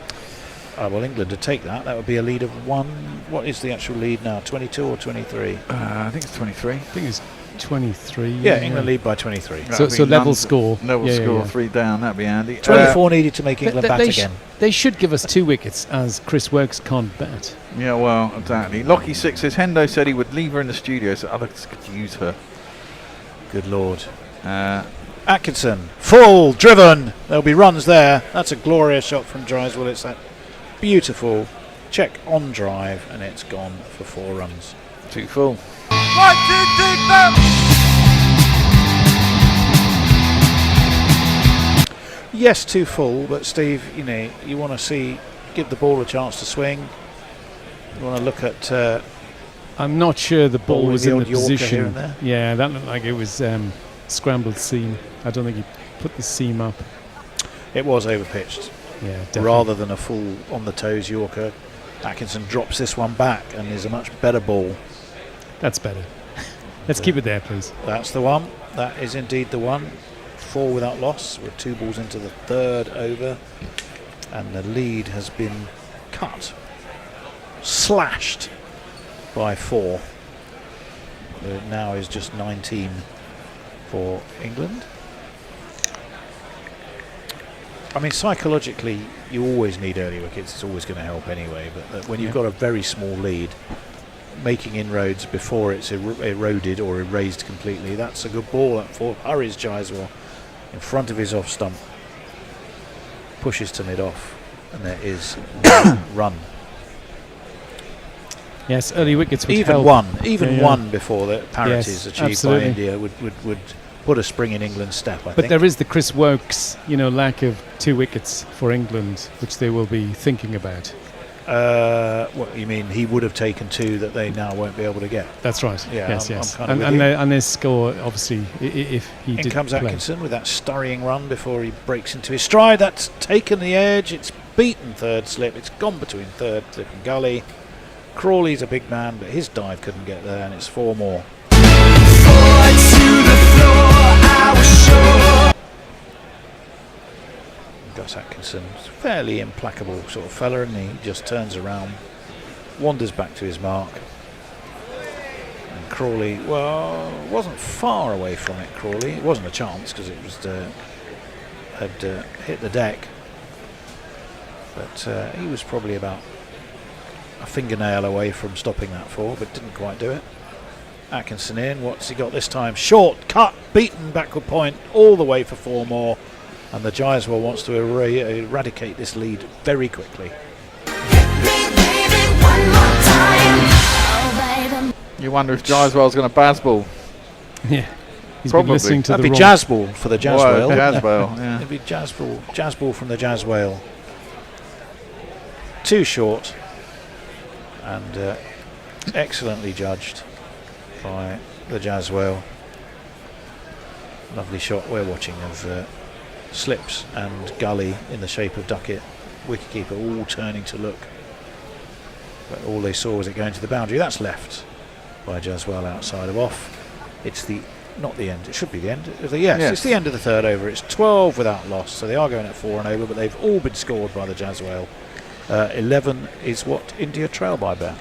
Speaker 14: Well, England to take that. That would be a lead of 1. What is the actual lead now? 22 or 23?
Speaker 16: I think it's 23.
Speaker 12: I think it's 23.
Speaker 14: Yeah, England lead by 23.
Speaker 12: So level score.
Speaker 16: Level score, 3 down. That'd be handy.
Speaker 14: 24 needed to make England bat again.
Speaker 12: They should give us 2 wickets, as Chris Woakes can't bat.
Speaker 16: Yeah, well, exactly. Lockie 6 says Hendo said he would leave her in the studio so others could use her.
Speaker 14: Good lord. Atkinson, full, driven. There'll be runs there. That's a glorious shot from Drysdale. It's that beautiful check on drive, and it's gone for 4 runs.
Speaker 16: 2 full.
Speaker 10: 1, 2, 3, 4.
Speaker 14: Yes, 2 full, but Steve, you want to give the ball a chance to swing. You want to look at.
Speaker 12: I'm not sure the ball was in the position.
Speaker 14: Here and there.
Speaker 12: Yeah, that looked like it was scrambled seam. I don't think he put the seam up.
Speaker 14: It was overpitched.
Speaker 12: Yeah, definitely.
Speaker 14: Rather than a full on the toes Yorker, Atkinson drops this one back and is a much better ball.
Speaker 12: That's better. Let's keep it there, please.
Speaker 14: That's the one. That is indeed the one. 4 without loss. We're 2 balls into the 3rd over, and the lead has been cut, slashed by 4. It now is just 19 for England. I mean, psychologically, you always need early wickets. It's always going to help anyway. But when you've got a very small lead, making inroads before it's eroded or erased completely, that's a good ball. That hurries Jaiswal in front of his off stump, pushes to mid-off, and there is no run.
Speaker 12: Yes, early wickets would
Speaker 14: even
Speaker 12: help.
Speaker 14: One before the parity is achieved
Speaker 12: absolutely.
Speaker 14: by India would put a spring in England's step, I think.
Speaker 12: But there is the Chris Woakes, lack of 2 wickets for England, which they will be thinking about.
Speaker 14: What you mean? He would have taken 2 that they now won't be able to get.
Speaker 12: That's right.
Speaker 14: Yeah,
Speaker 12: yes.
Speaker 14: I'm kind of
Speaker 12: and their score, obviously, if he did.
Speaker 14: In comes
Speaker 12: play.
Speaker 14: Atkinson with that scurrying run before he breaks into his stride. That's taken the edge. It's beaten 3rd slip. It's gone between 3rd slip and gully. Crawley's a big man, but his dive couldn't get there, and it's 4 more. Gus Atkinson, fairly implacable sort of fella, and he just turns around, wanders back to his mark. And Crawley, wasn't far away from it. Crawley, it wasn't a chance because it was had hit the deck, but he was probably about a fingernail away from stopping that 4, but didn't quite do it. Atkinson in. What's he got this time? Short, cut, beaten, backward point, all the way for 4 more. And the Jaiswal wants to eradicate this lead very quickly.
Speaker 16: You wonder if Jaiswal's going to Bazball.
Speaker 12: Yeah. He's
Speaker 16: probably
Speaker 12: been listening to
Speaker 14: That'd be
Speaker 12: the
Speaker 14: Jazzball for the Jazzwale.
Speaker 16: Jazzwale, yeah.
Speaker 14: It'd be Jazzball from the Jazzwale. 2 short. And excellently judged by the Jazzwale. Lovely shot we're watching of slips and gully in the shape of Duckett, wicketkeeper, all turning to look. But all they saw was it going to the boundary. That's left by Jazzwale outside of off. It's not the end. It should be the end. Yes, it's the end of the 3rd over. It's 12 without loss. So they are going at 4 and over, but they've all been scored by the Jazzwale. 11 is what India trail by Bear.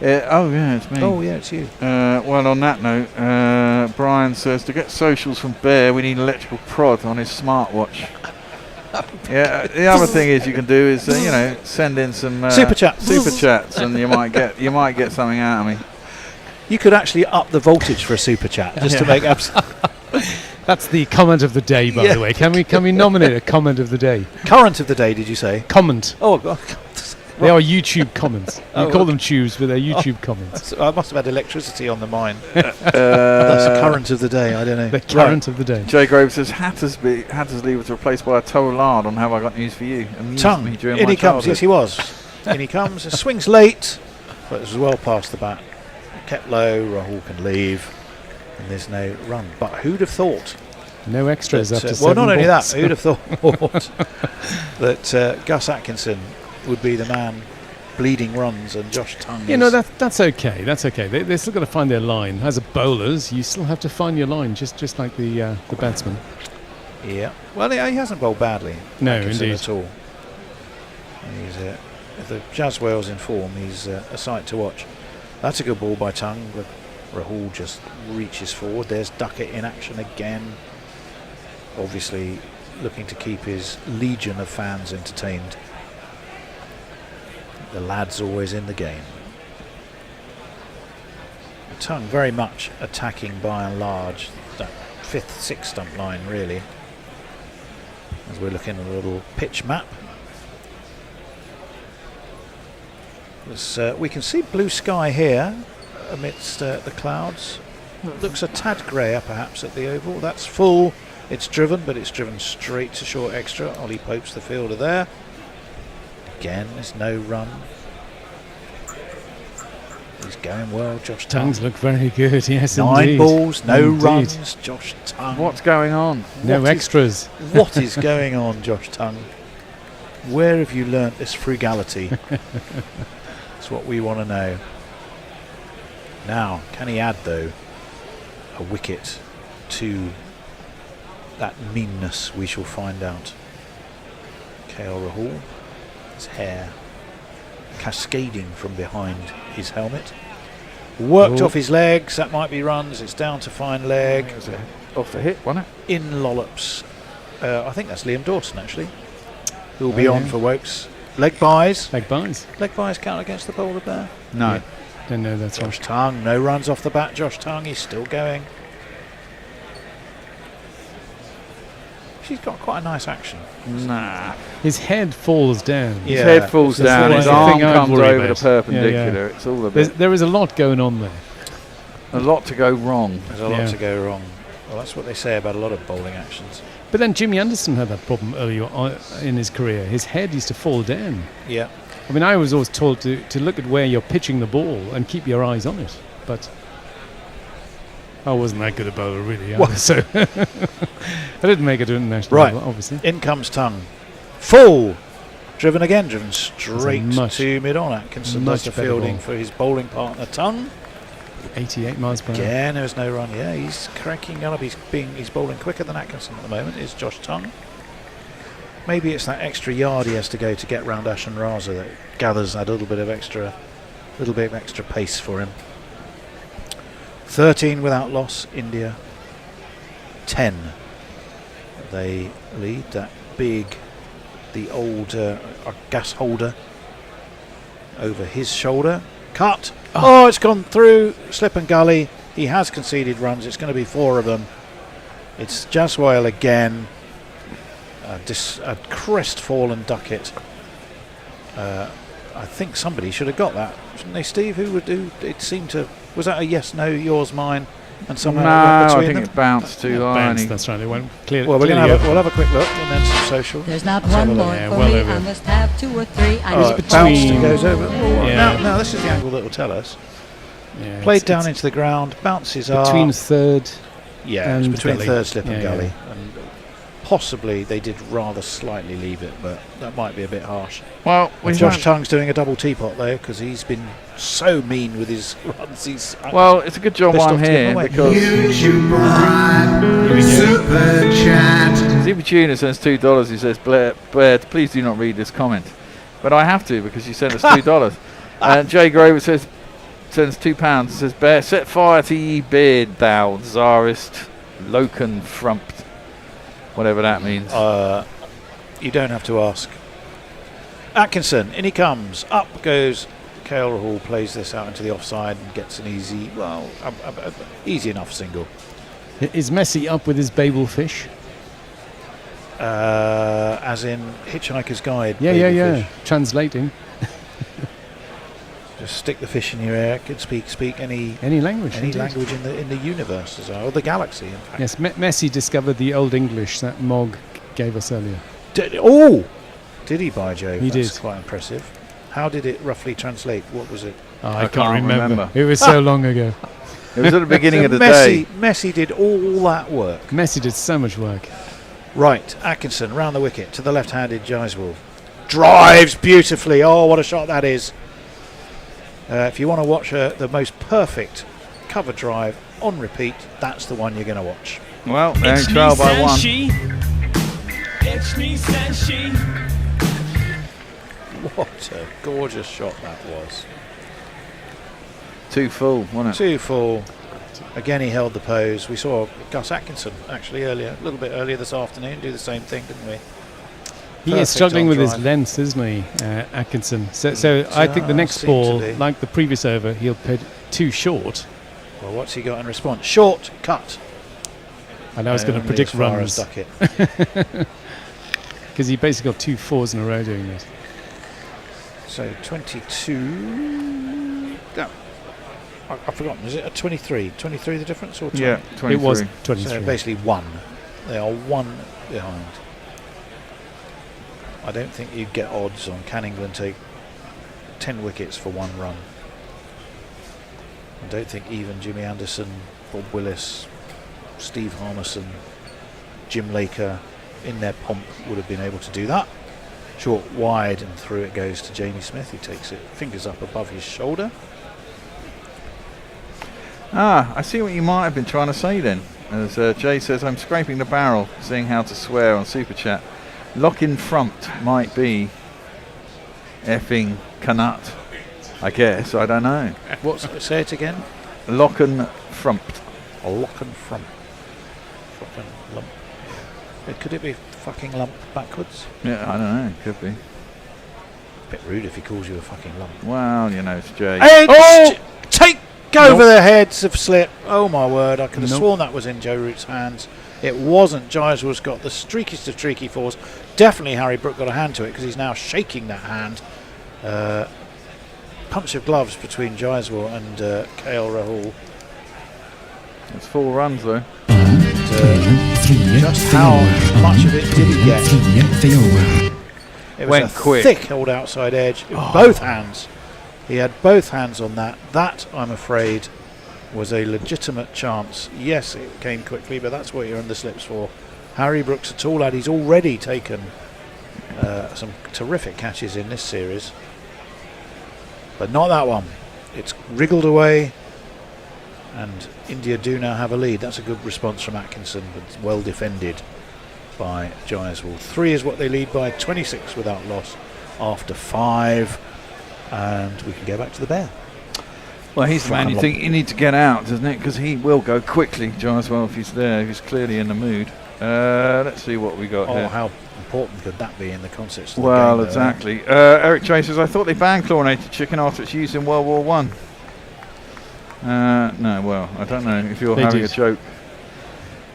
Speaker 16: It's me.
Speaker 14: Oh, yeah, it's you.
Speaker 16: Well, on that note, Brian says to get socials from Bear, we need an electrical prod on his smartwatch. Yeah, the other thing is you can do is send in some
Speaker 14: super chats,
Speaker 16: and you might get something out of me.
Speaker 14: You could actually up the voltage for a super chat just to make
Speaker 12: That's the comment of the day, by the way. Can we nominate a comment of the day?
Speaker 14: Current of the day, did you say?
Speaker 12: Comment.
Speaker 14: Oh, God.
Speaker 12: They are YouTube comments. You call them tubes, but they're YouTube comments.
Speaker 14: I must have had electricity on the mine. That's the current of the day. I don't know.
Speaker 12: The current of the day.
Speaker 16: Jay Grove says Hattersley was replaced by a Tollard on Have I Got News for You.
Speaker 14: Tongue. In he comes. Yes, he was. In he comes. Swings late, but it was well past the bat. Kept low, Rahul can leave, and there's no run. But who'd have thought?
Speaker 12: No extras
Speaker 14: that,
Speaker 12: after
Speaker 14: well, not only that,
Speaker 12: balls.
Speaker 14: who'd have thought that Gus Atkinson would be the man bleeding runs and Josh Tongue.
Speaker 12: You know, that's okay. That's okay. They're still got to find their line. As a bowlers, you still have to find your line, just like the batsman.
Speaker 14: Yeah. Well, he hasn't bowled badly.
Speaker 12: No,
Speaker 14: Atkinson
Speaker 12: indeed.
Speaker 14: at all. He's if the Jazz Wales in form, he's a sight to watch. That's a good ball by Tongue, but Rahul just reaches forward. There's Duckett in action again. Obviously looking to keep his legion of fans entertained. The lad's always in the game. Tongue very much attacking by and large that 5th, 6th stump line really. As we're looking at a little pitch map. We can see blue sky here amidst the clouds. Looks a tad greyer perhaps at the oval. That's full. It's driven, but it's driven straight to short extra. Ollie Pope's the fielder there. Again, there's no run. He's going well, Josh Tongue.
Speaker 12: Tongues look very good, yes,
Speaker 14: 9
Speaker 12: indeed.
Speaker 14: balls, no
Speaker 12: Indeed.
Speaker 14: runs, Josh Tongue.
Speaker 16: What's going on?
Speaker 12: No
Speaker 14: What is-
Speaker 12: extras.
Speaker 14: What is going on, Josh Tongue? Where have you learnt this frugality? That's what we want to know. Now, can he add, though, a wicket to that meanness? We shall find out. KL Rahul, his hair cascading from behind his helmet. Worked
Speaker 16: Ooh.
Speaker 14: off his legs, that might be runs, it's down to fine leg.
Speaker 16: It was off the hip, wasn't it?
Speaker 14: In lollops. I think that's Liam Dawson, actually, who will be
Speaker 12: Oh,
Speaker 14: on
Speaker 12: yeah.
Speaker 14: for Wokes. Leg buys.
Speaker 12: Leg buys.
Speaker 14: Leg buys count against the bowler there.
Speaker 16: No.
Speaker 12: Yeah. Don't know that's
Speaker 14: Josh
Speaker 12: right.
Speaker 14: Tongue, no runs off the bat. Josh Tongue, he's still going. She's got quite a nice action.
Speaker 16: Nah.
Speaker 12: His head falls down.
Speaker 14: Yeah.
Speaker 16: His head falls
Speaker 12: That's
Speaker 16: down,
Speaker 12: the
Speaker 16: his
Speaker 12: thing
Speaker 16: arm
Speaker 12: I'd
Speaker 16: comes
Speaker 12: worry
Speaker 16: over the
Speaker 12: about.
Speaker 16: perpendicular. It's all a bit.
Speaker 12: There is a lot going on there.
Speaker 16: A lot to go wrong.
Speaker 14: There's a lot
Speaker 12: Yeah.
Speaker 14: to go wrong. Well, that's what they say about a lot of bowling actions.
Speaker 12: But then Jimmy Anderson had that problem earlier on in his career. His head used to fall down.
Speaker 14: Yeah.
Speaker 12: I mean, I was always told to look at where you're pitching the ball and keep your eyes on it. But I wasn't that good a bowler, really.
Speaker 14: Well-
Speaker 12: So I didn't make it to international
Speaker 14: Right.
Speaker 12: level, obviously.
Speaker 14: In comes Tongue. Full. Driven again, driven straight
Speaker 12: much-
Speaker 14: to mid-on. Atkinson does
Speaker 12: much
Speaker 14: the
Speaker 12: better
Speaker 14: fielding
Speaker 12: ball.
Speaker 14: for his bowling partner, Tongue.
Speaker 12: 88 miles per hour.
Speaker 14: Again, there's no run. Yeah, he's cranking up. He's bowling quicker than Atkinson at the moment, is Josh Tongue. Maybe it's that extra yard he has to go to get round Ashan Raza that gathers that little bit of extra pace for him. 13 without loss, India 10. They lead that the old gas holder over his shoulder. Cut. Oh, it's gone through slip and gully. He has conceded runs. It's going to be 4 of them. It's Jaswale again. A crestfallen Duckett. I think somebody should have got that, shouldn't they, Steve? Who would do? It seemed to. Was that a yes, no, yours, mine, and somehow it went
Speaker 16: No, I
Speaker 14: between
Speaker 16: think
Speaker 14: them?
Speaker 16: it bounced too high.
Speaker 12: Bounced, that's right. It went clear.
Speaker 14: Well, we'll
Speaker 12: clearly
Speaker 14: have
Speaker 12: over.
Speaker 14: a quick look and then some social.
Speaker 11: There's not
Speaker 14: Let's have
Speaker 11: one
Speaker 14: a look.
Speaker 11: more
Speaker 12: Yeah,
Speaker 11: for
Speaker 12: well
Speaker 11: me.
Speaker 12: over.
Speaker 11: I must have 2 or 3. I
Speaker 14: Oh,
Speaker 11: need
Speaker 14: it bounced
Speaker 12: between-
Speaker 14: and goes over. Oh,
Speaker 12: Yeah.
Speaker 14: now this is the angle that will tell us.
Speaker 12: Yeah,
Speaker 14: Played
Speaker 12: it's-
Speaker 14: down
Speaker 12: it's
Speaker 14: into the ground, bounces up.
Speaker 12: between third.
Speaker 14: Yeah, it's
Speaker 12: and
Speaker 14: between
Speaker 12: gully.
Speaker 14: third slip and
Speaker 12: Yeah,
Speaker 14: gully.
Speaker 12: yeah.
Speaker 14: And possibly they did rather slightly leave it, but that might be a bit harsh.
Speaker 16: Well, we
Speaker 14: Josh
Speaker 16: don't-
Speaker 14: Tongue's doing a double teapot though, because he's been so mean with his runs. He's
Speaker 16: Well, it's a good job
Speaker 14: pissed
Speaker 16: I'm
Speaker 14: off to give
Speaker 16: here
Speaker 14: them away.
Speaker 16: because
Speaker 2: YouTube Prime Super Chat.
Speaker 16: Zippy Tuna sends $2. He says, Blair, please do not read this comment. But I have to because you sent us $2. And Jay Grover sends £2. Says, Bear, set fire to ye beard, thou czarist loken frumpt. Whatever that means.
Speaker 14: You don't have to ask. Atkinson, in he comes. Up goes KL Rahul, plays this out into the offside and gets an easy, easy enough single.
Speaker 12: Is Messi up with his Babel fish?
Speaker 14: As in Hitchhiker's Guide.
Speaker 12: Yeah,
Speaker 14: baby
Speaker 12: yeah.
Speaker 14: fish.
Speaker 12: Translating.
Speaker 14: Just stick the fish in your ear. Could speak any
Speaker 12: language.
Speaker 14: any
Speaker 12: indeed.
Speaker 14: language in the universe as well, or the galaxy. In fact.
Speaker 12: Yes, Messi discovered the Old English that Mog gave us earlier.
Speaker 14: Did he, by Jove?
Speaker 12: He
Speaker 14: That's
Speaker 12: did.
Speaker 14: quite impressive. How did it roughly translate? What was it?
Speaker 12: I can't remember. It was so long ago.
Speaker 16: It was at the beginning of the
Speaker 14: Messi,
Speaker 16: day.
Speaker 14: Messi did all that work.
Speaker 12: Messi did so much work.
Speaker 14: Right, Atkinson round the wicket to the left-handed Jaiswal. Drives beautifully. Oh, what a shot that is. If you want to watch the most perfect cover drive on repeat, that's the one you're going to watch.
Speaker 16: Well, they're in trail by one.
Speaker 14: What a gorgeous shot that was.
Speaker 16: Too full, wasn't it?
Speaker 14: Too full. Again, he held the pose. We saw Gus Atkinson actually earlier, a little bit earlier this afternoon, do the same thing, didn't we?
Speaker 12: He is struggling with his length, isn't he, Atkinson? So I think the next ball, like the previous over, he'll put too short.
Speaker 14: Well, what's he got in response? Short, cut.
Speaker 12: And I was going to predict
Speaker 14: as far
Speaker 12: runs.
Speaker 14: as Duckett.
Speaker 12: Because he basically got 2 4s in a row doing this.
Speaker 14: So 22. No, I've forgotten. Is it a 23? 23 the difference? Or 20?
Speaker 16: Yeah, 23.
Speaker 12: It was 23.
Speaker 14: So basically 1. They are 1 behind. I don't think you'd get odds on can England take 10 wickets for 1 run. I don't think even Jimmy Anderson, Bob Willis, Steve Harmison, Jim Laker in their pomp would have been able to do that. Short wide and through it goes to Jamie Smith. He takes it fingers up above his shoulder.
Speaker 16: I see what you might have been trying to say then. As Jay says, I'm scraping the barrel, seeing how to swear on Super Chat. Lock-in front might be effing canut, I guess. I don't know.
Speaker 14: Say it again.
Speaker 16: Lock-in front.
Speaker 14: A lock-in front. Fucking lump. Could it be fucking lump backwards?
Speaker 16: Yeah, I don't know. Could be.
Speaker 14: Bit rude if he calls you a fucking lump.
Speaker 16: Well, you know, it's Jay.
Speaker 14: Take over the heads of slip. Oh my word! I could have sworn that was in Joe Root's hands. It wasn't. Jaiswal's got the streakiest of streaky fours. Definitely Harry Brook got a hand to it because he's now shaking that hand. Punch of gloves between Jaiswal and KL Rahul.
Speaker 16: It's 4 runs though.
Speaker 14: Just how much of it did he get? It was
Speaker 16: Went
Speaker 14: a
Speaker 16: quick.
Speaker 14: thick old outside edge. Both hands. He had both hands on that. That, I'm afraid, was a legitimate chance. Yes, it came quickly, but that's what you're in the slips for. Harry Brook's a tall lad. He's already taken some terrific catches in this series. But not that one. It's wriggled away, and India do now have a lead. That's a good response from Atkinson, but well defended by Jaiswal. 3 is what they lead by, 26 without loss after 5. And we can go back to the bear.
Speaker 16: Well, he's the man you think you need to get out, doesn't it? Because he will go quickly, Jaiswal, if he's there. If he's clearly in the mood. Let's see what we got here.
Speaker 14: How important could that be in the context of
Speaker 16: well,
Speaker 14: the game?
Speaker 16: Exactly. Eric J says, I thought they banned chlorinated chicken after its use in World War One. No, well, I don't know if you're having a joke.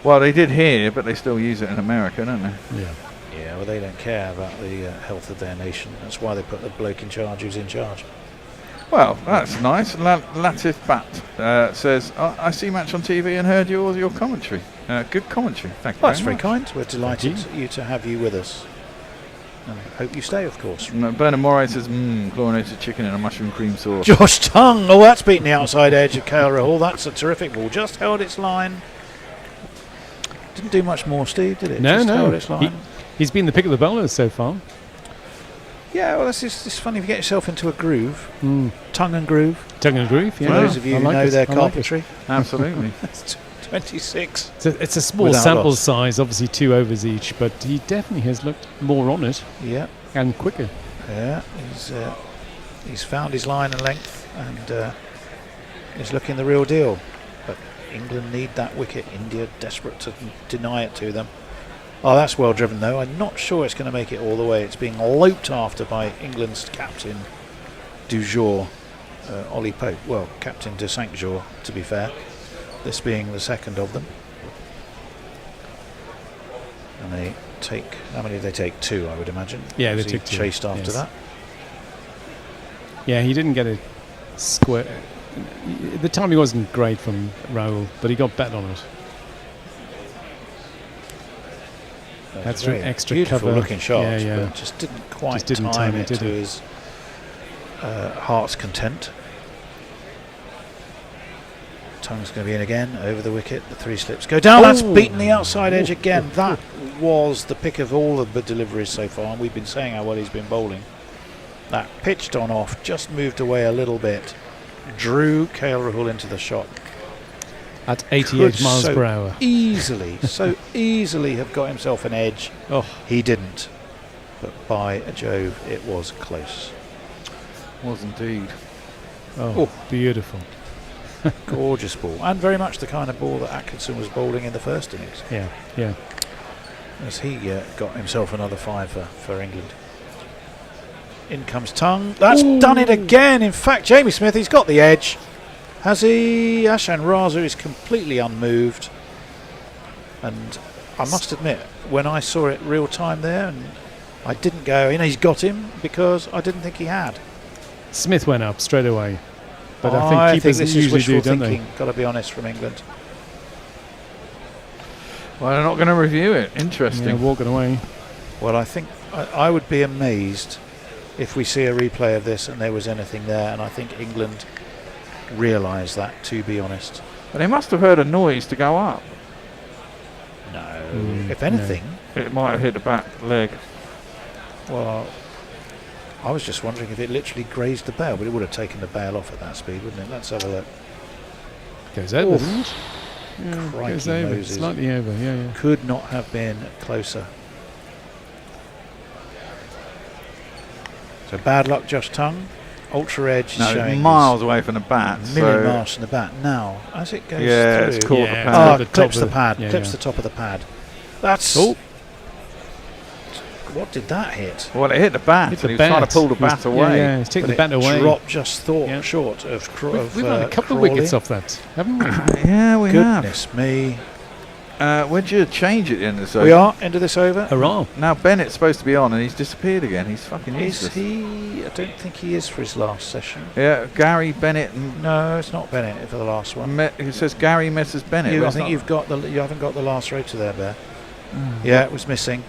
Speaker 16: Well, they did here, but they still use it in America, don't they?
Speaker 12: Yeah.
Speaker 14: Yeah, well, they don't care about the health of their nation. That's why they put the bloke in charge who's in charge.
Speaker 16: Well, that's nice. Latif Bat says, I see match on TV and heard your commentary. Good commentary. Thank you.
Speaker 14: That's very kind. We're delighted to have you with us. And hope you stay, of course.
Speaker 16: Bernard Moray says, chlorinated chicken and a mushroom cream sauce.
Speaker 14: Josh Tongue. Oh, that's beaten the outside edge of KL Rahul. That's a terrific ball. Just held its line. Didn't do much more, Steve, did it?
Speaker 12: No,
Speaker 14: Just
Speaker 12: no.
Speaker 14: held its line.
Speaker 12: He's been the pick of the bowlers so far.
Speaker 14: Yeah, well, it's funny if you get yourself into a groove. Tongue and groove.
Speaker 12: Tongue and groove, yeah.
Speaker 14: For those of you who know their carpentry.
Speaker 16: Absolutely.
Speaker 14: 26.
Speaker 12: It's a small
Speaker 14: Without
Speaker 12: sample
Speaker 14: loss.
Speaker 12: size, obviously 2 overs each, but he definitely has looked more on it.
Speaker 14: Yeah.
Speaker 12: And quicker.
Speaker 14: Yeah, he's found his line and length, and he's looking the real deal. But England need that wicket. India desperate to deny it to them. Oh, that's well driven though. I'm not sure it's going to make it all the way. It's being loped after by England's captain du jour, Ollie Pope. Well, captain de cinq jours, to be fair. This being the second of them. And they take, how many did they take? 2, I would imagine.
Speaker 12: Yeah, they
Speaker 14: Was
Speaker 12: took
Speaker 14: he
Speaker 12: 2.
Speaker 14: chased after that.
Speaker 12: Yeah, he didn't get a square. The timing wasn't great from Rahul, but he got bet on it. That's
Speaker 14: very
Speaker 12: extra
Speaker 14: beautiful
Speaker 12: cover.
Speaker 14: looking shots,
Speaker 12: yeah.
Speaker 14: but just didn't quite
Speaker 12: Just didn't
Speaker 14: time
Speaker 12: time
Speaker 14: it
Speaker 12: it,
Speaker 14: to
Speaker 12: did he?
Speaker 14: his heart's content. Tongue's going to be in again, over the wicket. The 3 slips go down. That's beaten the outside edge again. That was the pick of all of the deliveries so far, and we've been saying how well he's been bowling. That pitched on off, just moved away a little bit, drew KL Rahul into the shot.
Speaker 12: At 88 miles per hour.
Speaker 14: So easily have got himself an edge.
Speaker 12: Oh,
Speaker 14: he didn't. But by Jove, it was close.
Speaker 16: Was indeed.
Speaker 12: Oh, beautiful.
Speaker 14: Gorgeous ball. And very much the kind of ball that Atkinson was bowling in the first innings.
Speaker 12: Yeah.
Speaker 14: As he got himself another 5 for England. In comes Tongue. That's done it again. In fact, Jamie Smith, he's got the edge. Has he? Ashan Raza is completely unmoved. And I must admit, when I saw it real time there, and I didn't go, he's got him, because I didn't think he had.
Speaker 12: Smith went up straight away. But I think
Speaker 14: this
Speaker 12: keepers
Speaker 14: is
Speaker 12: usually
Speaker 14: wishful
Speaker 12: do, don't
Speaker 14: thinking,
Speaker 12: they?
Speaker 14: got to be honest, from England.
Speaker 16: Well, they're not going to review it. Interesting.
Speaker 12: Yeah, walking away.
Speaker 14: Well, I think I would be amazed if we see a replay of this and there was anything there, and I think England realise that, to be honest.
Speaker 16: But they must have heard a noise to go up.
Speaker 14: No. If anything...
Speaker 16: It might have hit the back leg.
Speaker 14: Well, I was just wondering if it literally grazed the bail, but it would have taken the bail off at that speed, wouldn't it? Let's have a look.
Speaker 12: Goes over.
Speaker 14: Crikey
Speaker 12: Goes over.
Speaker 14: Moses.
Speaker 12: Slightly over, yeah.
Speaker 14: Could not have been closer. So bad luck, Josh Tongue. Ultra edge is showing
Speaker 16: miles away from the bat.
Speaker 14: A million miles from the bat. Now, as it goes through...
Speaker 16: it's caught the pad.
Speaker 14: Clips the pad. Clips the top of the pad. That's... What did that hit?
Speaker 16: Well, it hit the bat, and he was trying to pull the bat away.
Speaker 12: Yeah, he's taking the bat away.
Speaker 14: Dropped just short of
Speaker 12: We've had a couple of wickets off that, haven't we?
Speaker 16: Yeah, we have.
Speaker 14: Goodness me.
Speaker 16: Would you change it in this over?
Speaker 14: We are into this over.
Speaker 12: Hurrah.
Speaker 16: Now Bennett's supposed to be on, and he's disappeared again. He's fucking useless.
Speaker 14: Is he? I don't think he is for his last session.
Speaker 16: Yeah, Gary Bennett.
Speaker 14: No, it's not Bennett for the last one.
Speaker 16: It says Gary Messrs Bennett.
Speaker 14: I think you haven't got the last rotor there, Bear. Yeah, it was missing.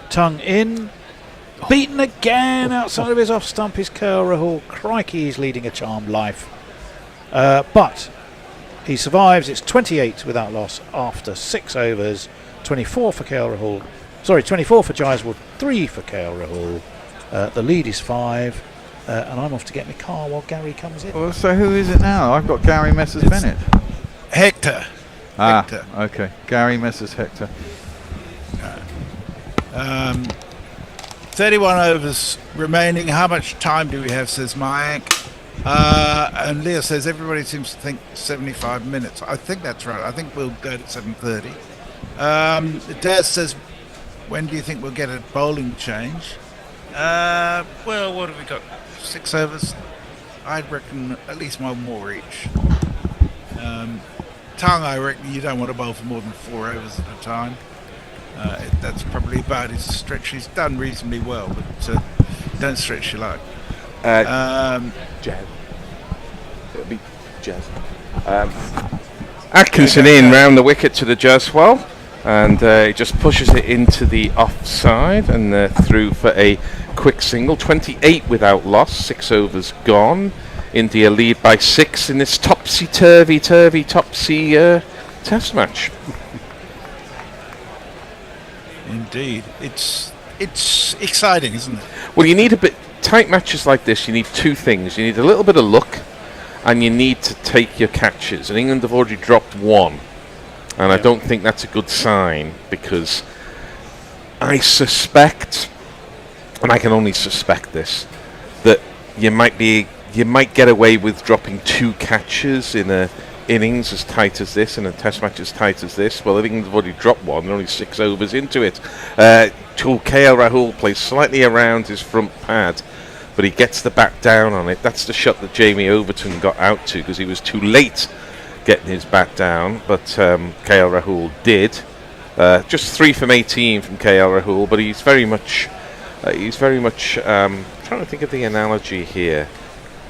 Speaker 14: Tongue in. Beaten again outside of his off stump is KL Rahul. Crikey, he's leading a charmed life. But he survives. It's 28 without loss after 6 overs. 24 for KL Rahul. Sorry, 24 for Jaiswal, 3 for KL Rahul. The lead is 5. And I'm off to get my car while Gary comes in.
Speaker 16: Well, so who is it now? I've got Gary Messrs Bennett.
Speaker 4: Hector.
Speaker 16: Hector. Okay. Gary Messrs Hector.
Speaker 4: 31 overs remaining. How much time do we have, says Mayank. And Leah says everybody seems to think 75 minutes. I think that's right. I think we'll go to 7:30. Daz says, when do you think we'll get a bowling change? Well, what have we got? 6 overs? I'd reckon at least one more each. Tongue, I reckon you don't want to bowl for more than 4 overs at a time. That's probably about his stretch. He's done reasonably well, but don't stretch your luck.
Speaker 3: Jazz. It'll be Jazz. Atkinson in round the wicket to the Jaiswal, and he just pushes it into the offside and through for a quick single. 28 without loss, 6 overs gone. India lead by 6 in this topsy-turvy test match.
Speaker 4: Indeed, it's exciting, isn't it?
Speaker 3: Well, you need a bit tight matches like this. You need 2 things. You need a little bit of luck, and you need to take your catches. And England have already dropped 1, and I don't think that's a good sign, because I suspect, and I can only suspect this, that you might get away with dropping 2 catches in a innings as tight as this and a test match as tight as this. Well, I think they've already dropped 1. They're only 6 overs into it. KL Rahul plays slightly around his front pad, but he gets the bat down on it. That's the shot that Jamie Overton got out to, because he was too late getting his bat down, but KL Rahul did. Just 3 from 18 from KL Rahul, but he's very much trying to think of the analogy here.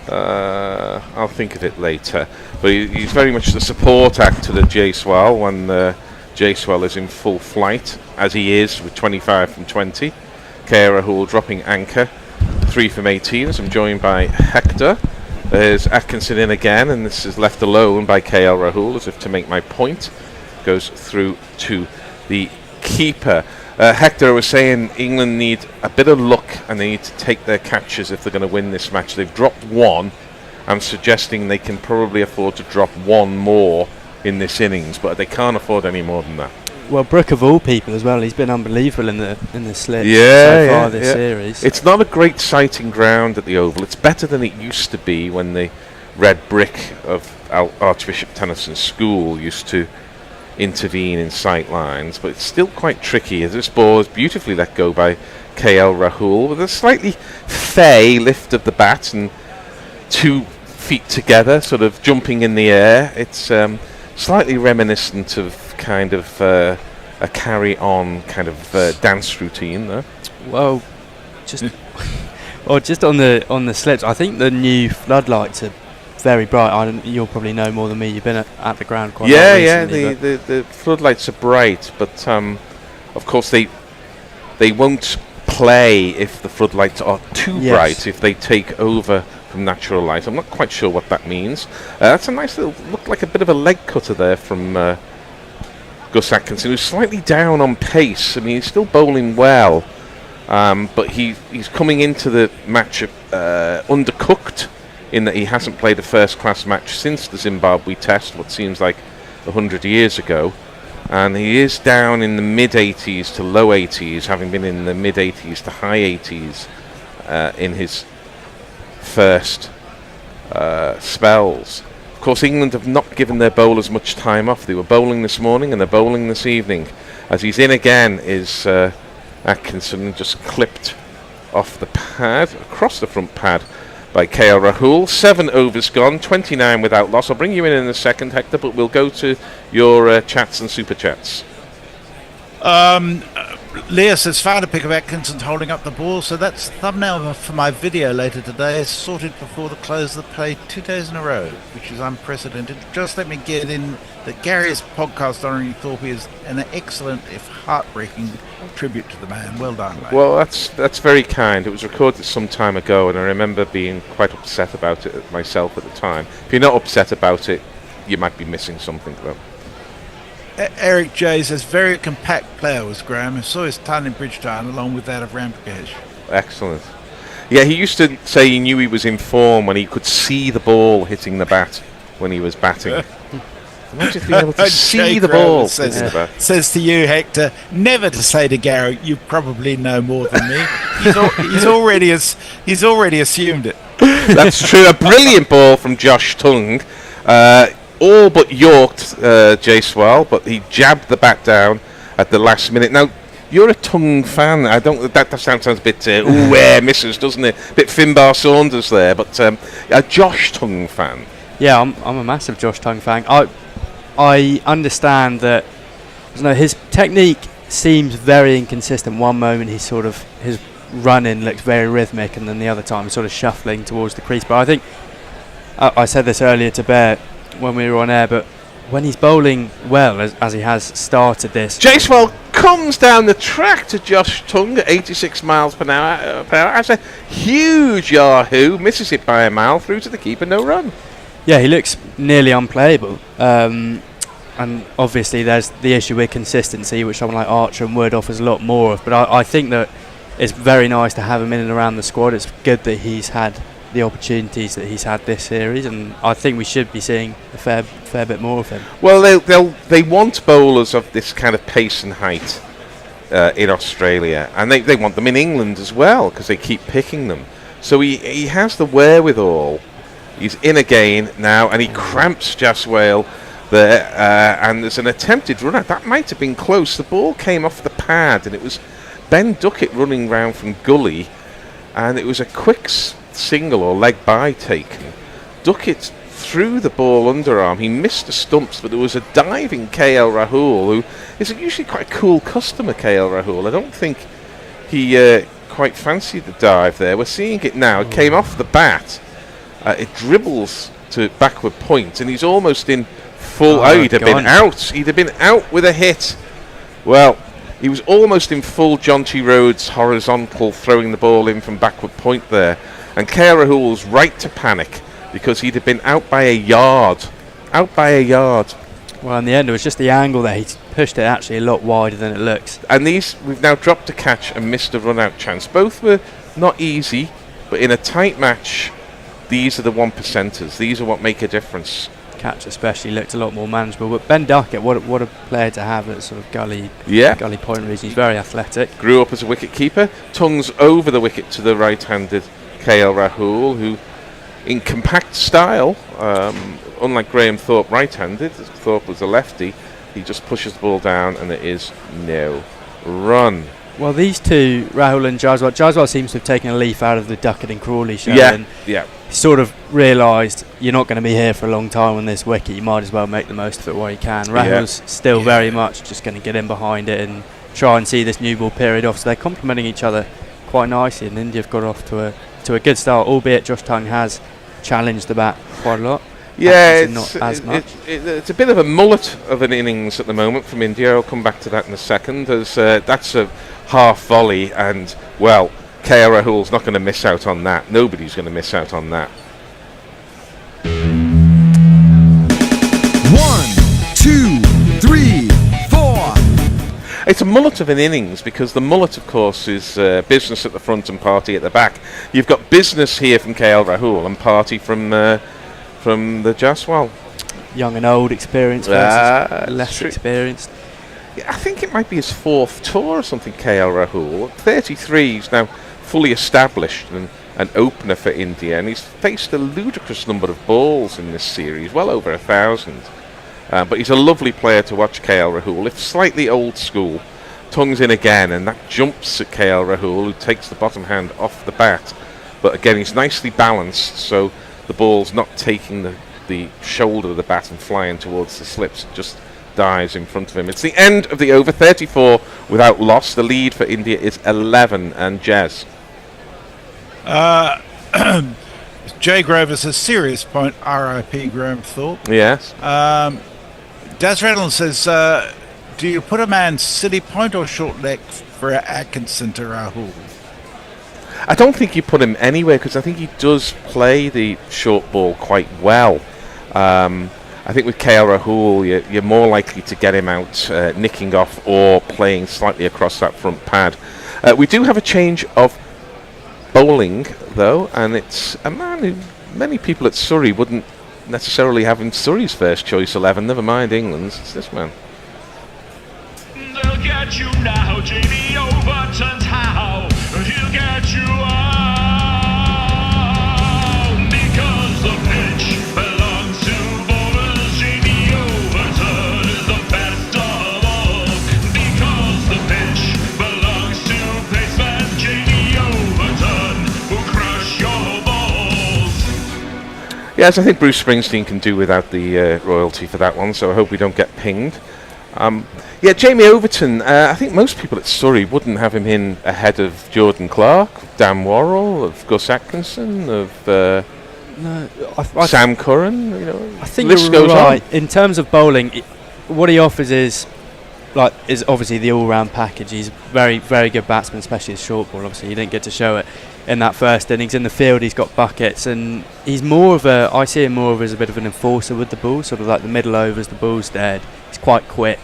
Speaker 3: I'll think of it later. But he's very much the support act to the Jaiswal when the Jaiswal is in full flight, as he is with 25 from 20. KL Rahul dropping anchor, 3 from 18, as I'm joined by Hector. There's Atkinson in again, and this is left alone by KL Rahul, as if to make my point. Goes through to the keeper. Hector was saying England need a bit of luck, and they need to take their catches if they're going to win this match. They've dropped one. I'm suggesting they can probably afford to drop one more in this innings, but they can't afford any more than that.
Speaker 5: Well, Brook of all people as well. He's been unbelievable in the slip
Speaker 3: so
Speaker 5: far this series.
Speaker 3: It's not a great sighting ground at the Oval. It's better than it used to be when the red brick of Archbishop Tennyson's school used to intervene in sight lines, but it's still quite tricky. As this ball is beautifully let go by KL Rahul with a slightly fey lift of the bat and 2 feet together, sort of jumping in the air. It's slightly reminiscent of kind of a carry-on kind of dance routine there.
Speaker 5: Well, just on the slips, I think the new floodlights are very bright. You'll probably know more than me. You've been at the ground quite a lot recently.
Speaker 3: The floodlights are bright, but of course they won't play if the floodlights are too bright, if they take over from natural light. I'm not quite sure what that means. That's a nice little, looked like a bit of a leg cutter there from Gus Atkinson, who's slightly down on pace. I mean, he's still bowling well, but he's coming into the match undercooked in that he hasn't played a first-class match since the Zimbabwe Test, what seems like 100 years ago. And he is down in the mid-80s to low 80s, having been in the mid-80s to high 80s in his first spells. Of course, England have not given their bowlers much time off. They were bowling this morning and they're bowling this evening. As he's in again is Atkinson, just clipped off the pad, across the front pad by KL Rahul. 7 overs gone, 29 without loss. I'll bring you in a second, Hector, but we'll go to your chats and super chats.
Speaker 4: Leah says, found a pic of Atkinson holding up the ball, so that's thumbnail for my video later today. Is sorted before the close of the play 2 days in a row, which is unprecedented. Just let me get in that Gary's podcast honoring Thorpe is an excellent, if heartbreaking, tribute to the man. Well done, mate.
Speaker 3: Well, that's very kind. It was recorded some time ago, and I remember being quite upset about it myself at the time. If you're not upset about it, you might be missing something, though.
Speaker 4: Eric J says, very compact player was Graham. I saw his ton in Bridgetown along with that of Ramprakash.
Speaker 3: Excellent. Yeah, he used to say he knew he was in form when he could see the ball hitting the bat when he was batting. Imagine being able to see the ball hitting the bat.
Speaker 4: Says to you, Hector, never to say to Gary, you probably know more than me. He's already assumed it.
Speaker 3: That's true. A brilliant ball from Josh Tung. All but yorked Jaiswal, but he jabbed the bat down at the last minute. Now, you're a Tung fan. I don't. That sounds a bit misses, doesn't it? A bit Finbar Saunders there, but a Josh Tung fan.
Speaker 5: Yeah, I'm a massive Josh Tung fan. I understand that his technique seems very inconsistent. One moment his running looks very rhythmic, and then the other time sort of shuffling towards the crease. But I think I said this earlier to Bear when we were on air, but when he's bowling well, as he has started this,
Speaker 3: Jaiswal comes down the track to Josh Tung at 86 miles per hour. That's a huge yahoo, misses it by a mile through to the keeper, no run.
Speaker 5: Yeah, he looks nearly unplayable, and obviously there's the issue with consistency, which someone like Archer and Wood offers a lot more of, but I think that it's very nice to have him in and around the squad. It's good that he's had the opportunities that he's had this series, and I think we should be seeing a fair bit more of him.
Speaker 3: Well, they want bowlers of this kind of pace and height in Australia, and they want them in England as well because they keep picking them. So he has the wherewithal. He's in again now, and he cramps Jaiswal there, and there's an attempted run out. That might have been close. The ball came off the pad, and it was Ben Duckett running round from gully, and it was a quick single or leg by taken. Duckett threw the ball underarm. He missed the stumps, but there was a diving KL Rahul, who is usually quite a cool customer, KL Rahul. I don't think he quite fancied the dive there. We're seeing it now. It came off the bat. It dribbles to backward point, and he's almost in full. He'd have been out. He'd have been out with a hit. Well, he was almost in full John T. Rhodes horizontal, throwing the ball in from backward point there. And KL Rahul's right to panic, because he'd have been out by a yard. Out by a yard.
Speaker 5: Well, in the end, it was just the angle there. He pushed it actually a lot wider than it looks.
Speaker 3: And we've now dropped a catch and missed a run-out chance. Both were not easy, but in a tight match, these are the 1%ers. These are what make a difference.
Speaker 5: Catch especially looked a lot more manageable. But Ben Duckett, what a player to have at sort of gully point region. He's very athletic.
Speaker 3: Grew up as a wicket keeper. Tongues over the wicket to the right-handed KL Rahul, who, in compact style, unlike Graham Thorpe right-handed, Thorpe was a lefty, he just pushes the ball down and it is no run.
Speaker 5: Well, these two, Rahul and Jaiswal seems to have taken a leaf out of the Duckett and Crawley show.
Speaker 3: Yeah.
Speaker 5: He sort of realised you're not going to be here for a long time on this wicket. You might as well make the most of it while you can. Rahul's still very much just going to get in behind it and try and see this new ball period off. So they're complementing each other quite nicely, and India have got off to a good start, albeit Josh Tongue has challenged the bat quite a lot.
Speaker 3: Yeah,
Speaker 5: not as much.
Speaker 3: It's a bit of a mullet of an innings at the moment from India. I'll come back to that in a second, as that's a half volley, and, well, KL Rahul's not going to miss out on that. Nobody's going to miss out on that.
Speaker 2: 1, 2, 3, 4.
Speaker 3: It's a mullet of an innings because the mullet, of course, is business at the front and party at the back. You've got business here from KL Rahul and party from the Jaiswal.
Speaker 5: Young and old, experienced versus less experienced.
Speaker 3: Yeah, I think it might be his 4th tour or something, KL Rahul. 33, he's now fully established and an opener for India, and he's faced a ludicrous number of balls in this series, well over 1,000. But he's a lovely player to watch, KL Rahul. If slightly old school, Tongues in again, and that jumps at KL Rahul, who takes the bottom hand off the bat. But again, he's nicely balanced, so the ball's not taking the shoulder of the bat and flying towards the slips. It just dives in front of him. It's the end of the over, 34 without loss. The lead for India is 11, and Jez.
Speaker 4: Jay Grover says, serious point, R.I.P. Graham Thorpe.
Speaker 3: Yes.
Speaker 4: Daz Reynolds says, do you put a man silly point or short leg for Atkinson to Rahul?
Speaker 3: I don't think you put him anywhere because I think he does play the short ball quite well. I think with KL Rahul, you're more likely to get him out nicking off or playing slightly across that front pad. We do have a change of bowling, though, and it's a man who many people at Surrey wouldn't necessarily have in Surrey's first choice 11, never mind England's. It's this man.
Speaker 8: They'll get you now, Jamie Overton's how he'll get you out, because the pitch belongs to bowlers. Jamie Overton is the best of all, because the pitch belongs to paceman. Jamie Overton will crush your balls.
Speaker 3: Yes, I think Bruce Springsteen can do without the royalty for that one, so I hope we don't get pinged. Yeah, Jamie Overton, I think most people at Surrey wouldn't have him in ahead of Jordan Clark, Dan Worrell, of Gus Atkinson, of Sam Curran. You know,
Speaker 5: I think
Speaker 3: list
Speaker 5: you're
Speaker 3: goes
Speaker 5: right.
Speaker 3: on.
Speaker 5: In terms of bowling, what he offers is obviously the all-round package. He's very, very good batsman, especially his short ball. Obviously, he didn't get to show it in that first innings. In the field, he's got buckets, and he's I see him more of as a bit of an enforcer with the ball, sort of like the middle overs, the ball's dead. He's quite quick,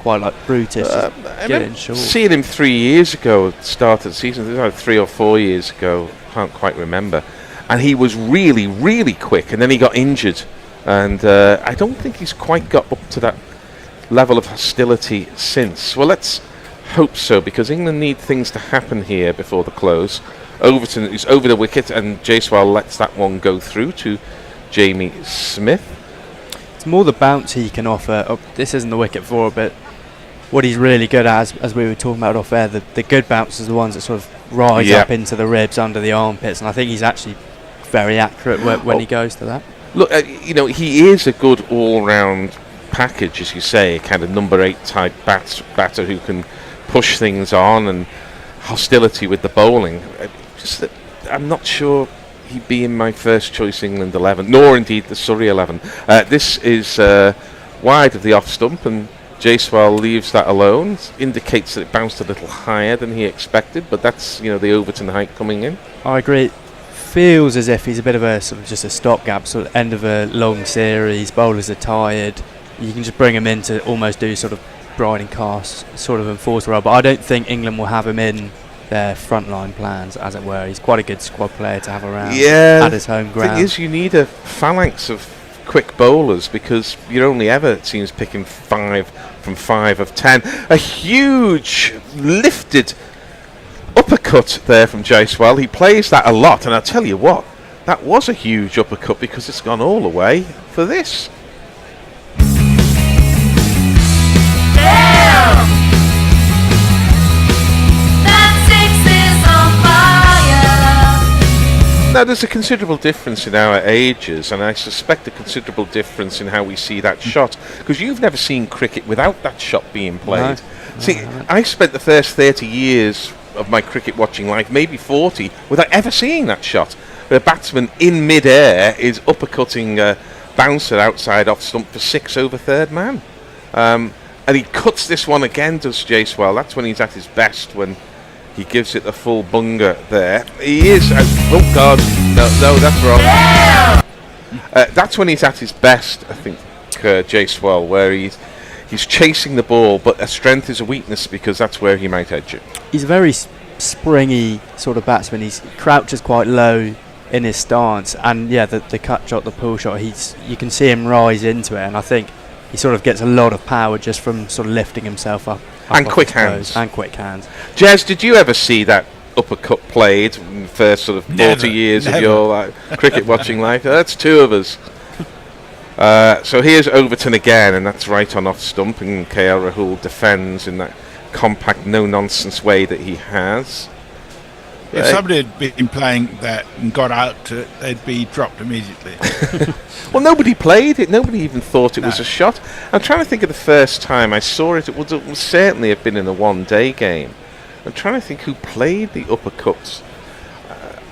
Speaker 5: quite like brutish.
Speaker 3: I remember seeing him 3 years ago at the start of the season. This was 3 or 4 years ago, can't quite remember. And he was really, really quick, and then he got injured. And I don't think he's quite got up to that level of hostility since. Well, let's hope so, because England need things to happen here before the close. Overton is over the wicket, and Jaiswal lets that one go through to Jamie Smith.
Speaker 5: It's more the bounce he can offer. This isn't the wicket for it, but what he's really good at, as we were talking about off air, the good bounces are the ones that sort of rise up into the ribs, under the armpits, and I think he's actually very accurate when he goes to that.
Speaker 3: Look, he is a good all-round package, as you say, a kind of number 8 type batter who can push things on, and hostility with the bowling. Just that I'm not sure he'd be in my first choice England 11, nor indeed the Surrey 11. This is wide of the off stump, and Jaiswal leaves that alone. Indicates that it bounced a little higher than he expected, but that's the Overton height coming in.
Speaker 5: I agree. feels as if he's a bit of a sort of just a stopgap, sort of end of a long series. Bowlers are tired. You can just bring him in to almost do sort of Bryden Carr's sort of enforcer role. But I don't think England will have him in their frontline plans, as it were. He's quite a good squad player to have around at his home ground.
Speaker 3: The thing is, you need a phalanx of quick bowlers because you're only ever, it seems, picking 5 from 5 of 10. A huge lifted uppercut there from Jaiswal. He plays that a lot, and I'll tell you what, that was a huge uppercut because it's gone all the way for this. Now, there's a considerable difference in our ages, and I suspect a considerable difference in how we see that shot, because you've never seen cricket without that shot being played. I spent the first 30 years of my cricket watching life, maybe 40, without ever seeing that shot. Where a batsman in mid-air is uppercutting a bouncer outside off stump for 6 over third man. And he cuts this one again, does Jaiswal. That's when he's at his best, when he gives it a full bunger there. He is... oh, God. No, that's wrong. That's when he's at his best, I think, Jaiswal, where he's chasing the ball, but a strength is a weakness because that's where he might edge it.
Speaker 5: He's a very springy sort of batsman. He crouches quite low in his stance, and the cut shot, the pull shot, you can see him rise into it, and I think he sort of gets a lot of power just from sort of lifting himself up
Speaker 3: and quick hands.
Speaker 5: And quick hands.
Speaker 3: Jez, did you ever see that uppercut played in the first sort of 40 years of your cricket watching life? That's 2 of us. So here's Overton again, and that's right on off stump, and KL Rahul defends in that compact, no-nonsense way that he has.
Speaker 4: If somebody had been playing that and got out to it, they'd be dropped immediately.
Speaker 3: Well, nobody played it. Nobody even thought it was a shot. I'm trying to think of the first time I saw it. It would certainly have been in a one-day game. I'm trying to think who played the uppercuts.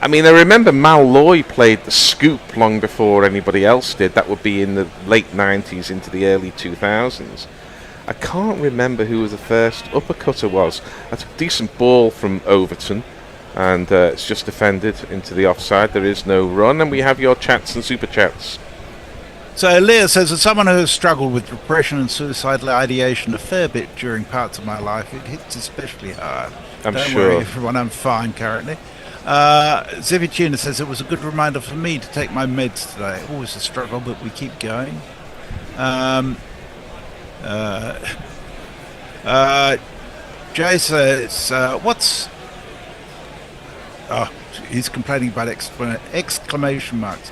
Speaker 3: I mean, I remember Mal Loy played the scoop long before anybody else did. That would be in the late 90s into the early 2000s. I can't remember who the first uppercutter was. That's a decent ball from Overton. And it's just defended into the offside. There is no run, and we have your chats and super chats.
Speaker 4: So Leah says, as someone who has struggled with depression and suicidal ideation a fair bit during parts of my life, it hits especially hard.
Speaker 3: I'm
Speaker 4: Don't
Speaker 3: sure.
Speaker 4: worry, everyone, I'm fine currently. Zippy Tuna says, it was a good reminder for me to take my meds today. Always a struggle, but we keep going. Jay says, what's... Oh, he's complaining about exclamation marks.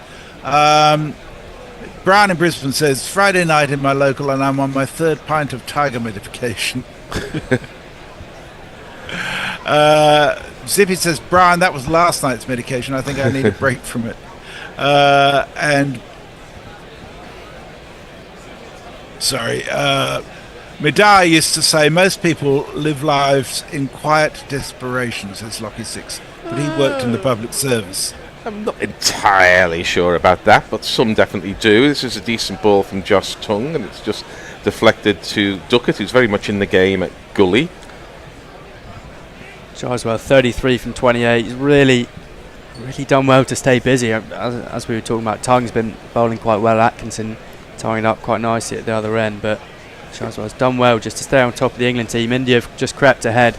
Speaker 4: Brian in Brisbane says, Friday night in my local and I'm on my 3rd pint of tiger medication. Zippy says, Brian, that was last night's medication. I think I need a break from it. And sorry, Midai used to say most people live lives in quiet desperation, says Lockie 6. But he worked in the public service.
Speaker 3: I'm not entirely sure about that, but some definitely do. This is a decent ball from Josh Tung, and it's just deflected to Duckett, who's very much in the game at Gully.
Speaker 5: Jaiswal, 33 from 28. He's really done well to stay busy. As we were talking about, Tung's been bowling quite well. Atkinson tying up quite nicely at the other end, but Jaiswal's done well just to stay on top of the England team. India have just crept ahead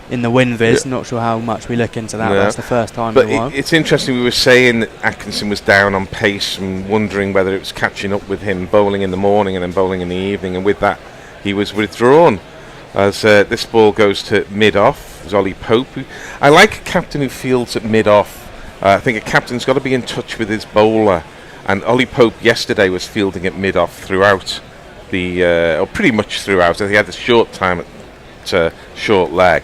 Speaker 5: in the WinViz. Not sure how much we look into that. That's the first time
Speaker 3: but
Speaker 5: in a while.
Speaker 3: It's interesting, we were saying that Atkinson was down on pace and wondering whether it was catching up with him bowling in the morning and then bowling in the evening, and with that he was withdrawn as this ball goes to mid-off. It was Ollie Pope. I like a captain who fields at mid-off. I think a captain's got to be in touch with his bowler, and Ollie Pope yesterday was fielding at mid-off throughout or pretty much throughout. I think he had a short time at short leg.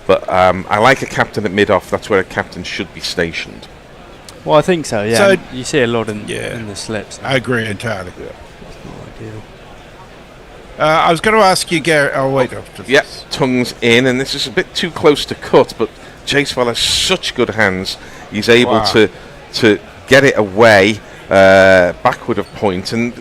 Speaker 3: But I like a captain at mid-off. That's where a captain should be stationed.
Speaker 5: Well, I think so, yeah.
Speaker 4: So,
Speaker 5: you see a lot in the slips.
Speaker 4: I agree entirely.
Speaker 5: It's not ideal.
Speaker 4: I was going to ask you, Gary... Oh, wait.
Speaker 3: Tung's in, and this is a bit too close to cut, but Jaiswal has such good hands. He's able to get it away, backward of point, and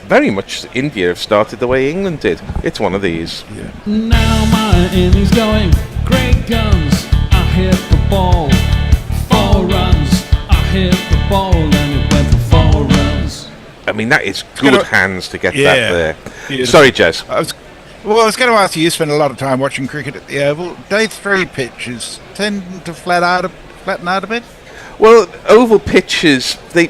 Speaker 3: very much India have started the way England did. It's one of these.
Speaker 10: Yeah. Now my innings going, great guns, I hit the ball, 4 runs, I
Speaker 1: hit the ball and it went for 4 runs.
Speaker 3: I mean, that is good hands to get that there.
Speaker 4: Beautiful.
Speaker 3: Sorry, Jez.
Speaker 4: I was going to ask you. You spend a lot of time watching cricket at the Oval. Day 3 pitches tend to flatten out a bit.
Speaker 3: Well, oval pitches, they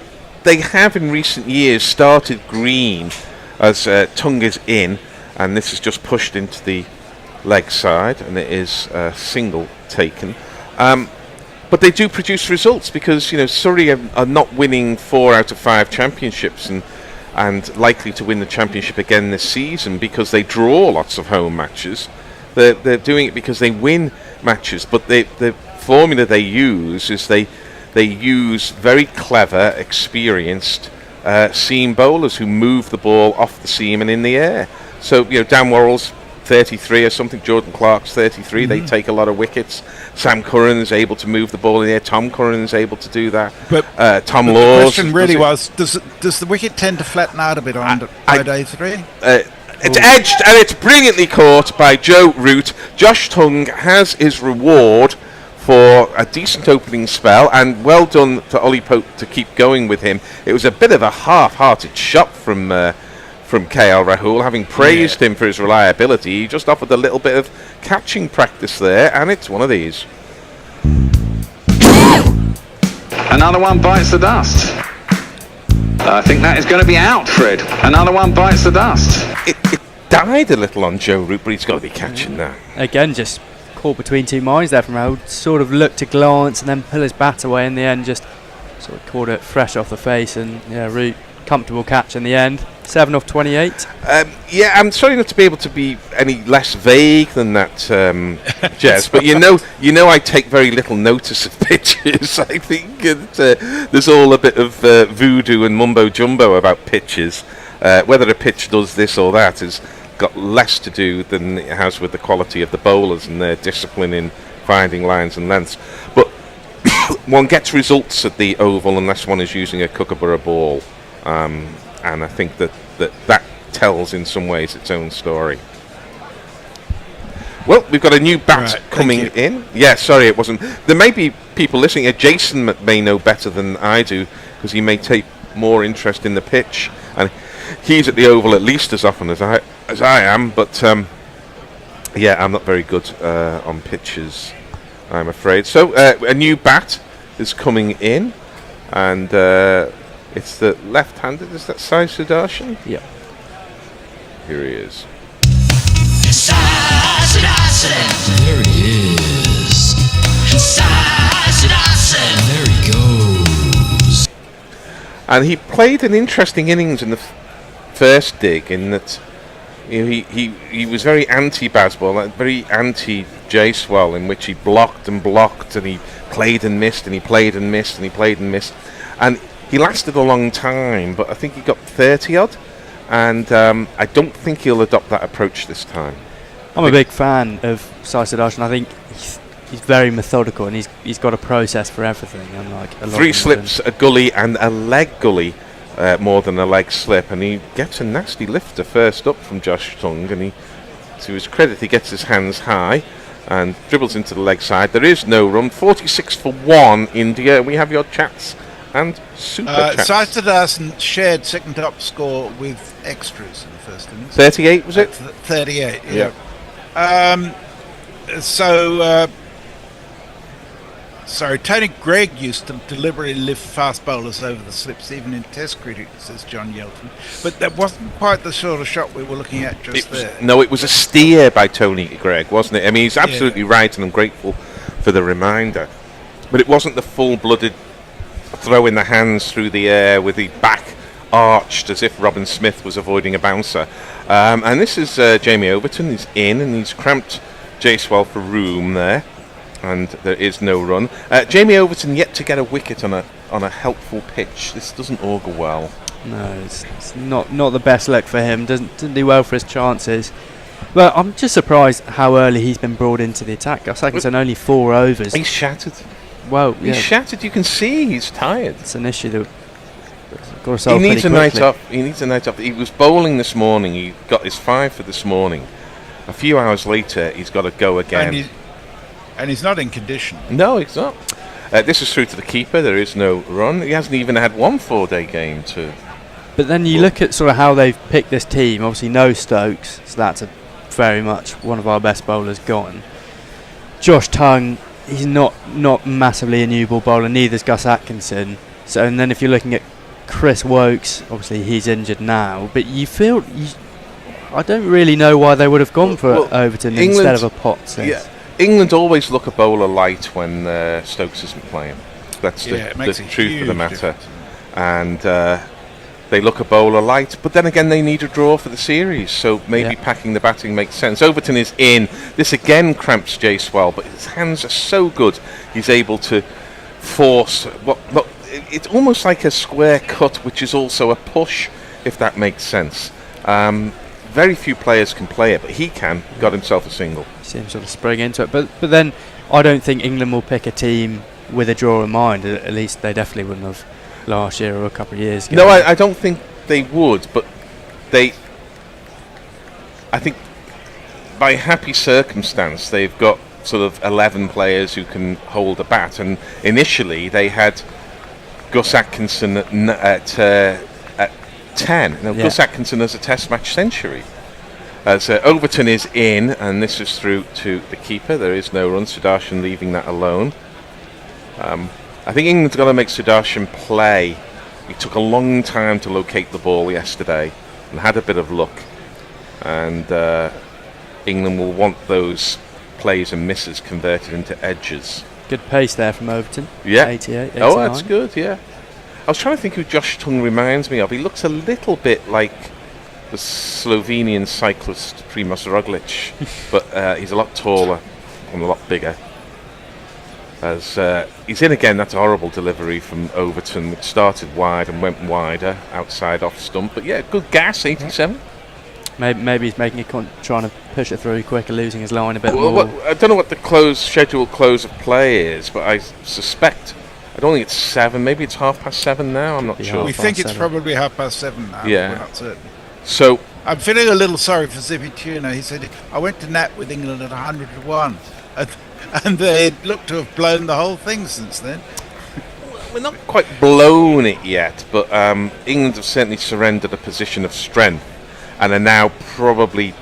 Speaker 3: have in recent years started green as tongue is in, and this is just pushed into the leg side, and it is a single taken. But they do produce results because, Surrey are not winning 4 out of 5 championships and likely to win the championship again this season because they draw lots of home matches. They're doing it because they win matches, but the formula they use is they use very clever, experienced seam bowlers who move the ball off the seam and in the air. So, Dan Worrell's 33 or something, Jordan Clark's 33, they take a lot of wickets. Sam Curran is able to move the ball in the air. Tom Curran is able to do that.
Speaker 4: But
Speaker 3: Tom
Speaker 4: the
Speaker 3: Laws.
Speaker 4: question really was, does the by wicket tend to flatten out a bit on day 3?
Speaker 3: It's edged and it's brilliantly caught by Joe Root. Josh Tongue has his reward for a decent opening spell, and well done to Ollie Pope to keep going with him. It was a bit of a half-hearted shot from KL Rahul, having praised him for his reliability. He just offered a little bit of catching practice there, and it's one of these.
Speaker 6: Another one bites the dust. I think that is going to be out, Fred. Another one bites the dust.
Speaker 3: It died a little on Joe Root, but he's got to be catching that.
Speaker 5: Again, just caught between two minds there from Rahul. Sort of looked to glance and then pull his bat away in the end. Just sort of caught it fresh off the face, and Root, comfortable catch in the end. 7 off 28.
Speaker 3: I'm sorry not to be able to be any less vague than that, Jez. But you know, I take very little notice of pitches. I think there's all a bit of voodoo and mumbo jumbo about pitches. Whether a pitch does this or that has got less to do than it has with the quality of the bowlers and their discipline in finding lines and lengths. But one gets results at the Oval unless one is using a Kookaburra ball. And I think that tells in some ways its own story. Well, we've got a new bat coming in. Yeah, sorry, it wasn't. There may be people listening. Jason may know better than I do because he may take more interest in the pitch, and he's at the Oval at least as often as I am. But I'm not very good on pitches, I'm afraid. So a new bat is coming in, and. It's the left-handed, is that Sai Sudarshan?
Speaker 5: Yeah.
Speaker 3: Here he is.
Speaker 8: Sai Sudarshan. There he is. Sai Sudarshan. There he goes.
Speaker 3: And he played an interesting innings in the first dig in that he was very anti-Bazball, very anti-Jaiswal, in which he blocked and he played and missed and he played and missed and he played and missed. And he lasted a long time, but I think he got 30-odd, and I don't think he'll adopt that approach this time.
Speaker 5: I'm a big fan of Sai Sudarshan. I think he's very methodical, and he's got a process for everything. Unlike a lot
Speaker 3: 3 slips, a gully, and a leg gully, more than a leg slip, and he gets a nasty lifter first up from Josh Tongue, and to his credit, he gets his hands high and dribbles into the leg side. There is no run. 46 for 1, India. We have your chats. And super chats.
Speaker 4: Sai Sudarshan shared second top score with extras in the first innings.
Speaker 3: 38 was it?
Speaker 4: 38.
Speaker 3: Yeah.
Speaker 4: Tony Gregg used to deliberately lift fast bowlers over the slips, even in Test cricket, says John Yelton. But that wasn't quite the sort of shot we were looking at there.
Speaker 3: No, it was a steer by Tony Gregg, wasn't it? I mean, he's absolutely right, and I'm grateful for the reminder. But it wasn't the full-blooded throw in the hands through the air with the back arched as if Robin Smith was avoiding a bouncer. And this is Jamie Overton. He's in and he's cramped Jaiswal for room there, and there is no run. Jamie Overton yet to get a wicket on a helpful pitch. This doesn't augur well.
Speaker 5: No, it's not the best look for him. Doesn't do well for his chances. But I'm just surprised how early he's been brought into the attack. Gus Atkinson only 4 overs.
Speaker 3: He's shattered.
Speaker 5: Well,
Speaker 3: he's shattered. You can see he's tired.
Speaker 5: It's an issue that got to solve.
Speaker 3: He needs a night off. He needs a night off. He was bowling this morning. He got his 5 for this morning. A few hours later, he's got to go again.
Speaker 4: And he's not in condition.
Speaker 3: No, he's not. This is through to the keeper. There is no run. He hasn't even had one 4-day game to.
Speaker 5: But then you look at sort of how they've picked this team. Obviously, no Stokes, so that's very much one of our best bowlers gone. Josh Tongue, he's not massively a new ball bowler. Neither's Gus Atkinson. So, and then if you're looking at Chris Wokes, obviously he's injured now. But I don't really know why they would have gone for Overton instead of a Potts.
Speaker 3: Yeah, England always look a bowler light when Stokes isn't playing. That's the truth of the matter. And they look a bowler light, but then again they need a draw for the series, so maybe packing the batting makes sense. Overton is in. This again cramps Jaiswal, but his hands are so good. He's able to force it's almost like a square cut, which is also a push, if that makes sense. Very few players can play it, but he can. Got himself a single.
Speaker 5: Seems sort of spring into it, but then I don't think England will pick a team with a draw in mind. At least they definitely wouldn't have last year or a couple of years ago.
Speaker 3: No, I don't think they would, but I think by happy circumstance they've got sort of 11 players who can hold a bat, and initially they had Gus Atkinson at 10. Now, Gus Atkinson has a Test match century. So Overton is in, and this is through to the keeper. There is no run. Sudarshan leaving that alone. I think England's got to make Sudarshan play. He took a long time to locate the ball yesterday and had a bit of luck. And England will want those plays and misses converted into edges.
Speaker 5: Good pace there from Overton.
Speaker 3: Yeah.
Speaker 5: 88, 89.
Speaker 3: Oh, that's good, yeah. I was trying to think who Josh Tongue reminds me of. He looks a little bit like the Slovenian cyclist Primož Roglic, but he's a lot taller and a lot bigger. As he's in again, that's a horrible delivery from Overton, which started wide and went wider, outside off stump. But yeah, good gas, 87.
Speaker 5: Maybe he's making trying to push it through quicker, losing his line a bit more.
Speaker 3: I don't know what the scheduled close of play is, but I suspect, I don't think it's 7, maybe it's 7:30 now, I'm not sure.
Speaker 4: We think it's probably 7:30 now,
Speaker 3: yeah.
Speaker 4: We're not certain.
Speaker 3: So
Speaker 4: I'm feeling a little sorry for Zippy Tuna. He said, I went to nap with England at 100-1, and they look to have blown the whole thing since then.
Speaker 3: We're not quite blown it yet, but England have certainly surrendered a position of strength and are now probably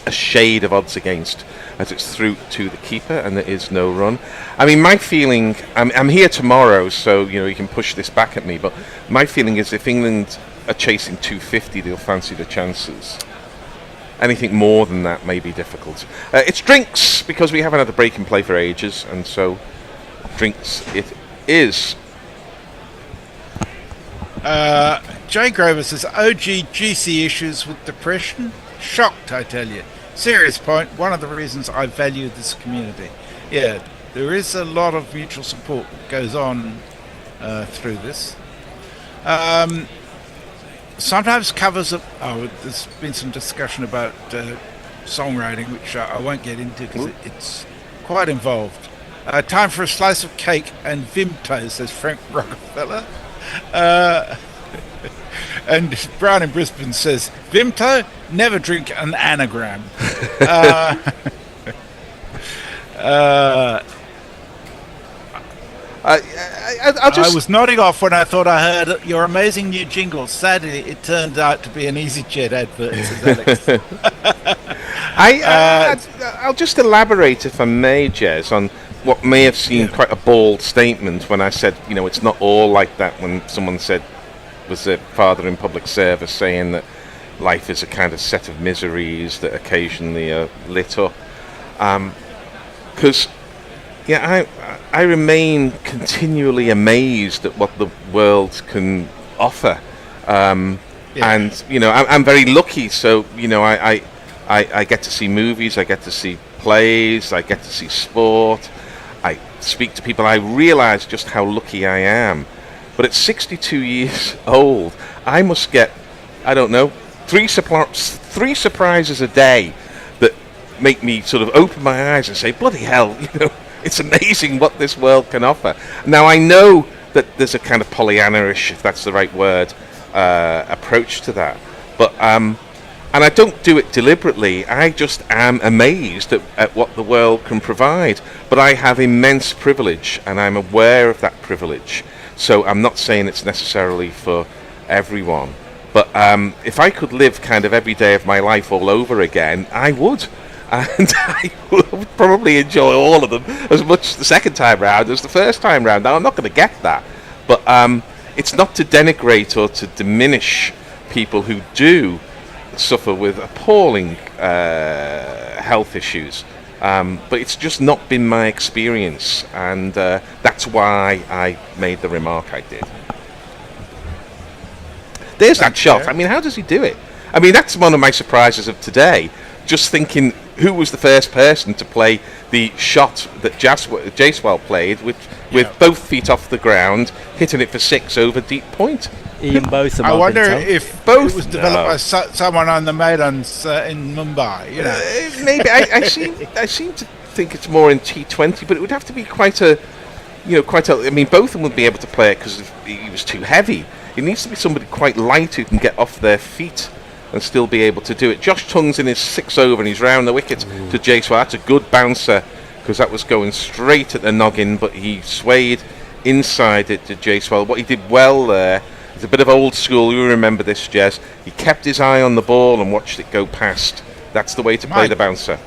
Speaker 3: a shade of odds against, as it's through to the keeper and there is no run. I mean, my feeling, I'm here tomorrow, so you can push this back at me, but my feeling is if England are chasing 250, they'll fancy the chances. Anything more than that may be difficult. It's drinks, because we haven't had a break in play for ages, and so drinks it is.
Speaker 4: Jay Grover says, OG GC issues with depression? Shocked, I tell you. Serious point, one of the reasons I value this community. Yeah, there is a lot of mutual support that goes on through this. Sometimes covers of... there's been some discussion about songwriting, which I won't get into because it's quite involved. Time for a slice of cake and Vimto, says Frank Rockefeller. And Brown in Brisbane says, Vimto, never drink an anagram. I was nodding off when I thought I heard your amazing new jingle. Sadly, it turned out to be an EasyJet advert, says Alex.
Speaker 3: I'll just elaborate, if I may, Jez, on what may have seemed quite a bold statement when I said, it's not all like that, when someone was a father in public service saying that life is a kind of set of miseries that occasionally are lit up. Because, I remain continually amazed at what the world can offer. And, I'm very lucky, so, I get to see movies, I get to see plays, I get to see sport, I speak to people, I realise just how lucky I am. But at 62 years old, I must get, I don't know, three surprises a day that make me sort of open my eyes and say, bloody hell, it's amazing what this world can offer. Now, I know that there's a kind of Pollyanna-ish, if that's the right word, approach to that. But And I don't do it deliberately. I just am amazed at what the world can provide. But I have immense privilege, and I'm aware of that privilege. So I'm not saying it's necessarily for everyone. But if I could live kind of every day of my life all over again, I would. And I would probably enjoy all of them as much the second time round as the first time round. Now, I'm not going to get that. But it's not to denigrate or to diminish people who do suffer with appalling health issues. But it's just not been my experience. And that's why I made the remark I did. There's that shot. I mean, how does he do it? I mean, that's one of my surprises of today. Just thinking, who was the first person to play the shot that Jaswell played with both feet off the ground, hitting it for 6 over deep point?
Speaker 5: Ian Botham.
Speaker 16: I wonder if both was developed by someone on the Maidans in Mumbai. You know,
Speaker 3: maybe I seem to think it's more in T20, but it would have to be quite a. I mean, Botham would be able to play it because he was too heavy. It needs to be somebody quite light who can get off their feet and still be able to do it. Josh Tung's in his 6 over and he's round the wicket to Jaswell. That's a good bouncer because that was going straight at the noggin, but he swayed inside it to Jaswell. What he did well there is a bit of old school. You remember this, Jez. He kept his eye on the ball and watched it go past. That's the way to play the bouncer.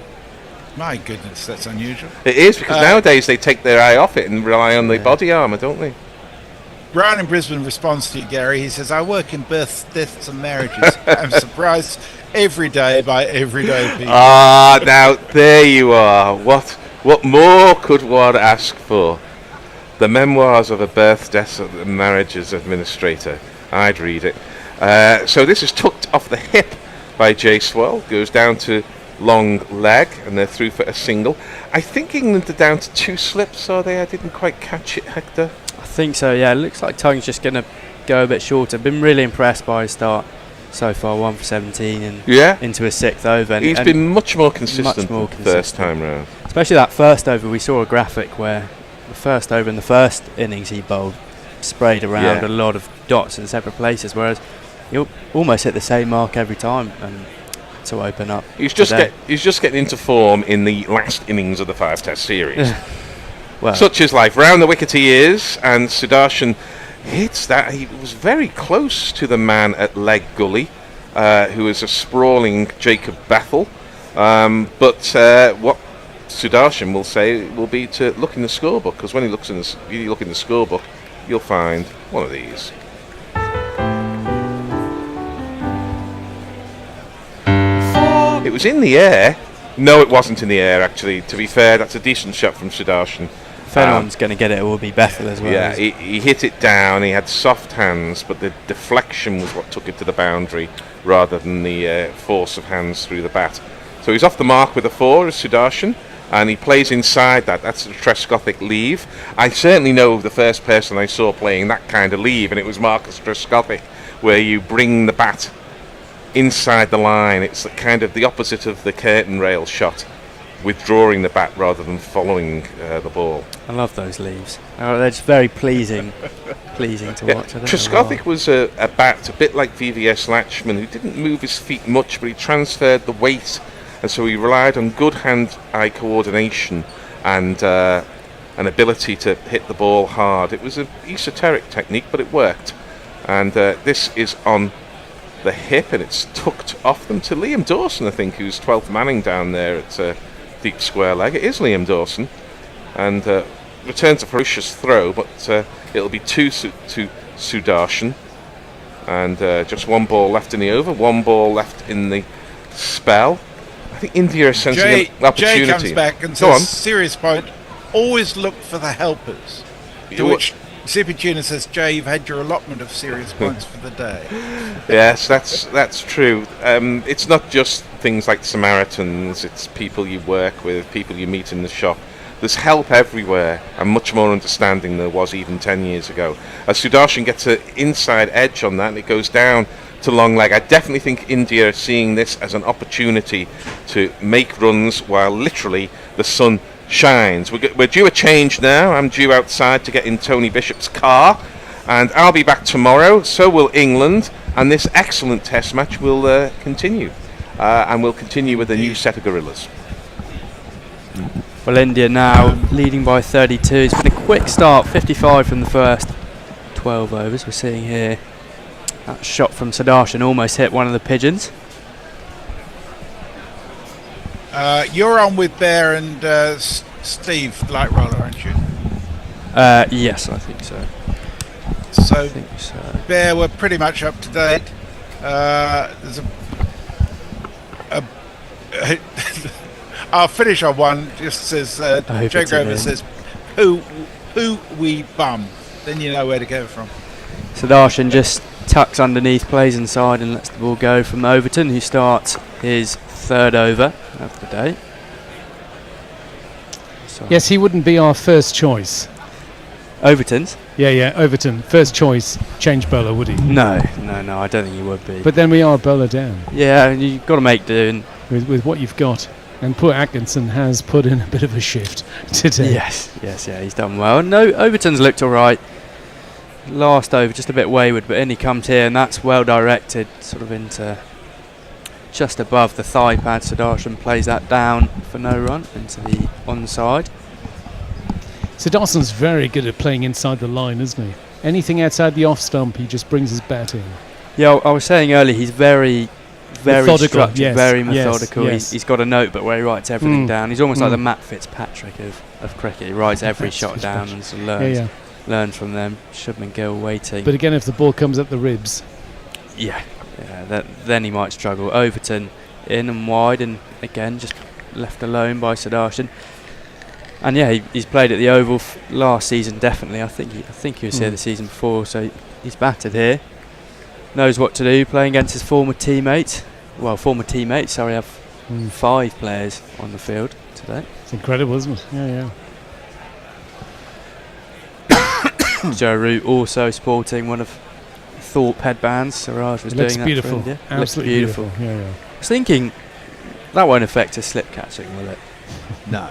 Speaker 16: My goodness, that's unusual.
Speaker 3: It is, because nowadays they take their eye off it and rely on the body armour, don't they?
Speaker 16: Brian in Brisbane responds to you, Gary. He says, I work in births, deaths and marriages. I'm surprised every day by everyday people.
Speaker 3: Now, there you are. What more could one ask for? The memoirs of a birth, deaths and marriages administrator. I'd read it. So this is tucked off the hip by Jaswell. Goes down to long leg, and they're through for a single. I think England are down to 2 slips, are they? I didn't quite catch it, Hector.
Speaker 5: I think so, yeah. It looks like Tung's just going to go a bit shorter. Been really impressed by his start so far, 1 for 17 and into his 6th over.
Speaker 3: He's been much more consistent than first time round.
Speaker 5: Especially that first over, we saw a graphic where the first over in the first innings he bowled sprayed around a lot of dots in separate places, whereas he'll almost hit the same mark every time to open up.
Speaker 3: He's just getting into form in the last innings of the 5-test series.
Speaker 5: Well,
Speaker 3: such is life. Round the wicket he is, and Sudarshan hits that. He was very close to the man at leg gully, who is a sprawling Jacob Bethel. But what Sudarshan will say will be to look in the scorebook, because when you look in the scorebook, you'll find one of these. It was in the air. No, it wasn't in the air, actually. To be fair, that's a decent shot from Sudarshan.
Speaker 5: If anyone's going to get it, it will be Bethel as well.
Speaker 3: Yeah, he hit it down. He had soft hands, but the deflection was what took it to the boundary rather than the force of hands through the bat. So he's off the mark with a 4 as Sudarshan, and he plays inside that. That's a Trescothic leave. I certainly know the first person I saw playing that kind of leave, and it was Marcus Trescothic, where you bring the bat inside the line. It's kind of the opposite of the curtain rail shot, withdrawing the bat rather than following the ball.
Speaker 5: I love those leaves. They're just very pleasing to watch.
Speaker 3: Trescothic was a bat a bit like VVS Latchman, who didn't move his feet much, but he transferred the weight, and so he relied on good hand-eye coordination and an ability to hit the ball hard. It was an esoteric technique, but it worked. And this is on the hip, and it's tucked off them to Liam Dawson, I think, who's 12th manning down there at deep square leg. It is Liam Dawson, and returns a ferocious throw, but it'll be 2 to Sudarshan, and just 1 ball left in the over, 1 ball left in the spell. I think India is sensing an opportunity.
Speaker 16: Jay comes back and says, serious point, always look for the helpers. To which Zippy Tuna says, Jay, you've had your allotment of serious points for the day.
Speaker 3: Yes, that's true. It's not just things like Samaritans, it's people you work with, people you meet in the shop. There's help everywhere, and much more understanding than there was even 10 years ago. As Sudarshan gets an inside edge on that, and it goes down to long leg. I definitely think India are seeing this as an opportunity to make runs while literally the sun shines. We're due a change now. I'm due outside to get in Tony Bishop's car, and I'll be back tomorrow. So will England, and this excellent test match will continue. and we'll continue with a new set of Guerillas.
Speaker 5: Well, India now leading by 32. It's been a quick start, 55 from the first 12 overs. We're seeing here that shot from Sudarshan almost hit one of the pigeons.
Speaker 4: You're on with Bear and Steve Light Roller, aren't you?
Speaker 5: Yes, I think so.
Speaker 4: So,
Speaker 5: I think so.
Speaker 4: Bear, we're pretty much up to date. There's I'll finish on one. Just says Joe Grover says, "Who we bum." Then you know where to go from.
Speaker 5: Sudarshan just tucks underneath, plays inside, and lets the ball go from Overton, who starts his third over of the day. So
Speaker 12: Yes, he wouldn't be our first choice.
Speaker 5: Overton's?
Speaker 12: Yeah, Overton. First choice, change bowler, would he?
Speaker 5: No, I don't think he would be.
Speaker 12: But then we are bowler down.
Speaker 5: Yeah, you've got to make do.
Speaker 12: With what you've got. And poor Atkinson has put in a bit of a shift today.
Speaker 5: Yes, he's done well. No, Overton's looked all right. Last over, just a bit wayward, but in he comes here, and that's well directed, sort of into just above the thigh pad. Sudarshan plays that down for no run into the onside.
Speaker 12: Sudarshan's very good at playing inside the line, isn't he? Anything outside the off stump, he just brings his bat in.
Speaker 5: Yeah, I was saying earlier, he's very
Speaker 12: methodical,
Speaker 5: structured,
Speaker 12: yes,
Speaker 5: very methodical.
Speaker 12: yes.
Speaker 5: He's got a notebook where he writes everything down. He's almost like the Matt Fitzpatrick of cricket. He writes every shot down and sort of learns from them. Shubman Gill waiting.
Speaker 12: But again, if the ball comes at the ribs...
Speaker 5: then he might struggle. Overton in and wide, and again just left alone by Sudarshan. And he's played at the Oval last season, definitely. I think he was here the season before, so he's batted here. Knows what to do, playing against his former teammates. Well, I have 5 players on the field today.
Speaker 12: It's incredible, isn't it? Yeah.
Speaker 5: Joe Root also sporting one of Thorpe headbands. Siraj was doing that
Speaker 12: beautiful.
Speaker 5: for India.
Speaker 12: Absolutely beautiful. Yeah.
Speaker 5: I was thinking that won't affect his slip catching, will it?
Speaker 16: No.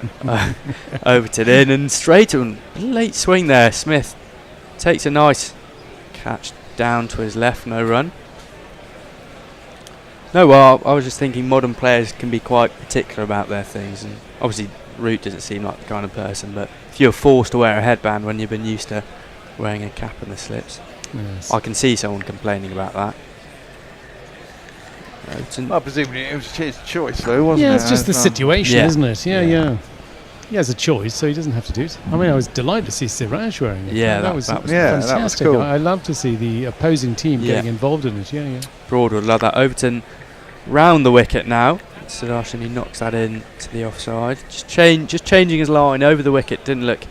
Speaker 5: Overton in and straight on. Late swing there. Smith takes a nice catch down to his left, no run. No, well, I was just thinking modern players can be quite particular about their things, and obviously Root doesn't seem like the kind of person, but if you're forced to wear a headband when you've been used to wearing a cap and the slips, I can see someone complaining about that.
Speaker 16: Well, presumably it was his choice, though, wasn't it?
Speaker 12: Yeah, it's just the situation, isn't it? Yeah. He has a choice, so he doesn't have to do it. I mean, I was delighted to see Siraj wearing it.
Speaker 5: Yeah,
Speaker 12: that was
Speaker 16: fantastic.
Speaker 12: That was
Speaker 16: cool.
Speaker 12: I love to see the opposing team getting involved in it. Yeah.
Speaker 5: Broadwood love that. Overton round the wicket now. Sudarshan, he knocks that in to the offside. Just changing his line over the wicket. Didn't look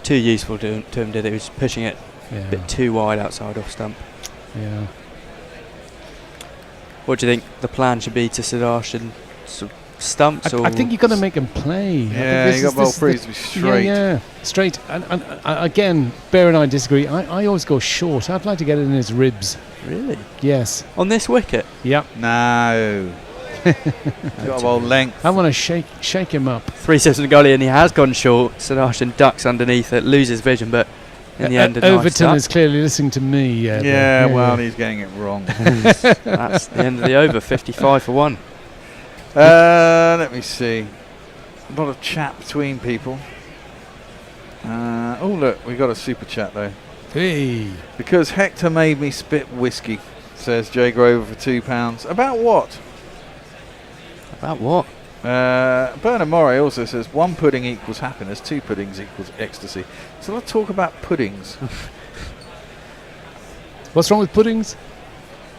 Speaker 5: too useful to him, did it? He was pushing it a bit too wide outside off stump.
Speaker 12: Yeah.
Speaker 5: What do you think the plan should be to Sudarshan? Sort of stumps?
Speaker 12: I think you've got to make him play.
Speaker 16: Yeah, you got ball free to be straight.
Speaker 12: Yeah, straight. And again, Bear and I disagree. I always go short. I'd like to get it in his ribs.
Speaker 5: Really?
Speaker 12: Yes.
Speaker 5: On this wicket?
Speaker 12: Yep.
Speaker 16: No. Got a ball length.
Speaker 12: I want to shake him up.
Speaker 5: 3 steps in the gully, and he has gone short. Sudarshan ducks underneath it, loses vision, but in the end,
Speaker 12: Overton is clearly listening to me.
Speaker 16: He's getting it wrong.
Speaker 5: That's the end of the over. 55 for 1.
Speaker 16: Let me see. A lot of chat between people. Look, we got a super chat though.
Speaker 12: Hey.
Speaker 16: Because Hector made me spit whiskey, says Jay Grover for £2. About what?
Speaker 5: About what?
Speaker 16: Bernard Morey also says 1 pudding equals happiness, 2 puddings equals ecstasy. So let's talk about puddings.
Speaker 12: What's wrong with puddings?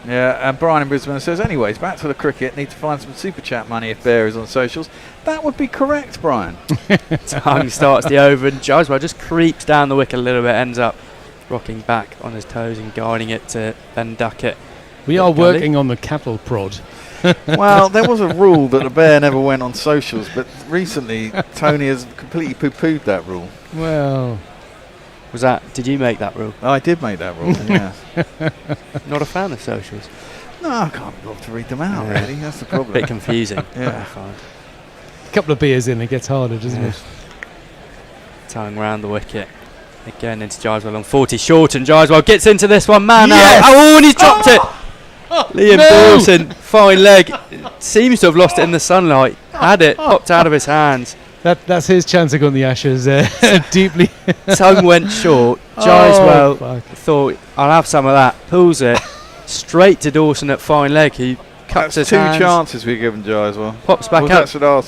Speaker 16: Yeah, and Brian in Brisbane says, anyways, back to the cricket, need to find some super chat money if Bear is on socials. That would be correct, Brian.
Speaker 5: Tongue starts the over, and Jaswell just creeps down the wicket a little bit, ends up rocking back on his toes and guiding it to Ben Duckett.
Speaker 12: We are working on the cattle prod.
Speaker 16: Well, there was a rule that the Bear never went on socials, recently Tony has completely poo-pooed that rule.
Speaker 12: Well...
Speaker 5: Did you make that rule?
Speaker 16: I did make that rule, yeah.
Speaker 5: Not a fan of socials?
Speaker 16: No, I can't be bothered to read them out, really. That's the problem.
Speaker 5: Bit confusing.
Speaker 16: Yeah.
Speaker 12: A couple of beers in, it gets harder, doesn't it?
Speaker 5: Tying round the wicket. Again into Jaiswell on 40 short, and Jaiswell gets into this one. Man,
Speaker 16: yes!
Speaker 5: and he's dropped it! Liam Dawson, fine leg, seems to have lost it in the sunlight. Had it, popped out of his hands.
Speaker 12: That's his chance of going the Ashes deeply.
Speaker 5: Tongue went short. Gyswell thought, I'll have some of that. Pulls it straight to Dawson at fine leg. He cuts his hands.
Speaker 16: Two chances we given Gyswell.
Speaker 5: Pops back
Speaker 16: up.
Speaker 5: up.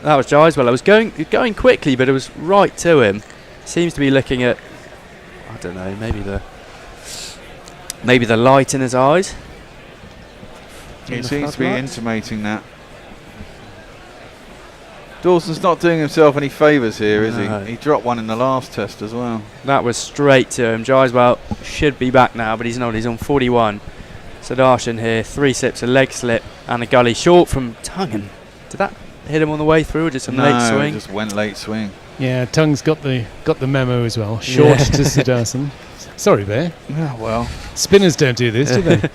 Speaker 16: That
Speaker 5: was Gyswell. I was going quickly, but it was right to him. Seems to be looking at, I don't know, maybe the light in his eyes.
Speaker 16: He seems to be intimating that. Dawson's not doing himself any favours here, is he? He dropped one in the last test as well.
Speaker 5: That was straight to him. Gyswell should be back now, but he's not. He's on 41. Sudarshan here, 3 sips, a leg slip, and a gully short from Tongue. Did that hit him on the way through, or just a late swing?
Speaker 16: No, just went late swing.
Speaker 12: Yeah, Tongue's got the memo as well. Short to Sudarshan. Sorry, Bear.
Speaker 16: Oh, well.
Speaker 12: Spinners don't do this, do they?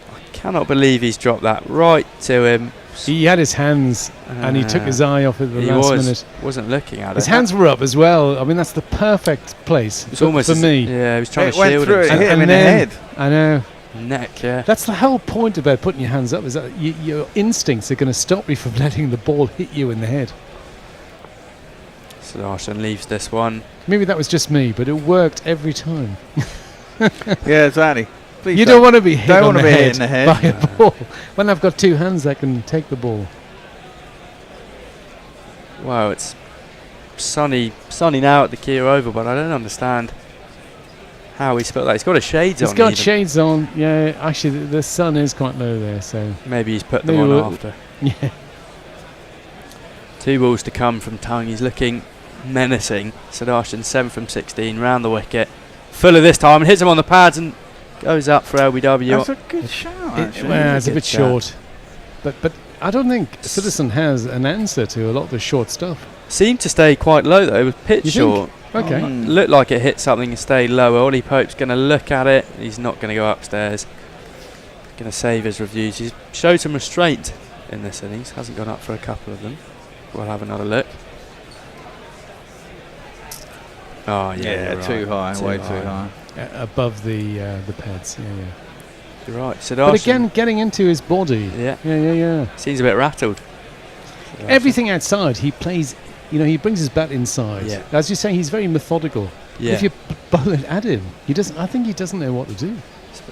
Speaker 5: I cannot believe he's dropped that right to him.
Speaker 12: He had his hands and he took his eye off at the last minute.
Speaker 5: Wasn't looking at it.
Speaker 12: His hands were up as well. I mean, that's the perfect place for me.
Speaker 5: Yeah, he was trying to
Speaker 16: went
Speaker 5: shield
Speaker 16: through it,
Speaker 5: himself.
Speaker 16: hit him in the head.
Speaker 12: I know.
Speaker 5: Neck, yeah.
Speaker 12: That's the whole point about putting your hands up, is that your instincts are going to stop you from letting the ball hit you in the head.
Speaker 5: Sudarshan leaves this one.
Speaker 12: Maybe that was just me, but it worked every time.
Speaker 16: Yeah, exactly. Please
Speaker 12: you don't want to be hit
Speaker 16: don't
Speaker 12: on
Speaker 16: want
Speaker 12: the
Speaker 16: to be
Speaker 12: head
Speaker 16: hit in the head
Speaker 12: by a ball. When I've got 2 hands, I can take the ball.
Speaker 5: Wow, it's sunny now at the Kia Oval, but I don't understand how he split that. He's got his shades on.
Speaker 12: He's got shades on. Yeah, actually, the sun is quite low there, so
Speaker 5: maybe he's put them on after.
Speaker 12: Yeah.
Speaker 5: 2 balls to come from Tongue. He's looking menacing. Sudarshan 7 from 16, round the wicket. Fuller this time and hits him on the pads and goes up for LBW.
Speaker 16: That's a good shot, actually.
Speaker 12: Well, it's a bit short. But I don't think Citizen has an answer to a lot of the short stuff.
Speaker 5: Seemed to stay quite low though. It was pitch short.
Speaker 12: Okay.
Speaker 5: Looked like it hit something and stayed lower. Ollie Pope's going to look at it. He's not going to go upstairs. Going to save his reviews. He's showed some restraint in this innings. Hasn't gone up for a couple of them. We'll have another look. Oh yeah,
Speaker 16: too high, way too high.
Speaker 12: Above the pads. Yeah.
Speaker 5: You're right.
Speaker 12: But again, getting into his body. Yeah.
Speaker 5: Seems a bit rattled.
Speaker 12: Everything outside, he plays. He brings his bat inside.
Speaker 5: Yeah.
Speaker 12: As you say, he's very methodical.
Speaker 5: Yeah.
Speaker 12: If you bowl it at him, he doesn't. I think he doesn't know what to do.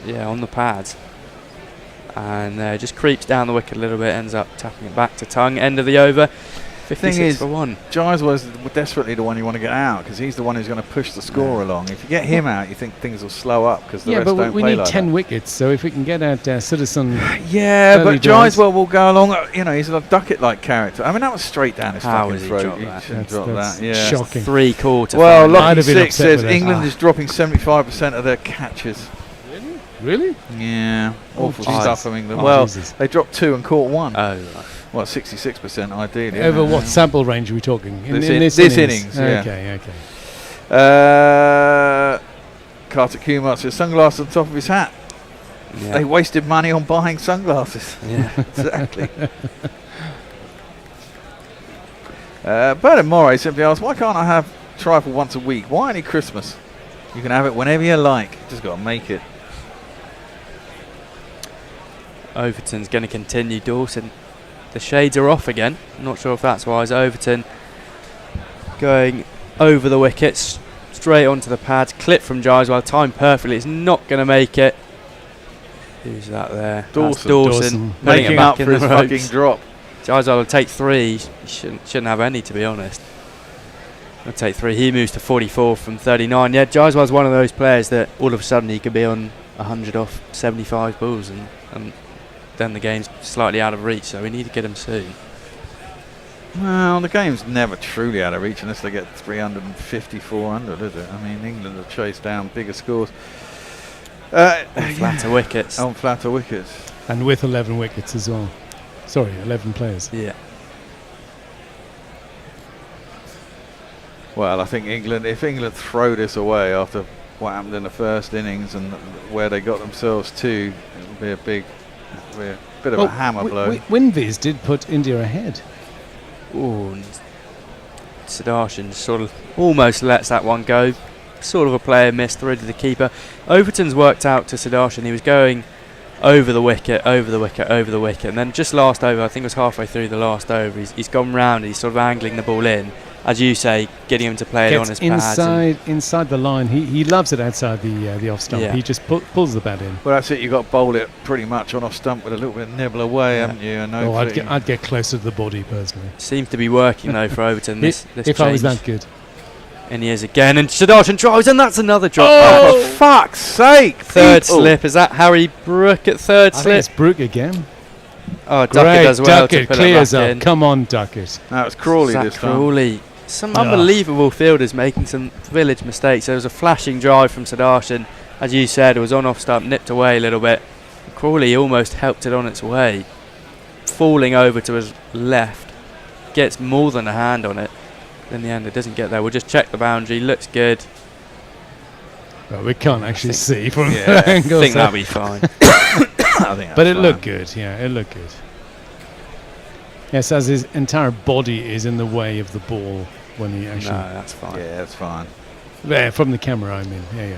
Speaker 5: Yeah, on the pads, and just creeps down the wicket a little bit. Ends up tapping it back to Tongue. End of the over. 56 for 1.
Speaker 16: Giles was desperately the one you want to get out because he's the one who's going to push the score along. If you get him out, you think things will slow up because the rest don't play like that.
Speaker 12: Yeah, but we need 10 wickets, so if we can get out Citizen.
Speaker 16: Yeah, but Gyswell will go along. He's a Duckett-like character. I mean, that was straight down his fucking throat. He shouldn't drop that. Yeah,
Speaker 12: shocking.
Speaker 5: 3/4.
Speaker 16: Well, Lucky 6 says England is dropping 75% of their catches.
Speaker 12: Really?
Speaker 16: Yeah. Awful stuff from England.
Speaker 12: Jesus.
Speaker 16: They dropped 2 and caught 1.
Speaker 5: Oh, right.
Speaker 16: Well, 66% ideally.
Speaker 12: Over what sample range are we talking? In
Speaker 16: this innings, yeah.
Speaker 12: Okay.
Speaker 16: Kartik Kumar says sunglasses on top of his hat. Yeah. They wasted money on buying sunglasses.
Speaker 5: Yeah,
Speaker 16: exactly. Bernard Moray simply asks, why can't I have trifle once a week? Why only Christmas? You can have it whenever you like. You just got to make it.
Speaker 5: Overton's going to continue. Dawson. The shades are off again. I'm not sure if that's wise. Overton going over the wickets, straight onto the pads. Clip from Gyswell, timed perfectly. It's not going to make it. Who's that there?
Speaker 16: Dawson. Making up for his fucking drop.
Speaker 5: Gyswell will take 3. He shouldn't have any, to be honest. He'll take 3. He moves to 44 from 39. Yeah, Gyswell's one of those players that all of a sudden he could be on 100 off 75 balls and then the game's slightly out of reach, so we need to get him soon.
Speaker 16: Well, the game's never truly out of reach unless they get 350, 400, is it? I mean, England have chased down bigger scores.
Speaker 5: On flatter wickets.
Speaker 16: On flatter wickets.
Speaker 12: And with 11 wickets as well. Sorry, 11 players.
Speaker 5: Yeah.
Speaker 16: Well, I think if England throw this away after what happened in the first innings and where they got themselves to, it'll be a bit of a hammer blow.
Speaker 12: Winviz did put India ahead.
Speaker 5: Ooh, Sudarshan sort of almost lets that one go. sort of a player missed through to the keeper. Overton's worked out to Sudarshan. He was going over the wicket, and then just last over, I think it was halfway through the last over, he's gone round and he's sort of angling the ball in, as you say, getting him to play it on his pads.
Speaker 12: Inside the line. He loves it outside the off stump.
Speaker 5: Yeah.
Speaker 12: He just pulls the bat in.
Speaker 16: Well, that's it. You've got to bowl it pretty much on off stump with a little bit of nibble away, haven't you? And
Speaker 12: I'd get closer to the body personally.
Speaker 5: Seems to be working though for Overton. This
Speaker 12: if I was that good.
Speaker 5: And he is again, and Sudarshan drives, and that's another drop.
Speaker 16: Oh, for fuck's sake!
Speaker 5: Third slip. Is that Harry Brook at third
Speaker 12: I
Speaker 5: slip?
Speaker 12: think it's Brook again.
Speaker 5: Oh, Duckett does well
Speaker 12: Duckett
Speaker 5: to put
Speaker 12: clears
Speaker 5: it back
Speaker 12: up.
Speaker 5: in.
Speaker 12: Come on, Duckett.
Speaker 16: That was Crawley
Speaker 5: Zach
Speaker 16: this time.
Speaker 5: Crawley. Some unbelievable fielders making some village mistakes. There was a flashing drive from Sudarshan. As you said, it was on off stump, nipped away a little bit. Crawley almost helped it on its way. Falling over to his left. Gets more than a hand on it. In the end, it doesn't get there. We'll just check the boundary. Looks good.
Speaker 12: Well, we can't actually see from
Speaker 5: Yeah,
Speaker 12: that angle.
Speaker 5: I think that'll be fine.
Speaker 12: But it looked good. Yeah, it looked good. Yes, as his entire body is in the way of the ball when he actually.
Speaker 5: No, that's fine.
Speaker 16: Yeah, that's fine.
Speaker 12: There, from the camera, I mean. Yeah.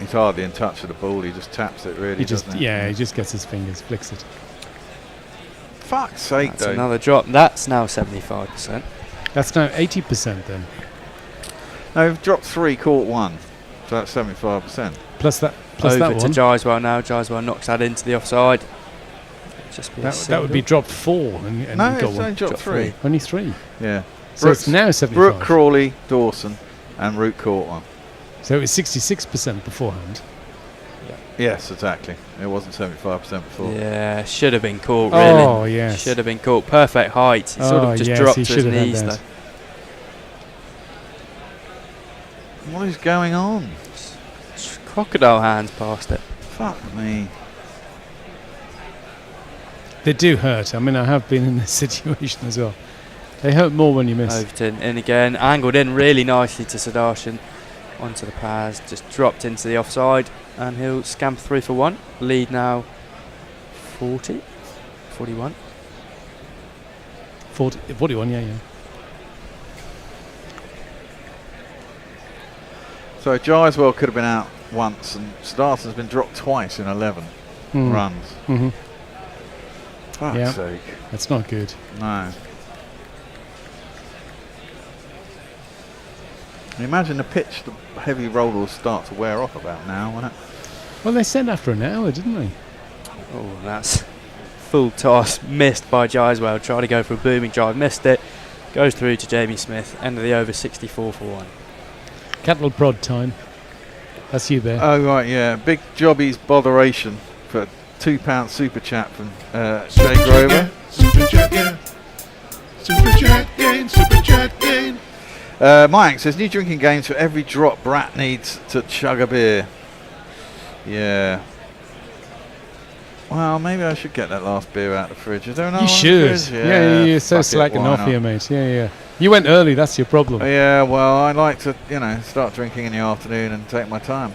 Speaker 16: He's hardly in touch with the ball. He just taps it, really.
Speaker 12: He just
Speaker 16: doesn't he?
Speaker 12: he just gets his fingers, flicks it.
Speaker 16: Fuck's sake,
Speaker 5: That's
Speaker 16: though.
Speaker 5: another drop. That's now 75%.
Speaker 12: That's now 80% then.
Speaker 16: No, we've dropped 3, caught 1. So that's 75%.
Speaker 12: Plus that
Speaker 5: Over
Speaker 12: one.
Speaker 5: to Jaiswal now. Jaiswal knocks that into the offside. Just be a
Speaker 12: That would be drop 4 and
Speaker 16: No,
Speaker 12: got
Speaker 16: it's
Speaker 12: one.
Speaker 16: only dropped 3.
Speaker 12: Only 3.
Speaker 16: Yeah.
Speaker 12: So it's now 75.
Speaker 16: Brook, Crawley, Dawson, and Root caught 1.
Speaker 12: So it was 66% beforehand.
Speaker 16: Yes, exactly. It wasn't 75% before.
Speaker 5: Yeah, should have been caught, really.
Speaker 12: Oh, yes.
Speaker 5: Should have been caught. Perfect height. He sort of just
Speaker 12: yes,
Speaker 5: dropped
Speaker 12: he
Speaker 5: to his
Speaker 12: should have had
Speaker 5: knees,
Speaker 12: that.
Speaker 5: though.
Speaker 16: What is going on?
Speaker 5: Crocodile hands past it.
Speaker 16: Fuck me.
Speaker 12: They do hurt. I mean, I have been in this situation as well. They hurt more when you miss.
Speaker 5: Overton in again. Angled in really nicely to Sudarshan. Onto the pads. Just dropped into the offside. And he'll scamper through for 1. Lead now 40. 41.
Speaker 12: 41, yeah.
Speaker 16: So Jaiswal could have been out once, and Starson's been dropped twice in 11 runs.
Speaker 12: Mm-hmm.
Speaker 16: Fuck's sake.
Speaker 12: That's not good.
Speaker 16: No. Can you imagine the pitch, the heavy roll will start to wear off about now, won't it?
Speaker 12: Well, they said after an hour, didn't they?
Speaker 5: Oh, that's full toss. Missed by Jaiswal. Tried to go for a booming drive. Missed it. Goes through to Jamie Smith. End of the over, 64 for 1.
Speaker 12: Cattle prod time. That's you there.
Speaker 16: Oh, right, yeah. Big Jobby's botheration for £2 super chat from Shay Grover.
Speaker 2: Super chat, yeah. Super chat gain, super chat gain.
Speaker 16: Mike says, new drinking games for every drop Brat needs to chug a beer. Yeah. Well, maybe I should get that last beer out of the fridge. Is there another
Speaker 12: You
Speaker 16: one
Speaker 12: should.
Speaker 16: in the fridge?
Speaker 12: Yeah, you're so
Speaker 16: fuck it,
Speaker 12: slacking
Speaker 16: why
Speaker 12: off
Speaker 16: not?
Speaker 12: here, mate. Yeah. You went early, that's your problem.
Speaker 16: Yeah, well, I like to, start drinking in the afternoon and take my time.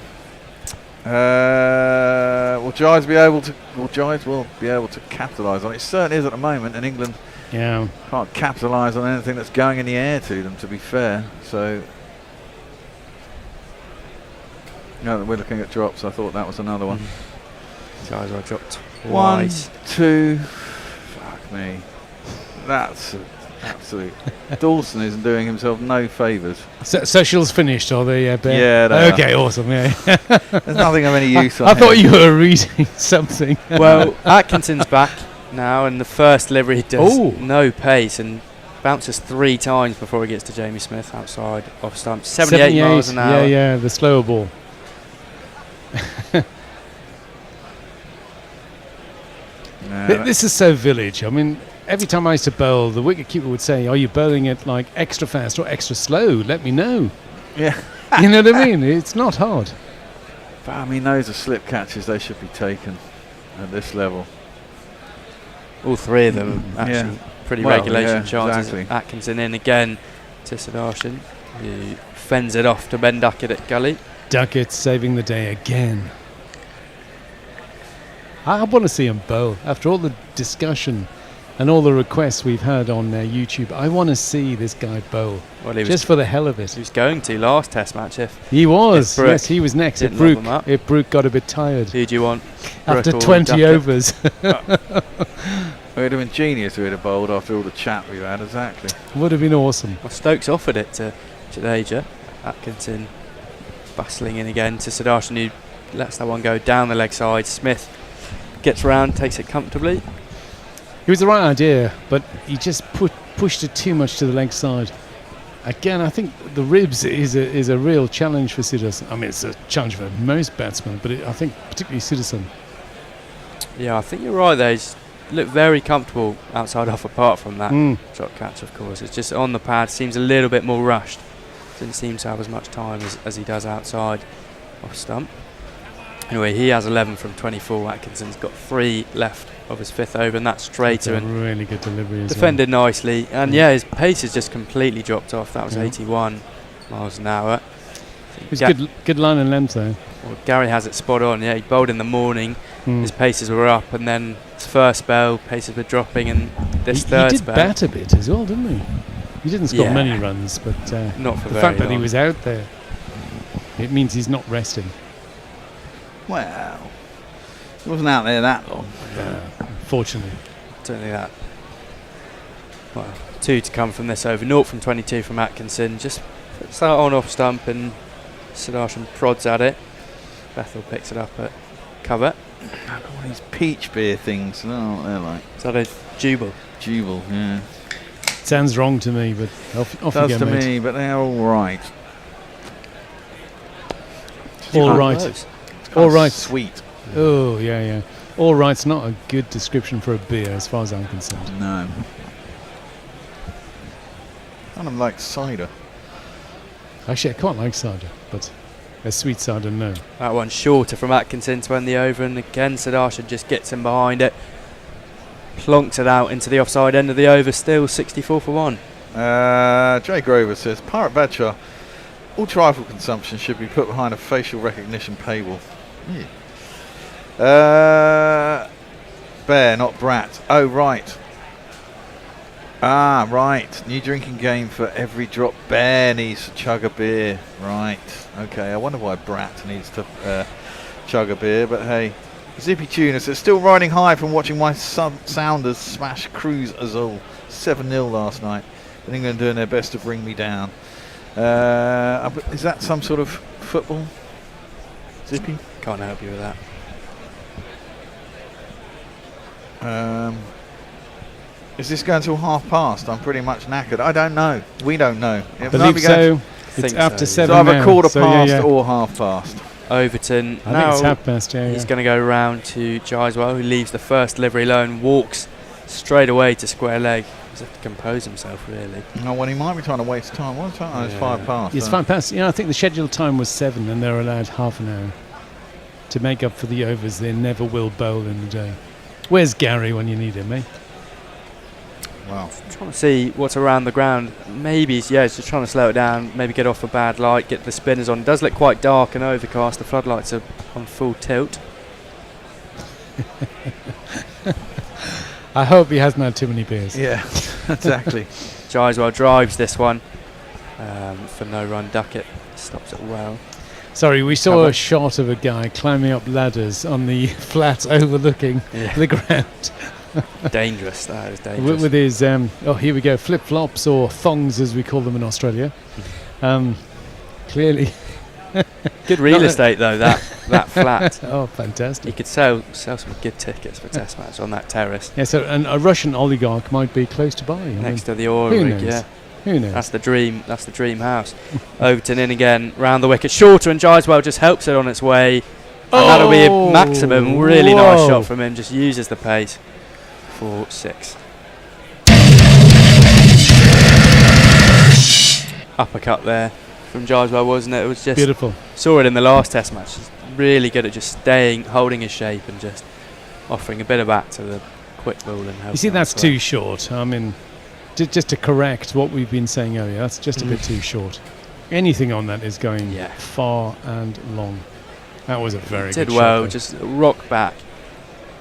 Speaker 16: Will Giles be able to? Well, Giles will be able to capitalise on it. It certainly is at the moment, and England can't capitalise on anything that's going in the air to them. To be fair, so we're looking at drops. I thought that was another one.
Speaker 5: Giles, I dropped
Speaker 16: 1,
Speaker 5: twice.
Speaker 16: 2. Fuck me. That's absolute. Dawson isn't doing himself no favours.
Speaker 12: Socials finished, are they, Ben?
Speaker 16: Yeah, they are.
Speaker 12: Okay, awesome, yeah.
Speaker 16: There's nothing of any use on
Speaker 12: I thought
Speaker 16: here.
Speaker 12: you were reading something.
Speaker 5: Well, Atkinson's back now, and the first delivery does no pace and bounces 3 times before he gets to Jamie Smith outside off stump. 78 miles an hour.
Speaker 12: Yeah, the slower ball. This is so village. I mean, every time I used to bowl, the wicketkeeper would say, "Are you bowling it like extra fast or extra slow? Let me know."
Speaker 16: Yeah.
Speaker 12: You know what I mean? It's not hard.
Speaker 16: But I mean, those are slip catches. They should be taken at this level.
Speaker 5: All 3 of them are actually pretty regulation chances.
Speaker 16: Exactly.
Speaker 5: Atkinson in again to Sudarshan, who fends it off to Ben Duckett at gully.
Speaker 12: Duckett saving the day again. I want to see him bowl. After all the discussion and all the requests we've had on YouTube. I want to see this guy bowl,
Speaker 5: Well, he was
Speaker 12: just for the hell of it.
Speaker 5: He was going to last Test match if
Speaker 12: He was.
Speaker 5: if Brook
Speaker 12: Yes, he was next.
Speaker 5: didn't lob him up.
Speaker 12: If Brook got a bit tired
Speaker 5: Who do you want?
Speaker 12: after
Speaker 5: Brook or
Speaker 12: 20
Speaker 5: Duckett?
Speaker 12: overs.
Speaker 16: It would have been genius if we'd have bowled after all the chat we've had, exactly.
Speaker 12: Would have been awesome.
Speaker 5: Well, Stokes offered it to Jadeja. Atkinson bustling in again to Sudarshan, who lets that one go down the leg side. Smith gets round, takes it comfortably.
Speaker 12: It was the right idea, but he just pushed it too much to the leg side. Again, I think the ribs is a real challenge for Siddharthan. I mean, it's a challenge for most batsmen, but I think particularly Siddharthan.
Speaker 5: Yeah, I think you're right there. He's looked very comfortable outside off, apart from that drop catch, of course. It's just on the pad, seems a little bit more rushed. Didn't seem to have as much time as he does outside off stump. Anyway, he has 11 from 24. Atkinson's got 3 left of his 5th over, and that's straighter.
Speaker 12: That's a really good delivery as
Speaker 5: defended nicely. And yeah, his pace has just completely dropped off. That was 81 miles an hour.
Speaker 12: It was good line and length though.
Speaker 5: Well, Gary has it spot on. Yeah, he bowled in the morning. His paces were up, and then his first spell, paces were dropping, and this third
Speaker 12: he did
Speaker 5: spell.
Speaker 12: bat a bit as well, didn't he? He didn't score
Speaker 5: Yeah.
Speaker 12: many runs, but
Speaker 5: Not for
Speaker 12: the
Speaker 5: very
Speaker 12: fact that he
Speaker 5: long.
Speaker 12: was out there, it means he's not resting.
Speaker 16: Well, he wasn't out there that long.
Speaker 12: Fortunately.
Speaker 5: Don't think that. Well, 2 to come from this over. 0 from 22 from Atkinson. Just puts that on off stump, and Sudarshan prods at it. Bethel picks it up at cover.
Speaker 16: All these peach beer things, I don't know what they're like.
Speaker 5: Is that a Jubal?
Speaker 16: Jubal, yeah.
Speaker 12: Sounds wrong to me, but off you
Speaker 16: Does
Speaker 12: go,
Speaker 16: to
Speaker 12: mate.
Speaker 16: me, but they're all right.
Speaker 12: All right.
Speaker 16: It's
Speaker 12: All right.
Speaker 16: Sweet.
Speaker 12: Oh, yeah. All right's not a good description for a beer as far as I'm concerned.
Speaker 16: No. Kind of like cider.
Speaker 12: Actually, I quite like cider, but a sweet cider, no.
Speaker 5: That one shorter from Atkinson to end the over, and again Sudarshan just gets him behind it. Plonks it out into the offside end of the over, still 64 for 1.
Speaker 16: Jay Grover says, Pirate Badger, all trifle consumption should be put behind a facial recognition paywall. Bear, not Brat. Oh, right. Ah, right. New drinking game for every drop Bear needs to chug a beer. Right. Okay, I wonder why Brat needs to chug a bear, but hey. Zippy Tuna says, still riding high from watching my Sounders smash Cruz Azul 7-0 last night. But England doing their best to bring me down. Is that some sort of football? Zippy?
Speaker 5: Can't help you with that.
Speaker 16: Is this going till past? I'm pretty much knackered. I don't know. We don't know. It
Speaker 12: Believe
Speaker 16: might be
Speaker 12: so.
Speaker 16: going
Speaker 12: It's after
Speaker 16: It's
Speaker 12: 7
Speaker 16: either
Speaker 12: now,
Speaker 16: quarter
Speaker 12: so
Speaker 16: past or half past.
Speaker 5: Overton.
Speaker 12: I think it's half past, yeah.
Speaker 5: He's going to go round to Jaiswal, who leaves the first delivery alone, walks straight away to square leg. He's have to compose himself, really.
Speaker 16: No, well, he might be trying to waste time. What's time? Oh, it's 5 past.
Speaker 12: It's 5 past. I think the scheduled time was 7, and they're allowed half an hour to make up for the overs they never will bowl in the day. Where's Gary when you need him, eh?
Speaker 16: Wow.
Speaker 5: Trying to see what's around the ground. Maybe he's just trying to slow it down, maybe get off a bad light, get the spinners on. It does look quite dark and overcast. The floodlights are on full tilt.
Speaker 12: I hope he hasn't had too many beers.
Speaker 16: Yeah, exactly.
Speaker 5: Jaiswal drives this one for no run. Duckett stops it well.
Speaker 12: Sorry, we saw a shot of a guy climbing up ladders on the flat overlooking the ground.
Speaker 5: Dangerous, that is dangerous.
Speaker 12: With his, here we go, flip-flops or thongs as we call them in Australia. Clearly.
Speaker 5: Good real estate though, that flat.
Speaker 12: Oh, fantastic.
Speaker 5: You could sell some good tickets for Test match on that terrace.
Speaker 12: Yeah, so a Russian oligarch might be close to buy.
Speaker 5: Next to the oil rig, yeah.
Speaker 12: Who knows?
Speaker 5: That's the dream house. Overton in again, round the wicket, shorter, and Jaiswal just helps it on its way. And that'll be a maximum. Really nice shot from him, just uses the pace for 6. Uppercut there from Jaiswal, wasn't it? It was just
Speaker 12: beautiful.
Speaker 5: Saw it in the last Test match. Just really good at just holding his shape and just offering a bit of back to the quick ball and helping.
Speaker 12: You see, that's too short. I mean, just to correct what we've been saying earlier, that's just a bit too short. Anything on that is going far and long. That was a very good
Speaker 5: did well,
Speaker 12: shot,
Speaker 5: just rock back.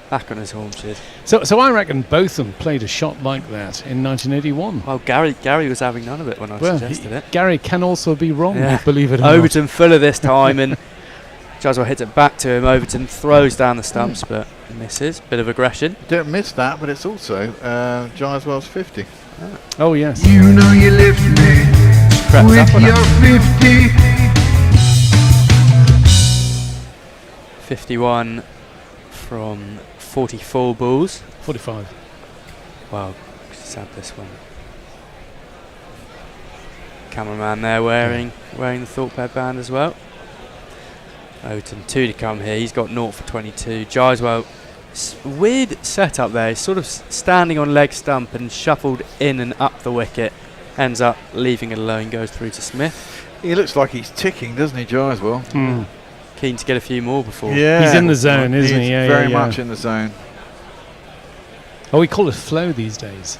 Speaker 5: Back on his haunches.
Speaker 12: So I reckon both of them played a shot like that in 1981.
Speaker 5: Well, Gary was having none of it when I suggested it.
Speaker 12: Gary can also be wrong, believe it or
Speaker 5: Overton fuller this time, and Giswell hits it back to him. Overton throws down the stumps, but misses. Bit of aggression.
Speaker 16: Don't miss that, but it's also Giswell's 50.
Speaker 12: Oh, yes.
Speaker 2: You know you lift me with your 50.
Speaker 5: 51 from 44 balls.
Speaker 12: 45.
Speaker 5: Wow, sad this one. Cameraman there wearing the Thorpe headband as well. Overton 2 to come here. He's got 0 for 22. Giswell, weird setup there. He's sort of standing on leg stump and shuffled in and up the wicket. Ends up leaving it alone. Goes through to Smith.
Speaker 16: He looks like he's ticking, doesn't he, Giswell?
Speaker 5: Keen to get a few more before.
Speaker 16: Yeah,
Speaker 12: he's in the zone, isn't he?
Speaker 16: Yeah, very much in the zone.
Speaker 12: Oh, we call it flow these days.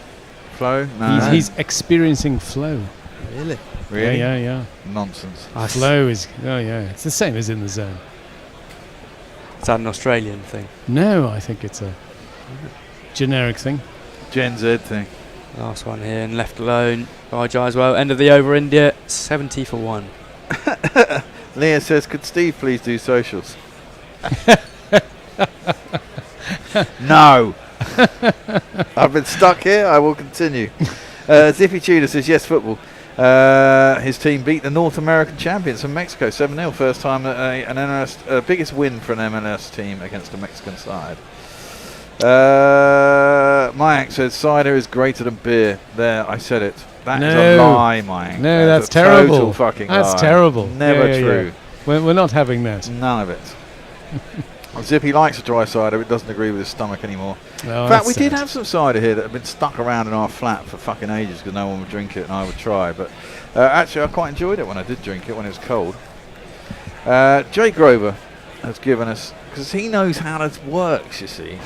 Speaker 16: Flow? No.
Speaker 12: He's experiencing flow.
Speaker 5: Really?
Speaker 16: Really?
Speaker 12: Yeah.
Speaker 16: Nonsense.
Speaker 12: Flow is. Oh yeah, it's the same as in the zone.
Speaker 5: Is that an Australian thing?
Speaker 12: No, I think it's a generic thing.
Speaker 16: Gen Z thing.
Speaker 5: Last one here and left alone by Giswell. End of the over, India 70 for 1.
Speaker 16: Leah says, could Steve please do socials? No. I've been stuck here. I will continue. Zippy Tudor says, yes, football. His team beat the North American champions from Mexico 7-0. First time that an MLS, biggest win for an MLS team against a Mexican side. Mayank says, cider is greater than beer. There, I said it. That is a lie, Mayank.
Speaker 12: No, that's
Speaker 16: a
Speaker 12: terrible.
Speaker 16: Total fucking lie.
Speaker 12: That's terrible.
Speaker 16: Never true.
Speaker 12: We're not having that.
Speaker 16: None of it. Zippy likes a dry cider, but doesn't agree with his stomach anymore.
Speaker 12: Oh,
Speaker 16: in fact, we did have some cider here that had been stuck around in our flat for fucking ages because no one would drink it and I would try. But actually, I quite enjoyed it when I did drink it when it was cold. Jay Grover has given us, because he knows how this works, you see.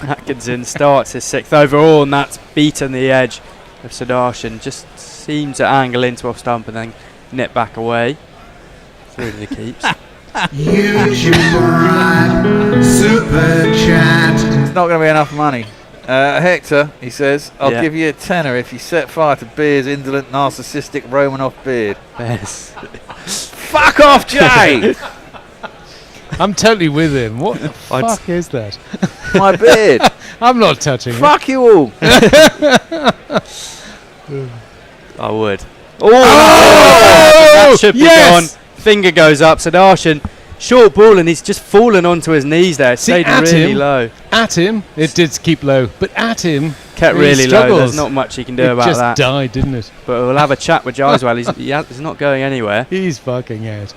Speaker 5: Atkinson starts his 6th overall, and that's beaten the edge of Sudarshan. Just seems to angle into off stump and then nip back away through to the keeps.
Speaker 2: YouTube ride, super chat.
Speaker 16: It's not going to be enough money. Hector, he says, I'll give you a tenner if you set fire to Beer's indolent, narcissistic Romanoff beard.
Speaker 5: Yes.
Speaker 16: Fuck off, Jay!
Speaker 12: I'm totally with him. What the fuck is that?
Speaker 16: My beard.
Speaker 12: I'm not touching it.
Speaker 16: Fuck you all.
Speaker 5: I would. Oh! That should be gone. Finger goes up. Sudarshan, short ball, and he's just fallen onto his knees there. It stayed really low.
Speaker 12: At him, it did keep low, but at him,
Speaker 5: kept really low. There's not much he can do about that.
Speaker 12: It just died, didn't it?
Speaker 5: But we'll have a chat with Giswell. He's not going anywhere.
Speaker 12: He's fucking out.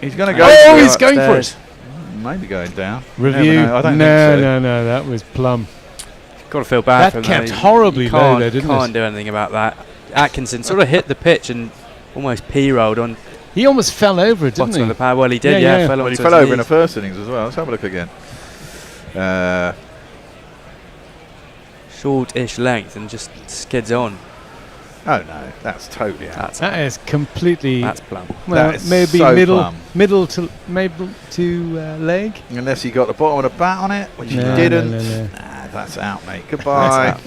Speaker 16: He's going to go.
Speaker 12: Oh, he's going for it.
Speaker 16: Maybe going down.
Speaker 12: Review.
Speaker 16: I don't think
Speaker 12: No,
Speaker 16: so.
Speaker 12: that was plumb.
Speaker 5: Got to feel bad for him.
Speaker 12: That kept horribly low there, didn't it?
Speaker 5: Can't do anything about that. Atkinson sort of hit the pitch and almost p-rolled on.
Speaker 12: He almost fell over it, didn't he?
Speaker 5: Of the pad. Well, he did, yeah.
Speaker 16: Well, he fell over in the first innings as well. Let's have a look again.
Speaker 12: Short-ish
Speaker 5: length and just skids on.
Speaker 16: Oh no, that's totally out.
Speaker 12: That is completely.
Speaker 5: That's plumb.
Speaker 12: Well,
Speaker 16: that is
Speaker 12: maybe
Speaker 16: so
Speaker 12: middle to leg.
Speaker 16: Unless he got the bottom of the bat on it, which he didn't. Nah, that's out, mate. Goodbye.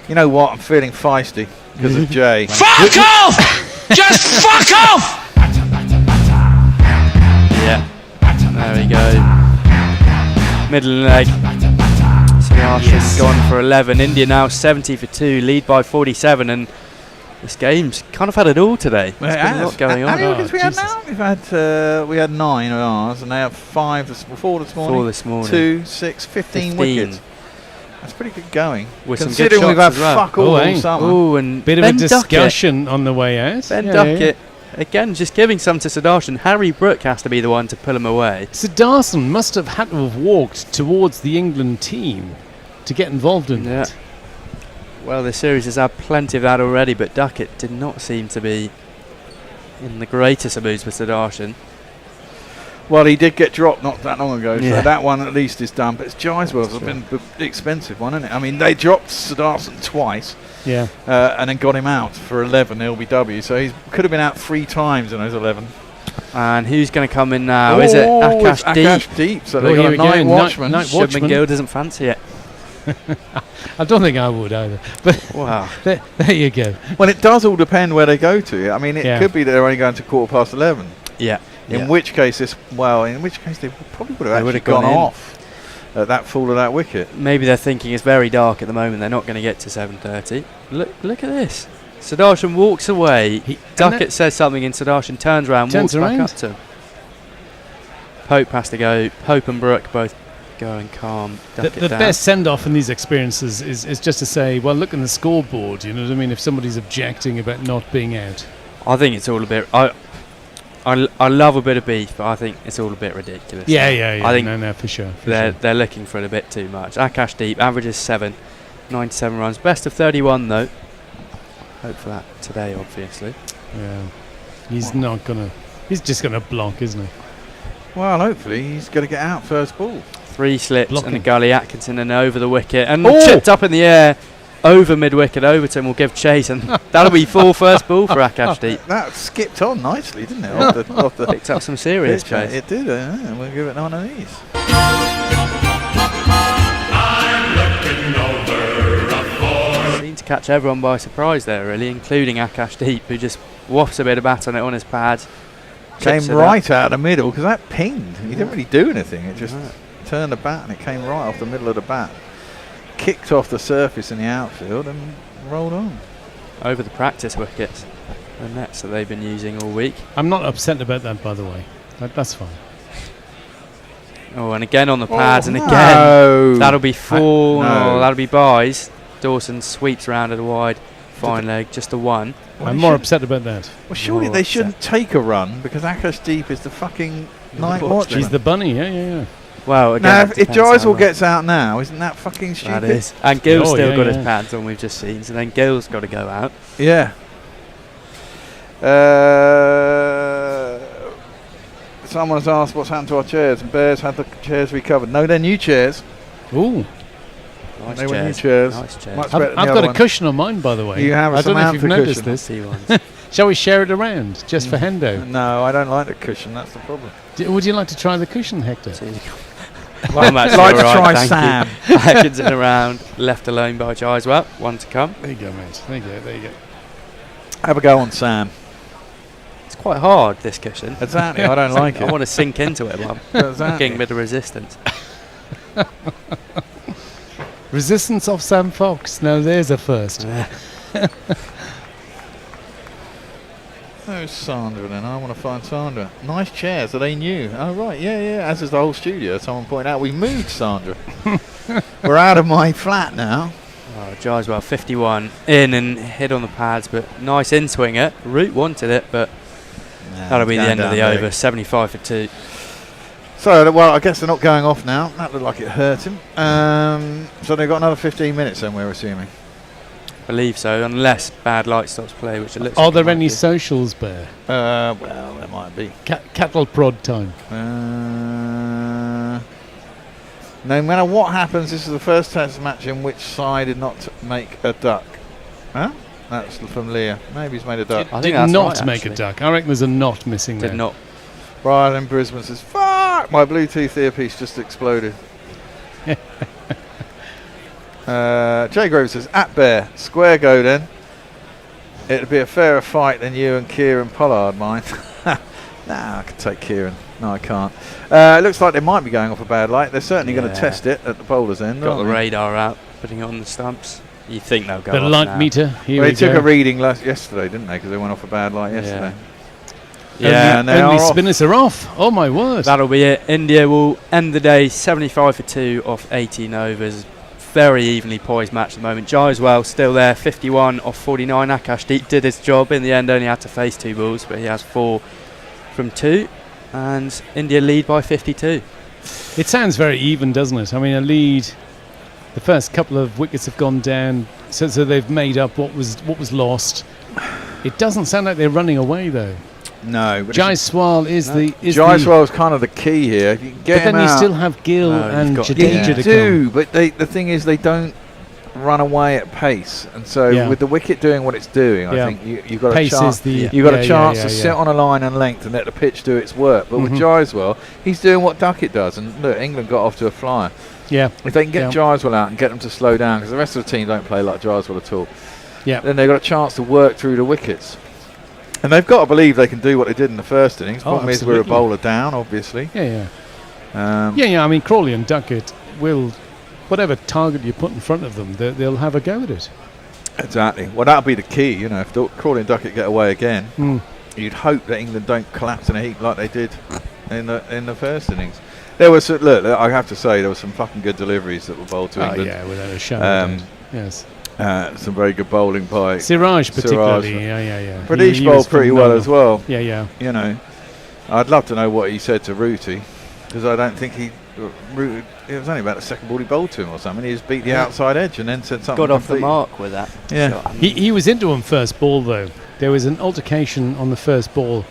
Speaker 16: You know what? I'm feeling feisty because of Jay.
Speaker 8: Fuck off! Just fuck off!
Speaker 5: Yeah. There we go. Middle leg. Sudarshan's gone for 11. India now 70 for 2, lead by 47, and this game's kind of had it all today. There's been a lot going on.
Speaker 16: How many wickets we had now? We had 9 of ours, and they have 4 this morning.
Speaker 5: 4 this morning.
Speaker 16: 2, 6, 15 wickets. That's pretty good going.
Speaker 5: With
Speaker 16: considering
Speaker 5: some good
Speaker 16: we've had
Speaker 5: shots as well.
Speaker 16: fuck all summer.
Speaker 5: Oh, and
Speaker 12: bit of a discussion on the way out.
Speaker 5: Ben Duckett. Again, just giving some to Sudarshan. Harry Brook has to be the one to pull him away.
Speaker 12: Sudarshan must have had to have walked towards the England team to get involved in that.
Speaker 5: Well, the series has had plenty of that already, but Duckett did not seem to be in the greatest of moods with Sudarshan.
Speaker 16: Well, he did get dropped not that long ago, so that one at least is done. But it's Giswell's been the expensive one, isn't it? I mean, they dropped Sudarshan twice.
Speaker 12: Yeah.
Speaker 16: And then got him out for 11 LBW, so he could have been out 3 times in those 11.
Speaker 5: And who's going to come in now? Is it
Speaker 16: it's
Speaker 5: Akash Deep?
Speaker 16: Akash Deep, so they've
Speaker 12: here
Speaker 16: got
Speaker 12: we
Speaker 16: a
Speaker 12: go,
Speaker 16: night watchman.
Speaker 12: Night
Speaker 5: Shubman
Speaker 12: watchman.
Speaker 5: Gill doesn't fancy it.
Speaker 12: I don't think I would either. But
Speaker 5: Wow.
Speaker 12: there you go.
Speaker 16: Well, it does all depend where they go to. I mean, it
Speaker 12: Yeah.
Speaker 16: could be that they're only going to 11:15.
Speaker 5: Yeah.
Speaker 16: In
Speaker 5: yeah.
Speaker 16: which case, they probably would have actually
Speaker 5: would've
Speaker 16: gone
Speaker 5: gone in.
Speaker 16: off at that fall of that wicket.
Speaker 5: Maybe they're thinking it's very dark at the moment. They're not going to get to 7:30. Look at this. Sudarshan walks away. Duckett says something, and Sudarshan turns around, walks back up to him. Pope has to go. Pope and Brook both go and calm Duckett
Speaker 12: The
Speaker 5: down.
Speaker 12: best send-off in these experiences is just to say, well, look at the scoreboard. You know what I mean? If somebody's objecting about not being out.
Speaker 5: I think it's all a bit. I love a bit of beef, but I think it's all a bit ridiculous.
Speaker 12: Yeah.
Speaker 5: I think
Speaker 12: no, for sure.
Speaker 5: They're looking for it a bit too much. Akash Deep averages 97 runs. Best of 31 though. Hope for that today, obviously.
Speaker 12: Yeah. He's not gonna. He's just gonna block, isn't he?
Speaker 16: Well, hopefully he's going to get out first ball.
Speaker 5: 3 slips
Speaker 12: Blocking.
Speaker 5: and a gully. Atkinson and over the wicket and
Speaker 16: Oh!
Speaker 5: chipped up in the air over mid-wicket. Overton will give chase and that'll be 4 first ball for Akash Deep.
Speaker 16: That skipped on nicely, didn't it? off the
Speaker 5: Picked up some serious
Speaker 16: pitch.
Speaker 5: pace.
Speaker 16: It did. We'll give it one of these.
Speaker 5: Seemed to catch everyone by surprise there, really, including Akash Deep, who just wafts a bit of bat on it on his pad.
Speaker 16: Came
Speaker 5: chips it
Speaker 16: right
Speaker 5: up.
Speaker 16: out of the middle because that pinged. He didn't really do anything. It just turned the bat and it came right off the middle of the bat. Kicked off the surface in the outfield and rolled on.
Speaker 5: Over the practice wickets, the nets that they've been using all week.
Speaker 12: I'm not upset about that, by the way. That's fine.
Speaker 5: Oh, and again on the pads, and
Speaker 16: no.
Speaker 5: again that'll be 4.
Speaker 16: No.
Speaker 5: Oh, that'll be buys. Dawson sweeps round at a wide, fine leg, just a 1.
Speaker 16: Well,
Speaker 12: I'm
Speaker 16: they
Speaker 12: more
Speaker 16: should-
Speaker 12: upset about that.
Speaker 16: Well, surely
Speaker 5: More
Speaker 16: they
Speaker 5: upset.
Speaker 16: shouldn't take a run because Akash Deep is the fucking night watchman.
Speaker 12: She's the bunny, yeah.
Speaker 5: Well, again,
Speaker 16: Now,
Speaker 5: that
Speaker 16: if
Speaker 5: depends
Speaker 16: Gyswell
Speaker 5: how much.
Speaker 16: gets out now, isn't that fucking stupid?
Speaker 5: That is. And Gill's
Speaker 12: Oh,
Speaker 5: still
Speaker 12: yeah,
Speaker 5: got his
Speaker 12: yeah.
Speaker 5: pads on, we've just seen, so then Gill's got to go out.
Speaker 16: Yeah. Someone's asked what's happened to our chairs, and Bears had the chairs recovered. No, they're new chairs.
Speaker 12: Ooh.
Speaker 5: Nice
Speaker 16: They were new
Speaker 5: chairs.
Speaker 16: chairs.
Speaker 5: Nice chairs.
Speaker 16: Much better than
Speaker 12: I've
Speaker 16: the
Speaker 12: got
Speaker 16: other
Speaker 12: a
Speaker 16: one.
Speaker 12: cushion on mine, by the way.
Speaker 16: You have a
Speaker 12: I don't know if you've
Speaker 16: Samantha
Speaker 12: noticed
Speaker 16: cushion.
Speaker 12: this. Shall we share it around just for Hendo?
Speaker 16: No, I don't like the cushion. That's the problem.
Speaker 12: Would you like to try the cushion, Hector?
Speaker 5: I'm actually
Speaker 16: like to
Speaker 5: alright,
Speaker 16: try
Speaker 5: thank
Speaker 16: Sam.
Speaker 5: you. Atkinson around, left alone by Gyswell. 1 to come.
Speaker 12: There you go, mate. There you go.
Speaker 16: Have a go on Sam.
Speaker 5: It's quite hard, this cushion.
Speaker 16: Exactly. I don't like
Speaker 5: I
Speaker 16: it.
Speaker 5: want to sink into it, but I'm
Speaker 16: Exactly.
Speaker 5: getting a bit of resistance.
Speaker 12: Resistance of Sam Fox. Now there's a first.
Speaker 16: Who's Sandra then? I want to find Sandra. Nice chairs. Are they new? Oh, right. Yeah. As is the whole studio. Someone pointed out we moved Sandra. We're out of my flat now.
Speaker 5: Oh, Gyswell 51 in and hit on the pads, but nice in swinger. Root wanted it, but that'll be the
Speaker 16: going
Speaker 5: end of
Speaker 16: down
Speaker 5: the
Speaker 16: big.
Speaker 5: over. 75 for 2.
Speaker 16: So, well, I guess they're not going off now. That looked like it hurt him. So they've got another 15 minutes then, we're assuming.
Speaker 5: Believe so, unless bad light stops play, which it looks.
Speaker 12: Are
Speaker 5: like it
Speaker 12: there
Speaker 5: might
Speaker 12: any
Speaker 5: be.
Speaker 12: socials, Bear?
Speaker 16: Well, there might be.
Speaker 12: Cattle prod time.
Speaker 16: No matter what happens, this is the first test match in which side did not make a duck. Huh? That's from Leah. Maybe he's made a duck.
Speaker 5: I
Speaker 12: Did
Speaker 5: think that's
Speaker 12: not
Speaker 5: right,
Speaker 12: make
Speaker 5: actually.
Speaker 12: a duck. I reckon there's a knot missing
Speaker 5: Did
Speaker 12: there.
Speaker 5: not.
Speaker 16: Brian in Brisbane says, "Fuck! My Bluetooth earpiece just exploded." Jay Grove says, "At Bear, square go then. It'd be a fairer fight than you and Kieran Pollard, mine." Nah, I can take Kieran. No, I can't. It looks like they might be going off a bad light. They're certainly going to
Speaker 5: Yeah.
Speaker 16: test it at the bowler's end.
Speaker 5: Got
Speaker 16: aren't
Speaker 5: the
Speaker 16: they?
Speaker 5: radar out, putting it on the stumps. You think they'll go
Speaker 12: The
Speaker 5: off
Speaker 12: light
Speaker 5: now.
Speaker 12: meter. Here
Speaker 16: Well,
Speaker 12: we
Speaker 16: they took
Speaker 12: go.
Speaker 16: a reading yesterday, didn't they? Because they went off a bad light yesterday.
Speaker 5: Yeah,
Speaker 16: and they
Speaker 12: Only
Speaker 16: are off.
Speaker 12: spinners are off. Oh my word.
Speaker 5: that'll be it. India will end the day 75 for 2 off 18 overs. Very evenly poised match at the moment. Gyswell still there, 51 off 49. Akash Deep did his job. In the end, only had to face 2 balls, but he has 4 from 2. And India lead by 52.
Speaker 12: It sounds very even, doesn't it? I mean, a lead. The first couple of wickets have gone down, so they've made up what was lost. It doesn't sound like they're running away though.
Speaker 16: No, but
Speaker 12: Jaiswal is the
Speaker 16: Jaiswal's kind of the key here. If you can get
Speaker 12: but then
Speaker 16: him
Speaker 12: you
Speaker 16: out,
Speaker 12: still have Gill and
Speaker 5: got
Speaker 12: Jadeja
Speaker 16: you
Speaker 12: to
Speaker 16: do.
Speaker 12: come.
Speaker 16: But the thing is, they don't run away at pace, and so with the wicket doing what it's doing, I think you've got
Speaker 12: pace
Speaker 16: a chance. You've got a chance to sit on a line and length and let the pitch do its work. But with Jaiswal, he's doing what Duckett does, and look, England got off to a flyer.
Speaker 12: Yeah,
Speaker 16: if they can get Jaiswal out and get them to slow down, because the rest of the team don't play like Jaiswal at all.
Speaker 12: Yeah,
Speaker 16: then they've got a chance to work through the wickets. And they've got to believe they can do what they did in the first innings. Problem is we're a bowler down, obviously.
Speaker 12: Yeah. I mean, Crawley and Duckett will, whatever target you put in front of them, they'll have a go at it.
Speaker 16: Exactly. Well, that'll be the key. You know, if Crawley and Duckett get away again, you'd hope that England don't collapse in a heap like they did in the first innings. There was look, I have to say there were some fucking good deliveries that were bowled to England.
Speaker 12: Yeah, without a shadow. Yes.
Speaker 16: Some very good bowling by
Speaker 12: Siraj, particularly. Yeah.
Speaker 16: Pradesh bowled pretty well as well.
Speaker 12: Yeah.
Speaker 16: You know, I'd love to know what he said to Rooty, because I don't think it was only about the second ball he bowled to him or something. He just beat the outside edge and then said something.
Speaker 5: Got off the mark with that.
Speaker 16: Yeah.
Speaker 5: Shot.
Speaker 12: He was into him first ball though. There was an altercation on the first ball,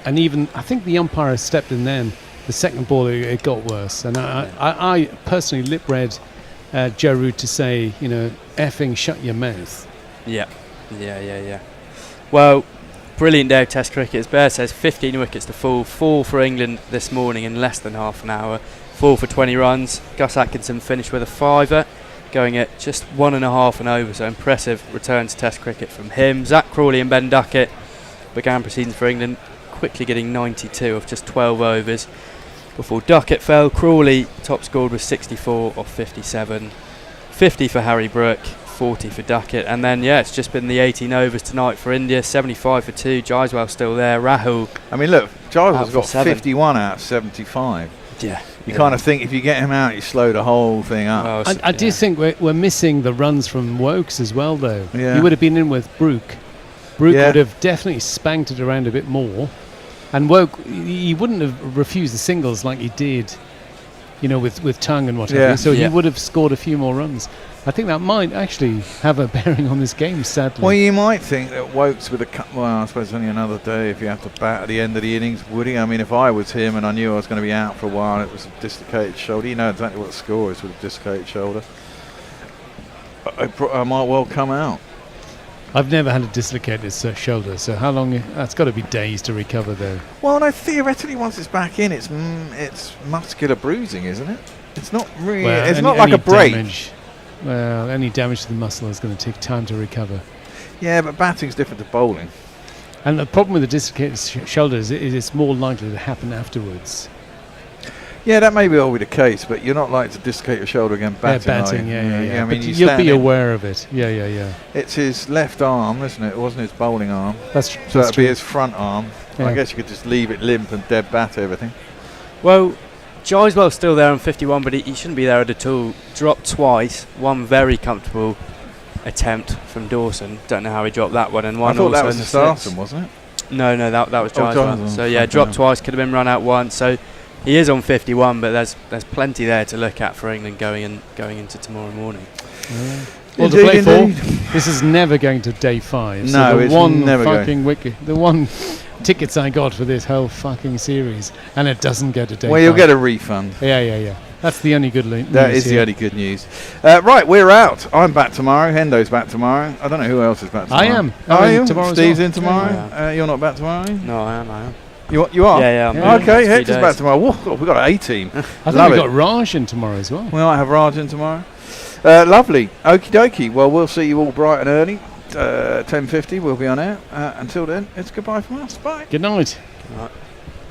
Speaker 12: and even I think the umpire stepped in then. The second ball it got worse, and I personally lip read Joe Root to say, you know, effing shut your mouth.
Speaker 5: Yeah. Well, brilliant day of Test cricket. As Bear says, 15 wickets to fall, 4 for England this morning in less than half an hour, 4 for 20 runs. Gus Atkinson finished with a 5er, going at just 1.5 and over, so impressive return to Test cricket from him. Zach Crawley and Ben Duckett began proceedings for England, quickly getting 92 of just 12 overs. Before Duckett fell, Crawley top scored with 64 off 57, 50 for Harry Brook, 40 for Duckett, and then it's just been the 18 overs tonight for India. 75 for 2. Jaiswal still there. Rahul.
Speaker 16: I mean, look, Jaiswal's got 51 out of 75.
Speaker 5: Yeah,
Speaker 16: you kind of think if you get him out, you slow the whole thing up.
Speaker 12: Well, I do think we're missing the runs from Wokes as well, though.
Speaker 16: Yeah.
Speaker 12: You would have been in with Brook. Brook would have definitely spanked it around a bit more. And Woke, he wouldn't have refused the singles like he did, you know, with Tongue and what have you. So he would have scored a few more runs. I think that might actually have a bearing on this game, sadly.
Speaker 16: Well, you might think that Wokes with I suppose only another day if you have to bat at the end of the innings, would he? I mean, if I was him and I knew I was going to be out for a while and it was a dislocated shoulder, you know exactly what the score is with a dislocated shoulder. I might well come out.
Speaker 12: I've never had a dislocated shoulder, so how long? That's got to be days to recover, though.
Speaker 16: Well, no, theoretically, once it's back in, it's muscular bruising, isn't it? It's not really.
Speaker 12: Well,
Speaker 16: it's not like a break.
Speaker 12: Well, any damage to the muscle is going to take time to recover.
Speaker 16: Yeah, but batting's different to bowling.
Speaker 12: And the problem with the dislocated shoulder is it's more likely to happen afterwards.
Speaker 16: Yeah, that may well be the case, but you're not likely to dislocate your shoulder again batting.
Speaker 12: Yeah.
Speaker 16: I mean,
Speaker 12: you'll be aware of it. Yeah.
Speaker 16: It's his left arm, isn't it? It wasn't his bowling arm.
Speaker 12: So
Speaker 16: that'd be his front arm.
Speaker 12: Yeah.
Speaker 16: I guess you could just leave it limp and dead bat everything.
Speaker 5: Well, Jaiswal's still there on 51, but he shouldn't be there at all. Dropped twice. One very comfortable attempt from Dawson. Don't know how he dropped that one. And one
Speaker 16: I thought
Speaker 5: also
Speaker 16: that was
Speaker 5: in the
Speaker 16: Starson, wasn't it?
Speaker 5: No, that was Jaiswal. So dropped twice. Could have been run out once. So he is on 51, but there's plenty there to look at for England going into tomorrow morning.
Speaker 12: Well, to play for, this is never going to day 5. So
Speaker 16: no,
Speaker 12: it's
Speaker 16: one never
Speaker 12: fucking wicket. The one tickets I got for this whole fucking series, and it doesn't go to day 5.
Speaker 16: Well, you'll get a refund.
Speaker 12: Yeah. That's the only good news.
Speaker 16: That is the only good news. Right, we're out. I'm back tomorrow. Hendo's back tomorrow. I don't know who else is back tomorrow.
Speaker 12: I am.
Speaker 16: Are you?
Speaker 12: Tomorrow
Speaker 16: Steve's
Speaker 12: well.
Speaker 16: in tomorrow.
Speaker 5: Yeah.
Speaker 16: You're not back tomorrow?
Speaker 5: No, I am.
Speaker 16: You are?
Speaker 5: Yeah.
Speaker 16: Okay, Hector's back tomorrow. Whoa, we've got an A-team.
Speaker 12: I think we've got Raj in tomorrow as well.
Speaker 16: We might have Raj in tomorrow. Lovely. Okie dokie. Well, we'll see you all bright and early. 10:50, we'll be on air. Until then, it's goodbye from us. Bye.
Speaker 12: Good night.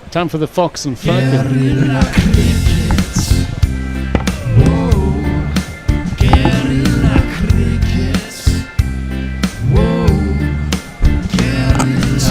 Speaker 12: Time for the Fox and Falcon.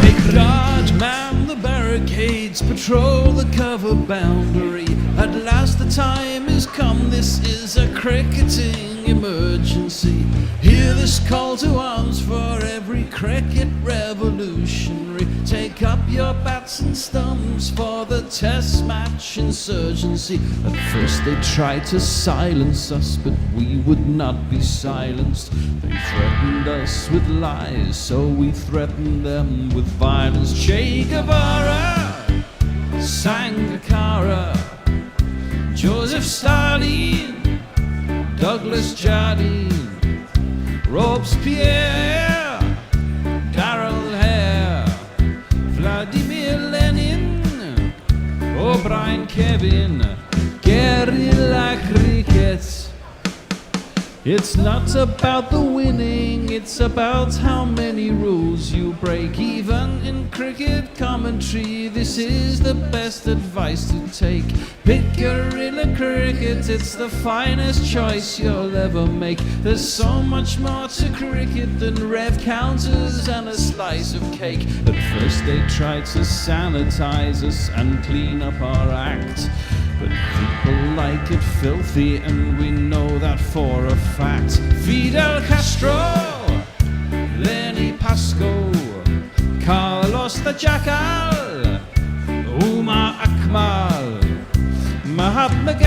Speaker 1: Take guard, man the barricades, patrol the cover boundary. At last the time is come, this is a cricketing emergency. Hear this call to arms for every cricket revolutionary. Take up your bats and stumps for the test match insurgency. At first they tried to silence us, but we would not be silenced. They threatened us with lies, so we threatened them with violence. Che Guevara, Sangakkara, Joseph Stalin, Douglas Jardine, Robespierre, Darrell Hare, Vladimir Lenin, O'Brien Kevin, Guerilla cricket. It's not about the winning, it's about how many rules you break. Even in cricket commentary, this is the best advice to take. Pick Guerilla cricket, it's the finest choice you'll ever make. There's so much more to cricket than rev counters and a slice of cake. At first they tried to sanitize us and clean up our act, but people like it filthy, and we know that for a fact. Fidel Castro, Lenny Pascoe, Carlos the Jackal, Umar Akmal, Mahatma Gandhi.